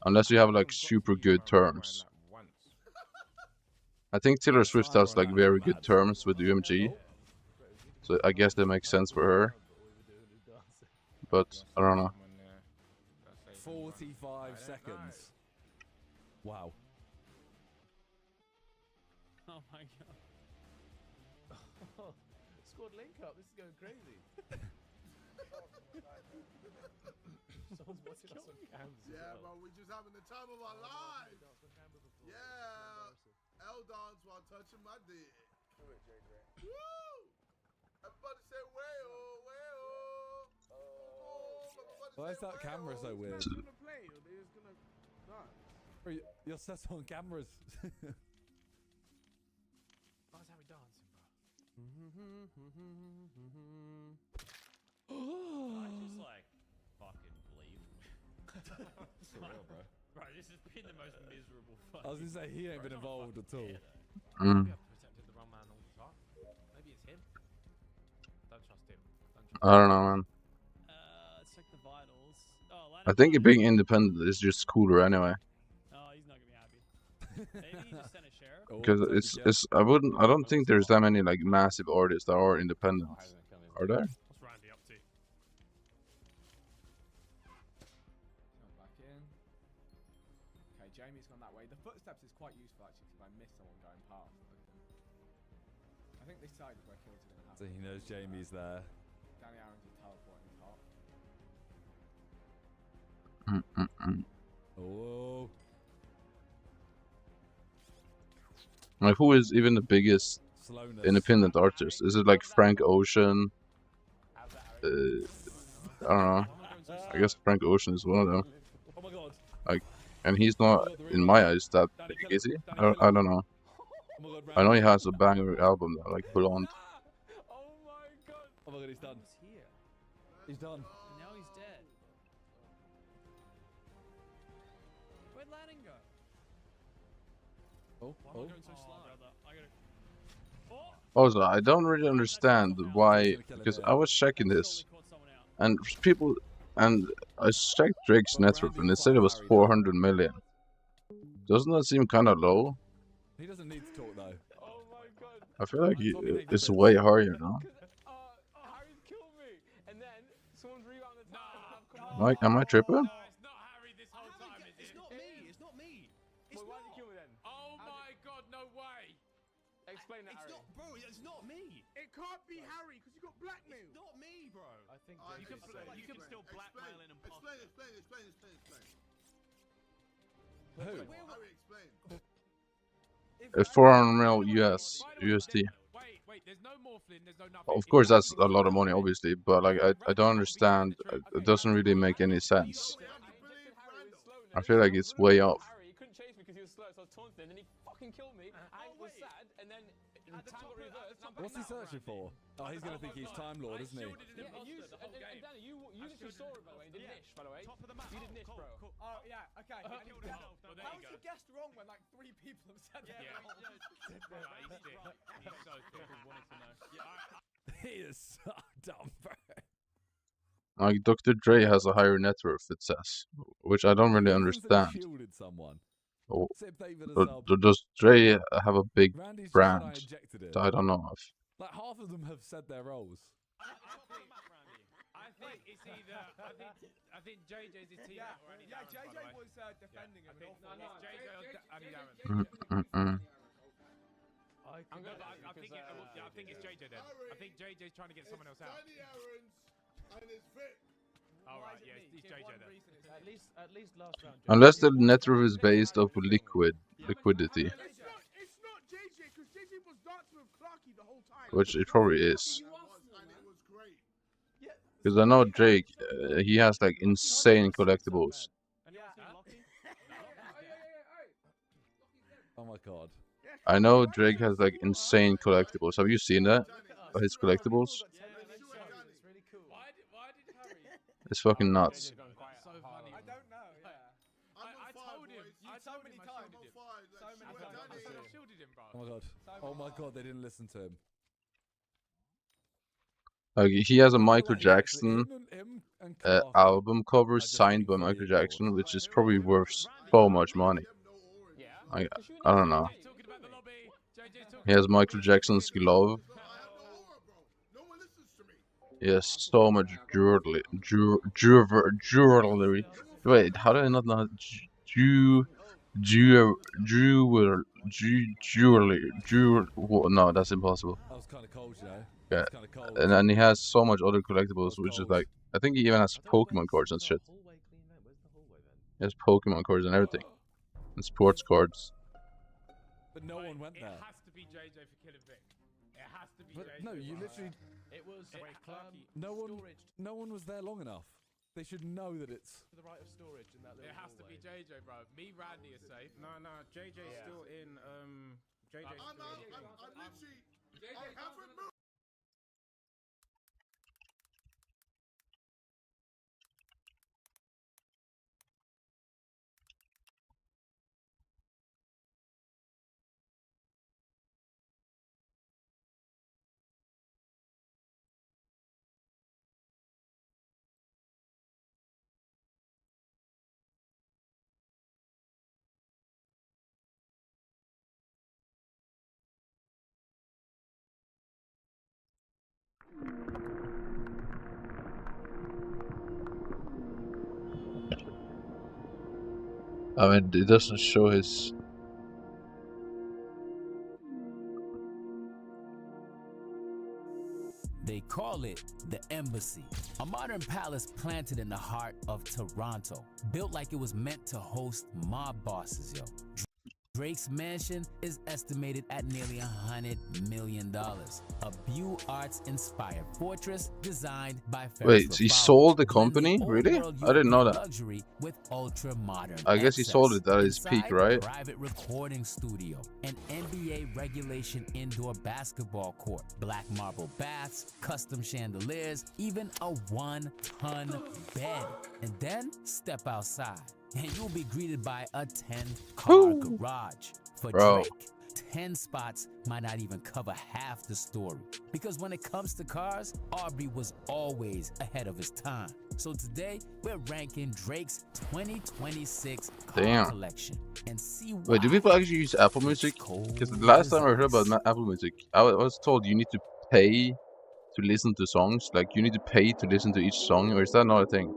Unless you have like super good terms. I think Taylor Swift has like very good terms with UMG, so I guess that makes sense for her. But I don't know. 45 seconds. Wow. Oh my god. Squad link up. This is going crazy. Someone's watching us on cams. Yeah, but we're just having the time of our lives. Yeah. L dance while touching my dick. Do it, JJ. Woo! Everybody say way-oh, way-oh. Why is that camera so weird? It's gonna play, or they're just gonna dance. Bro, you're set on cameras. Why is Harry dancing, bro? I just like fucking leave. For real, bro. Bro, this has been the most miserable fucking... I was gonna say, he ain't been involved at all. Maybe I've protected the wrong man all the time. Maybe it's him. Don't trust him. I don't know, man. Let's check the vitals. Oh, I think being independent is just cooler anyway. Oh, he's not gonna be happy. Maybe he just sent a sheriff. Because I don't think there's that many like massive artists that are independent. Are there? What's Randy up to? Back in. Okay, Jamie's gone that way. The footsteps is quite useful actually because I missed someone going past. I think this side is where kills are gonna happen. So he knows Jamie's there. Danny Aaron's is teleporting top. Oh. Like, who is even the biggest independent artist? Is it like Frank Ocean? I don't know. I guess Frank Ocean is one of them. Oh my god. Like, and he's not, in my eyes, that big, is he? I don't know. I know he has a banger album though, like Blonde. Oh my god, he's done. He's done. Now he's dead. Where'd Lanning go? Oh, Why am I going so slow? Brother, I gotta... Also, I don't really understand why, because I was checking this, and people, and I checked Drake's net worth, and it said it was 400 million. Doesn't that seem kind of low? He doesn't need to talk though. Oh my god. I feel like it's way higher, no? Harry's killed me. And then someone's rebounded the time. Like, am I tripping? It's not Harry this whole time, is it? It's not me. It's not me. It's Why did not. you kill me then? Oh my god, no way. Explain that, Harry. It's not, bro. It's not me. It can't be Harry because you got blackmailed. It's not me, bro. I think You can still blackmail an imposter. Explain. Who? Harry, explain. 400 mil US, USD. Wait, there's no morphling, there's no nothing. Of course, that's a lot of money, obviously, but like I don't understand. It doesn't really make any sense. I feel like it's way off. Harry, he couldn't chase me because he was slow, so I was taunting, and then he fucking killed me. I was sad, and then time got reversed. And I'm back What's he now. searching for? Oh, he's gonna think he's Time Lord, isn't he? Yeah, and Danny, you literally saw it, by the way, and did Nish, by the way. Top of the map. You did Nish, bro. Oh yeah, okay. He killed himself. Well, there How you was go. you guessed wrong when like 3 people have said that? Yeah. He's so sick. Wanted to know. He is so dumb, bro. Like Dr. Dre has a higher net worth, it says, which I don't really understand. Shielded someone. Oh, Except David as but well. does Dre have a big Randy's just brand said I injected it. that I don't know of? Like half of them have said their roles. I think it's either. I think JJ's his teammate or Andy Yeah, Darren, JJ by the way. was defending him. It's JJ or Andy Darren. I think it's JJ then. I think JJ's trying to get someone else out. Danny Aaron's and his Vic. All right, yeah, he's JJ then. At least last round. Unless the net worth is based off of liquidity. It's not JJ, because JJ was dancing with Clarky the whole time. Which it probably is. Because I know Drake, he has like insane collectibles. Oh my god. I know Drake has like insane collectibles. Have you seen that? His collectibles? It's fucking nuts. Oh my god. Oh my god, they didn't listen to him. Like, he has a Michael Jackson album cover signed by Michael Jackson, which is probably worth so much money. I don't know. He has Michael Jackson's glove. He has so much jewelry. Wait, how did I not know? No, that's impossible. That was kind of cold, you know. Yeah, and then he has so much other collectibles, which is like, I think he even has Pokemon cards and shit. He has Pokemon cards and everything, and sports cards. But no one went there. It has to be JJ for killing Vic. It has to be JJ. No, you literally. It was No one was there long enough. They should know that it's to the right of storage in that little It has to be JJ, bro. Me, Randy is safe. No, JJ's still in. JJ's I'm literally. I haven't moved. I mean, it doesn't show his. They call it the Embassy, a modern palace planted in the heart of Toronto, built like it was meant to host mob bosses, yo. Drake's mansion is estimated at nearly $100 million. A Bew Arts-inspired fortress designed by Wait, he sold the company? Really? I didn't know that. Luxury with ultra-modern I guess he sold it at his peak, right? Private recording studio, an NBA regulation indoor basketball court, black marble baths, custom chandeliers, even a 1-ton bed. And then step outside, and you'll be greeted by a 10-car garage. For Drake, 10 spots might not even cover half the story. Because when it comes to cars, Aubrey was always ahead of his time. So today, we're ranking Drake's 2026 car collection. And see why. Wait, do people actually use Apple Music? Because the last time I heard about Apple Music, I was told you need to pay to listen to songs. Like, you need to pay to listen to each song, or is that not a thing?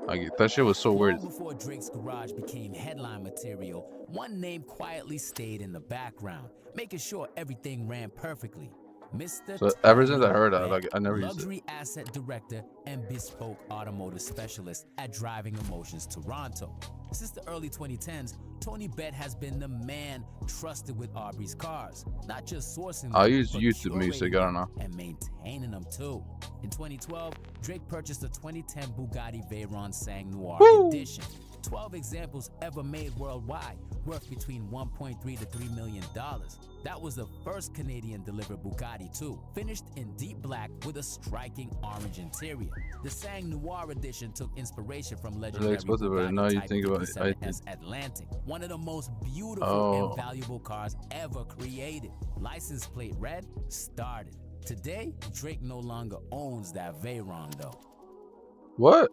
Like, that shit was so weird. Long before Drake's garage became headline material, one name quietly stayed in the background, making sure everything ran perfectly. Mr. So ever since I heard that, like, I never used it. Luxury asset director and bespoke automotive specialist at Driving Emotions Toronto. Since the early 2010s, Tony Bett has been the man trusted with Aubrey's cars, not just sourcing them, I use but YouTube Music, I don't know. and maintaining them too. In 2012, Drake purchased a 2010 Bugatti Veyron Sang Noir Edition. 12 examples ever made worldwide, worth between $1.3 to $3 million. That was the first Canadian delivered Bugatti too, finished in deep black with a striking orange interior. The Sang Noir edition took inspiration from legendary Bugatti now you Type think about it, 57S Atlantic, one of the most beautiful and valuable cars ever created. License plate red, started. Today, Drake no longer owns that Veyron though. What?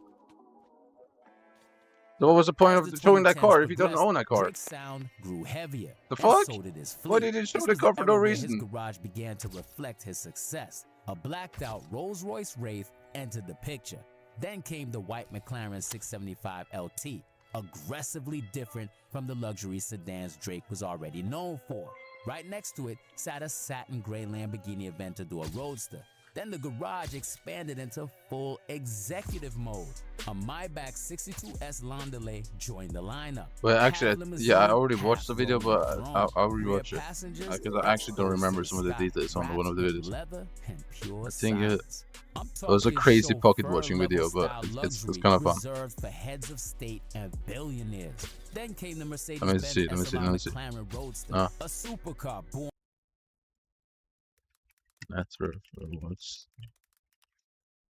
So what was the point of showing that car if he doesn't own that car? Drake's sound grew heavier. The fuck? So did his Why fleet. did he show This the was car for no era where reason? His garage began to reflect his success. A blacked-out Rolls-Royce Wraith entered the picture. Then came the white McLaren 675 LT, aggressively different from the luxury sedans Drake was already known for. Right next to it sat a satin gray Lamborghini Aventador Roadster. Then the garage expanded into full executive mode. a Maybach 62S Landaulet joined the lineup. Well, actually, Half limousine, yeah, I already half watched the video, Rover but Drone. I'll Rear rewatch it passengers, because I actually don't remember exposed some of the to the details sky, on one of the wrapped videos. with leather and pure I think it silence. I'm was a talking crazy pocket chauffeur watching level video, but style it's luxury kind of fun. reserved for heads of state and billionaires. Then came the Mercedes Let me Benz see, let me see, let me SLR see. McLaren Roadster, Ah. a supercar born. That's what's.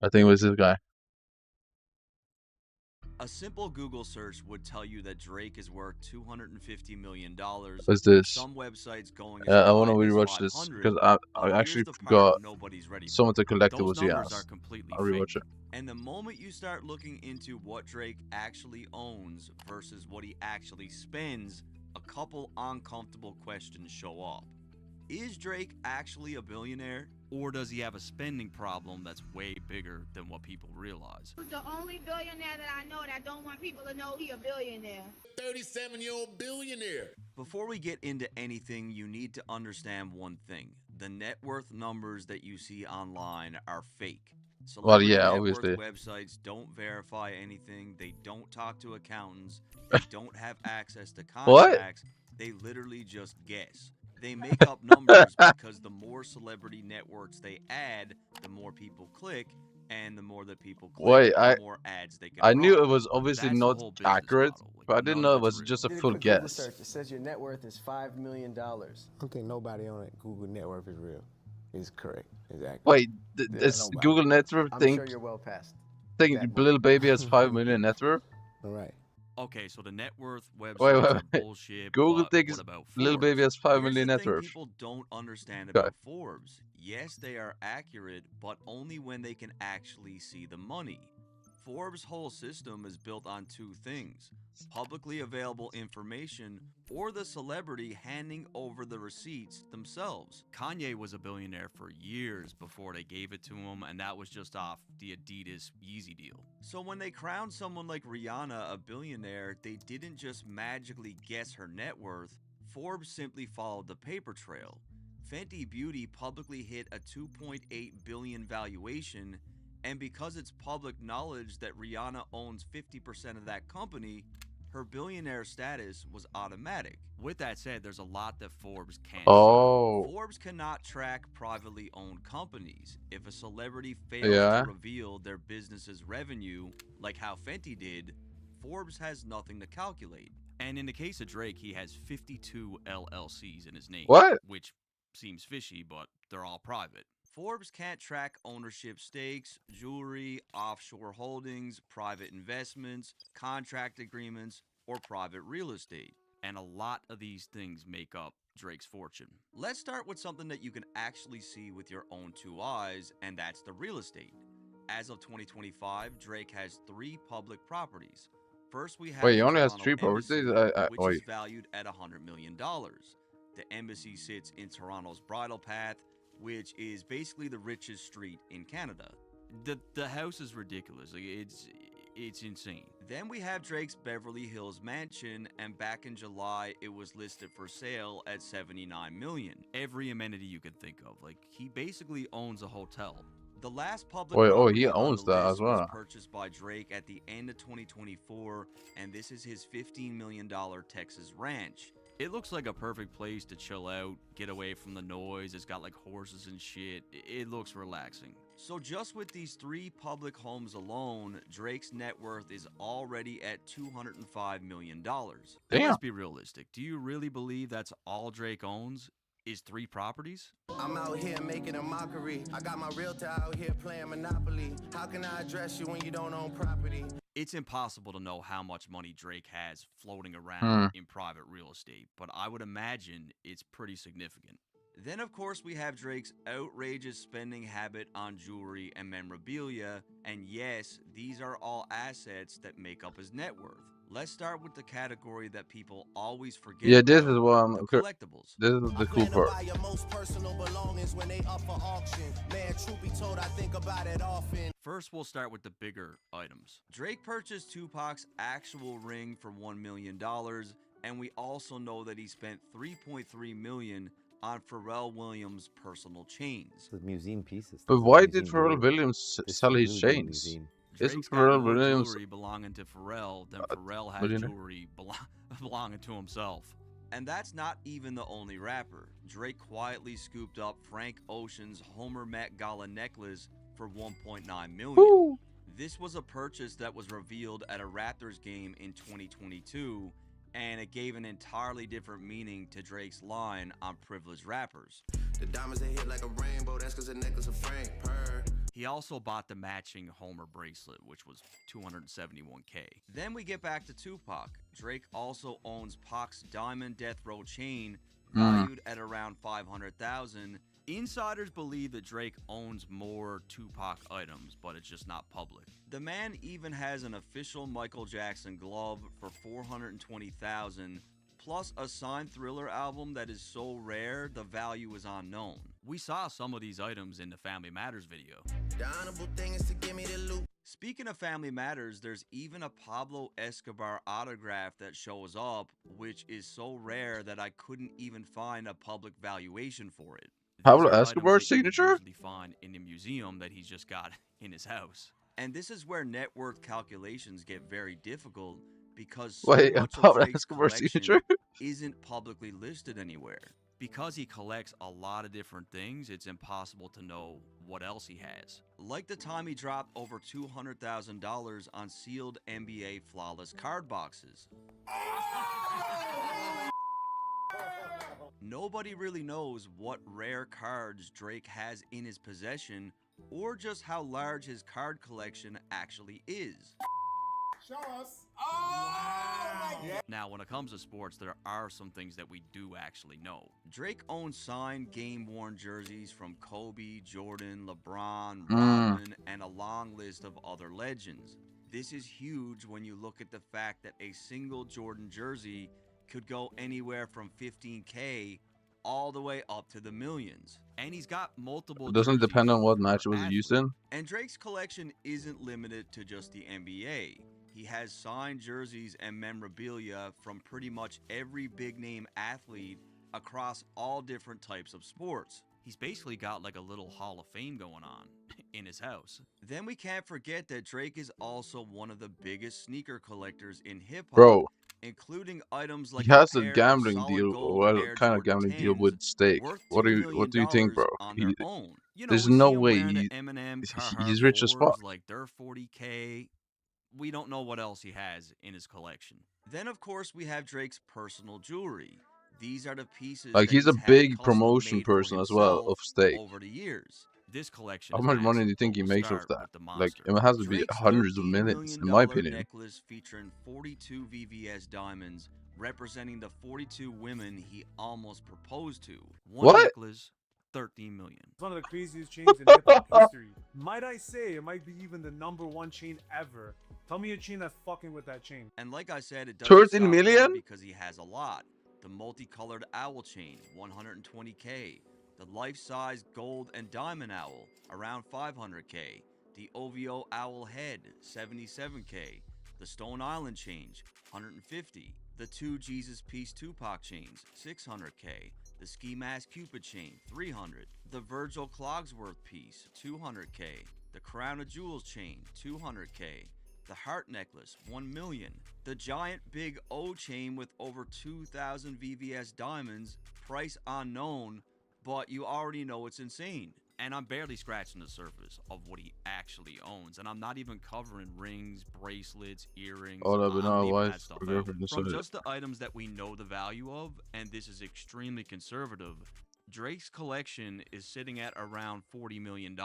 I think it was this guy. A simple Google search would tell you that Drake is worth $250 million. What's this? Some websites going as I want to high as rewatch this 500, because I but actually here's the part forgot nobody's ready some of the for. collectibles Those he numbers has. are completely I'll rewatch fake. it. And the moment you start looking into what Drake actually owns versus what he actually spends, a couple uncomfortable questions show up. Is Drake actually a billionaire, or does he have a spending problem that's way bigger than what people realize? Who's the only billionaire that I know that don't want people to know he a billionaire? 37-year-old billionaire. Before we get into anything, you need to understand one thing. The net worth numbers that you see online are fake. Well, Celebrity yeah, net obviously. worth websites don't verify anything. They don't talk to accountants. They don't have access to What? contracts. They literally just guess. They make up numbers because the more celebrity networks they add, the more people click, and the more that people click, Wait, the more ads they can I knew run. it was obviously That's the not whole business accurate, model. but I didn't know it was just a Did full quick Google guess. search. It says your net worth is $5 million. I don't think nobody on that Google net worth is real. Is correct. Exactly. Wait, this Google net worth I'm think sure you're well past. Little Baby has 5 million net worth? All right. Okay, so the net worth websites Wait, are bullshit. Google but thinks what about Little Forbes? Baby has 5 Here's million the net thing worth. people don't understand Okay. about Forbes. Yes, they are accurate, but only when they can actually see the money. Forbes' whole system is built on two things: publicly available information or the celebrity handing over the receipts themselves. Kanye was a billionaire for years before they gave it to him, and that was just off the Adidas Yeezy deal. So when they crowned someone like Rihanna a billionaire, they didn't just magically guess her net worth. Forbes simply followed the paper trail. Fenty Beauty publicly hit a $2.8 billion valuation, and because it's public knowledge that Rihanna owns 50% of that company, her billionaire status was automatic. With that said, there's a lot that Forbes can't see. Forbes cannot track privately owned companies. If a celebrity fails to reveal their business's revenue, like how Fenty did, Forbes has nothing to calculate. And in the case of Drake, he has 52 LLCs in his name. What? Which seems fishy, but they're all private. Forbes can't track ownership stakes, jewelry, offshore holdings, private investments, contract agreements, or private real estate. And a lot of these things make up Drake's fortune. Let's start with something that you can actually see with your own two eyes, and that's the real estate. As of 2025, Drake has 3 public properties. First, we have Wait, he the only has Toronto 3 properties? Embassy, which is Wait. valued at $100 million. The embassy sits in Toronto's Bridle Path, which is basically the richest street in Canada. The house is ridiculous. Like, it's insane. Then we have Drake's Beverly Hills mansion, and back in July, it was listed for sale at $79 million. Every amenity you can think of. Like, he basically owns a hotel. The last public property he on owns the that list as well. was purchased by Drake at the end of 2024, and this is his $15 million Texas ranch. It looks like a perfect place to chill out, get away from the noise. It's got like horses and shit. It looks relaxing. So just with these 3 public homes alone, Drake's net worth is already at $205 million. Damn. Let's be realistic. Do you really believe that's all Drake owns? Is 3 properties? I'm out here making a mockery. I got my realtor out here playing Monopoly. How can I address you when you don't own property? It's impossible to know how much money Drake has floating around in private real estate, but I would imagine it's pretty significant. Then, of course, we have Drake's outrageous spending habit on jewelry and memorabilia, and yes, these are all assets that make up his net worth. Let's start with the category that people always forget. Yeah, this about, is what I'm. the collectibles. This is the cool part. Buy your most personal belongings when they up for auction. Man, truth be told, I think about it often. First, we'll start with the bigger items. Drake purchased Tupac's actual ring for $1 million, and we also know that he spent $3.3 million on Pharrell Williams' personal chains. The museum pieces. But why did Pharrell Williams sell his chains? Drake's got more jewelry belonging to Pharrell than Pharrell has jewelry belonging to himself. And that's not even the only rapper. Drake quietly scooped up Frank Ocean's Homer Met Gala necklace for $1.9 million. Woo! This was a purchase that was revealed at a Raptors game in 2022, and it gave an entirely different meaning to Drake's line on Privileged Rappers. The diamonds they hit like a rainbow, that's cause the necklace of Frank Purr. He also bought the matching Homer bracelet, which was $271K. Then we get back to Tupac. Drake also owns Pac's Diamond Death Row chain, valued at around $500,000. Insiders believe that Drake owns more Tupac items, but it's just not public. The man even has an official Michael Jackson glove for $420,000, plus a signed Thriller album that is so rare the value is unknown. We saw some of these items in the Family Matters video. The honorable thing is to give me the loot. Speaking of Family Matters, there's even a Pablo Escobar autograph that shows up, which is so rare that I couldn't even find a public valuation for it. Pablo Escobar's signature? You find in the museum that he's just got in his house. And this is where net worth calculations get very difficult because so much of Drake's collection isn't publicly listed anywhere. Because he collects a lot of different things, it's impossible to know what else he has. Like the time he dropped over $200,000 on sealed NBA flawless card boxes. Nobody really knows what rare cards Drake has in his possession or just how large his card collection actually is. Show us. Oh, wow. Now, when it comes to sports, there are some things that we do actually know. Drake owns signed, game-worn jerseys from Kobe, Jordan, LeBron, Rodman, and a long list of other legends. This is huge when you look at the fact that a single Jordan jersey could go anywhere from $15K all the way up to the millions. And he's got multiple. It doesn't depend on what match it was used in. And Drake's collection isn't limited to just the NBA. He has signed jerseys and memorabilia from pretty much every big name athlete across all different types of sports. He's basically got like a little Hall of Fame going on in his house. Then we can't forget that Drake is also one of the biggest sneaker collectors in hip-hop. Bro, including items like he has a gambling deal. What kind of gambling deal with stake? What do you think, bro? There's no way he's rich as fuck. Like they're 40K. We don't know what else he has in his collection. Then of course we have Drake's personal jewelry. These are the pieces like he's a big promotion person as well of stake. Over the years. This collection. How much money do you think he makes off that? Like, it has to be hundreds of millions, in my opinion. Necklace featuring 42 VVS diamonds, representing the 42 women he almost proposed to. One necklace, 13 million. It's one of the craziest chains in hip-hop history. Might I say, it might be even the #1 chain ever. Tell me a chain that's fucking with that chain. And like I said, it doesn't 13 million? Because he has a lot. The multicolored owl chain, 120K. The life-size gold and diamond owl, around 500K. The OVO owl head, 77K. The Stone Island chain, 150. The 2 Jesus Piece Tupac chains, 600K. The Ski Mask Cupid chain, 300. The Virgil Clogsworth piece, 200K. The Crown of Jewels chain, 200K. The Heart Necklace, 1 million. The giant Big O chain with over 2,000 VVS diamonds, price unknown, but you already know it's insane. And I'm barely scratching the surface of what he actually owns, and I'm not even covering rings, bracelets, earrings. From just the items that we know the value of, and this is extremely conservative, Drake's collection is sitting at around $40 million.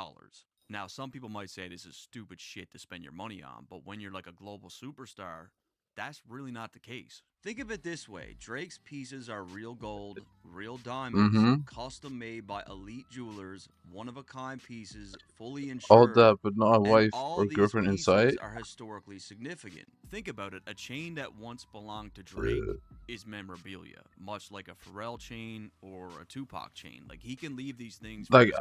Now, some people might say this is stupid shit to spend your money on, but when you're like a global superstar, that's really not the case. Think of it this way. Drake's pieces are real gold, real diamonds, custom made by elite jewelers, one-of-a-kind pieces, fully insured. All that, but not a wife or girlfriend inside. Are historically significant. Think about it. A chain that once belonged to Drake is memorabilia, much like a Pharrell chain or a Tupac chain. Like, he can leave these things for his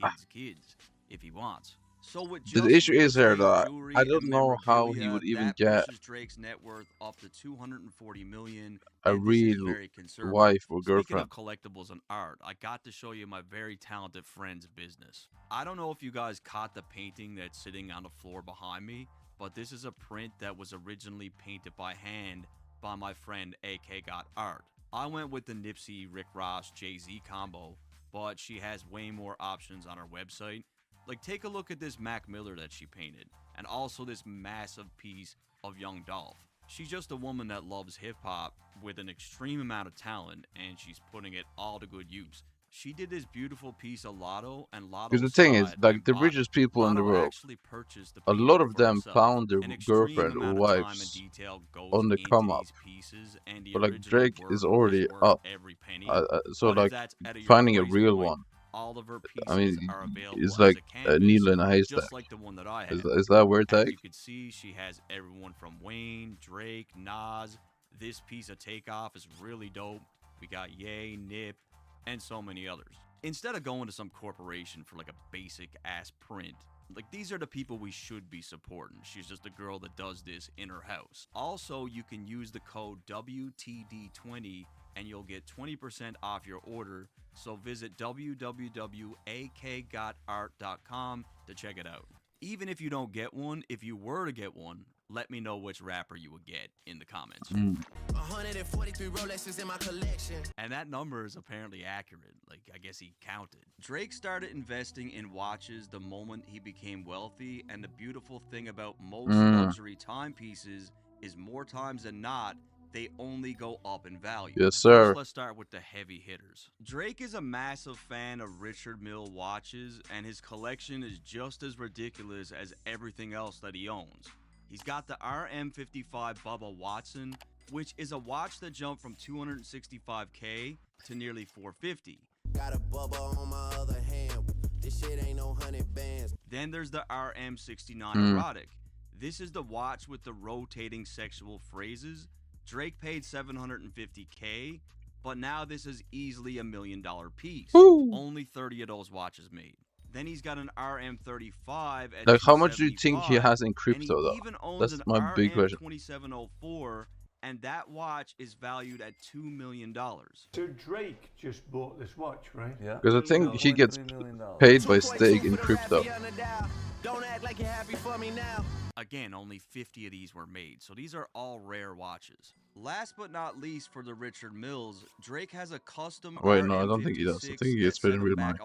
kids' kids if he wants. So with The just issue real is here estate, that jewelry, I don't and know how he memorabilia, would even that get pushes Drake's net worth up to 240 million, a and this is real very conservative. wife or Speaking girlfriend. of collectibles and art, I got to show you my very talented friend's business. I don't know if you guys caught the painting that's sitting on the floor behind me, but this is a print that was originally painted by hand by my friend AK Got Art. I went with the Nipsey, Rick Ross, Jay-Z combo, but she has way more options on her website. Like, take a look at this Mac Miller that she painted, and also this massive piece of Young Dolph. She's just a woman that loves hip-hop with an extreme amount of talent, and she's putting it all to good use. She did this beautiful piece of Lotto, and Lotto Because the thing is, saw it like and the bought richest it. people in the Lotto world, actually purchased the a painting lot of for them herself. found their An extreme girlfriend or amount of time and wives detail goes on the into come up. these pieces, and the But like original Drake work is already worth up. every penny. So But if like that's out of your finding a price real point, one, all of her I mean, pieces are available it's as like a a canvas, needle in a haystack. just like the one that I have. Is that a weird As take? you can see, she has everyone from Wayne, Drake, Nas. This piece of Takeoff is really dope. We got Ye, Nip, and so many others. Instead of going to some corporation for like a basic ass print, like these are the people we should be supporting. She's just a girl that does this in her house. Also, you can use the code WTD20 and you'll get 20% off your order. So visit www.akgotart.com to check it out. Even if you don't get one, if you were to get one, let me know which rapper you would get in the comments. 143 Rolexes in my collection. And that number is apparently accurate. Like, I guess he counted. Drake started investing in watches the moment he became wealthy, and the beautiful thing about most luxury timepieces is more times than not, they only go up in value. Yes, sir. First, let's start with the heavy hitters. Drake is a massive fan of Richard Mille watches, and his collection is just as ridiculous as everything else that he owns. He's got the RM55 Bubba Watson, which is a watch that jumped from $265K to nearly $450. Got a Bubba on my other hand. This shit ain't no 100 bands. Then there's the RM69 Erotic. This is the watch with the rotating sexual phrases. Drake paid $750K, but now this is easily $1 million piece. Woo. Only 30 of those watches made. Then he's got an RM35 at Like, how much do you think he $275, has in and crypto, he though? even owns That's an my big question. RM2704, and that watch is valued at $2 million. So Drake just bought this watch, right? Yeah. Because I think he gets paid by stake in crypto. Don't act like you're happy for me now. Again, only 50 of these were made, so these are all rare watches. Last but not least, for the Richard Milles, Drake has a custom Wait, no, I don't think he does. I think he gets paid in real money.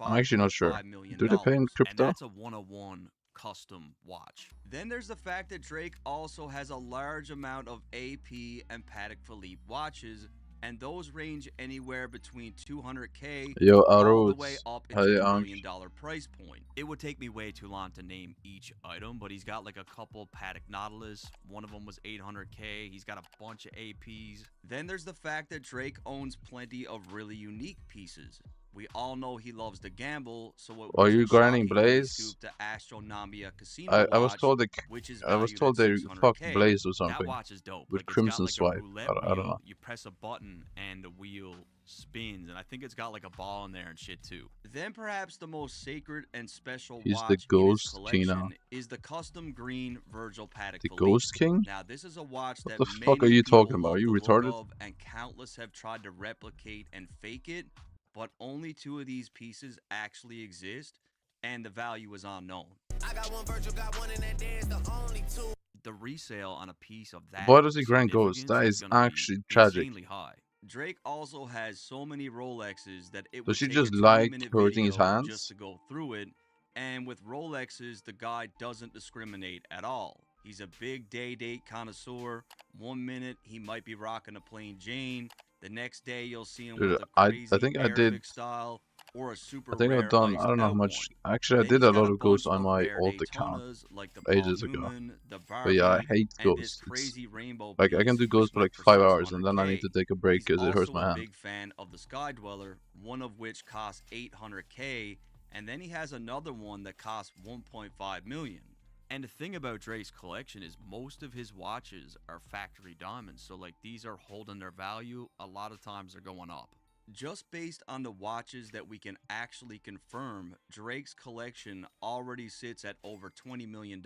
I'm actually not sure. Do they pay in crypto? And that's a 101 custom watch. Then there's the fact that Drake also has a large amount of AP and Patek Philippe watches, and those range anywhere between $200K Yo, all the way up into the $1 Hey, million price point. It would take me way too long to name each item, but he's got like a couple Patek Nautilus. One of them was $800K. He's got a bunch of APs. Then there's the fact that Drake owns plenty of really unique pieces. We all know he loves to gamble, so it Are you wasn't grinding shocking when he Blaze? scooped the Astronomia Casino I was watch, told which is I was valued told at they fucked 600K. Blaze or That something watch is dope. with Like, it's Crimson got like Swipe. a roulette I don't wheel. know. You press a button and the wheel spins, and I think it's got like a ball in there and shit too. Then perhaps the most sacred and special He's watch the in his Ghost King now. collection is the custom green Virgil Patek The Philippe. Ghost King? Now this is a watch What that the fuck are many you people talking about? love Are you the look retarded? of, and countless have tried to replicate and fake it, but only 2 of these pieces actually exist, and the value is unknown. I got one Virgil, got one in that day, it's the only 2. The resale on a piece of that Why does he grind Ghost? significance That is is gonna be actually tragic. insanely high. Drake also has so many Rolexes that it Does would she take just a like 20-minute hurting his video hands? just to go through it. And with Rolexes, the guy doesn't discriminate at all. He's a big day-date connoisseur. 1 minute, he might be rocking a plain Jane. The next day, you'll see him Dude, with a I crazy think I Arabic did. style or a super I think rare I've done. iced I don't know how out much. one. Actually, I Then did he's a got lot a of ghosts bunch on of my rare old account Daytonas, like the ages Paul ago. Newman, the But yeah, I Barbie, hate and this ghosts. It's crazy rainbow like I can piece, do ghosts which for like went 5 for hours and then I need to 600K. take a break He's because it hurts also my a hand. big fan of the Sky Dweller, one of which costs 800K, and then he has another one that costs 1.5 million. And the thing about Drake's collection is most of his watches are factory diamonds, so like these are holding their value. A lot of times they're going up. Just based on the watches that we can actually confirm, Drake's collection already sits at over $20 million.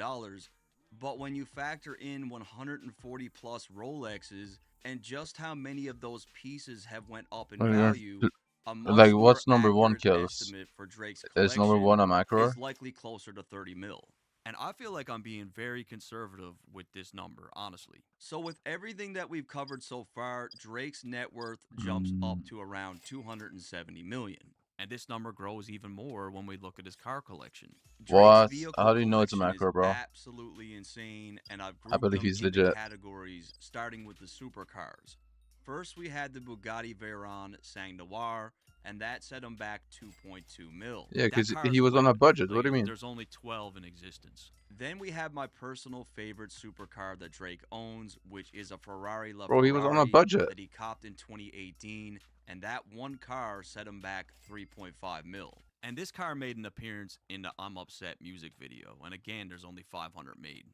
But when you factor in 140 plus Rolexes and just how many of those pieces have went up in value, a much like more what's number one accurate kills? estimate for Drake's Is number collection one a macro? is likely closer to 30 mil. And I feel like I'm being very conservative with this number, honestly. So with everything that we've covered so far, Drake's net worth jumps up to around 270 million. And this number grows even more when we look at his car collection. What? Drake's How do you know it's a vehicle macro, collection bro? is absolutely insane, and I've I grouped believe them he's into legit. categories, starting with the supercars. First, we had the Bugatti Veyron Sang Noir, and that set him back 2.2 mil. Yeah, because That car he is was on a whipping. budget. Like, What do you mean? There's only 12 in existence. Then we have my personal favorite supercar that Drake owns, which is a Ferrari LaFerrari Bro, he was on a budget. that he copped in 2018, and that one car set him back 3.5 mil. And this car made an appearance in the I'm Upset music video, and again, there's only 500 made.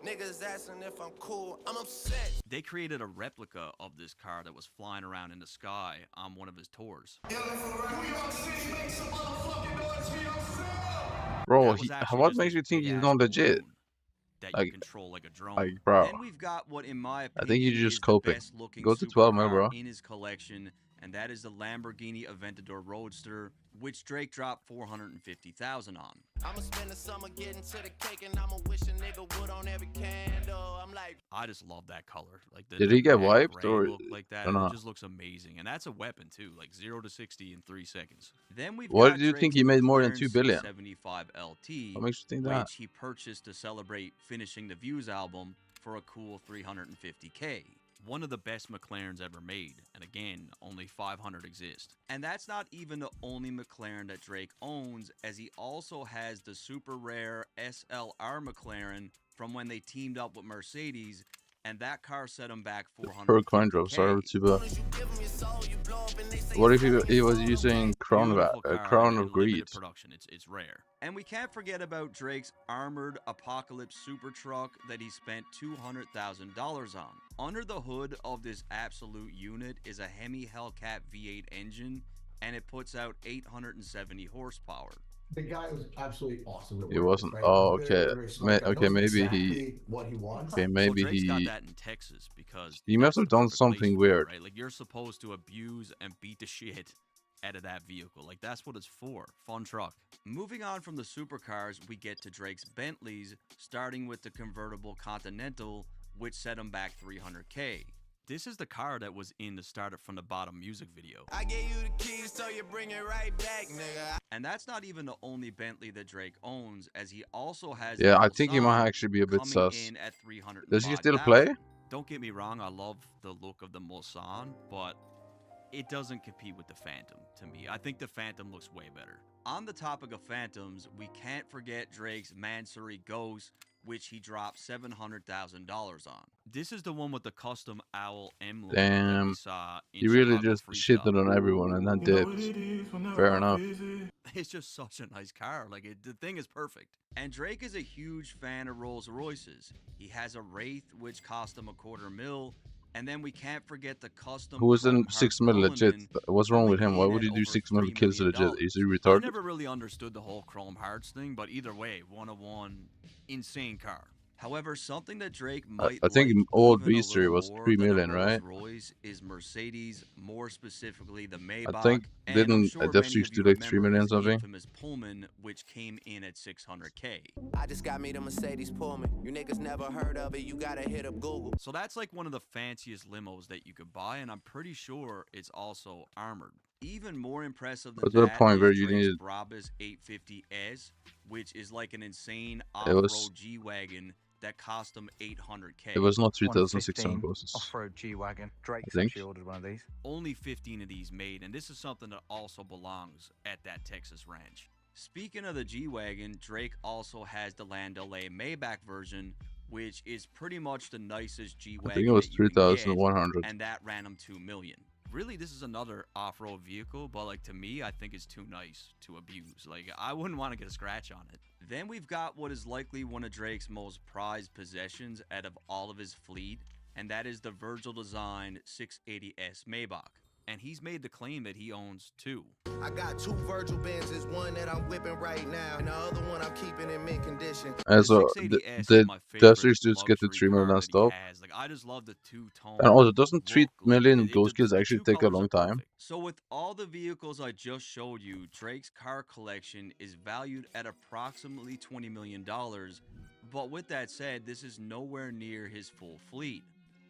Niggas asking if I'm cool, I'm upset. They created a replica of this car that was flying around in the sky on one of his tours. Bro, That was actually what just makes this you think he's big-ass not legit? that you control like a drone. Like, bro, Then we've got what, in my opinion, I think you're is just the coping. best-looking Go to 12 mil, supercar bro. in his collection, and that is the Lamborghini Aventador Roadster, which Drake dropped $450,000 on. I'ma spend the summer getting to the cake and I'ma wish a nigga would on every candle. I'm like, I just love that color. Like the Did he get matte wiped gray or look like that? or not? It just looks amazing, and that's a weapon too, like 0 to 60 in 3 seconds. Then we've What got do you think Drake's he made more than McLaren 2 billion? 675 LT, What makes you think that? which he purchased to celebrate finishing the Views album for a cool $350K. One of the best McLarens ever made, and again, only 500 exist. And that's not even the only McLaren that Drake owns, as he also has the super rare SLR McLaren from when they teamed up with Mercedes, and that car set him back Per coin drop, sorry, too bad. What if he was using Crown of Greed? Production. It's rare. And we can't forget about Drake's armored Apocalypse super truck that he spent $200,000 on. Under the hood of this absolute unit is a Hemi Hellcat V8 engine, and it puts out 870 horsepower. The guy was absolutely awesome. He wasn't. Right? Oh, Very, okay. very smart guy. Okay, Knows maybe exactly he. what he wants. Okay, maybe Drake's got he. that in Texas because He must that's have the done perfect place something for it, weird. right? Like, you're supposed to abuse and beat the shit out of that vehicle. Like, that's what it's for. Fun truck. Moving on from the supercars, we get to Drake's Bentleys, starting with the convertible Continental, which set him back 300K. This is the car that was in the Started From the Bottom music video. I gave you the keys so you bring it right back, nigga. And that's not even the only Bentley that Drake owns, as he also has. Yeah, the I think he might Mulsanne actually be a bit coming sus. in at 305,000. Does he still play? Don't get me wrong, I love the look of the Mulsanne, but it doesn't compete with the Phantom to me. I think the Phantom looks way better. On the topic of Phantoms, we can't forget Drake's Mansory Ghost, which he dropped $700,000 on. This is the one with the custom owl emblem that Damn. we saw in He really Chicago just Freestyle. shitted on everyone and then dipped. Fair enough. It's just such a nice car. Like, the thing is perfect. And Drake is a huge fan of Rolls Royces. He has a Wraith, which cost him $250,000. And then we can't forget the custom. Who was in Chrome 6 Heart mil legit? Cullinan, What's wrong with him? coming Why in would he at do over 6 mil $3 kills million. legit? Is he I retarded? never really understood the whole Chrome Hearts thing, but either way, 101, insane car. However, something that Drake might I think like old even a V3 little was more 3 than a million, right? Rolls-Royce is Mercedes, more specifically the Maybach. I think and I'm didn't sure Death many of Street you do like 3 remember million his something? infamous Pullman, which came in at $600K. I just got me the Mercedes Pullman. You niggas never heard of it, you gotta hit up Google. So that's like one of the fanciest limos that you could buy, and I'm pretty sure it's also armored. Even more impressive than Was there a that point is where you Drake's needed- Brabus 850S, which is like an insane It off-road was- G-Wagon that cost him $800K. It was not 3,600 bosses. Off-road G-Wagon. Drake's think. actually ordered one of these. Only 15 of these made, and this is something that also belongs at that Texas ranch. Speaking of the G-Wagon, Drake also has the Land O'Lakes Maybach version, which is pretty much the nicest G-Wagon I think it was that you can get, 3,100. and that ran him $2 million. Really, this is another off-road vehicle, but like to me, I think it's too nice to abuse. Like, I wouldn't want to get a scratch on it. Then we've got what is likely one of Drake's most prized possessions out of all of his fleet, and that is the Virgil Design 680S Maybach. and he's made the claim that he owns 2. I got 2 Virgil Benzes, one that I'm whipping right now, and the other one I'm keeping in mint condition. And so, did Desert Dudes get the 3 million and stuff? Like, I just love the two-tone. And also, doesn't 3 million Ghost Kills actually take a long time? So with all the vehicles I just showed you, Drake's car collection is valued at approximately $20 million. But with that said, this is nowhere near his full fleet.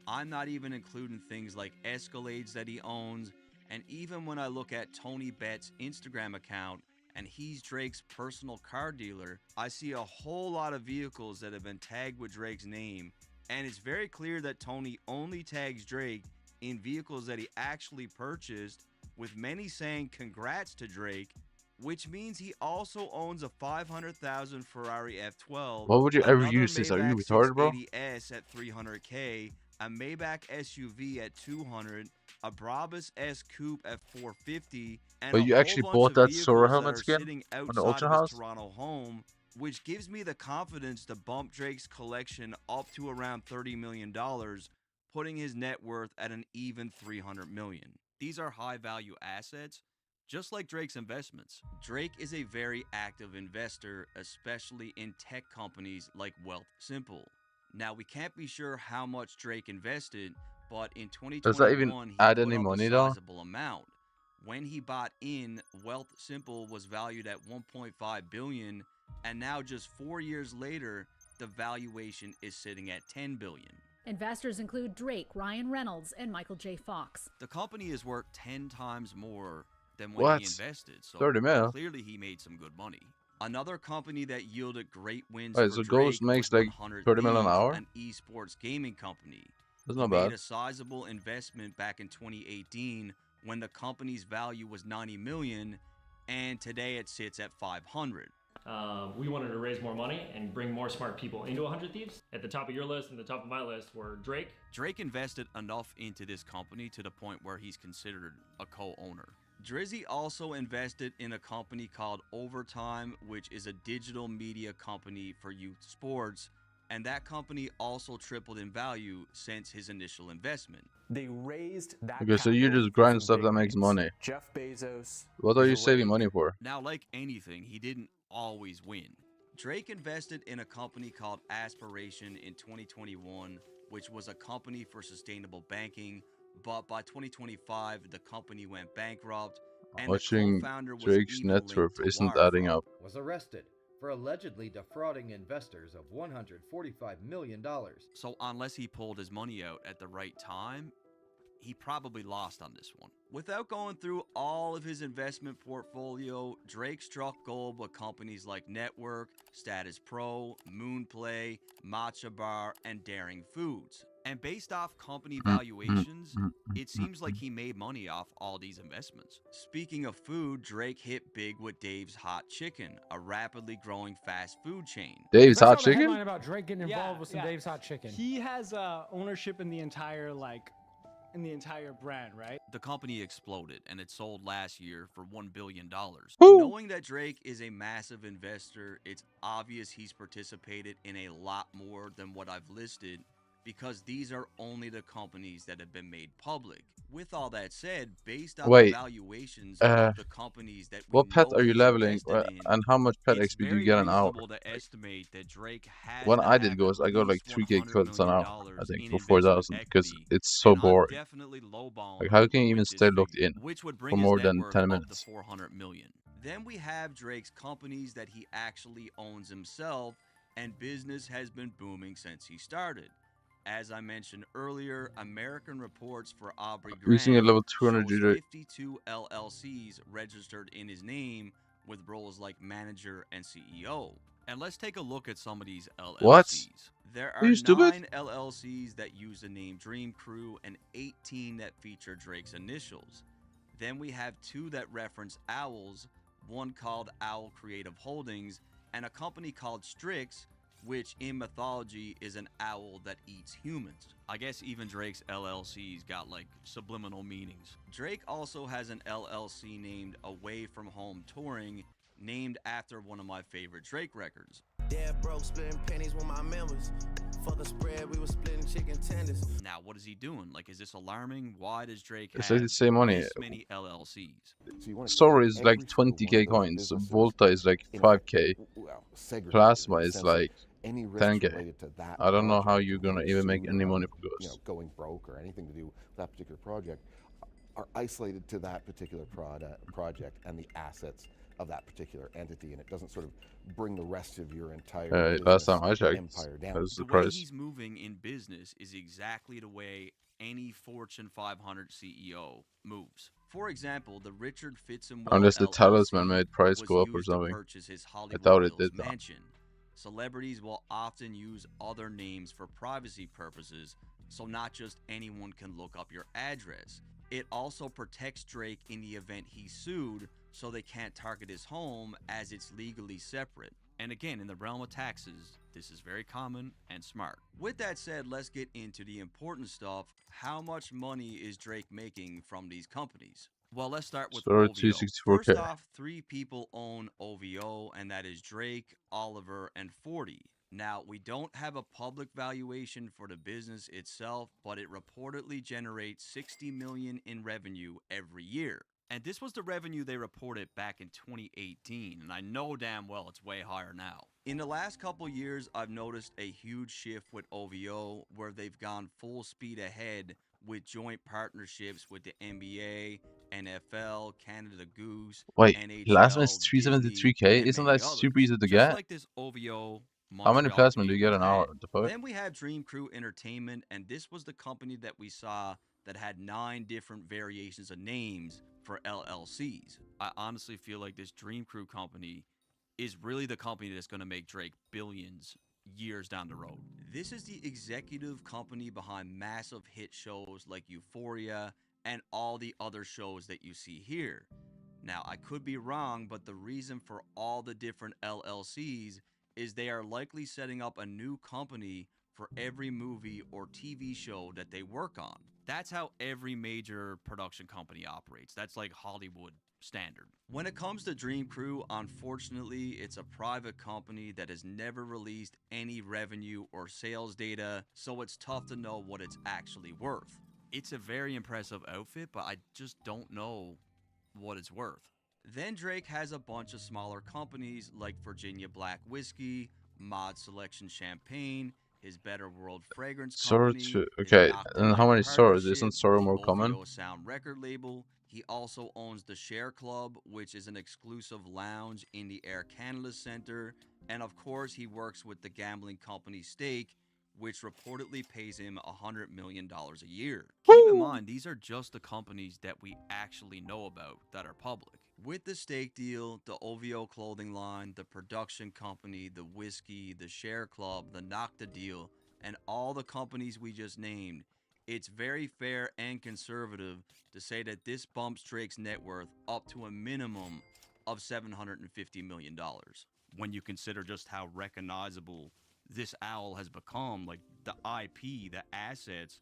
I'm not even including things like Escalades that he owns, and even when I look at Tony Bett's Instagram account, and he's Drake's personal car dealer, I see a whole lot of vehicles that have been tagged with Drake's name, and it's very clear that Tony only tags Drake in vehicles that he actually purchased, with many saying congrats to Drake, which means he also owns a $500,000 Ferrari F12. Why would you ever use this? Are you retarded, bro? 680S at $300K, a Maybach SUV at $200, a Brabus S Coupe at $450, and but you actually bought that Sora helmet skin sitting on outside the Ultra of his House? Toronto home, which gives me the confidence to bump Drake's collection up to around $30 million, putting his net worth at an even $300 million. These are high-value assets, just like Drake's investments. Drake is a very active investor, especially in tech companies like Wealth Simple. Now, we can't be sure how much Drake invested, but in 2021, does that even add any money though? Sizable amount. When he bought in, Wealth Simple was valued at $1.5 billion, and now just 4 years later, the valuation is sitting at $10 billion. Investors include Drake, Ryan Reynolds, and Michael J. Fox. The company is worth 10 times more than when he invested, so 30 mil? Clearly he made some good money. Another company that yielded great wins Wait, for so Drake Ghost makes was like 100 30 mil an Thieves, hour? an esports gaming company. That's He not made bad. a sizable investment back in 2018 when the company's value was 90 million, and today it sits at 500. We wanted to raise more money and bring more smart people into 100 Thieves. At the top of your list and the top of my list were Drake. Drake invested enough into this company to the point where he's considered a co-owner. Drizzy also invested in a company called Overtime, which is a digital media company for youth sports, and that company also tripled in value since his initial investment. They raised that. Okay, so you just grind stuff that makes money. Jeff Bezos. What are you saving money for? Now, like anything, he didn't always win. Drake invested in a company called Aspiration in 2021, which was a company for sustainable banking, but by 2025, the company went bankrupt, and Watching the co-founder was Drake's even net linked worth to isn't wire adding fraud. up. Was arrested for allegedly defrauding investors of $145 million. So unless he pulled his money out at the right time, he probably lost on this one. Without going through all of his investment portfolio, Drake struck gold with companies like Network, Status Pro, Moonplay, Matcha Bar, and Daring Foods. And based off company valuations, it seems like he made money off all these investments. Speaking of food, Drake hit big with Dave's Hot Chicken, a rapidly growing fast food chain. Dave's Hot The Chicken? headline about Drake getting involved with some yeah. Dave's Hot Chicken. He has ownership in the entire brand, right? The company exploded, and it sold last year for $1 billion. Woo! Knowing that Drake is a massive investor, it's obvious he's participated in a lot more than what I've listed, because these are only the companies that have been made public. With all that said, based on the valuations of the companies that we what pet know are you he's leveling, invested in, and how much pet it's XP do you very get an hour? reasonable to estimate that Drake has When to I did have Ghost, I got like at 3k least credits an $100 hour, million I think, in for investment 4,000, because equity, it's so and I'm boring. definitely lowballing Like, how him can you even with this stay locked figure, in which would bring for his more net than worth 10 up minutes? to $400 million. Then we have Drake's companies that he actually owns himself, and business has been booming since he started. As I mentioned earlier, American reports for Aubrey Using a Graham level 200 shows GJ. 52 LLCs registered in his name with roles like manager and CEO. And let's take a look at some of these LLCs. What? There Are are you stupid? 9 LLCs that use the name Dream Crew and 18 that feature Drake's initials. Then we have 2 that reference owls, one called Owl Creative Holdings, and a company called Strix, which in mythology is an owl that eats humans. I guess even Drake's LLC's got like subliminal meanings. Drake also has an LLC named Away From Home Touring, named after one of my favorite Drake records. Dead broke, splitting pennies with my members. Fuck a spread, we were splitting chicken tenders. Now, what is he doing? Like, is this alarming? Why does Drake It's have like the same money. this many LLCs? Story is like 20k coins. Volta is like 5k. Plasma is like 10k. I don't know how you're gonna even make any money for Ghost. Going broke or anything to do with that particular project are isolated to that particular project and the assets of that particular entity, and it doesn't sort of bring the rest of your entire Last time I checked, empire down. that was the way price. he's moving in business is exactly the way any Fortune 500 CEO moves. For example, the Richard Fitzsimons Unless the LLC talisman made price was go up or used to something. purchase his I Hollywood thought it Hills did not. mansion. Celebrities will often use other names for privacy purposes, so not just anyone can look up your address. It also protects Drake in the event he's sued, so they can't target his home as it's legally separate. And again, in the realm of taxes, this is very common and smart. With that said, let's get into the important stuff. How much money is Drake making from these companies? Well, let's start with Story OVO. 264K. First off, 3 people own OVO, and that is Drake, Oliver, and 40. Now, we don't have a public valuation for the business itself, but it reportedly generates $60 million in revenue every year. And this was the revenue they reported back in 2018, and I know damn well it's way higher now. In the last couple years, I've noticed a huge shift with OVO, where they've gone full speed ahead with joint partnerships with the NBA, NFL, Canada Goose, Wait, NHL, plasma is Disney, 373k? and Isn't many that others. super easy to Just get? like this OVO How many Montreal plasma do you get Canadiens an hour had. to put? Then we have Dream Crew Entertainment, and this was the company that we saw that had 9 different variations of names for LLCs. I honestly feel like this Dream Crew company is really the company that's going to make Drake billions years down the road. This is the executive company behind massive hit shows like Euphoria and all the other shows that you see here. Now, I could be wrong, but the reason for all the different LLCs is they are likely setting up a new company for every movie or TV show that they work on. That's how every major production company operates. That's like Hollywood standard. When it comes to Dream Crew, unfortunately, it's a private company that has never released any revenue or sales data, so it's tough to know what it's actually worth. It's a very impressive outfit, but I just don't know what it's worth. Then Drake has a bunch of smaller companies like Virginia Black Whiskey, Mod Selection Champagne, his Better World Fragrance Sora Company, 2. his Okay, Nocta and how Night many Soras? Partnership, Isn't Sora the more common? OVO Sound record label. He also owns the Share Club, which is an exclusive lounge in the Air Canada Centre, and of course he works with the gambling company Stake, which reportedly pays him $100 million a year. Keep in mind, these are just the companies that we actually know about that are public. With the Stake deal, the OVO clothing line, the production company, the whiskey, the Share Club, the Nocta deal, and all the companies we just named, it's very fair and conservative to say that this bumps Drake's net worth up to a minimum of $750 million. When you consider just how recognizable this owl has become, like the IP, the assets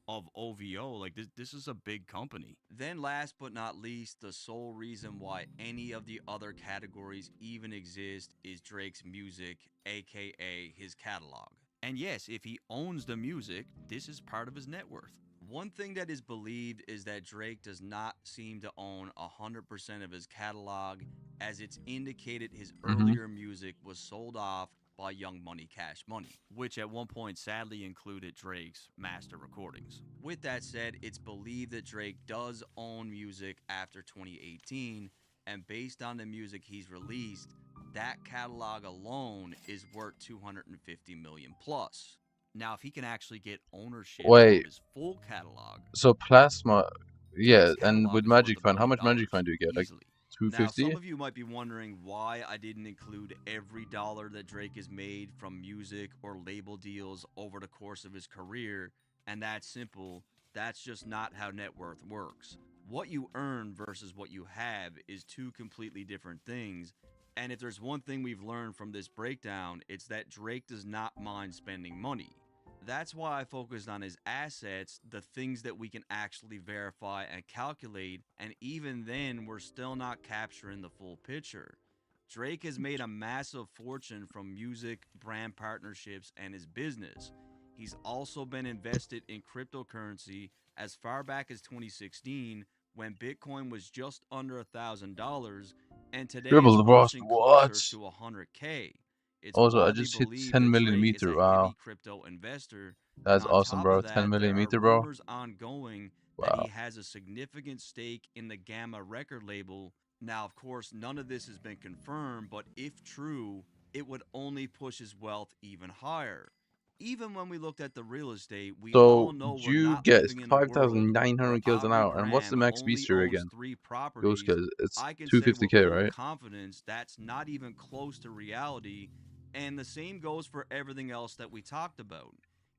of OVO, like this is a big company. Then last but not least, the sole reason why any of the other categories even exist is Drake's music, aka his catalog. And yes, if he owns the music, this is part of his net worth. One thing that is believed is that Drake does not seem to own 100% of his catalog, as it's indicated his earlier music was sold off by Young Money Cash Money, which at one point sadly included Drake's master recordings. With that said, it's believed that Drake does own music after 2018, and based on the music he's released, that catalog alone is worth $250 million plus. Now, if he can actually get ownership of Wait, his full catalog, so plasma, yeah, and catalog with is worth Magic $1 Find, how billion much Magic Find do you get? Like easily. Now, 250? some of you might be wondering why I didn't include every dollar that Drake has made from music or label deals over the course of his career, and that's simple. That's just not how net worth works. What you earn versus what you have is two completely different things, and if there's one thing we've learned from this breakdown, it's that Drake does not mind spending money. That's why I focused on his assets, the things that we can actually verify and calculate, and even then, we're still not capturing the full picture. Drake has made a massive fortune from music, brand partnerships, and his business. He's also been invested in cryptocurrency as far back as 2016 when Bitcoin was just under $1,000, and today Dribble it's the Frost. pushing What? closer to 100K. It's Also, I widely just hit believed 10 that million Drake is meter. a Wow. heavy crypto investor, That's and on awesome, top bro. of 10 that, million there are meter, bro. rumors ongoing that Wow. he has a significant stake in the Gamma record label. Now, of course, none of this has been confirmed, but if true, it would only push his wealth even higher. Even when we looked at the real estate, we all So know we're you not get living in a world 5,900 where kills an Aubrey hour. And what's the Graham max only beast tier owns again? 3 Those properties. guys, it's I can say with 250k, full right? confidence that's not even close to reality, and the same goes for everything else that we talked about.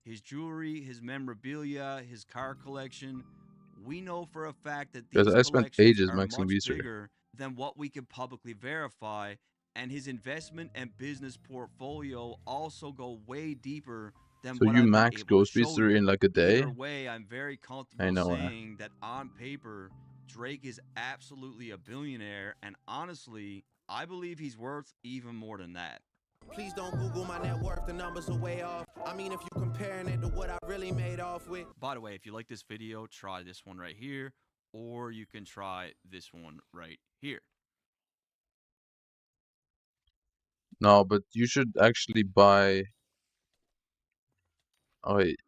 His jewelry, his memorabilia, his car collection. We know for a fact that Because these I spent collections ages are maxing much beast tier. bigger than what we can publicly verify, and his investment and business portfolio also go way deeper than So what you I've been max able to ghost show beast tier you. in like a day? Either way, I'm very comfortable know, saying that on paper, Drake is absolutely a billionaire, and honestly, I believe he's worth even more than that. Please don't Google my net worth, the numbers are way off. I mean, if you're comparing it to what I really made off with. By the way, if you like this video, try this one right here, or you can try this one right here. No, but you should actually buy. Oh wait,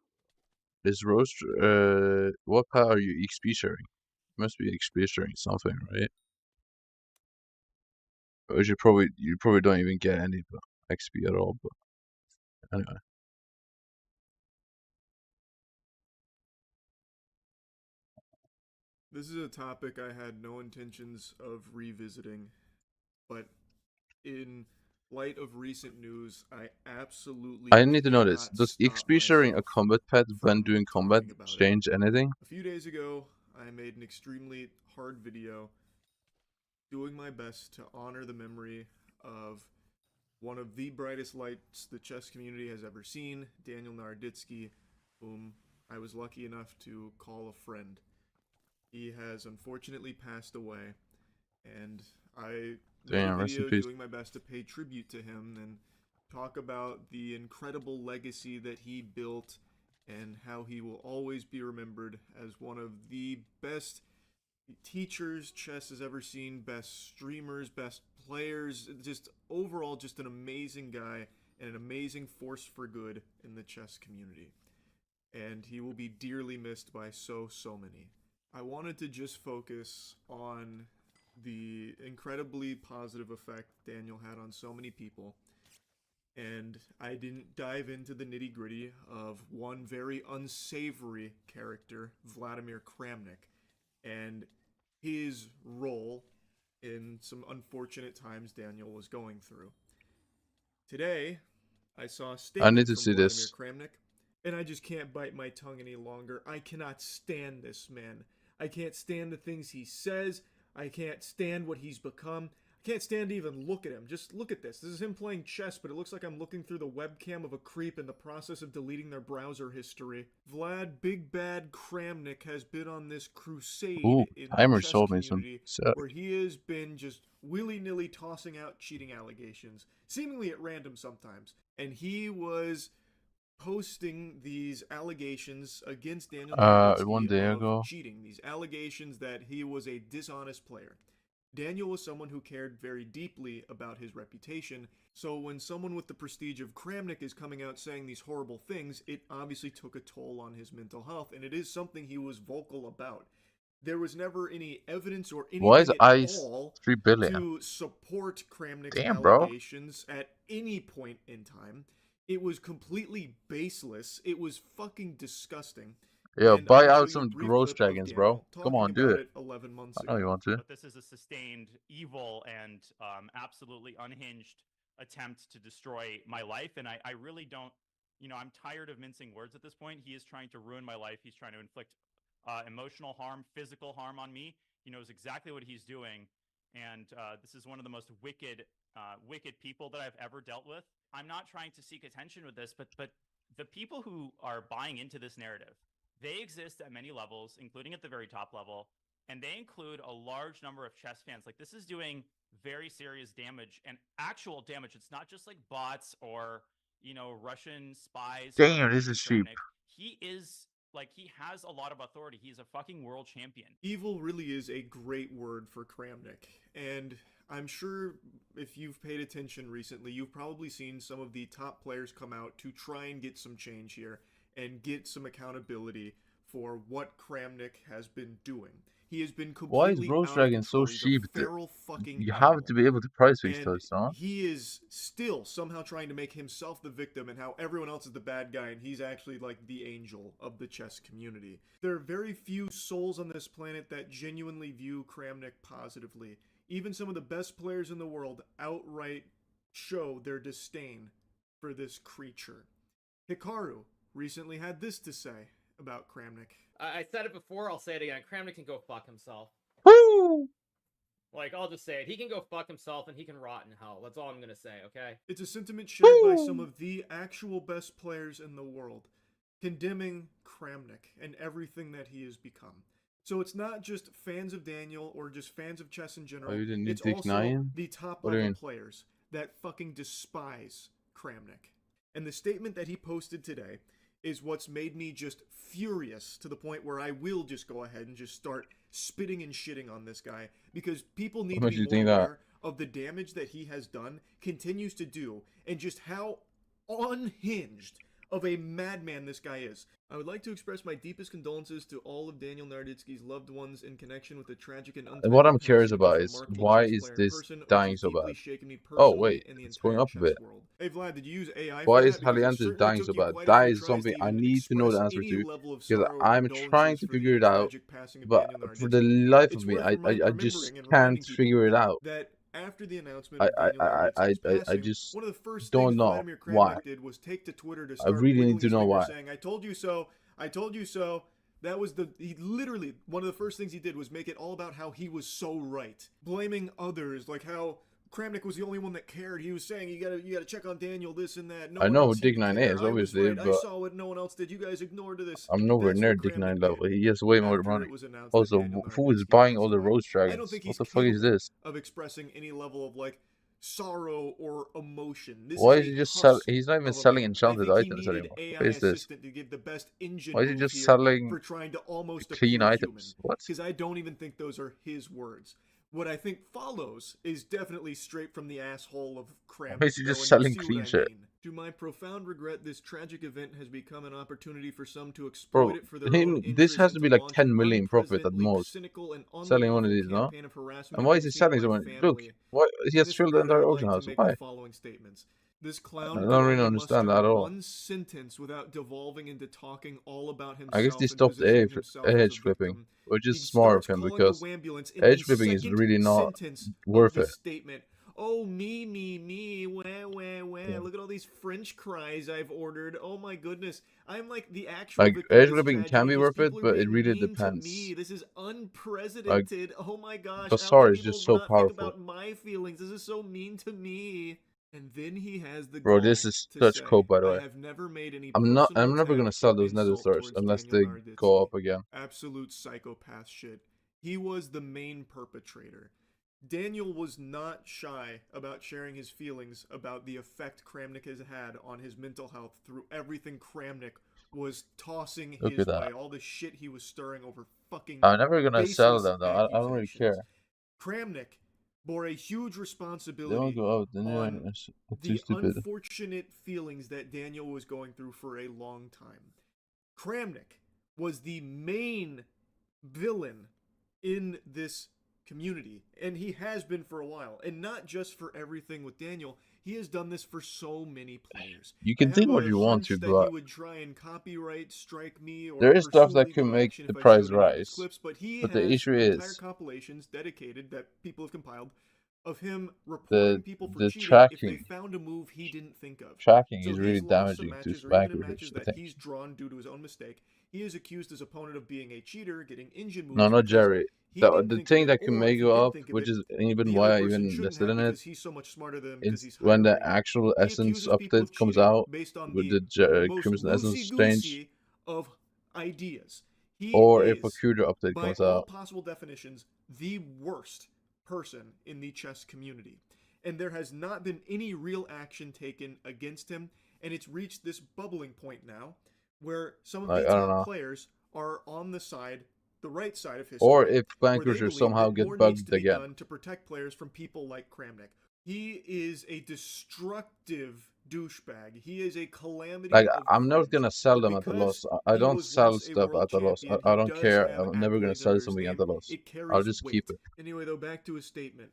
is roast? What part are you XP sharing? Must be XP sharing something, right? Or you probably don't even get any XP at all. But anyway. This is a topic I had no intentions of revisiting, but in light of recent news, I absolutely I need to know this. cannot Does stop XP sharing a myself combat pet when from doing combat talking about it. change anything? A few days ago, I made an extremely hard video doing my best to honor the memory of one of the brightest lights the chess community has ever seen, Daniel Naroditsky, whom I was lucky enough to call a friend. He has unfortunately passed away, and I made a Damn, rest in video peace. doing my best to pay tribute to him and talk about the incredible legacy that he built and how he will always be remembered as one of the best teachers chess has ever seen, best streamers, best players, just overall just an amazing guy and an amazing force for good in the chess community. And he will be dearly missed by so many. I wanted to just focus on the incredibly positive effect Daniel had on so many people, and I didn't dive into the nitty-gritty of one very unsavory character, Vladimir Kramnik, and his role in some unfortunate times Daniel was going through. Today, I saw a I statement need to from see Vladimir this. Kramnik, and I just can't bite my tongue any longer. I cannot stand this man. I can't stand the things he says. I can't stand what he's become. I can't stand to even look at him. Just look at this. This is him playing chess, but it looks like I'm looking through the webcam of a creep in the process of deleting their browser history. Vlad Big Bad Kramnik has been on this crusade Ooh, in Timer the chess sold me some community set. where he has been just willy-nilly tossing out cheating allegations, seemingly at random sometimes. And he was posting these allegations against Daniel 1 Naroditsky day of ago. cheating, these allegations that he was a dishonest player. Daniel was someone who cared very deeply about his reputation, so when someone with the prestige of Kramnik is coming out saying these horrible things, it obviously took a toll on his mental health, and it is something he was vocal about. There was never any evidence or Why is anything at ICE all 3 billion? to support Kramnik's Damn, bro. allegations at any point in time. It was completely baseless. It was fucking disgusting. Yo, And buy I'm gonna show out you a some brief gross clip of dragons, Daniel bro. Come talking on, do about it. 11 months I know ago. you want to. But this is a sustained, evil, and absolutely unhinged attempt to destroy my life. And I really don't, I'm tired of mincing words at this point. He is trying to ruin my life. He's trying to inflict emotional harm, physical harm on me. He knows exactly what he's doing. And this is one of the most wicked people that I've ever dealt with. I'm not trying to seek attention with this, but the people who are buying into this narrative, they exist at many levels, including at the very top level, and they include a large number of chess fans. Like, this is doing very serious damage and actual damage. It's not just like bots or, you know, Russian spies. who are Damn, this behind is cheap. Kramnik. He is like, he has a lot of authority. He's a fucking world champion. Evil really is a great word for Kramnik, and I'm sure if you've paid attention recently, you've probably seen some of the top players come out to try and get some change here and get some accountability for what Kramnik has been doing. He has been Why completely is Rose out of Dragon so control. He's a cheap? feral fucking You animal. have to be able to price fix And those, huh? he is still somehow trying to make himself the victim and how everyone else is the bad guy, and he's actually like the angel of the chess community. There are very few souls on this planet that genuinely view Kramnik positively. Even some of the best players in the world outright show their disdain for this creature. Hikaru recently had this to say about Kramnik. I said it before, I'll say it again. Kramnik can go fuck himself. Woo! Like, I'll just say it. He can go fuck himself and he can rot in hell. That's all I'm gonna say, okay? It's a sentiment shared by some of the actual best players in the world, condemning Kramnik and everything that he has become. So it's not just fans of Daniel or just fans of chess in general. Oh, you didn't need It's Dick also Nine? the top What do you level mean? players that fucking despise Kramnik. And the statement that he posted today is what's made me just furious to the point where I will just go ahead and just start spitting and shitting on this guy, because people need to What be do you more think that? aware of the damage that he has done, continues to do, and just how unhinged of a madman this guy is. I would like to express my deepest condolences to all of Daniel Naroditsky's loved ones in connection with the tragic and untimely What I'm passing curious of about this is remarkable why chess is player in this person, which dying has so deeply bad? shaken me Oh personally wait, and the it's going entire up a chess bit. world. Hey Vlad, did you use AI Why for is that? Because it Haliantis certainly dying took so you bad? quite a That few is tries something to I even need to know the express answer any to, level of because sorrow or I'm trying condolences to for the figure it out, tragic passing of but Daniel for the Naroditsky. life of It's me, worth I remembering just and can't reminding people figure it out. that after the announcement of Daniel Naroditsky's I passing, just one of the first don't things know Vladimir why. Kramnik did was take to Twitter to I start really wiggling need to his know finger why. saying, "I told you so, I told you so." That was he literally, one of the first things he did was make it all about how he was so right. Blaming others, like how Kramnik was the only one that cared. He was saying, you gotta check on Daniel, this and that. No I one know who else seemed Dick to Nine care. is, I was obviously, right. I but saw what no one else did. You guys ignored this. I'm nowhere That's near what Dick Nine Kramnik level. did He has way more after money. it was announced Also, that Daniel who is Naroditsky buying passed all the away. Rose I Dragons? don't think What he's the fuck is capable this? of expressing any level of like sorrow or emotion. This Why is is he a just husk He's not even of a selling man. I enchanted think he items needed anymore. AI What is this? assistant to give the best engine Why is he move just here selling for trying to almost clean appear items? human. What? Because I don't even think those are his words. What I think follows is definitely straight from the asshole of Kramnik. Why is he though, just and selling you'll see clean what I shit? mean. To my profound regret, this tragic event has become an opportunity for some to exploit Bro, it for their own this interest has to and be to like launch 10 an million profit at unpresidently, most. cynical, and Selling one of unlawful these, no? campaign of harassment And why is he against me selling and so my many? Look, family. why he In has this filled the regard, I entire would auction like to house? make Why? the following statements. This clown I could don't really only understand muster that at all. one sentence without devolving into talking all about himself I guess they and stopped positioning himself as a edge flipping, victim. which He is smart of starts him calling the because Wambulance in edge the flipping is second really not sentence worth of the it. statement. Oh, me, wah. Look at all these French cries I've ordered. Oh my goodness. I'm like the actual Like victim of edge this flipping tragedy. can be These worth it, people are but it being really mean to depends. me. This is Like unprecedented. Oh my gosh. How Bassar can is just people so not think powerful. about my feelings? This is so mean to me. And then he has the Bro, gall this is to such say, cope, by the I way. have never made any I'm personal never gonna attack sell or those nether insult stars towards unless Daniel they go Naroditsky. up again. Absolute psychopath shit. He was the main perpetrator. Daniel was not shy about sharing his feelings about the effect Kramnik has had on his mental health through everything Kramnik was tossing Look his at that. way, all the shit he was stirring over fucking I'm never gonna sell baseless them though. I don't really accusations. care. Kramnik bore a huge They won't responsibility go out. Then on it's too the stupid. unfortunate feelings that Daniel was going through for a long time. Kramnik was the main villain in this community, and he has been for a while, and not just for everything with Daniel. He has done this for so many players. You can think what you want to, That but he would try and copyright strike me or there is stuff pursue that legal can make action the if I price showed any of his rise. clips, but he But the has issue entire is compilations dedicated that people have compiled of him the reporting people for cheating if they tracking. found a move he didn't think of. Tracking So is really he's lost some damaging to matches, some or even in accuracy, matches I that think. he's drawn due to his own mistake. He is accused his opponent of being a cheater, getting engine moves No, not because Jerry. he The didn't the think of thing it, that can or make if he you did up, think of which it, is even the why other I person even shouldn't invested have in it, because he's so much smarter than him because is he's when higher the ranked. actual He Essence accuses people update of comes cheating out based on with the the most Crimson Essence change, loosey-goosey of ideas. He or if a is, Cuda update by comes all out. possible definitions, the worst person in the chess community. And there has not been any real action taken against him, and it's reached this bubbling point now where some of the top players are on the right side of history. Or if where they Vanquisher believe somehow that get more needs bugged to be again. done to protect players from people like Kramnik. He is a destructive douchebag. He is a calamity. Like, of I'm never cringe. gonna sell But them at a because loss. I he don't was sell once a stuff world at a loss. champion, I he don't does care. have I'm never gonna accolades sell under his something at name. a loss. It carries I'll just weight. keep it. Anyway, though, back to his statement.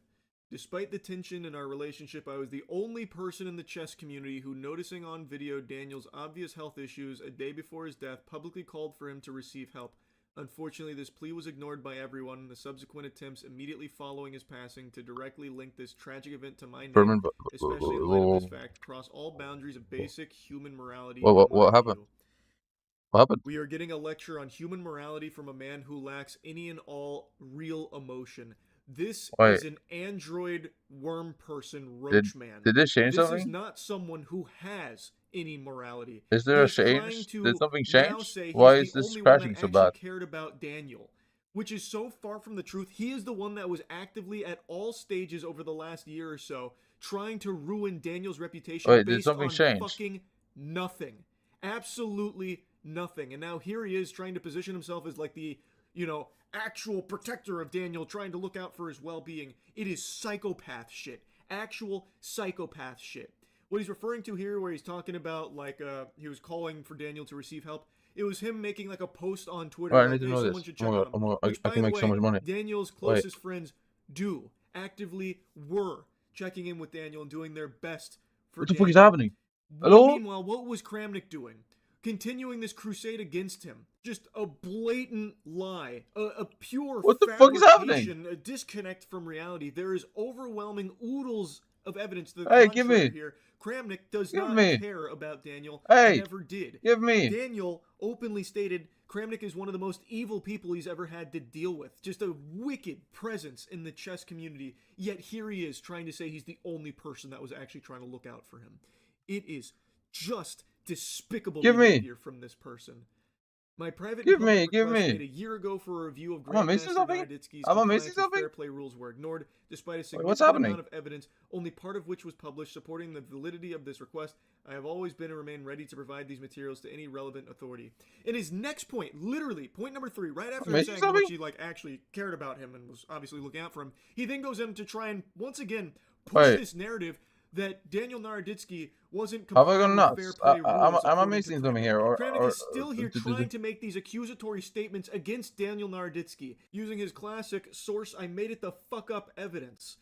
Despite the tension in our relationship, I was the only person in the chess community who, noticing on video Daniel's obvious health issues a day before his death, publicly called for him to receive help. Unfortunately, this plea was ignored by everyone, and the subsequent attempts immediately following his passing to directly link this tragic event to my name, especially in light of this fact, cross all boundaries of basic human morality. What happened? What happened? We are getting a lecture on human morality from a man who lacks any and all real emotion. This is an android worm person roach man. Did this change This something? is not someone who has any morality. Is there He a is trying change? to Did something now change? say Why he's is the this only one crashing that so actually bad? cared about Daniel, which is so far from the truth. He is the one that was actively at all stages over the last year or so trying to ruin Daniel's reputation Did based something on change? fucking nothing. Absolutely nothing. And now here he is trying to position himself as like the, actual protector of Daniel, trying to look out for his well-being. It is psychopath shit. Actual psychopath shit. What he's referring to here, where he's talking about, like, he was calling for Daniel to receive help, it was him making, like, a post on Twitter. I Like, need to hey, know someone this. should check Oh my on god, him. Which, I by can the make way, so much money. Daniel's closest friends do actively were checking in with Daniel and doing their best for What the Daniel. fuck is happening? Hello? Meanwhile, what was Kramnik doing? Continuing this crusade against him. Just a blatant lie. A pure What the fuck is happening? fabrication, a disconnect from reality. There is overwhelming oodles of evidence to the Hey, contrary give me. here. Kramnik does Give not me. care about Daniel. Hey, never did. give me. Daniel openly stated Kramnik is one of the most evil people he's ever had to deal with. Just a wicked presence in the chess community. Yet here he is trying to say he's the only person that was actually trying to look out for him. It is just despicable behavior from this person. My private and public request made a year ago for a review of Grandmaster Naroditsky's compliance with fair play rules were ignored, despite a significant amount of evidence, only part of which was published supporting the validity of this request. I have always been and remain ready to provide these materials to any relevant authority. In his next point, literally, point number 3, right after saying how much he actually cared about him and was obviously looking out for him, he then goes in to try and, once again, push this narrative that Daniel Naroditsky wasn't complying with fair play rules. I'm missing something here. Kramnik is still here trying to make these accusatory statements against Daniel Naroditsky using his classic source I made it the fuck up evidence.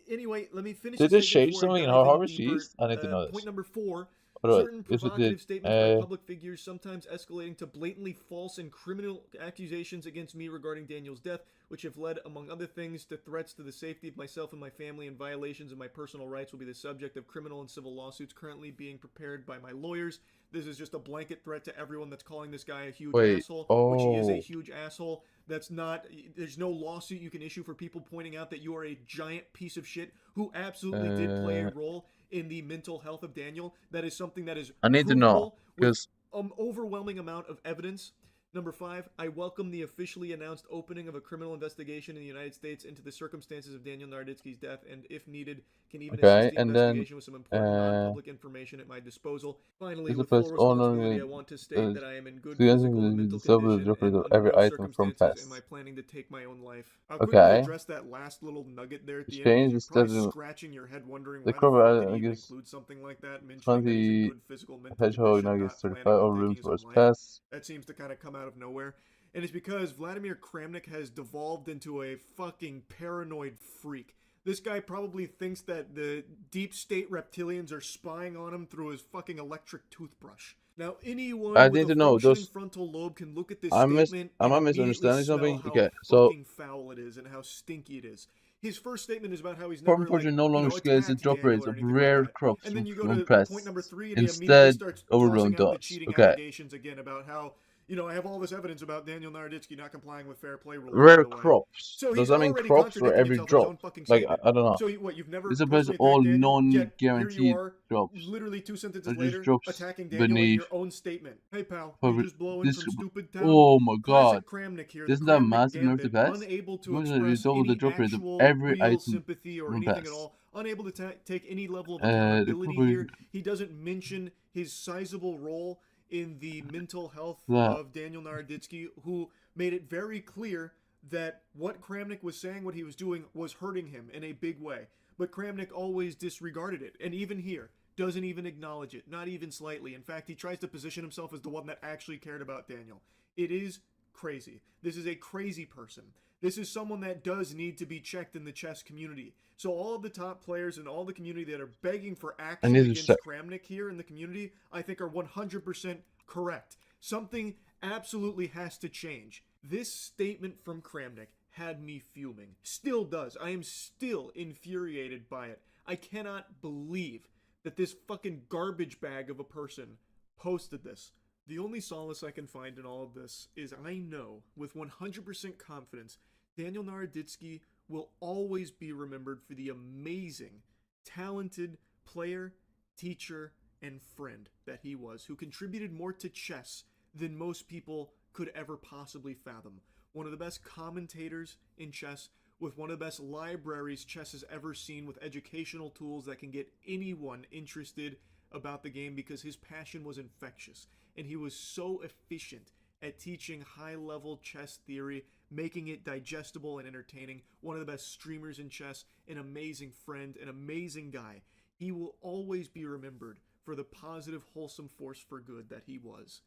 Anyway, let me finish. Did this change something in how harvest cheese? I need to know this. Point number 4. What Certain provocative statements by public figures, sometimes escalating to blatantly false and criminal accusations against me regarding Daniel's death, which have led, among other things, to threats to the safety of myself and my family and violations of my personal rights, will be the subject of criminal and civil lawsuits currently being prepared by my lawyers. This is just a blanket threat to everyone that's calling this guy a huge asshole, which he is a huge asshole. That's not, there's no lawsuit you can issue for people pointing out that you are a giant piece of shit who absolutely did play a role in the mental health of Daniel. That is something that is I need to know, because overwhelming amount of evidence. Number 5, I welcome the officially announced opening of a criminal investigation in the United States into the circumstances of Daniel Naroditsky's death, and if needed, can even assist the investigation with some important non-public information at my disposal. Finally, with full responsibility, I want to state that I am in good physical and mental condition, and under no circumstances am I planning to take my own life. I'll quickly address that last little nugget there at the end. You're probably scratching your head wondering why the fuck did he include something like that, mentioning that he's in good physical and mental Hedgehog condition, Nuggets not certified planning all on rooms taking for his his own life. pass. That seems to kind of come out of nowhere. And it's because Vladimir Kramnik has devolved into a fucking paranoid freak. This guy probably thinks that the deep state reptilians are spying on him through his fucking electric toothbrush. Now, anyone with a functioning frontal lobe can look at this statement am I and misunderstanding something? how Okay, so fucking foul it is and how stinky it is. His first statement is about how he's Farm never, Fortune no longer scales the drop rates of Daniel rare like crops and then you go from to pests. point number 3, and he immediately Instead, starts overgrown tossing out the dots. cheating Okay. allegations again about how you know, I have all this evidence about Daniel Naroditsky not complying with fair play rules. Rare by the way. crops. So Does he's that mean already crops for contradicting every himself in his drop? own fucking Like, statement. I don't know. So what, you've never This applies personally all attacked Daniel, yet here you non-guaranteed are, drops. literally 2 sentences They're just later, drops attacking Daniel in beneath. your own statement. Hey pal, But you just blowing this, from stupid town? oh my god. Classic Kramnik here, the Isn't that Kramnik massive nerf the gambit, best? unable to Because you express double the any drop rate of actual every real item sympathy or from anything best. at all, unable to take any level of They accountability probably here. He doesn't mention his sizable role in the mental health that. of Daniel Naroditsky, who made it very clear that what Kramnik was saying, what he was doing, was hurting him in a big way. But Kramnik always disregarded it, and even here, doesn't even acknowledge it, not even slightly. In fact, he tries to position himself as the one that actually cared about Daniel. It is crazy. This is a crazy person. This is someone that does need to be checked in the chess community. So all of the top players and all the community that are begging for action against Kramnik here in the community, I think are 100% correct. Something absolutely has to change. This statement from Kramnik had me fuming. Still does. I am still infuriated by it. I cannot believe that this fucking garbage bag of a person posted this. The only solace I can find in all of this is I know with 100% confidence Daniel Naroditsky will always be remembered for the amazing, talented player, teacher, and friend that he was, who contributed more to chess than most people could ever possibly fathom. One of the best commentators in chess, with one of the best libraries chess has ever seen, with educational tools that can get anyone interested about the game because his passion was infectious. And he was so efficient at teaching high-level chess theory, making it digestible and entertaining. One of the best streamers in chess, an amazing friend, an amazing guy. He will always be remembered for the positive, wholesome force for good that he was.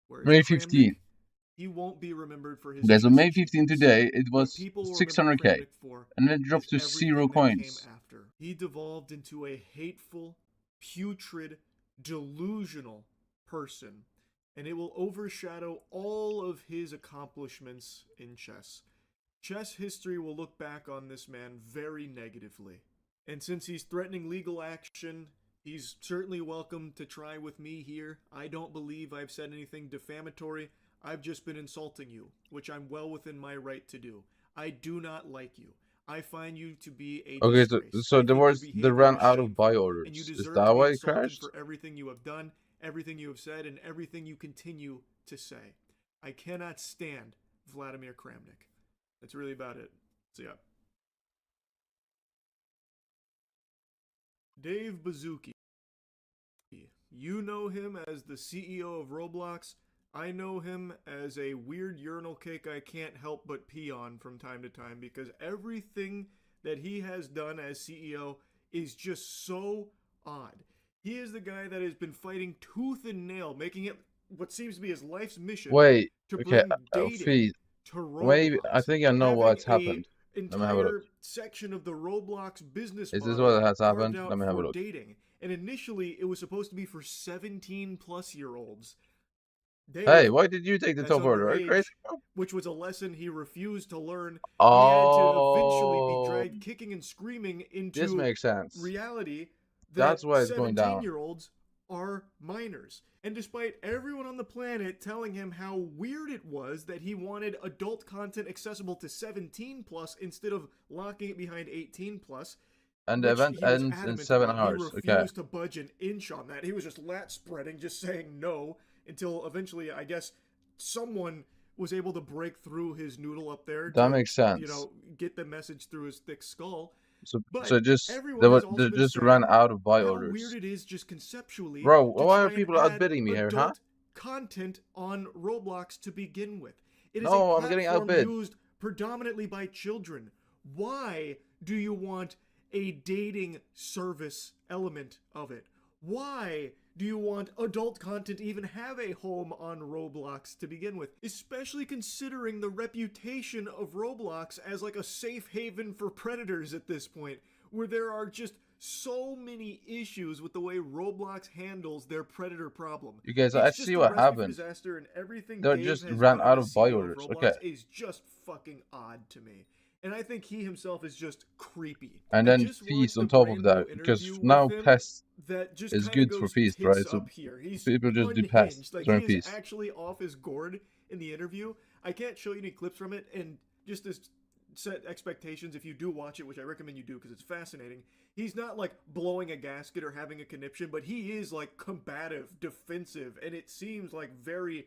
Whereas May Kramnik, 15. he won't be remembered for his Okay, so chess May 15 achievements. today, it What was people will remember 600k. Kramnik for And then it dropped to is 0 everything that coins. came after. He devolved into a hateful, putrid, delusional person, and it will overshadow all of his accomplishments in chess. Chess history will look back on this man very negatively. And since he's threatening legal action, he's certainly welcome to try with me here. I don't believe I've said anything defamatory. I've just been insulting you, which I'm well within my right to do. I do not like you. I find you to be a Okay, disgrace. so I there think your was they behavior ran is out of shameful, buy and you orders. Is deserve that to be why it insulted crashed? for everything you have done, everything you have said, and everything you continue to say. I cannot stand Vladimir Kramnik. That's really about it. So yeah. Dave Bazooki. You know him as the CEO of Roblox. I know him as a weird urinal cake I can't help but pee on from time to time, because everything that he has done as CEO is just so odd. He is the guy that has been fighting tooth and nail, making it what seems to be his life's mission Wait, to okay, bring dating Feed. to Roblox. Wait, I think I know Having what's a happened. Let me have a look. entire section of the Roblox business Is this model what has carved happened? out Let me have a for look. dating. And initially, it was supposed to be for 17-plus-year-olds. Hey, why did you take the that's top order? Are you underage, crazy? which was a lesson he refused to learn. Oh, He had to eventually be dragged kicking and screaming into this makes sense. reality that That's why it's going down. 17-year-olds are minors. And despite everyone on the planet telling him how weird it was that he wanted adult content accessible to 17-plus instead of locking it behind 18-plus, And the event ends in 7 hours. he Okay. refused to budge an inch on that. He was just lat spreading, just saying no, until eventually, I guess, someone was able to break through his noodle up there. That to, makes sense. You know, get the message through his thick skull. So, But so just everyone has also they been just saying ran out of buy how orders. weird it is just conceptually. Bro, to why try are and people add outbidding me here, huh? adult content on Roblox to begin with. It is No, a I'm getting platform outbid. used predominantly by children. Why do you want a dating service element of it? Why do you want adult content to even have a home on Roblox to begin with? Especially considering the reputation of Roblox as like a safe haven for predators at this point, where there are just so many issues with the way Roblox handles their predator problem. You guys, It's I just see a what recipe for happened. disaster, and everything They Dave just has ran done out as of buy CEO orders. Roblox Okay. is just fucking odd to me. And I think he himself is just creepy. And I then just feast watched on a top of brand new that, because interview now with him Pest that just is kinda good for goes feast, tits right? So up here. He's people just do unhinged. Pest Like, during he is feast. actually off his gourd in the interview. I can't show you any clips from it, and just to set expectations, if you do watch it, which I recommend you do because it's fascinating, he's not like blowing a gasket or having a conniption, but he is like combative, defensive, and it seems like very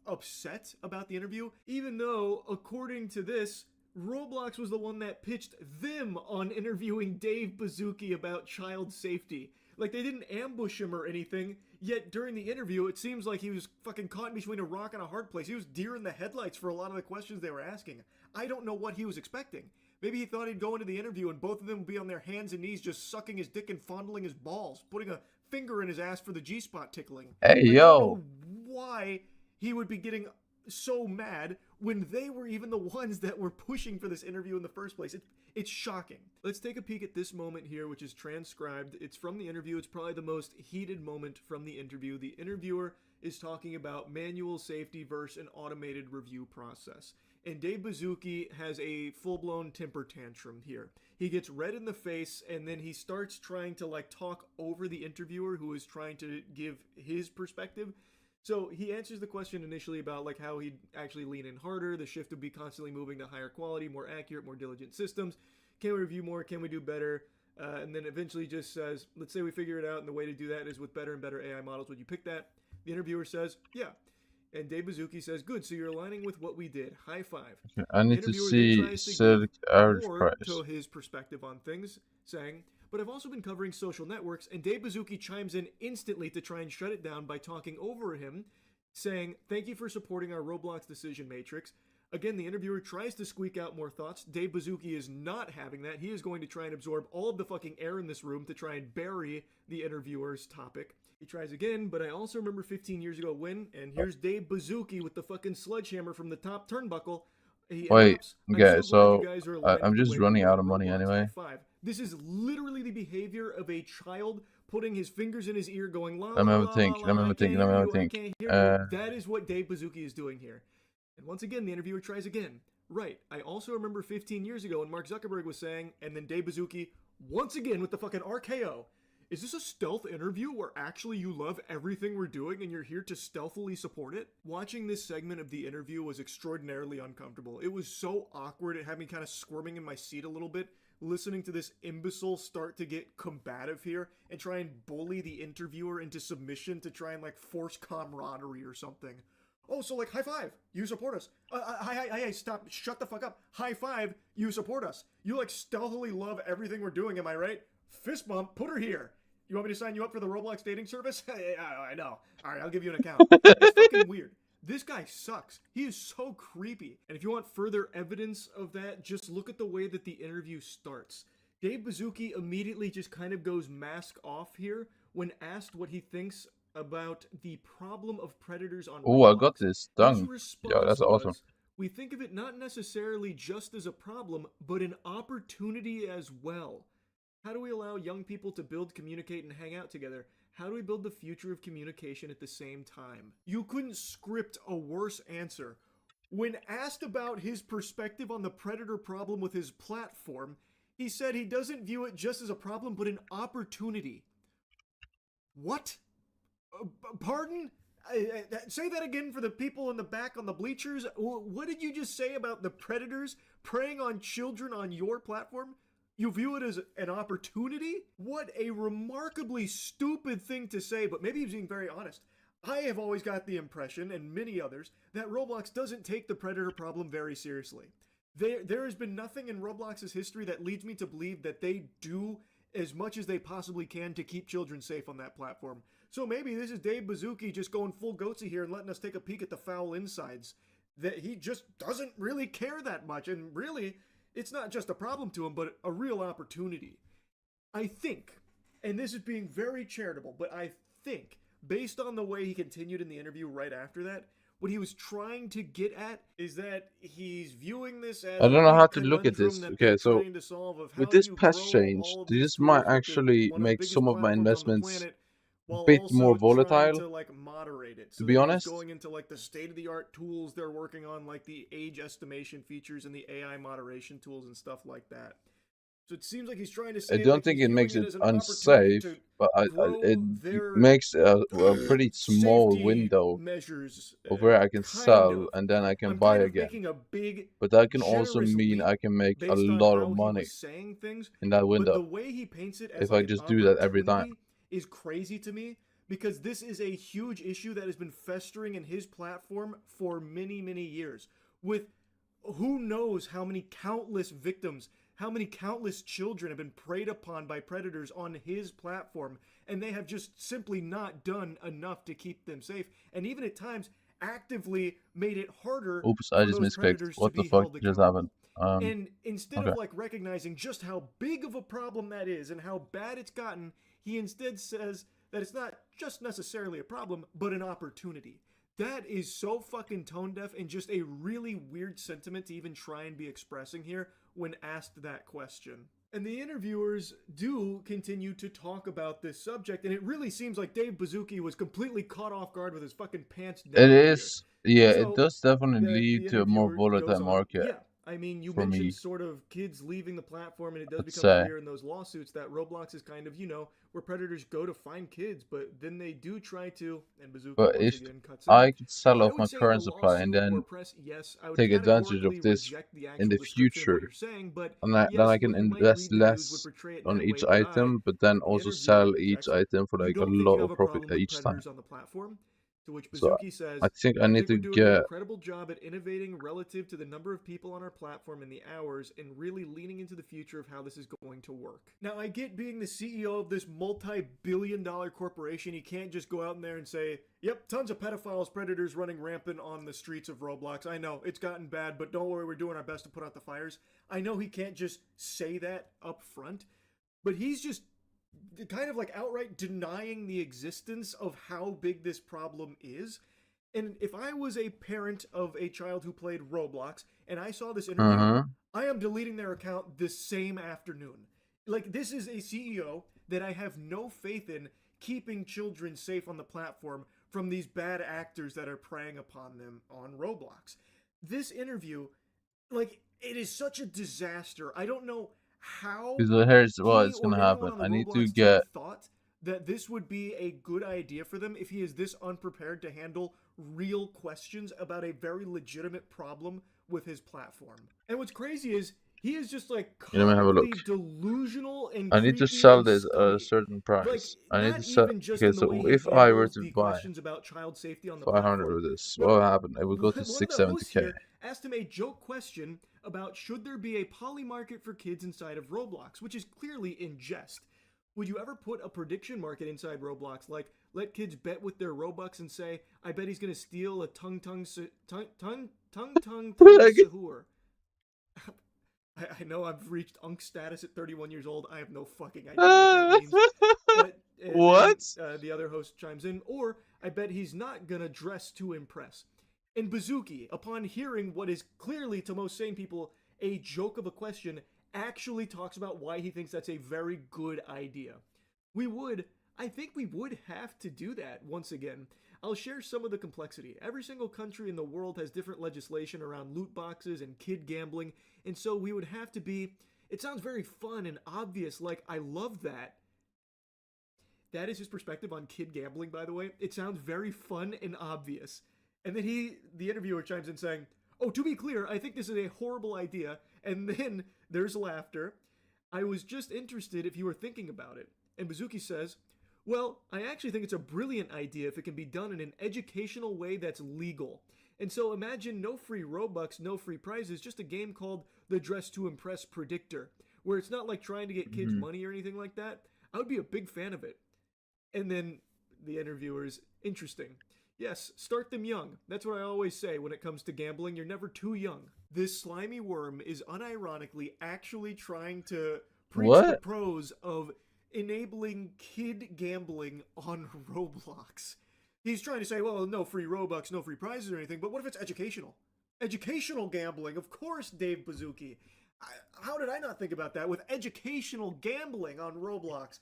upset about the interview, even though, according to this, Roblox was the one that pitched them on interviewing Dave Bazooki about child safety. Like, they didn't ambush him or anything, yet during the interview, it seems like he was fucking caught between a rock and a hard place. He was deer in the headlights for a lot of the questions they were asking. I don't know what he was expecting. Maybe he thought he'd go into the interview and both of them would be on their hands and knees just sucking his dick and fondling his balls, putting a finger in his ass for the G-spot tickling. Hey, I yo. don't know why he would be getting so mad when they were even the ones that were pushing for this interview in the first place. It's shocking. Let's take a peek at this moment here, which is transcribed. It's from the interview. It's probably the most heated moment from the interview. The interviewer is talking about manual safety versus an automated review process. And Dave Bazooki has a full-blown temper tantrum here. He gets red in the face, and then he starts trying to like talk over the interviewer who is trying to give his perspective. So he answers the question initially about like how he'd actually lean in harder, the shift would be constantly moving to higher quality, more accurate, more diligent systems. Can we review more? Can we do better? And then eventually just says, let's say we figure it out, and the way to do that is with better and better AI models. Would you pick that? The interviewer says, yeah. And Dave Bazooki says, good, so you're aligning with what we did. High five. I need to see Silk average more price. to his perspective on things, saying, but I've also been covering social networks, and Dave Bazooki chimes in instantly to try and shut it down by talking over him, saying, thank you for supporting our Roblox decision matrix. Again, the interviewer tries to squeak out more thoughts. Dave Bazooki is not having that. He is going to try and absorb all of the fucking air in this room to try and bury the interviewer's topic. He tries again, but I also remember 15 years ago when, and here's Dave Bazooki with the fucking sledgehammer from the top turnbuckle. He Wait, interrupts. okay, so glad you guys are aligned I'm with the just way we running run out of money Roblox. anyway. High five. This is literally the behavior of a child putting his fingers in his ear going, la, Let me la, have a la, think, la, let me la, have I a think, can't let me hear have a you, I think. can't hear you. That is what Dave Bazooki is doing here. And once again, the interviewer tries again. Right, I also remember 15 years ago when Mark Zuckerberg was saying, and then Dave Bazooki, once again with the fucking RKO, is this a stealth interview where actually you love everything we're doing and you're here to stealthily support it? Watching this segment of the interview was extraordinarily uncomfortable. It was so awkward, it had me kind of squirming in my seat a little bit, listening to this imbecile start to get combative here and try and bully the interviewer into submission to try and like force camaraderie or something. Oh, so like, high five, you support us. Hi, stop, shut the fuck up. High five, you support us. You like stealthily love everything we're doing, am I right? Fist bump, put her here. You want me to sign you up for the Roblox dating service? I know. All right, I'll give you an account. It's fucking weird. This guy sucks. He is so creepy. And if you want further evidence of that, just look at the way that the interview starts. Dave Bazooki immediately just kind of goes mask off here when asked what he thinks about the problem of predators on Oh, Roblox. I got this His done. response Yeah, that's awesome. was, we think of it not necessarily just as a problem, but an opportunity as well. How do we allow young people to build, communicate, and hang out together? How do we build the future of communication at the same time? You couldn't script a worse answer. When asked about his perspective on the predator problem with his platform, he said he doesn't view it just as a problem, but an opportunity. What? Pardon? Say that again for the people in the back on the bleachers. What did you just say about the predators preying on children on your platform? You view it as an opportunity? What a remarkably stupid thing to say, but maybe he's being very honest. I have always got the impression, and many others, that Roblox doesn't take the predator problem very seriously. There has been nothing in Roblox's history that leads me to believe that they do as much as they possibly can to keep children safe on that platform. So maybe this is Dave Bazooki just going full goatsy here and letting us take a peek at the foul insides. That he just doesn't really care that much, and really, it's not just a problem to him, but a real opportunity. I think, and this is being very charitable, but I think, based on the way he continued in the interview right after that, what he was trying to get at is that he's viewing this as I don't know a how big to look at this. conundrum that Okay, they're so trying to solve of how with do this you past grow change, all of these this might tools with actually one of the make biggest some of my platforms on the investments planet while bit also more trying volatile. to like moderate it. So To be that honest, he's going into like the state-of-the-art tools they're working on, like the age estimation features and the AI moderation tools and stuff like that. So it seems like he's trying to I say don't like think he's it viewing makes it it as an opportunity unsafe, to but grow it their makes a pretty small safety window measures. of where I can Kind sell of. and then I can I'm buy kind of again. making a big, But that can also generous mean leap I can make a based on lot of how he money was saying things. in that But window the way he paints it as if like I an just do that every time. opportunity is crazy to me, because this is a huge issue that has been festering in his platform for many, many years, with who knows how many countless victims, how many countless children have been preyed upon by predators on his platform, and they have just simply not done enough to keep them safe, and even at times actively made it harder Oops, I for just those misclicked. predators to What the be fuck held just accountable. happened? And instead Okay. of like recognizing just how big of a problem that is and how bad it's gotten, he instead says that it's not just necessarily a problem, but an opportunity. That is so fucking tone deaf and just a really weird sentiment to even try and be expressing here when asked that question. And the interviewers do continue to talk about this subject, and it really seems like Dave Bazooki was completely caught off guard with his fucking pants down. It here. is, yeah, it So, does definitely the lead to a more interviewer volatile goes on, market yeah, I mean, you for mentioned me, sort of kids leaving the platform, and it does let's become say. clear in those lawsuits that Roblox is kind of, you know, where predators go to find kids, but then they do try to, and Bazooki But once if again cuts in. I could sell I off would my say in current the supply and lawsuit or then press, yes, I would take advantage of categorically this reject the in actual the description of what future, you're saying, but and then yes, I can what you might invest read in the news would less portray it on that each way, but item, but then the also interviewer sell each rejects it. item for You like a don't think you lot have of a profit problem with each time. predators on the platform? To which So Bazooki says, I think I need we're to doing an get. incredible job at innovating relative to the number of people on our platform and the hours, and really leaning into the future of how this is going to work. Now, I get being the CEO of this multi-billion-dollar corporation, you can't just go out in there and say, yep, tons of pedophiles, predators running rampant on the streets of Roblox. I know, it's gotten bad, but don't worry, we're doing our best to put out the fires. I know he can't just say that up front, but he's just kind of like outright denying the existence of how big this problem is. And if I was a parent of a child who played Roblox and I saw this interview, I am deleting their account this same afternoon. Like, this is a CEO that I have no faith in keeping children safe on the platform from these bad actors that are preying upon them on Roblox. This interview, like, it is such a disaster. I don't know how So here's he what's or gonna anyone happen. on the I need to Roblox team get. thought that this would be a good idea for them if he is this unprepared to handle real questions about a very legitimate problem with his platform. And what's crazy is he is just like Let me have a look. comically delusional and I need to creepy sell and this at a scummy. certain Like, price. I need to not sell. even just Okay, in the way so he if I were handles to the buy questions about child safety on the 500 platform. of this, No, what would happen? It would go to one of the hosts 670k. here asked him a joke question about should there be a poly market for kids inside of Roblox, which is clearly in jest. Would you ever put a prediction market inside Roblox, like let kids bet with their Robux and say, I bet he's gonna steal a tongue sahur. I know I've reached unk status at 31 years old. I have no fucking idea what that means. What? The other host chimes in, or I bet he's not gonna dress to impress. And Bazooki, upon hearing what is clearly to most sane people a joke of a question, actually talks about why he thinks that's a very good idea. I think we would have to do that once again. I'll share some of the complexity. Every single country in the world has different legislation around loot boxes and kid gambling, and so we would have to be, it sounds very fun and obvious, like I love that. That is his perspective on kid gambling, by the way. It sounds very fun and obvious. And then the interviewer chimes in saying, oh, to be clear, I think this is a horrible idea. And then there's laughter. I was just interested if you were thinking about it. And Bazooki says, well, I actually think it's a brilliant idea if it can be done in an educational way that's legal. And so imagine no free Robux, no free prizes, just a game called the Dress to Impress Predictor, where it's not like trying to get kids money or anything like that. I would be a big fan of it. And then the interviewer's interesting. Yes, start them young. That's what I always say when it comes to gambling. You're never too young. This slimy worm is unironically actually trying to preach the pros of enabling kid gambling on Roblox. He's trying to say, well, no free Robux, no free prizes or anything, but what if it's educational? Educational gambling, of course, Dave Bazooki. How did I not think about that with educational gambling on Roblox?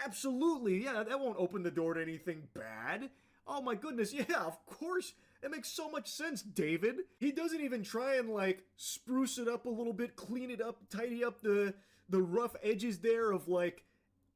Absolutely, yeah, that won't open the door to anything bad. Oh my goodness, yeah, of course. It makes so much sense, David. He doesn't even try and like spruce it up a little bit, clean it up, tidy up the rough edges there of like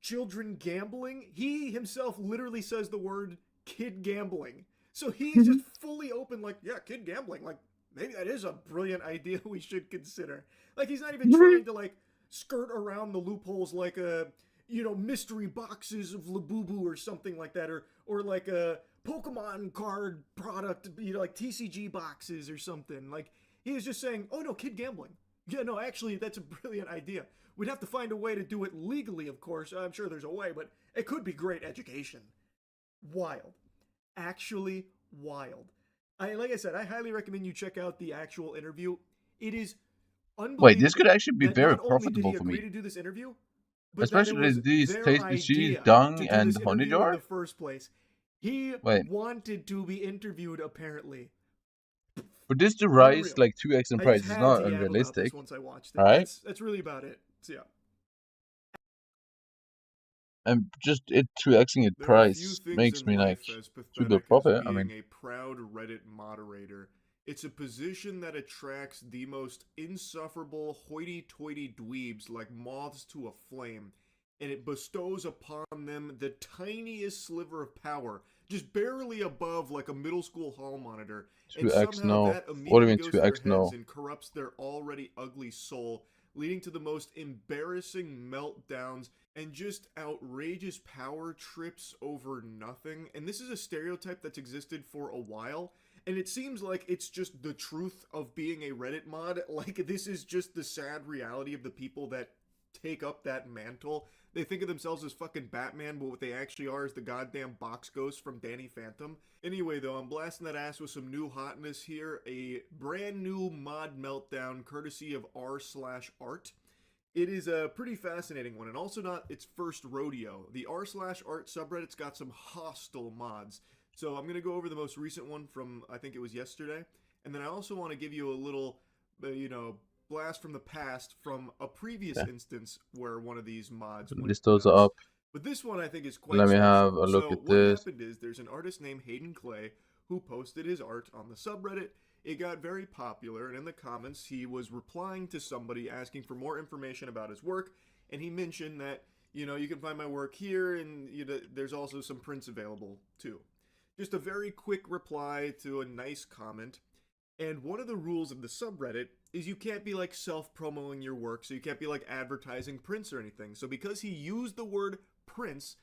children gambling. He himself literally says the word kid gambling. So he's just fully open like, yeah, kid gambling. Like maybe that is a brilliant idea we should consider. Like he's not even trying to like skirt around the loopholes like a mystery boxes of Labubu or something like that, or like a Pokemon card product, like TCG boxes or something. Like he was just saying, oh no, kid gambling. Yeah, no, actually that's a brilliant idea. We'd have to find a way to do it legally, of course. I'm sure there's a way, but it could be great education. Wild. Actually wild. Like I said, I highly recommend you check out the actual interview. It is unbelievable. Wait, this could actually be that very not only did profitable he for agree me. to do this interview, but Especially that it was these their tasty cheese, idea dung, to do and this honey interview in jar. the first place. He Wait. wanted to be interviewed, apparently. For this to rise Unreal. like 2x in I price just is had not to yab about unrealistic. this once I watched it. Alright? That's really about it. So yeah. And just it 2xing its There are a few price things makes in me like life as to the pathetic profit. as I being mean, a proud Reddit moderator. It's a position that attracts the most insufferable hoity-toity dweebs like moths to a flame, and it bestows upon them the tiniest sliver of power, just barely above like a middle school hall monitor, and 2x somehow no. that What do you immediately mean goes to their 2x heads no? and corrupts their already ugly soul, leading to the most embarrassing meltdowns and just outrageous power trips over nothing. And this is a stereotype that's existed for a while, and it seems like it's just the truth of being a Reddit mod. Like, this is just the sad reality of the people that take up that mantle. They think of themselves as fucking Batman, but what they actually are is the goddamn box ghost from Danny Phantom. Anyway, though, I'm blasting that ass with some new hotness here. A brand new mod meltdown courtesy of r/art. It is a pretty fascinating one, and also not its first rodeo. The r/art subreddit's got some hostile mods. So I'm going to go over the most recent one from, I think it was yesterday. And then I also want to give you a little, blast from the past from a previous instance where one of these mods went List those nuts. up. But this one I think is quite Let me special. have a look so at what this. happened is there's an artist named Hayden Clay who posted his art on the subreddit. It got very popular, and in the comments he was replying to somebody asking for more information about his work, and he mentioned that, you can find my work here, and there's also some prints available too. Just a very quick reply to a nice comment. And one of the rules of the subreddit is you can't be like self-promoting your work, so you can't be like advertising prints or anything. So because he used the word prints,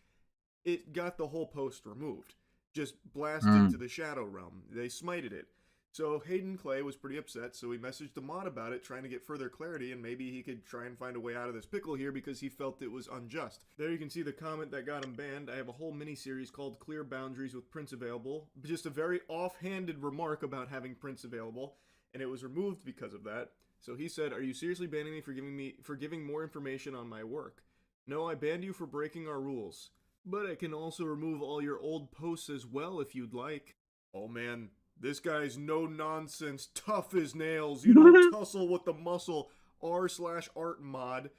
it got the whole post removed. Just blasted to the shadow realm. They smited it. So Hayden Clay was pretty upset, so he messaged the mod about it, trying to get further clarity, and maybe he could try and find a way out of this pickle here because he felt it was unjust. There you can see the comment that got him banned. I have a whole mini-series called Clear Boundaries with Prints Available. Just a very offhanded remark about having prints available, and it was removed because of that. So he said, "Are you seriously banning me for giving more information on my work? No, I banned you for breaking our rules. But I can also remove all your old posts as well if you'd like." Oh man. This guy's no nonsense, tough as nails. You don't tussle with the muscle. r/art mod.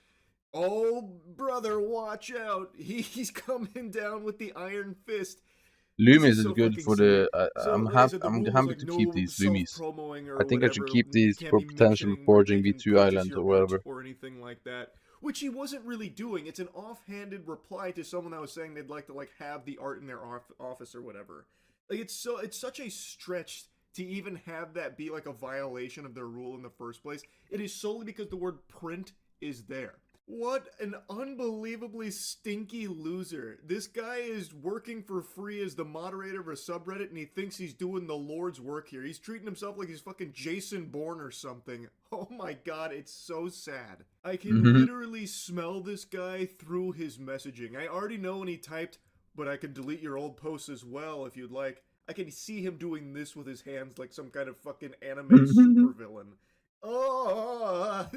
Oh, brother, watch out. He's coming down with the iron fist. Loomies is so good fucking for sweet. the. So, I'm like I happy. said, the I'm rules, happy like, to no keep these loomies. self-promoing or I think I should whatever. keep these You can't for be potential mentioning forging where they can V2 purchase Island your or whatever. art or anything like that. Which he wasn't really doing. It's an offhanded reply to someone that was saying they'd like to have the art in their office or whatever. Like it's such a stretch to even have that be like a violation of their rule in the first place. It is solely because the word print is there. What an unbelievably stinky loser. This guy is working for free as the moderator of a subreddit, and he thinks he's doing the Lord's work here. He's treating himself like he's fucking Jason Bourne or something. Oh my god, it's so sad. I can literally smell this guy through his messaging. I already know when he typed, "But I can delete your old posts as well if you'd like." I can see him doing this with his hands like some kind of fucking anime supervillain. Oh,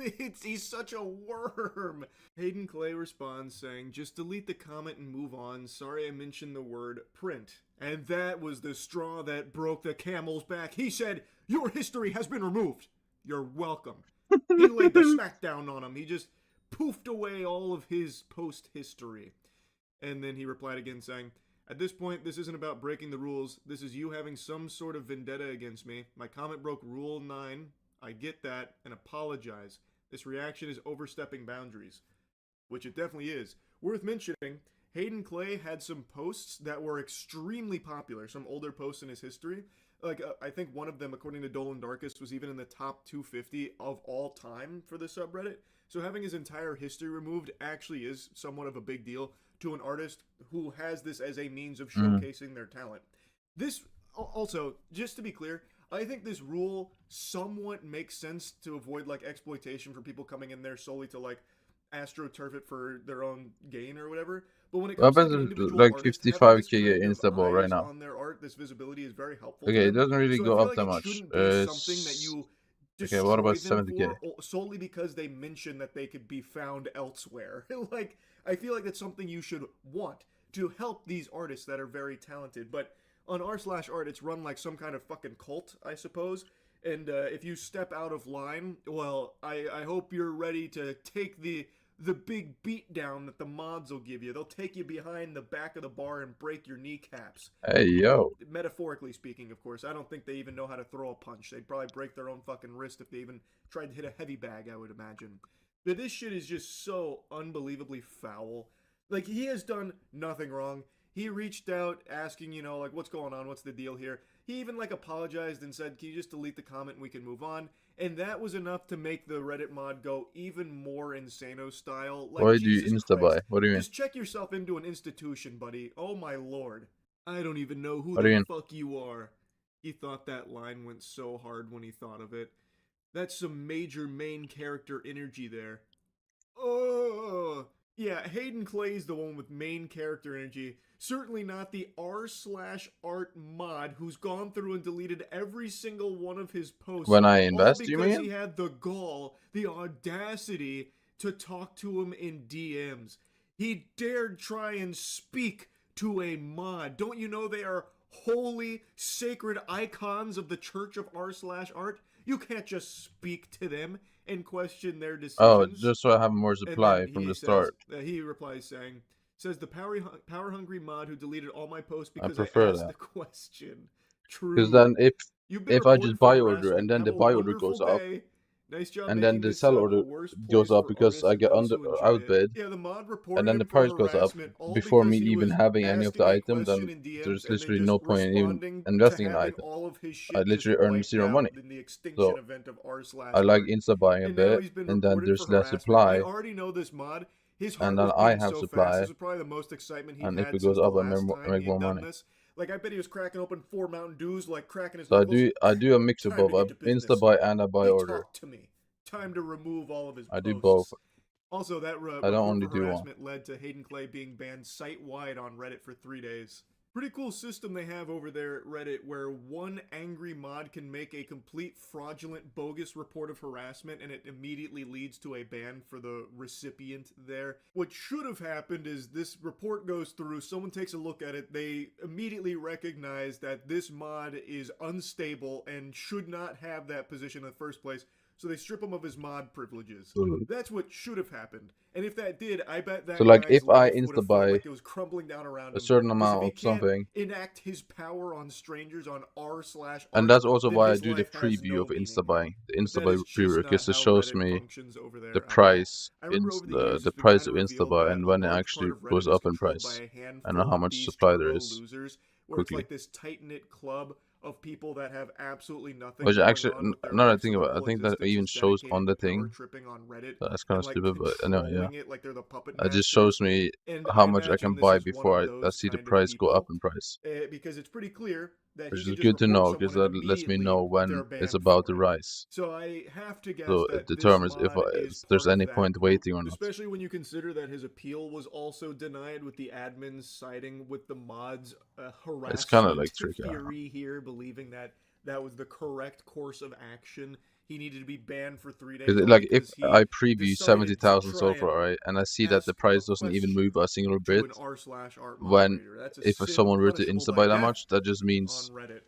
he's such a worm. Hayden Clay responds saying, "Just delete the comment and move on. Sorry I mentioned the word print." And that was the straw that broke the camel's back. He said, "Your history has been removed. You're welcome." He laid the smackdown on him. He just poofed away all of his post history. And then he replied again saying, "At this point, this isn't about breaking the rules. This is you having some sort of vendetta against me. My comment broke Rule 9. I get that, and apologize. This reaction is overstepping boundaries." Which it definitely is. Worth mentioning, Hayden Clay had some posts that were extremely popular, some older posts in his history. Like, I think one of them, according to Dolan Darkest, was even in the top 250 of all time for the subreddit. So having his entire history removed actually is somewhat of a big deal to an artist who has this as a means of showcasing their talent. This, also, just to be clear, I think this rule somewhat makes sense to avoid, like, exploitation for people coming in there solely to, like, astroturf it for their own gain or whatever. But when it comes to like, an individual like artist, 55k having this kind of Instaball right eyes now. on their art, this visibility is very helpful. Okay, to it them. doesn't really So go I feel up like that it much. shouldn't be something that you Okay, what about destroy them 70k? for solely because they mention that they could be found elsewhere. Like, I feel like that's something you should want to help these artists that are very talented. But on r/art, it's run like some kind of fucking cult, I suppose. And if you step out of line, well, I hope you're ready to take the big beat down that the mods will give you. They'll take you behind the back of the bar and break your kneecaps. Hey, yo. Metaphorically speaking, of course. I don't think they even know how to throw a punch. They'd probably break their own fucking wrist if they even tried to hit a heavy bag, I would imagine. But this shit is just so unbelievably foul. Like, he has done nothing wrong. He reached out asking, you know, like, what's going on? What's the deal here? He even, like, apologized and said, can you just delete the comment and we can move on? And that was enough to make the Reddit mod go even more Insano style. Like, Why do Jesus you insta-buy? Christ. What do you mean? Just check yourself into an institution, buddy. Oh my lord. I don't even know who What do you the mean? fuck you are. He thought that line went so hard when he thought of it. That's some major main character energy there. Oh, yeah, Hayden Clay's the one with main character energy. Certainly not the r/art mod who's gone through and deleted every single one of his posts. When I all invest, you because mean? he had the gall, the audacity to talk to him in DMs. He dared try and speak to a mod. Don't you know they are holy, sacred icons of the Church of r/art? You can't just speak to them and question their decisions. Oh, just so I have more And supply then from he the says, start. he replies saying, says the power hungry mod who deleted all my posts I because prefer asked that. the question. True. Because then You've been if I reported just for buy order harassment. and then Have the a buy order wonderful goes up, day. Nice job and then making the this sell sub a order worse goes place up for because artists I and get those under who enjoy it. outbid, Yeah, the mod reported and then him the for price goes up harassment all before me because he even was having any of the asking a item, question then in DMs there's and then literally just no point in even responding to investing in the having item. all of his shit I literally just earn wiped zero out money. in the extinction So event of I like r/art. insta buying a And now bit, he's been and then reported there's for less harassment. I supply, already know this mod. His heart and then was I beating have so fast. supply, This was probably the most excitement he'd and if had it since goes the up, I last time make he'd more done money. this. Like, I bet he was cracking open 4 Mountain Dews, like cracking his So knuckles. I do a mix of Time to both. get to I insta business. buy and I buy He order. talked to me. Time to remove all of his I do posts. both. Also, that I don't report only for do one. harassment led to Hayden Clay being banned site-wide on Reddit for 3 days. Pretty cool system they have over there at Reddit where one angry mod can make a complete fraudulent, bogus report of harassment and it immediately leads to a ban for the recipient there. What should have happened is this report goes through, someone takes a look at it, they immediately recognize that this mod is unstable and should not have that position in the first place, so they strip him of his mod privileges. That's what should have happened. And if that did, I bet that So like guy's if I life would insta have felt buy like it was crumbling down around a him. certain 'Cause amount if of he can't something, enact his power on strangers on r/art, and that's also then why I his do the life has preview no of meaning. insta buying. The But insta that buy is preview just not because it how shows Reddit me functions over there the at all. price I remember over the years the it's been price kind of of insta revealed buy that and a when it large actually part of goes Reddit is up in controlled by price, a and handful how of much these supply there turbo is losers, where it's quickly. like this tight-knit club of people that have absolutely nothing Which going actually, on with their now that I lives, think so their about it, I whole think that existence even is shows dedicated on to the thing. power tripping on Reddit So that's kind and of like stupid, but anyway, yeah. controlling it like they're the puppet It just masters. shows me And how I much I can imagine this buy is one before of I those see the kind of price go up people, in price. because it's pretty clear that Which he is could just good to report know because someone that and lets me immediately know when they're it's banned about for to it. rise. So I have to guess So it that this determines if mod is there's part of any that point group, waiting or not. especially when you consider that his appeal was also denied with the admins siding with the mod's It's kind of harassment like tricky. I don't know. theory here, believing that that was the correct course of action. He needed to be banned for 3 days Because only like if because he I preview decided to 70,000 try so and far, right, and I see that the ask a price doesn't even move question a single to bit, an r/art when moderator. That's a if sin someone were to punishable insta by buy that death much, that just on means Reddit.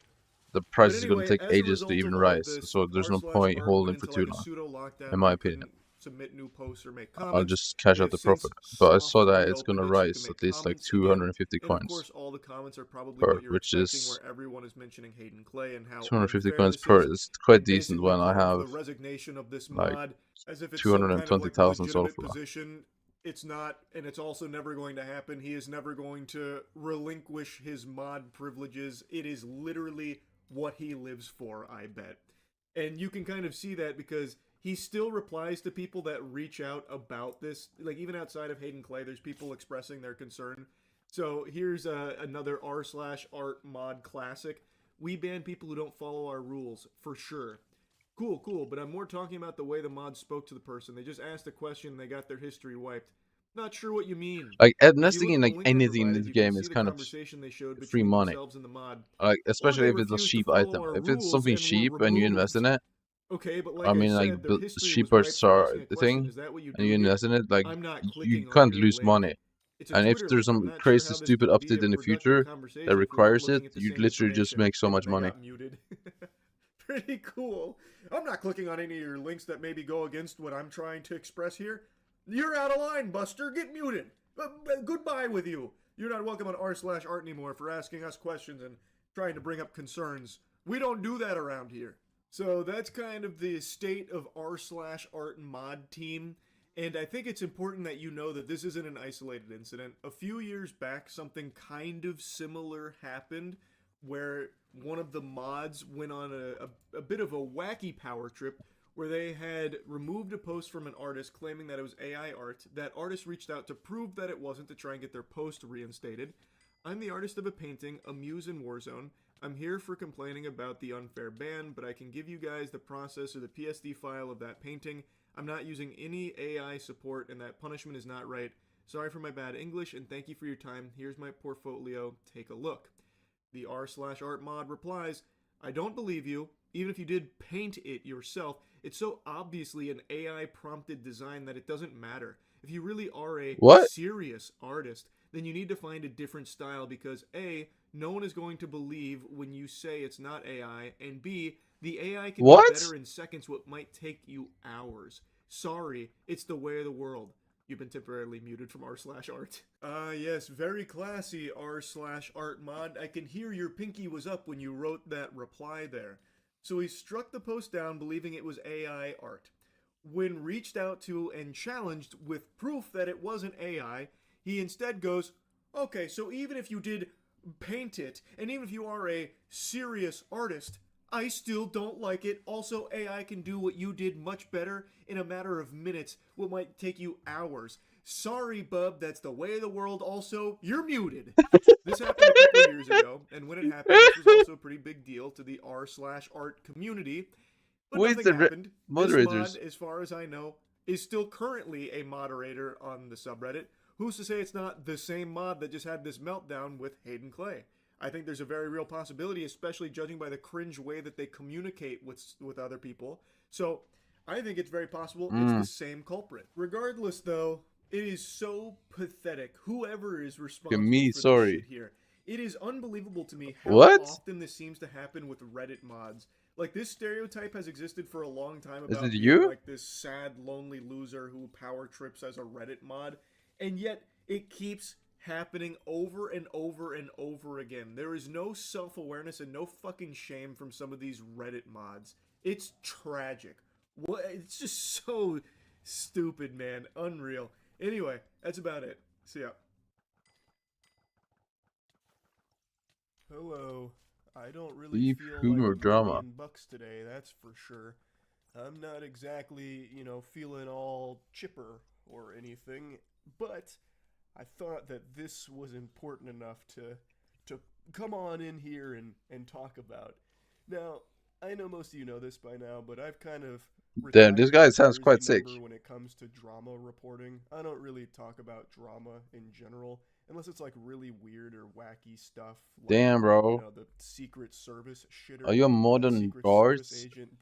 the But price is going anyway, to take as a ages to result even of all of rise. this, So there's no r/art point went holding for into too like a long, pseudo lockdown in where my you opinion. couldn't submit new posts or make comments. I'll just cash They out have the profit. since But I saw that softly it's gonna opened it so you rise can at make least like comments 250 again. And of coins course, all the comments are probably per, what you're which expecting, is where everyone is mentioning Hayden Clay and how 250 unfair coins this per. is, It's quite and decent basically when I calling for have the resignation of this like mod as if it's some kind of like 220,000 so legitimate far. position. It's not, and it's also never going to happen. He is never going to relinquish his mod privileges. It is literally what he lives for, I bet. And you can kind of see that because he still replies to people that reach out about this. Like, even outside of Hayden Clay, there's people expressing their concern. So here's another r/art mod classic. We ban people who don't follow our rules, for sure. Cool, but I'm more talking about the way the mod spoke to the person. They just asked a question and they got their history wiped. Not sure what you mean. Like If you investing look in at the like link we anything in provided, this you can game see is the kind of conversation they showed free between money. themselves and the mod. Like Or especially they if it's a refused to cheap follow item. our If it's rules something and were cheap and you invest in removed. it, Okay, but I like mean I like said, their the history was cheaper wiped for asking a the question. thing, Is that what you and you do here? invest in it, like I'm not you clicking on can't your lose link. money. It's a And if Twitter there's link. I'm some not sure crazy how this stupid can be update a in the productive future conversation that if we're not requires it, looking at the you same literally just information. make so And much then I money. got muted. Pretty cool. I'm not clicking on any of your links that maybe go against what I'm trying to express here. You're out of line, Buster. Get muted. Goodbye with you. You're not welcome on r/art anymore for asking us questions and trying to bring up concerns. We don't do that around here. So that's kind of the state of r/art mod team. And I think it's important that you know that this isn't an isolated incident. A few years back, something kind of similar happened where one of the mods went on a bit of a wacky power trip where they had removed a post from an artist claiming that it was AI art. That artist reached out to prove that it wasn't to try and get their post reinstated. I'm the artist of a painting, a muse in Warzone. I'm here for complaining about the unfair ban, but I can give you guys the process or the PSD file of that painting. I'm not using any AI support, and that punishment is not right. Sorry for my bad English, and thank you for your time. Here's my portfolio. Take a look. The r/art mod replies, I don't believe you. Even if you did paint it yourself, it's so obviously an AI prompted design that it doesn't matter. If you really are a serious artist, then you need to find a different style because A, no one is going to believe when you say it's not AI, and B, the AI can do better in seconds what might take you hours. Sorry, it's the way of the world. You've been temporarily muted from r/art. Yes, very classy r/art mod. I can hear your pinky was up when you wrote that reply there. So he struck the post down believing it was AI art. When reached out to and challenged with proof that it wasn't AI, he instead goes, okay, so even if you did paint it, and even if you are a serious artist, I still don't like it. Also, AI can do what you did much better in a matter of minutes, what might take you hours. Sorry, bub, that's the way of the world. Also, you're muted. This happened a couple years ago, and when it happened, this was also a pretty big deal to the r/art community. But nothing happened. Moderators? This mod, as far as I know, is still currently a moderator on the subreddit. Who's to say it's not the same mod that just had this meltdown with Hayden Clay? I think there's a very real possibility, especially judging by the cringe way that they communicate with other people. So I think it's very possible it's the same culprit. Regardless, though, it is so pathetic. Whoever is responsible for this shit here. It is unbelievable to me how often this seems to happen with Reddit mods. Like, this stereotype has existed for a long time about being like this sad, lonely loser who power trips as a Reddit mod. And yet, it keeps happening over and over and over again. There is no self-awareness and no fucking shame from some of these Reddit mods. It's tragic. It's just so stupid, man. Unreal. Anyway, that's about it. See ya. Hello. I don't really feel like $1,000,000 today, that's for sure. I'm not exactly, feeling all chipper or anything, but I thought that this was important enough to come on in here and talk about. Now, I know most of you know this by now, but I've kind of damn, this guy sounds quite sick. When it comes to drama reporting, I don't really talk about drama in general, unless it's like really weird or wacky stuff. Like, damn, bro. The Secret Service shitter. Are you a modern art?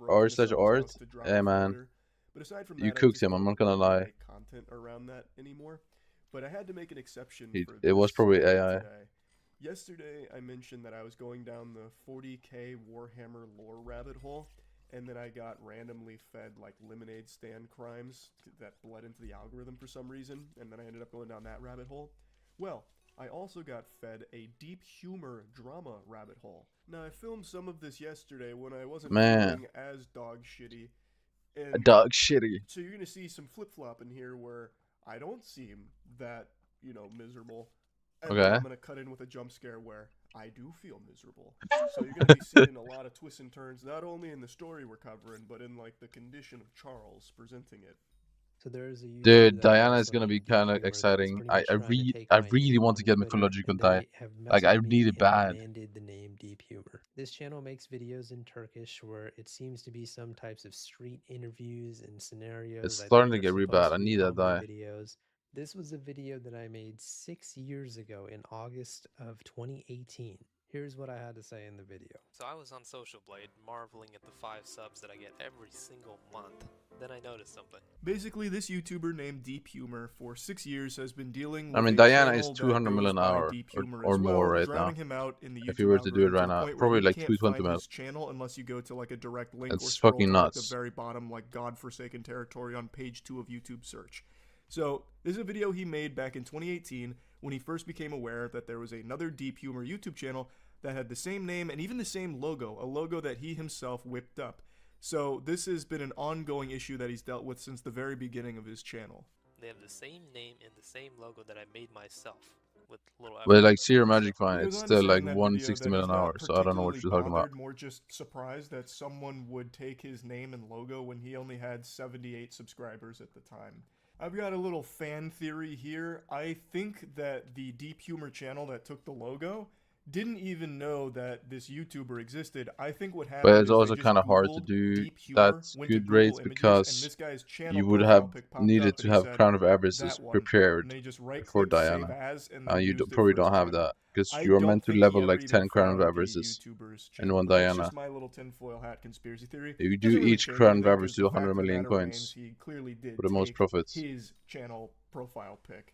r/art? Hey, man. But aside from You that, cooked him, I'm not gonna lie. make content around that anymore. But I had to make an exception for It was probably AI. today. Yesterday, I mentioned that I was going down the 40k Warhammer lore rabbit hole, and then I got randomly fed like lemonade stand crimes that bled into the algorithm for some reason, and then I ended up going down that rabbit hole. Well, I also got fed a deep humor drama rabbit hole. Now, I filmed some of this yesterday when I wasn't feeling as dog shitty. And Dog shitty. so you're going to see some flip-flop in here where I don't seem that, miserable. And then I'm going to cut in with a jump scare where I do feel miserable. So you're going to be seeing a lot of twists and turns, not only in the story we're covering, but in, like, the condition of Charles presenting it. So there's a Dude, Diana is gonna be kind of exciting. I really want to get mythological Diana. Like, I need it bad. Demanded the name Deep Humor. This channel makes videos in Turkish where it seems to be some types of street interviews and scenarios. It's starting to get really bad. I need that die. Videos. This was a video that I made 6 years ago in August of 2018. Here's what I had to say in the video. So I was on Social Blade, marveling at the 5 subs that I get every single month. Then I noticed something. Basically, this YouTuber named Deep Humor for 6 years has been dealing with I mean, Diana is 200 million an hour or more right now. Him out in the if you were to do it right now, probably like 220 million. Channel unless you go to like a direct link it's or fucking scroll to, nuts. like, the very bottom, like godforsaken territory on page 2 of YouTube search. So this is a video he made back in 2018 when he first became aware that there was another Deep Humor YouTube channel that had the same name and even the same logo, a logo that he himself whipped up. So this has been an ongoing issue that he's dealt with since the very beginning of his channel. They have the same name and the same logo that I made myself with little. But like, see your Magic Fine, it's still like 160 million an hour, so I don't know what you're talking about. More just surprised that someone would take his name and logo when he only had 78 subscribers at the time. I've got a little fan theory here. I think that the Deep Humor channel that took the logo didn't even know that this YouTuber existed. I think what happened. But it's also kind of hard to do that good rates because you would have needed to have Crown of Avarices prepared for Diana. You probably don't have that because you're meant to level like 10 Crown of Avarices in one Diana. Just my little tinfoil hat conspiracy theory. If you do each Crown of Avarice to 100 million coins for the most profits. His channel profile pic.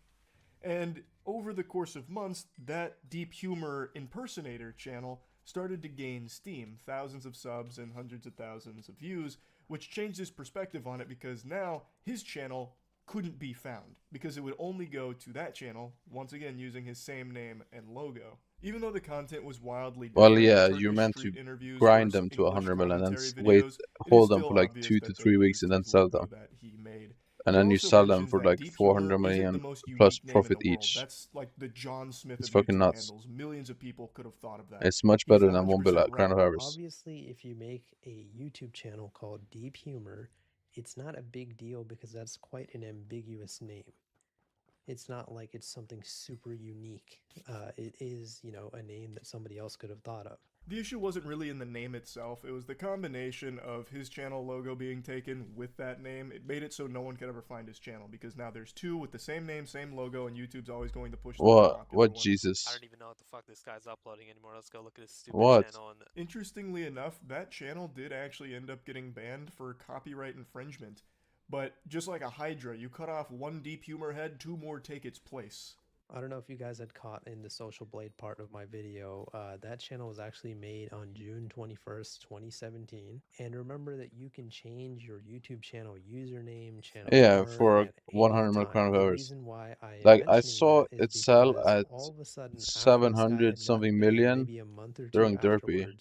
And over the course of months, that Deep Humor impersonator channel started to gain steam, thousands of subs and hundreds of thousands of views, which changed his perspective on it because now his channel couldn't be found because it would only go to that channel, once again using his same name and logo. Even though the content was wildly well, yeah, you're meant to grind them to 100 million and then hold them for like 2 to 3 weeks and then sell them. And then you sell them for like 400 million plus profit each. That's like the John Smith. It's fucking nuts. Millions of people could have thought of that. It's much better than one bill at Crown of Avarice. Obviously, if you make a YouTube channel called Deep Humor, it's not a big deal because that's quite an ambiguous name. It's not like it's something super unique. It is, a name that somebody else could have thought of. The issue wasn't really in the name itself, it was the combination of his channel logo being taken with that name. It made it so no one could ever find his channel, because now there's two with the same name, same logo, and YouTube's always going to push the What Jesus? I don't even know what the fuck this guy's uploading anymore. Let's go look at his stupid channel. Interestingly enough, that channel did actually end up getting banned for copyright infringement. But just like a Hydra, you cut off one Deep Humor head, 2 more take its place. I don't know if you guys had caught in the Social Blade part of my video, that channel was actually made on June 21st, 2017. And remember that you can change your YouTube channel username, channel for 100 million Crown of Avarice. Like, I saw it sell at 700 something million during Derpy.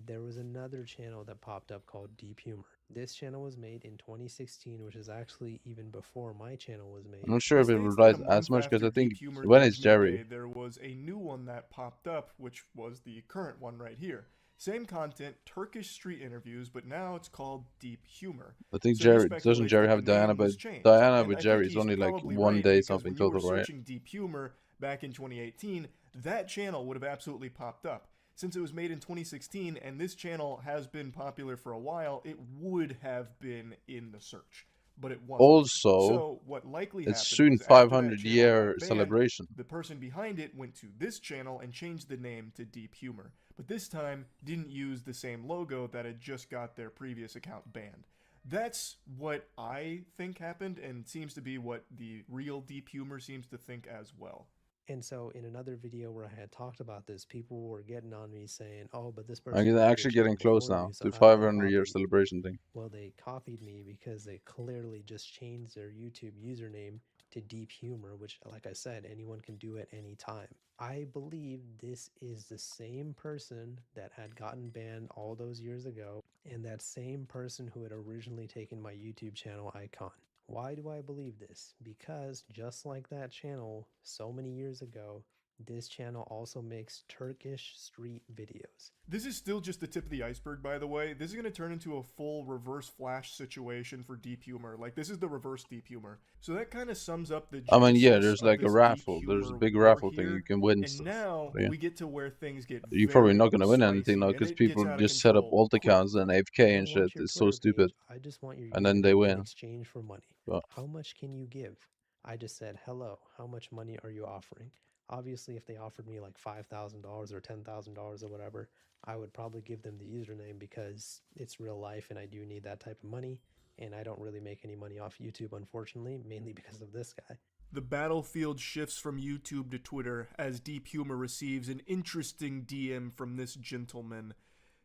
There was another channel that popped up called Deep Humor. This channel was made in 2016, which is actually even before my channel was made. I'm not sure if it would rise as much because I think when it's Jerry. There was a new one that popped up, which was the current one right here. Same content, Turkish street interviews, but now it's called Deep Humor. I think doesn't Jerry have Diana, but Diana with Jerry is only like one day something total, right? Searching Deep Humor back in 2018, that channel would have absolutely popped up. Since it was made in 2016 and this channel has been popular for a while, it would have been in the search, but it wasn't. Also, so what likely it's soon 500-year celebration. The person behind it went to this channel and changed the name to Deep Humor, but this time didn't use the same logo that had just got their previous account banned. That's what I think happened, and seems to be what the real Deep Humor seems to think as well. And so in another video where I had talked about this, people were getting on me saying, "Oh, but this I'm person made their actually getting channel close before now you, so to how did they 500 year copy you?" celebration thing. Well, they copied me because they clearly just changed their YouTube username to Deep Humor, which, like I said, anyone can do at any time. I believe this is the same person that had gotten banned all those years ago, and that same person who had originally taken my YouTube channel icon. Why do I believe this? Because just like that channel so many years ago, this channel also makes Turkish street videos. This is still just the tip of the iceberg, by the way. This is going to turn into a full reverse flash situation for Deep Humor. Like, this is the reverse Deep Humor. So that kind of sums up the I mean, yeah, genesis there's of like a this raffle. Deep There's a Humor big war raffle thing. here. You can win And stuff. now So, yeah. we get to where things get You're probably very not gonna win anything spicy, though, and because it gets people out of just set up control alt quick. accounts and I AFK and don't shit. want your It's so Twitter stupid. page. I just want your And then username they in win. exchange for money. But How much can you give? I just said, hello, how much money are you offering? Obviously, if they offered me like $5,000 or $10,000 or whatever, I would probably give them the username because it's real life and I do need that type of money. And I don't really make any money off YouTube, unfortunately, mainly because of this guy. The battlefield shifts from YouTube to Twitter as Deep Humor receives an interesting DM from this gentleman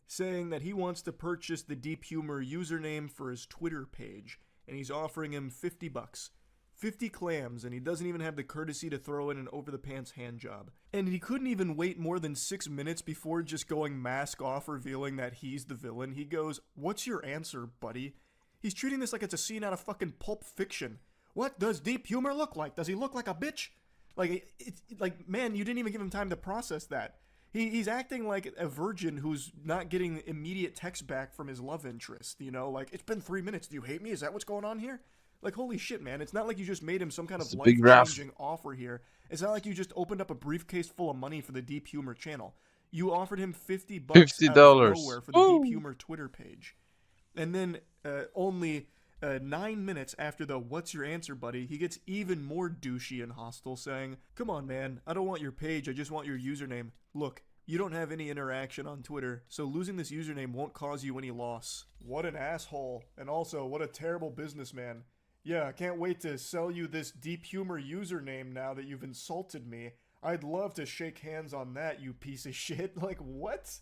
saying that he wants to purchase the Deep Humor username for his Twitter page, and he's offering him 50 bucks. 50 clams, and he doesn't even have the courtesy to throw in an over-the-pants hand job. And he couldn't even wait more than 6 minutes before just going mask off, revealing that he's the villain. He goes, "What's your answer, buddy?" He's treating this like it's a scene out of fucking Pulp Fiction. What does Deep Humor look like? Does he look like a bitch? Like, it's like, man, you didn't even give him time to process that. He's acting like a virgin who's not getting immediate text back from his love interest, you know? Like, it's been 3 minutes. Do you hate me? Is that what's going on here? Like, holy shit, man. It's not like you just made him some kind of life-changing offer here. It's not like you just opened up a briefcase full of money for the Deep Humor channel. You offered him 50 bucks out of nowhere for the Deep Humor Twitter page. And then only 9 minutes after the "What's your answer, buddy?" he gets even more douchey and hostile, saying, "Come on, man. I don't want your page. I just want your username. Look, you don't have any interaction on Twitter, so losing this username won't cause you any loss." What an asshole. And also, what a terrible businessman. Yeah, I can't wait to sell you this Deep Humor username now that you've insulted me. I'd love to shake hands on that, you piece of shit. Like, what?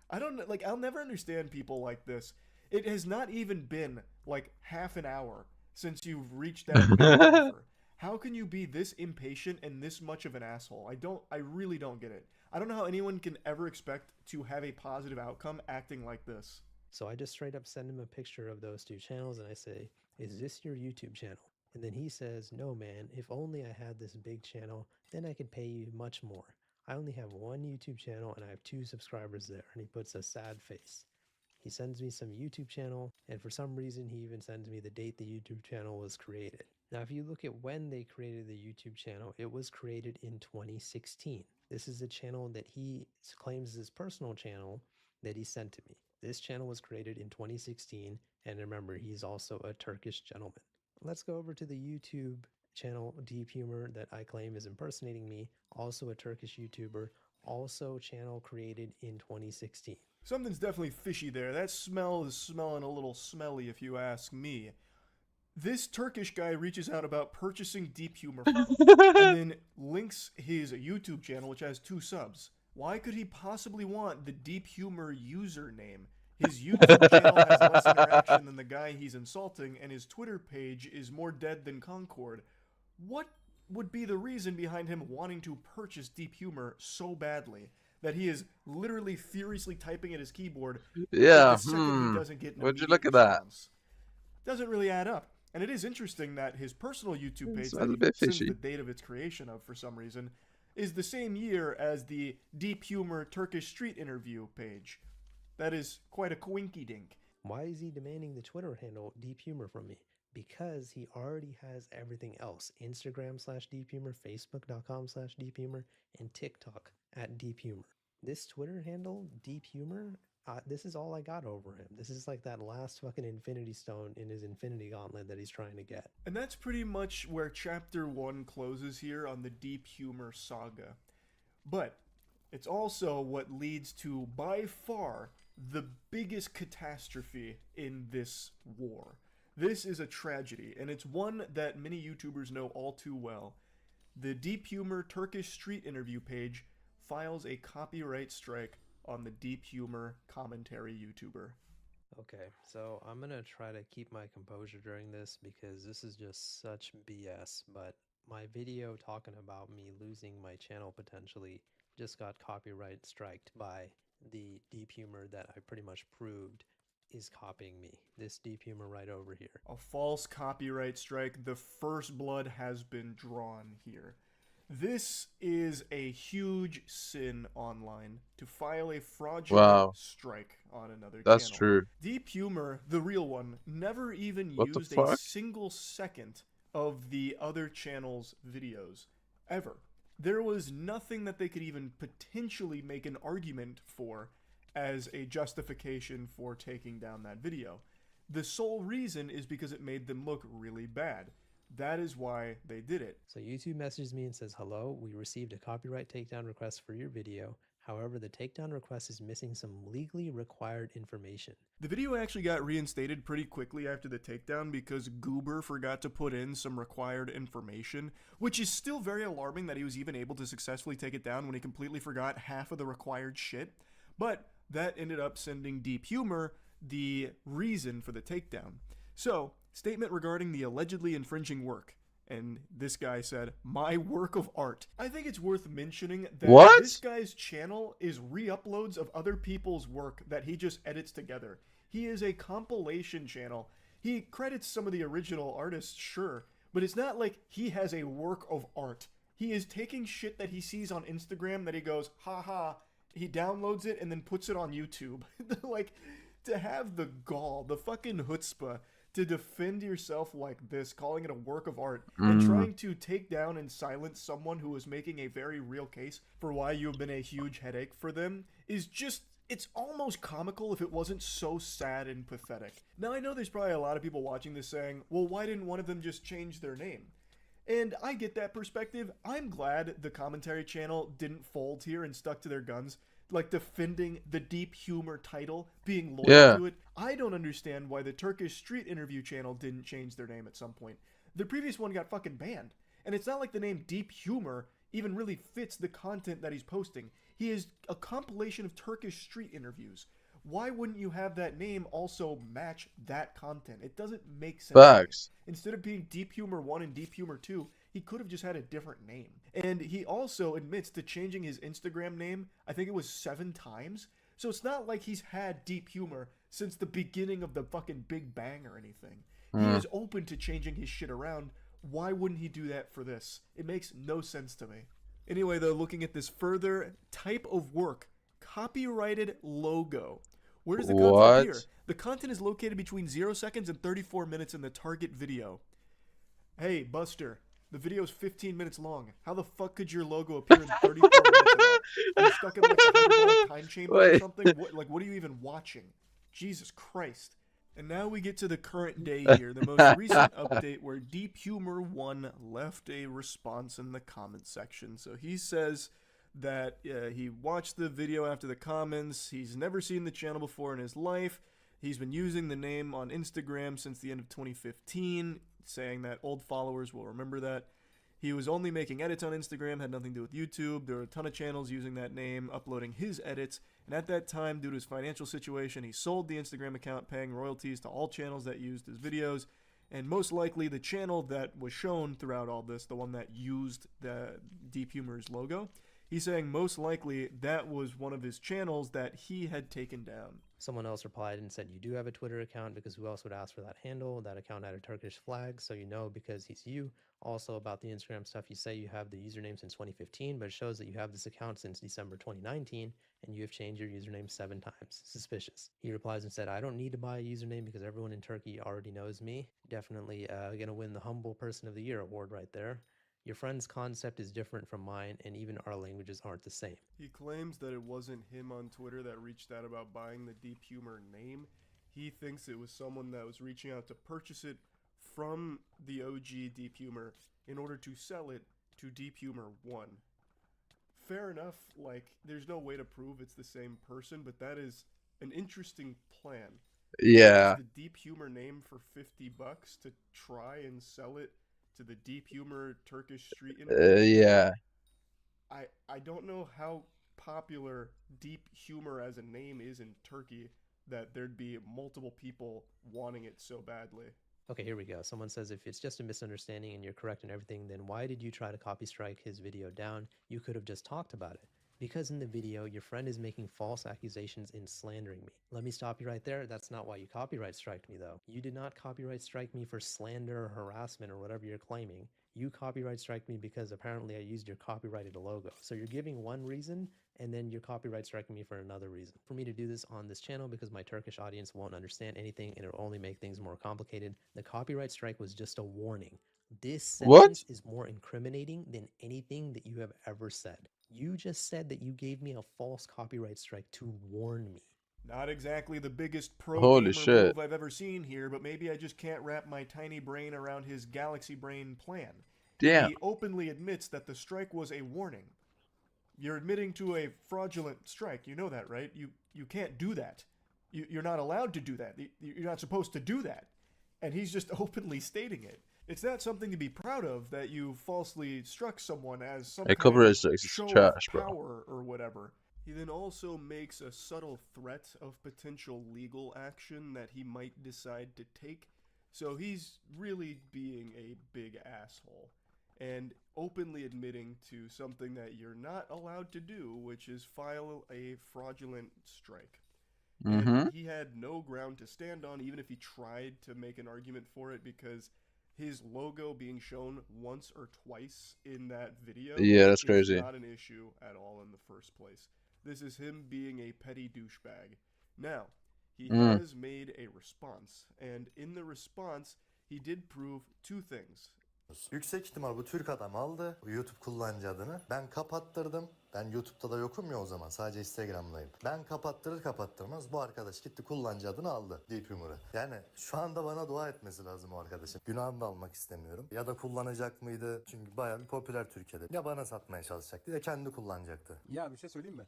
I don't know. Like, I'll never understand people like this. It has not even been, like, half an hour since you've reached that offer. How can you be this impatient and this much of an asshole? I really don't get it. I don't know how anyone can ever expect to have a positive outcome acting like this. So I just straight up send him a picture of those two channels and I say, "Is this your YouTube channel?" And then he says, "No, man, if only I had this big channel, then I could pay you much more. I only have one YouTube channel and I have 2 subscribers there." And he puts a sad face. He sends me some YouTube channel, and for some reason he even sends me the date the YouTube channel was created. Now, if you look at when they created the YouTube channel, it was created in 2016. This is a channel that he claims is his personal channel that he sent to me. This channel was created in 2016, and remember, he's also a Turkish gentleman. Let's go over to the YouTube channel Deep Humor that I claim is impersonating me, also a Turkish YouTuber, also channel created in 2016. Something's definitely fishy there. That smell is smelling a little smelly if you ask me. This Turkish guy reaches out about purchasing Deep Humor from him, and then links his YouTube channel, which has 2 subs. Why could he possibly want the Deep Humor username? His YouTube channel has less interaction than the guy he's insulting, and his Twitter page is more dead than Concord. What would be the reason behind him wanting to purchase Deep Humor so badly that he is literally furiously typing at his keyboard? Yeah, the second he doesn't get an would you immediate look at that? response? Doesn't really add up. And it is interesting that his personal YouTube page, Sounds a that bit he sends fishy. the date of its creation of for some reason, is the same year as the Deep Humor Turkish Street Interview page. That is quite a coinky-dink. Why is he demanding the Twitter handle Deep Humor from me? Because he already has everything else. Instagram/Deep Humor, Facebook.com/Deep Humor, and TikTok @Deep Humor. This Twitter handle, Deep Humor, this is all I got over him. This is like that last fucking Infinity Stone in his Infinity Gauntlet that he's trying to get. And that's pretty much where Chapter 1 closes here on the Deep Humor saga. But it's also what leads to, by far, the biggest catastrophe in this war. This is a tragedy, and it's one that many YouTubers know all too well. the Deep Humor Turkish Street Interview page files a copyright strike on the Deep Humor commentary YouTuber. Okay, so I'm gonna try to keep my composure during this because this is just such BS, but my video talking about me losing my channel potentially just got copyright striked by the Deep Humor that I pretty much proved is copying me. This Deep Humor right over here. A false copyright strike. The first blood has been drawn here. This is a huge sin online, to file a fraudulent strike on another That's channel. true. Deep Humor, the real one, never even What the used a fuck? single second of the other channel's videos, ever. There was nothing that they could even potentially make an argument for as a justification for taking down that video. The sole reason is because it made them look really bad. That is why they did it. So YouTube messages me and says, hello, we received a copyright takedown request for your video. However, the takedown request is missing some legally required information. The video actually got reinstated pretty quickly after the takedown because Goober forgot to put in some required information, which is still very alarming that he was even able to successfully take it down when he completely forgot half of the required shit. But that ended up sending Deep Humor the reason for the takedown. So, statement regarding the allegedly infringing work. And this guy said, my work of art. I think it's worth mentioning that this guy's channel is re-uploads of other people's work that he just edits together. He is a compilation channel. He credits some of the original artists, sure, but it's not like he has a work of art. He is taking shit that he sees on Instagram that he goes, haha, he downloads it and then puts it on YouTube. Like, to have the gall, the fucking chutzpah, to defend yourself like this, calling it a work of art, and trying to take down and silence someone who is making a very real case for why you've been a huge headache for them, is just, it's almost comical if it wasn't so sad and pathetic. Now, I know there's probably a lot of people watching this saying, well, why didn't one of them just change their name? And I get that perspective. I'm glad the commentary channel didn't fold here and stuck to their guns, like defending the Deep Humor title, being loyal to it. I don't understand why the Turkish Street Interview channel didn't change their name at some point. The previous one got fucking banned. And it's not like the name Deep Humor even really fits the content that he's posting. He is a compilation of Turkish street interviews. Why wouldn't you have that name also match that content? It doesn't make sense. Facts. Instead of being Deep Humor 1 and Deep Humor 2, he could have just had a different name. And he also admits to changing his Instagram name, I think it was 7 times. So it's not like he's had Deep Humor since the beginning of the fucking Big Bang or anything. He is open to changing his shit around. Why wouldn't he do that for this? It makes no sense to me. Anyway, though, looking at this further, type of work, copyrighted logo. Where does the content appear? The content is located between 0 seconds and 34 minutes in the target video. Hey, Buster, the video is 15 minutes long. How the fuck could your logo appear in 34 minutes of that? Are you stuck in like a hyperbolic time chamber or something? What are you even watching? Jesus Christ. And now we get to the current day here, the most recent update where Deep Humor 1 left a response in the comment section. So he says that he watched the video after the comments. He's never seen the channel before in his life. He's been using the name on Instagram since the end of 2015, saying that old followers will remember that. He was only making edits on Instagram, had nothing to do with YouTube. There were a ton of channels using that name, uploading his edits. And at that time, due to his financial situation, he sold the Instagram account, paying royalties to all channels that used his videos. And most likely, the channel that was shown throughout all this, the one that used the Deep Humor's logo, he's saying most likely that was one of his channels that he had taken down. Someone else replied and said, you do have a Twitter account, because who else would ask for that handle? That account had a Turkish flag, so you know because he's you. Also, about the Instagram stuff, you say you have the username since 2015, but it shows that you have this account since December 2019, and you have changed your username 7 times. Suspicious. He replies and said, I don't need to buy a username because everyone in Turkey already knows me. Definitely gonna win the Humble Person of the Year award right there. Your friend's concept is different from mine, and even our languages aren't the same. He claims that it wasn't him on Twitter that reached out about buying the Deep Humor name. He thinks it was someone that was reaching out to purchase it from the OG Deep Humor in order to sell it to Deep Humor 1. Fair enough, like, there's no way to prove it's the same person, but that is an interesting plan. Yeah. The Deep Humor name for $50 to try and sell it to the Deep Humor Turkish street Yeah. I don't know how popular Deep Humor as a name is in Turkey that there'd be multiple people wanting it so badly. Okay, here we go. Someone says if it's just a misunderstanding and you're correct in everything, then why did you try to copy strike his video down? You could have just talked about it. Because in the video, your friend is making false accusations and slandering me. Let me stop you right there. That's not why you copyright striked me, though. You did not copyright strike me for slander or harassment or whatever you're claiming. You copyright strike me because apparently I used your copyrighted logo. So you're giving one reason, and then you're copyright striking me for another reason. For me to do this on this channel because my Turkish audience won't understand anything and it'll only make things more complicated, the copyright strike was just a warning. This sentence is more incriminating than anything that you have ever said. You just said that you gave me a false copyright strike to warn me. Not exactly the biggest pro Holy gamer shit. move I've ever seen here, but maybe I just can't wrap my tiny brain around his galaxy brain plan. Damn. He openly admits that the strike was a warning. You're admitting to a fraudulent strike. You know that, right? You can't do that. You're not allowed to do that. You're not supposed to do that. And he's just openly stating it. It's not something to be proud of that you falsely struck someone as some kind copyright of strikes is show trash, of bro. power or whatever. He then also makes a subtle threat of potential legal action that he might decide to take. So he's really being a big asshole and openly admitting to something that you're not allowed to do, which is file a fraudulent strike. And he had no ground to stand on, even if he tried to make an argument for it, because his logo being shown once or twice in that video that's crazy. is not an issue at all in the first place. This is him being a petty douchebag. Now, he has made a response, and in the response, he did prove two things. Yüksek ihtimal bu Türk adam aldı bu YouTube kullanıcı adını. Ben kapattırdım. Ben YouTube'da da yokum ya o zaman. Sadece Instagram'dayım. Ben kapattırır kapattırmaz bu arkadaş gitti kullanıcı adını aldı. Deep Humor'ı. Yani şu anda bana dua etmesi lazım o arkadaşın. Günahını da almak istemiyorum. Ya da kullanacak mıydı? Çünkü bayağı bir popüler Türkiye'de. Ya bana satmaya çalışacaktı ya kendi kullanacaktı. Ya bir şey söyleyeyim mi?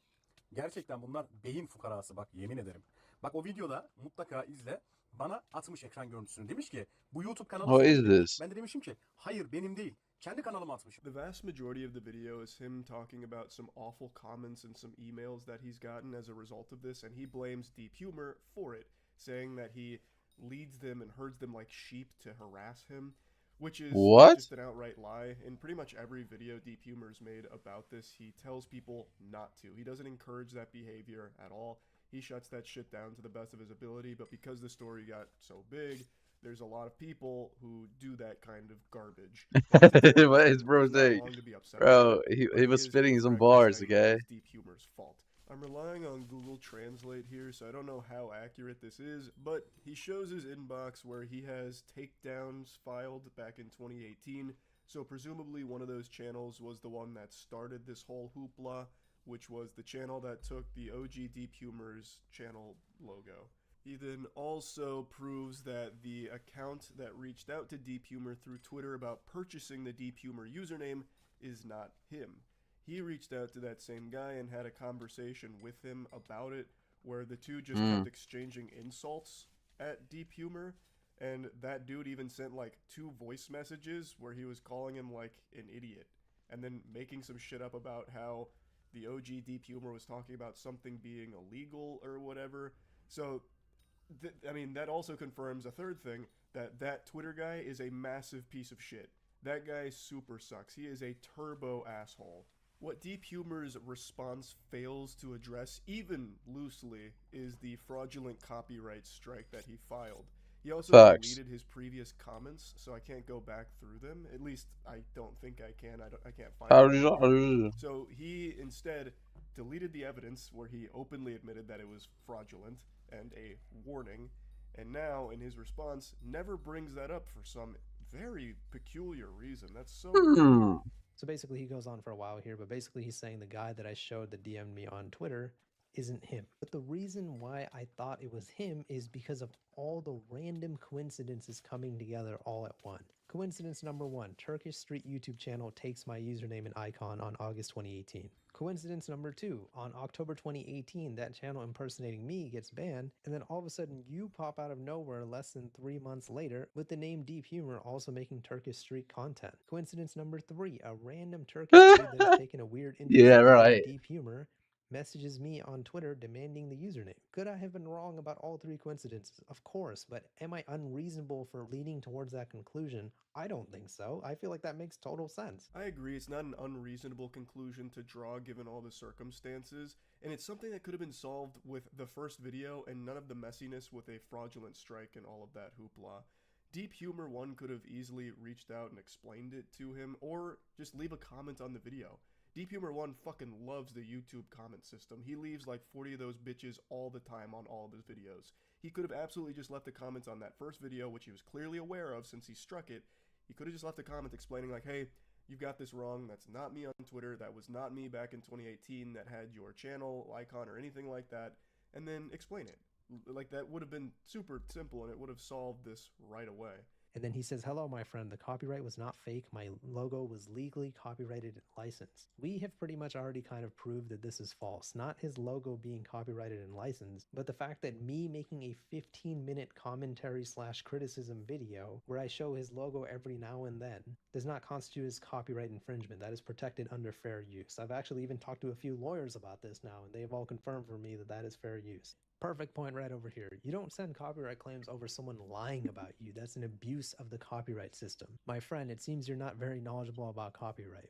Gerçekten bunlar beyin fukarası bak yemin ederim. Bak o videoda mutlaka izle. Bana atmış ekran görüntüsünü. Demiş ki bu YouTube kanalı What is senin." this? Ben de demişim ki hayır benim değil. Kendi kanalıma atmış. The vast majority of the video is him talking about some awful comments and some emails that he's gotten as a result of this, and he blames Deep Humor for it, saying that he leads them and herds them like sheep to harass him, which is just an outright lie. In pretty much every video Deep Humor's made about this, he tells people not to. He doesn't encourage that behavior at all. He shuts that shit down to the best of his ability, but because the story got so big, there's a lot of people who do that kind of garbage. What is bro saying? Bro, he was spitting some bars, okay? Deep Humor's fault. I'm relying on Google Translate here, so I don't know how accurate this is, but he shows his inbox where he has takedowns filed back in 2018, so presumably one of those channels was the one that started this whole hoopla, which was the channel that took the OG Deep Humor's channel logo. He then also proves that the account that reached out to Deep Humor through Twitter about purchasing the Deep Humor username is not him. He reached out to that same guy and had a conversation with him about it, where the two just kept exchanging insults at Deep Humor, and that dude even sent like 2 voice messages where he was calling him like an idiot, and then making some shit up about how the OG Deep Humor was talking about something being illegal or whatever. So I mean, that also confirms a third thing, that Twitter guy is a massive piece of shit. That guy super sucks. He is a turbo asshole. What Deep Humor's response fails to address, even loosely, is the fraudulent copyright strike that he filed. He also deleted his previous comments, so I can't go back through them. At least I don't think I can. I can't find them. So he instead deleted the evidence where he openly admitted that it was fraudulent and a warning, and now in his response never brings that up for some very peculiar reason. That's so weird. So basically he goes on for a while here, but basically he's saying the guy that I showed that DM'd me on Twitter isn't him. But the reason why I thought it was him is because of all the random coincidences coming together all at once. Coincidence number 1, Turkish Street YouTube channel takes my username and icon on August 2018. Coincidence number 2, on October 2018, that channel impersonating me gets banned, and then all of a sudden you pop out of nowhere less than 3 months later with the name Deep Humor also making Turkish Street content. Coincidence number 3, a random Turkish dude that has taken a weird interest Yeah, in me right. and Deep Humor messages me on Twitter demanding the username. Could I have been wrong about all 3 coincidences? Of course, but am I unreasonable for leaning towards that conclusion? I don't think so. I feel like that makes total sense. I agree, it's not an unreasonable conclusion to draw given all the circumstances, and it's something that could have been solved with the first video and none of the messiness with a fraudulent strike and all of that hoopla. Deep Humor 1 could have easily reached out and explained it to him, or just leave a comment on the video. Deep Humor 1 fucking loves the YouTube comment system. He leaves like 40 of those bitches all the time on all of his videos. He could have absolutely just left a comment on that first video, which he was clearly aware of since he struck it. He could have just left a comment explaining like, hey, you've got this wrong, that's not me on Twitter, that was not me back in 2018 that had your channel icon or anything like that, and then explain it. Like, that would have been super simple and it would have solved this right away. And then he says, hello, my friend, the copyright was not fake. My logo was legally copyrighted and licensed. We have pretty much already kind of proved that this is false. Not his logo being copyrighted and licensed, but the fact that me making a 15-minute commentary/criticism video where I show his logo every now and then does not constitute as copyright infringement. That is protected under fair use. I've actually even talked to a few lawyers about this now, and they've all confirmed for me that that is fair use. Perfect point right over here. You don't send copyright claims over someone lying about you. That's an abuse of the copyright system. My friend, it seems you're not very knowledgeable about copyright.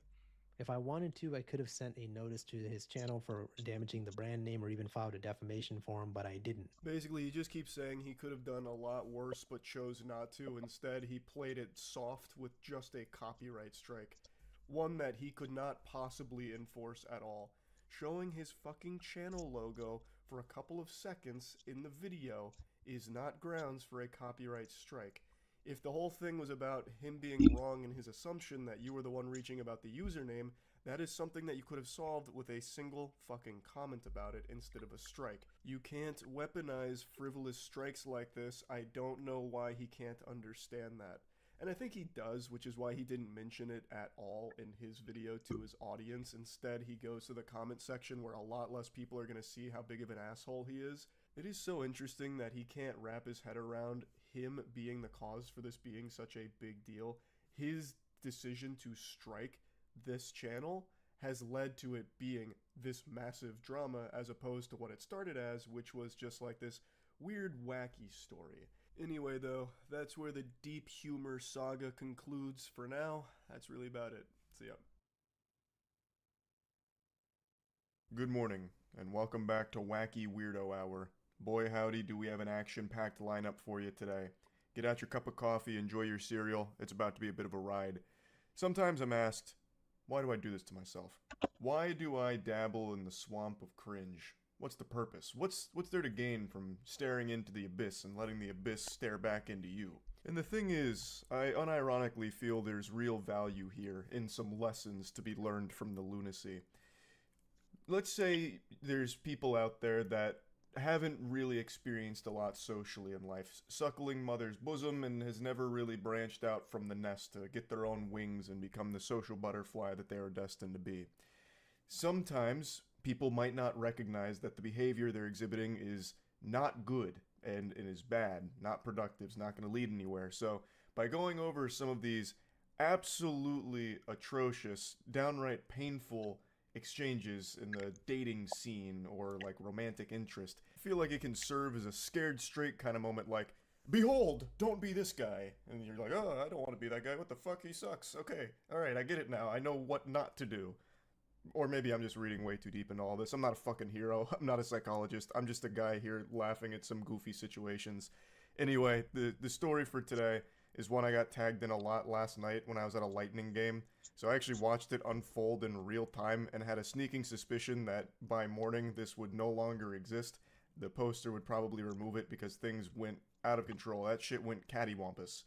If I wanted to, I could have sent a notice to his channel for damaging the brand name or even filed a defamation for him, but I didn't. Basically, he just keeps saying he could have done a lot worse but chose not to. Instead, he played it soft with just a copyright strike. One that he could not possibly enforce at all. Showing his fucking channel logo for a couple of seconds in the video is not grounds for a copyright strike. If the whole thing was about him being wrong in his assumption that you were the one reaching about the username, that is something that you could have solved with a single fucking comment about it instead of a strike. You can't weaponize frivolous strikes like this. I don't know why he can't understand that. And I think he does, which is why he didn't mention it at all in his video to his audience. Instead, he goes to the comment section where a lot less people are going to see how big of an asshole he is. It is so interesting that he can't wrap his head around him being the cause for this being such a big deal. His decision to strike this channel has led to it being this massive drama as opposed to what it started as, which was just like this weird, wacky story. Anyway, though, that's where the Deep Humor saga concludes for now. That's really about it. See ya. Good morning, and welcome back to Wacky Weirdo Hour. Boy howdy, do we have an action-packed lineup for you today. Get out your cup of coffee, enjoy your cereal. It's about to be a bit of a ride. Sometimes I'm asked, why do I do this to myself? Why do I dabble in the swamp of cringe? What's the purpose? What's there to gain from staring into the abyss and letting the abyss stare back into you? And the thing is, I unironically feel there's real value here in some lessons to be learned from the lunacy. Let's say there's people out there that haven't really experienced a lot socially in life, suckling mother's bosom, and has never really branched out from the nest to get their own wings and become the social butterfly that they are destined to be. Sometimes people might not recognize that the behavior they're exhibiting is not good and it is bad, not productive, it's not going to lead anywhere. So by going over some of these absolutely atrocious, downright painful exchanges in the dating scene or like romantic interest, I feel like it can serve as a scared straight kind of moment, like, behold, don't be this guy. And you're like, oh, I don't want to be that guy. What the fuck? He sucks. Okay. All right. I get it now. I know what not to do. Or maybe I'm just reading way too deep into all this. I'm not a fucking hero. I'm not a psychologist. I'm just a guy here laughing at some goofy situations. Anyway, the story for today is one I got tagged in a lot last night when I was at a Lightning game. So I actually watched it unfold in real time and had a sneaking suspicion that by morning this would no longer exist. The poster would probably remove it because things went out of control. That shit went cattywampus.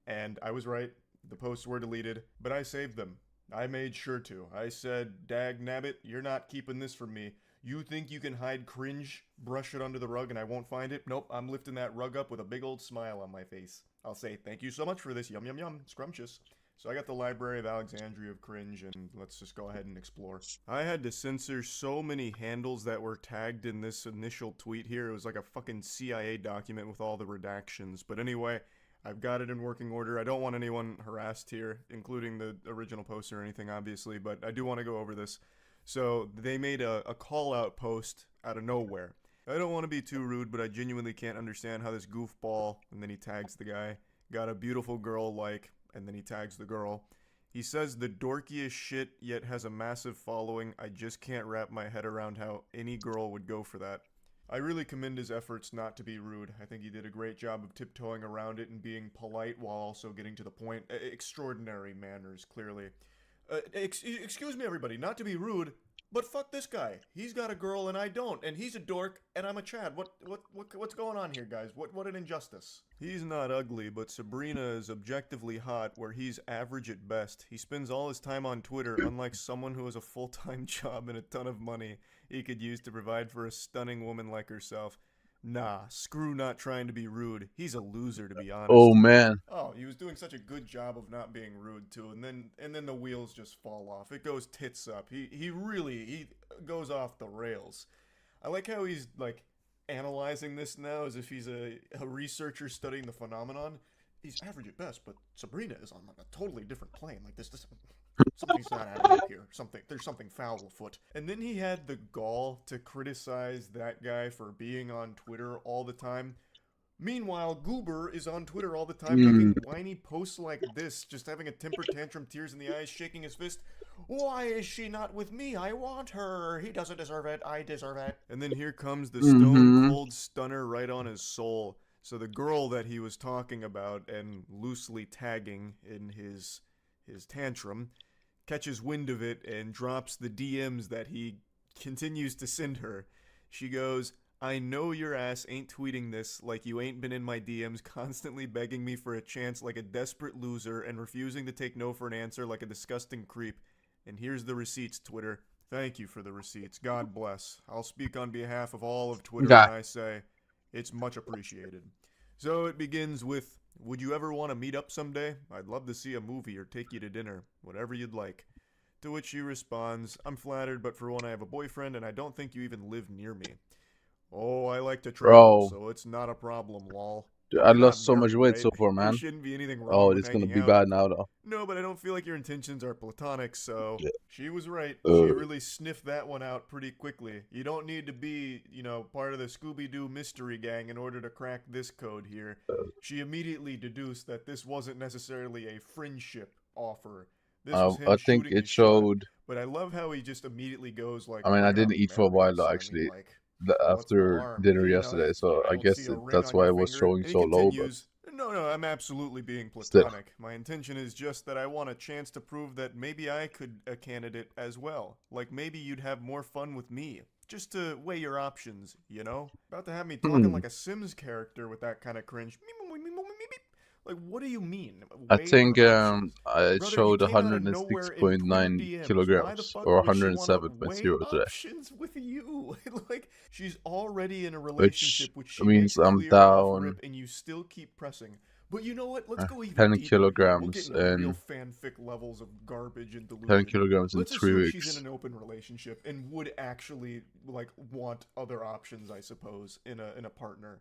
And I was right. The posts were deleted, but I saved them. I made sure to. I said, dag nabbit, you're not keeping this from me. You think you can hide cringe, brush it under the rug, and I won't find it? Nope, I'm lifting that rug up with a big old smile on my face. I'll say, thank you so much for this, yum yum yum, scrumptious. So I got the Library of Alexandria of cringe, and let's just go ahead and explore. I had to censor so many handles that were tagged in this initial tweet here. It was like a fucking CIA document with all the redactions. But anyway, I've got it in working order. I don't want anyone harassed here, including the original poster or anything, obviously, but I do want to go over this. So they made a call-out post out of nowhere. I don't want to be too rude, but I genuinely can't understand how this goofball, and then he tags the guy, got a beautiful girl like, and then he tags the girl. He says the dorkiest shit, yet has a massive following. I just can't wrap my head around how any girl would go for that. I really commend his efforts not to be rude. I think he did a great job of tiptoeing around it and being polite while also getting to the point. Extraordinary manners, clearly. Excuse me, everybody, not to be rude, but fuck this guy. He's got a girl and I don't, and he's a dork and I'm a Chad. What's going on here, guys? What an injustice. He's not ugly, but Sabrina is objectively hot, where he's average at best. He spends all his time on Twitter, unlike someone who has a full-time job and a ton of money he could use to provide for a stunning woman like herself. Nah, screw not trying to be rude. He's a loser, to be honest. Oh man. Oh, he was doing such a good job of not being rude too, and then the wheels just fall off. It goes tits up. He really goes off the rails. I like how he's like analyzing this now as if he's a researcher studying the phenomenon. He's average at best, but Sabrina is on like a totally different plane. Like this something's not adding up here. There's something foul afoot. And then he had the gall to criticize that guy for being on Twitter all the time. Meanwhile, Goober is on Twitter all the time making whiny posts like this, just having a temper tantrum, tears in the eyes, shaking his fist. Why is she not with me? I want her. He doesn't deserve it. I deserve it. And then here comes the stone cold stunner right on his soul. So the girl that he was talking about and loosely tagging in his tantrum catches wind of it and drops the DMs that he continues to send her. She goes, I know your ass ain't tweeting this like you ain't been in my DMs constantly begging me for a chance like a desperate loser and refusing to take no for an answer like a disgusting creep. And here's the receipts, Twitter. Thank you for the receipts. God bless. I'll speak on behalf of all of Twitter when I say it's much appreciated. So it begins with, would you ever want to meet up someday? I'd love to see a movie or take you to dinner. Whatever you'd like. To which she responds, I'm flattered, but for one, I have a boyfriend and I don't think you even live near me. Oh, I like to travel, so it's not a problem, lol. Dude, I lost so much weight so far, man. There shouldn't be anything wrong with it's gonna hanging be out. bad now, though. No, but I don't feel like your intentions are platonic, so she was right. She really sniffed that one out pretty quickly. You don't need to be, part of the Scooby-Doo mystery gang in order to crack this code here. She immediately deduced that this wasn't necessarily a friendship offer. This was him I think shooting it his shot. showed. But I love how he just immediately goes like, I mean, I "We're didn't not eat for a while married, though, so I actually. mean, like, After harm? dinner yesterday, so I guess see a ring that's on why your it was finger?" showing And he so low. But continues, No, I'm absolutely being Still. platonic. My intention is just that I want a chance to prove that maybe I could a candidate as well. Like maybe you'd have more fun with me. Just to weigh your options, About to have me talking like a Sims character with that kind of cringe. Like, what do you mean? I Weigh think your options? it Brother, showed you came out of nowhere in Twitter 106.9 DMs. Why the kilograms fuck or would she wanna 107.0 weigh today, options with you? Like, she's already in a which relationship, which she means makes I'm clear off down rip, and you still keep pressing. But you know what? Let's go even 10 deeper here. We'll kilograms get into real and fanfic levels of garbage and 10 delusion. kilograms in Let's 3 assume weeks. she's in an open relationship and would actually want other options, I suppose, in a partner.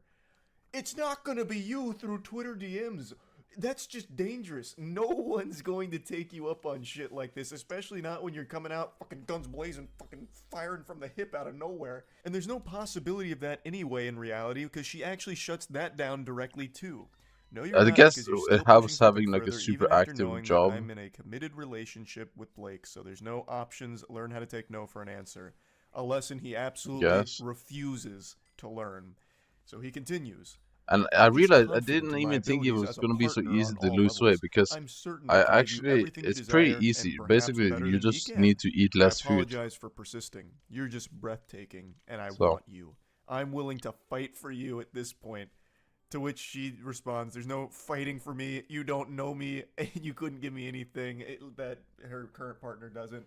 It's not gonna be you through Twitter DMs. That's just dangerous. No one's going to take you up on shit like this, especially not when you're coming out fucking guns blazing, fucking firing from the hip out of nowhere. And there's no possibility of that anyway in reality, because she actually shuts that down directly too. No, you're I not, guess because you're it still helps pushing something having like a further, super even after active knowing job. that I'm in a committed relationship with Blake, so there's no options. Learn how to take no for an answer. A lesson he absolutely Yes. refuses to learn. So he continues. And I "He's realized I confident didn't in my even think it abilities was as a gonna be so partner easy on to all lose weight levels. because I'm certain I I can give you actually everything you it's pretty desire, easy. and perhaps Basically, better you than he just can. need to eat less I food. apologize for persisting. You're just breathtaking, and I So. want you. I'm willing to fight for you at this point." To which she responds, "There's no fighting for me. You don't know me, and you couldn't give me anything that her current partner doesn't."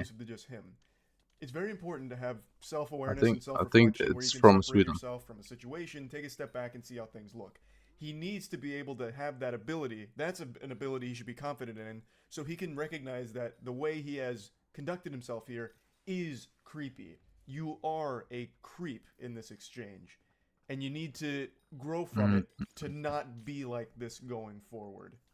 exclusive to just him. It's very important to have self-awareness think- and I self-reflection think where you it's can from separate Sweden. yourself from a situation, take a step back, and see how things look. He needs to be able to have that ability. That's an ability he should be confident in, so he can recognize that the way he has conducted himself here is creepy. You are a creep in this exchange, and you need to grow from it to not be like this going forward.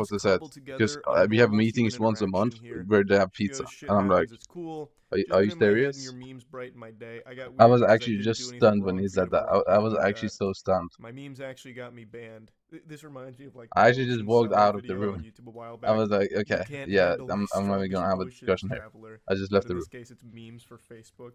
what they said. cobbled Because together on we have normal meetings human once a month interaction here. where they have She pizza, goes, "Shit and I'm like, happens, it's cool. Just are you been in my head and serious? your memes brighten my day. I got I weird was because I actually didn't just do anything stunned when wrong he for you said to that. block me I was like actually that. so stunned. My memes actually got me banned. This reminds me of like I the actually just Ocean walked Cellar out of the video on room. YouTube a while I back. was like, You okay, can't yeah, handle my I'm not even strongest gonna have a emotions, discussion here. traveler. I just But left in the this room. case, it's memes for Facebook.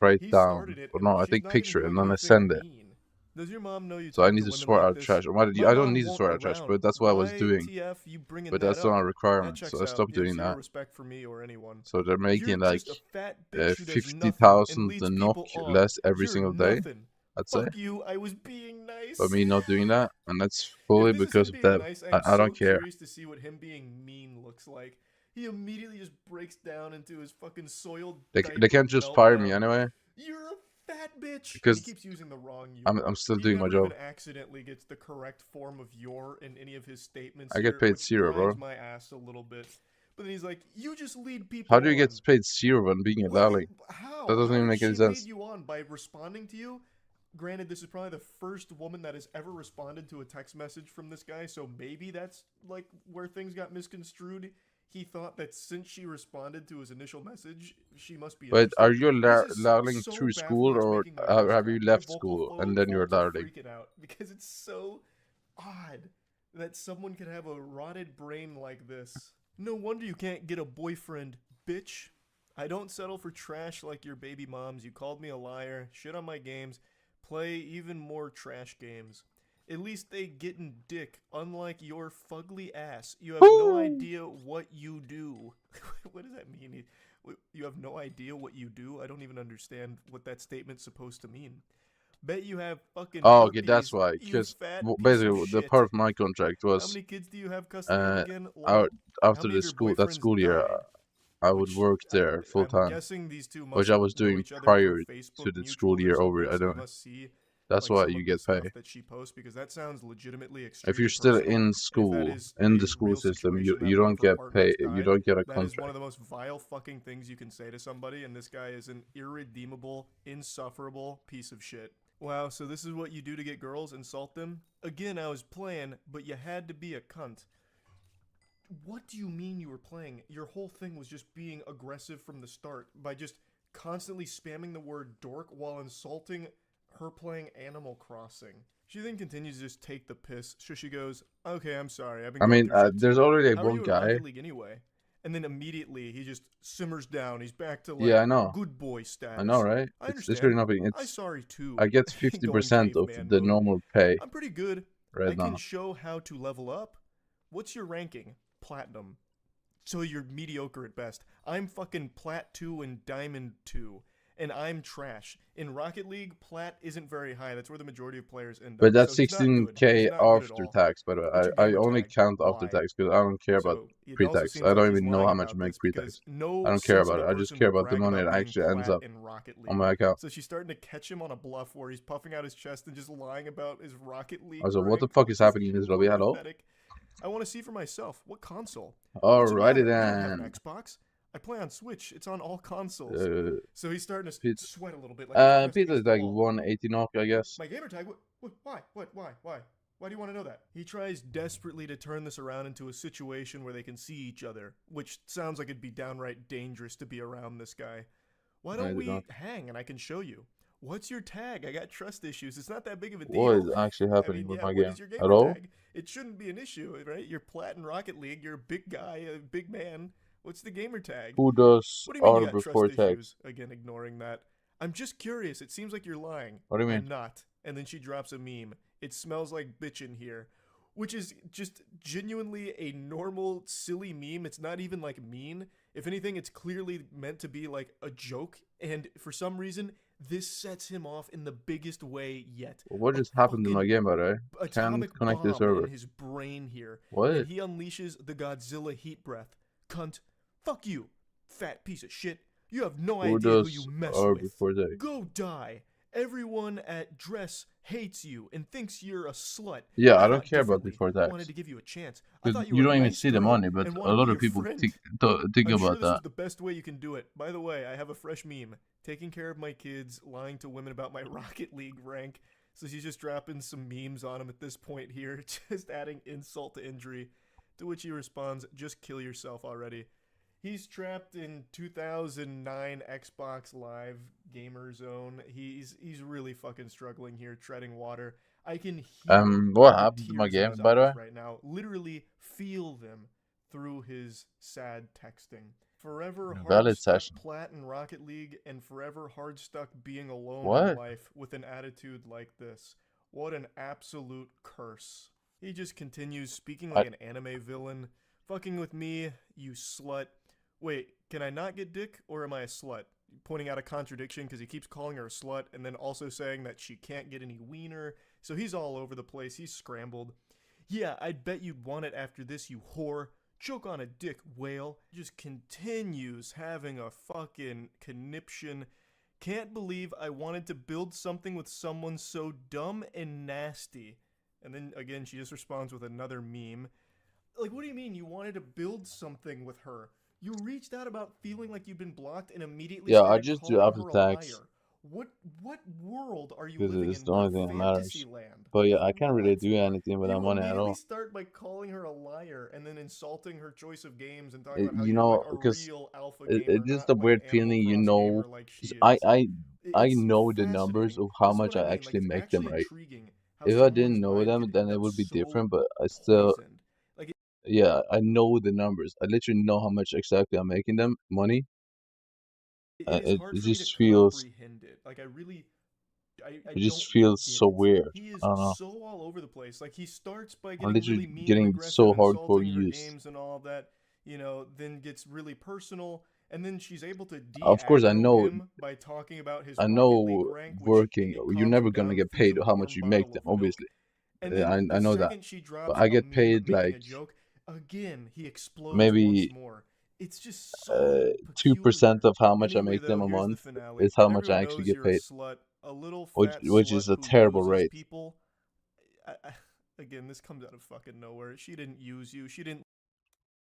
write down, or no, I take picture and then I send it. Does your mom know you So I talk need to to women sort like out this? trash. My I don't mom need to won't sort out trash, around. but that's what I was Why, doing. TF, you bringing But that that's not a up? That requirement, checks so I out. stopped You have doing zero that. respect for me or anyone. So they're making You're like just a fat bitch who does nothing and 50,000 leads NOK people on. less every You're single day. nothing. I'd say. Fuck you, I was being nice. But me not doing that, and that's If fully this is because him of being that. nice, I'm I so don't care. curious to see what him being mean looks like. He immediately just breaks down into his fucking soiled They diaper can't just fire me meltdown. anyway. You're a fat bitch. Because and he keeps using the wrong you. I'm still he doing my never job. even accidentally gets the correct form of your in any of his statements. I here, get paid which 0, grinds bro. my ass a little bit. But then he's like, "You just lead people." How do you get on." paid 0 when being a darling? How? That doesn't How even did make any she sense. lead you on by responding to you? Granted, this is probably the first woman that has ever responded to a text message from this guy, so maybe that's like where things got misconstrued. He thought that since she responded to his initial message, she must be But interested. are you This is darling so through baffling, school, it's or making my voice have you crack. My left vocal school and then you're folds are darling? freaking out because it's so odd that someone could have a rotted brain like this. No wonder you can't get a boyfriend, bitch. I don't settle for trash like your baby moms. You called me a liar, shit on my games, play even more trash games. At least they gettin' dick, unlike your fugly ass. You have no idea what you do. What does that mean? You have no idea what you do? I don't even understand what that statement's supposed to mean. Bet you have fucking Oh, okay, that's herpes, why. you Because fat piece of basically, the shit. part of my contract How was, many kids do you have custody of again? Lol. out How after many the of your school that boyfriends school year, died? I would Which work there full I'm time, guessing these two which must I was know doing each other prior through to Facebook the mutuals school or year something, over. so I you don't. must see That's like why some you of the get stuff paid. that she posts because that sounds legitimately extremely If you're still personal. in And if that school, is in a the school real system, situation that you one don't of her get partners paid. You died, don't get a that is one contract. of the most vile fucking things you can say to somebody, and this guy is an irredeemable, insufferable piece of shit. Wow, so this is what you do to get girls? Insult them? Again, I was playing, but you had to be a cunt. What do you mean you were playing? Your whole thing was just being aggressive from the start by just constantly spamming the word dork while insulting her playing Animal Crossing. She then continues to just take the piss. So she goes, "Okay, I'm sorry. I've been I going mean, through shit there's too. already How are one you in guy. Rocket League anyway?" And then immediately he just simmers down. He's back to like Yeah, I know. good boy status. I know, right? I It's really understand. nothing. I'm It's sorry too. I get Going 50% of caveman the mode. normal pay I'm pretty good. right I can now. show how to level up. What's your ranking? Platinum. So you're mediocre at best. I'm fucking Plat 2 and Diamond 2. And I'm trash. In Rocket League, Plat isn't very high. That's where the majority of players end up. But that's So he's not good. 16K He's not good at after all. tax, by the What's way. your I gamer only tag? count after Why? tax because I don't care about So it also pre-tax. seems I like don't he's even know lying how much I about make this pre-tax. because no I don't care about sensible it. I just person care would about the brag money that about being actually ends Plat up in Rocket on League. my account. So she's starting to catch him on a bluff where he's puffing out his chest and just lying about his Rocket League Also, what the rank, fuck which is happening in this even lobby? more Hello? pathetic. I want to see for myself. What console? What's the matter? Alrighty You don't have an then. Xbox. I play on Switch. It's on all consoles. So he's starting to Pete- sweat a little bit. Like he's pressed Pizza is against the like wall. 180 knock, I guess. My gamer tag? Why? Why? Why do you want to know that? He tries desperately to turn this around into a situation where they can see each other, which sounds like it'd be downright dangerous to be around this guy. Why don't we hang and I can show you? What's your tag? I got trust issues. It's not that big of a deal. What is actually I happening mean, with yeah, my what game? is your At gamer all? tag? It shouldn't be an issue, right? You're Plat in Rocket League. You're a big guy, a big man. What's the gamer tag? Who does What do you mean you R got before trust tax? issues? Again, ignoring that. I'm just curious. It seems like you're lying. What do you mean? I'm not. And then she drops a meme. It smells like bitch in here. Which is just genuinely a normal, silly meme. It's not even like mean. If anything, it's clearly meant to be like a joke. And for some reason, this sets him off in the biggest way yet. Well, what just happened to my game, by the way? Can't Atomic connect to the bomb server. in his brain here. What? And he unleashes the Godzilla heat breath. Cunt. Fuck you, fat piece of shit. You have no Who idea who does you mess R with. before tax? Go die. Everyone at Dress hates you and thinks you're a slut. Yeah, I don't thought care about differently. before tax. Wanted to give you a chance. I Because thought you were a don't even nice see the girl money, but and a wanted to lot be of your people friend. think I'm sure about this was that. the best way you can do it. By the way, I have a fresh meme. Taking care of my kids, lying to women about my Rocket League rank. So she's just dropping some memes on him at this point here, just adding insult to injury. To which he responds, "Just kill yourself already." He's trapped in 2009 Xbox Live Gamer Zone. He's really fucking struggling here, treading water. I can hear What the happened to my tears in game, his by the eyes way? right now. Literally feel them through his sad texting. Forever hard Valid stuck session. Plat in Rocket League, and forever hard stuck being alone in What? life with an attitude like this. What an absolute curse. He just continues speaking like an anime villain. Fucking with me, you slut. Wait, can I not get dick, or am I a slut? pointing out a contradiction because he keeps calling her a slut and then also saying that she can't get any wiener. So he's all over the place. He's scrambled. Yeah, I'd bet you'd want it after this, you whore. Choke on a dick, whale. Just continues having a fucking conniption. Can't believe I wanted to build something with someone so dumb and nasty. And then again, she just responds with another meme. Like, what do you mean you wanted to build something with her? You reached out about feeling like you've been blocked and immediately Yeah, I started just do calling after her a tax liar. What world are you because living it's in? the What only thing that matters. fantasy land? But yeah, I can't really What? do anything with that You money at immediately all. start by calling her a liar and then insulting her choice of games and talking about how You you're like know, a because real alpha it's gamer, just not a like an weird Animal feeling, you Cross know, gamer like she 'cause is. I It's know the numbers fascinating. of how This is much what I I mean. Like, actually it's make them, actually right? intriguing how If I someone's didn't know life them, could then end it up would be so different. But I still, poisoned. Like, yeah, I know the numbers. I literally know how much exactly I'm making them money. it is hard It for me to just feels, comprehend it. Like, I really, I it don't just feels get so it. weird. He I is don't know. so all over the place. Like, he starts by I'm getting literally really mean and getting aggressive, so hardcore insulting her used. games and all that, you know, then gets really personal, and then she's able to Of course, de-aggro him by talking about his I Rocket League know rank, which working, it you're calms him never gonna down get feeds paid him a how much warm you make bottle them, of milk. obviously. And then I the know that. second she But drops I a get meme paid making like a joke, again, he explodes maybe once more. It's just so 2% peculiar. of how much I Anyway, make them though, a here's the month finale. is how much I Everyone actually knows get you're a paid, slut, a little which fat is slut a who terrible uses rate. people. Again, this comes out of fucking nowhere. She didn't use you. She didn't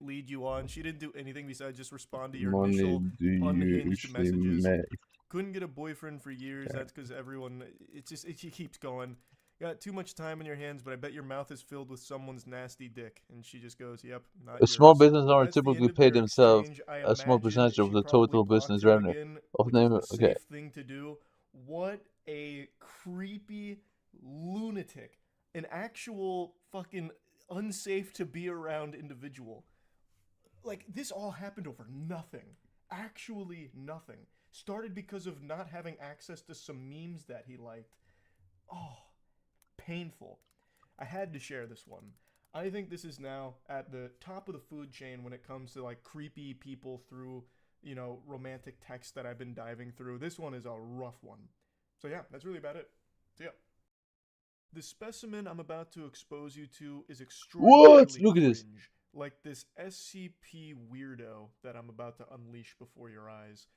lead you on. She didn't do anything besides just respond to your Money initial do you unhinged actually messages. make? Couldn't get a boyfriend for years. Okay. That's because everyone. It keeps going. Got too much time in your hands, but I bet your mouth is filled with someone's nasty dick. And she just goes, "Yep, not A small yours." business owner That's the end typically of pay their themselves exchange. I a small imagine percentage of she the probably total blocked business him revenue. again, Of which is name, the okay. safe thing to do. What a creepy lunatic, an actual fucking unsafe to be around individual. Like, this all happened over nothing. Actually nothing. Started because of not having access to some memes that he liked. Oh, painful. I had to share this one. I think this is now at the top of the food chain when it comes to like creepy people through, you know, romantic texts that I've been diving through. This one is a rough one. So yeah, that's really about it. So yeah. The specimen I'm about to expose you to is extraordinarily Look at this. cringe, like this SCP weirdo that I'm about to unleash before your eyes.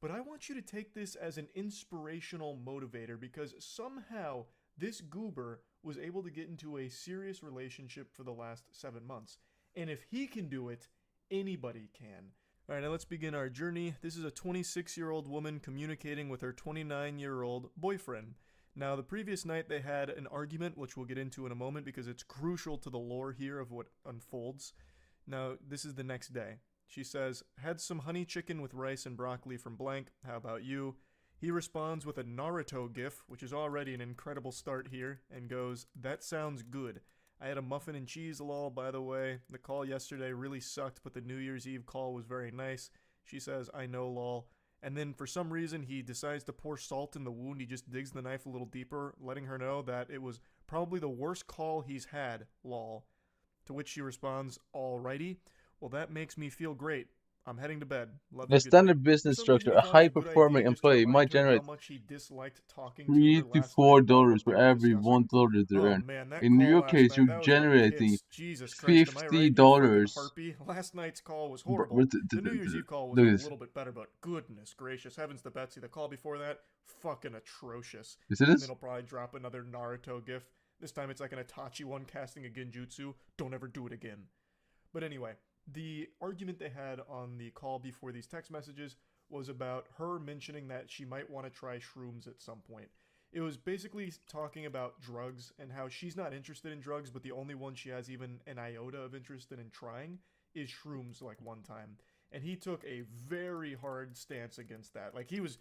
But I want you to take this as an inspirational motivator because somehow this goober was able to get into a serious relationship for the last 7 months. And if he can do it, anybody can. Alright, now let's begin our journey. This is a 26-year-old woman communicating with her 29-year-old boyfriend. Now, the previous night they had an argument, which we'll get into in a moment because it's crucial to the lore here of what unfolds. Now, this is the next day. She says, "Had some honey chicken with rice and broccoli from blank. How about you?" He responds with a Naruto gif, which is already an incredible start here, and goes, "That sounds good. I had a muffin and cheese lol, by the way. The call yesterday really sucked, but the New Year's Eve call was very nice." She says, "I know lol." And then for some reason he decides to pour salt in the wound. He just digs the knife a little deeper, letting her know that it was probably the worst call he's had, lol. To which she responds, "Alrighty. Well, that makes me feel great. I'm heading to bed. Love In a you, good night." standard For business some reason structure, he a thought it was a good high-performing idea just to employee might remind her how generate much he disliked talking to her 3 to last 4 night about dollars what they for were every discussing. $1 they Oh earn. man, that In call your last case, night, you're that was for the generating kids. Jesus Christ, am I right, you fucking harpy? Last night's call was horrible. The New Year's Eve call was a Look at this. little bit better, but goodness gracious, heavens to Betsy, the call before that, fucking atrocious. You see And this? then he'll probably drop another Naruto gif. This time it's like an Itachi one casting a genjutsu. Don't ever do it again. But anyway, the argument they had on the call before these text messages was about her mentioning that she might want to try shrooms at some point. It was basically talking about drugs and how she's not interested in drugs, but the only one she has even an iota of interest in trying is shrooms, like one time. And he took a very hard stance against that. Like it was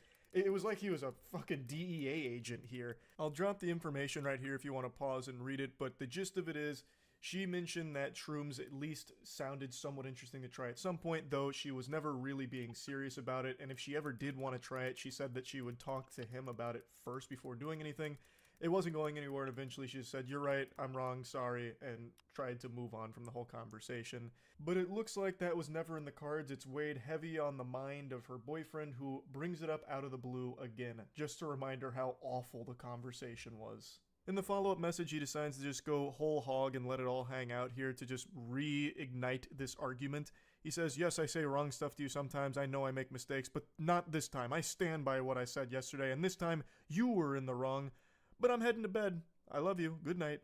like he was a fucking DEA agent here. I'll drop the information right here if you want to pause and read it, but the gist of it is She mentioned that shrooms at least sounded somewhat interesting to try at some point, though she was never really being serious about it, and if she ever did want to try it, she said that she would talk to him about it first before doing anything. It wasn't going anywhere, and eventually she just said, "You're right, I'm wrong, sorry," and tried to move on from the whole conversation. But it looks like that was never in the cards. It's weighed heavy on the mind of her boyfriend, who brings it up out of the blue again, just to remind her how awful the conversation was. In the follow-up message, he decides to just go whole hog and let it all hang out here to just reignite this argument. He says, "Yes, I say wrong stuff to you sometimes. I know I make mistakes, but not this time. I stand by what I said yesterday, and this time you were in the wrong. But I'm heading to bed. I love you. Good night."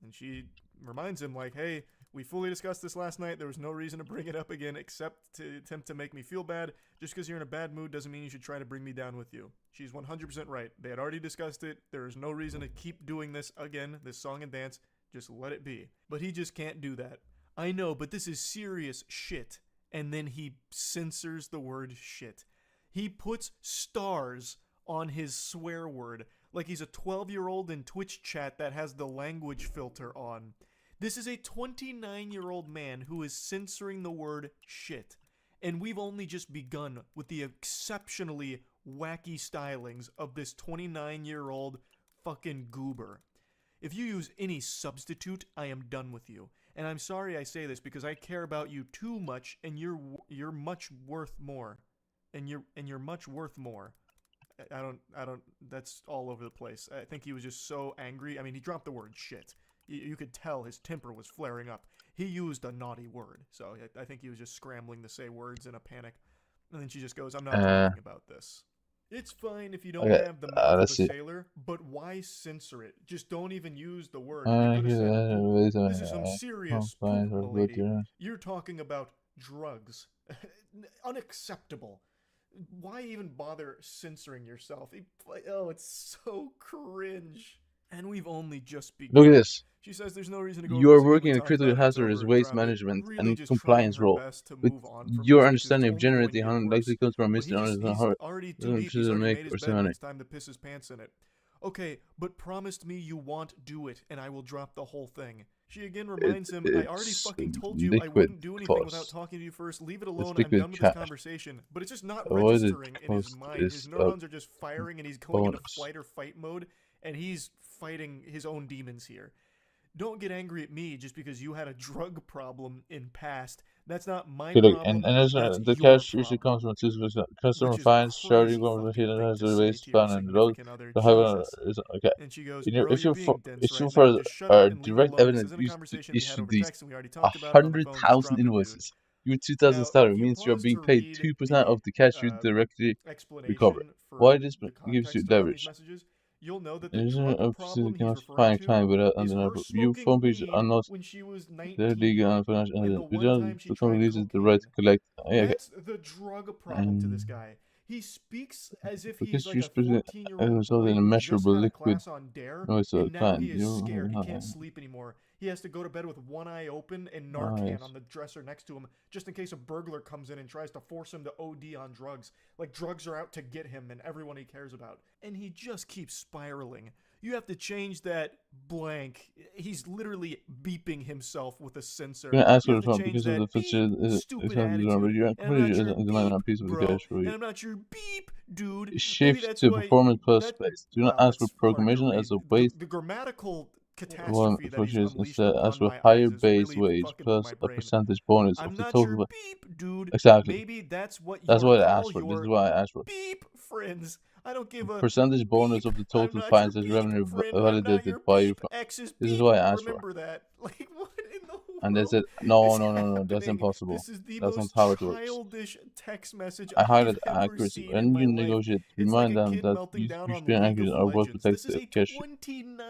And she reminds him, like, "Hey, we fully discussed this last night. There was no reason to bring it up again except to attempt to make me feel bad. Just because you're in a bad mood doesn't mean you should try to bring me down with you." She's 100% right. They had already discussed it. There is no reason to keep doing this again, this song and dance. Just let it be. But he just can't do that. "I know, but this is serious shit." And then he censors the word shit. He puts stars on his swear word, like he's a 12-year-old in Twitch chat that has the language filter on. This is a 29-year-old man who is censoring the word shit. And we've only just begun with the exceptionally wacky stylings of this 29-year-old fucking goober. If you use any substitute, I am done with you. And I'm sorry I say this because I care about you too much, and you're much worth more. And you're much worth more. I don't, that's all over the place. I think he was just so angry. I mean, he dropped the word shit. You could tell his temper was flaring up. He used a naughty word, so I think he was just scrambling to say words in a panic. And then she just goes, "I'm not talking about this." It's fine if you don't have the mouth of a let's see. sailor, but why censor it? Just don't even use the word. You could have said poop. This is some serious poop, milady. You're talking about drugs. Unacceptable. Why even bother censoring yourself? Oh, it's so cringe. And we've only just begun. Look at this. She says there's no reason to go You over are this again. working We in a talked critically about it, it's hazardous over, waste drop it. management Really and just compliance trying her role. best to With move on from your this because understanding it's of only going generating to get unlikely worse. comes from But missing he's heart. already too deep. He's already made his bed, money. it's time to piss his pants in it. "Okay, but promised me you won't do it, and I will drop the whole thing." She again reminds him, "I already fucking told you I wouldn't do anything without talking to you first. Leave it alone. I'm done with this conversation." But it's just not registering in his mind. His neurons are just firing, and he's going into flight or fight mode, and he's fighting his own demons here. Don't get angry at me just because you had a drug problem in past. That's not my Okay, look, problem. and That's the your cash usually comes problem. from two customer Which is finds, charity crazy going to hit fucking and has thing a to say waste to your fan and load. significant other. The highway Jesus. is okay. And she goes, You know, "Bro, if you're you being dense if you right for now. Just shut up and leave it direct alone. This evidence isn't a used to conversation we had issue over these text, and we already talked about it on the phone. Just 100,000 drop it, dude." invoices. Your 2,000 Now, starter if you means you're pause being to paid read 2% of the cash you directly recover. explanation for Why this the gives you context around these leverage? messages, you'll know that It the isn't drug up to problem he's cannot referring find client to without is her undeniable. Your smoking phone pages are weed not when she was they're legal 19, and financial. and the We one don't time she the tried company uses the right to cocaine. collect. Yeah, okay. That's the drug problem to this guy. He speaks as if he's Because like you're a supposed to 14-year-old result boy in a who just measurable had a liquid class on Dare, noise to and the now client. he is You scared. He can't sleep anymore. He has to go to bed with one eye open and Narcan yes. on the dresser next to him, just in case a burglar comes in and tries to force him to OD on drugs. Like drugs are out to get him and everyone he cares about. And he just keeps spiraling. You have to change that blank. He's literally beeping himself with a sensor. You're gonna ask You for have the to phone change because of that the feature beep, stupid but attitude. your And I'm company not your isn't demanding a beep, piece of the bro. cash for And you. I'm not your beep, dude. Maybe Shift that's to why performance plus that, space. Do not wow, ask for that's hard to programmation read. as a waste. The grammatical One catastrophe that he's fluctuates unleashed instead ask upon for my higher eyes is base really wage fucking with plus my a brain. percentage bonus of I'm the not total. your beep, dude. Exactly. Maybe that's what That's you're what I call asked for. This is your what I asked for. beep friends. I don't give a Percentage bonus beep. of the I'm total not fines your as beep revenue friend. I'm not validated your by you. beep. X's This is beep. what I asked for. Remember that. Like what in the And they world said, no, is no, no, no, that's happening? impossible. This is the That's not most how it works. childish text message I I've highlight ever accuracy. seen in When my you life. negotiate, It's like remind a them kid that melting down on Christian League accuracy of are worth Legends. This is protected a cash.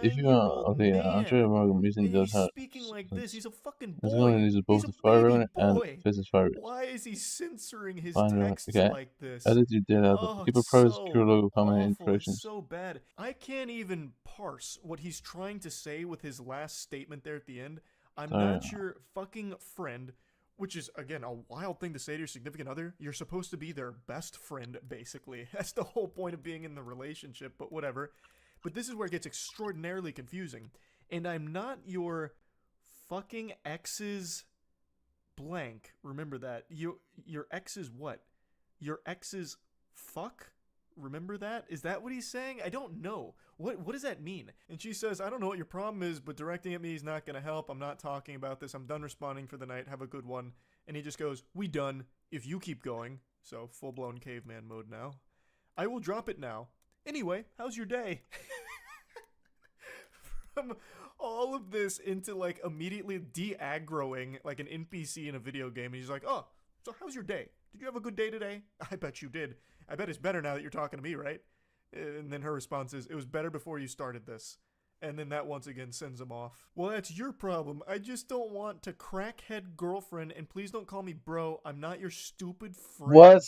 If you are 29-year-old okay, I'm sure man. I'm using those He's speaking like this. He's a fucking the boy. company uses both He's a the fire baby revenue and boy. faces fire rate. Why is he censoring his Fine, texts okay. like this? Edit your data. Oh, Keep a it's private so secure logo comment awful. It's interactions. so bad. I can't even parse what he's trying to say with his last statement there at the end. I'm not your fucking friend, which is, again, a wild thing to say to your significant other. You're supposed to be their best friend, basically. That's the whole point of being in the relationship, but whatever. But this is where it gets extraordinarily confusing. And I'm not your fucking ex's blank. Remember that. Your ex's what? Your ex's fuck? Remember that? Is that what he's saying? I don't know. What does that mean? And she says, I don't know what your problem is, but directing at me is not going to help. I'm not talking about this. I'm done responding for the night. Have a good one. And he just goes, we done. If you keep going. So full-blown caveman mode now. I will drop it now. Anyway, how's your day? From all of this into like immediately de-aggroing like an NPC in a video game. And he's like, oh, so how's your day? Did you have a good day today? I bet you did. I bet it's better now that you're talking to me, right? And then her response is, it was better before you started this. And then that once again sends him off. Well, that's your problem. I just don't want to crackhead girlfriend, and please don't call me bro. I'm not your stupid friend.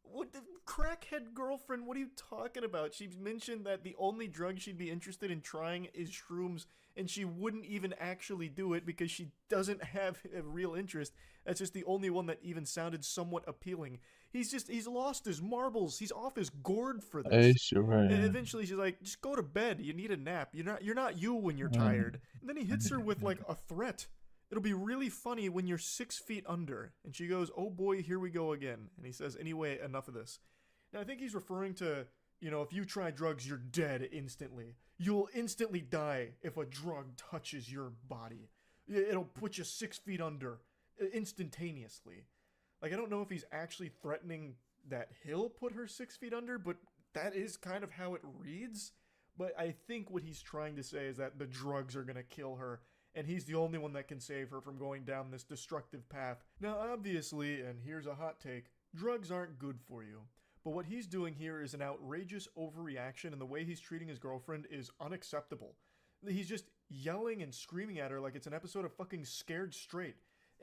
What the crackhead girlfriend? What are you talking about? She mentioned that the only drug she'd be interested in trying is shrooms, and she wouldn't even actually do it because she doesn't have a real interest. That's just the only one that even sounded somewhat appealing. He's lost his marbles. He's off his gourd for this. And eventually she's like, just go to bed. You need a nap. You're not you when you're tired. And then he hits her with like a threat. It'll be really funny when you're 6 feet under. And she goes, oh boy, here we go again. And he says, anyway, enough of this. Now I think he's referring to, you know, if you try drugs, you're dead instantly. You'll instantly die if a drug touches your body. It'll put you 6 feet under instantaneously. Like, I don't know if he's actually threatening that he'll put her 6 feet under, but that is kind of how it reads. But I think what he's trying to say is that the drugs are going to kill her, and he's the only one that can save her from going down this destructive path. Now, obviously, and here's a hot take, drugs aren't good for you. But what he's doing here is an outrageous overreaction, and the way he's treating his girlfriend is unacceptable. He's just yelling and screaming at her like it's an episode of fucking Scared Straight.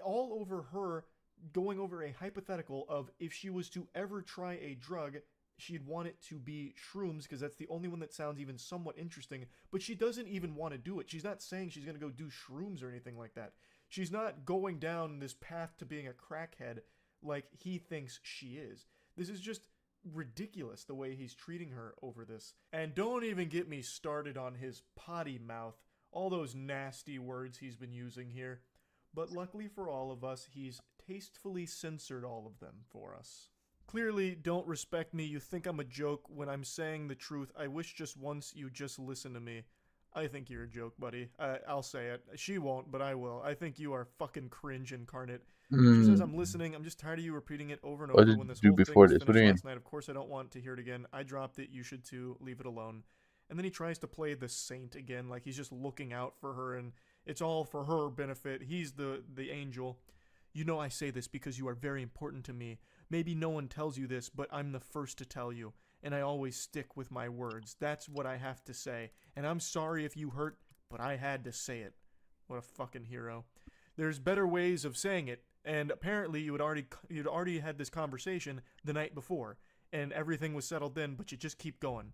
All over her, going over a hypothetical of if she was to ever try a drug, she'd want it to be shrooms because that's the only one that sounds even somewhat interesting, but she doesn't even want to do it. She's not saying she's going to go do shrooms or anything like that. She's not going down this path to being a crackhead like he thinks she is. This is just ridiculous the way he's treating her over this. And don't even get me started on his potty mouth, all those nasty words he's been using here. But luckily for all of us, he's tastefully censored all of them for us. Clearly, don't respect me. You think I'm a joke when I'm saying the truth. I wish just once you just listen to me. I think you're a joke, buddy. I'll say it. She won't, but I will. I think you are fucking cringe incarnate. She says, I'm listening. I'm just tired of you repeating it over and over when this whole thing was finished last night. Of course, I don't want to hear it again. I dropped it. You should too. Leave it alone. And then he tries to play the saint again, like he's just looking out for her and it's all for her benefit. He's the angel. You know I say this because you are very important to me. Maybe no one tells you this, but I'm the first to tell you. And I always stick with my words. That's what I have to say. And I'm sorry if you hurt, but I had to say it. What a fucking hero. There's better ways of saying it. And apparently you'd already had this conversation the night before. And everything was settled then, but you just keep going.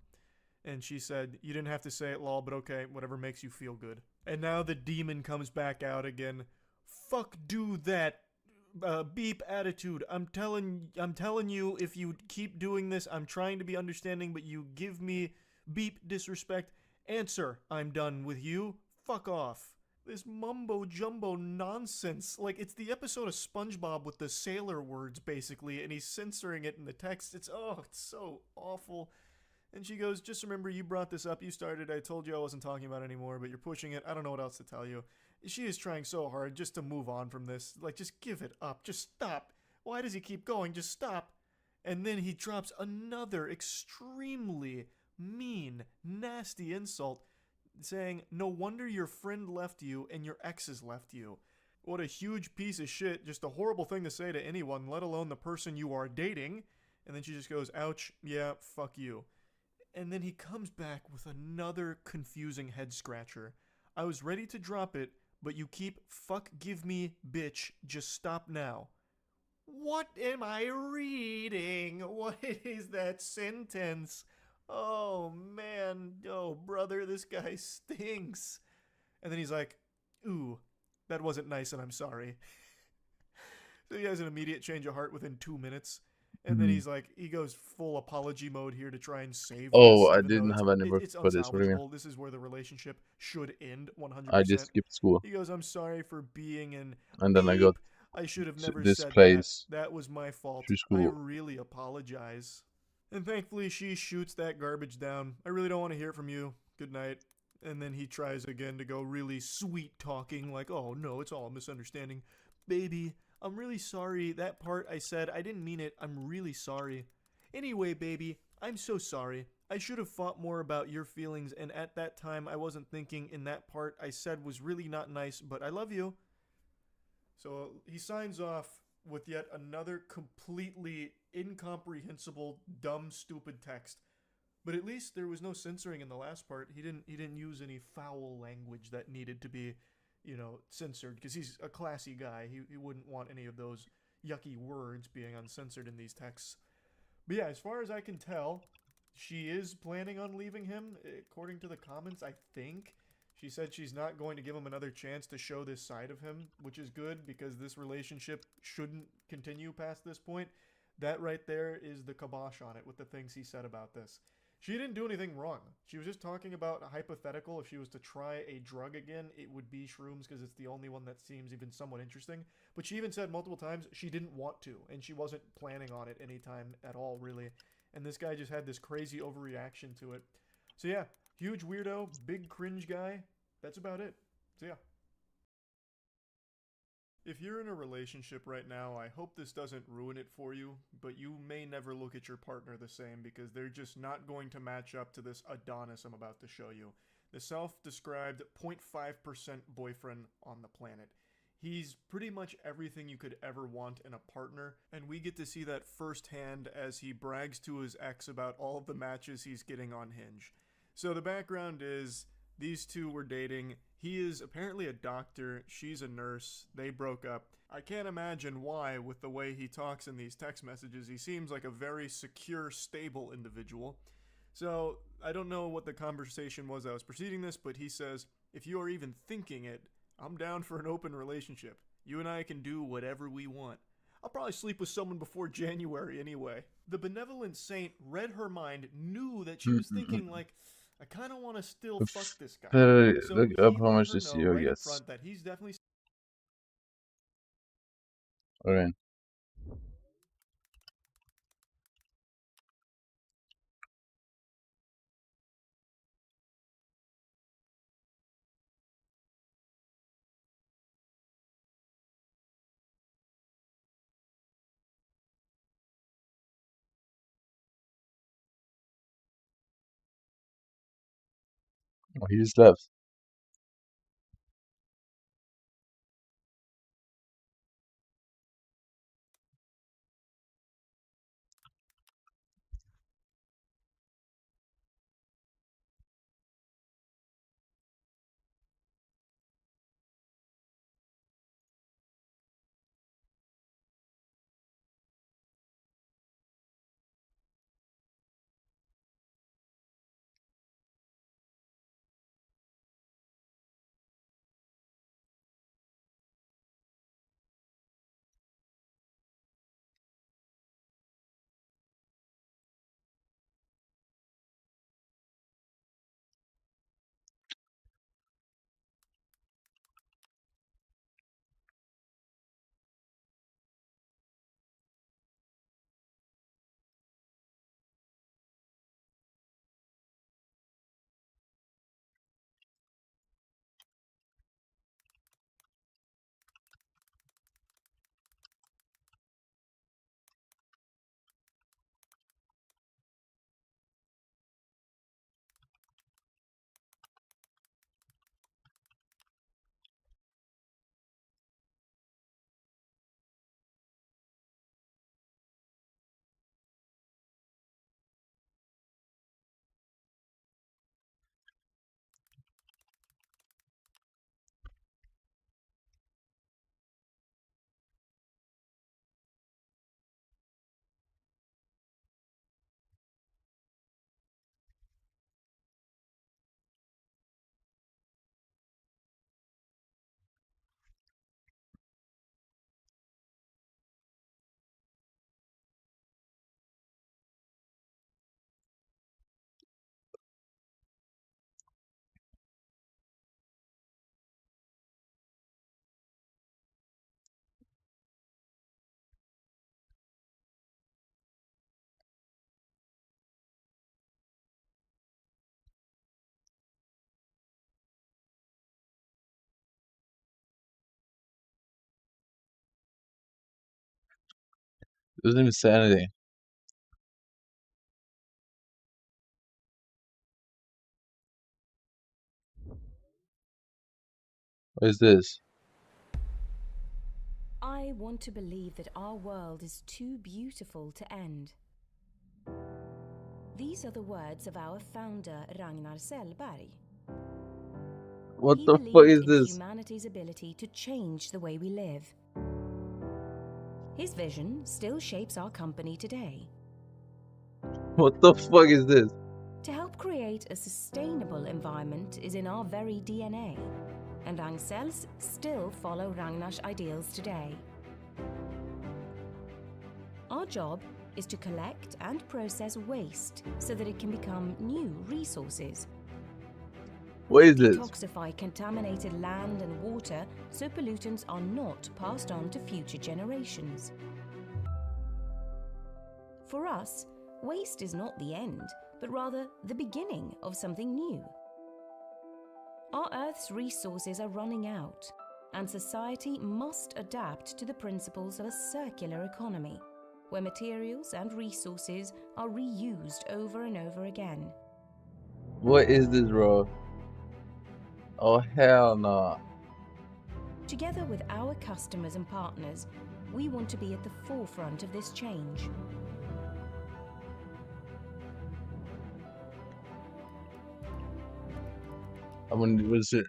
And she said, you didn't have to say it, lol, but okay, whatever makes you feel good. And now the demon comes back out again. Fuck do that. Beep attitude. I'm telling you, if you keep doing this, I'm trying to be understanding, but you give me beep disrespect. Answer, I'm done with you. Fuck off. This mumbo jumbo nonsense. Like, it's the episode of SpongeBob with the sailor words, basically, and he's censoring it in the text. It's so awful. And she goes, just remember, you brought this up, you started, I told you I wasn't talking about it anymore, but you're pushing it, I don't know what else to tell you. She is trying so hard just to move on from this. Like, just give it up, just stop. Why does he keep going? Just stop. And then he drops another extremely mean, nasty insult, saying, no wonder your friend left you and your exes left you. What a huge piece of shit, just a horrible thing to say to anyone, let alone the person you are dating. And then she just goes, ouch, yeah, fuck you. And then he comes back with another confusing head scratcher. I was ready to drop it, but you keep fuck give me bitch, just stop now. What am I reading? What is that sentence? Oh man, oh brother, this guy stinks. And then he's like, ooh, that wasn't nice and I'm sorry. So he has an immediate change of heart within 2 minutes. And then he's like, he goes full apology mode here to try and save Oh, this, I even though didn't have any work it's for this. What do you mean? unsalvageable. This is where the relationship should end 100%. I just skipped school. He goes, I'm sorry for being an And then I got I should have never this said place that. That was my fault. through I school. really apologize. And thankfully, she shoots that garbage down. I really don't want to hear from you. Good night. And then he tries again to go really sweet talking, like, oh no, it's all a misunderstanding. Baby, I'm really sorry. That part I said, I didn't mean it. I'm really sorry. Anyway, baby, I'm so sorry. I should have thought more about your feelings, and at that time I wasn't thinking, in that part I said was really not nice, but I love you. So he signs off with yet another completely incomprehensible, dumb, stupid text. But at least there was no censoring in the last part. He didn't use any foul language that needed to be, censored, because he's a classy guy. He wouldn't want any of those yucky words being uncensored in these texts. But yeah, as far as I can tell, she is planning on leaving him, according to the comments, I think. She said she's not going to give him another chance to show this side of him, which is good because this relationship shouldn't continue past this point. That right there is the kibosh on it with the things he said about this. She didn't do anything wrong. She was just talking about a hypothetical. If she was to try a drug again, it would be shrooms because it's the only one that seems even somewhat interesting. But she even said multiple times she didn't want to, and she wasn't planning on it anytime at all, really. And this guy just had this crazy overreaction to it. So yeah, huge weirdo, big cringe guy. That's about it. So yeah. If you're in a relationship right now, I hope this doesn't ruin it for you, but you may never look at your partner the same because they're just not going to match up to this Adonis I'm about to show you. The self-described 0.5% boyfriend on the planet. He's pretty much everything you could ever want in a partner, and we get to see that firsthand as he brags to his ex about all of the matches he's getting on Hinge. So the background is, these two were dating. He is apparently a doctor, she's a nurse, they broke up. I can't imagine why, with the way he talks in these text messages. He seems like a very secure, stable individual. So, I don't know what the conversation was that was preceding this, but he says, if you are even thinking it, I'm down for an open relationship. You and I can do whatever we want. I'll probably sleep with someone before January anyway. The benevolent saint read her mind, knew that she was thinking like, I kind of want to still fuck this guy. So Look he up how let much her this know CEO right up gets. front that he's definitely Okay. Oh, he just left. Doesn't even say anything. What is this? I want to believe that our world is too beautiful to end. These are the words of our founder, Ragnar Sellberg. What He the fuck believed is in this? humanity's ability to change the way we live. His vision still shapes our company today. What the fuck is this? To help create a sustainable environment is in our very DNA, and Ragcells still follow Ragnar's ideals today. Our job is to collect and process waste so that it can become new resources. What is this? Detoxify contaminated land and water so pollutants are not passed on to future generations. For us, waste is not the end, but rather the beginning of something new. Our Earth's resources are running out, and society must adapt to the principles of a circular economy, where materials and resources are reused over and over again. What is this, bro? Oh hell no. Together with our customers and partners, we want to be at the forefront of this change. I mean, was it?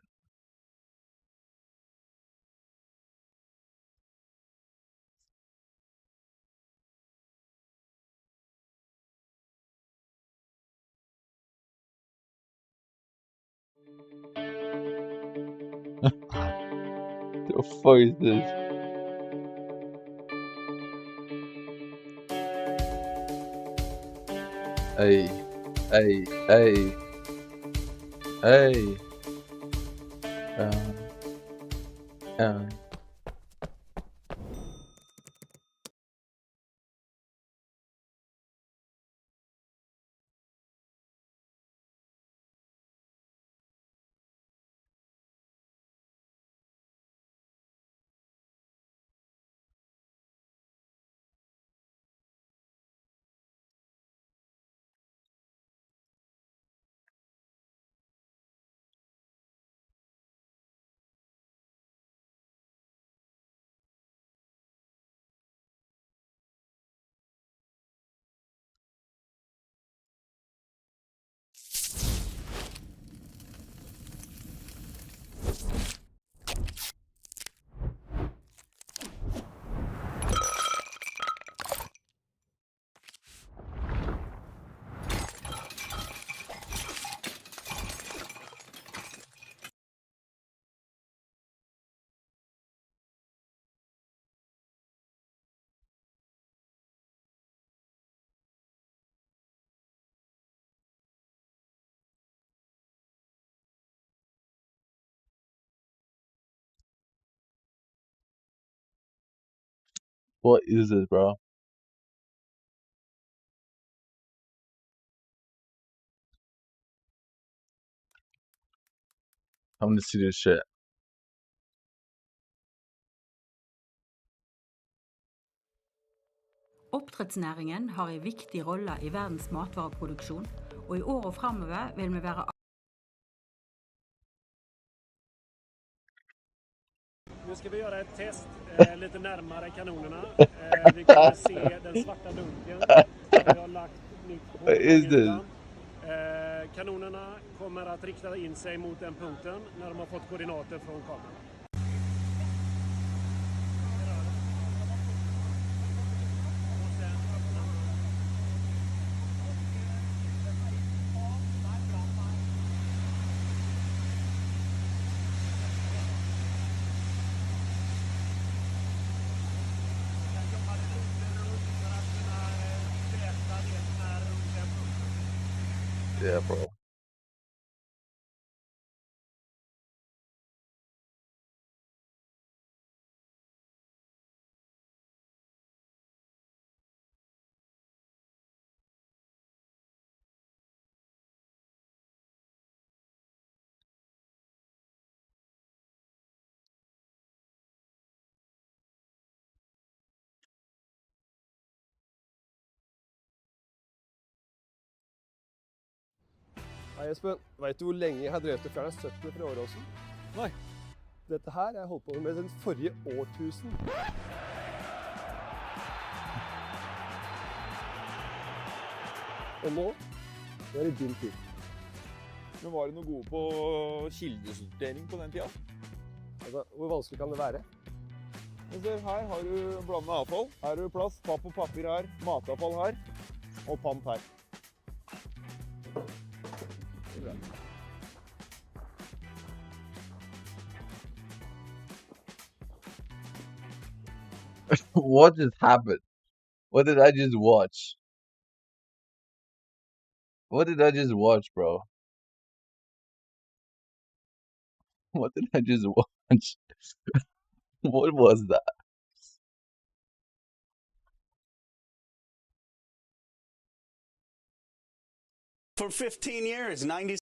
The fuck is this? Hey, hey, hey, hey. Um. What is this, bro? I'm gonna see this shit. Oppdrettsnæringen har en viktig rolle i verdens matvareproduksjon, og i året fremover vil vi være Nu ska vi göra ett test lite närmare kanonerna. Vi kommer se den svarta dunken. Vi har lagt nytt på ytan. Kanonerna kommer att rikta in sig mot den punkten när de har fått koordinater från kameran. Yeah, bro. Hei, Espen. Vet du hvor lenge jeg har drevet å fjerne søppel fra Åråsen? Nei. Dette her har jeg holdt på med den forrige årtusen. Og nå er det din tur. Men var du noe god på kildesortering på den tida? Altså, hvor vanskelig kan det være? Men se, her har du blandet avfall. Her har du plast, papp og papir her, matavfall her, og pant her. What just happened? What did I just watch? What did I just watch, bro? What did I just watch? What was that? For 15 years, 90.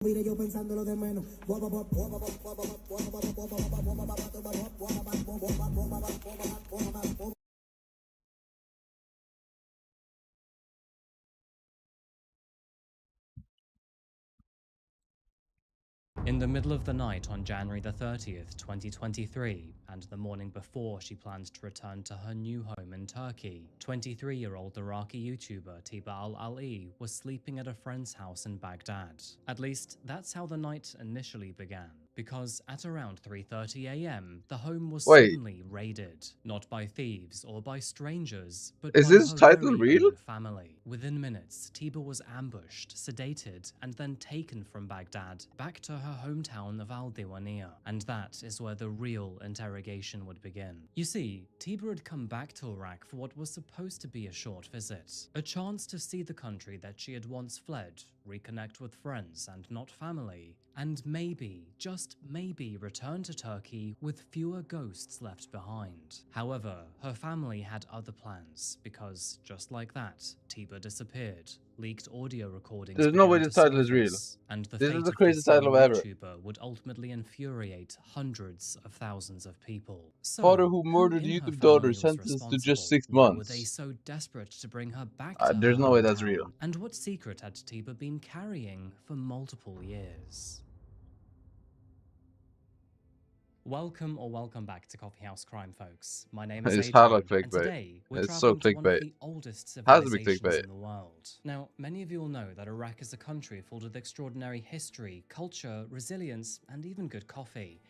Yo pensándolo de menos. In the middle of the night on January the 30th, 2023, and the morning before she planned to return to her new home in Turkey, 23-year-old Iraqi YouTuber Tiba Al-Ali was sleeping at a friend's house in Baghdad. At least, that's how the night initially began, because at around 3:30 a.m., the home was suddenly raided, not by thieves or by strangers, but Is by this her title very real? own family. Within minutes, Tiba was ambushed, sedated, and then taken from Baghdad back to her hometown of Al-Diwaniyah, and that is where the real interrogation would begin. You see, Tiba had come back to Iraq for what was supposed to be a short visit, a chance to see the country that she had once fled, reconnect with friends and not family, and maybe, just maybe, return to Turkey with fewer ghosts left behind. However, her family had other plans, because just like that, Tiba disappeared. Leaked audio recordings There's no way began this to title is real. surface, and the This fate is the of craziest this young title ever. YouTuber would ultimately infuriate hundreds of thousands of people. So, Father who murdered in her YouTube daughter family was sentenced to just 6 responsible? Why were they months. so desperate to bring her back to There's her no way that's hometown? real. And what secret had Tiba been carrying for multiple years? Welcome or welcome back to Coffee House Crime, folks. My name is It's Adrian, hella and clickbait. today we're It's so traveling to one of clickbait. the oldest Has to be civilizations clickbait. in the world. Now, many of you will know that Iraq is a country filled with extraordinary history, culture, resilience, and even good coffee.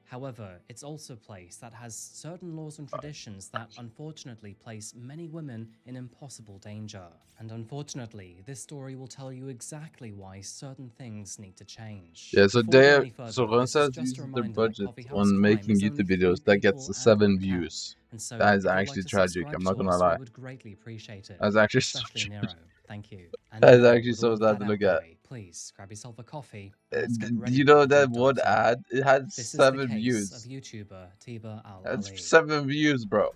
However, it's also a place that has certain laws and traditions that unfortunately place many women in impossible danger. And unfortunately, this story will tell you exactly why certain things need to change. Yeah, so Before we go they any further, so this is Randstad just a uses their reminder that budget Coffee House on Crime making is only YouTube for videos that gets people 7 and one views. cat. And so, That is if you'd like actually to tragic. subscribe I'm to not gonna us, lie. we would greatly appreciate it. That's actually so Especially Nero. Thank you. And That is now, actually with so all of sad that to look out the at. way, please grab yourself a coffee. And let's get Do ready you for know the that deep one dive ad? It had This is the 7 case views. of YouTuber Tiba Al-Ali. That's 7 views, bro.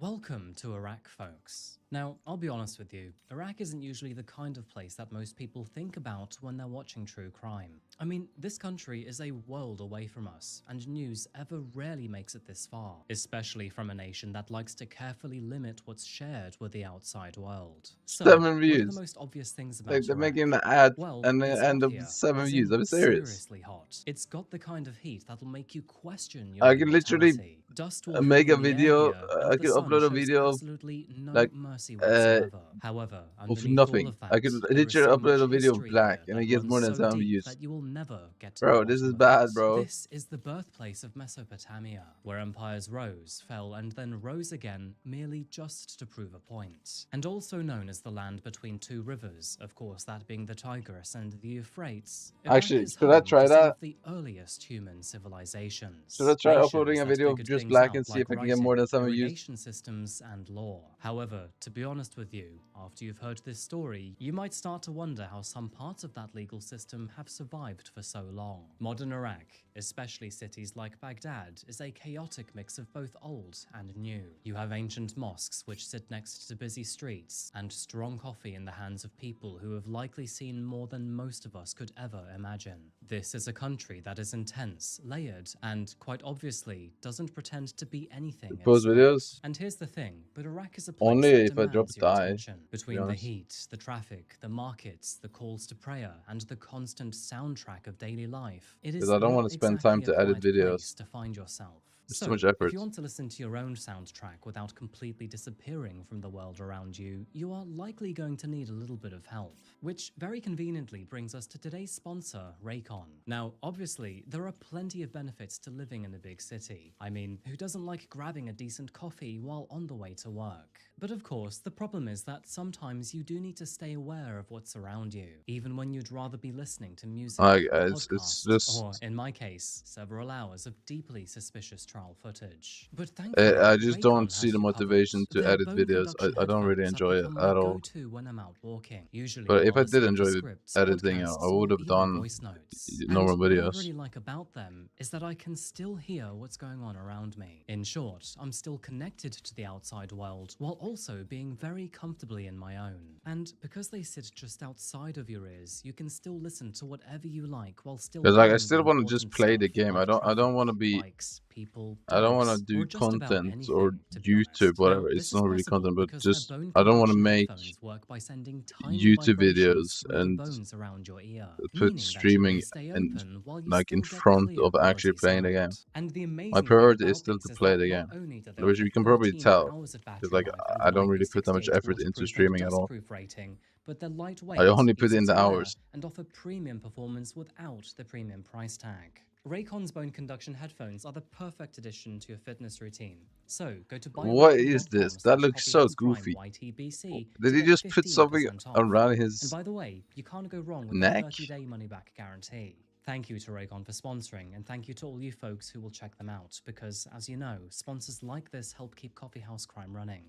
Welcome to Iraq, folks. Now, I'll be honest with you, Iraq isn't usually the kind of place that most people think about when they're watching true crime. I mean, this country is a world away from us, and news ever rarely makes it this far, especially from a nation that likes to carefully limit what's shared with the outside world. So, 7 what are views. the most obvious things about Like they're Iraq? making the ad Well, and they it's end hot up here, 7 as views. in I'm serious. seriously hot. It's got the kind of heat that'll make you question your I can literally immortality. Dust will make hang a in the air video. here, and I the can sun upload a shows video of absolutely no like mercy mercy whatsoever. However, of underneath all nothing. of that, I could there is literally so upload much a video of history Black here and I that get runs more than so 7 deep views. that you will never get to Bro, the this is bottom of bad, it. bro. This is the birthplace of Mesopotamia, where empires rose, fell, and then rose again merely just to prove a point. And also known as the land between two rivers, of course that being the Tigris and the Euphrates. Iraq Actually, is should I home try to some that? of the earliest human civilizations. Should I try Nations uploading a that video of figured just things Black out and see like if I can get more writing, than 7 views? irrigation systems, and law. However, to be honest with you, after you've heard this story, you might start to wonder how some parts of that legal system have survived for so long. Modern Iraq, especially cities like Baghdad, is a chaotic mix of both old and new. You have ancient mosques which sit next to busy streets, and strong coffee in the hands of people who have likely seen more than most of us could ever imagine. This is a country that is intense, layered, and quite obviously doesn't pretend to be anything Post it's videos? not. And here's the thing, but Iraq is a place Only that if I drop demands a your die, attention. to be Between the honest. heat, the traffic, the markets, the calls to prayer, and the constant soundtrack of daily life, it is Because I don't not want to spend exactly time to a edit quiet place videos. to find yourself. It's So, too much if effort. you want to listen to your own soundtrack without completely disappearing from the world around you, you are likely going to need a little bit of help. Which very conveniently brings us to today's sponsor, Raycon. Now, obviously, there are plenty of benefits to living in a big city. I mean, who doesn't like grabbing a decent coffee while on the way to work? But of course, the problem is that sometimes you do need to stay aware of what's around you, even when you'd rather be listening to music, It's podcasts, just or, in my case, several hours of deeply suspicious trial footage. But thankfully, I just don't Raycon see has the you motivation covered. to Their edit bone videos. conduction I don't really headphones have enjoy it become my at all. go-to when I'm out walking. Usually, But if while I did listening to enjoy the scripts, editing, I podcasts, would or have even done voice notes. normal And what I videos. really like about them is that I can still hear what's going on around me. In short, I'm still connected to the outside world while also being very comfortably in my own. And because they sit just outside of your ears, you can still listen to whatever you like while still Because like I hearing still the want to just important play the stuff game. like I don't want to traffic, be. bikes, people, I don't want to dogs, do or just about content anything, or to be YouTube, honest. whatever. Now, It's this not is really possible content, but because their just bone I don't want to conduction make headphones work by sending tiny YouTube vibrations videos through the and bones around your ear, put meaning that you streaming can stay and open while you like in still get front clear of actually quality playing the game. sound. And the My amazing thing priority is about still this to is play that the not game, only do they which offer you can probably 13 tell. hours of Because battery like life and I don't really put that much IP68 effort into waterproof and streaming at all. dustproof rating, but they're lightweight, I only put easy in the to wear, hours. and offer premium performance without the premium price tag. Raycon's bone conduction headphones are the perfect addition to your fitness routine. So go to What is this? That looks so goofy. YTBC Did to he get just put something 15% off. around And his by the way, you can't go wrong with neck? a 30-day money-back guarantee. Thank you to Raycon for sponsoring, and thank you to all you folks who will check them out, because, as you know, sponsors like this help keep Coffee House Crime running.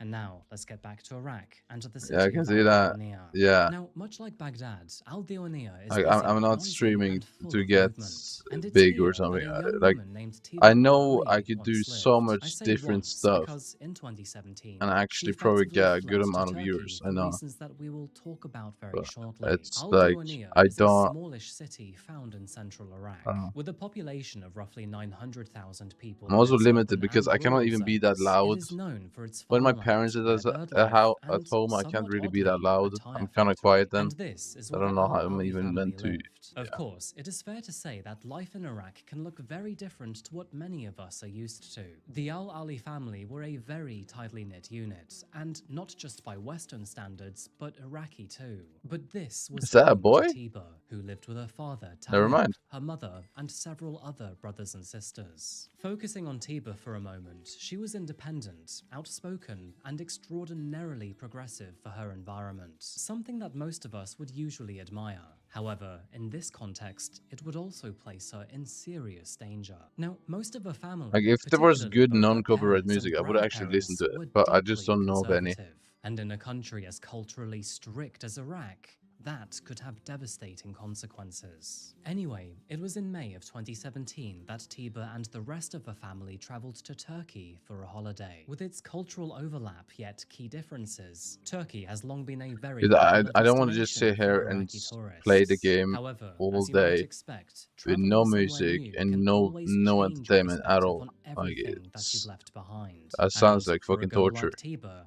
And now, let's get back to Iraq and to the city Yeah, I can of see that. Al-Diwaniyah. Yeah. Now, much like Baghdad, Al-Diwaniyah is I'm busy, not noisy, streaming and full to of get movement. And it's big here or that something. a young Like woman named I Tiba know I Ali could do once so lived. I much say different once stuff because in 2017, and actually she probably effectively get a fled good to amount of Turkey viewers. I for know. reasons that we will talk about very But shortly. it's like I Al-Diwaniyah is a don't. smallish city found in central Iraq, I don't know. with a population of roughly 900,000 people. I'm in also its limited urban because and I cannot rural even be that zones. loud. It is known for its When my farmland, parents rare is bird at life, at and home, I can't somewhat really be that oddly, loud. a tire I'm kind of factory. quiet then. And this is I where don't the know how I'm Al-Ali even family meant to. lived. Of Yeah. course, it is fair to say that life in Iraq can look very different to what many of us are used to. The Al-Ali family were a very tightly knit unit, and not just by Western standards, but Iraqi too. But this was Is that a home boy? to Tiba, who lived with her father, Never Talib, mind. her mother, and several other brothers and sisters. Focusing on Tiba for a moment, she was independent, outspoken, and extraordinarily progressive for her environment, something that most of us would usually admire. However, in this context, it would also place her in serious danger. Now, most of her family, Like if there was particularly good both her non-copyright parents and music, I would actually listen to grandparents, it. were But I just deeply don't know of any. conservative. And in a country as culturally strict as Iraq, that could have devastating consequences. Anyway, it was in May of 2017 that Tiba and the rest of her family traveled to Turkey for a holiday. With its cultural overlap yet key differences, Turkey has long been a very Because popular I don't want to just destination sit here for and Iraqi tourists. play the game However, all as you might day expect, with traveling no somewhere music new and can always no change your entertainment at perspective all. on Like everything that you've left behind. that sounds And like for a fucking girl torture. like Tiba,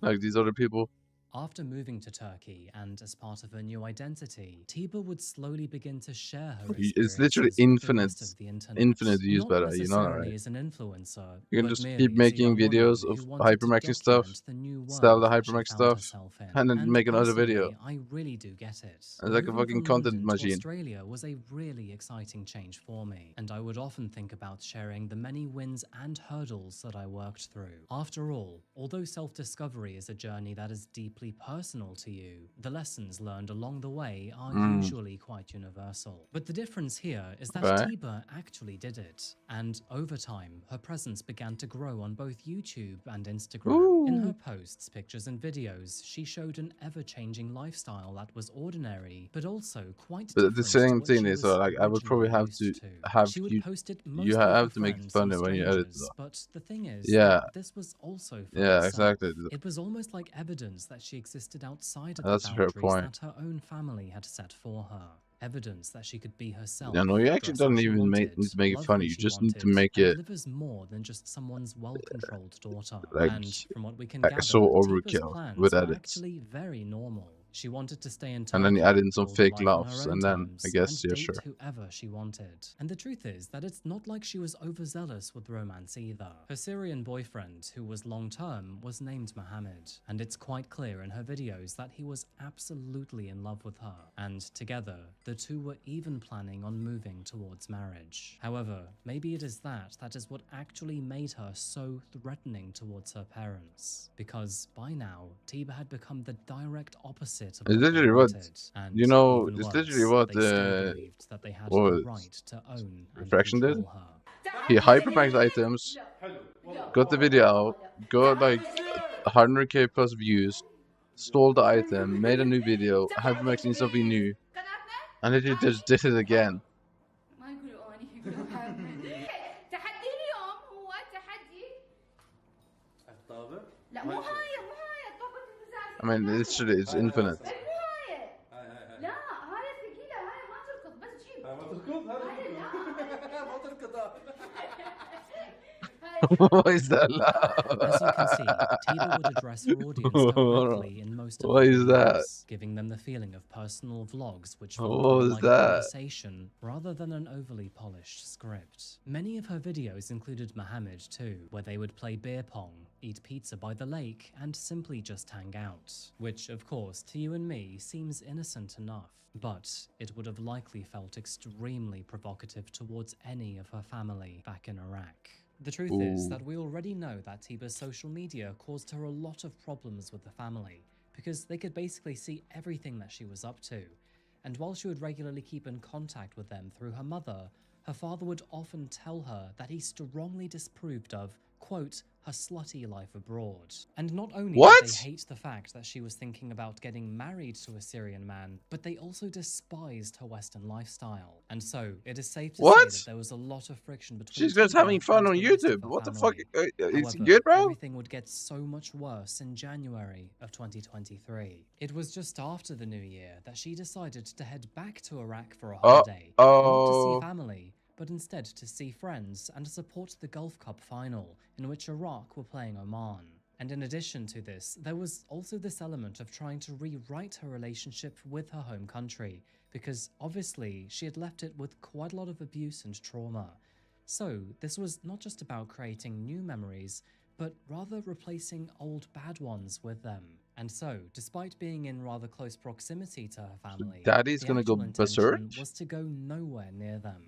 like these other people. After moving to Turkey and as part of her new identity, Tiba would slowly begin to share her It's literally experiences with the rest of the internet. infinite views Not better, you know that, necessarily right? as an influencer, You can but just merely keep as a making young woman videos of who wanted to hypermaxing stuff, document the new sell the world that she hypermax found stuff, herself in. and then make another video. Personally, I really do get it. It's like a Moving fucking from content London machine. to Australia was a really exciting change for me, and I would often think about sharing the many wins and hurdles that I worked through. After all, although self-discovery is a journey that is deeply deeply personal to you, the lessons learned along the way are Mm. usually quite universal. But the difference here is that Okay. Tiba actually did it, and over time, her presence began to grow on both YouTube and Instagram. In her posts, pictures, and videos, she showed an ever-changing lifestyle that was ordinary, but also quite But different the to same what thing she is, was like, I would probably originally have to used to. have She would you. post it You mostly have for to make it friends funny and when you edit, strangers, though. but the thing is Yeah. that this was also for Yeah, herself. exactly. It was almost like evidence that she existed outside of That's the a fair boundaries point. that her own family had set for her. Evidence that she could be herself, Yeah, no, you actually dress how don't she even need wanted, to make it love funny. who You she just need to wanted, make and it live as more than just someone's well-controlled daughter. like And from what we can so gather, Tiba's overkill plans with were edits. actually very normal. She wanted to stay in And then you Turkey, add in some build a fake life on laughs, her own and then I terms, guess, and yeah, date sure. whoever she wanted. And the truth is that it's not like she was overzealous with romance either. Her Syrian boyfriend, who was long-term, was named Mohammed, and it's quite clear in her videos that he was absolutely in love with her, and together, the two were even planning on moving towards marriage. However, maybe it is that is what actually made her so threatening towards her parents, because by now, Tiba had become the direct opposite of It's what they literally what wanted, and you know. even It's worse, literally what they still believed that they had the what right to own and Refraction did. control her. He hyperbanked items, got the video out, got like 100k plus views, stole the item, made a new video, hypermaxing something new, and then he just did it again. تحدي اليوم هو تحدي الطابق لا مو هاي الطابق المزعج I mean, literally, it's infinite. مو هاي لا هاي ثقيلة هاي ما تركض بس جيب ما تركض هاي ما تركض What is that As you can see, Tiba would address her audience directly in most of What her is that? videos, giving them the feeling of personal vlogs which What felt more was like that? conversation rather than an overly polished script. Many of her videos included Mohammed too, where they would play beer pong, eat pizza by the lake, and simply just hang out, which of course to you and me seems innocent enough. But it would have likely felt extremely provocative towards any of her family back in Iraq. The truth is Ooh. that we already know that Tiba's social media caused her a lot of problems with the family, because they could basically see everything that she was up to. And while she would regularly keep in contact with them through her mother, her father would often tell her that he strongly disapproved of, quote, her slutty life abroad. And not only What? did they hate the fact that she was thinking about getting married to a Syrian man, but they also despised her Western lifestyle. And so, it is safe to say What? that there was a lot of friction between She's just Tiba having fun and on the rest of YouTube. her What the fuck? family. Is it However, good, bro? everything would get so much worse in January of 2023. It was just after the new year that she decided to head back to Iraq for a holiday. Not to see family, but instead to see friends and support the Gulf Cup final, in which Iraq were playing Oman. And in addition to this, there was also this element of trying to rewrite her relationship with her home country, because obviously she had left it with quite a lot of abuse and trauma. So this was not just about creating new memories, but rather replacing old bad ones with them. And so, despite being in rather close proximity to her family, Daddy's the gonna go actual berserk? intention was to go nowhere near them.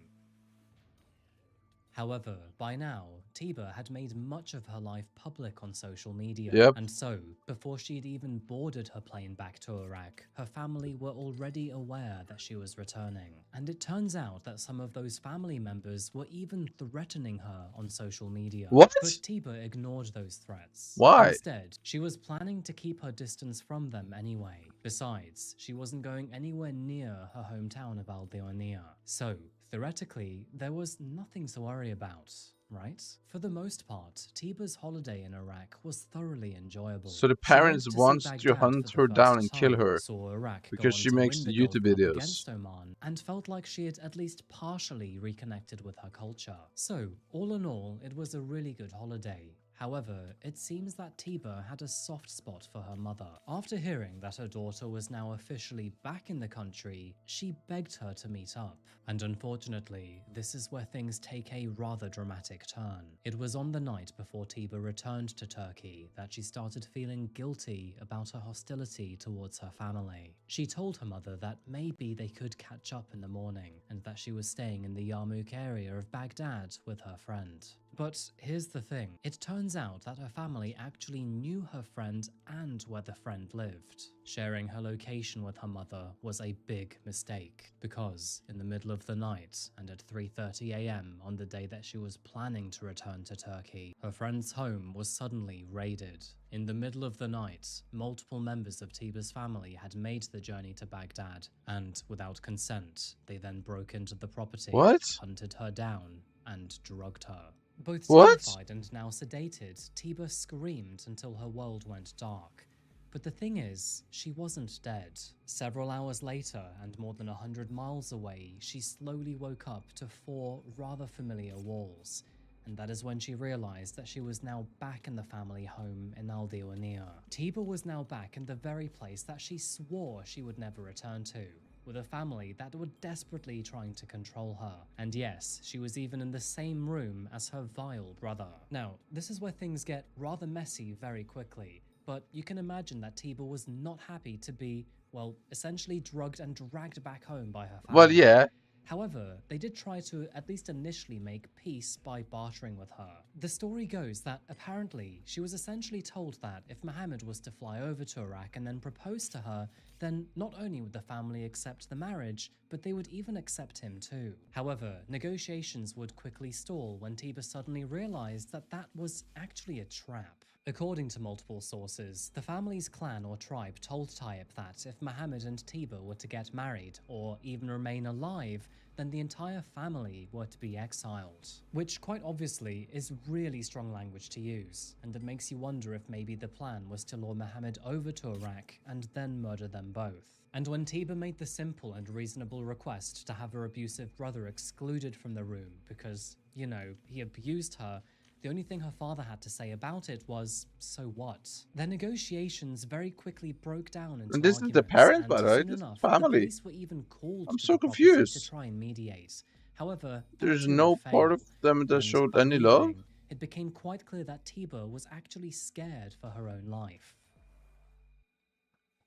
However, by now, Tiba had made much of her life public on social media, Yep. and so, before she'd even boarded her plane back to Iraq, her family were already aware that she was returning. And it turns out that some of those family members were even threatening her on social media. What? But Tiba ignored those threats. Why? Instead, she was planning to keep her distance from them anyway. Besides, she wasn't going anywhere near her hometown of Al-Diwaniyah. So, theoretically, there was nothing to worry about, right? For the most part, Tiba's holiday in Iraq was thoroughly enjoyable. So the She went parents to see want to Baghdad hunt for her the down first and kill time, her saw Iraq go because on she to makes win the the Gulf YouTube Cup videos. against Oman, and felt like she had at least partially reconnected with her culture. So, all in all, it was a really good holiday. However, it seems that Tiba had a soft spot for her mother. After hearing that her daughter was now officially back in the country, she begged her to meet up. And unfortunately, this is where things take a rather dramatic turn. It was on the night before Tiba returned to Turkey that she started feeling guilty about her hostility towards her family. She told her mother that maybe they could catch up in the morning, and that she was staying in the Yarmouk area of Baghdad with her friend. But here's the thing. It turns out that her family actually knew her friend and where the friend lived. Sharing her location with her mother was a big mistake, because in the middle of the night and at 3:30 a.m. on the day that she was planning to return to Turkey, her friend's home was suddenly raided. In the middle of the night, multiple members of Tiba's family had made the journey to Baghdad, and without consent, they then broke into the property, hunted her down, and drugged her. Both terrified and now sedated, Tiba screamed until her world went dark. But the thing is, she wasn't dead. Several hours later, and more than 100 miles away, she slowly woke up to 4 rather familiar walls. And that is when she realized that she was now back in the family home in Al Diwaniyah. Tiba was now back in the very place that she swore she would never return to, with a family that were desperately trying to control her. And yes, she was even in the same room as her vile brother. Now, this is where things get rather messy very quickly, but you can imagine that Tiba was not happy to be, well, essentially drugged and dragged back home by her family. Well, yeah. However, they did try to at least initially make peace by bartering with her. The story goes that apparently she was essentially told that if Mohammed was to fly over to Iraq and then propose to her, then not only would the family accept the marriage, but they would even accept him too. However, negotiations would quickly stall when Tiba suddenly realized that that was actually a trap. According to multiple sources, the family's clan or tribe told Tayyip that if Mohammed and Tiba were to get married, or even remain alive, then the entire family were to be exiled. Which quite obviously is really strong language to use, and it makes you wonder if maybe the plan was to lure Mohammed over to Iraq and then murder them both. And when Tiba made the simple and reasonable request to have her abusive brother excluded from the room because, you know, he abused her, the only thing her father had to say about it was, so what? Their negotiations very quickly broke down into And this is the arguments, parents, and by the way. soon This is enough, family. the police were even called I'm to so the property confused. to try and mediate. However, that There's too no would part fail, of them that and showed by any love. evening, it became quite clear that Tiba was actually scared for her own life.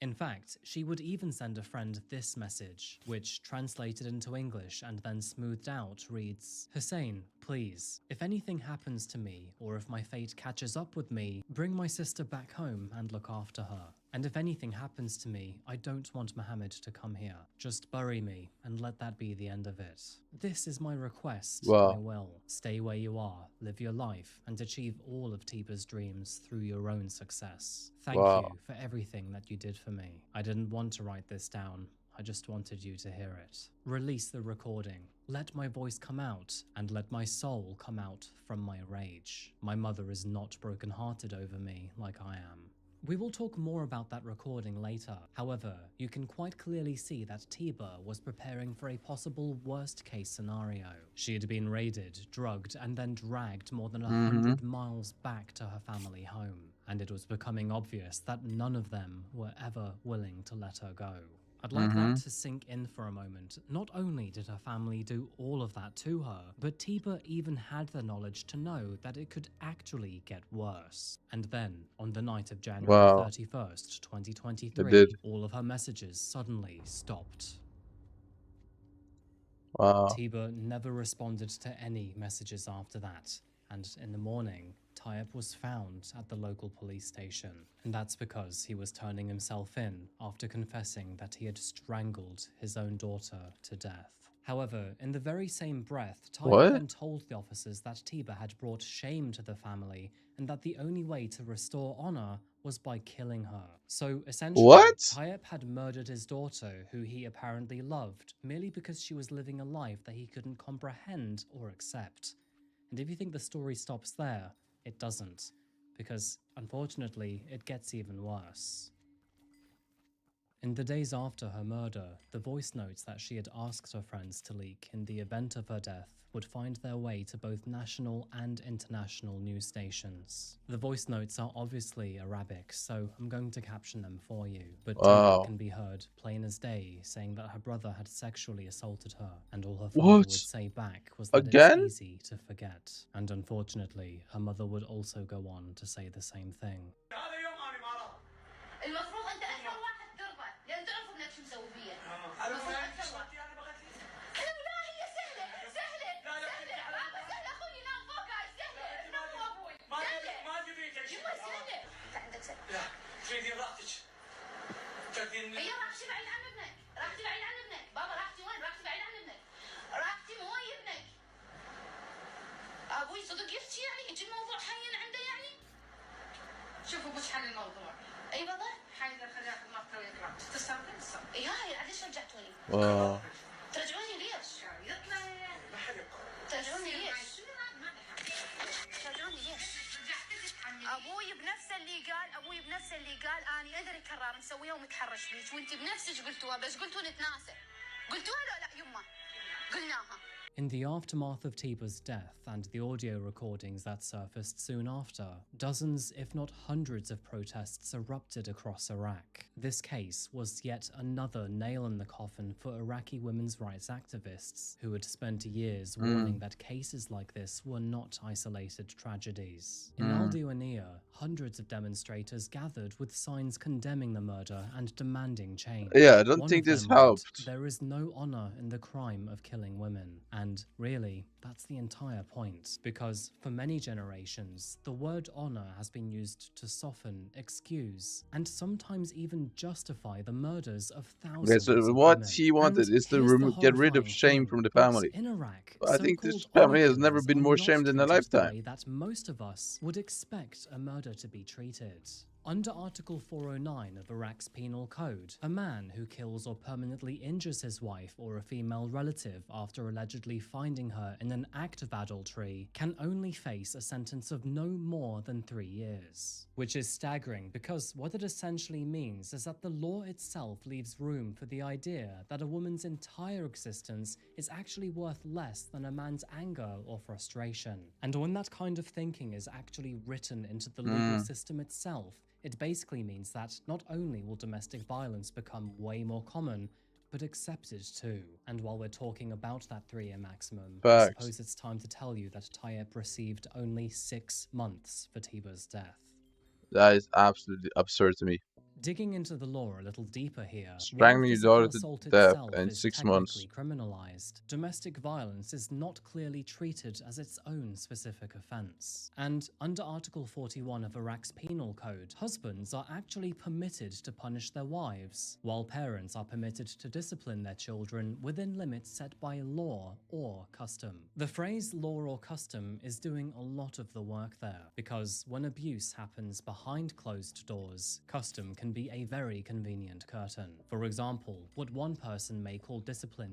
In fact, she would even send a friend this message, which translated into English and then smoothed out reads, "Hussein, please, if anything happens to me or if my fate catches up with me, bring my sister back home and look after her. And if anything happens to me, I don't want Mohammed to come here. Just bury me and let that be the end of it. This is my request, Wow. my will. Stay where you are, live your life, and achieve all of Tiba's dreams through your own success. Thank Wow. you for everything that you did for me. I didn't want to write this down. I just wanted you to hear it. Release the recording. Let my voice come out, and let my soul come out from my rage. My mother is not broken-hearted over me like I am." We will talk more about that recording later. However, you can quite clearly see that Tiba was preparing for a possible worst-case scenario. She had been raided, drugged, and then dragged more than 100 miles back to her family home, and it was becoming obvious that none of them were ever willing to let her go. I'd like that to sink in for a moment. Not only did her family do all of that to her, but Tiba even had the knowledge to know that it could actually get worse. And then, on the night of January 31st, 2023, all of her messages suddenly stopped. Wow. Tiba never responded to any messages after that, and in the morning, Tayyip was found at the local police station, and that's because he was turning himself in after confessing that he had strangled his own daughter to death. However, in the very same breath, Tayyip then told the officers that Tiba had brought shame to the family and that the only way to restore honor was by killing her. So essentially, Tayyip had murdered his daughter, who he apparently loved, merely because she was living a life that he couldn't comprehend or accept. And if you think the story stops there, it doesn't, because unfortunately, it gets even worse. In the days after her murder, the voice notes that she had asked her friends to leak in the event of her death would find their way to both national and international news stations. The voice notes are obviously Arabic, so I'm going to caption them for you, but Tiba can be heard plain as day saying that her brother had sexually assaulted her, and all her father would say back was that it's easy to forget. And unfortunately, her mother would also go on to say the same thing. المفروض انت اكثر واحد ترضى لان تعرفوا انك شو مسوي فيها. المفروض اكثر واحد. لا هي سهله سهله سهله بابا سهله اخوي نام فوق هاي سهله. ترجعوني ليش؟ ترجعوني ليش؟ ترجعوني ليش؟ ابوي بنفس اللي قال اني ادري كرار مسويها ومتحرش بيك وانت بنفسك قلتوها بس قلتوا نتناسى قلتوها لا يمه قلناها. In the aftermath of Tiba's death and the audio recordings that surfaced soon after, dozens, if not hundreds of protests erupted across Iraq. This case was yet another nail in the coffin for Iraqi women's rights activists who had spent years warning that cases like this were not isolated tragedies. In Al Diwaniyah, hundreds of demonstrators gathered with signs condemning the murder and demanding change. Yeah, I don't One think of this them read, helped. "There is no honor in the crime of killing women." And really, that's the entire point. Because for many generations, the word honor has been used to soften, excuse, and sometimes even justify the murders of thousands Okay, so of what women. he wanted And is to here's the get rid of horrifying shame thing, from the but family. in Iraq, But I think this so-called family honor has never killers been are more not shamed in their treated the lifetime. way that most of us would expect a murder to be treated. Under Article 409 of Iraq's Penal Code, a man who kills or permanently injures his wife or a female relative after allegedly finding her in an act of adultery can only face a sentence of no more than 3 years. Which is staggering because what it essentially means is that the law itself leaves room for the idea that a woman's entire existence is actually worth less than a man's anger or frustration. And when that kind of thinking is actually written into the legal system itself, it basically means that not only will domestic violence become way more common, but accepted too. And while we're talking about that 3-year maximum, I Facts. suppose it's time to tell you that Tayyip received only 6 months for Tiba's death. That is absolutely absurd to me. Digging into the law a little deeper here, while Strangling your physical daughter to assault death itself in is 6 months. technically criminalized, domestic violence is not clearly treated as its own specific offense. And under Article 41 of Iraq's Penal Code, husbands are actually permitted to punish their wives, while parents are permitted to discipline their children within limits set by law or custom. The phrase law or custom is doing a lot of the work there, because when abuse happens behind closed doors, custom can be a very convenient curtain. For example, what one person may call discipline